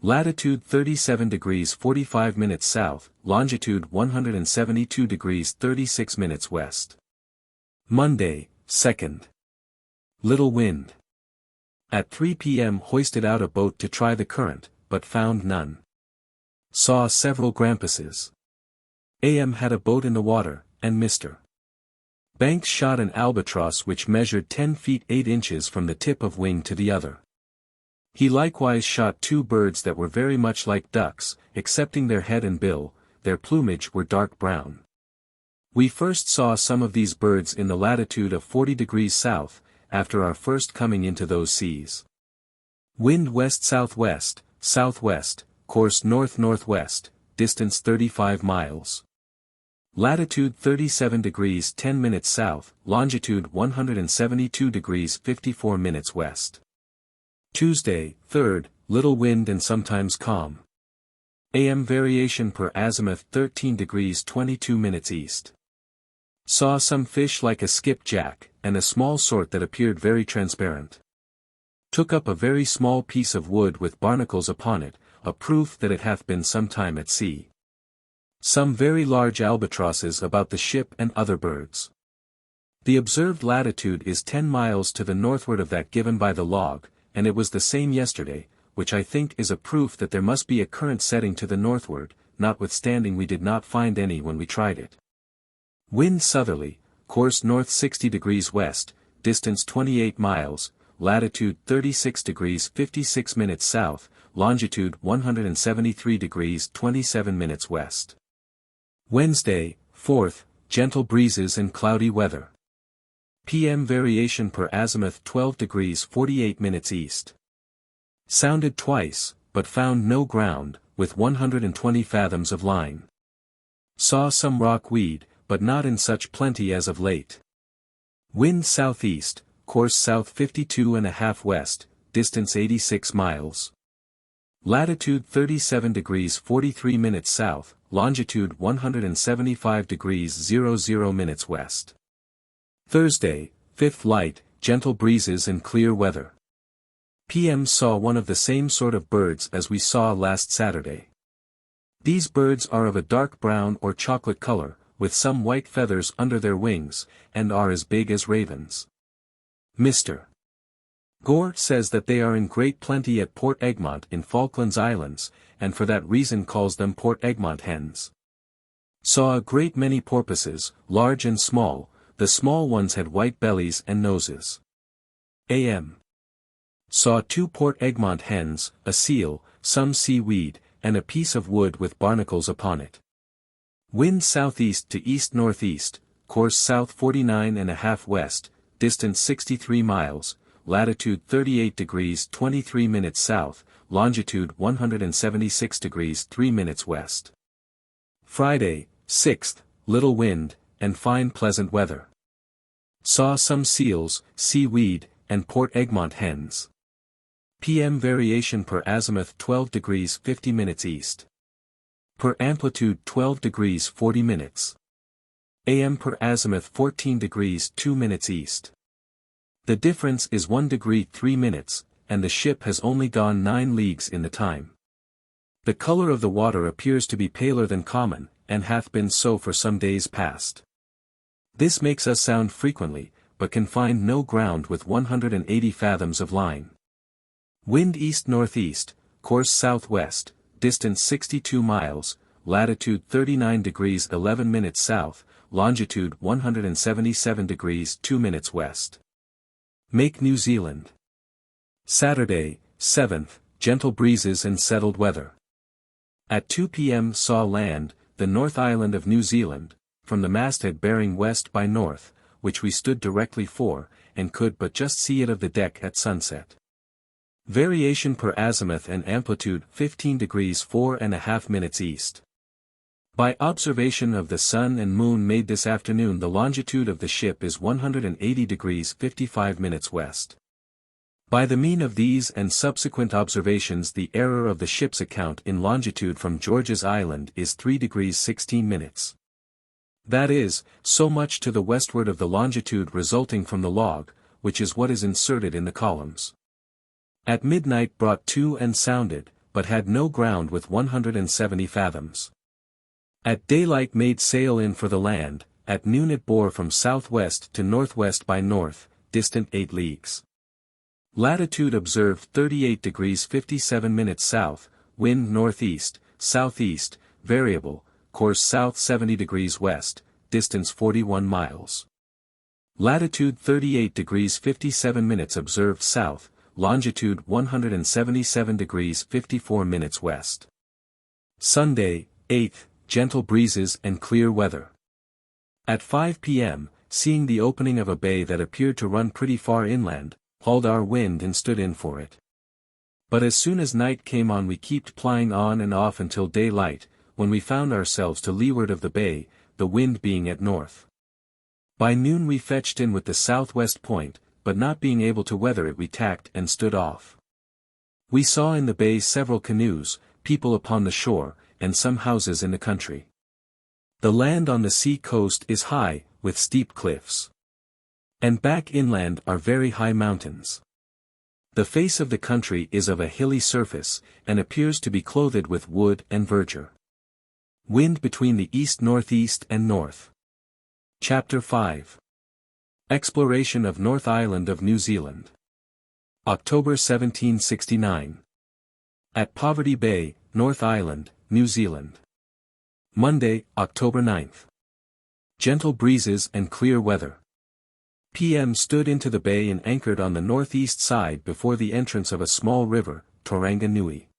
Latitude 37 degrees 45 minutes south, longitude 172 degrees 36 minutes west. Monday, 2nd. Little wind. At 3 p.m. hoisted out a boat to try the current, but found none. Saw several grampuses. A.M. had a boat in the water, and Mr. Banks shot an albatross which measured 10 feet 8 inches from the tip of wing to the other. He likewise shot 2 birds that were very much like ducks, excepting their head and bill, their plumage were dark brown. We first saw some of these birds in the latitude of 40 degrees south, after our first coming into those seas. Wind west-southwest, southwest, course north-northwest, distance 35 miles. Latitude 37 degrees 10 minutes south, longitude 172 degrees 54 minutes west. Tuesday, 3rd, little wind and sometimes calm. AM variation per azimuth 13 degrees 22 minutes east. Saw some fish like a skipjack, and a small sort that appeared very transparent. Took up a very small piece of wood with barnacles upon it, a proof that it hath been some time at sea. Some very large albatrosses about the ship and other birds. The observed latitude is 10 miles to the northward of that given by the log, and it was the same yesterday, which I think is a proof that there must be a current setting to the northward, notwithstanding we did not find any when we tried it. Wind southerly, course north 60 degrees west, distance 28 miles, latitude 36 degrees 56 minutes south, longitude 173 degrees 27 minutes west. Wednesday, 4th, gentle breezes and cloudy weather. PM variation per azimuth 12 degrees 48 minutes east. Sounded twice, but found no ground, with 120 fathoms of line. Saw some rockweed, but not in such plenty as of late. Wind southeast, course south 52.5 west, distance 86 miles. Latitude 37 degrees 43 minutes south, longitude 175 degrees 00 minutes west. Thursday, 5th light, gentle breezes and clear weather. PM saw one of the same sort of birds as we saw last Saturday. These birds are of a dark brown or chocolate color, with some white feathers under their wings, and are as big as ravens. Mr. Gore says that they are in great plenty at Port Egmont in Falklands Islands, and for that reason calls them Port Egmont hens. Saw a great many porpoises, large and small, the small ones had white bellies and noses. AM. Saw 2 Port Egmont hens, a seal, some seaweed, and a piece of wood with barnacles upon it. Wind southeast to east-northeast, course south 49.5 west, distance 63 miles, latitude 38 degrees 23 minutes south, longitude 176 degrees 3 minutes west. Friday, 6th, little wind, and fine pleasant weather. Saw some seals, seaweed, and Port Egmont hens. PM variation per azimuth 12 degrees 50 minutes east. Per amplitude 12 degrees 40 minutes. am per azimuth 14 degrees 2 minutes east. The difference is 1 degree 3 minutes, and the ship has only gone 9 leagues in the time. The color of the water appears to be paler than common, and hath been so for some days past. This makes us sound frequently, but can find no ground with 180 fathoms of line. Wind east-northeast, course southwest, distance 62 miles, latitude 39 degrees 11 minutes south, longitude 177 degrees 2 minutes west. Make New Zealand. Saturday, 7th, gentle breezes and settled weather. At 2 p.m. saw land, the North Island of New Zealand, from the masthead bearing west by north, which we stood directly for, and could but just see it of the deck at sunset. Variation per azimuth and amplitude 15 degrees 4.5 minutes east. By observation of the sun and moon made this afternoon, the longitude of the ship is 180 degrees 55 minutes west. By the mean of these and subsequent observations, the error of the ship's account in longitude from George's Island is 3 degrees 16 minutes. That is, so much to the westward of the longitude resulting from the log, which is what is inserted in the columns. At midnight brought to and sounded, but had no ground with 170 fathoms. At daylight made sail in for the land, at noon it bore from southwest to northwest by north, distant 8 leagues. Latitude observed 38 degrees 57 minutes south, wind northeast, southeast, variable, course south 70 degrees west, distance 41 miles. Latitude 38 degrees 57 minutes observed south, longitude 177 degrees 54 minutes west. Sunday, 8th, gentle breezes and clear weather. At 5 p.m., seeing the opening of a bay that appeared to run pretty far inland, hauled our wind and stood in for it. But as soon as night came on we kept plying on and off until daylight, when we found ourselves to leeward of the bay, the wind being at north. By noon we fetched in with the southwest point, but not being able to weather it we tacked and stood off. We saw in the bay several canoes, people upon the shore, and some houses in the country. The land on the sea coast is high, with steep cliffs. And back inland are very high mountains. The face of the country is of a hilly surface, and appears to be clothed with wood and verdure. Wind between the east-northeast and north. Chapter 5. Exploration of North Island of New Zealand. October 1769. At Poverty Bay, North Island, New Zealand. Monday, October 9th. Gentle breezes and clear weather. PM stood into the bay and anchored on the northeast side before the entrance of a small river, Tauranga Nui.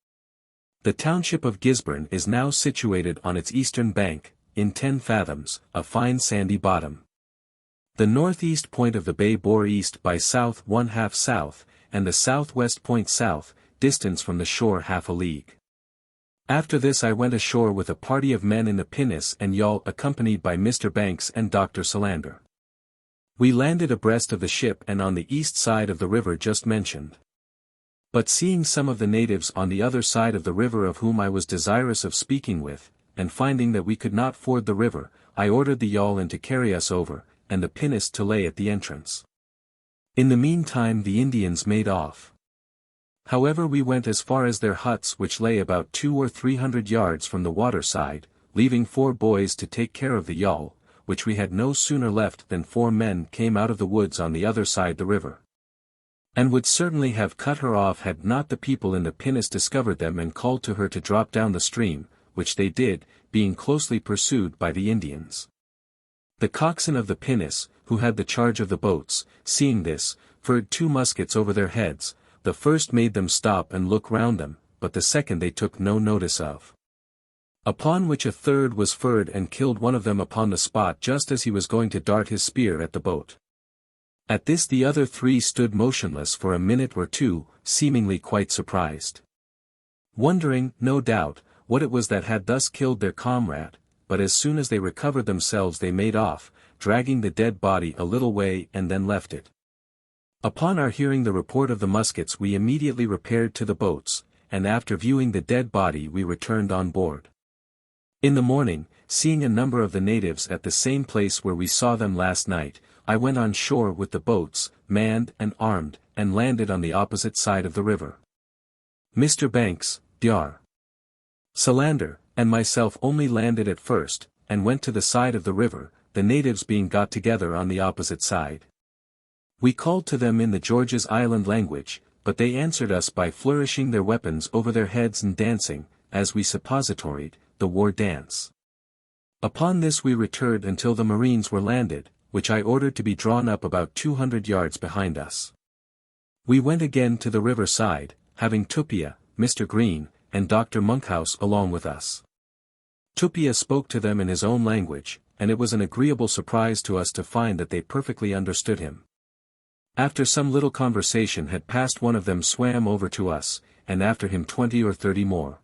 The township of Gisborne is now situated on its eastern bank, in 10 fathoms, a fine sandy bottom. The northeast point of the bay bore east by south 1/2 south, and the southwest point south, distance from the shore 1/2 league. After this I went ashore with a party of men in the pinnace and yawl accompanied by Mr. Banks and Dr. Solander. We landed abreast of the ship and on the east side of the river just mentioned. But seeing some of the natives on the other side of the river of whom I was desirous of speaking with, and finding that we could not ford the river, I ordered the yawl in to carry us over, and the pinnace to lay at the entrance. In the meantime the Indians made off. However, we went as far as their huts, which lay about 200 or 300 yards from the water side, leaving 4 boys to take care of the yawl, which we had no sooner left than 4 men came out of the woods on the other side the river. And would certainly have cut her off had not the people in the pinnace discovered them and called to her to drop down the stream, which they did, being closely pursued by the Indians. The coxswain of the pinnace, who had the charge of the boats, seeing this, fired 2 muskets over their heads. The first made them stop and look round them, but the second they took no notice of. Upon which a third was fired and killed one of them upon the spot just as he was going to dart his spear at the boat. At this the other 3 stood motionless for a minute or 2, seemingly quite surprised. Wondering, no doubt, what it was that had thus killed their comrade, but as soon as they recovered themselves they made off, dragging the dead body a little way and then left it. Upon our hearing the report of the muskets we immediately repaired to the boats, and after viewing the dead body we returned on board. In the morning, seeing a number of the natives at the same place where we saw them last night, I went on shore with the boats, manned and armed, and landed on the opposite side of the river. Mr. Banks, Dr. Solander, and myself only landed at first, and went to the side of the river, the natives being got together on the opposite side. We called to them in the George's Island language, but they answered us by flourishing their weapons over their heads and dancing, as we suppositoried, the war dance. Upon this we returned until the marines were landed, which I ordered to be drawn up about 200 yards behind us. We went again to the river side, having Tupia, Mr. Green, and Dr. Monkhouse along with us. Tupia spoke to them in his own language, and it was an agreeable surprise to us to find that they perfectly understood him. After some little conversation had passed, one of them swam over to us, and after him 20 or 30 more.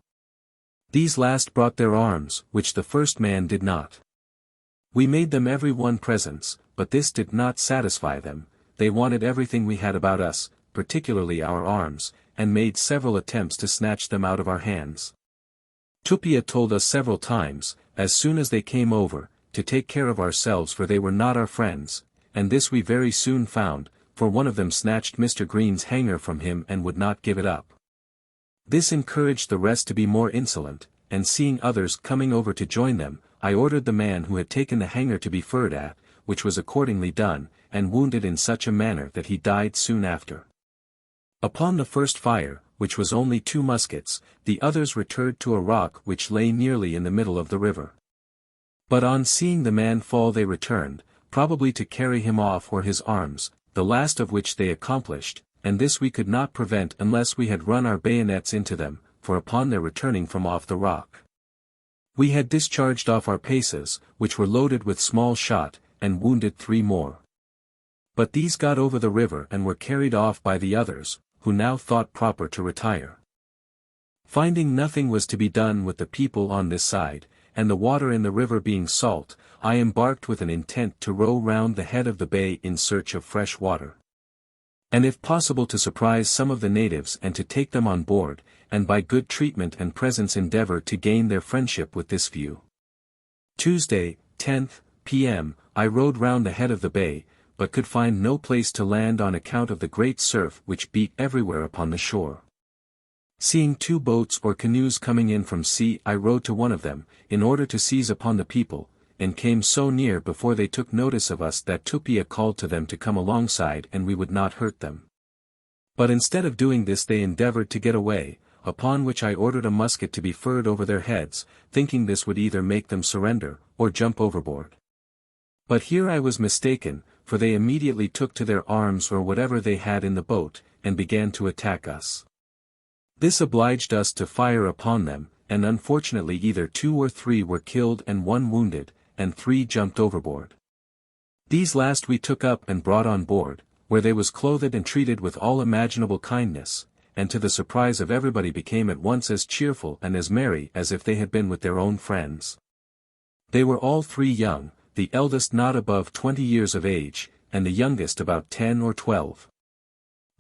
These last brought their arms, which the first man did not. We made them every one presents, but this did not satisfy them. They wanted everything we had about us, particularly our arms, and made several attempts to snatch them out of our hands. Tupia told us several times, as soon as they came over, to take care of ourselves, for they were not our friends, and this we very soon found, for one of them snatched Mr. Green's hanger from him and would not give it up. This encouraged the rest to be more insolent, and seeing others coming over to join them, I ordered the man who had taken the hanger to be fired at, which was accordingly done, and wounded in such a manner that he died soon after. Upon the first fire, which was only 2 muskets, the others returned to a rock which lay nearly in the middle of the river. But on seeing the man fall they returned, probably to carry him off or his arms, the last of which they accomplished, and this we could not prevent unless we had run our bayonets into them, for upon their returning from off the rock, we had discharged off our paces, which were loaded with small shot, and wounded 3 more. But these got over the river and were carried off by the others, who now thought proper to retire. Finding nothing was to be done with the people on this side, and the water in the river being salt, I embarked with an intent to row round the head of the bay in search of fresh water, and if possible to surprise some of the natives and to take them on board, and by good treatment and presents endeavor to gain their friendship with this view. Tuesday, 10th p.m., I rowed round the head of the bay, but could find no place to land on account of the great surf which beat everywhere upon the shore. Seeing 2 boats or canoes coming in from sea, I rowed to one of them, in order to seize upon the people, and came so near before they took notice of us that Tupia called to them to come alongside and we would not hurt them. But instead of doing this they endeavored to get away, upon which I ordered a musket to be fired over their heads, thinking this would either make them surrender, or jump overboard. But here I was mistaken, for they immediately took to their arms or whatever they had in the boat, and began to attack us. This obliged us to fire upon them, and unfortunately either 2 or 3 were killed and 1 wounded, and 3 jumped overboard. These last we took up and brought on board, where they was clothed and treated with all imaginable kindness, and to the surprise of everybody became at once as cheerful and as merry as if they had been with their own friends. They were all 3 young, the eldest not above 20 years of age, and the youngest about 10 or 12.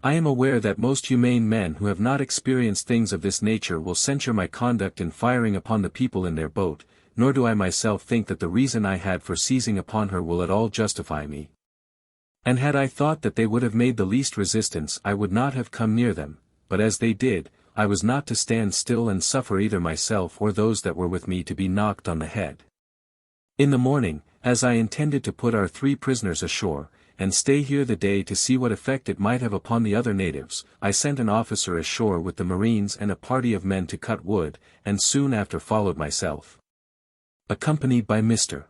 I am aware that most humane men who have not experienced things of this nature will censure my conduct in firing upon the people in their boat, nor do I myself think that the reason I had for seizing upon her will at all justify me. And had I thought that they would have made the least resistance I would not have come near them, but as they did, I was not to stand still and suffer either myself or those that were with me to be knocked on the head. In the morning, as I intended to put our 3 prisoners ashore, and stay here the day to see what effect it might have upon the other natives, I sent an officer ashore with the marines and a party of men to cut wood, and soon after followed myself, accompanied by Mr.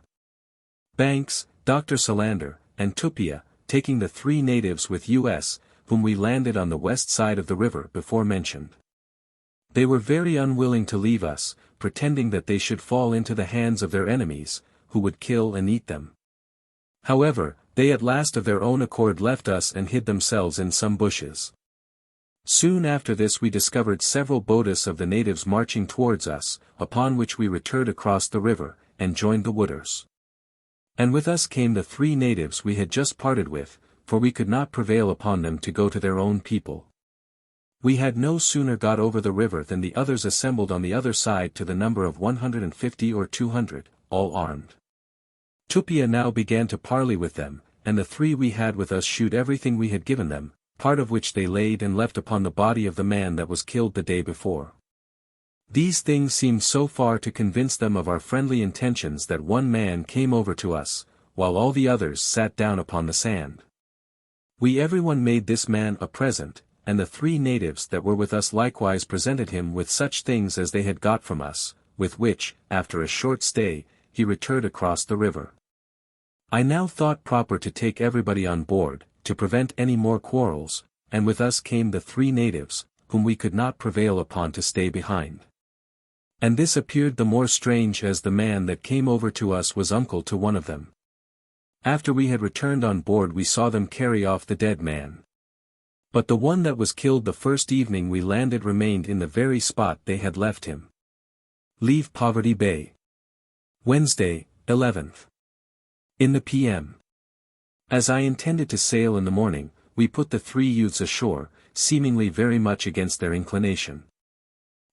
Banks, Dr. Solander, and Tupia, taking the 3 natives with us, whom we landed on the west side of the river before mentioned. They were very unwilling to leave us, pretending that they should fall into the hands of their enemies, who would kill and eat them. However, they at last of their own accord left us and hid themselves in some bushes. Soon after this we discovered several boats of the natives marching towards us, upon which we returned across the river, and joined the wooders. And with us came the 3 natives we had just parted with, for we could not prevail upon them to go to their own people. We had no sooner got over the river than the others assembled on the other side to the number of 150 or 200, all armed. Tupia now began to parley with them, and the three we had with us shewed everything we had given them, part of which they laid and left upon the body of the man that was killed the day before. These things seemed so far to convince them of our friendly intentions that one man came over to us, while all the others sat down upon the sand. We everyone made this man a present, and the three natives that were with us likewise presented him with such things as they had got from us, with which, after a short stay, he returned across the river. I now thought proper to take everybody on board, to prevent any more quarrels, and with us came the three natives, whom we could not prevail upon to stay behind. And this appeared the more strange as the man that came over to us was uncle to one of them. After we had returned on board we saw them carry off the dead man. But the one that was killed the first evening we landed remained in the very spot they had left him. Leave Poverty Bay. Wednesday, 11th. In the p.m. As I intended to sail in the morning, we put the three youths ashore, seemingly very much against their inclination.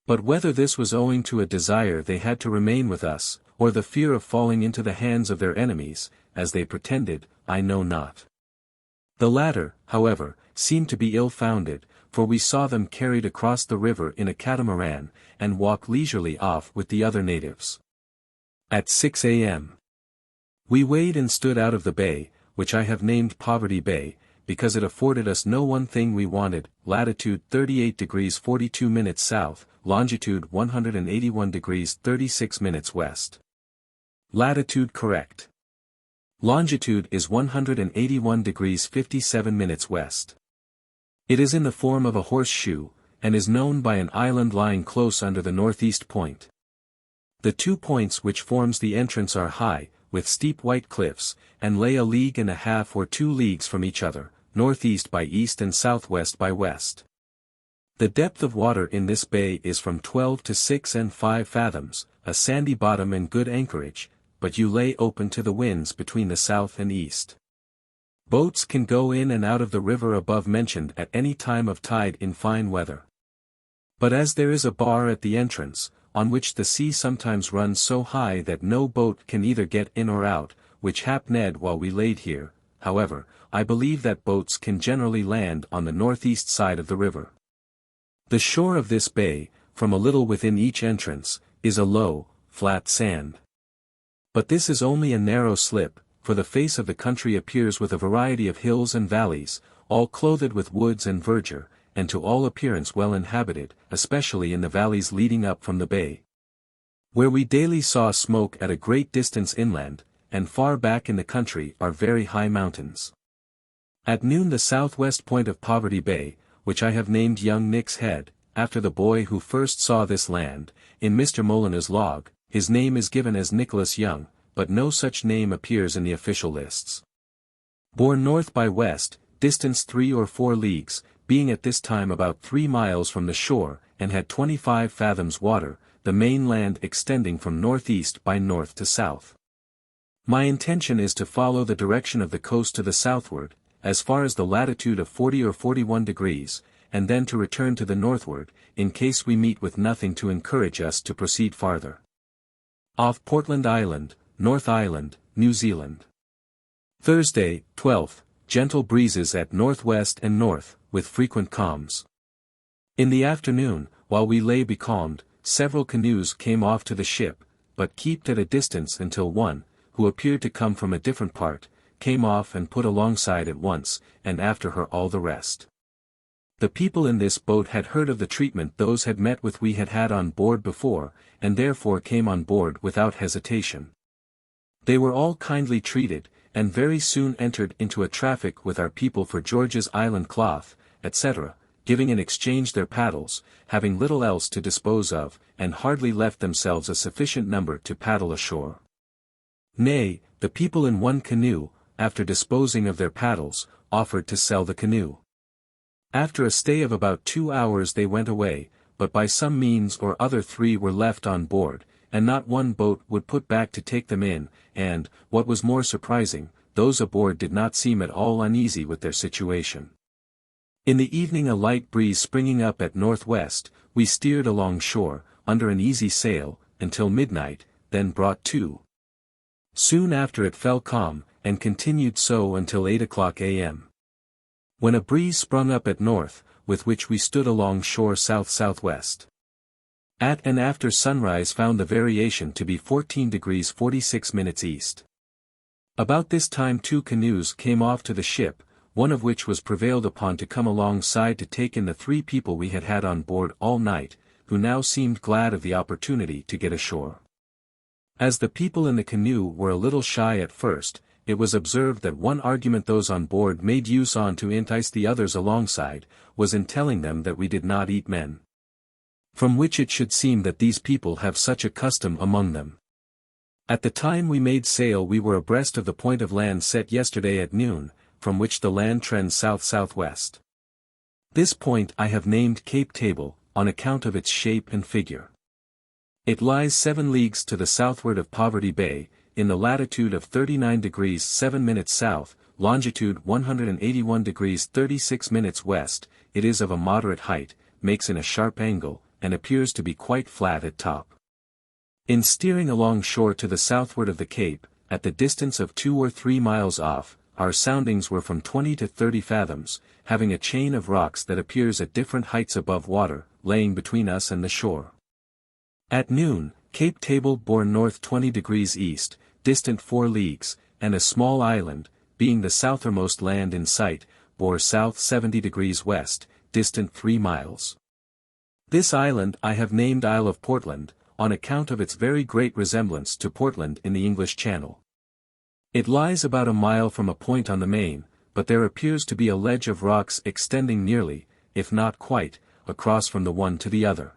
But whether this was owing to a desire they had to remain with us, or the fear of falling into the hands of their enemies, as they pretended, I know not. The latter, however, seemed to be ill-founded, for we saw them carried across the river in a catamaran, and walk leisurely off with the other natives. At 6 a.m. we weighed and stood out of the bay, which I have named Poverty Bay, because it afforded us no one thing we wanted, latitude 38 degrees 42 minutes south, longitude 181 degrees 36 minutes west. Latitude correct. Longitude is 181 degrees 57 minutes west. It is in the form of a horseshoe, and is known by an island lying close under the northeast point. The 2 points which forms the entrance are high, with steep white cliffs, and lay 1.5 leagues or 2 leagues from each other, northeast by east and southwest by west. The depth of water in this bay is from 12 to 6 and 5 fathoms, a sandy bottom and good anchorage, but you lay open to the winds between the south and east. Boats can go in and out of the river above mentioned at any time of tide in fine weather. But as there is a bar at the entrance, on which the sea sometimes runs so high that no boat can either get in or out, which happened while we laid here, however, I believe that boats can generally land on the northeast side of the river. The shore of this bay, from a little within each entrance, is a low, flat sand. But this is only a narrow slip, for the face of the country appears with a variety of hills and valleys, all clothed with woods and verdure, and to all appearance well inhabited, especially in the valleys leading up from the bay, where we daily saw smoke at a great distance inland, and far back in the country are very high mountains. At noon the southwest point of Poverty Bay, which I have named Young Nick's Head, after the boy who first saw this land, in Mr. Molina's log, his name is given as Nicholas Young, but no such name appears in the official lists. Borne north by west, distance 3 or 4 leagues, being at this time about 3 miles from the shore, and had 25 fathoms water, the main land extending from northeast by north to south. My intention is to follow the direction of the coast to the southward, as far as the latitude of 40 or 41 degrees, and then to return to the northward, in case we meet with nothing to encourage us to proceed farther. Off Portland Island, North Island, New Zealand. Thursday, 12th, gentle breezes at northwest and north, with frequent calms. In the afternoon, while we lay becalmed, several canoes came off to the ship, but kept at a distance until one, who appeared to come from a different part, came off and put alongside at once, and after her all the rest. The people in this boat had heard of the treatment those had met with we had had on board before, and therefore came on board without hesitation. They were all kindly treated, and very soon entered into a traffic with our people for George's Island cloth, etc., giving in exchange their paddles, having little else to dispose of, and hardly left themselves a sufficient number to paddle ashore. Nay, the people in one canoe, after disposing of their paddles, offered to sell the canoe. After a stay of about 2 hours they went away, but by some means or other 3 were left on board, and not one boat would put back to take them in, and, what was more surprising, those aboard did not seem at all uneasy with their situation. In the evening, a light breeze springing up at northwest, we steered along shore, under an easy sail, until midnight, then brought to. Soon after it fell calm, and continued so until 8 o'clock a.m. when a breeze sprung up at north, with which we stood along shore south-southwest. At and after sunrise found the variation to be 14 degrees 46 minutes east. About this time 2 canoes came off to the ship, one of which was prevailed upon to come alongside to take in the 3 people we had had on board all night, who now seemed glad of the opportunity to get ashore. As the people in the canoe were a little shy at first, it was observed that one argument those on board made use on to entice the others alongside, was in telling them that we did not eat men. From which it should seem that these people have such a custom among them. At the time we made sail we were abreast of the point of land set yesterday at noon, from which the land trends south-southwest. This point I have named Cape Table, on account of its shape and figure. It lies 7 leagues to the southward of Poverty Bay, in the latitude of 39 degrees 7 minutes south, longitude 181 degrees 36 minutes west. It is of a moderate height, makes in a sharp angle, and appears to be quite flat at top. In steering along shore to the southward of the cape, at the distance of 2 or 3 miles off, our soundings were from 20 to 30 fathoms, having a chain of rocks that appears at different heights above water, laying between us and the shore. At noon, Cape Table bore north 20 degrees east, distant 4 leagues, and a small island, being the southermost land in sight, bore south 70 degrees west, distant 3 miles. This island I have named Isle of Portland, on account of its very great resemblance to Portland in the English Channel. It lies about a mile from a point on the main, but there appears to be a ledge of rocks extending nearly, if not quite, across from the one to the other.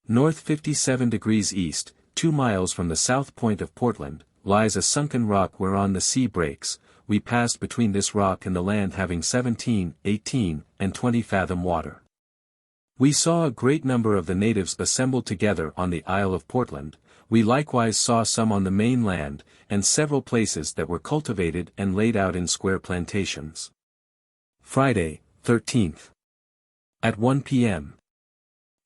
North 57 degrees east, 2 miles from the south point of Portland, lies a sunken rock whereon the sea breaks. We passed between this rock and the land having 17, 18, and 20 fathom water. We saw a great number of the natives assembled together on the Isle of Portland. We likewise saw some on the main land, and several places that were cultivated and laid out in square plantations. Friday, 13th. At 1 p.m.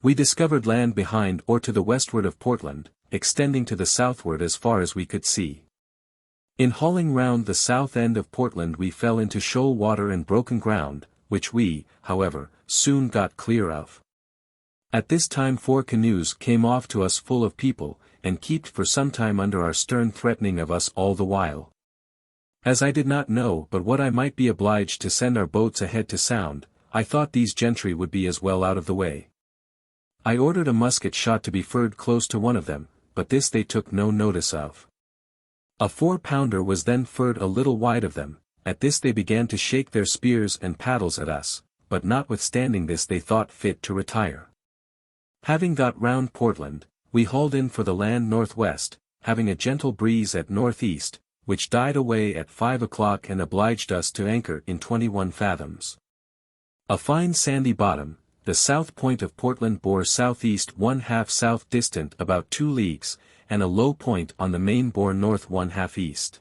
we discovered land behind or to the westward of Portland, extending to the southward as far as we could see. In hauling round the south end of Portland we fell into shoal water and broken ground, which we, however, soon got clear of. At this time 4 canoes came off to us full of people, and kept for some time under our stern threatening of us all the while. As I did not know but what I might be obliged to send our boats ahead to sound, I thought these gentry would be as well out of the way. I ordered a musket shot to be furred close to one of them, but this they took no notice of. A 4-pounder was then furred a little wide of them. At this they began to shake their spears and paddles at us, but notwithstanding this they thought fit to retire. Having got round Portland, we hauled in for the land northwest, having a gentle breeze at northeast, which died away at 5 o'clock and obliged us to anchor in 21 fathoms. A fine sandy bottom, the south point of Portland bore southeast 1/2 south distant about 2 leagues, and a low point on the main bore north 1/2 east.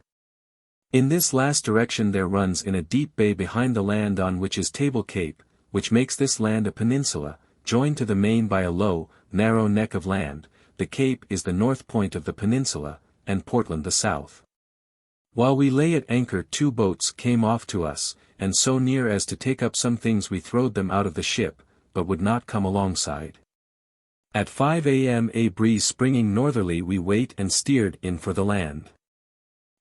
In this last direction there runs in a deep bay behind the land on which is Table Cape, which makes this land a peninsula, joined to the main by a low, narrow neck of land. The cape is the north point of the peninsula, and Portland the south. While we lay at anchor 2 boats came off to us, and so near as to take up some things we throwed them out of the ship, but would not come alongside. At 5 a.m. a breeze springing northerly we weighed and steered in for the land.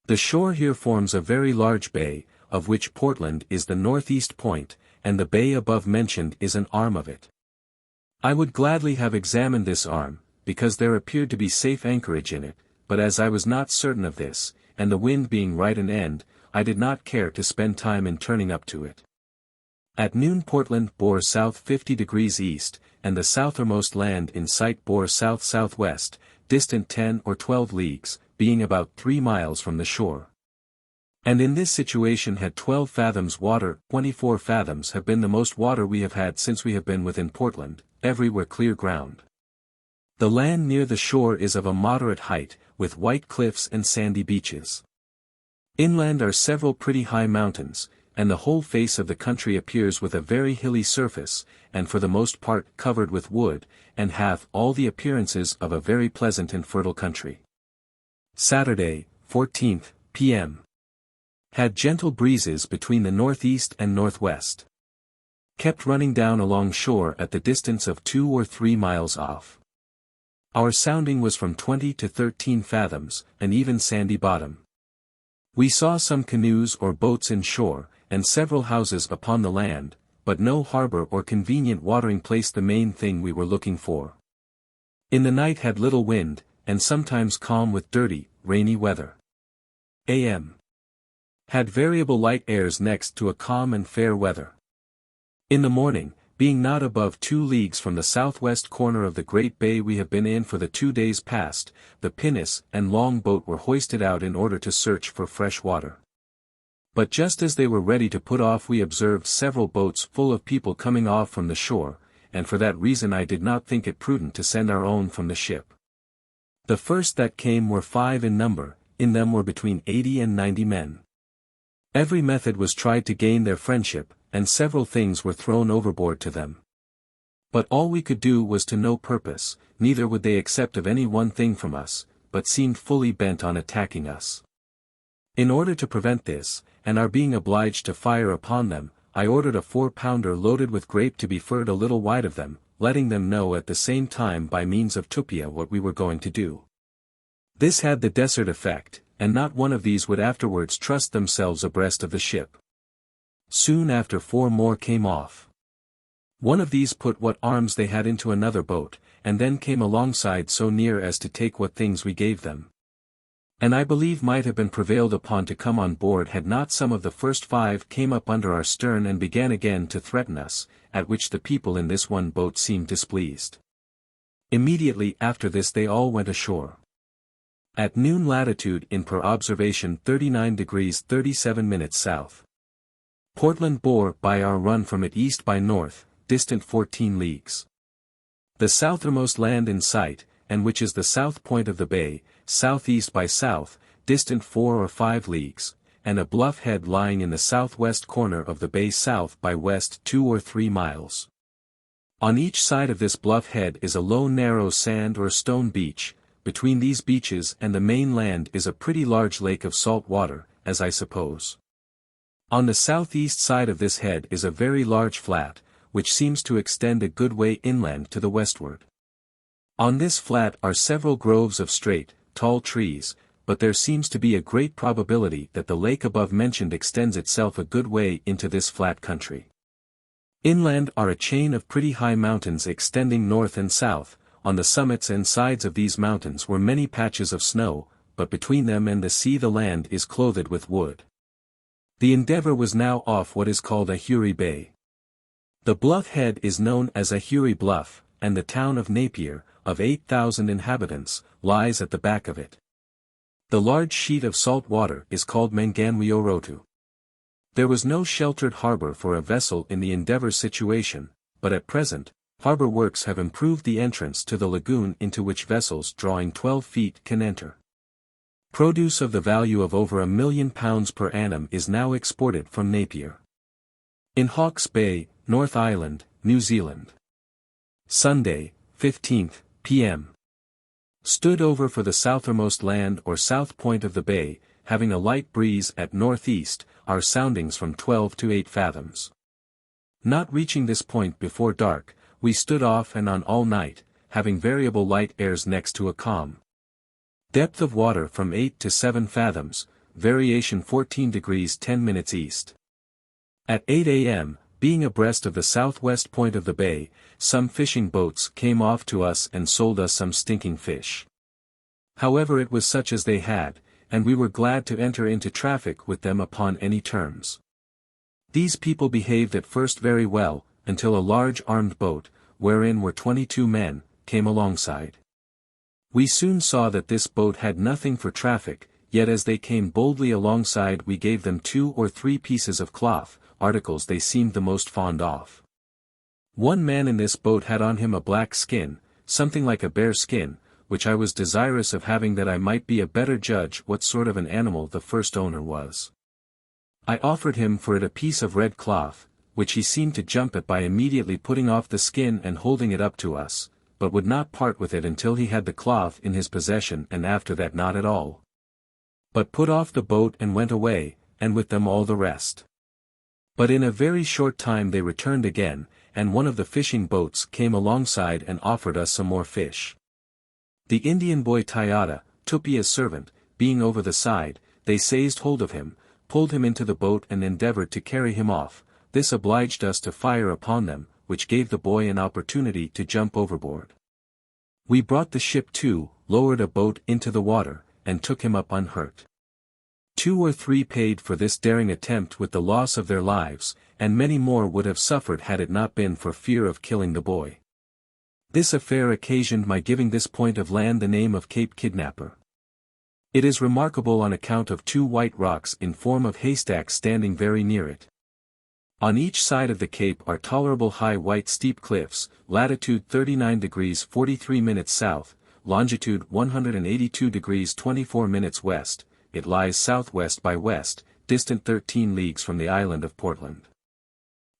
The shore here forms a very large bay, of which Portland is the northeast point, and the bay above mentioned is an arm of it. I would gladly have examined this arm, because there appeared to be safe anchorage in it, but as I was not certain of this, and the wind being right an end, I did not care to spend time in turning up to it. At noon Portland bore south 50 degrees east, and the southermost land in sight bore south-southwest, distant 10 or 12 leagues, being about 3 miles from the shore. And in this situation had 12 fathoms water. 24 fathoms have been the most water we have had since we have been within Portland, everywhere clear ground. The land near the shore is of a moderate height, with white cliffs and sandy beaches. Inland are several pretty high mountains, and the whole face of the country appears with a very hilly surface, and for the most part covered with wood, and hath all the appearances of a very pleasant and fertile country. Saturday, 14th, p.m. Had gentle breezes between the northeast and northwest. Kept running down along shore at the distance of 2 or 3 miles off. Our sounding was from 20 to 13 fathoms, an even sandy bottom. We saw some canoes or boats in shore, and several houses upon the land, but no harbor or convenient watering place, the main thing we were looking for. In the night had little wind, and sometimes calm with dirty, rainy weather. A.M. Had variable light airs next to a calm and fair weather. In the morning, being not above 2 leagues from the southwest corner of the great bay we have been in for the 2 days past, the pinnace and long boat were hoisted out in order to search for fresh water. But just as they were ready to put off, we observed several boats full of people coming off from the shore, and for that reason I did not think it prudent to send our own from the ship. The first that came were 5 in number, in them were between 80 and 90 men. Every method was tried to gain their friendship, and several things were thrown overboard to them. But all we could do was to no purpose, neither would they accept of any one thing from us, but seemed fully bent on attacking us. In order to prevent this, and our being obliged to fire upon them, I ordered a 4-pounder loaded with grape to be furred a little wide of them, letting them know at the same time by means of tupia what we were going to do. This had the desired effect, and not one of these would afterwards trust themselves abreast of the ship. Soon after 4 more came off. One of these put what arms they had into another boat, and then came alongside so near as to take what things we gave them. And I believe might have been prevailed upon to come on board had not some of the first 5 came up under our stern and began again to threaten us, at which the people in this one boat seemed displeased. Immediately after this they all went ashore. At noon latitude in per observation 39 degrees 37 minutes south. Portland bore by our run from it east by north, distant 14 leagues. The southermost land in sight, and which is the south point of the bay, southeast by south, distant 4 or 5 leagues, and a bluff head lying in the southwest corner of the bay south by west 2 or 3 miles. On each side of this bluff head is a low narrow sand or stone beach. Between these beaches and the main land is a pretty large lake of salt water, as I suppose. On the southeast side of this head is a very large flat, which seems to extend a good way inland to the westward. On this flat are several groves of straight, tall trees, but there seems to be a great probability that the lake above mentioned extends itself a good way into this flat country. Inland are a chain of pretty high mountains extending north and south. On the summits and sides of these mountains were many patches of snow, but between them and the sea the land is clothed with wood. The Endeavour was now off what is called Hawai'i Bay. The bluff head is known as Hawai'i Bluff, and the town of Napier, of 8,000 inhabitants, lies at the back of it. The large sheet of salt water is called Manganwiorotu. There was no sheltered harbor for a vessel in the Endeavour's situation, but at present, harbor works have improved the entrance to the lagoon into which vessels drawing 12 feet can enter. Produce of the value of over £1 million per annum is now exported from Napier. In Hawke's Bay, North Island, New Zealand. Sunday, 15th, p.m. Stood over for the southermost land or south point of the bay, having a light breeze at northeast, our soundings from 12 to 8 fathoms. Not reaching this point before dark, we stood off and on all night, having variable light airs next to a calm. Depth of water from 8 to 7 fathoms, variation 14 degrees 10 minutes east. At 8 a.m., being abreast of the southwest point of the bay, some fishing boats came off to us and sold us some stinking fish. However, it was such as they had, and we were glad to enter into traffic with them upon any terms. These people behaved at first very well, until a large armed boat, wherein were 22 men, came alongside. We soon saw that this boat had nothing for traffic, yet as they came boldly alongside we gave them 2 or 3 pieces of cloth, articles they seemed the most fond of. One man in this boat had on him a black skin, something like a bear skin, which I was desirous of having that I might be a better judge what sort of an animal the first owner was. I offered him for it a piece of red cloth, which he seemed to jump at by immediately putting off the skin and holding it up to us, but would not part with it until he had the cloth in his possession, and after that not at all. But put off the boat and went away, and with them all the rest. But in a very short time they returned again, and one of the fishing boats came alongside and offered us some more fish. The Indian boy Tayada, Tupia's servant, being over the side, they seized hold of him, pulled him into the boat and endeavored to carry him off. This obliged us to fire upon them, which gave the boy an opportunity to jump overboard. We brought the ship to, lowered a boat into the water, and took him up unhurt. 2 or 3 paid for this daring attempt with the loss of their lives, and many more would have suffered had it not been for fear of killing the boy. This affair occasioned my giving this point of land the name of Cape Kidnapper. It is remarkable on account of 2 white rocks in form of haystacks standing very near it. On each side of the cape are tolerable high white steep cliffs, latitude 39 degrees 43 minutes south, longitude 182 degrees 24 minutes west. It lies southwest by west, distant 13 leagues from the island of Portland.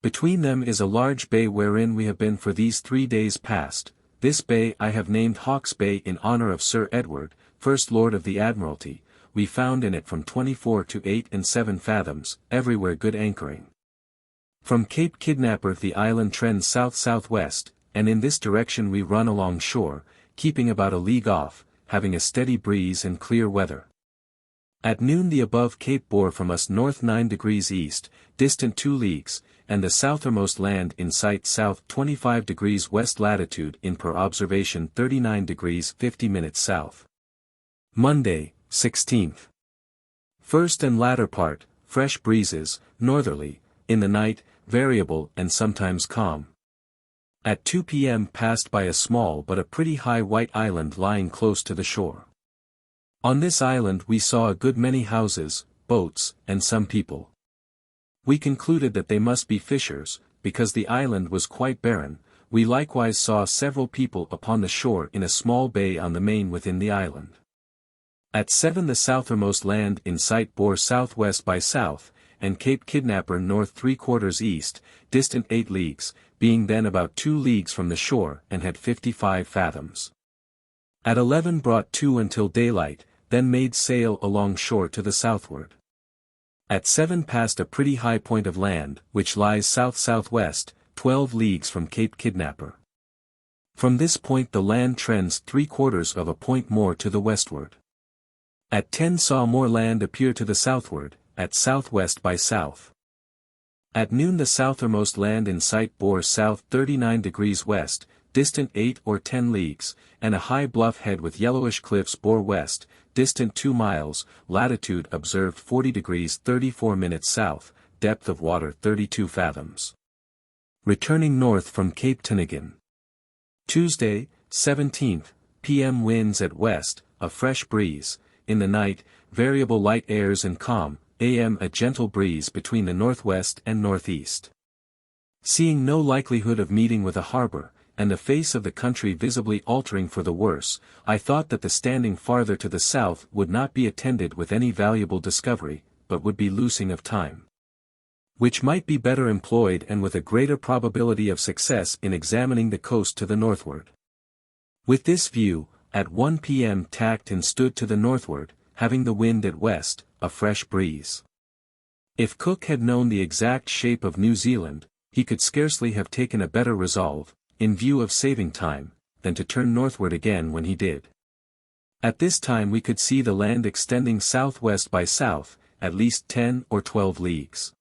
Between them is a large bay wherein we have been for these 3 days past. This bay I have named Hawke's Bay in honor of Sir Edward, First Lord of the Admiralty. We found in it from 24 to 8 and 7 fathoms, everywhere good anchoring. From Cape Kidnapper the island trends south-southwest, and in this direction we run along shore, keeping about a league off, having a steady breeze and clear weather. At noon the above cape bore from us north 9 degrees east, distant 2 leagues, and the southermost land in sight south 25 degrees west latitude in per observation 39 degrees 50 minutes south. Monday, 16th. First and latter part, fresh breezes, northerly, in the night, variable and sometimes calm. At 2 p.m. passed by a small but a pretty high white island lying close to the shore. On this island we saw a good many houses, boats, and some people. We concluded that they must be fishers, because the island was quite barren. We likewise saw several people upon the shore in a small bay on the main within the island. At 7 the southermost land in sight bore southwest by south, and Cape Kidnapper north 3/4 east, distant 8 leagues, being then about 2 leagues from the shore and had 55 fathoms. At 11 brought to until daylight, then made sail along shore to the southward. At 7 passed a pretty high point of land, which lies south-southwest, 12 leagues from Cape Kidnapper. From this point the land trends 3/4 of a point more to the westward. At 10 saw more land appear to the southward, at southwest by south. At noon the southermost land in sight bore south 39 degrees west, distant 8 or 10 leagues, and a high bluff head with yellowish cliffs bore west, distant 2 miles, latitude observed 40 degrees 34 minutes south, depth of water 32 fathoms. Returning north from Cape Tanagan. Tuesday, 17th, p.m. winds at west, a fresh breeze, in the night, variable light airs and calm, a.m. a gentle breeze between the northwest and northeast. Seeing no likelihood of meeting with a harbor, and the face of the country visibly altering for the worse, I thought that the standing farther to the south would not be attended with any valuable discovery, but would be losing of time, which might be better employed and with a greater probability of success in examining the coast to the northward. With this view, at 1 p.m. tacked and stood to the northward, having the wind at west, a fresh breeze. If Cook had known the exact shape of New Zealand, he could scarcely have taken a better resolve, in view of saving time, than to turn northward again when he did. At this time we could see the land extending southwest by south, at least 10 or 12 leagues.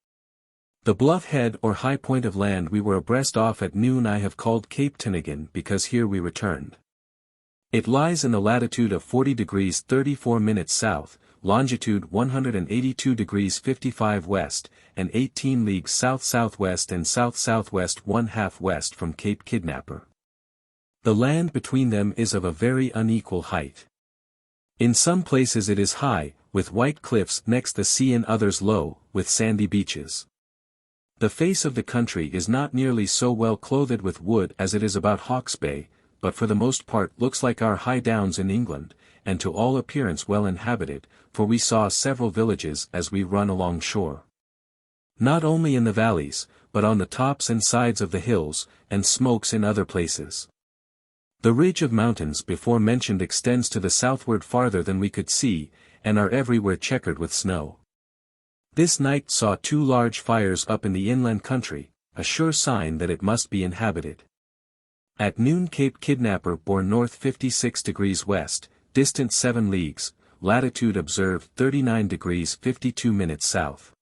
The bluff head or high point of land we were abreast off at noon I have called Cape Tanagan because here we returned. It lies in the latitude of 40 degrees 34 minutes south, longitude 182 degrees 55 west, and 18 leagues south-southwest and south-southwest 1/2 west from Cape Kidnapper. The land between them is of a very unequal height. In some places it is high, with white cliffs next the sea, and others low, with sandy beaches. The face of the country is not nearly so well clothed with wood as it is about Hawke's Bay, but for the most part looks like our high downs in England, and to all appearance well inhabited, for we saw several villages as we run along shore. Not only in the valleys, but on the tops and sides of the hills, and smokes in other places. The ridge of mountains before mentioned extends to the southward farther than we could see, and are everywhere checkered with snow. This night saw 2 large fires up in the inland country, a sure sign that it must be inhabited. At noon Cape Kidnapper bore north 56 degrees west, distant 7 leagues, latitude observed 39 degrees 52 minutes south.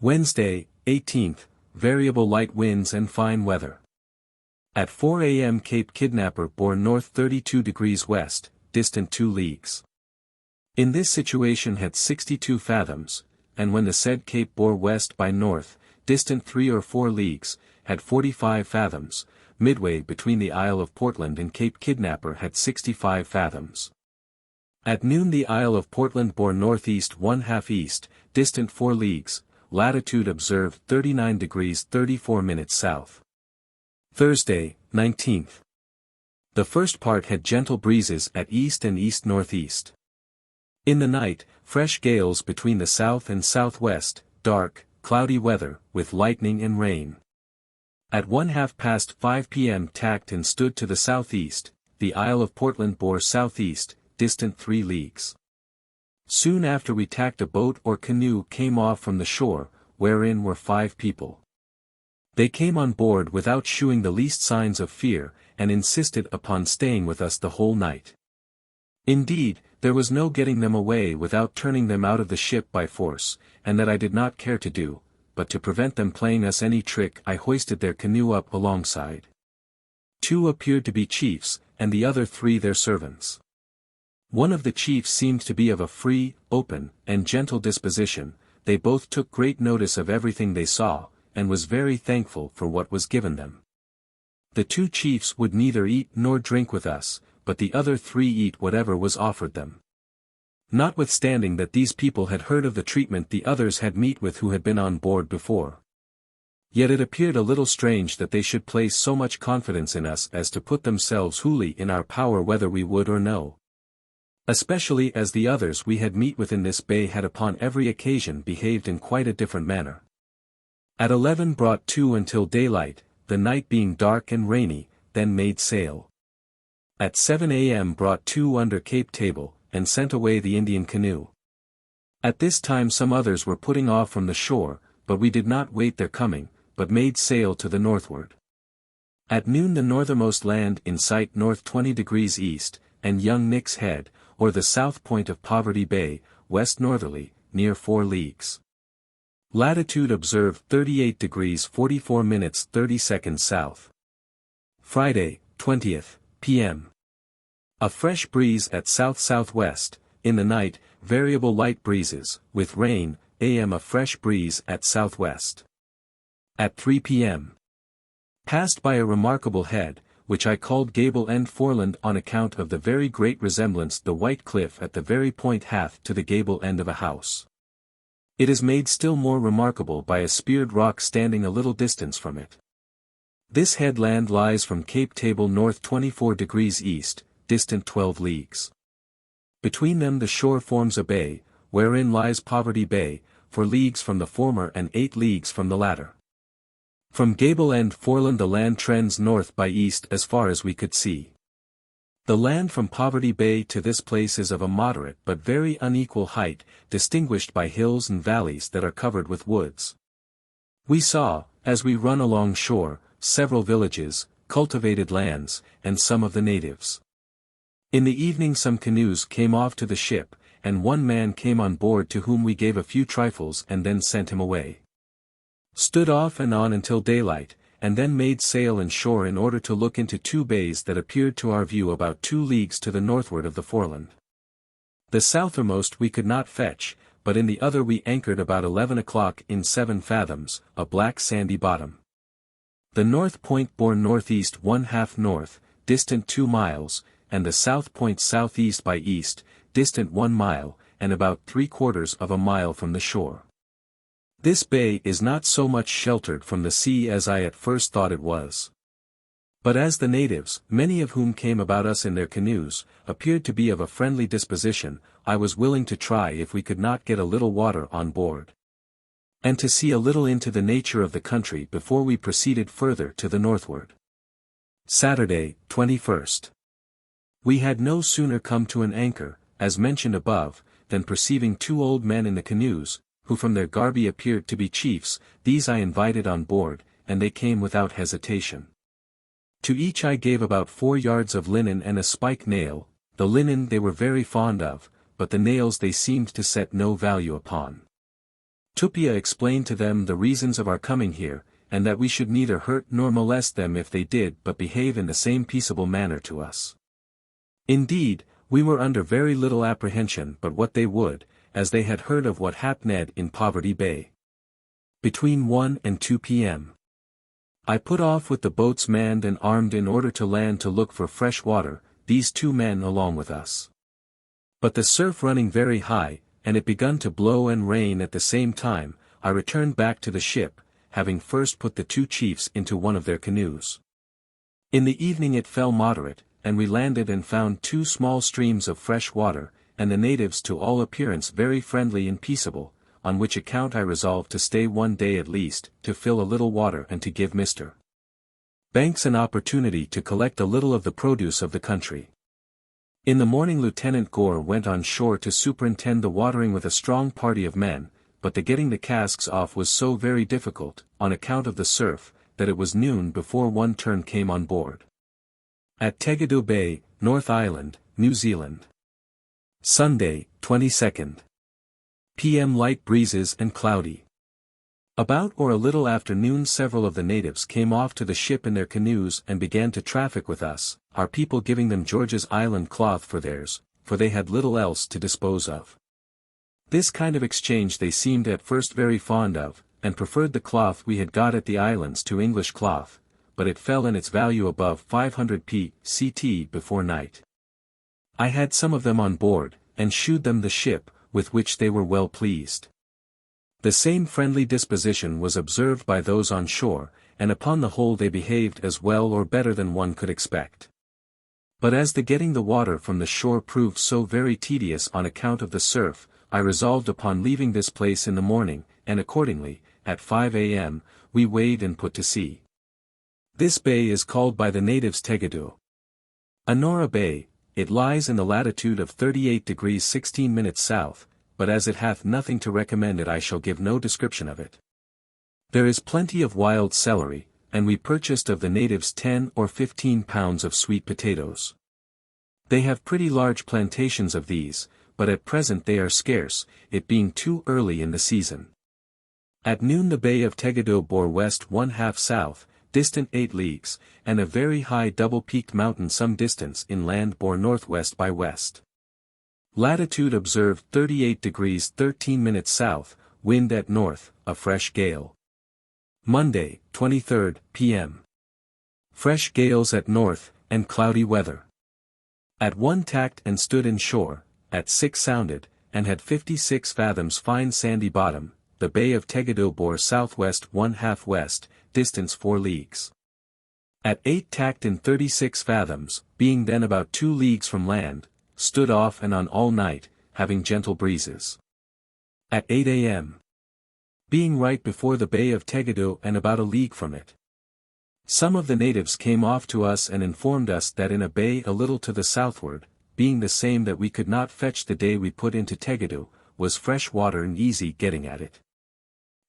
Wednesday, 18th, variable light winds and fine weather. At 4 a.m. Cape Kidnapper bore north 32 degrees west, distant 2 leagues. In this situation had 62 fathoms, and when the said cape bore west by north, distant 3 or 4 leagues, had 45 fathoms, midway between the Isle of Portland and Cape Kidnapper had 65 fathoms. At noon the Isle of Portland bore northeast 1/2 east, distant 4 leagues, latitude observed 39 degrees 34 minutes south. Thursday, 19th. The first part had gentle breezes at east and east-northeast. In the night, fresh gales between the south and southwest, dark, cloudy weather, with lightning and rain. At 5:30 p.m. tacked and stood to the southeast, the Isle of Portland bore southeast, distant 3 leagues. Soon after we tacked a boat or canoe came off from the shore, wherein were 5 people. They came on board without shewing the least signs of fear, and insisted upon staying with us the whole night. Indeed, there was no getting them away without turning them out of the ship by force, and that I did not care to do, but to prevent them playing us any trick I hoisted their canoe up alongside. 2 appeared to be chiefs, and the other 3 their servants. One of the chiefs seemed to be of a free, open, and gentle disposition. They both took great notice of everything they saw, and was very thankful for what was given them. The 2 chiefs would neither eat nor drink with us, but the other 3 eat whatever was offered them. Notwithstanding that these people had heard of the treatment the others had met with who had been on board before. Yet it appeared a little strange that they should place so much confidence in us as to put themselves wholly in our power whether we would or no. Especially as the others we had met with in this bay had upon every occasion behaved in quite a different manner. At 11 brought to until daylight, the night being dark and rainy, then made sail. At 7 a.m. brought to under Cape Table, and sent away the Indian canoe. At this time some others were putting off from the shore, but we did not wait their coming, but made sail to the northward. At noon the northernmost land in sight north 20 degrees east, and young Nick's Head, or the south point of Poverty Bay, west northerly, near 4 leagues. Latitude observed 38 degrees 44 minutes 30 seconds south. Friday, 20th, p.m. A fresh breeze at south-southwest, in the night, variable light breezes, with rain, a.m. a fresh breeze at southwest. At 3 p.m. Passed by a remarkable head, which I called Gable End Foreland on account of the very great resemblance the white cliff at the very point hath to the gable end of a house. It is made still more remarkable by a speared rock standing a little distance from it. This headland lies from Cape Table north 24 degrees east, distant 12 leagues. Between them the shore forms a bay, wherein lies Poverty Bay, 4 leagues from the former and 8 leagues from the latter. From Gable End Foreland the land trends north by east as far as we could see. The land from Poverty Bay to this place is of a moderate but very unequal height, distinguished by hills and valleys that are covered with woods. We saw, as we run along shore, several villages, cultivated lands, and some of the natives. In the evening some canoes came off to the ship, and one man came on board to whom we gave a few trifles and then sent him away. Stood off and on until daylight, and then made sail and shore in order to look into 2 bays that appeared to our view about 2 leagues to the northward of the foreland. The southermost we could not fetch, but in the other we anchored about 11 o'clock in 7 fathoms, a black sandy bottom. The north point bore northeast 1/2 north, distant 2 miles, and the south point southeast by east, distant 1 mile, and about 3/4 of a mile from the shore. This bay is not so much sheltered from the sea as I at first thought it was. But as the natives, many of whom came about us in their canoes, appeared to be of a friendly disposition, I was willing to try if we could not get a little water on board. and to see a little into the nature of the country before we proceeded further to the northward. Saturday, 21st. We had no sooner come to an anchor, as mentioned above, than perceiving two old men in the canoes, who from their garb appeared to be chiefs, these I invited on board, and they came without hesitation. To each I gave about 4 yards of linen and a spike nail. The linen they were very fond of, but the nails they seemed to set no value upon. Tupia explained to them the reasons of our coming here, and that we should neither hurt nor molest them if they did but behave in the same peaceable manner to us. Indeed, we were under very little apprehension but what they would, as they had heard of what happened in Poverty Bay. Between 1 and 2 p.m. I put off with the boats manned and armed in order to land to look for fresh water, these 2 men along with us. But the surf running very high, and it begun to blow and rain at the same time, I returned back to the ship, having first put the 2 chiefs into one of their canoes. In the evening it fell moderate, and we landed and found 2 small streams of fresh water, and the natives to all appearance very friendly and peaceable, on which account I resolved to stay 1 day at least, to fill a little water and to give Mr. Banks an opportunity to collect a little of the produce of the country. In the morning Lieutenant Gore went on shore to superintend the watering with a strong party of men, but the getting the casks off was so very difficult, on account of the surf, that it was noon before one turn came on board. At Tegedo Bay, North Island, New Zealand. Sunday, 22nd. p.m. Light breezes and cloudy. About or a little after noon several of the natives came off to the ship in their canoes and began to traffic with us, our people giving them George's Island cloth for theirs, for they had little else to dispose of. This kind of exchange they seemed at first very fond of, and preferred the cloth we had got at the islands to English cloth, but it fell in its value above 500 p.c.t. before night. I had some of them on board, and shewed them the ship, with which they were well pleased. The same friendly disposition was observed by those on shore, and upon the whole they behaved as well or better than one could expect. But as the getting the water from the shore proved so very tedious on account of the surf, I resolved upon leaving this place in the morning, and accordingly, at 5 a.m., we weighed and put to sea. This bay is called by the natives Tegedo. Anora Bay. It lies in the latitude of 38 degrees 16 minutes south, but as it hath nothing to recommend it I shall give no description of it. There is plenty of wild celery, and we purchased of the natives 10 or 15 pounds of sweet potatoes. They have pretty large plantations of these, but at present they are scarce, it being too early in the season. At noon the Bay of Tegedo bore west 1/2 south, distant 8 leagues, and a very high double-peaked mountain some distance inland bore northwest by west. Latitude observed 38 degrees 13 minutes south, wind at north, a fresh gale. Monday, 23rd, p.m. Fresh gales at north, and cloudy weather. At 1 tacked and stood in shore, at 6 sounded, and had 56 fathoms fine sandy bottom. The Bay of Tegedo bore southwest 1/2 west, distance 4 leagues. At 8 tacked in 36 fathoms, being then about 2 leagues from land, stood off and on all night, having gentle breezes. At 8 a.m. being right before the Bay of Tegedo and about a league from it. Some of the natives came off to us and informed us that in a bay a little to the southward, being the same that we could not fetch the day we put into Tegedo, was fresh water and easy getting at it.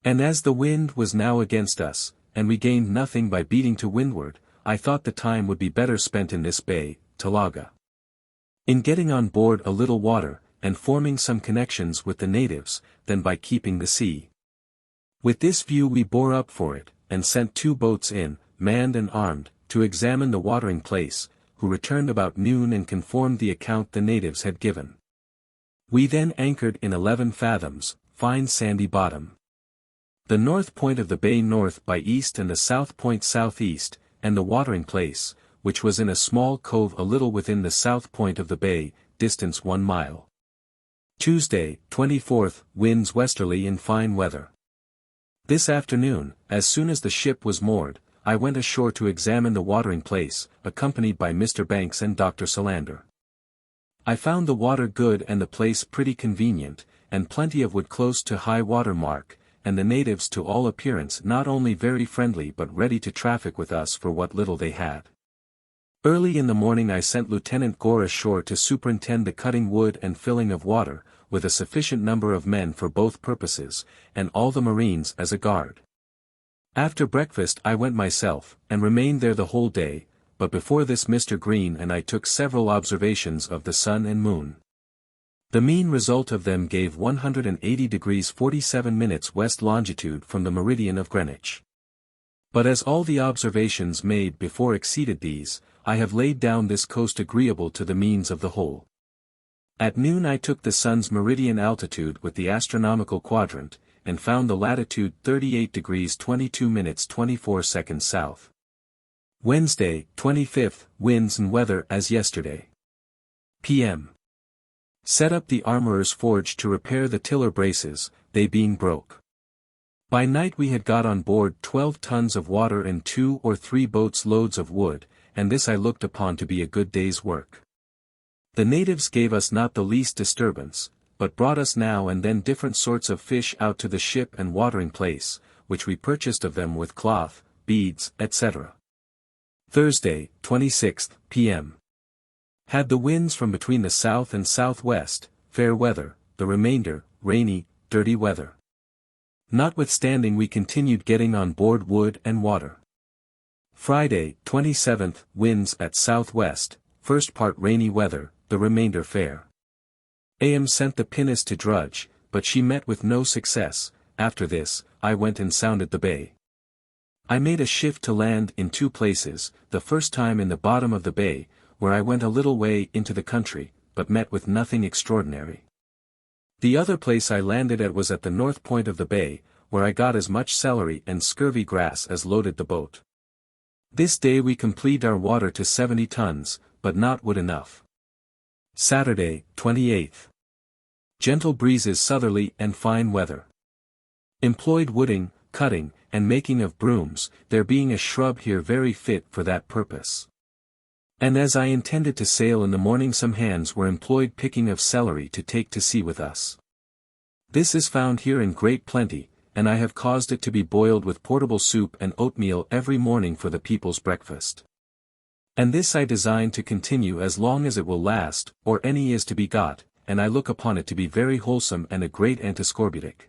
And as the wind was now against us, and we gained nothing by beating to windward, I thought the time would be better spent in this bay, Talaga, in getting on board a little water, and forming some connections with the natives, than by keeping the sea. With this view we bore up for it, and sent 2 boats in, manned and armed, to examine the watering place, who returned about noon and confirmed the account the natives had given. We then anchored in 11 fathoms, fine sandy bottom. The north point of the bay north by east and the south point southeast, and the watering place, which was in a small cove a little within the south point of the bay, distance 1 mile. Tuesday, 24th, winds westerly in fine weather. This afternoon, as soon as the ship was moored, I went ashore to examine the watering place, accompanied by Mr. Banks and Dr. Solander. I found the water good and the place pretty convenient, and plenty of wood close to high water mark, and the natives to all appearance not only very friendly but ready to traffic with us for what little they had. Early in the morning I sent Lieutenant Gore ashore to superintend the cutting wood and filling of water, with a sufficient number of men for both purposes, and all the marines as a guard. After breakfast I went myself, and remained there the whole day, but before this Mr. Green and I took several observations of the sun and moon. The mean result of them gave 180 degrees 47 minutes west longitude from the meridian of Greenwich. But as all the observations made before exceeded these, I have laid down this coast agreeable to the means of the whole. At noon I took the sun's meridian altitude with the astronomical quadrant, and found the latitude 38 degrees 22 minutes 24 seconds south. Wednesday, 25th, winds and weather as yesterday. P.M. Set up the armorer's forge to repair the tiller braces, they being broke. By night we had got on board 12 tons of water and 2 or 3 boats' loads of wood, and this I looked upon to be a good day's work. The natives gave us not the least disturbance, but brought us now and then different sorts of fish out to the ship and watering place, which we purchased of them with cloth, beads, etc. Thursday, 26th, p.m. Had the winds from between the south and southwest, fair weather, the remainder, rainy, dirty weather. Notwithstanding we continued getting on board wood and water. Friday, 27th, winds at southwest, first part rainy weather, the remainder fair. A.M. sent the pinnace to drudge, but she met with no success. After this, I went and sounded the bay. I made a shift to land in 2 places, the first time in the bottom of the bay, where I went a little way into the country, but met with nothing extraordinary. The other place I landed at was at the north point of the bay, where I got as much celery and scurvy grass as loaded the boat. This day we completed our water to 70 tons, but not wood enough. Saturday, 28th. Gentle breezes southerly and fine weather. Employed wooding, cutting, and making of brooms, there being a shrub here very fit for that purpose. And as I intended to sail in the morning some hands were employed picking of celery to take to sea with us. This is found here in great plenty, and I have caused it to be boiled with portable soup and oatmeal every morning for the people's breakfast. And this I design to continue as long as it will last, or any is to be got, and I look upon it to be very wholesome and a great antiscorbutic.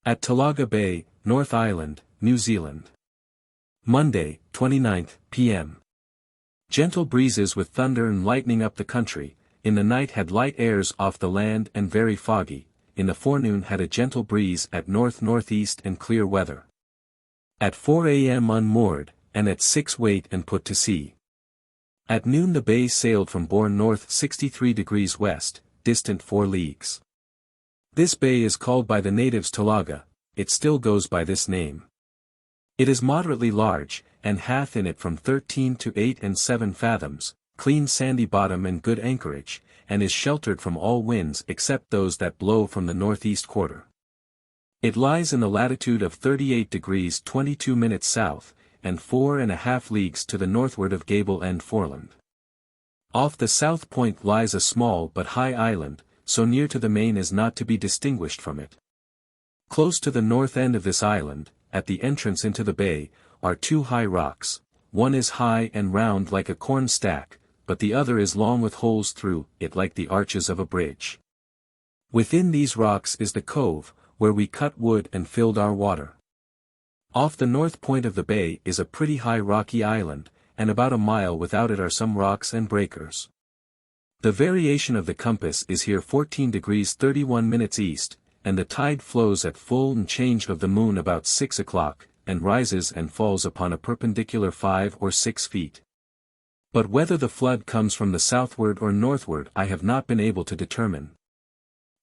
At Talaga Bay, North Island, New Zealand. Monday, 29th, p.m. Gentle breezes with thunder and lightning up the country, in the night had light airs off the land and very foggy, in the forenoon had a gentle breeze at north-northeast and clear weather. At 4 a.m. unmoored, and at 6 weighed and put to sea. At noon the bay sailed from Bourne north 63 degrees west, distant 4 leagues. This bay is called by the natives Talaga, it still goes by this name. It is moderately large, and hath in it from 13 to 8 and 7 fathoms, clean sandy bottom and good anchorage, and is sheltered from all winds except those that blow from the northeast quarter. It lies in the latitude of 38 degrees 22 minutes south, and 4½ leagues to the northward of Gable End Foreland. Off the south point lies a small but high island, so near to the main as not to be distinguished from it. Close to the north end of this island, at the entrance into the bay, are 2 high rocks, one is high and round like a corn stack, but the other is long with holes through it like the arches of a bridge. Within these rocks is the cove, where we cut wood and filled our water. Off the north point of the bay is a pretty high rocky island, and about a mile without it are some rocks and breakers. The variation of the compass is here 14 degrees 31 minutes east, and the tide flows at full and change of the moon about 6 o'clock, and rises and falls upon a perpendicular 5 or 6 feet. But whether the flood comes from the southward or northward I have not been able to determine.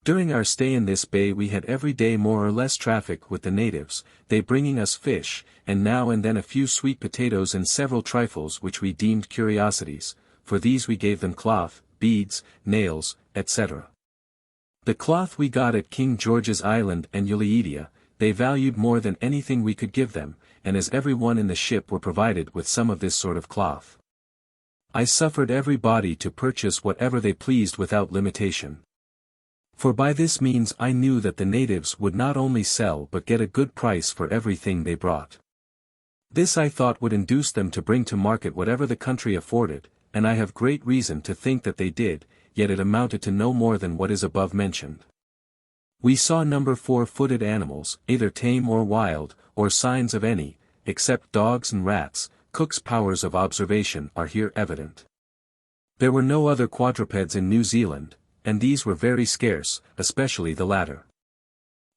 During our stay in this bay we had every day more or less traffic with the natives, they bringing us fish, and now and then a few sweet potatoes and several trifles which we deemed curiosities, for these we gave them cloth, beads, nails, etc. The cloth we got at King George's Island and Ulidia, they valued more than anything we could give them, and as every one in the ship were provided with some of this sort of cloth. I suffered every body to purchase whatever they pleased without limitation. For by this means I knew that the natives would not only sell but get a good price for everything they brought. This I thought would induce them to bring to market whatever the country afforded, and I have great reason to think that they did, yet it amounted to no more than what is above mentioned. We saw number 4-footed animals, either tame or wild, or signs of any, except dogs and rats. Cook's powers of observation are here evident. There were no other quadrupeds in New Zealand, and these were very scarce, especially the latter.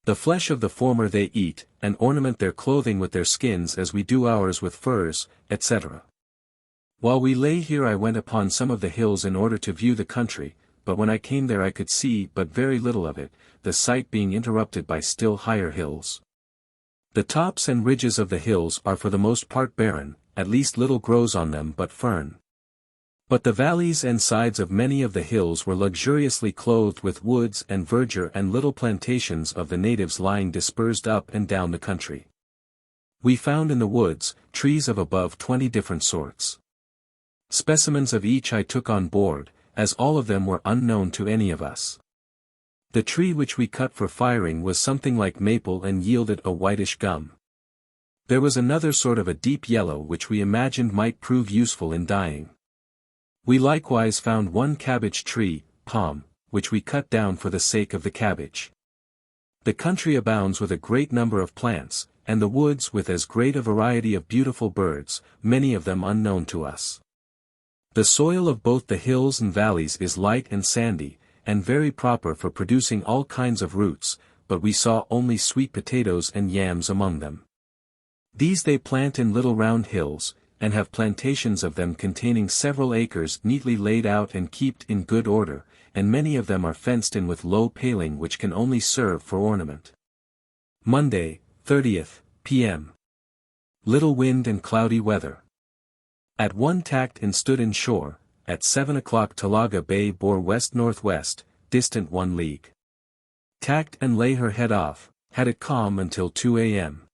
The flesh of the former they eat, and ornament their clothing with their skins as we do ours with furs, etc. While we lay here I went upon some of the hills in order to view the country, but when I came there I could see but very little of it, the sight being interrupted by still higher hills. The tops and ridges of the hills are for the most part barren, at least little grows on them but fern. But the valleys and sides of many of the hills were luxuriously clothed with woods and verdure and little plantations of the natives lying dispersed up and down the country. We found in the woods, trees of above 20 different sorts. Specimens of each I took on board, as all of them were unknown to any of us. The tree which we cut for firing was something like maple and yielded a whitish gum. There was another sort of a deep yellow which we imagined might prove useful in dyeing. We likewise found one cabbage tree, palm, which we cut down for the sake of the cabbage. The country abounds with a great number of plants, and the woods with as great a variety of beautiful birds, many of them unknown to us. The soil of both the hills and valleys is light and sandy, and very proper for producing all kinds of roots, but we saw only sweet potatoes and yams among them. These they plant in little round hills, and have plantations of them containing several acres neatly laid out and kept in good order, and many of them are fenced in with low paling which can only serve for ornament. Monday, 30th, p.m. Little wind and cloudy weather. At 1 tacked and stood in shore. At 7 o'clock Talaga Bay bore west-northwest, distant 1 league. Tacked and lay her head off, had it calm until 2 a.m.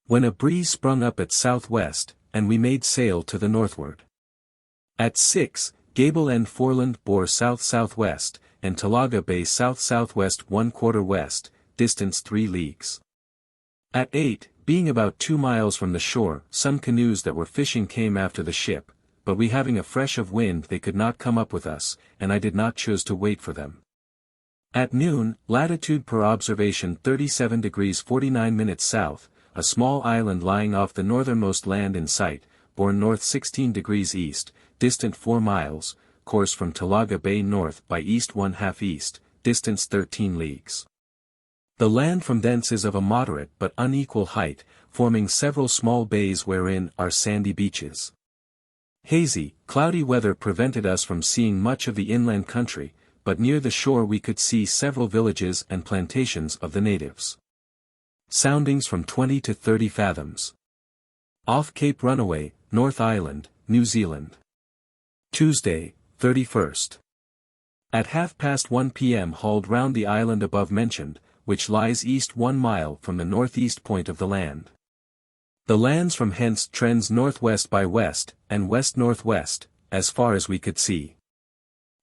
When a breeze sprung up at southwest, and we made sail to the northward. At 6, Gable End Foreland bore south-southwest, and Talaga Bay south-southwest 1/4 west, distance 3 leagues. At 8, being about 2 miles from the shore, some canoes that were fishing came after the ship, but we having a fresh of wind they could not come up with us, and I did not choose to wait for them. At noon, latitude per observation 37 degrees 49 minutes south, a small island lying off the northernmost land in sight, bore north 16 degrees east, distant 4 miles, course from Talaga Bay north by east 1/2 east, distance 13 leagues. The land from thence is of a moderate but unequal height, forming several small bays wherein are sandy beaches. Hazy, cloudy weather prevented us from seeing much of the inland country, but near the shore we could see several villages and plantations of the natives. Soundings from 20 to 30 fathoms. Off Cape Runaway, North Island, New Zealand. Tuesday, 31st. At 1:30 p.m. hauled round the island above mentioned, which lies east 1 mile from the northeast point of the land. The lands from hence trends northwest by west, and west-northwest, as far as we could see.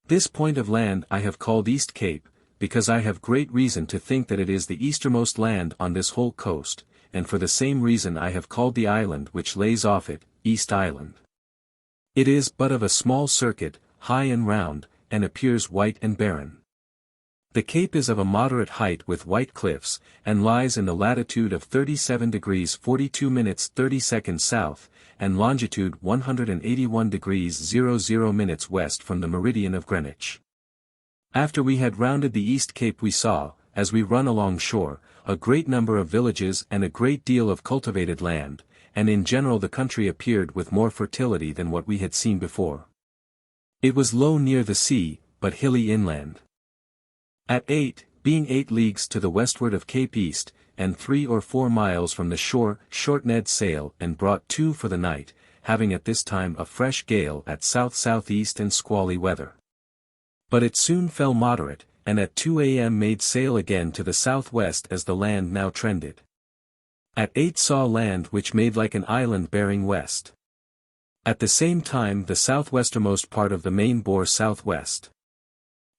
This point of land I have called East Cape, because I have great reason to think that it is the easternmost land on this whole coast, and for the same reason I have called the island which lays off it, East Island. It is but of a small circuit, high and round, and appears white and barren. The cape is of a moderate height with white cliffs, and lies in the latitude of 37 degrees 42 minutes 30 seconds south, and longitude 181 degrees 00 minutes west from the meridian of Greenwich. After we had rounded the East Cape we saw, as we run along shore, a great number of villages and a great deal of cultivated land, and in general the country appeared with more fertility than what we had seen before. It was low near the sea, but hilly inland. At 8, being 8 leagues to the westward of Cape East, and 3 or 4 miles from the shore, short-ned sail and brought to for the night, having at this time a fresh gale at south-southeast and squally weather. But it soon fell moderate, and at 2 a.m. made sail again to the southwest as the land now trended. At 8 saw land which made like an island bearing west. At the same time the southwestermost part of the main bore southwest.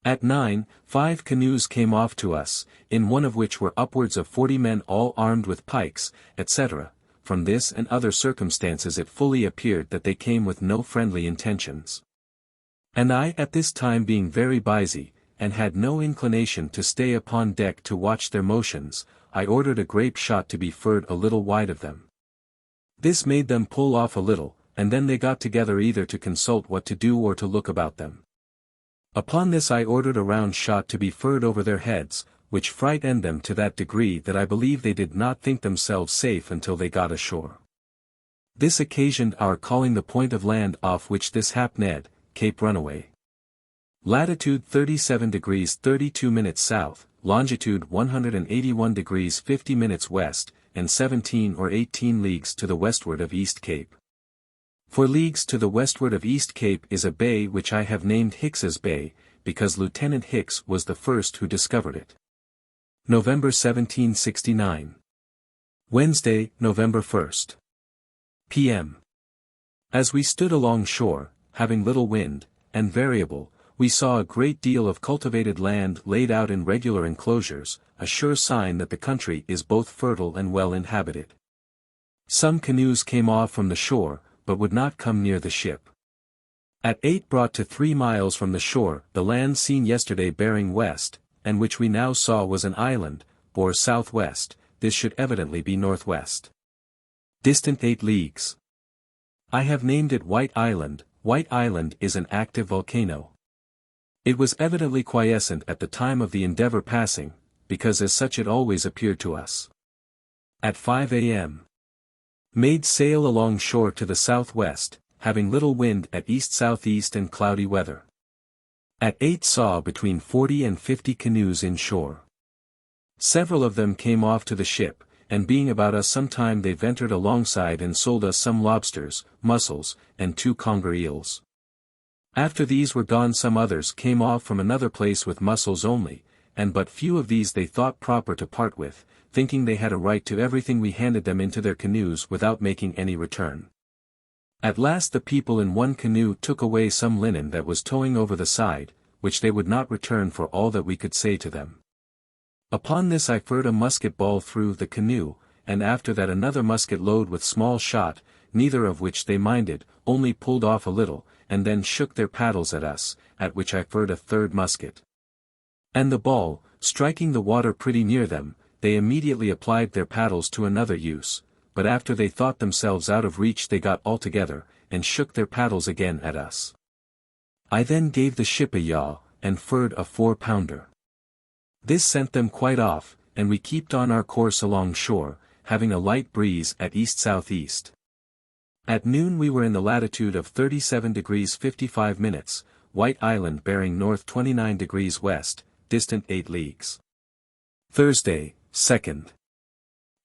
At 9, 5 canoes came off to us, in one of which were upwards of 40 men all armed with pikes, etc. From this and other circumstances it fully appeared that they came with no friendly intentions. And I at this time being very busy, and had no inclination to stay upon deck to watch their motions, I ordered a grape shot to be furred a little wide of them. This made them pull off a little, and then they got together either to consult what to do or to look about them. Upon this I ordered a round shot to be furred over their heads, which frightened them to that degree that I believe they did not think themselves safe until they got ashore. This occasioned our calling the point of land off which this happened, Cape Runaway. Latitude 37 degrees 32 minutes south, longitude 181 degrees 50 minutes west, and 17 or 18 leagues to the westward of East Cape. 4 leagues to the westward of East Cape is a bay which I have named Hicks's Bay, because Lieutenant Hicks was the first who discovered it. November 1769. Wednesday, November 1st. P.M. As we stood along shore, having little wind, and variable, we saw a great deal of cultivated land laid out in regular enclosures, a sure sign that the country is both fertile and well inhabited. Some canoes came off from the shore, but would not come near the ship. At 8 brought to 3 miles from the shore, the land seen yesterday bearing west, and which we now saw was an island, bore southwest, this should evidently be northwest. Distant 8 leagues. I have named it White Island. White Island is an active volcano. It was evidently quiescent at the time of the Endeavour passing, because as such it always appeared to us. At 5 a.m. Made sail along shore to the southwest, having little wind at east-southeast and cloudy weather. At 8 saw between 40 and 50 canoes in shore. Several of them came off to the ship, and being about us some time they ventured alongside and sold us some lobsters, mussels, and 2 conger eels. After these were gone some others came off from another place with mussels only, and but few of these they thought proper to part with, thinking they had a right to everything we handed them into their canoes without making any return. At last the people in one canoe took away some linen that was towing over the side, which they would not return for all that we could say to them. Upon this I fired a musket ball through the canoe, and after that another musket load with small shot, neither of which they minded, only pulled off a little, and then shook their paddles at us, at which I fired a third musket. And the ball, striking the water pretty near them, they immediately applied their paddles to another use, but after they thought themselves out of reach they got all together, and shook their paddles again at us. I then gave the ship a yaw, and fired a 4-pounder. This sent them quite off, and we kept on our course along shore, having a light breeze at east-southeast. At noon we were in the latitude of 37 degrees 55 minutes, White Island bearing north 29 degrees west, distant 8 leagues. Thursday, 2nd.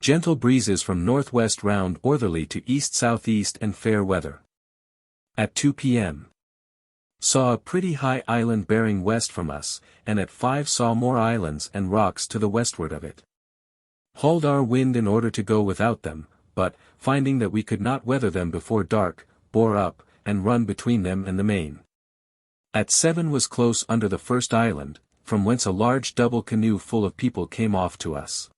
Gentle breezes from northwest round northerly to east-southeast and fair weather. At 2 p.m. Saw a pretty high island bearing west from us, and at 5 saw more islands and rocks to the westward of it. Hauled our wind in order to go without them, but, finding that we could not weather them before dark, bore up, and run between them and the main. At 7 was close under the first island, from whence a large double canoe full of people came off to us.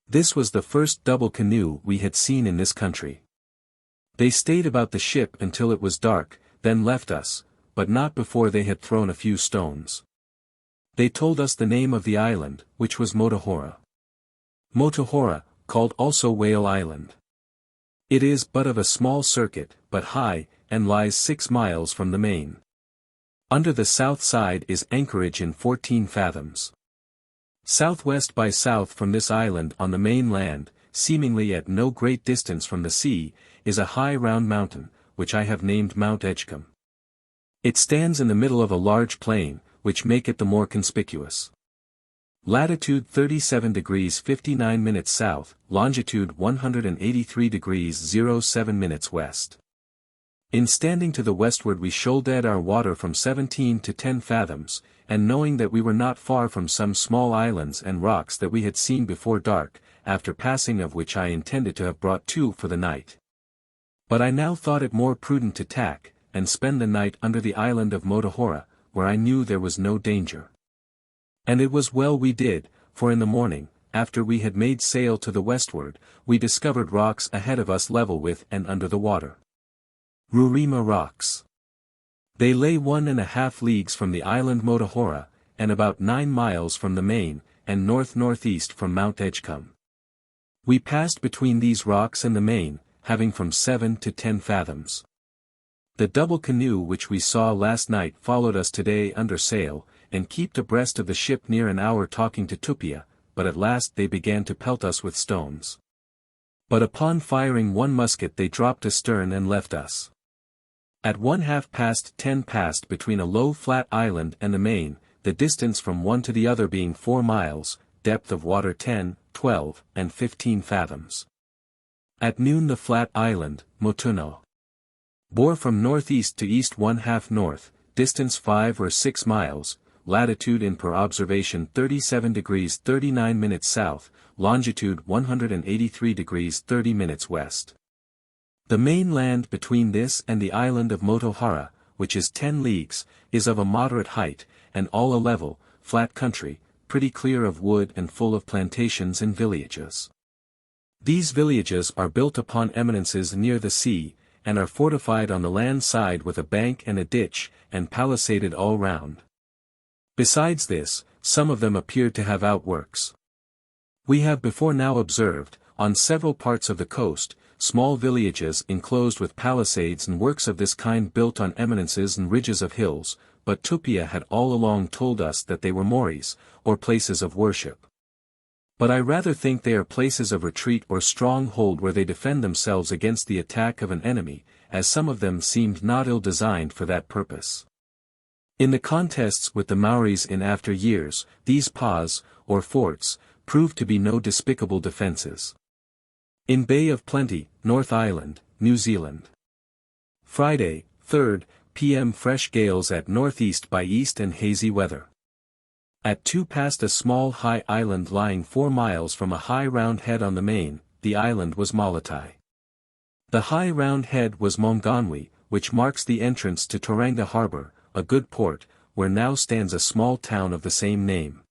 This was the first double canoe we had seen in this country. They stayed about the ship until it was dark, then left us, but not before they had thrown a few stones. They told us the name of the island, which was Motuhora. Motuhora, called also Whale Island. It is but of a small circuit, but high, and lies 6 miles from the main. Under the south side is anchorage in 14 fathoms. Southwest by south from this island on the main land, seemingly at no great distance from the sea, is a high round mountain, which I have named Mount Edgecombe. It stands in the middle of a large plain, which make it the more conspicuous. Latitude 37 degrees 59 minutes south, longitude 183 degrees 07 minutes west. In standing to the westward we shouldered our water from 17 to 10 fathoms, and knowing that we were not far from some small islands and rocks that we had seen before dark, after passing of which I intended to have brought 2 for the night. But I now thought it more prudent to tack, and spend the night under the island of Motuhora, where I knew there was no danger. And it was well we did, for in the morning, after we had made sail to the westward, we discovered rocks ahead of us level with and under the water. Roraima Rocks. They lay 1.5 leagues from the island Motuhora, and about 9 miles from the main, and north-northeast from Mount Edgecombe. We passed between these rocks and the main, having from 7 to 10 fathoms. The double canoe which we saw last night followed us today under sail, and kept abreast of the ship near an hour talking to Tupia, but at last they began to pelt us with stones. But upon firing one musket they dropped astern and left us. At 10:30 passed between a low flat island and the main, the distance from one to the other being 4 miles, depth of water 10, 12, and 15 fathoms. At noon the flat island, Motuno, bore from northeast to east 1/2 north, distance 5 or 6 miles, latitude in per observation 37 degrees 39 minutes south, longitude 183 degrees 30 minutes west. The main land between this and the island of Motuhara, which is 10 leagues, is of a moderate height, and all a level, flat country, pretty clear of wood and full of plantations and villages. These villages are built upon eminences near the sea, and are fortified on the land side with a bank and a ditch, and palisaded all round. Besides this, some of them appear to have outworks. We have before now observed, on several parts of the coast, small villages enclosed with palisades and works of this kind built on eminences and ridges of hills, but Tupia had all along told us that they were moris, or places of worship. But I rather think they are places of retreat or stronghold where they defend themselves against the attack of an enemy, as some of them seemed not ill-designed for that purpose. In the contests with the Maoris in after years, these pas, or forts, proved to be no despicable defences. In Bay of Plenty, North Island, New Zealand. Friday, 3rd, p.m. fresh gales at northeast by east and hazy weather. At 2 past a small high island lying 4 miles from a high round head on the main, the island was Molotai. The high round head was Monganwi, which marks the entrance to Tauranga Harbour, a good port, where now stands a small town of the same name.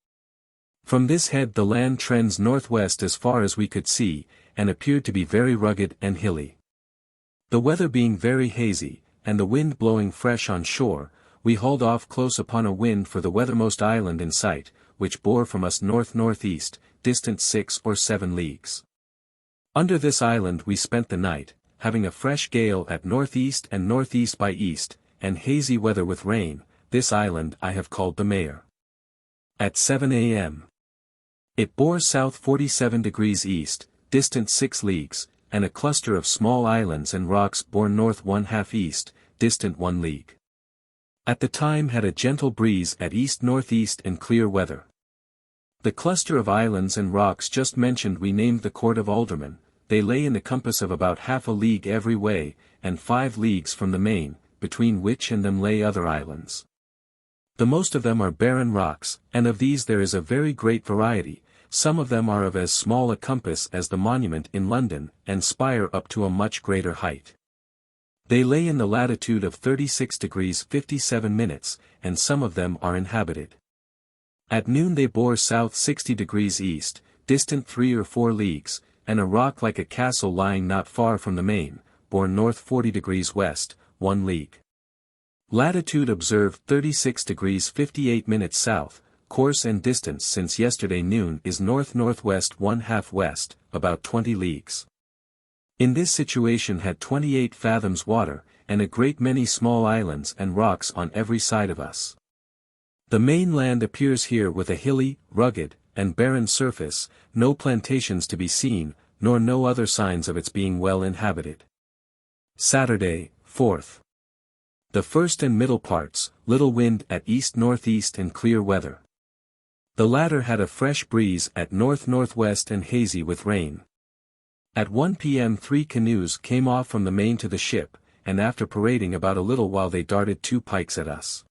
From this head the land trends northwest as far as we could see, and appeared to be very rugged and hilly. The weather being very hazy, and the wind blowing fresh on shore, we hauled off close upon a wind for the weathermost island in sight, which bore from us north-northeast, distant 6 or 7 leagues. Under this island we spent the night, having a fresh gale at northeast and northeast by east, and hazy weather with rain. This island I have called the Mayor. At 7 a.m. it bore south 47 degrees east, distant 6 leagues, and a cluster of small islands and rocks bore north 1/2 east, distant 1 league. At the time had a gentle breeze at east-northeast and clear weather. The cluster of islands and rocks just mentioned we named the Court of Aldermen. They lay in the compass of about 1/2 league every way, and 5 leagues from the main, between which and them lay other islands. The most of them are barren rocks, and of these there is a very great variety. Some of them are of as small a compass as the Monument in London, and spire up to a much greater height. They lay in the latitude of 36 degrees 57 minutes, and some of them are inhabited. At noon they bore south 60 degrees east, distant 3 or 4 leagues, and a rock like a castle lying not far from the main, bore north 40 degrees west, 1 league. Latitude observed 36 degrees 58 minutes south, course and distance since yesterday noon is north-northwest 1/2 west, about 20 leagues. In this situation had 28 fathoms water, and a great many small islands and rocks on every side of us. The main land appears here with a hilly, rugged, and barren surface, no plantations to be seen, nor no other signs of its being well inhabited. Saturday, 4th. The first and middle parts, little wind at east-northeast and clear weather. The latter had a fresh breeze at north-northwest and hazy with rain. At 1 p.m. 3 canoes came off from the main to the ship, and after parading about a little while they darted 2 pikes at us.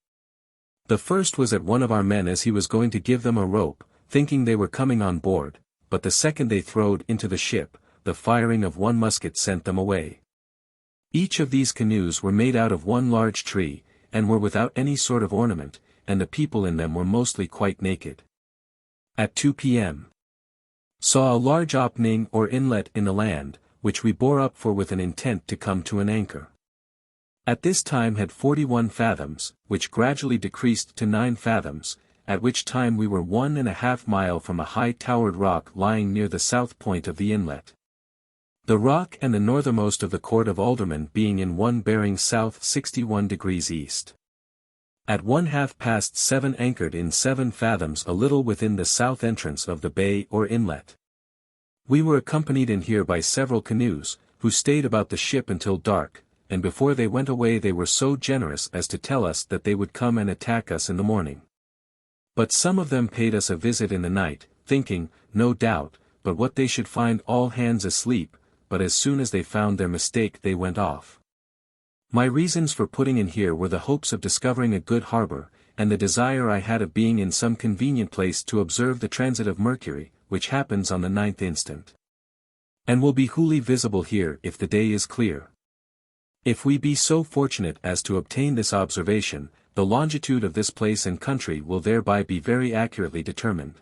The first was at one of our men as he was going to give them a rope, thinking they were coming on board, but the second they throwed into the ship. The firing of 1 musket sent them away. Each of these canoes were made out of 1 large tree, and were without any sort of ornament, and the people in them were mostly quite naked. At 2 p.m. saw a large opening or inlet in the land, which we bore up for with an intent to come to an anchor. At this time had 41 fathoms, which gradually decreased to 9 fathoms, at which time we were 1.5 miles from a high-towered rock lying near the south point of the inlet. The rock and the northernmost of the court of aldermen being in one bearing south 61 degrees east. At 7:30 anchored in 7 fathoms a little within the south entrance of the bay or inlet. We were accompanied in here by several canoes, who stayed about the ship until dark, and before they went away they were so generous as to tell us that they would come and attack us in the morning. But some of them paid us a visit in the night, thinking, no doubt, but what they should find all hands asleep, but as soon as they found their mistake they went off. My reasons for putting in here were the hopes of discovering a good harbor, and the desire I had of being in some convenient place to observe the transit of Mercury, which happens on the 9th instant. And will be wholly visible here if the day is clear. If we be so fortunate as to obtain this observation, the longitude of this place and country will thereby be very accurately determined.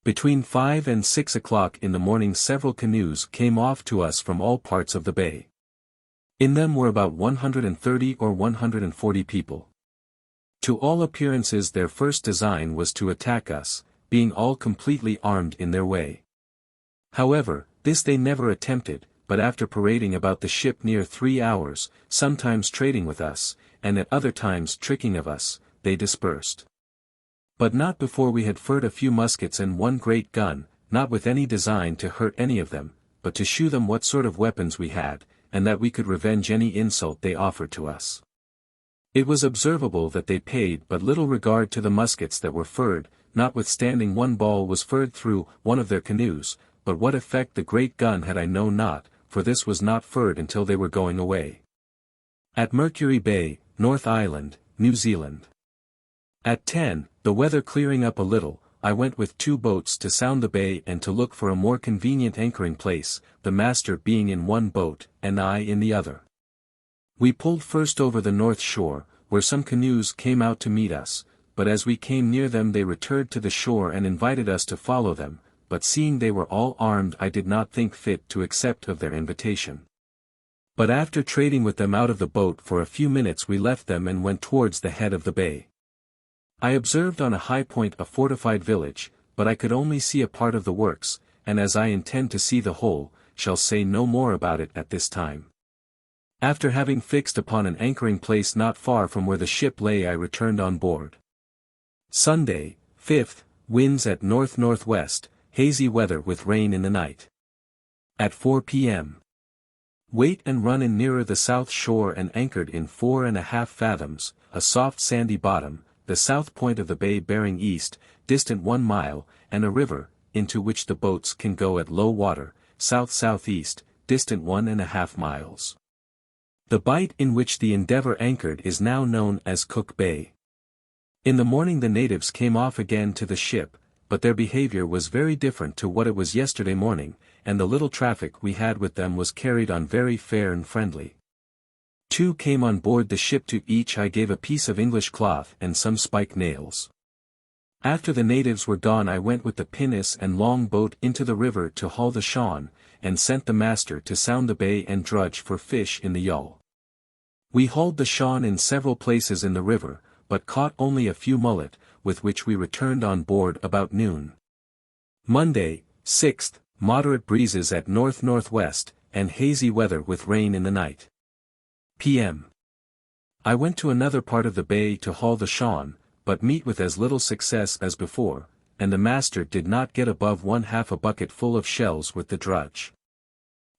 Between 5 and 6 o'clock in the morning several canoes came off to us from all parts of the bay. In them were about 130 or 140 people. To all appearances their first design was to attack us, being all completely armed in their way. However, this they never attempted, but after parading about the ship near 3 hours, sometimes trading with us, and at other times tricking of us, they dispersed. But not before we had furred a few muskets and one great gun, not with any design to hurt any of them, but to shew them what sort of weapons we had, and that we could revenge any insult they offered to us. It was observable that they paid but little regard to the muskets that were furred, notwithstanding one ball was furred through one of their canoes, but what effect the great gun had I know not, for this was not furred until they were going away. At Mercury Bay, North Island, New Zealand. At 10, the weather clearing up a little, I went with 2 boats to sound the bay and to look for a more convenient anchoring place, the master being in one boat, and I in the other. We pulled first over the north shore, where some canoes came out to meet us, but as we came near them they returned to the shore and invited us to follow them, but seeing they were all armed I did not think fit to accept of their invitation. But after trading with them out of the boat for a few minutes we left them and went towards the head of the bay. I observed on a high point a fortified village, but I could only see a part of the works, and as I intend to see the whole, shall say no more about it at this time. After having fixed upon an anchoring place not far from where the ship lay I returned on board. Sunday, 5th, winds at north-northwest, hazy weather with rain in the night. At 4 p.m. Wait and run in nearer the south shore and anchored in 4.5 fathoms, a soft sandy bottom, the south point of the bay bearing east, distant 1 mile, and a river, into which the boats can go at low water, south-southeast, distant 1.5 miles. The bight in which the Endeavour anchored is now known as Cook Bay. In the morning the natives came off again to the ship, but their behavior was very different to what it was yesterday morning, and the little traffic we had with them was carried on very fair and friendly. 2 came on board the ship, to each I gave a piece of English cloth and some spike nails. After the natives were gone I went with the pinnace and long boat into the river to haul the shawn, and sent the master to sound the bay and drudge for fish in the yawl. We hauled the shawn in several places in the river, but caught only a few mullet, with which we returned on board about noon. Monday, 6th, moderate breezes at north-northwest, and hazy weather with rain in the night. P.M. I went to another part of the bay to haul the shawn, but meet with as little success as before, and the master did not get above 1/2 a bucket full of shells with the drudge.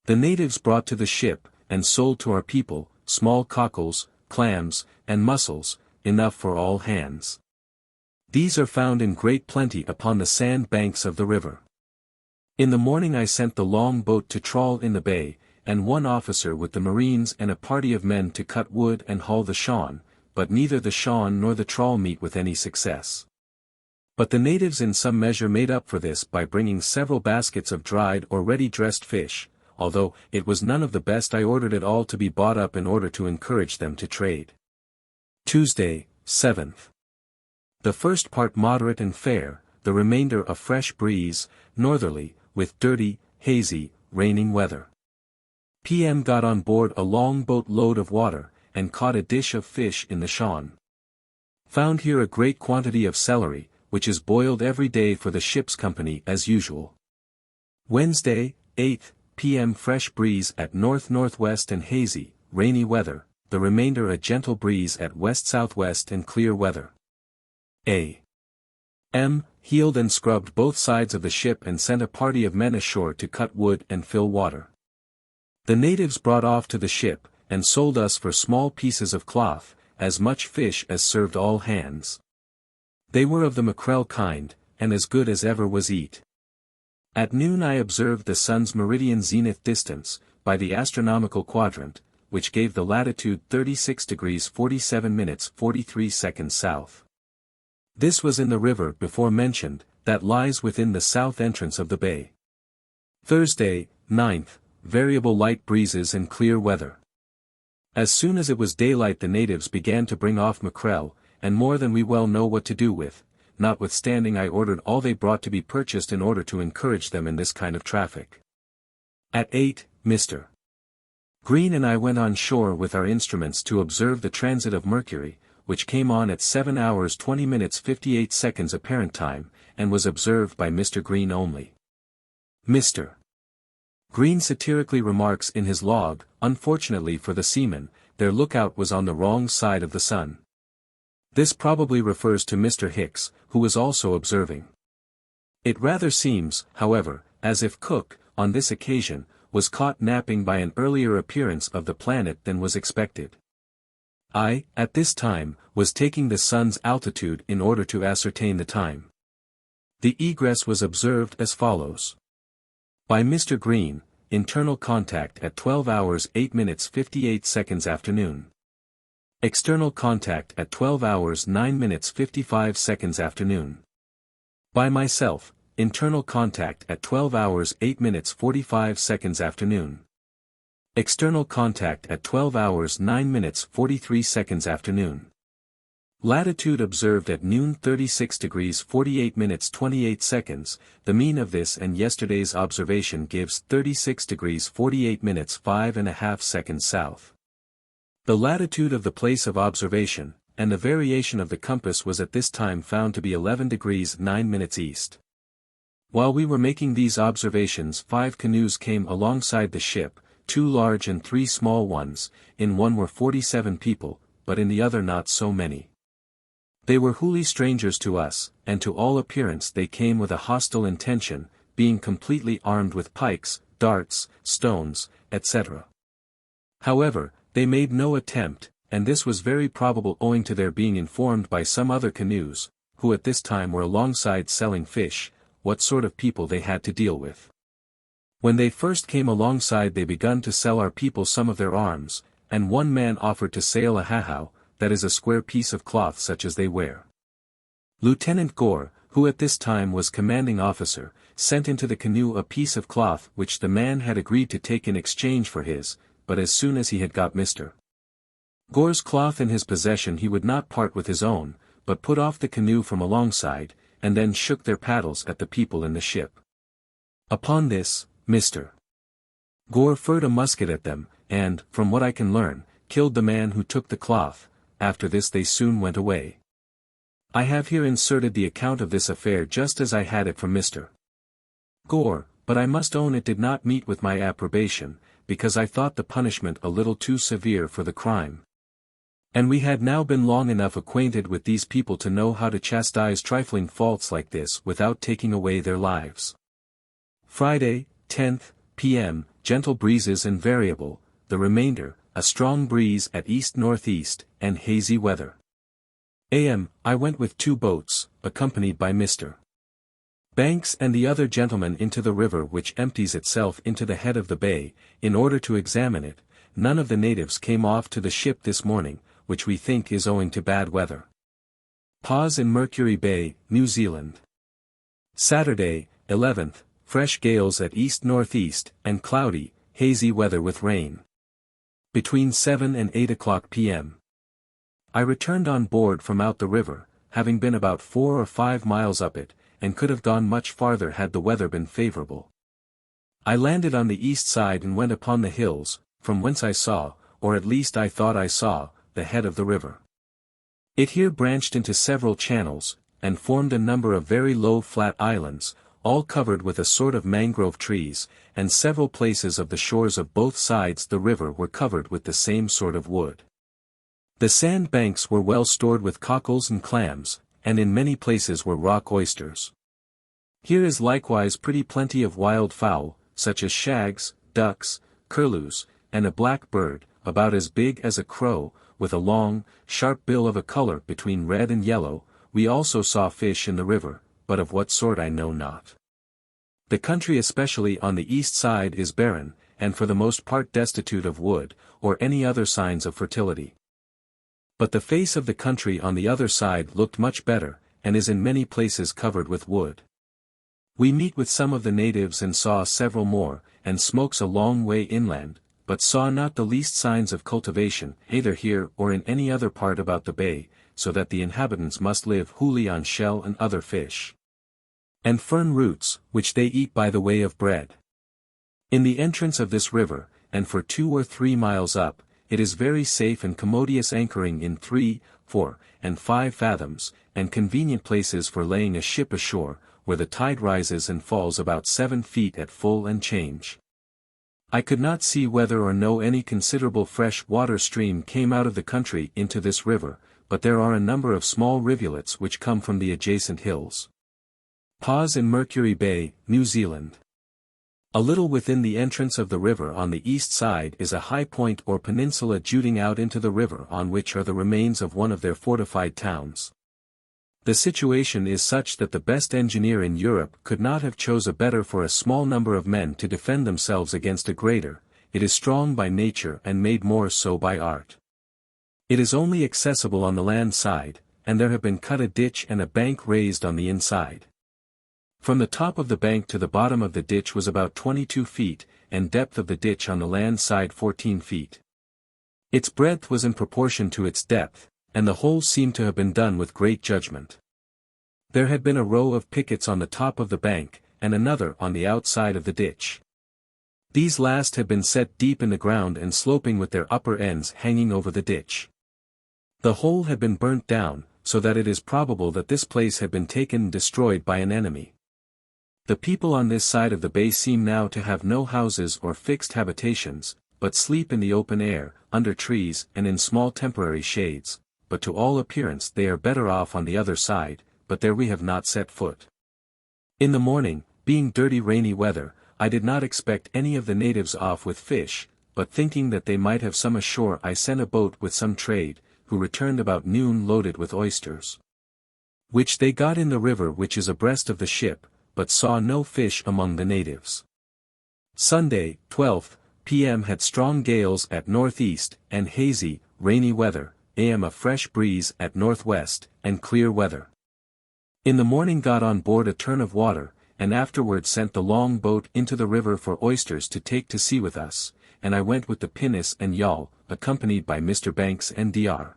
The natives brought to the ship, and sold to our people, small cockles, clams, and mussels, enough for all hands. These are found in great plenty upon the sand banks of the river. In the morning I sent the long boat to trawl in the bay, and one officer with the marines and a party of men to cut wood and haul the shawn, but neither the shawn nor the trawl meet with any success. But the natives in some measure made up for this by bringing several baskets of dried or ready-dressed fish, although it was none of the best. I ordered it all to be bought up in order to encourage them to trade. Tuesday, 7th. The first part moderate and fair, the remainder a fresh breeze, northerly, with dirty, hazy, raining weather. PM got on board a long boat load of water, and caught a dish of fish in the Shan. Found here a great quantity of celery, which is boiled every day for the ship's company as usual. Wednesday, 8th, p.m. fresh breeze at north-northwest and hazy, rainy weather, the remainder a gentle breeze at west-southwest and clear weather. A.M. heeled and scrubbed both sides of the ship and sent a party of men ashore to cut wood and fill water. The natives brought off to the ship, and sold us for small pieces of cloth, as much fish as served all hands. They were of the mackerel kind, and as good as ever was eat. At noon I observed the sun's meridian zenith distance, by the astronomical quadrant, which gave the latitude 36 degrees 47 minutes 43 seconds south. This was in the river before mentioned, that lies within the south entrance of the bay. Thursday, 9th, variable light breezes and clear weather. As soon as it was daylight the natives began to bring off mackerel, and more than we well know what to do with, notwithstanding I ordered all they brought to be purchased in order to encourage them in this kind of traffic. At 8, Mr. Green and I went on shore with our instruments to observe the transit of Mercury, which came on at 7 hours 20 minutes 58 seconds apparent time, and was observed by Mr. Green only. Mr. Green satirically remarks in his log, unfortunately for the seamen, their lookout was on the wrong side of the sun. This probably refers to Mr. Hicks, who was also observing. It rather seems, however, as if Cook, on this occasion, was caught napping by an earlier appearance of the planet than was expected. I, at this time, was taking the sun's altitude in order to ascertain the time. The egress was observed as follows. By Mr. Green, internal contact at 12 hours 8 minutes 58 seconds afternoon. External contact at 12 hours 9 minutes 55 seconds afternoon. By myself, internal contact at 12 hours 8 minutes 45 seconds afternoon. External contact at 12 hours 9 minutes 43 seconds afternoon. Latitude observed at noon 36 degrees 48 minutes 28 seconds, the mean of this and yesterday's observation gives 36 degrees 48 minutes 5½ seconds south. The latitude of the place of observation, and the variation of the compass was at this time found to be 11 degrees 9 minutes east. While we were making these observations 5 canoes came alongside the ship, 2 large and 3 small ones, in one were 47 people, but in the other not so many. They were wholly strangers to us, and to all appearance they came with a hostile intention, being completely armed with pikes, darts, stones, etc. However, they made no attempt, and this was very probable owing to their being informed by some other canoes, who at this time were alongside selling fish, what sort of people they had to deal with. When they first came alongside they begun to sell our people some of their arms, and one man offered to sell a hahau, that is a square piece of cloth such as they wear. Lieutenant Gore, who at this time was commanding officer, sent into the canoe a piece of cloth which the man had agreed to take in exchange for his, but as soon as he had got Mr. Gore's cloth in his possession he would not part with his own, but put off the canoe from alongside, and then shook their paddles at the people in the ship. Upon this, Mr. Gore fired a musket at them, and, from what I can learn, killed the man who took the cloth. After this they soon went away. I have here inserted the account of this affair just as I had it from Mr. Gore, but I must own it did not meet with my approbation, because I thought the punishment a little too severe for the crime. And we had now been long enough acquainted with these people to know how to chastise trifling faults like this without taking away their lives. Friday, 10th, p.m., gentle breezes and variable, the remainder, a strong breeze at east-northeast, and hazy weather. A.m., I went with 2 boats, accompanied by Mr. Banks and the other gentlemen into the river which empties itself into the head of the bay, in order to examine it. None of the natives came off to the ship this morning, which we think is owing to bad weather. Pause in Mercury Bay, New Zealand. Saturday, 11th, fresh gales at east-northeast, and cloudy, hazy weather with rain. Between 7 and 8 o'clock p.m. I returned on board from out the river, having been about 4 or 5 miles up it, and could have gone much farther had the weather been favorable. I landed on the east side and went upon the hills, from whence I saw, or at least I thought I saw, the head of the river. It here branched into several channels, and formed a number of very low flat islands, all covered with a sort of mangrove trees, and several places of the shores of both sides the river were covered with the same sort of wood. The sand banks were well stored with cockles and clams, and in many places were rock oysters. Here is likewise pretty plenty of wild fowl, such as shags, ducks, curlews, and a black bird, about as big as a crow, with a long, sharp bill of a color between red and yellow. We also saw fish in the river, but of what sort I know not. The country especially on the east side is barren, and for the most part destitute of wood, or any other signs of fertility. But the face of the country on the other side looked much better, and is in many places covered with wood. We meet with some of the natives and saw several more, and smokes a long way inland, but saw not the least signs of cultivation, either here or in any other part about the bay, so that the inhabitants must live wholly on shell and other fish, and fern roots, which they eat by the way of bread. In the entrance of this river, and for 2 or 3 miles up, it is very safe and commodious anchoring in 3, 4, and 5 fathoms, and convenient places for laying a ship ashore, where the tide rises and falls about 7 feet at full and change. I could not see whether or no any considerable fresh water stream came out of the country into this river, but there are a number of small rivulets which come from the adjacent hills. Pause in Mercury Bay, New Zealand. A little within the entrance of the river on the east side is a high point or peninsula jutting out into the river on which are the remains of one of their fortified towns. The situation is such that the best engineer in Europe could not have chose a better for a small number of men to defend themselves against a greater. It is strong by nature and made more so by art. It is only accessible on the land side, and there have been cut a ditch and a bank raised on the inside. From the top of the bank to the bottom of the ditch was about 22 feet, and depth of the ditch on the land side 14 feet. Its breadth was in proportion to its depth, and the whole seemed to have been done with great judgment. There had been a row of pickets on the top of the bank, and another on the outside of the ditch. These last had been set deep in the ground and sloping with their upper ends hanging over the ditch. The whole had been burnt down, so that it is probable that this place had been taken and destroyed by an enemy. The people on this side of the bay seem now to have no houses or fixed habitations, but sleep in the open air, under trees and in small temporary shades, but to all appearance they are better off on the other side, but there we have not set foot. In the morning, being dirty rainy weather, I did not expect any of the natives off with fish, but thinking that they might have some ashore I sent a boat with some trade, who returned about noon loaded with oysters, which they got in the river which is abreast of the ship, but saw no fish among the natives. Sunday, 12th, p.m. had strong gales at northeast, and hazy, rainy weather, a.m. a fresh breeze at northwest, and clear weather. In the morning got on board a turn of water, and afterward sent the long boat into the river for oysters to take to sea with us, and I went with the pinnace and yawl, accompanied by Mr. Banks and Dr.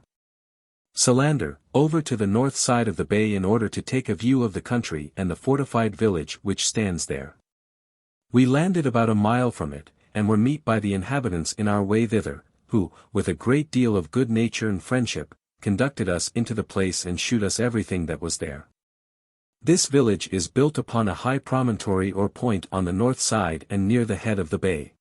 Solander, over to the north side of the bay in order to take a view of the country and the fortified village which stands there. We landed about a mile from it, and were met by the inhabitants in our way thither, who, with a great deal of good nature and friendship, conducted us into the place and shewed us everything that was there. This village is built upon a high promontory or point on the north side and near the head of the bay.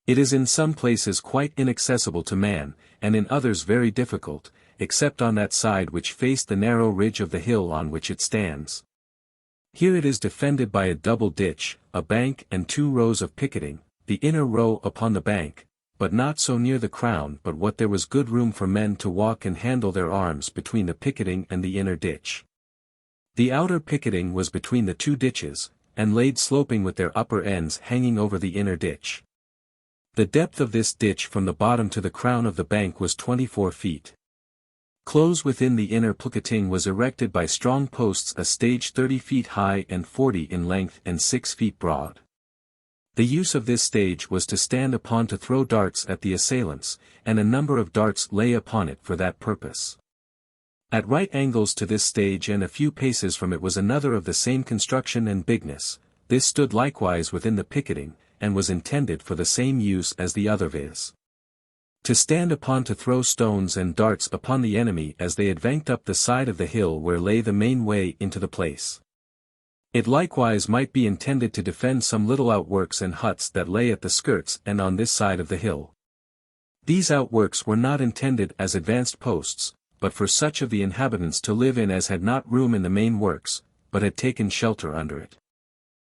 It is in some places quite inaccessible to man, and in others very difficult, except on that side which faced the narrow ridge of the hill on which it stands. Here it is defended by a double ditch, a bank and 2 rows of picketing, the inner row upon the bank, but not so near the crown but what there was good room for men to walk and handle their arms between the picketing and the inner ditch. The outer picketing was between the 2 ditches, and laid sloping with their upper ends hanging over the inner ditch. The depth of this ditch from the bottom to the crown of the bank was 24 feet. Close within the inner picketing was erected by strong posts a stage 30 feet high and 40 in length and 6 feet broad. The use of this stage was to stand upon to throw darts at the assailants, and a number of darts lay upon it for that purpose. At right angles to this stage and a few paces from it was another of the same construction and bigness. This stood likewise within the picketing, and was intended for the same use as the other, viz. to stand upon to throw stones and darts upon the enemy as they advanced up the side of the hill where lay the main way into the place. It likewise might be intended to defend some little outworks and huts that lay at the skirts and on this side of the hill. These outworks were not intended as advanced posts, but for such of the inhabitants to live in as had not room in the main works, but had taken shelter under it.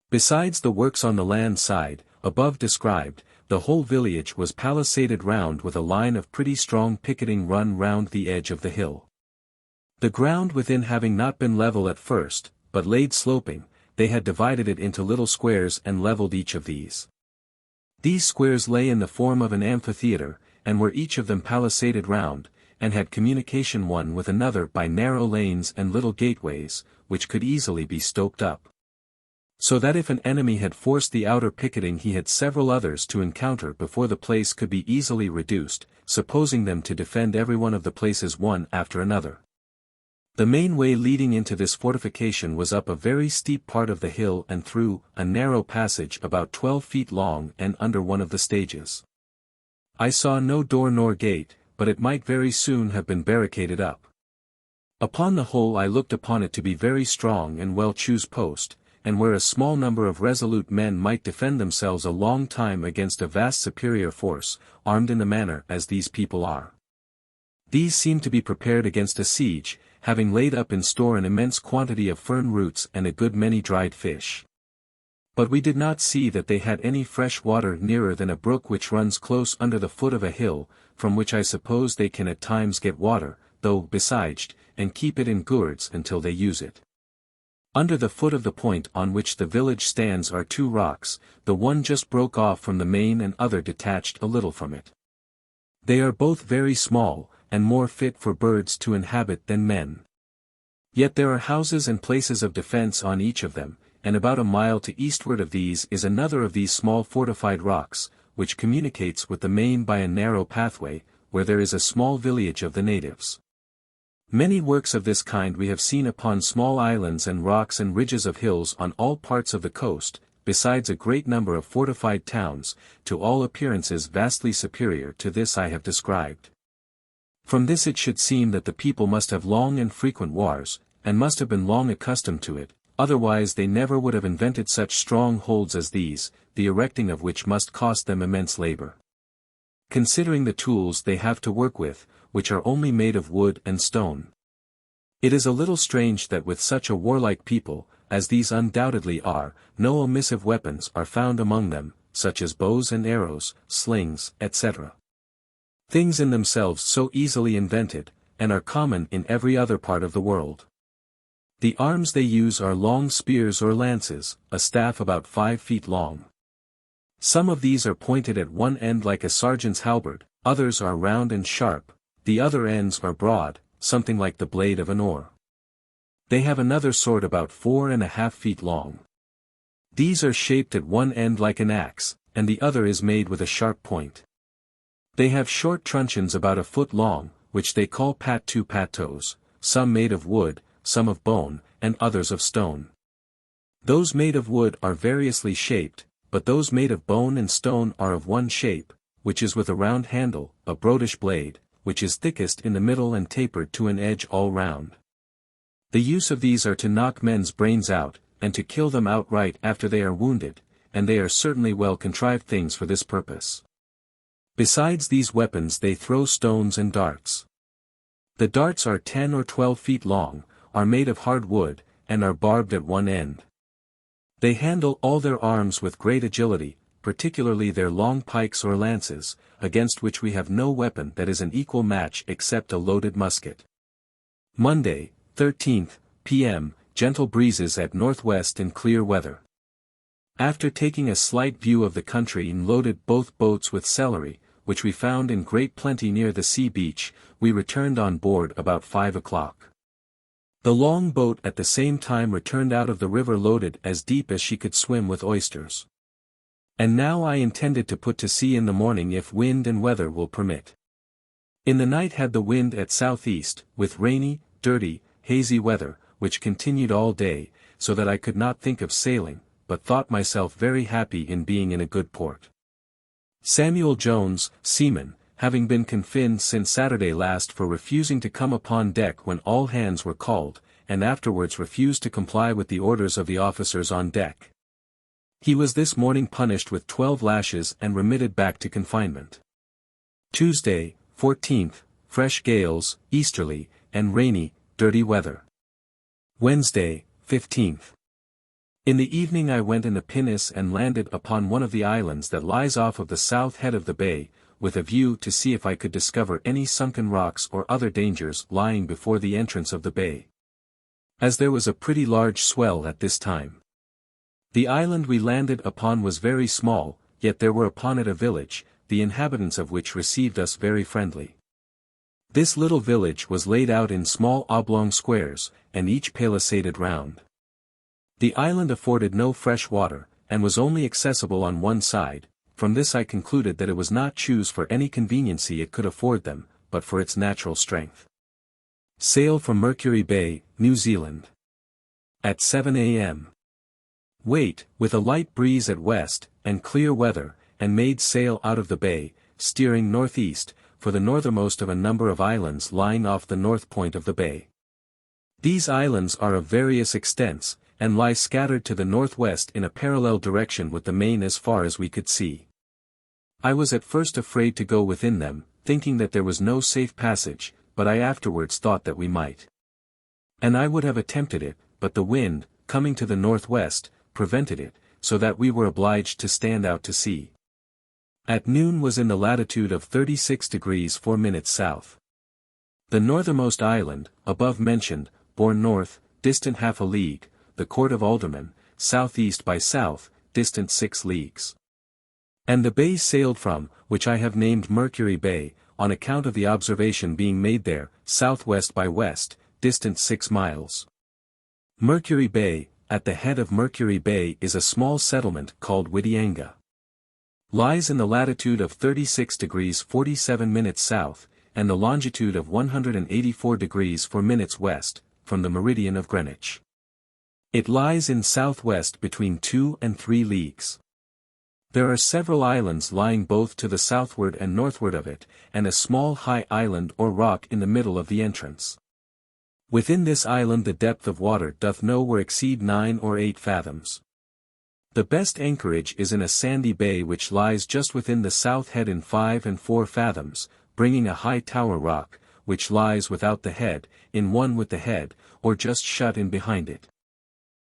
Besides the works on the land side, above described, the whole village was palisaded round with a line of pretty strong picketing run round the edge of the hill. The ground within having not been level at first, but laid sloping, they had divided it into little squares and levelled each of these. These squares lay in the form of an amphitheatre, and were each of them palisaded round, and had communication one with another by narrow lanes and little gateways, which could easily be stoped up. So that if an enemy had forced the outer picketing he had several others to encounter before the place could be easily reduced, supposing them to defend every one of the places one after another. The main way leading into this fortification was up a very steep part of the hill and through a narrow passage about 12 feet long and under one of the stages. I saw no door nor gate, but it might very soon have been barricaded up. Upon the whole I looked upon it to be very strong and well choose post, and where a small number of resolute men might defend themselves a long time against a vast superior force, armed in the manner as these people are. These seem to be prepared against a siege, having laid up in store an immense quantity of fern roots and a good many dried fish. But we did not see that they had any fresh water nearer than a brook which runs close under the foot of a hill, from which I suppose they can at times get water, though besieged, and keep it in gourds until they use it. Under the foot of the point on which the village stands are two rocks, the one just broke off from the main and other detached a little from it. They are both very small, and more fit for birds to inhabit than men. Yet there are houses and places of defense on each of them, and about a mile to eastward of these is another of these small fortified rocks, which communicates with the main by a narrow pathway, where there is a small village of the natives. Many works of this kind we have seen upon small islands and rocks and ridges of hills on all parts of the coast, besides a great number of fortified towns, to all appearances vastly superior to this I have described. From this it should seem that the people must have long and frequent wars, and must have been long accustomed to it, otherwise they never would have invented such strong holds as these, the erecting of which must cost them immense labor. Considering the tools they have to work with, which are only made of wood and stone. It is a little strange that with such a warlike people, as these undoubtedly are, no omissive weapons are found among them, such as bows and arrows, slings, etc. Things in themselves so easily invented, and are common in every other part of the world. The arms they use are long spears or lances, a staff about 5 feet long. Some of these are pointed at one end like a sergeant's halberd, others are round and sharp, the other ends are broad, something like the blade of an oar. They have another sort about 4.5 feet long. These are shaped at one end like an axe, and the other is made with a sharp point. They have short truncheons about a foot long, which they call pat-to-pat-toes, some made of wood, some of bone, and others of stone. Those made of wood are variously shaped, but those made of bone and stone are of one shape, which is with a round handle, a broadish blade, which is thickest in the middle and tapered to an edge all round. The use of these are to knock men's brains out, and to kill them outright after they are wounded, and they are certainly well contrived things for this purpose. Besides these weapons they throw stones and darts. The darts are 10 or 12 feet long, are made of hard wood, and are barbed at one end. They handle all their arms with great agility, particularly their long pikes or lances, against which we have no weapon that is an equal match except a loaded musket. Monday, 13th, p.m., gentle breezes at northwest in clear weather. After taking a slight view of the country and loaded both boats with celery, which we found in great plenty near the sea beach, we returned on board about 5 o'clock. The long boat at the same time returned out of the river loaded as deep as she could swim with oysters. And now I intended to put to sea in the morning if wind and weather will permit. In the night had the wind at southeast, with rainy, dirty, hazy weather, which continued all day, so that I could not think of sailing, but thought myself very happy in being in a good port. Samuel Jones, seaman, having been confined since Saturday last for refusing to come upon deck when all hands were called, and afterwards refused to comply with the orders of the officers on deck. He was this morning punished with 12 lashes and remitted back to confinement. Tuesday, 14th, fresh gales, easterly, and rainy, dirty weather. Wednesday, 15th. In the evening I went in a pinnace and landed upon one of the islands that lies off of the south head of the bay, with a view to see if I could discover any sunken rocks or other dangers lying before the entrance of the bay. As there was a pretty large swell at this time. The island we landed upon was very small, yet there were upon it a village, the inhabitants of which received us very friendly. This little village was laid out in small oblong squares, and each palisaded round. The island afforded no fresh water, and was only accessible on one side. From this I concluded that it was not chose for any conveniency it could afford them, but for its natural strength. Sail from Mercury Bay, New Zealand. At 7 a.m. Weight, with a light breeze at west, and clear weather, and made sail out of the bay, steering northeast, for the northernmost of a number of islands lying off the north point of the bay. These islands are of various extents, and lie scattered to the northwest in a parallel direction with the main as far as we could see. I was at first afraid to go within them, thinking that there was no safe passage, but I afterwards thought that we might. And I would have attempted it, but the wind, coming to the northwest, prevented it, so that we were obliged to stand out to sea. At noon was in the latitude of 36 degrees 4 minutes south. The northernmost island, above mentioned, bore north, distant half a league, the Court of Aldermen, southeast by south, distant 6 leagues. And the bay sailed from, which I have named Mercury Bay, on account of the observation being made there, southwest by west, distant 6 miles. Mercury Bay, at the head of Mercury Bay is a small settlement called Whitianga. Lies in the latitude of 36 degrees 47 minutes south, and the longitude of 184 degrees 4 minutes west, from the meridian of Greenwich. It lies in southwest between 2 and 3 leagues. There are several islands lying both to the southward and northward of it, and a small high island or rock in the middle of the entrance. Within this island the depth of water doth nowhere exceed 9 or 8 fathoms. The best anchorage is in a sandy bay which lies just within the south head in 5 and 4 fathoms, bringing a high tower rock, which lies without the head, in one with the head, or just shut in behind it.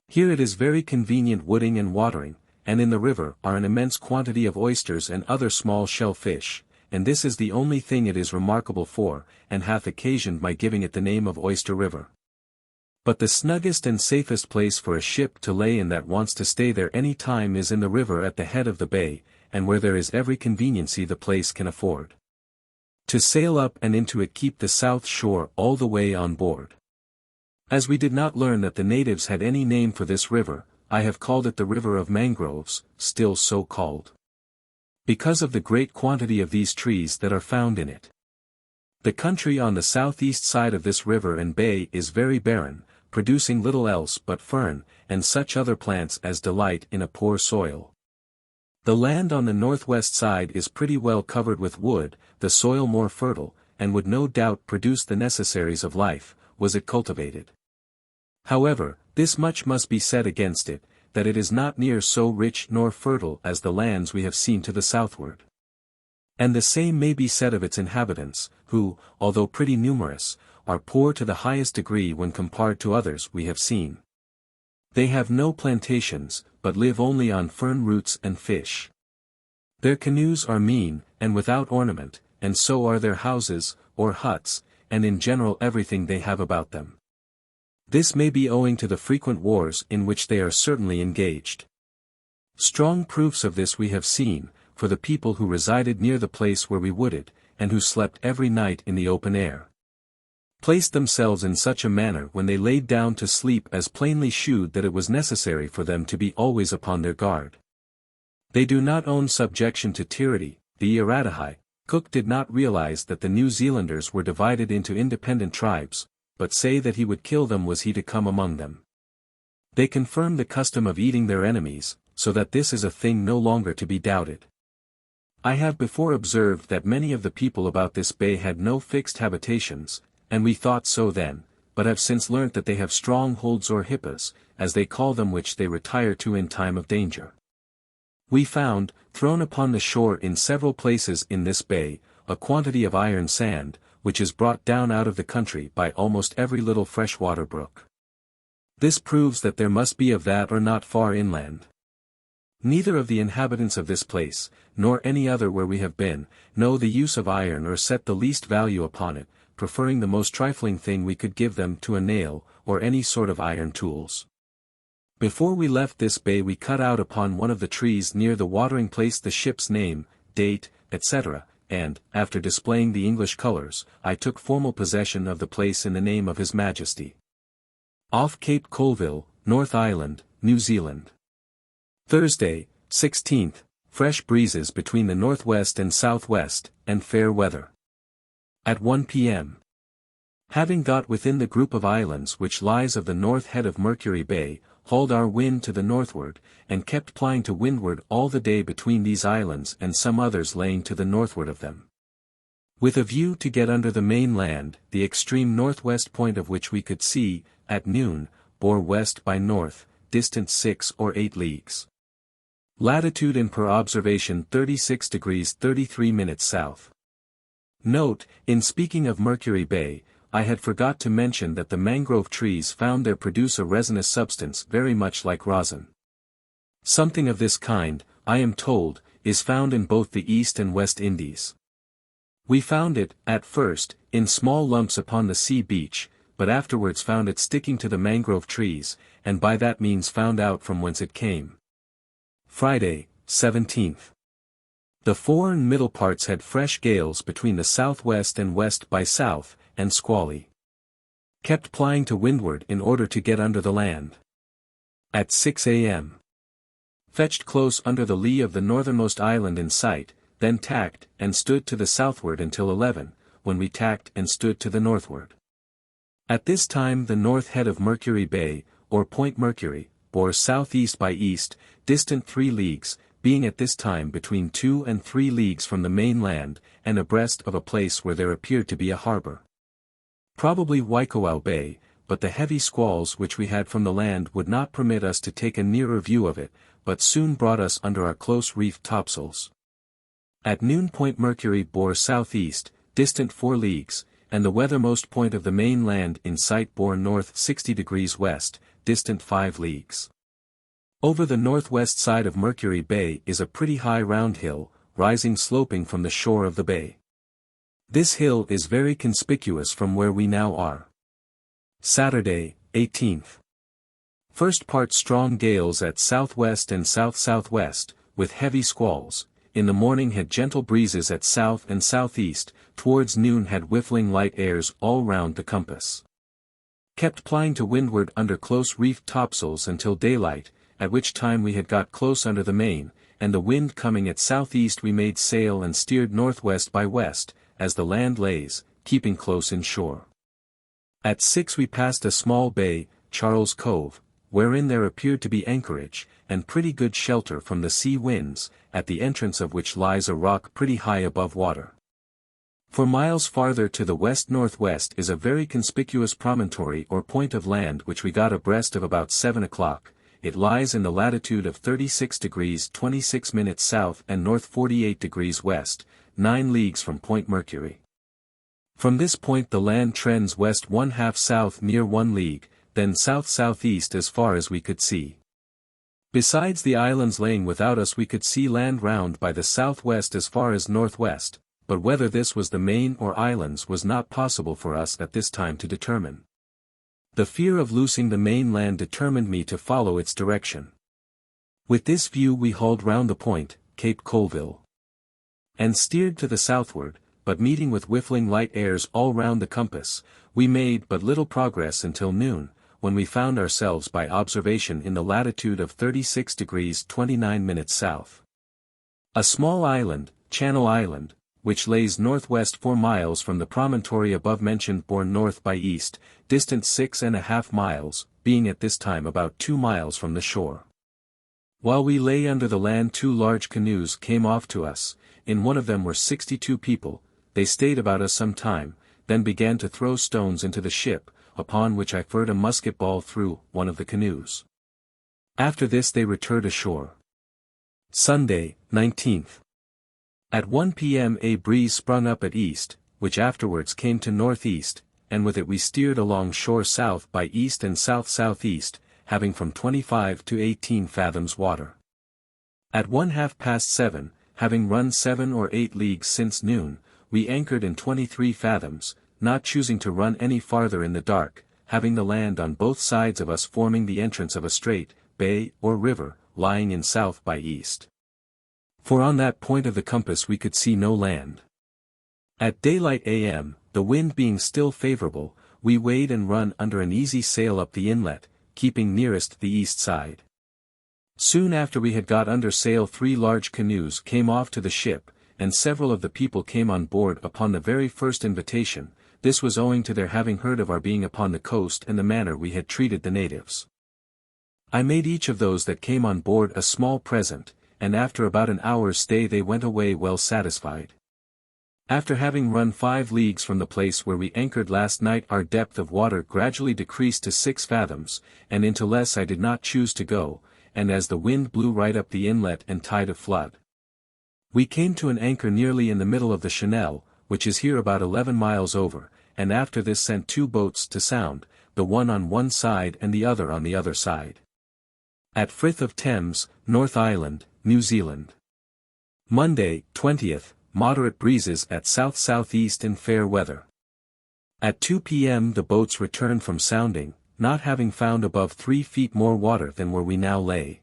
Here it is very convenient wooding and watering, and in the river are an immense quantity of oysters and other small shell fish, and this is the only thing it is remarkable for, and hath occasioned my giving it the name of Oyster River. But the snuggest and safest place for a ship to lay in that wants to stay there any time is in the river at the head of the bay, and where there is every conveniency the place can afford. To sail up and into it keep the south shore all the way on board. As we did not learn that the natives had any name for this river, I have called it the River of Mangroves, still so called. Because of the great quantity of these trees that are found in it. The country on the southeast side of this river and bay is very barren, producing little else but fern, and such other plants as delight in a poor soil. The land on the northwest side is pretty well covered with wood, the soil more fertile, and would no doubt produce the necessaries of life, was it cultivated. However, this much must be said against it, that it is not near so rich nor fertile as the lands we have seen to the southward. And the same may be said of its inhabitants, who, although pretty numerous, are poor to the highest degree when compared to others we have seen. They have no plantations, but live only on fern roots and fish. Their canoes are mean, and without ornament, and so are their houses, or huts, and in general everything they have about them. This may be owing to the frequent wars in which they are certainly engaged. Strong proofs of this we have seen, for the people who resided near the place where we wooded, and who slept every night in the open air, placed themselves in such a manner when they laid down to sleep as plainly shewed that it was necessary for them to be always upon their guard. They do not own subjection to tyranny, the Iratahai. Cook did not realize that the New Zealanders were divided into independent tribes, but say that he would kill them was he to come among them. They confirm the custom of eating their enemies, so that this is a thing no longer to be doubted. I have before observed that many of the people about this bay had no fixed habitations, and we thought so then, but have since learnt that they have strongholds or hippas, as they call them, which they retire to in time of danger. We found, thrown upon the shore in several places in this bay, a quantity of iron sand, which is brought down out of the country by almost every little freshwater brook. This proves that there must be of that or not far inland. Neither of the inhabitants of this place, nor any other where we have been, know the use of iron or set the least value upon it, preferring the most trifling thing we could give them to a nail, or any sort of iron tools. Before we left this bay we cut out upon one of the trees near the watering place the ship's name, date, etc., and, after displaying the English colours, I took formal possession of the place in the name of His Majesty. Off Cape Colville, North Island, New Zealand. Thursday, 16th, fresh breezes between the northwest and southwest, and fair weather. At 1 p.m. Having got within the group of islands which lies of the north head of Mercury Bay, hauled our wind to the northward, and kept plying to windward all the day between these islands and some others laying to the northward of them. With a view to get under the main land, the extreme northwest point of which we could see, at noon, bore west by north, distant 6 or 8 leagues. Latitude and per observation 36 degrees 33 minutes south. Note, in speaking of Mercury Bay, I had forgot to mention that the mangrove trees found there produce a resinous substance very much like rosin. Something of this kind, I am told, is found in both the East and West Indies. We found it, at first, in small lumps upon the sea beach, but afterwards found it sticking to the mangrove trees, and by that means found out from whence it came. Friday, 17th. The fore and middle parts had fresh gales between the southwest and west by south, and squally. Kept plying to windward in order to get under the land. At 6 a.m. Fetched close under the lee of the northernmost island in sight, then tacked and stood to the southward until 11, when we tacked and stood to the northward. At this time the north head of Mercury Bay, or Point Mercury, bore southeast by east, distant 3 leagues, being at this time between 2 and 3 leagues from the main land, and abreast of a place where there appeared to be a harbour. Probably Waikowau Bay, but the heavy squalls which we had from the land would not permit us to take a nearer view of it, but soon brought us under our close reefed topsails. At noon Point Mercury bore southeast, distant 4 leagues, and the weathermost point of the main land in sight bore north 60 degrees west, distant 5 leagues. Over the northwest side of Mercury Bay is a pretty high round hill, rising sloping from the shore of the bay. This hill is very conspicuous from where we now are. Saturday, 18th. First part strong gales at southwest and south-southwest, with heavy squalls. In the morning had gentle breezes at south and southeast, towards noon had whiffling light airs all round the compass. Kept plying to windward under close reefed topsails until daylight, at which time we had got close under the main, and the wind coming at southeast we made sail and steered northwest by west, as the land lays, keeping close in shore. At 6 we passed a small bay, Charles Cove, wherein there appeared to be anchorage, and pretty good shelter from the sea winds, at the entrance of which lies a rock pretty high above water. For miles farther to the west-northwest is a very conspicuous promontory or point of land which we got abreast of about 7 o'clock. It lies in the latitude of 36 degrees 26 minutes south and north 48 degrees west, 9 leagues from Point Mercury. From this point the land trends west 1/2 south near 1 league, then south-southeast as far as we could see. Besides the islands laying without us we could see land round by the southwest as far as northwest, but whether this was the main or islands was not possible for us at this time to determine. The fear of losing the main land determined me to follow its direction. With this view we hauled round the point, Cape Colville, and steered to the southward, but meeting with whiffling light airs all round the compass, we made but little progress until noon, when we found ourselves by observation in the latitude of 36 degrees 29 minutes south. A small island, Channel Island, which lays northwest 4 miles from the promontory above mentioned borne north by east, distant 6.5 miles, being at this time about 2 miles from the shore. While we lay under the land 2 large canoes came off to us, in one of them were 62 people. They stayed about us some time, then began to throw stones into the ship, upon which I fired a musket ball through one of the canoes. After this they returned ashore. Sunday, 19th. At 1 p.m. a breeze sprung up at east, which afterwards came to northeast, and with it we steered along shore south by east and south-southeast, having from 25 to 18 fathoms water. At 7:30, having run 7 or 8 leagues since noon, we anchored in 23 fathoms, not choosing to run any farther in the dark, having the land on both sides of us forming the entrance of a strait, bay, or river, lying in south by east. For on that point of the compass we could see no land. At daylight a.m., the wind being still favorable, we weighed and run under an easy sail up the inlet, keeping nearest the east side. Soon after we had got under sail 3 large canoes came off to the ship, and several of the people came on board upon the very first invitation. This was owing to their having heard of our being upon the coast and the manner we had treated the natives. I made each of those that came on board a small present, and after about an hour's stay they went away well satisfied. After having run 5 leagues from the place where we anchored last night, our depth of water gradually decreased to 6 fathoms, and into less I did not choose to go, and as the wind blew right up the inlet and tide of flood, we came to an anchor nearly in the middle of the Channel, which is here about 11 miles over, and after this sent 2 boats to sound, the one on one side and the other on the other side. At Frith of Thames, North Island, New Zealand. Monday, 20th, moderate breezes at south-southeast in fair weather. At 2 p.m. the boats returned from sounding, not having found above 3 feet more water than where we now lay.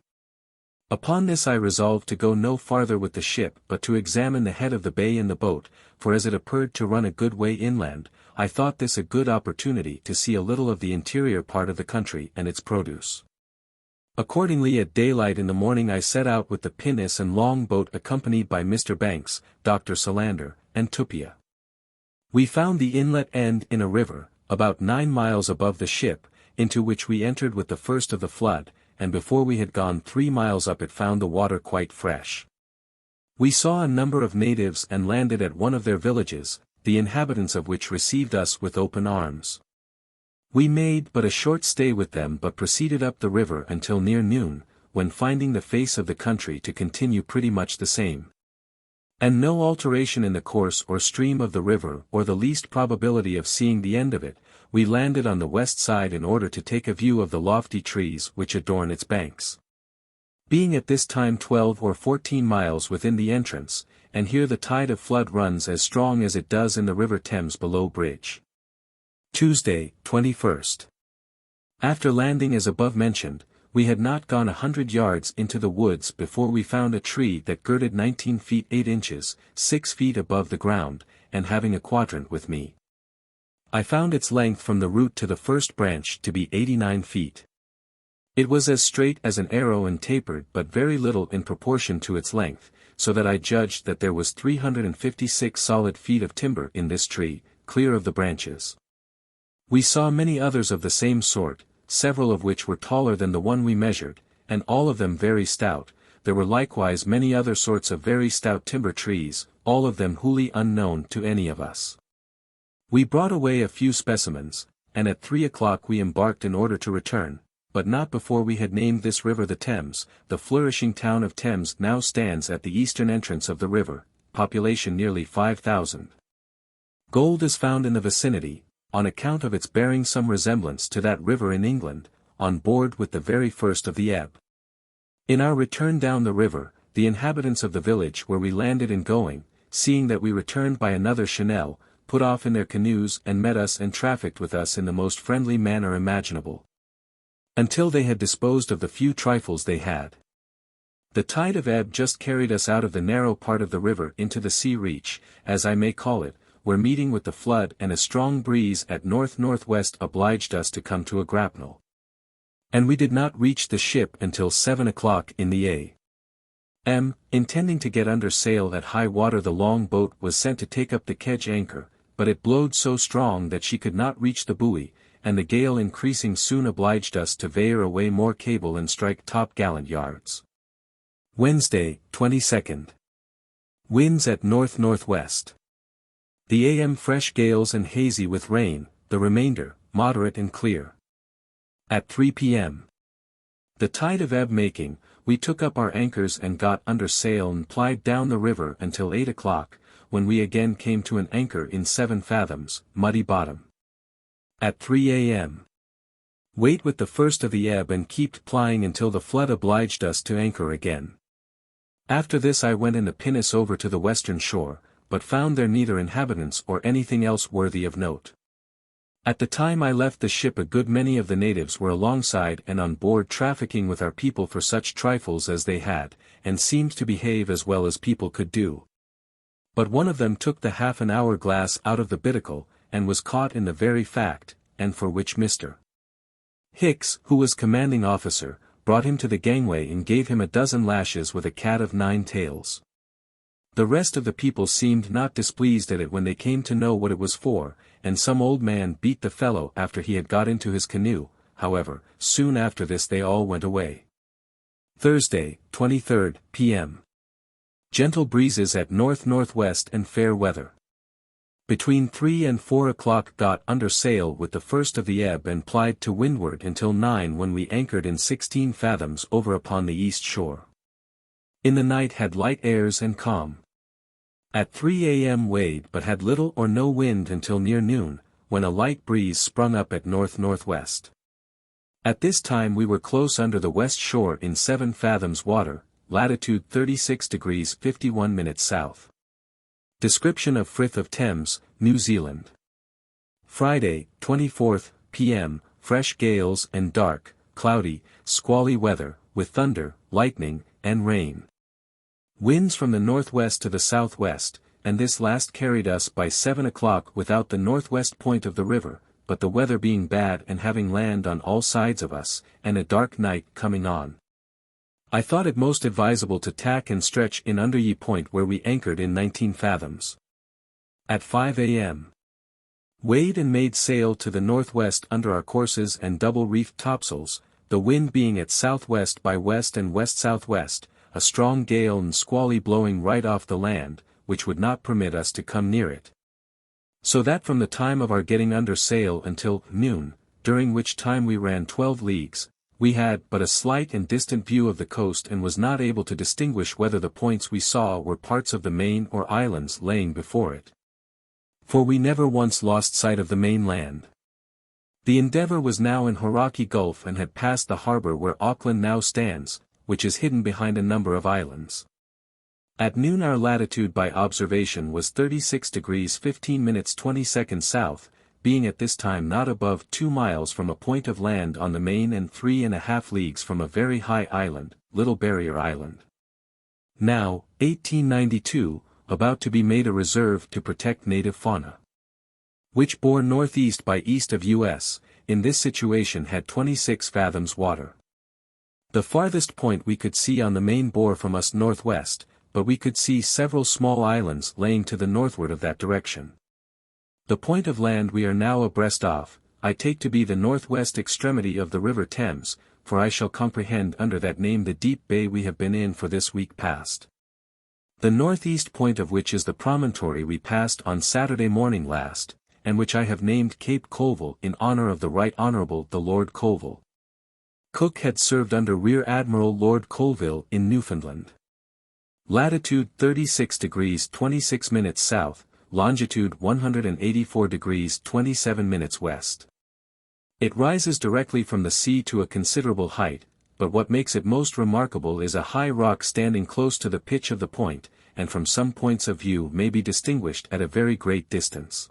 Upon this I resolved to go no farther with the ship but to examine the head of the bay in the boat, for as it appeared to run a good way inland, I thought this a good opportunity to see a little of the interior part of the country and its produce. Accordingly at daylight in the morning I set out with the pinnace and long boat accompanied by Mr. Banks, Dr. Solander, and Tupia. We found the inlet end in a river, about 9 miles above the ship, into which we entered with the first of the flood, and before we had gone 3 miles up it found the water quite fresh. We saw a number of natives and landed at one of their villages, the inhabitants of which received us with open arms. We made but a short stay with them but proceeded up the river until near noon, when finding the face of the country to continue pretty much the same, and no alteration in the course or stream of the river or the least probability of seeing the end of it, we landed on the west side in order to take a view of the lofty trees which adorn its banks. Being at this time 12 or 14 miles within the entrance, and here the tide of flood runs as strong as it does in the river Thames below bridge. Tuesday, 21st. After landing as above mentioned, we had not gone 100 yards into the woods before we found a tree that girded 19 feet 8 inches, 6 feet above the ground, and having a quadrant with me. I found its length from the root to the first branch to be 89 feet. It was as straight as an arrow and tapered but very little in proportion to its length, so that I judged that there was 356 solid feet of timber in this tree, clear of the branches. We saw many others of the same sort, several of which were taller than the one we measured, and all of them very stout. There were likewise many other sorts of very stout timber trees, all of them wholly unknown to any of us. We brought away a few specimens, and at 3 o'clock we embarked in order to return, but not before we had named this river the Thames. The flourishing town of Thames now stands at the eastern entrance of the river, population nearly 5,000. Gold is found in the vicinity, on account of its bearing some resemblance to that river in England, on board with the very first of the ebb. In our return down the river, the inhabitants of the village where we landed in going, seeing that we returned by another Channel, put off in their canoes and met us and trafficked with us in the most friendly manner imaginable, until they had disposed of the few trifles they had. The tide of ebb just carried us out of the narrow part of the river into the sea reach, as I may call it, where meeting with the flood and a strong breeze at north-northwest obliged us to come to a grapnel. And we did not reach the ship until 7 o'clock in the a. Intending to get under sail at high water. The long boat was sent to take up the kedge anchor, but it blowed so strong that she could not reach the buoy, and the gale increasing soon obliged us to veer away more cable and strike top-gallant yards. Wednesday, 22nd. Winds at north-northwest. The AM fresh gales and hazy with rain, the remainder, moderate and clear. At 3 p.m. The tide of ebb making, we took up our anchors and got under sail and plied down the river until 8 o'clock, when we again came to an anchor in 7 fathoms, muddy bottom. At 3 a.m. Wait with the first of the ebb and keep plying until the flood obliged us to anchor again. After this I went in the pinnace over to the western shore, but found there neither inhabitants or anything else worthy of note. At the time I left the ship a good many of the natives were alongside and on board trafficking with our people for such trifles as they had, and seemed to behave as well as people could do. But one of them took the half-an-hour glass out of the binnacle, and was caught in the very fact, and for which Mr. Hicks, who was commanding officer, brought him to the gangway and gave him a dozen lashes with a cat of 9 tails. The rest of the people seemed not displeased at it when they came to know what it was for, and some old man beat the fellow after he had got into his canoe. However, soon after this they all went away. Thursday, 23rd, p.m. Gentle breezes at north-northwest and fair weather. Between 3 and 4 o'clock got under sail with the first of the ebb and plied to windward until 9, when we anchored in 16 fathoms over upon the east shore. In the night had light airs and calm. At 3 a.m. weighed but had little or no wind until near noon, when a light breeze sprung up at north-northwest. At this time we were close under the west shore in 7 fathoms water, latitude 36 degrees 51 minutes south. Description of Frith of Thames, New Zealand. Friday, 24th, p.m., fresh gales and dark, cloudy, squally weather, with thunder, lightning, and rain. Winds from the northwest to the southwest, and this last carried us by 7 o'clock without the northwest point of the river, but the weather being bad and having land on all sides of us, and a dark night coming on. I thought it most advisable to tack and stretch in under Ye Point, where we anchored in 19 fathoms. At 5 a.m. weighed and made sail to the northwest under our courses and double-reefed topsails, the wind being at southwest by west and west-southwest, a strong gale and squally blowing right off the land, which would not permit us to come near it. So that from the time of our getting under sail until noon, during which time we ran 12 leagues, we had but a slight and distant view of the coast and was not able to distinguish whether the points we saw were parts of the main or islands laying before it. For we never once lost sight of the main land. The Endeavour was now in Hauraki Gulf and had passed the harbour where Auckland now stands, which is hidden behind a number of islands. At noon our latitude by observation was 36 degrees 15 minutes 20 seconds south, being at this time not above 2 miles from a point of land on the main and 3.5 leagues from a very high island, Little Barrier Island. Now, 1892, about to be made a reserve to protect native fauna. Which bore northeast by east of U.S., in this situation had 26 fathoms water. The farthest point we could see on the main bore from us northwest, but we could see several small islands laying to the northward of that direction. The point of land we are now abreast of, I take to be the northwest extremity of the river Thames, for I shall comprehend under that name the deep bay we have been in for this week past. The northeast point of which is the promontory we passed on Saturday morning last, and which I have named Cape Colville in honor of the Right Honourable the Lord Colville. Cook had served under Rear Admiral Lord Colville in Newfoundland. Latitude 36 degrees 26 minutes south, longitude 184 degrees 27 minutes west. It rises directly from the sea to a considerable height, but what makes it most remarkable is a high rock standing close to the pitch of the point, and from some points of view may be distinguished at a very great distance.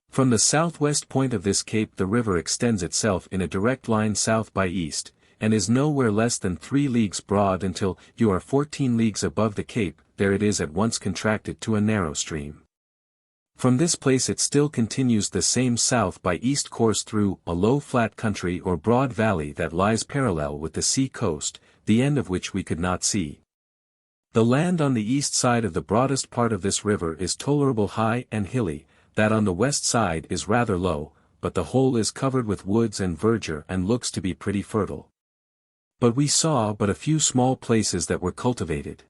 From the southwest point of this cape the river extends itself in a direct line south by east, and is nowhere less than 3 leagues broad until you are 14 leagues above the cape. There it is at once contracted to a narrow stream. From this place it still continues the same south by east course through a low flat country or broad valley that lies parallel with the sea coast, the end of which we could not see. The land on the east side of the broadest part of this river is tolerable high and hilly, that on the west side is rather low, but the whole is covered with woods and verdure and looks to be pretty fertile. But we saw but a few small places that were cultivated.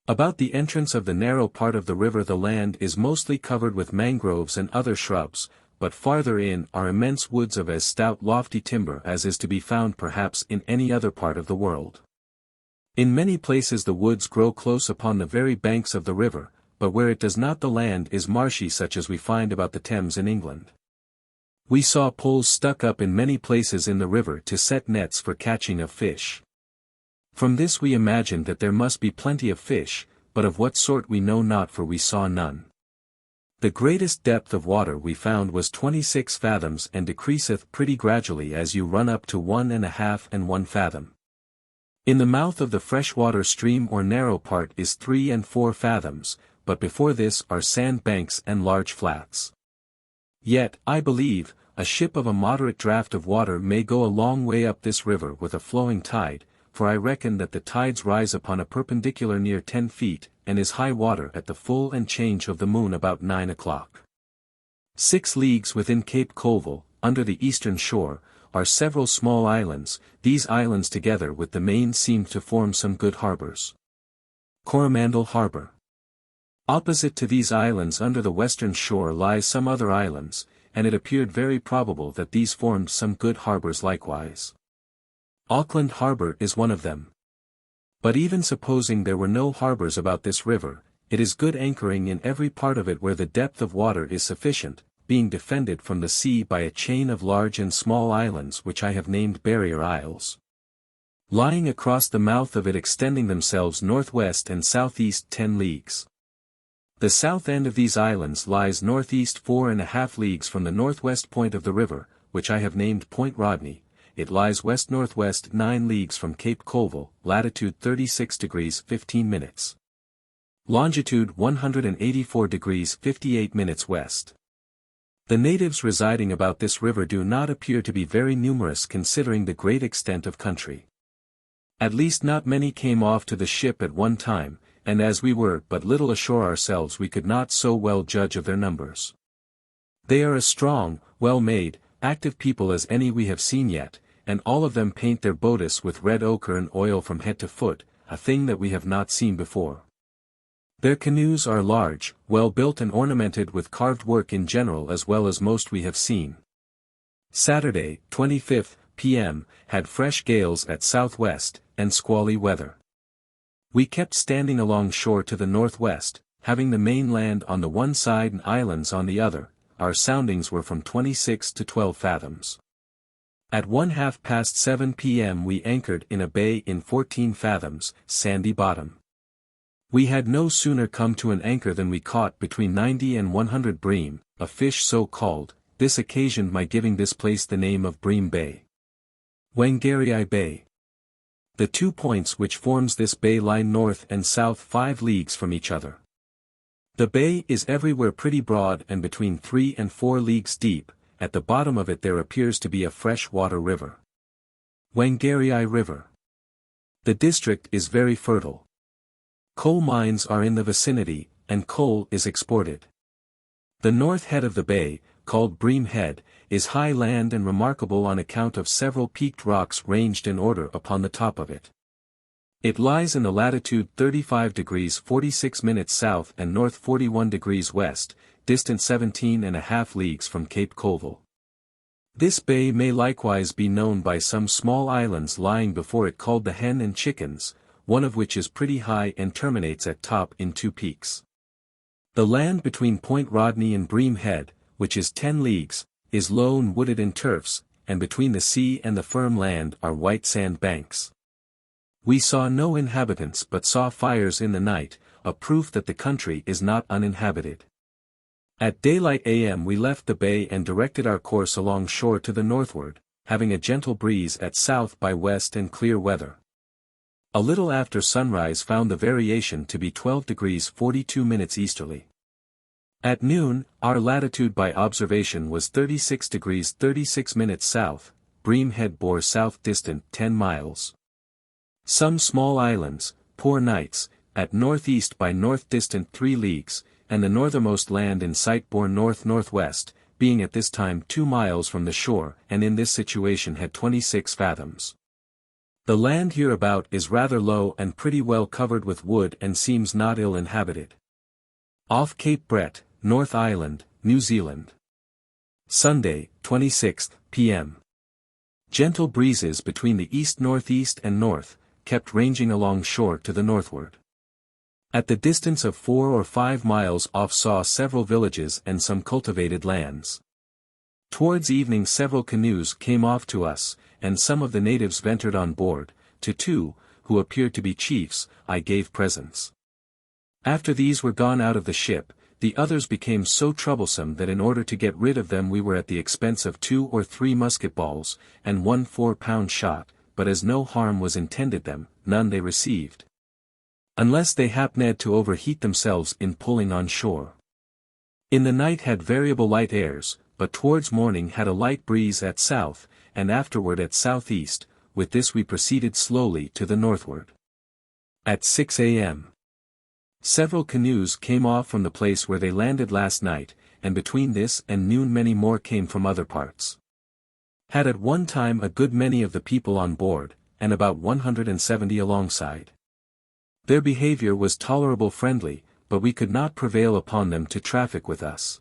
About the entrance of the narrow part of the river the land is mostly covered with mangroves and other shrubs, but farther in are immense woods of as stout lofty timber as is to be found perhaps in any other part of the world. In many places the woods grow close upon the very banks of the river, but where it does not the land is marshy such as we find about the Thames in England. We saw poles stuck up in many places in the river to set nets for catching of fish. From this we imagined that there must be plenty of fish, but of what sort we know not for we saw none. The greatest depth of water we found was 26 fathoms and decreaseth pretty gradually as you run up to 1½ and 1 fathom. In the mouth of the freshwater stream or narrow part is 3 and 4 fathoms, but before this are sand banks and large flats. Yet, I believe, a ship of a moderate draught of water may go a long way up this river with a flowing tide, for I reckon that the tides rise upon a perpendicular near 10 feet, and is high water at the full and change of the moon about 9 o'clock. 6 leagues within Cape Colville, under the eastern shore, are several small islands. These islands together with the main seem to form some good harbors. Coromandel Harbor. Opposite to these islands under the western shore lie some other islands, and it appeared very probable that these formed some good harbors likewise. Auckland Harbor is one of them. But even supposing there were no harbors about this river, it is good anchoring in every part of it where the depth of water is sufficient, being defended from the sea by a chain of large and small islands which I have named Barrier Isles. Lying across the mouth of it extending themselves northwest and southeast 10 leagues. The south end of these islands lies northeast 4½ leagues from the northwest point of the river, which I have named Point Rodney. It lies west-northwest 9 leagues from Cape Colville, latitude 36 degrees 15 minutes. Longitude 184 degrees 58 minutes west. The natives residing about this river do not appear to be very numerous considering the great extent of country. At least not many came off to the ship at one time, and as we were but little ashore ourselves we could not so well judge of their numbers. They are as strong, well-made, active people as any we have seen yet, and all of them paint their bodice with red ochre and oil from head to foot, a thing that we have not seen before. Their canoes are large, well built and ornamented with carved work in general as well as most we have seen. Saturday, 25th, p.m., had fresh gales at southwest, and squally weather. We kept standing along shore to the northwest, having the main land on the one side and islands on the other. Our soundings were from 26 to 12 fathoms. At 7:30 p.m. we anchored in a bay in 14 fathoms, sandy bottom. We had no sooner come to an anchor than we caught between 90 and 100 bream, a fish so called. This occasioned my giving this place the name of Bream Bay. Whangarei Bay. The 2 points which forms this bay lie north and south 5 leagues from each other. The bay is everywhere pretty broad and between 3 and 4 leagues deep. At the bottom of it there appears to be a fresh water river. Whangarei River. The district is very fertile. Coal mines are in the vicinity, and coal is exported. The north head of the bay, called Bream Head, is high land and remarkable on account of several peaked rocks ranged in order upon the top of it. It lies in the latitude 35 degrees 46 minutes south and north 41 degrees west, distant 17½ leagues from Cape Colville. This bay may likewise be known by some small islands lying before it called the Hen and Chickens, one of which is pretty high and terminates at top in 2 peaks. The land between Point Rodney and Bream Head, which is 10 leagues, is low and wooded in turfs, and between the sea and the firm land are white sand banks. We saw no inhabitants but saw fires in the night, a proof that the country is not uninhabited. At daylight a.m. we left the bay and directed our course along shore to the northward, having a gentle breeze at south by west and clear weather. A little after sunrise found the variation to be 12 degrees 42 minutes easterly. At noon, our latitude by observation was 36 degrees 36 minutes south, Bream Head bore south distant 10 miles. Some small islands, poor nights, at northeast by north distant 3 leagues, and the northernmost land in sight bore north-northwest, being at this time 2 miles from the shore, and in this situation had 26 fathoms. The land hereabout is rather low and pretty well covered with wood and seems not ill inhabited. Off Cape Brett, North Island, New Zealand. Sunday, 26th, p.m. Gentle breezes between the east-northeast and north, kept ranging along shore to the northward. At the distance of 4 or 5 miles off saw several villages and some cultivated lands. Towards evening several canoes came off to us, and some of the natives ventured on board. To 2, who appeared to be chiefs, I gave presents. After these were gone out of the ship, the others became so troublesome that in order to get rid of them we were at the expense of 2 or 3 musket balls, and 1 4-pound shot, but as no harm was intended them, none they received. Unless they happened to overheat themselves in pulling on shore. In the night had variable light airs, but towards morning had a light breeze at south, and afterward at southeast. With this we proceeded slowly to the northward. At 6 a.m. several canoes came off from the place where they landed last night, and between this and noon many more came from other parts. Had at one time a good many of the people on board, and about 170 alongside. Their behavior was tolerable friendly, but we could not prevail upon them to traffic with us.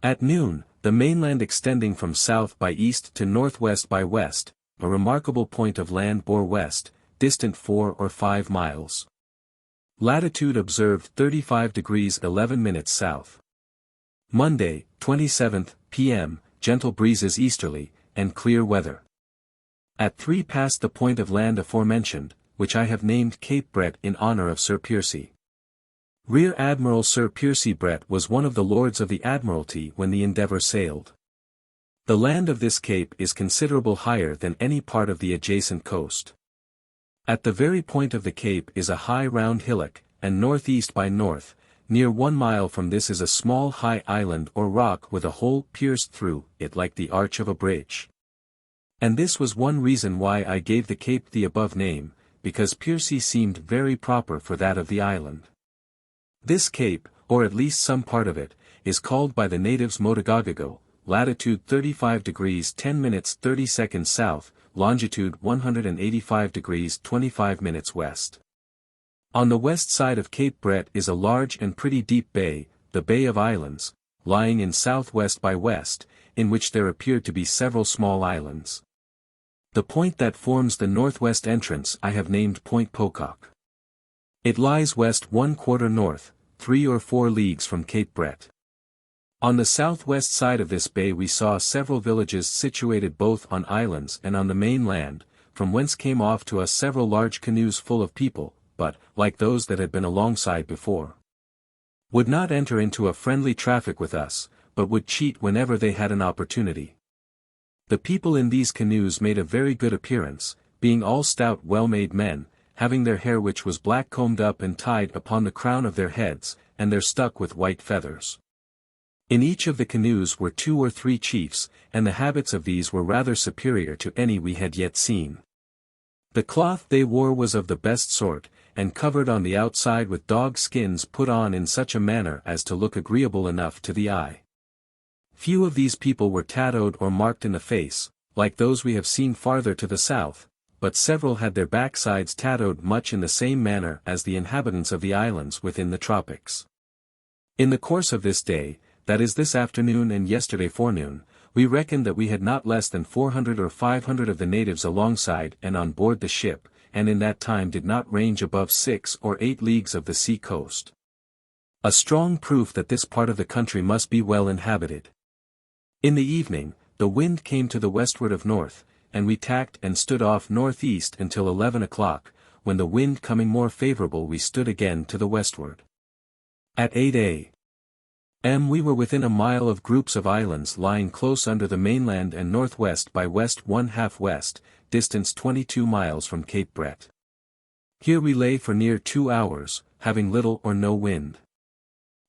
At noon, the mainland extending from south by east to northwest by west, a remarkable point of land bore west, distant 4 or 5 miles. Latitude observed 35 degrees 11 minutes south. Monday, 27th, p.m., gentle breezes easterly, and clear weather. At 3 past the point of land aforementioned, which I have named Cape Brett in honor of Sir Piercy. Rear Admiral Sir Piercy Brett was one of the Lords of the Admiralty when the Endeavour sailed. The land of this cape is considerable higher than any part of the adjacent coast. At the very point of the cape is a high round hillock, and northeast by north, near 1 mile from this is a small high island or rock with a hole pierced through it like the arch of a bridge. And this was one reason why I gave the cape the above name, because Piercy seemed very proper for that of the island. This cape, or at least some part of it, is called by the natives Motagagago, latitude 35 degrees 10 minutes 30 seconds south, longitude 185 degrees 25 minutes west. On the west side of Cape Brett is a large and pretty deep bay, the Bay of Islands, lying in southwest by west, in which there appear to be several small islands. The point that forms the northwest entrance I have named Point Pocock. It lies west 1/4 north, 3 or 4 leagues from Cape Brett. On the southwest side of this bay we saw several villages situated both on islands and on the main land, from whence came off to us several large canoes full of people, but, like those that had been alongside before, would not enter into a friendly traffic with us, but would cheat whenever they had an opportunity. The people in these canoes made a very good appearance, being all stout well-made men, having their hair which was black combed up and tied upon the crown of their heads, and their stuck with white feathers. In each of the canoes were 2 or 3 chiefs, and the habits of these were rather superior to any we had yet seen. The cloth they wore was of the best sort, and covered on the outside with dog skins put on in such a manner as to look agreeable enough to the eye. Few of these people were tattooed or marked in the face, like those we have seen farther to the south, but several had their backsides tattooed much in the same manner as the inhabitants of the islands within the tropics. In the course of this day, that is this afternoon and yesterday forenoon, we reckoned that we had not less than 400 or 500 of the natives alongside and on board the ship, and in that time did not range above 6 or 8 leagues of the sea coast. A strong proof that this part of the country must be well inhabited. In the evening, the wind came to the westward of north, and we tacked and stood off northeast until 11 o'clock, when the wind coming more favorable we stood again to the westward. At 8 a.m. we were within a mile of groups of islands lying close under the mainland and northwest by west 1/2 west, distance 22 miles from Cape Brett. Here we lay for near 2 hours, having little or no wind.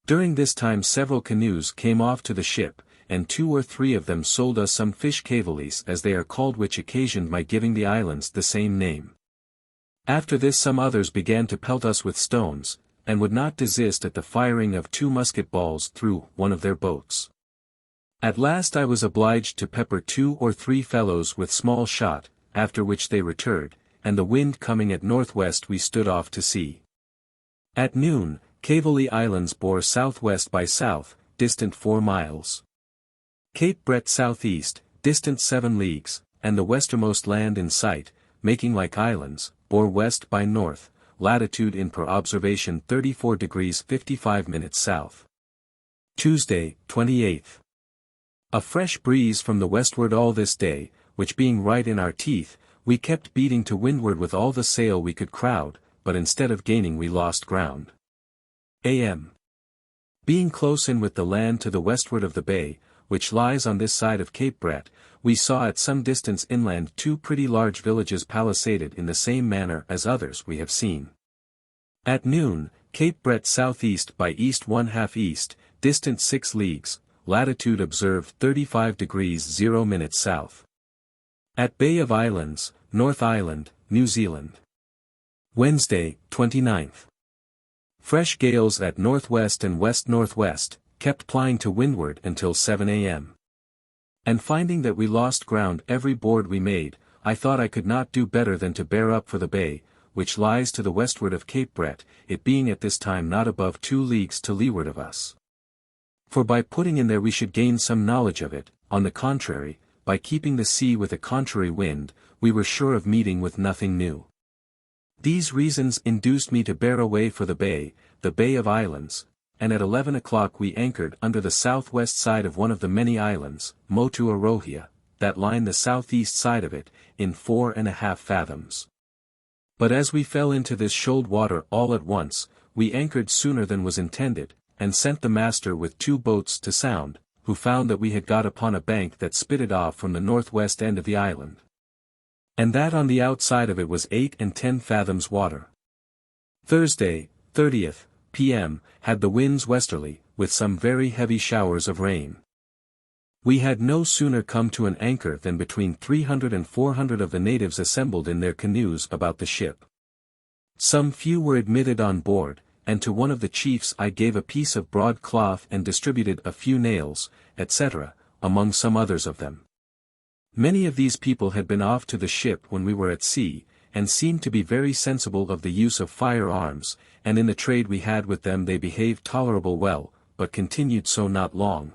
During this time several canoes came off to the ship, and 2 or 3 of them sold us some fish cavalies as they are called, which occasioned my giving the islands the same name. After this some others began to pelt us with stones, and would not desist at the firing of 2 musket balls through one of their boats. At last I was obliged to pepper 2 or 3 fellows with small shot, after which they returned, and the wind coming at northwest we stood off to sea. At noon, Cavally Islands bore southwest by south, distant 4 miles. Cape Brett southeast, distant 7 leagues, and the westernmost land in sight, making like islands, bore west by north, latitude in per observation 34 degrees 55 minutes south. Tuesday, 28th. A fresh breeze from the westward all this day, which being right in our teeth, we kept beating to windward with all the sail we could crowd, but instead of gaining we lost ground. A.M. Being close in with the land to the westward of the bay, which lies on this side of Cape Brett, we saw at some distance inland 2 pretty large villages palisaded in the same manner as others we have seen. At noon, Cape Brett southeast by east 1/2 east, distant 6 leagues, latitude observed 35 degrees 0 minutes south. At Bay of Islands, North Island, New Zealand. Wednesday, 29th. Fresh gales at northwest and west-northwest, kept plying to windward until 7 a.m. And finding that we lost ground every board we made, I thought I could not do better than to bear up for the bay, which lies to the westward of Cape Brett, it being at this time not above 2 leagues to leeward of us. For by putting in there we should gain some knowledge of it, on the contrary, by keeping the sea with a contrary wind, we were sure of meeting with nothing new. These reasons induced me to bear away for the Bay of Islands, and at 11 o'clock we anchored under the southwest side of one of the many islands, Motu Arohia, that line the southeast side of it, in 4½ fathoms. But as we fell into this shoaled water all at once, we anchored sooner than was intended, and sent the master with 2 boats to sound, who found that we had got upon a bank that spitted off from the northwest end of the island. And that on the outside of it was 8 and 10 fathoms water. Thursday, 30th, p.m., had the winds westerly, with some very heavy showers of rain. We had no sooner come to an anchor than between 300 and 400 of the natives assembled in their canoes about the ship. Some few were admitted on board, and to one of the chiefs I gave a piece of broad cloth and distributed a few nails, etc., among some others of them. Many of these people had been off to the ship when we were at sea, and seemed to be very sensible of the use of firearms, and in the trade we had with them they behaved tolerable well, but continued so not long,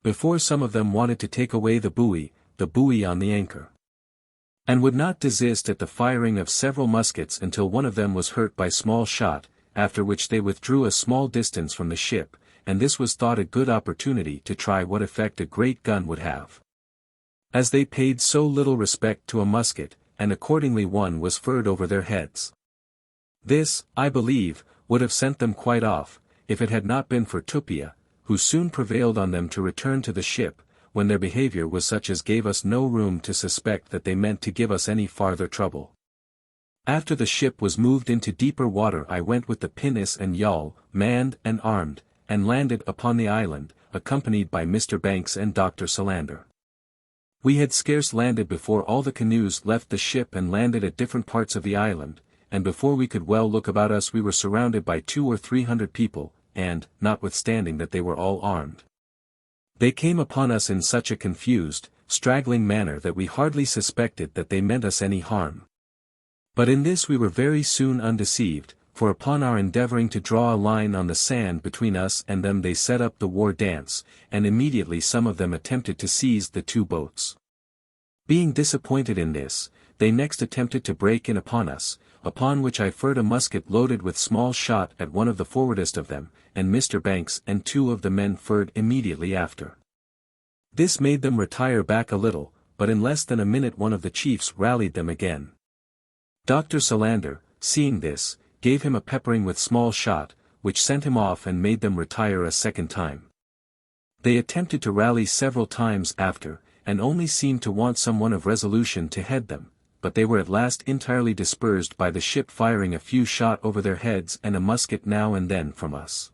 before some of them wanted to take away the buoy on the anchor, and would not desist at the firing of several muskets until one of them was hurt by small shot, after which they withdrew a small distance from the ship, and this was thought a good opportunity to try what effect a great gun would have. As they paid so little respect to a musket, and accordingly one was furred over their heads. This, I believe, would have sent them quite off, if it had not been for Tupia, who soon prevailed on them to return to the ship, when their behavior was such as gave us no room to suspect that they meant to give us any farther trouble. After the ship was moved into deeper water I went with the pinnace and yawl, manned and armed, and landed upon the island, accompanied by Mr. Banks and Dr. Solander. We had scarce landed before all the canoes left the ship and landed at different parts of the island, and before we could well look about us we were surrounded by 200 or 300 people, and, notwithstanding that they were all armed, they came upon us in such a confused, straggling manner that we hardly suspected that they meant us any harm. But in this we were very soon undeceived, for upon our endeavoring to draw a line on the sand between us and them they set up the war dance, and immediately some of them attempted to seize the 2 boats. Being disappointed in this, they next attempted to break in upon us, upon which I furred a musket loaded with small shot at one of the forwardest of them, and Mr. Banks and 2 of the men furred immediately after. This made them retire back a little, but in less than a minute one of the chiefs rallied them again. Dr. Solander, seeing this, gave him a peppering with small shot, which sent him off and made them retire a second time. They attempted to rally several times after, and only seemed to want someone of resolution to head them, but they were at last entirely dispersed by the ship firing a few shot over their heads and a musket now and then from us.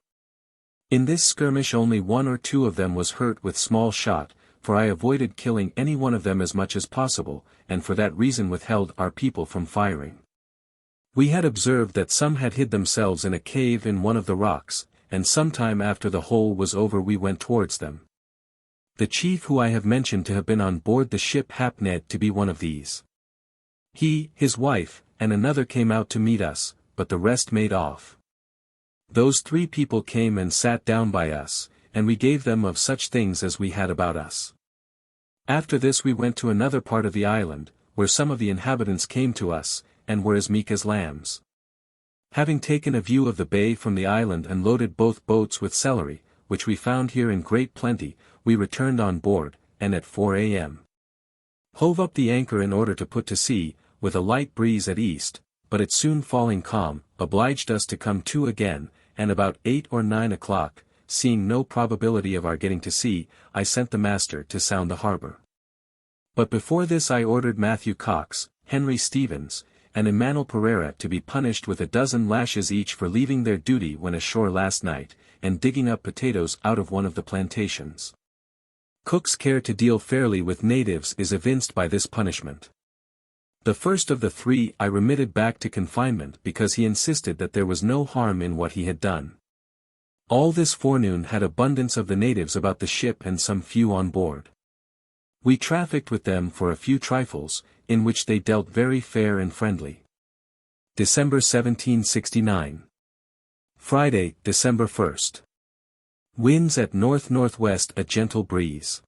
In this skirmish only 1 or 2 of them was hurt with small shot, for I avoided killing any one of them as much as possible, and for that reason withheld our people from firing. We had observed that some had hid themselves in a cave in one of the rocks, and some time after the whole was over we went towards them. The chief who I have mentioned to have been on board the ship happened to be one of these. He, his wife, and another came out to meet us, but the rest made off. Those 3 people came and sat down by us, and we gave them of such things as we had about us. After this we went to another part of the island, where some of the inhabitants came to us, and were as meek as lambs. Having taken a view of the bay from the island and loaded both boats with celery, which we found here in great plenty, we returned on board, and at 4 a.m. hove up the anchor in order to put to sea, with a light breeze at east, but it soon falling calm, obliged us to come to again, and about 8 or 9 o'clock, seeing no probability of our getting to sea, I sent the master to sound the harbor. But before this I ordered Matthew Cox, Henry Stevens, and Emmanuel Pereira to be punished with 12 lashes each for leaving their duty when ashore last night, and digging up potatoes out of one of the plantations. Cook's care to deal fairly with natives is evinced by this punishment. The first of the 3 I remitted back to confinement because he insisted that there was no harm in what he had done. All this forenoon had abundance of the natives about the ship and some few on board. We trafficked with them for a few trifles, in which they dealt very fair and friendly. December 1769. Friday, December 1st. Winds at north-northwest, a gentle breeze.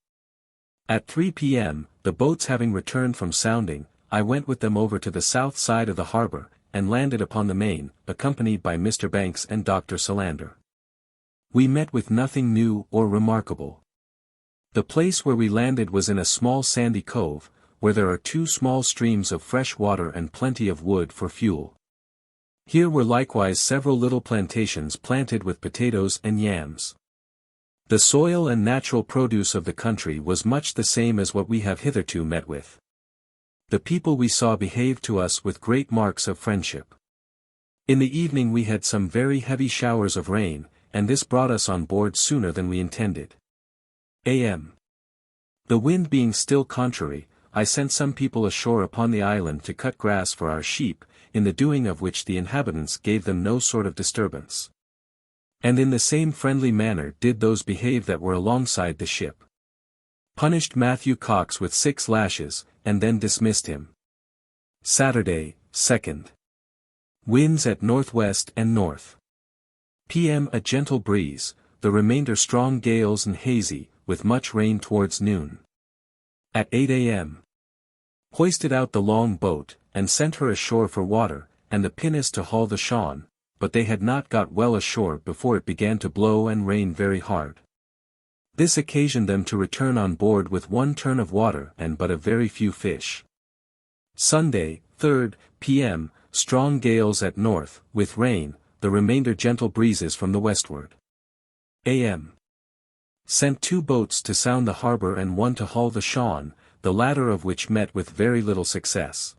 At 3 p.m., the boats having returned from sounding, I went with them over to the south side of the harbor, and landed upon the main, accompanied by Mr. Banks and Dr. Solander. We met with nothing new or remarkable. The place where we landed was in a small sandy cove, where there are 2 small streams of fresh water and plenty of wood for fuel. Here were likewise several little plantations planted with potatoes and yams. The soil and natural produce of the country was much the same as what we have hitherto met with. The people we saw behaved to us with great marks of friendship. In the evening we had some very heavy showers of rain, and this brought us on board sooner than we intended. A.M. The wind being still contrary, I sent some people ashore upon the island to cut grass for our sheep, in the doing of which the inhabitants gave them no sort of disturbance. And in the same friendly manner did those behave that were alongside the ship. Punished Matthew Cox with 6 lashes, and then dismissed him. Saturday, 2nd. Winds at northwest and north. P.M. a gentle breeze, the remainder strong gales and hazy, with much rain towards noon. At 8 a.m. hoisted out the long boat, and sent her ashore for water, and the pinnace to haul the Shawn, but they had not got well ashore before it began to blow and rain very hard. This occasioned them to return on board with 1 turn of water and but a very few fish. Sunday, 3rd, p.m., strong gales at north, with rain, the remainder gentle breezes from the westward. A.m. sent 2 boats to sound the harbor and 1 to haul the Shawn, the latter of which met with very little success.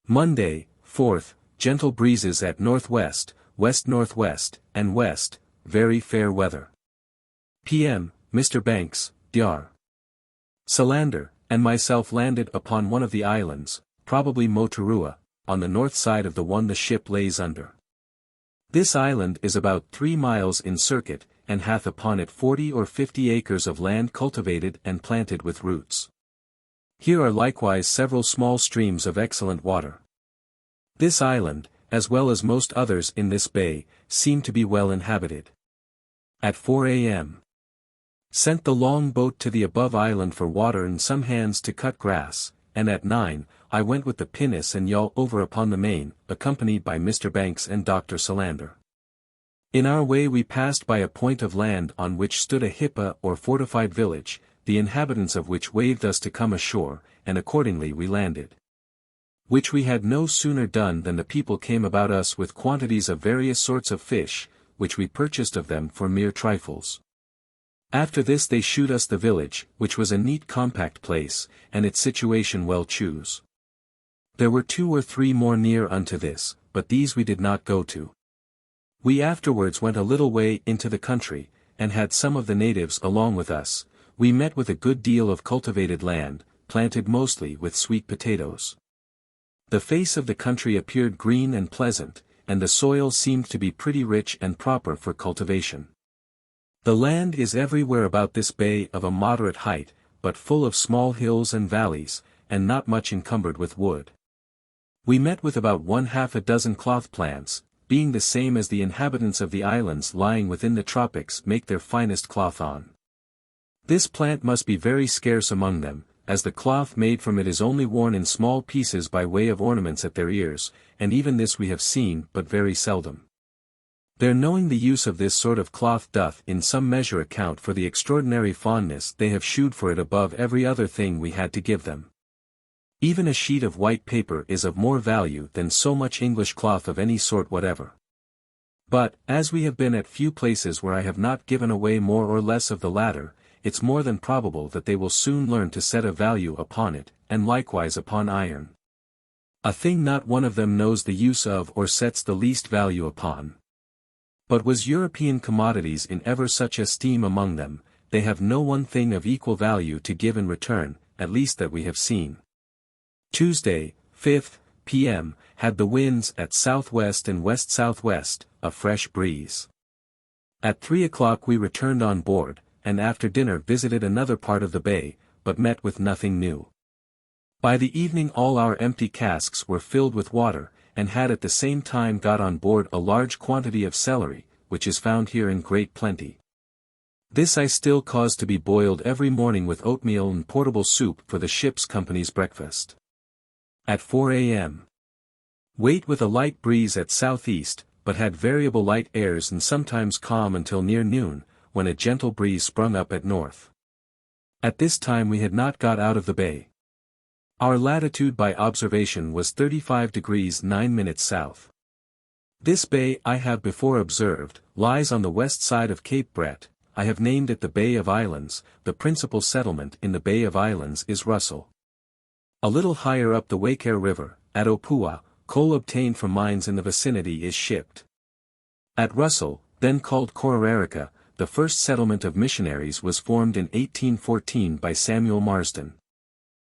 Monday, 4th, gentle breezes at northwest, west-northwest, and west, very fair weather. P.M., Mr. Banks, Dr. Solander, and myself landed upon one of the islands, probably Moturua, on the north side of the one the ship lays under. This island is about 3 miles in circuit, and hath upon it 40 or 50 acres of land cultivated and planted with roots. Here are likewise several small streams of excellent water. This island, as well as most others in this bay, seem to be well inhabited. At 4 a.m. sent the long boat to the above island for water and some hands to cut grass, and at 9, I went with the pinnace and yawl over upon the main, accompanied by Mr. Banks and Dr. Solander. In our way we passed by a point of land on which stood a hippa or fortified village, the inhabitants of which waved us to come ashore, and accordingly we landed. Which we had no sooner done than the people came about us with quantities of various sorts of fish, which we purchased of them for mere trifles. After this they shewed us the village, which was a neat compact place, and its situation well choose. There were 2 or 3 more near unto this, but these we did not go to. We afterwards went a little way into the country, and had some of the natives along with us. We met with a good deal of cultivated land, planted mostly with sweet potatoes. The face of the country appeared green and pleasant, and the soil seemed to be pretty rich and proper for cultivation. The land is everywhere about this bay of a moderate height, but full of small hills and valleys, and not much encumbered with wood. We met with about 1/2 cloth plants, being the same as the inhabitants of the islands lying within the tropics make their finest cloth on. This plant must be very scarce among them, as the cloth made from it is only worn in small pieces by way of ornaments at their ears, and even this we have seen but very seldom. Their knowing the use of this sort of cloth doth in some measure account for the extraordinary fondness they have shewed for it above every other thing we had to give them. Even a sheet of white paper is of more value than so much English cloth of any sort whatever. But, as we have been at few places where I have not given away more or less of the latter, it's more than probable that they will soon learn to set a value upon it, and likewise upon iron. A thing not one of them knows the use of or sets the least value upon. But was European commodities in ever such esteem among them, they have no one thing of equal value to give in return, at least that we have seen. Tuesday, 5th, p.m., had the winds at southwest and west-southwest, a fresh breeze. At 3 o'clock we returned on board, and after dinner visited another part of the bay, but met with nothing new. By the evening all our empty casks were filled with water, and had at the same time got on board a large quantity of celery, which is found here in great plenty. This I still cause to be boiled every morning with oatmeal and portable soup for the ship's company's breakfast. At 4 a.m. Wait with a light breeze at southeast, but had variable light airs and sometimes calm until near noon, when a gentle breeze sprung up at north. At this time we had not got out of the bay. Our latitude by observation was 35 degrees 9 minutes south. This bay, I have before observed, lies on the west side of Cape Brett. I have named it the Bay of Islands. The principal settlement in the Bay of Islands is Russell. A little higher up the Waikair River, at Opua, coal obtained from mines in the vicinity is shipped. At Russell, then called Kororareka, the first settlement of missionaries was formed in 1814 by Samuel Marsden.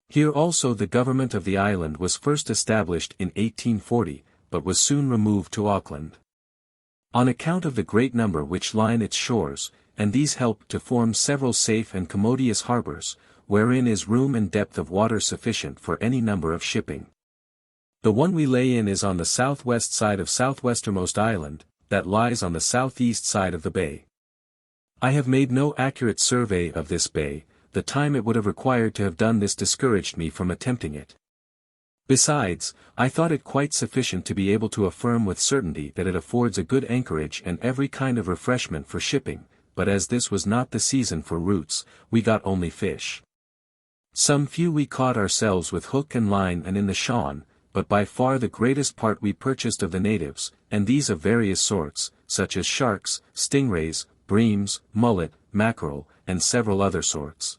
Here also the government of the island was first established in 1840, but was soon removed to Auckland. On account of the great number which line its shores, and these help to form several safe and commodious harbours, wherein is room and depth of water sufficient for any number of shipping. The one we lay in is on the southwest side of southwestermost island, that lies on the southeast side of the bay. I have made no accurate survey of this bay. The time it would have required to have done this discouraged me from attempting it. Besides, I thought it quite sufficient to be able to affirm with certainty that it affords a good anchorage and every kind of refreshment for shipping, but as this was not the season for roots, we got only fish. Some few we caught ourselves with hook and line and in the Shawn, but by far the greatest part we purchased of the natives, and these of various sorts, such as sharks, stingrays, breams, mullet, mackerel, and several other sorts.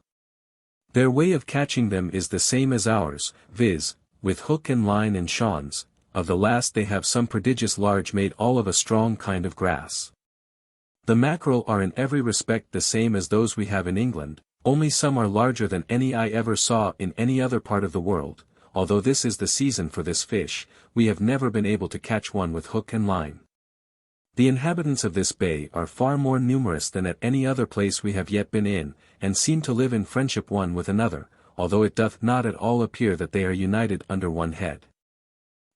Their way of catching them is the same as ours, viz., with hook and line and shawns. Of the last they have some prodigious large made all of a strong kind of grass. The mackerel are in every respect the same as those we have in England, only some are larger than any I ever saw in any other part of the world. Although this is the season for this fish, we have never been able to catch one with hook and line. The inhabitants of this bay are far more numerous than at any other place we have yet been in, and seem to live in friendship one with another, although it doth not at all appear that they are united under one head.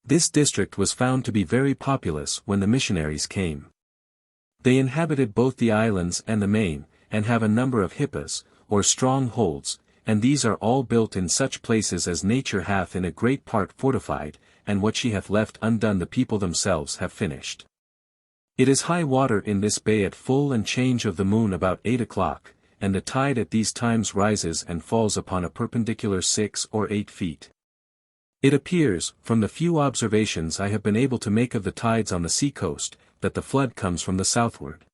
This district was found to be very populous when the missionaries came. They inhabited both the islands and the main, and have a number of hippas, or strongholds, and these are all built in such places as nature hath in a great part fortified, and what she hath left undone the people themselves have finished. It is high water in this bay at full and change of the moon about 8 o'clock, and the tide at these times rises and falls upon a perpendicular 6 or 8 feet. It appears, from the few observations I have been able to make of the tides on the sea-coast, that the flood comes from the southward.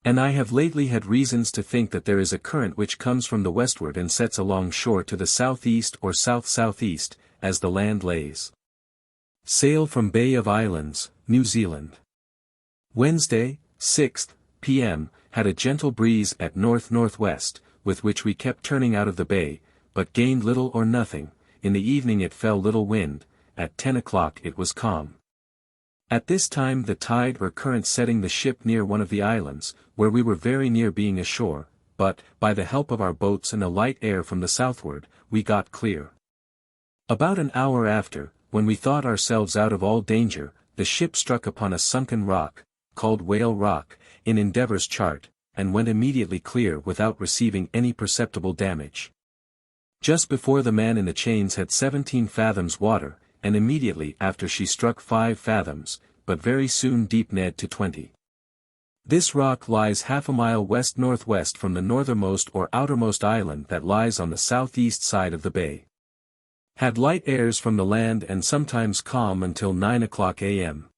And I have lately had reasons to think that there is a current which comes from the westward and sets along shore to the southeast or south-southeast, as the land lays. Sail from Bay of Islands, New Zealand. Wednesday, 6th, p.m., had a gentle breeze at north-northwest, with which we kept turning out of the bay, but gained little or nothing. In the evening it fell little wind, at 10 o'clock it was calm. At this time the tide or current setting the ship near one of the islands, where we were very near being ashore, but, by the help of our boats and a light air from the southward, we got clear. About an hour after, when we thought ourselves out of all danger, the ship struck upon a sunken rock, called Whale Rock, in Endeavour's chart, and went immediately clear without receiving any perceptible damage. Just before the man in the chains had 17 fathoms water, and immediately after she struck 5 fathoms, but very soon deep Ned to 20. This rock lies half a mile west-northwest from the northernmost or outermost island that lies on the southeast side of the bay. Had light airs from the land and sometimes calm until 9 o'clock a.m.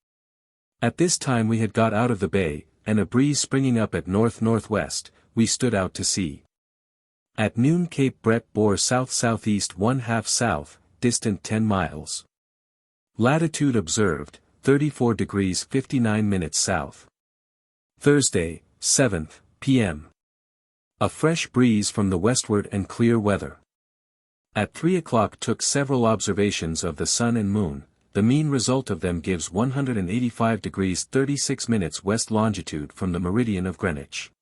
At this time we had got out of the bay, and a breeze springing up at north-northwest, we stood out to sea. At noon Cape Brett bore south-southeast 1/2 south, distant 10 miles. Latitude observed, 34 degrees 59 minutes south. Thursday, 7th, p.m. A fresh breeze from the westward and clear weather. At 3 o'clock took several observations of the sun and moon. The mean result of them gives 185 degrees 36 minutes west longitude from the meridian of Greenwich.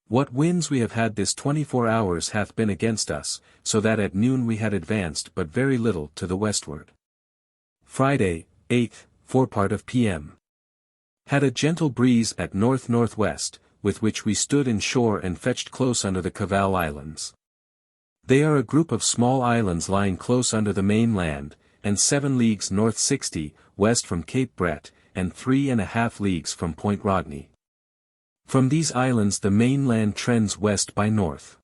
What winds we have had this 24 hours hath been against us, so that at noon we had advanced but very little to the westward. Friday, 8th, forepart of p.m. Had a gentle breeze at north-northwest, with which we stood in shore and fetched close under the Caval Islands. They are a group of small islands lying close under the main land, and 7 leagues north 60, west from Cape Brett, and 3½ leagues from Point Rodney. From these islands the main land trends west by north.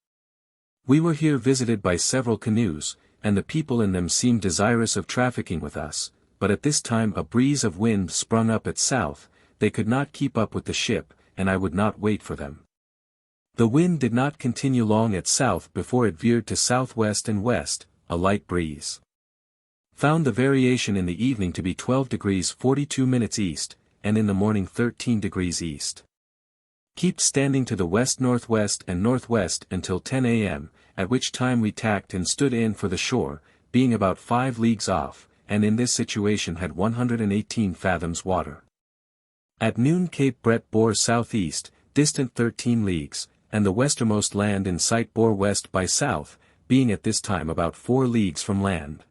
We were here visited by several canoes, and the people in them seemed desirous of trafficking with us, but at this time a breeze of wind sprung up at south. They could not keep up with the ship, and I would not wait for them. The wind did not continue long at south before it veered to southwest and west, a light breeze. Found the variation in the evening to be 12 degrees 42 minutes east, and in the morning 13 degrees east. Kept standing to the west-northwest and northwest until 10 a.m., at which time we tacked and stood in for the shore, being about 5 leagues off, and in this situation had 118 fathoms water. At noon Cape Brett bore southeast, distant 13 leagues, and the westernmost land in sight bore west by south, being at this time about 4 leagues from land.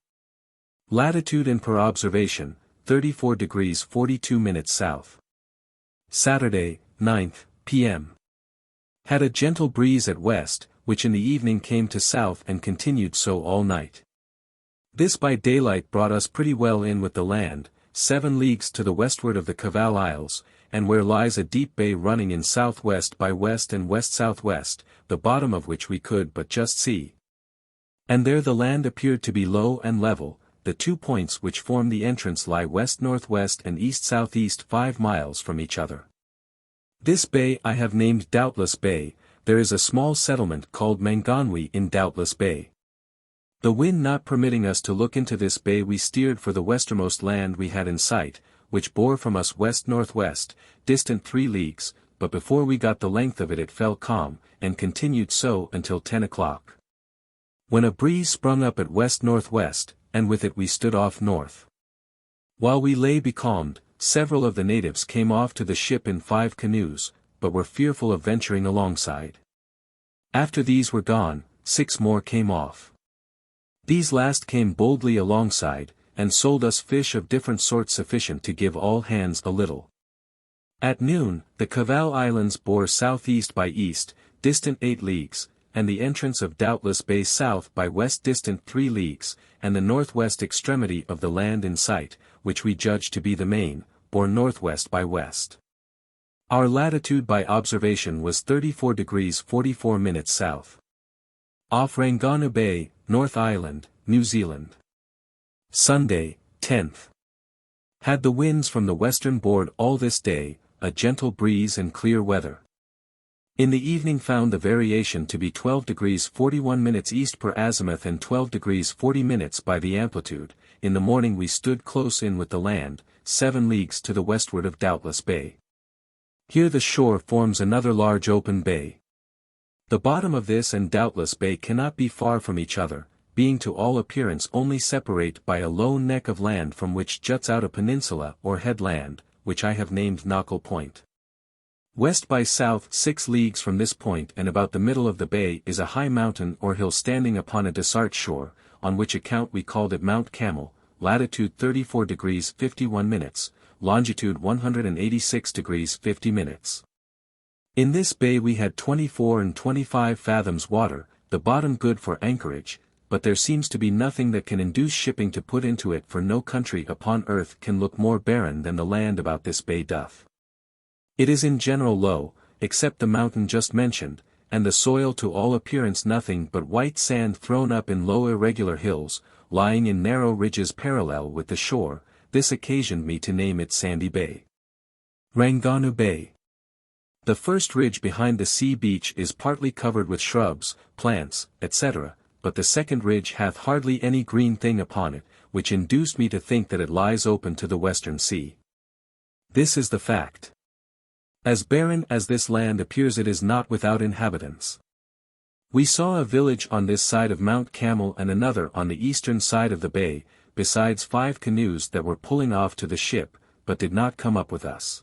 Latitude and per observation, 34 degrees 42 minutes south. Saturday, 9th, p.m. Had a gentle breeze at west, which in the evening came to south and continued so all night. This by daylight brought us pretty well in with the land, 7 leagues to the westward of the Caval Isles, and where lies a deep bay running in southwest by west and west-southwest, the bottom of which we could but just see. And there the land appeared to be low and level. The 2 points which form the entrance lie west-northwest and east-southeast 5 miles from each other. This bay I have named Doubtless Bay. There is a small settlement called Manganui in Doubtless Bay. The wind not permitting us to look into this bay we steered for the westernmost land we had in sight, which bore from us west-northwest, distant 3 leagues, but before we got the length of it fell calm, and continued so until 10 o'clock. When a breeze sprung up at west-northwest, and with it we stood off north. While we lay becalmed, several of the natives came off to the ship in 5 canoes, but were fearful of venturing alongside. After these were gone, 6 more came off. These last came boldly alongside, and sold us fish of different sorts sufficient to give all hands a little. At noon, the Caval Islands bore southeast by east, distant 8 leagues, and the entrance of Doubtless Bay south by west distant 3 leagues, and the northwest extremity of the land in sight, which we judged to be the main, bore northwest by west. Our latitude by observation was 34 degrees 44 minutes south. Off Rangaunu Bay, North Island, New Zealand. Sunday, 10th. Had the winds from the western board all this day, a gentle breeze and clear weather. In the evening found the variation to be 12 degrees 41 minutes east per azimuth and 12 degrees 40 minutes by the amplitude. In the morning we stood close in with the land, 7 leagues to the westward of Doubtless Bay. Here the shore forms another large open bay. The bottom of this and Doubtless Bay cannot be far from each other, being to all appearance only separate by a low neck of land from which juts out a peninsula or headland, which I have named Knuckle Point. West by south 6 leagues from this point and about the middle of the bay is a high mountain or hill standing upon a desart shore, on which account we called it Mount Camel, latitude 34 degrees 51 minutes, longitude 186 degrees 50 minutes. In this bay we had 24 and 25 fathoms water, the bottom good for anchorage, but there seems to be nothing that can induce shipping to put into it, for no country upon earth can look more barren than the land about this bay doth. It is in general low, except the mountain just mentioned, and the soil to all appearance nothing but white sand thrown up in low irregular hills, lying in narrow ridges parallel with the shore. This occasioned me to name it Sandy Bay. Rangoonu Bay. The first ridge behind the sea beach is partly covered with shrubs, plants, etc., but the second ridge hath hardly any green thing upon it, which induced me to think that it lies open to the western sea. This is the fact. As barren as this land appears, it is not without inhabitants. We saw a village on this side of Mount Camel and another on the eastern side of the bay, besides 5 canoes that were pulling off to the ship, but did not come up with us.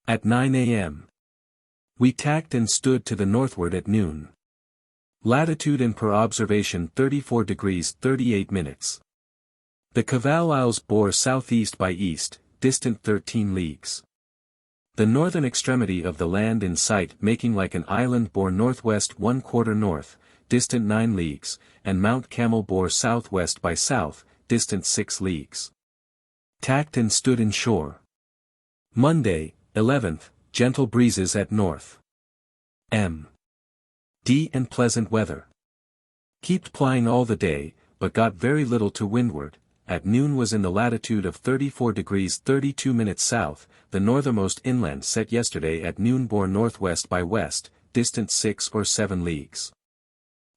At 9 a.m. we tacked and stood to the northward at noon. Latitude and per observation 34 degrees 38 minutes. The Cavall Isles bore southeast by east, distant 13 leagues. The northern extremity of the land in sight making like an island bore northwest 1/4 north, distant 9 leagues, and Mount Camel bore southwest by south, distant 6 leagues. Tacked and stood in shore. Monday, 11th, gentle breezes at north. M.D. and pleasant weather. Kept plying all the day, but got very little to windward. At noon was in the latitude of 34 degrees 32 minutes south, the northernmost inland set yesterday at noon bore northwest by west, distant 6 or 7 leagues.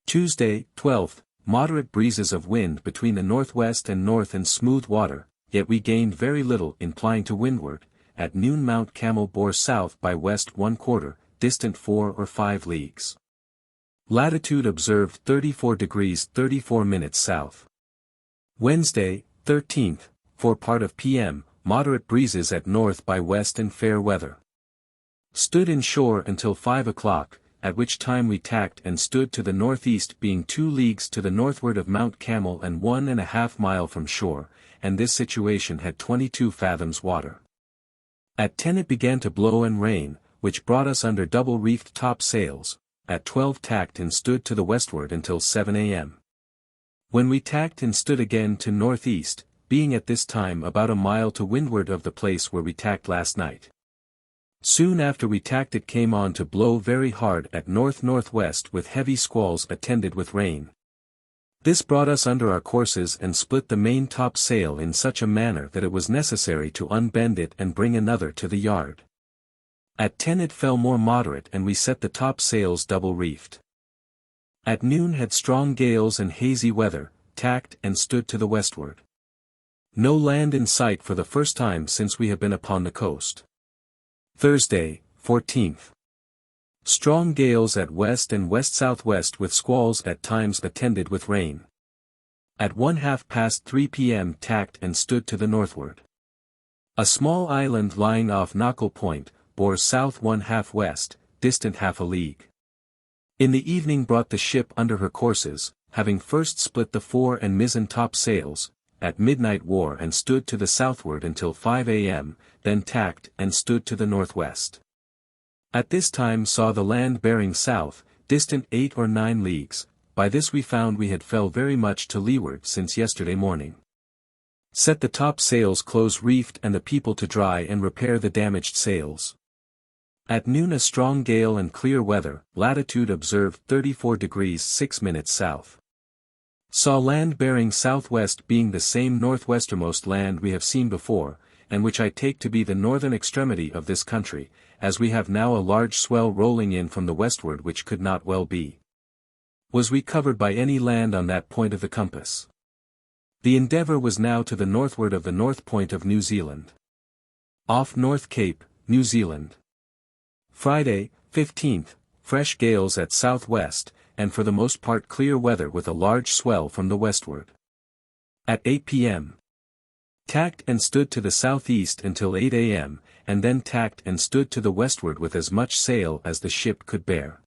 Tuesday, 12th, moderate breezes of wind between the northwest and north and smooth water, yet we gained very little in plying to windward. At noon Mount Camel bore south by west 1/4, distant 4 or 5 leagues. Latitude observed 34 degrees 34 minutes south. Wednesday, 13th, for part of p.m., moderate breezes at north by west and fair weather. Stood in shore until 5 o'clock, at which time we tacked and stood to the northeast, being 2 leagues to the northward of Mount Camel and 1½ mile from shore, and this situation had 22 fathoms water. At 10 it began to blow and rain, which brought us under double-reefed top sails. At 12 tacked and stood to the westward until 7 a.m. When we tacked and stood again to northeast, being at this time about a mile to windward of the place where we tacked last night. Soon after we tacked it came on to blow very hard at north-northwest with heavy squalls attended with rain. This brought us under our courses and split the main top sail in such a manner that it was necessary to unbend it and bring another to the yard. At 10 it fell more moderate and we set the top sails double-reefed. At noon had strong gales and hazy weather, tacked and stood to the westward. No land in sight for the first time since we have been upon the coast. Thursday, 14th. Strong gales at west and west-southwest with squalls at times attended with rain. At 3 p.m. tacked and stood to the northward. A small island lying off Knuckle Point, bore south 1/2 west, distant 1/2 league. In the evening brought the ship under her courses, having first split the fore and mizzen top sails, at midnight wore and stood to the southward until 5 a.m., then tacked and stood to the northwest. At this time saw the land bearing south, distant 8 or 9 leagues, by this we found we had fell very much to leeward since yesterday morning. Set the top sails close reefed and the people to dry and repair the damaged sails. At noon a strong gale and clear weather, latitude observed 34 degrees 6 minutes south. Saw land bearing southwest being the same northwestermost land we have seen before, and which I take to be the northern extremity of this country, as we have now a large swell rolling in from the westward which could not well be. Was we covered by any land on that point of the compass? The Endeavour was now to the northward of the north point of New Zealand. Off North Cape, New Zealand. Friday, 15th, fresh gales at southwest, and for the most part clear weather with a large swell from the westward. At 8 p.m. tacked and stood to the southeast until 8 a.m., and then tacked and stood to the westward with as much sail as the ship could bear.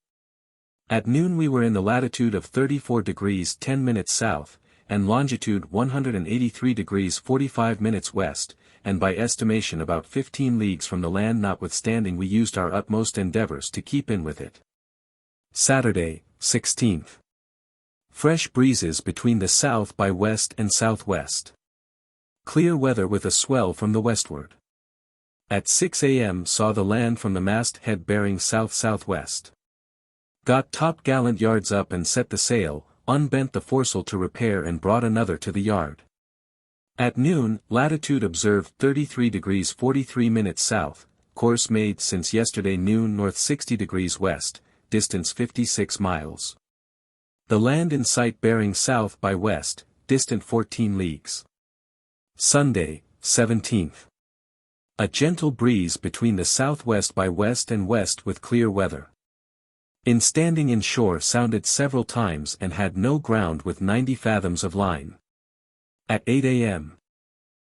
At noon we were in the latitude of 34 degrees 10 minutes south, and longitude 183 degrees 45 minutes west, and by estimation about 15 leagues from the land. Notwithstanding we used our utmost endeavors to keep in with it. Saturday, 16th. Fresh breezes between the south by west and southwest. Clear weather with a swell from the westward. At 6 a.m. saw the land from the mast-head bearing south-southwest. Got top-gallant yards up and set the sail, unbent the foresail to repair and brought another to the yard. At noon, latitude observed 33 degrees 43 minutes south, course made since yesterday noon north 60 degrees west, distance 56 miles. The land in sight bearing south by west, distant 14 leagues. Sunday, 17th. A gentle breeze between the southwest by west and west with clear weather. In standing in shore sounded several times and had no ground with 90 fathoms of line. At 8 a.m.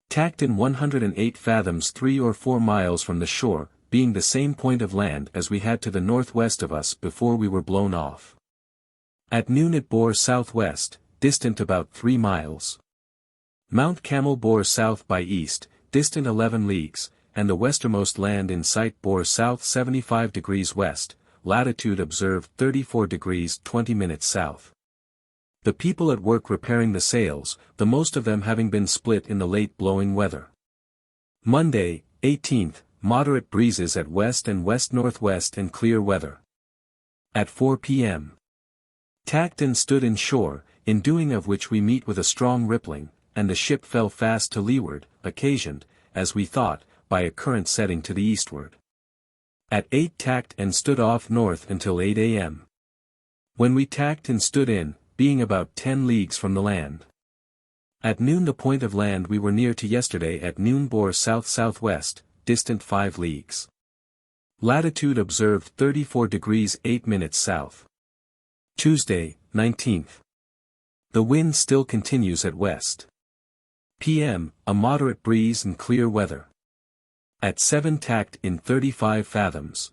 tacked in 108 fathoms 3 or 4 miles from the shore, being the same point of land as we had to the northwest of us before we were blown off. At noon it bore southwest, distant about 3 miles. Mount Camel bore south by east, distant 11 leagues, and the westermost land in sight bore south 75 degrees west, latitude observed 34 degrees 20 minutes south. The people at work repairing the sails, the most of them having been split in the late blowing weather. Monday, 18th, moderate breezes at west and west-northwest and clear weather. At 4 p.m. tacked and stood in shore, in doing of which we meet with a strong rippling, and the ship fell fast to leeward, occasioned, as we thought, by a current setting to the eastward. At 8 tacked and stood off north until 8 a.m. when we tacked and stood in, being about 10 leagues from the land. At noon the point of land we were near to yesterday at noon bore south-southwest, distant 5 leagues. Latitude observed 34 degrees 8 minutes south. Tuesday, 19th. The wind still continues at west. p.m., a moderate breeze and clear weather. At 7 tacked in 35 fathoms.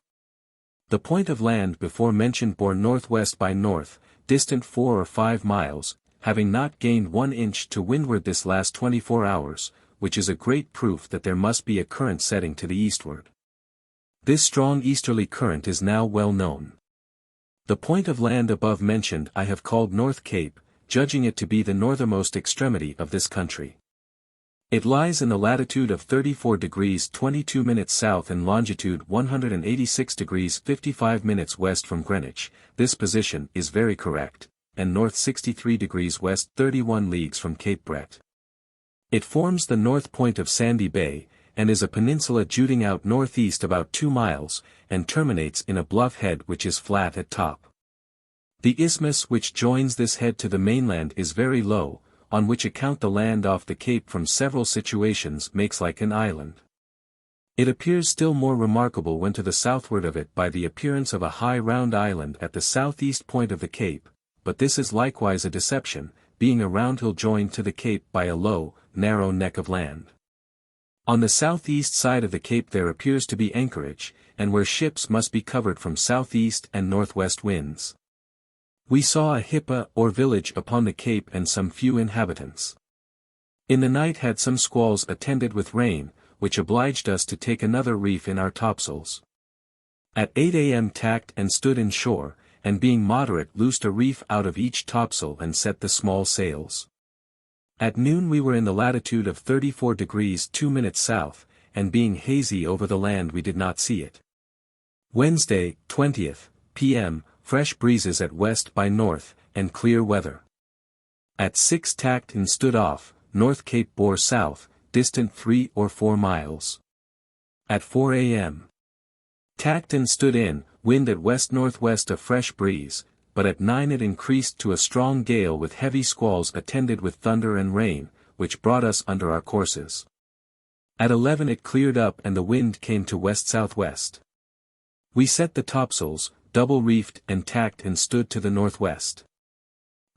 The point of land before mentioned bore northwest by north, distant 4 or 5 miles, having not gained 1 inch to windward this last 24 hours, which is a great proof that there must be a current setting to the eastward. This strong easterly current is now well known. The point of land above mentioned I have called North Cape, judging it to be the northernmost extremity of this country. It lies in the latitude of 34 degrees 22 minutes south and longitude 186 degrees 55 minutes west from Greenwich. This position is very correct, and north 63 degrees west 31 leagues from Cape Brett. It forms the north point of Sandy Bay, and is a peninsula jutting out northeast about 2 miles, and terminates in a bluff head which is flat at top. The isthmus which joins this head to the mainland is very low, on which account the land off the cape from several situations makes like an island. It appears still more remarkable when to the southward of it by the appearance of a high round island at the southeast point of the cape, but this is likewise a deception, being a round hill joined to the cape by a low, narrow neck of land. On the southeast side of the cape there appears to be anchorage, and where ships must be covered from southeast and northwest winds. We saw a hippa or village upon the cape and some few inhabitants. In the night had some squalls attended with rain, which obliged us to take another reef in our topsails. At 8 a.m. tacked and stood in shore, and being moderate loosed a reef out of each topsail and set the small sails. At noon we were in the latitude of 34 degrees 2 minutes south, and being hazy over the land we did not see it. Wednesday, 20th, p.m., fresh breezes at west by north, and clear weather. At 6 tacked and stood off, North Cape bore south, distant 3 or 4 miles. At 4 a.m. tacked and stood in, wind at west-northwest a fresh breeze, but at 9 it increased to a strong gale with heavy squalls attended with thunder and rain, which brought us under our courses. At 11 it cleared up and the wind came to west-southwest. We set the topsails, double-reefed and tacked and stood to the northwest.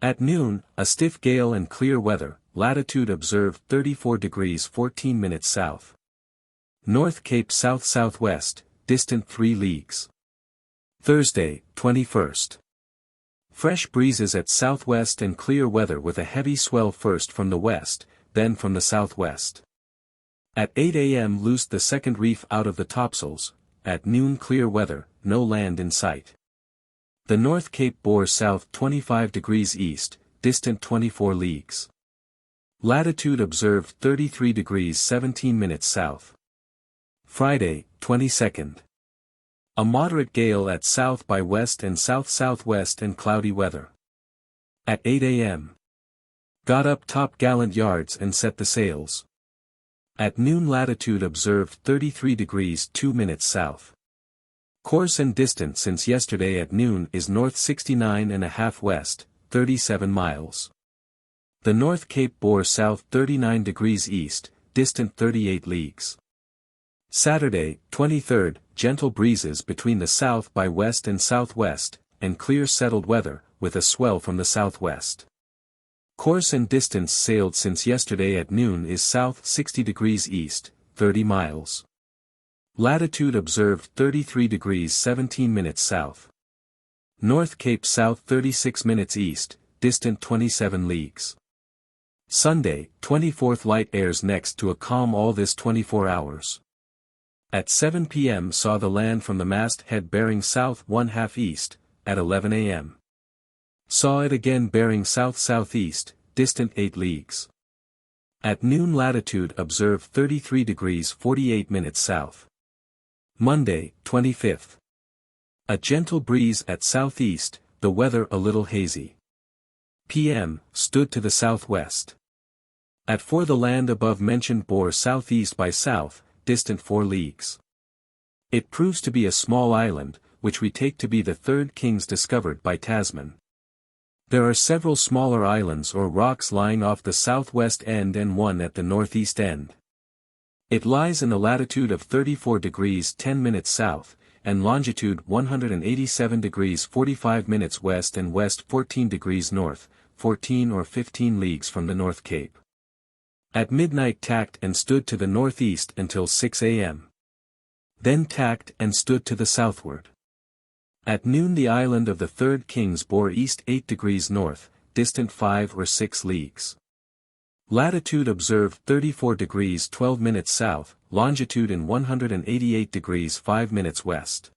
At noon, a stiff gale and clear weather, latitude observed 34 degrees 14 minutes south. North Cape south-southwest, distant 3 leagues. Thursday, 21st. Fresh breezes at southwest and clear weather with a heavy swell first from the west, then from the southwest. At 8 a.m. loosed the second reef out of the topsails. At noon clear weather, no land in sight. The North Cape bore south 25 degrees east, distant 24 leagues. Latitude observed 33 degrees 17 minutes south. Friday, 22nd. A moderate gale at south by west and south-southwest and cloudy weather. At 8 a.m. Got up top-gallant yards and set the sails. At noon latitude observed 33 degrees 2 minutes south. Course and distance since yesterday at noon is north 69.5 west, 37 miles. The North Cape bore south 39 degrees east, distant 38 leagues. Saturday, 23rd, gentle breezes between the south by west and southwest, and clear settled weather, with a swell from the southwest. Course and distance sailed since yesterday at noon is south 60 degrees east, 30 miles. Latitude observed 33 degrees 17 minutes south. North Cape south 36 minutes east, distant 27 leagues. Sunday, 24th light airs next to a calm all this 24 hours. At 7 p.m. saw the land from the mast head bearing south 1/2 east, at 11 a.m. Saw it again bearing south-southeast, distant 8 leagues. At noon latitude observed 33 degrees 48 minutes south. Monday, 25th. A gentle breeze at southeast, the weather a little hazy. p.m. stood to the southwest. At 4 the land above mentioned bore southeast by south, distant 4 leagues. It proves to be a small island, which we take to be the third Kings discovered by Tasman. There are several smaller islands or rocks lying off the southwest end and one at the northeast end. It lies in the latitude of 34 degrees 10 minutes south, and longitude 187 degrees 45 minutes west and west 14 degrees north, 14 or 15 leagues from the North Cape. At midnight tacked and stood to the northeast until 6 a.m. Then tacked and stood to the southward. At noon the island of the third Kings bore east 8 degrees north, distant 5 or 6 leagues. Latitude observed 34 degrees 12 minutes south, longitude in 188 degrees 5 minutes west.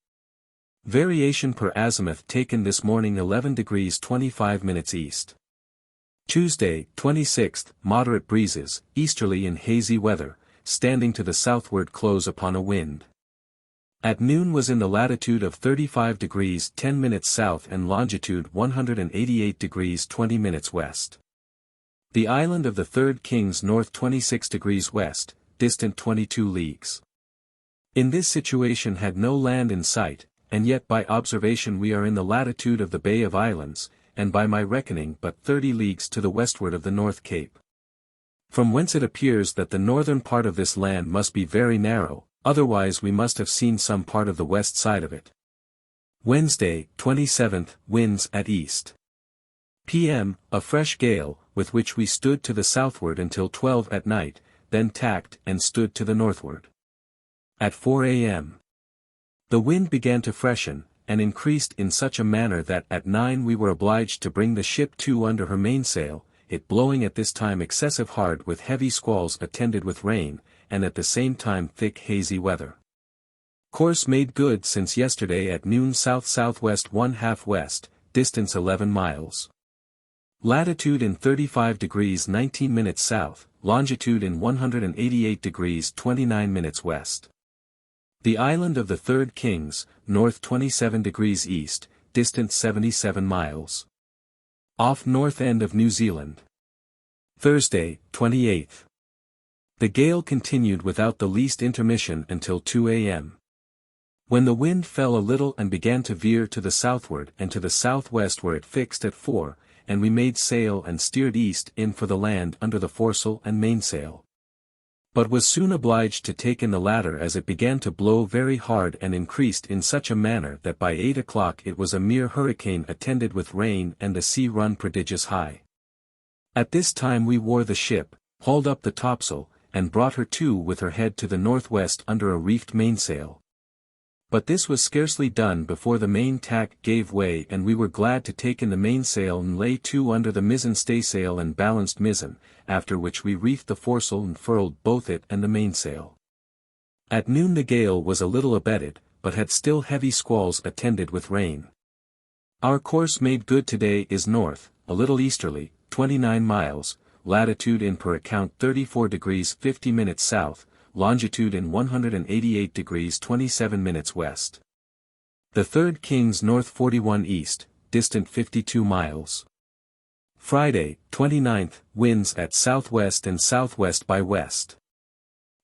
Variation per azimuth taken this morning 11 degrees 25 minutes east. Tuesday, 26th, moderate breezes, easterly and hazy weather, standing to the southward close upon a wind. At noon was in the latitude of 35 degrees 10 minutes south and longitude 188 degrees 20 minutes west. The island of the third Kings north 26 degrees west, distant 22 leagues. In this situation had no land in sight, and yet by observation we are in the latitude of the Bay of Islands, and by my reckoning but 30 leagues to the westward of the North Cape. From whence it appears that the northern part of this land must be very narrow, otherwise we must have seen some part of the west side of it. Wednesday, 27th, winds at east. p.m., a fresh gale, with which we stood to the southward until 12 at night, then tacked and stood to the northward. At 4 a.m. the wind began to freshen, and increased in such a manner that at 9 we were obliged to bring the ship to under her mainsail, it blowing at this time excessive hard with heavy squalls attended with rain, and at the same time thick hazy weather. Course made good since yesterday at noon south-southwest 1/2 west, distance 11 miles. Latitude in 35 degrees 19 minutes south, longitude in 188 degrees 29 minutes west. The island of the third Kings, north 27 degrees east, distant 77 miles. Off north end of New Zealand. Thursday, 28th. The gale continued without the least intermission until 2 a.m. When the wind fell a little and began to veer to the southward and to the southwest where it fixed at 4, and we made sail and steered east in for the land under the foresail and mainsail. but was soon obliged to take in the latter as it began to blow very hard and increased in such a manner that by 8 o'clock it was a mere hurricane attended with rain and the sea run prodigious high. At this time we wore the ship, hauled up the topsail, and brought her to with her head to the northwest under a reefed mainsail. But this was scarcely done before the main tack gave way and we were glad to take in the mainsail and lay to under the mizzen staysail and balanced mizzen, after which we reefed the foresail and furled both it and the mainsail. At noon the gale was a little abated, but had still heavy squalls attended with rain. Our course made good today is north, a little easterly, 29 miles, latitude in per account 34 degrees 50 minutes south, longitude in 188 degrees 27 minutes west. The third King's north 41 east, distant 52 miles. Friday, 29th, winds at southwest and southwest by west.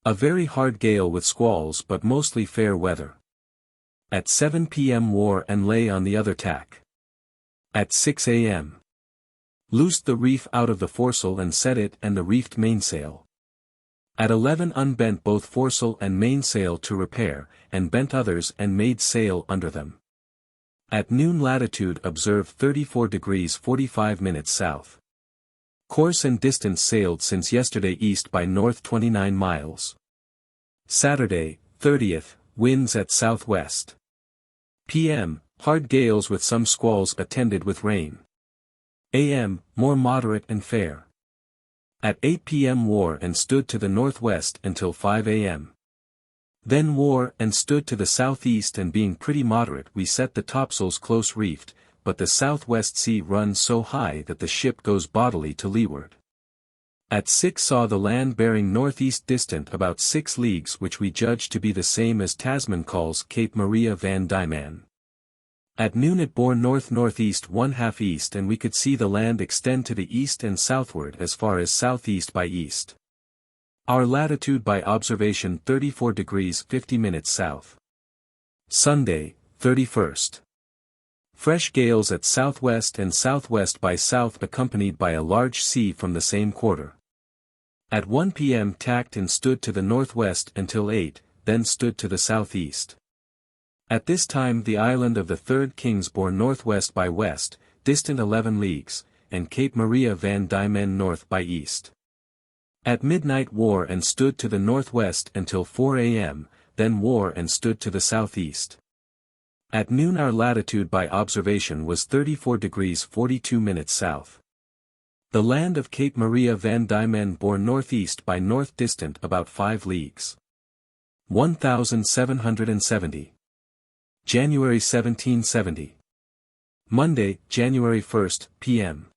A very hard gale with squalls but mostly fair weather. At 7 p.m. wore and lay on the other tack. At 6 a.m. loosed the reef out of the foresail and set it and the reefed mainsail. At 11 unbent both foresail and mainsail to repair, and bent others and made sail under them. At noon latitude observed 34 degrees 45 minutes south. Course and distance sailed since yesterday east by north 29 miles. Saturday, 30th, winds at southwest. P.M., hard gales with some squalls attended with rain. A.M., more moderate and fair. At 8 p.m. wore and stood to the northwest until 5 a.m. Then wore and stood to the southeast and being pretty moderate we set the topsails close reefed, but the southwest sea runs so high that the ship goes bodily to leeward. At 6 saw the land bearing northeast distant about 6 leagues which we judged to be the same as Tasman calls Cape Maria van Diemen. At noon it bore north-northeast 1/2 east and we could see the land extend to the east and southward as far as southeast by east. Our latitude by observation 34 degrees 50 minutes south. Sunday, 31st. Fresh gales at southwest and southwest by south accompanied by a large sea from the same quarter. At 1 p.m. tacked and stood to the northwest until 8, then stood to the southeast. At this time the island of the Third Kings bore northwest by west, distant 11 leagues, and Cape Maria van Diemen north by east. At midnight wore and stood to the northwest until 4 a.m., then wore and stood to the southeast. At noon our latitude by observation was 34 degrees 42 minutes south. The land of Cape Maria van Diemen bore northeast by north distant about 5 leagues. 1770. January 1770. Monday, January 1st, p.m.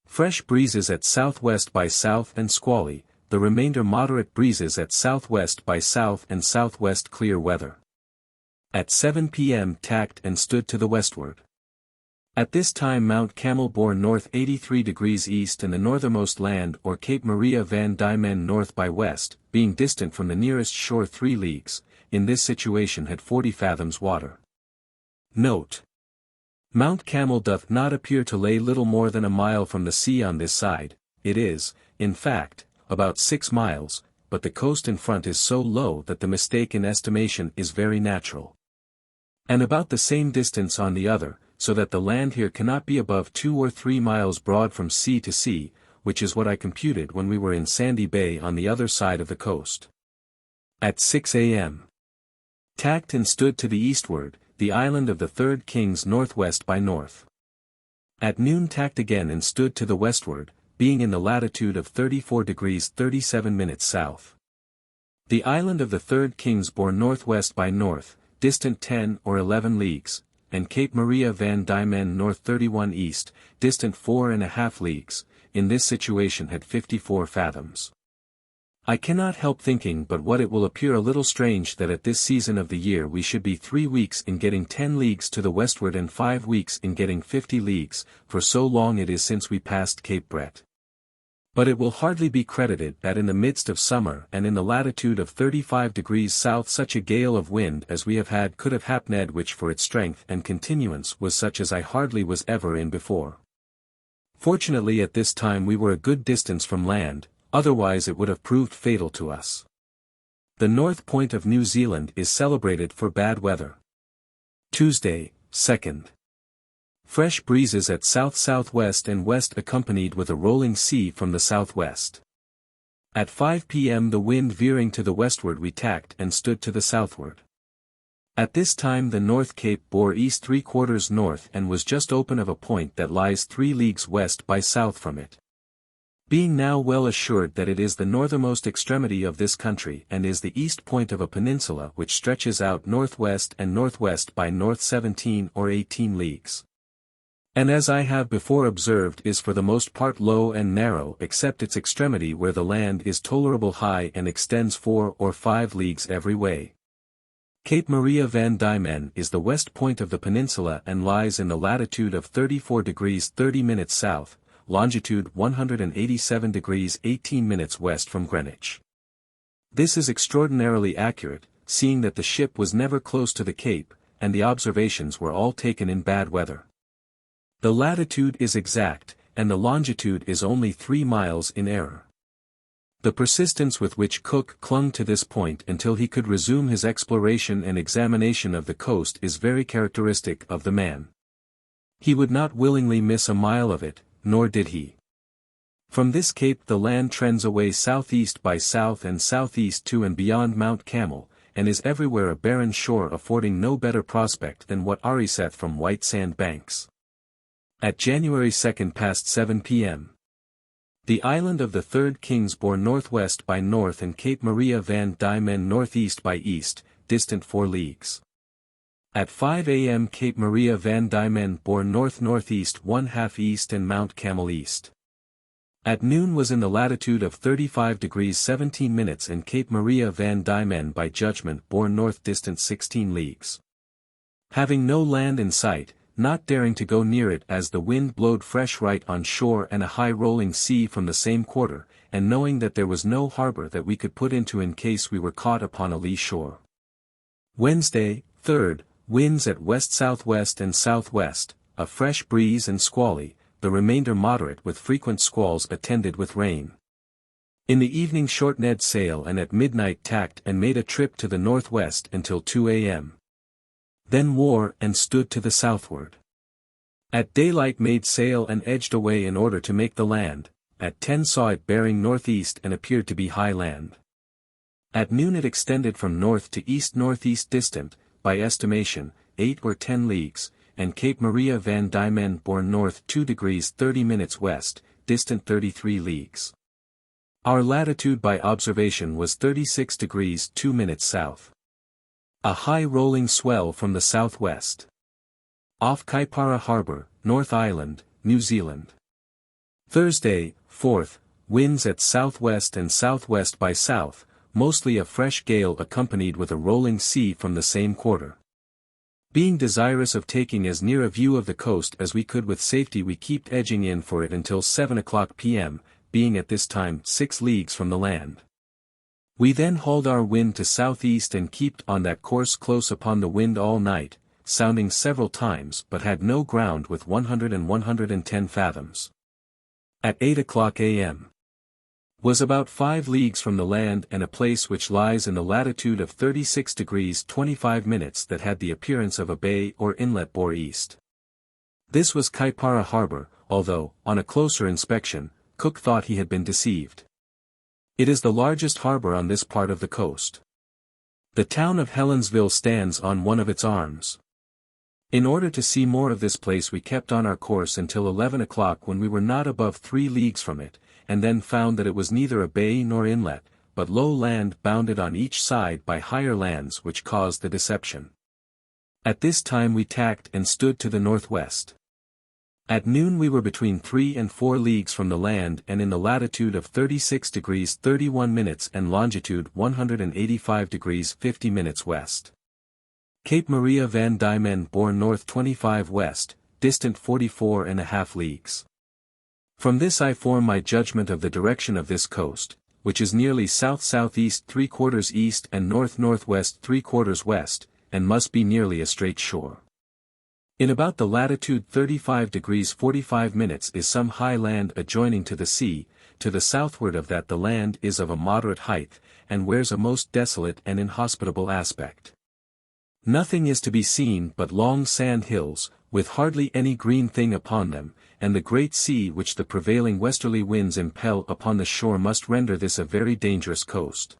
Fresh breezes at southwest by south and squally, the remainder moderate breezes at southwest by south and southwest clear weather. At 7 p.m. tacked and stood to the westward. At this time Mount Camel bore north 83 degrees east and the northernmost land or Cape Maria van Diemen north by west, being distant from the nearest shore 3 leagues, in this situation had 40 fathoms water. Note: Mount Camel doth not appear to lay little more than a mile from the sea on this side, it is, in fact, about 6 miles, but the coast in front is so low that the mistake in estimation is very natural. And about the same distance on the other, so that the land here cannot be above 2 or 3 miles broad from sea to sea, which is what I computed when we were in Sandy Bay on the other side of the coast. At 6 a.m. tacked and stood to the eastward, the island of the Third Kings northwest by north. At noon tacked again and stood to the westward, being in the latitude of 34 degrees 37 minutes south. The island of the Third Kings bore northwest by north, distant 10 or 11 leagues, and Cape Maria van Diemen north 31 east, distant 4.5 leagues, in this situation had 54 fathoms. I cannot help thinking but what it will appear a little strange that at this season of the year we should be 3 weeks in getting 10 leagues to the westward and 5 weeks in getting 50 leagues, for so long it is since we passed Cape Brett. But it will hardly be credited that in the midst of summer and in the latitude of 35 degrees south such a gale of wind as we have had could have happened, which for its strength and continuance was such as I hardly was ever in before. Fortunately at this time we were a good distance from land, otherwise it would have proved fatal to us. The north point of New Zealand is celebrated for bad weather. Tuesday, 2nd. Fresh breezes at south-southwest and west accompanied with a rolling sea from the southwest. At 5 p.m. the wind veering to the westward we tacked and stood to the southward. At this time the North Cape bore east 3/4 north and was just open of a point that lies 3 leagues west by south from it. Being now well assured that it is the northernmost extremity of this country and is the east point of a peninsula which stretches out northwest and northwest by north 17 or 18 leagues. And as I have before observed is for the most part low and narrow except its extremity where the land is tolerable high and extends 4 or 5 leagues every way. Cape Maria van Diemen is the west point of the peninsula and lies in the latitude of 34 degrees 30 minutes south, longitude 187 degrees 18 minutes west from Greenwich. This is extraordinarily accurate, seeing that the ship was never close to the Cape, and the observations were all taken in bad weather. The latitude is exact, and the longitude is only 3 miles in error. The persistence with which Cook clung to this point until he could resume his exploration and examination of the coast is very characteristic of the man. He would not willingly miss a mile of it, nor did he. From this cape the land trends away southeast by south and southeast to and beyond Mount Camel, and is everywhere a barren shore affording no better prospect than what ariseth from white sand banks. At January 2nd past 7 p.m. the island of the Third Kings bore northwest by north and Cape Maria van Diemen northeast by east, distant 4 leagues. At 5 a.m. Cape Maria van Diemen bore north-northeast 1/2 east and Mount Camel east. At noon was in the latitude of 35 degrees 17 minutes and Cape Maria van Diemen by judgment bore north distant 16 leagues. Having no land in sight, not daring to go near it as the wind blowed fresh right on shore and a high rolling sea from the same quarter, and knowing that there was no harbor that we could put into in case we were caught upon a lee shore. Wednesday, 3rd, winds at west-southwest and southwest, a fresh breeze and squally, the remainder moderate with frequent squalls attended with rain. In the evening short-ned sail and at midnight tacked and made a trip to the northwest until 2 a.m. Then wore and stood to the southward. At daylight made sail and edged away in order to make the land, at 10 saw it bearing northeast and appeared to be high land. At noon it extended from north to east-northeast distant, by estimation, 8 or 10 leagues, and Cape Maria van Diemen bore north 2 degrees 30 minutes west, distant 33 leagues. Our latitude by observation was 36 degrees 2 minutes south. A high rolling swell from the southwest. Off Kaipara Harbour, North Island, New Zealand. Thursday, 4th, winds at southwest and southwest by south, mostly a fresh gale accompanied with a rolling sea from the same quarter. Being desirous of taking as near a view of the coast as we could with safety we kept edging in for it until 7 o'clock p.m., being at this time 6 leagues from the land. We then hauled our wind to southeast and kept on that course close upon the wind all night, sounding several times but had no ground with 100 and 110 fathoms. At 8 o'clock a.m. was about 5 leagues from the land and a place which lies in the latitude of 36 degrees 25 minutes that had the appearance of a bay or inlet bore east. This was Kaipara Harbour, although, on a closer inspection, Cook thought he had been deceived. It is the largest harbour on this part of the coast. The town of Helensville stands on one of its arms. In order to see more of this place we kept on our course until 11 o'clock when we were not above 3 leagues from it, and then found that it was neither a bay nor inlet, but low land bounded on each side by higher lands which caused the deception. At this time we tacked and stood to the northwest. At noon we were between 3 and 4 leagues from the land and in the latitude of 36 degrees 31 minutes and longitude 185 degrees 50 minutes west. Cape Maria van Diemen bore north 25 west, distant 44.5 leagues. From this I form my judgment of the direction of this coast, which is nearly south-southeast 3/4 east and north-northwest 3/4 west, and must be nearly a straight shore. In about the latitude 35 degrees 45 minutes is some high land adjoining to the sea, to the southward of that the land is of a moderate height, and wears a most desolate and inhospitable aspect. Nothing is to be seen but long sand hills, with hardly any green thing upon them, and the great sea which the prevailing westerly winds impel upon the shore must render this a very dangerous coast.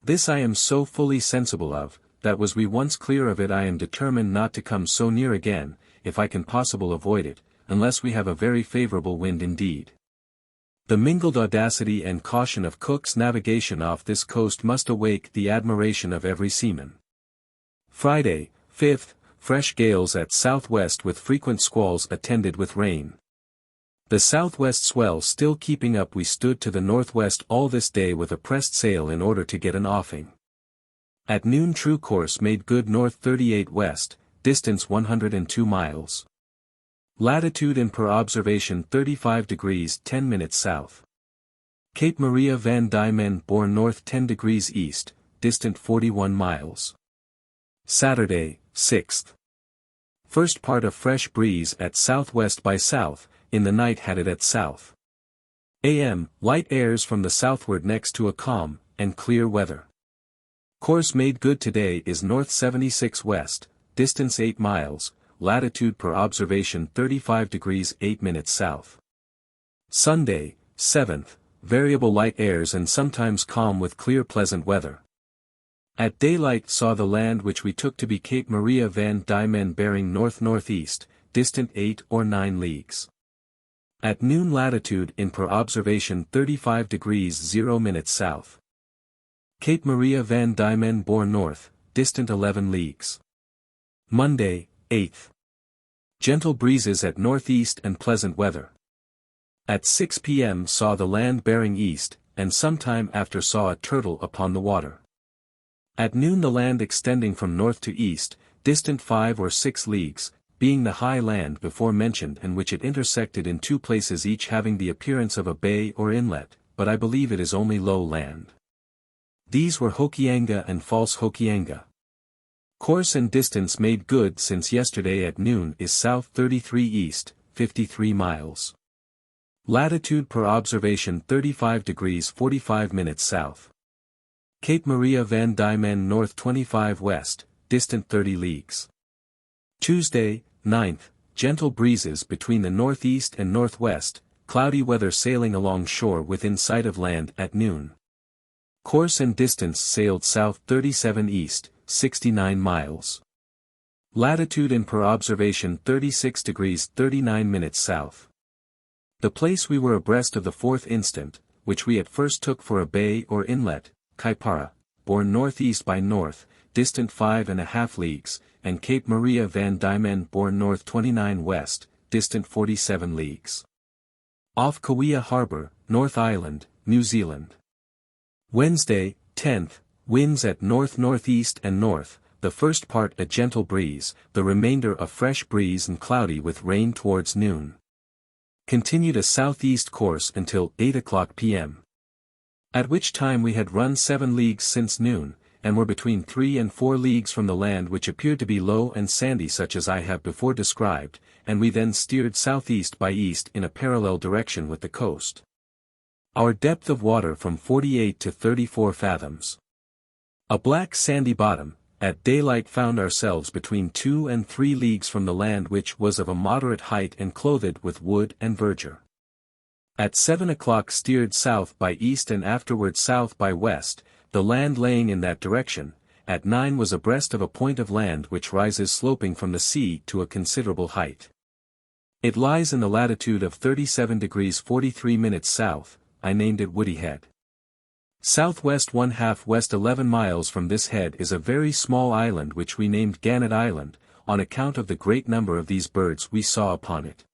This I am so fully sensible of, that was we once clear of it I am determined not to come so near again, if I can possible avoid it, unless we have a very favourable wind indeed. The mingled audacity and caution of Cook's navigation off this coast must awake the admiration of every seaman. Friday, 5th, fresh gales at southwest with frequent squalls attended with rain. The southwest swell still keeping up, we stood to the northwest all this day with a pressed sail in order to get an offing. At noon true course made good north 38 west, distance 102 miles. Latitude in per observation 35 degrees 10 minutes south. Cape Maria van Diemen bore north 10 degrees east, distant 41 miles. Saturday, 6th. First part of fresh breeze at southwest by south, in the night had it at south. A.M., light airs from the southward next to a calm, and clear weather. Course made good today is north 76 west, distance 8 miles, latitude per observation 35 degrees 8 minutes south. Sunday, 7th, variable light airs and sometimes calm with clear pleasant weather. At daylight saw the land which we took to be Cape Maria van Diemen bearing north-northeast, distant 8 or 9 leagues. At noon latitude in per observation 35 degrees 0 minutes south. Cape Maria van Diemen bore north, distant 11 leagues. Monday, 8th. Gentle breezes at northeast and pleasant weather. At 6 p.m. saw the land bearing east, and sometime after saw a turtle upon the water. At noon the land extending from north to east, distant 5 or 6 leagues, being the high land before mentioned and which it intersected in 2 places each having the appearance of a bay or inlet, but I believe it is only low land. These were Hokianga and False Hokianga. Course and distance made good since yesterday at noon is south 33 east, 53 miles. Latitude per observation 35 degrees 45 minutes south. Cape Maria van Diemen north 25 west, distant 30 leagues. Tuesday, 9th, gentle breezes between the northeast and northwest, cloudy weather sailing along shore within sight of land at noon. Course and distance sailed south 37 east, 69 miles. Latitude in per observation 36 degrees 39 minutes south. The place we were abreast of the 4th instant, which we at first took for a bay or inlet, Kaipara, bore northeast by north, distant 5½ leagues, and Cape Maria van Diemen bore north 29 west, distant 47 leagues. Off Kauai Harbour, North Island, New Zealand. Wednesday, 10th, winds at north-northeast and north, the first part a gentle breeze, the remainder a fresh breeze and cloudy with rain towards noon. Continued a southeast course until 8 o'clock p.m. At which time we had run 7 leagues since noon, and were between 3 and 4 leagues from the land which appeared to be low and sandy such as I have before described, and we then steered southeast by east in a parallel direction with the coast. Our depth of water from 48 to 34 fathoms. A black sandy bottom, at daylight found ourselves between 2 and 3 leagues from the land which was of a moderate height and clothed with wood and verdure. At 7 o'clock steered south by east and afterward south by west, the land laying in that direction. At 9 was abreast of a point of land which rises sloping from the sea to a considerable height. It lies in the latitude of 37 degrees 43 minutes south, I named it Woody Head. Southwest 1/2 west 11 miles from this head is a very small island which we named Gannet Island, on account of the great number of these birds we saw upon it.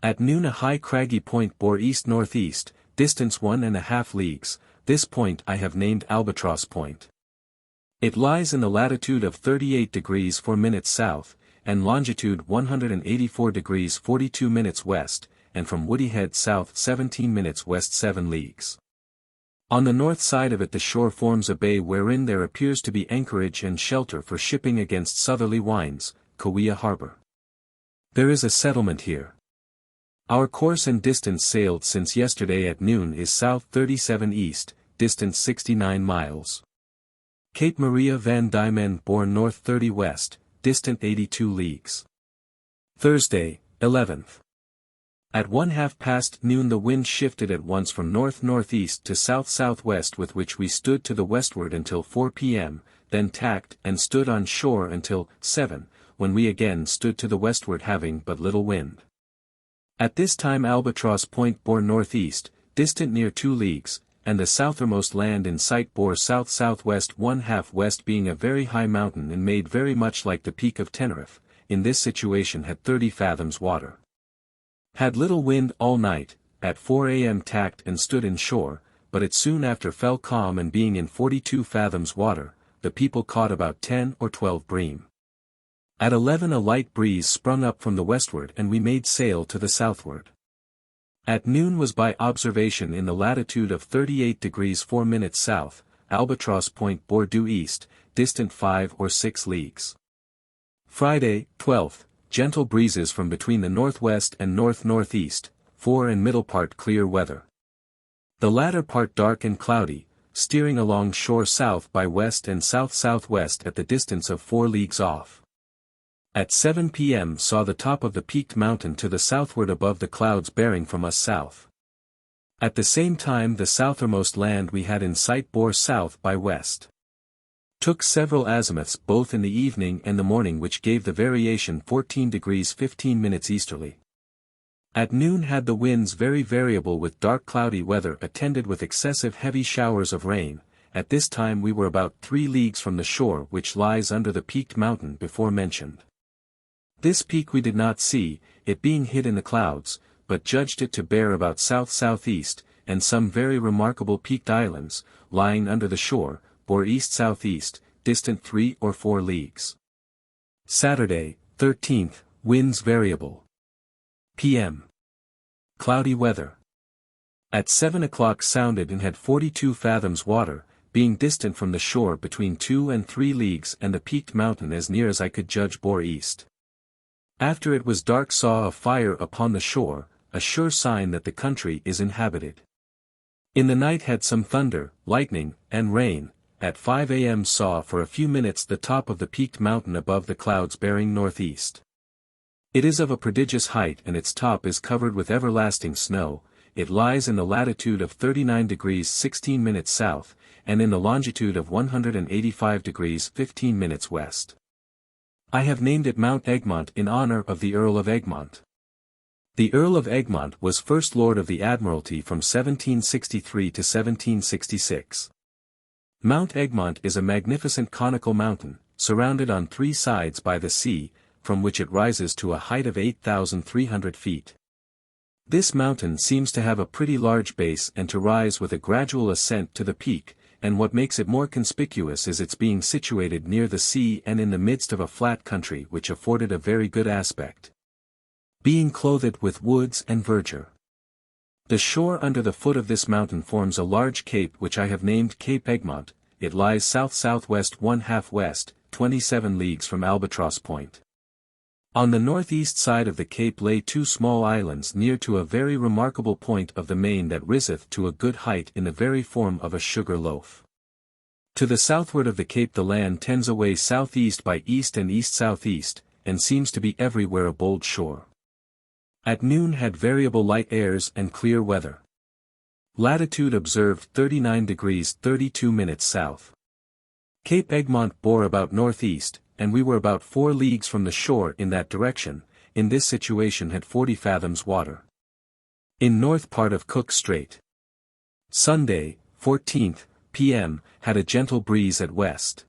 At noon a high craggy point bore east-northeast, distance 1½ leagues, this point I have named Albatross Point. It lies in the latitude of 38 degrees 4 minutes south, and longitude 184 degrees 42 minutes west, and from Woody Head south 17 minutes west 7 leagues. On the north side of it the shore forms a bay wherein there appears to be anchorage and shelter for shipping against southerly winds, Kauai Harbour. There is a settlement here. Our course and distance sailed since yesterday at noon is south 37 east, distance 69 miles. Cape Maria van Diemen bore north 30 west, distant 82 leagues. Thursday, 11th. At 1/2 noon the wind shifted at once from north-northeast to south-southwest, with which we stood to the westward until 4 p.m., then tacked and stood on shore until 7, when we again stood to the westward having but little wind. At this time Albatross Point bore northeast, distant near 2 leagues, and the southermost land in sight bore south-southwest 1/2 west, being a very high mountain and made very much like the Peak of Tenerife. In this situation had 30 fathoms water. Had little wind all night, at 4 a.m. tacked and stood in shore, but it soon after fell calm, and being in 42 fathoms water, the people caught about 10 or 12 bream. At 11 a light breeze sprung up from the westward and we made sail to the southward. At noon was by observation in the latitude of 38 degrees 4 minutes south, Albatross Point bore due east, distant 5 or 6 leagues. Friday, 12th, gentle breezes from between the northwest and north-northeast, fore and middle part clear weather. The latter part dark and cloudy, steering along shore south by west and south-southwest at the distance of 4 leagues off. At 7 p.m. saw the top of the peaked mountain to the southward above the clouds bearing from us south. At the same time the southermost land we had in sight bore south by west. Took several azimuths both in the evening and the morning, which gave the variation 14 degrees 15 minutes easterly. At noon had the winds very variable with dark cloudy weather attended with excessive heavy showers of rain. At this time we were about 3 leagues from the shore which lies under the peaked mountain before mentioned. This peak we did not see, it being hid in the clouds, but judged it to bear about south-southeast, and some very remarkable peaked islands, lying under the shore, bore east-southeast, distant 3 or 4 leagues. Saturday, 13th, winds variable. P.M. Cloudy weather. At 7 o'clock sounded and had 42 fathoms water, being distant from the shore between 2 and 3 leagues, and the peaked mountain as near as I could judge bore east. After it was dark saw a fire upon the shore, a sure sign that the country is inhabited. In the night had some thunder, lightning, and rain. At 5 a.m. saw for a few minutes the top of the peaked mountain above the clouds bearing northeast. It is of a prodigious height and its top is covered with everlasting snow. It lies in the latitude of 39 degrees 16 minutes south, and in the longitude of 185 degrees 15 minutes west. I have named it Mount Egmont in honor of the Earl of Egmont. The Earl of Egmont was First Lord of the Admiralty from 1763 to 1766. Mount Egmont is a magnificent conical mountain, surrounded on 3 sides by the sea, from which it rises to a height of 8,300 feet. This mountain seems to have a pretty large base and to rise with a gradual ascent to the peak, and what makes it more conspicuous is its being situated near the sea and in the midst of a flat country which afforded a very good aspect, being clothed with woods and verdure. The shore under the foot of this mountain forms a large cape which I have named Cape Egmont. It lies south-southwest 1/2 west, 27 leagues from Albatross Point. On the northeast side of the cape lay 2 small islands near to a very remarkable point of the main that riseth to a good height in the very form of a sugar loaf. To the southward of the cape the land tends away southeast by east and east-southeast, and seems to be everywhere a bold shore. At noon had variable light airs and clear weather. Latitude observed 39 degrees 32 minutes south. Cape Egmont bore about northeast, and we were about 4 leagues from the shore in that direction. In this situation had 40 fathoms water. In north part of Cook Strait. Sunday, 14th, p.m., had a gentle breeze at west.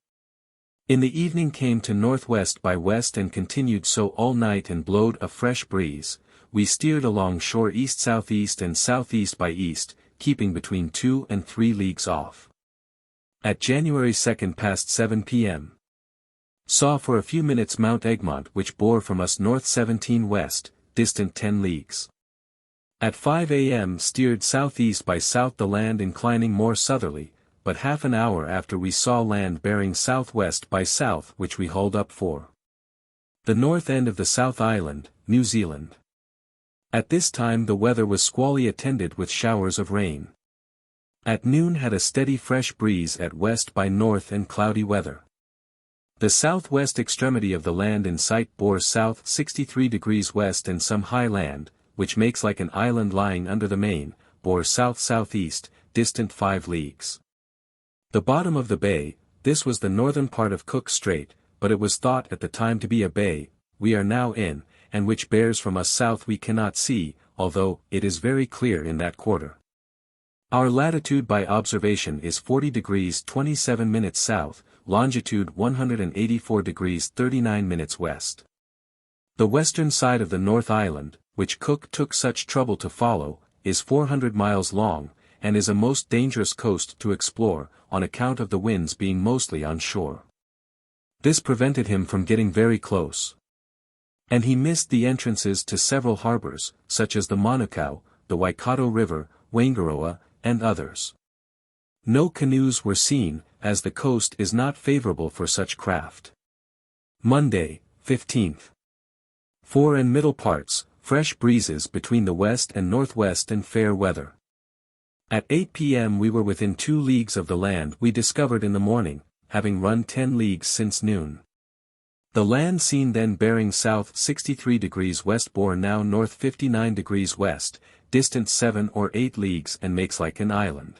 In the evening came to northwest by west and continued so all night and blowed a fresh breeze. We steered along shore east-southeast and southeast by east, keeping between 2 and 3 leagues off. At January 2nd past 7 p.m. saw for a few minutes Mount Egmont which bore from us north 17 west, distant 10 leagues. At 5 a.m. steered southeast by south, the land inclining more southerly, but half an hour after we saw land bearing southwest by south which we hauled up for. The north end of the South Island, New Zealand. At this time the weather was squally attended with showers of rain. At noon had a steady fresh breeze at west by north and cloudy weather. The southwest extremity of the land in sight bore south 63 degrees west, and some high land, which makes like an island lying under the main, bore south-southeast, distant 5 leagues. The bottom of the bay, this was the northern part of Cook Strait, but it was thought at the time to be a bay, we are now in, and which bears from us south we cannot see, although it is very clear in that quarter. Our latitude by observation is 40 degrees 27 minutes south, longitude 184 degrees 39 minutes west. The western side of the North Island, which Cook took such trouble to follow, is 400 miles long, and is a most dangerous coast to explore, on account of the winds being mostly on shore. This prevented him from getting very close. And he missed the entrances to several harbors, such as the Manukau, the Waikato River, Waigaroa, and others. No canoes were seen, as the coast is not favorable for such craft. Monday, 15th. Fore and middle parts, fresh breezes between the west and northwest and fair weather. At 8 p.m. we were within 2 leagues of the land we discovered in the morning, having run 10 leagues since noon. The land seen then bearing south 63 degrees west bore now north 59 degrees west, distant 7 or 8 leagues, and makes like an island.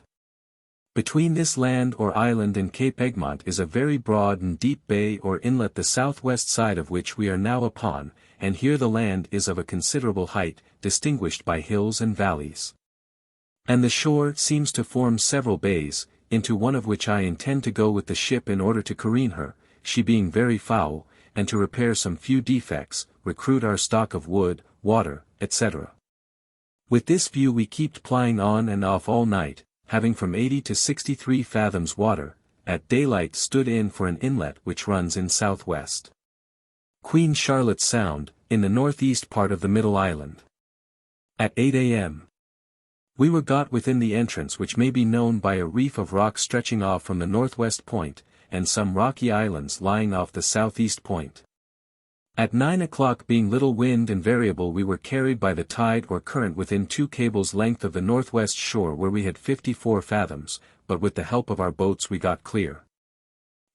Between this land or island and Cape Egmont is a very broad and deep bay or inlet, the southwest side of which we are now upon, and here the land is of a considerable height, distinguished by hills and valleys. And the shore seems to form several bays, into one of which I intend to go with the ship in order to careen her, she being very foul, and to repair some few defects, recruit our stock of wood, water, etc. With this view we kept plying on and off all night, having from 80 to 63 fathoms water, at daylight stood in for an inlet which runs in southwest. Queen Charlotte's Sound, in the northeast part of the middle island. At 8 a.m. we were got within the entrance, which may be known by a reef of rock stretching off from the northwest point, and some rocky islands lying off the southeast point. At 9 o'clock, being little wind and variable, we were carried by the tide or current within 2 cables' length of the northwest shore, where we had 54 fathoms, but with the help of our boats we got clear.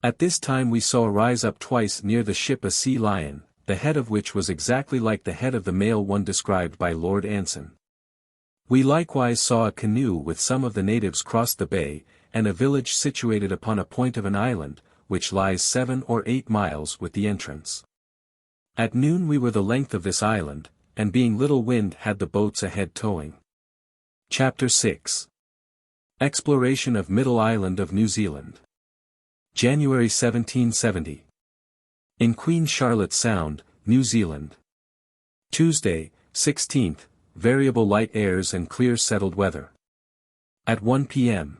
At this time we saw rise up twice near the ship a sea lion, the head of which was exactly like the head of the male one described by Lord Anson. We likewise saw a canoe with some of the natives cross the bay, and a village situated upon a point of an island, which lies 7 or 8 miles with the entrance. At noon we were the length of this island, and being little wind had the boats ahead towing. Chapter 6. Exploration of Middle Island of New Zealand. January 1770. In Queen Charlotte's Sound, New Zealand. Tuesday, 16th, variable light airs and clear settled weather. At 1 p.m.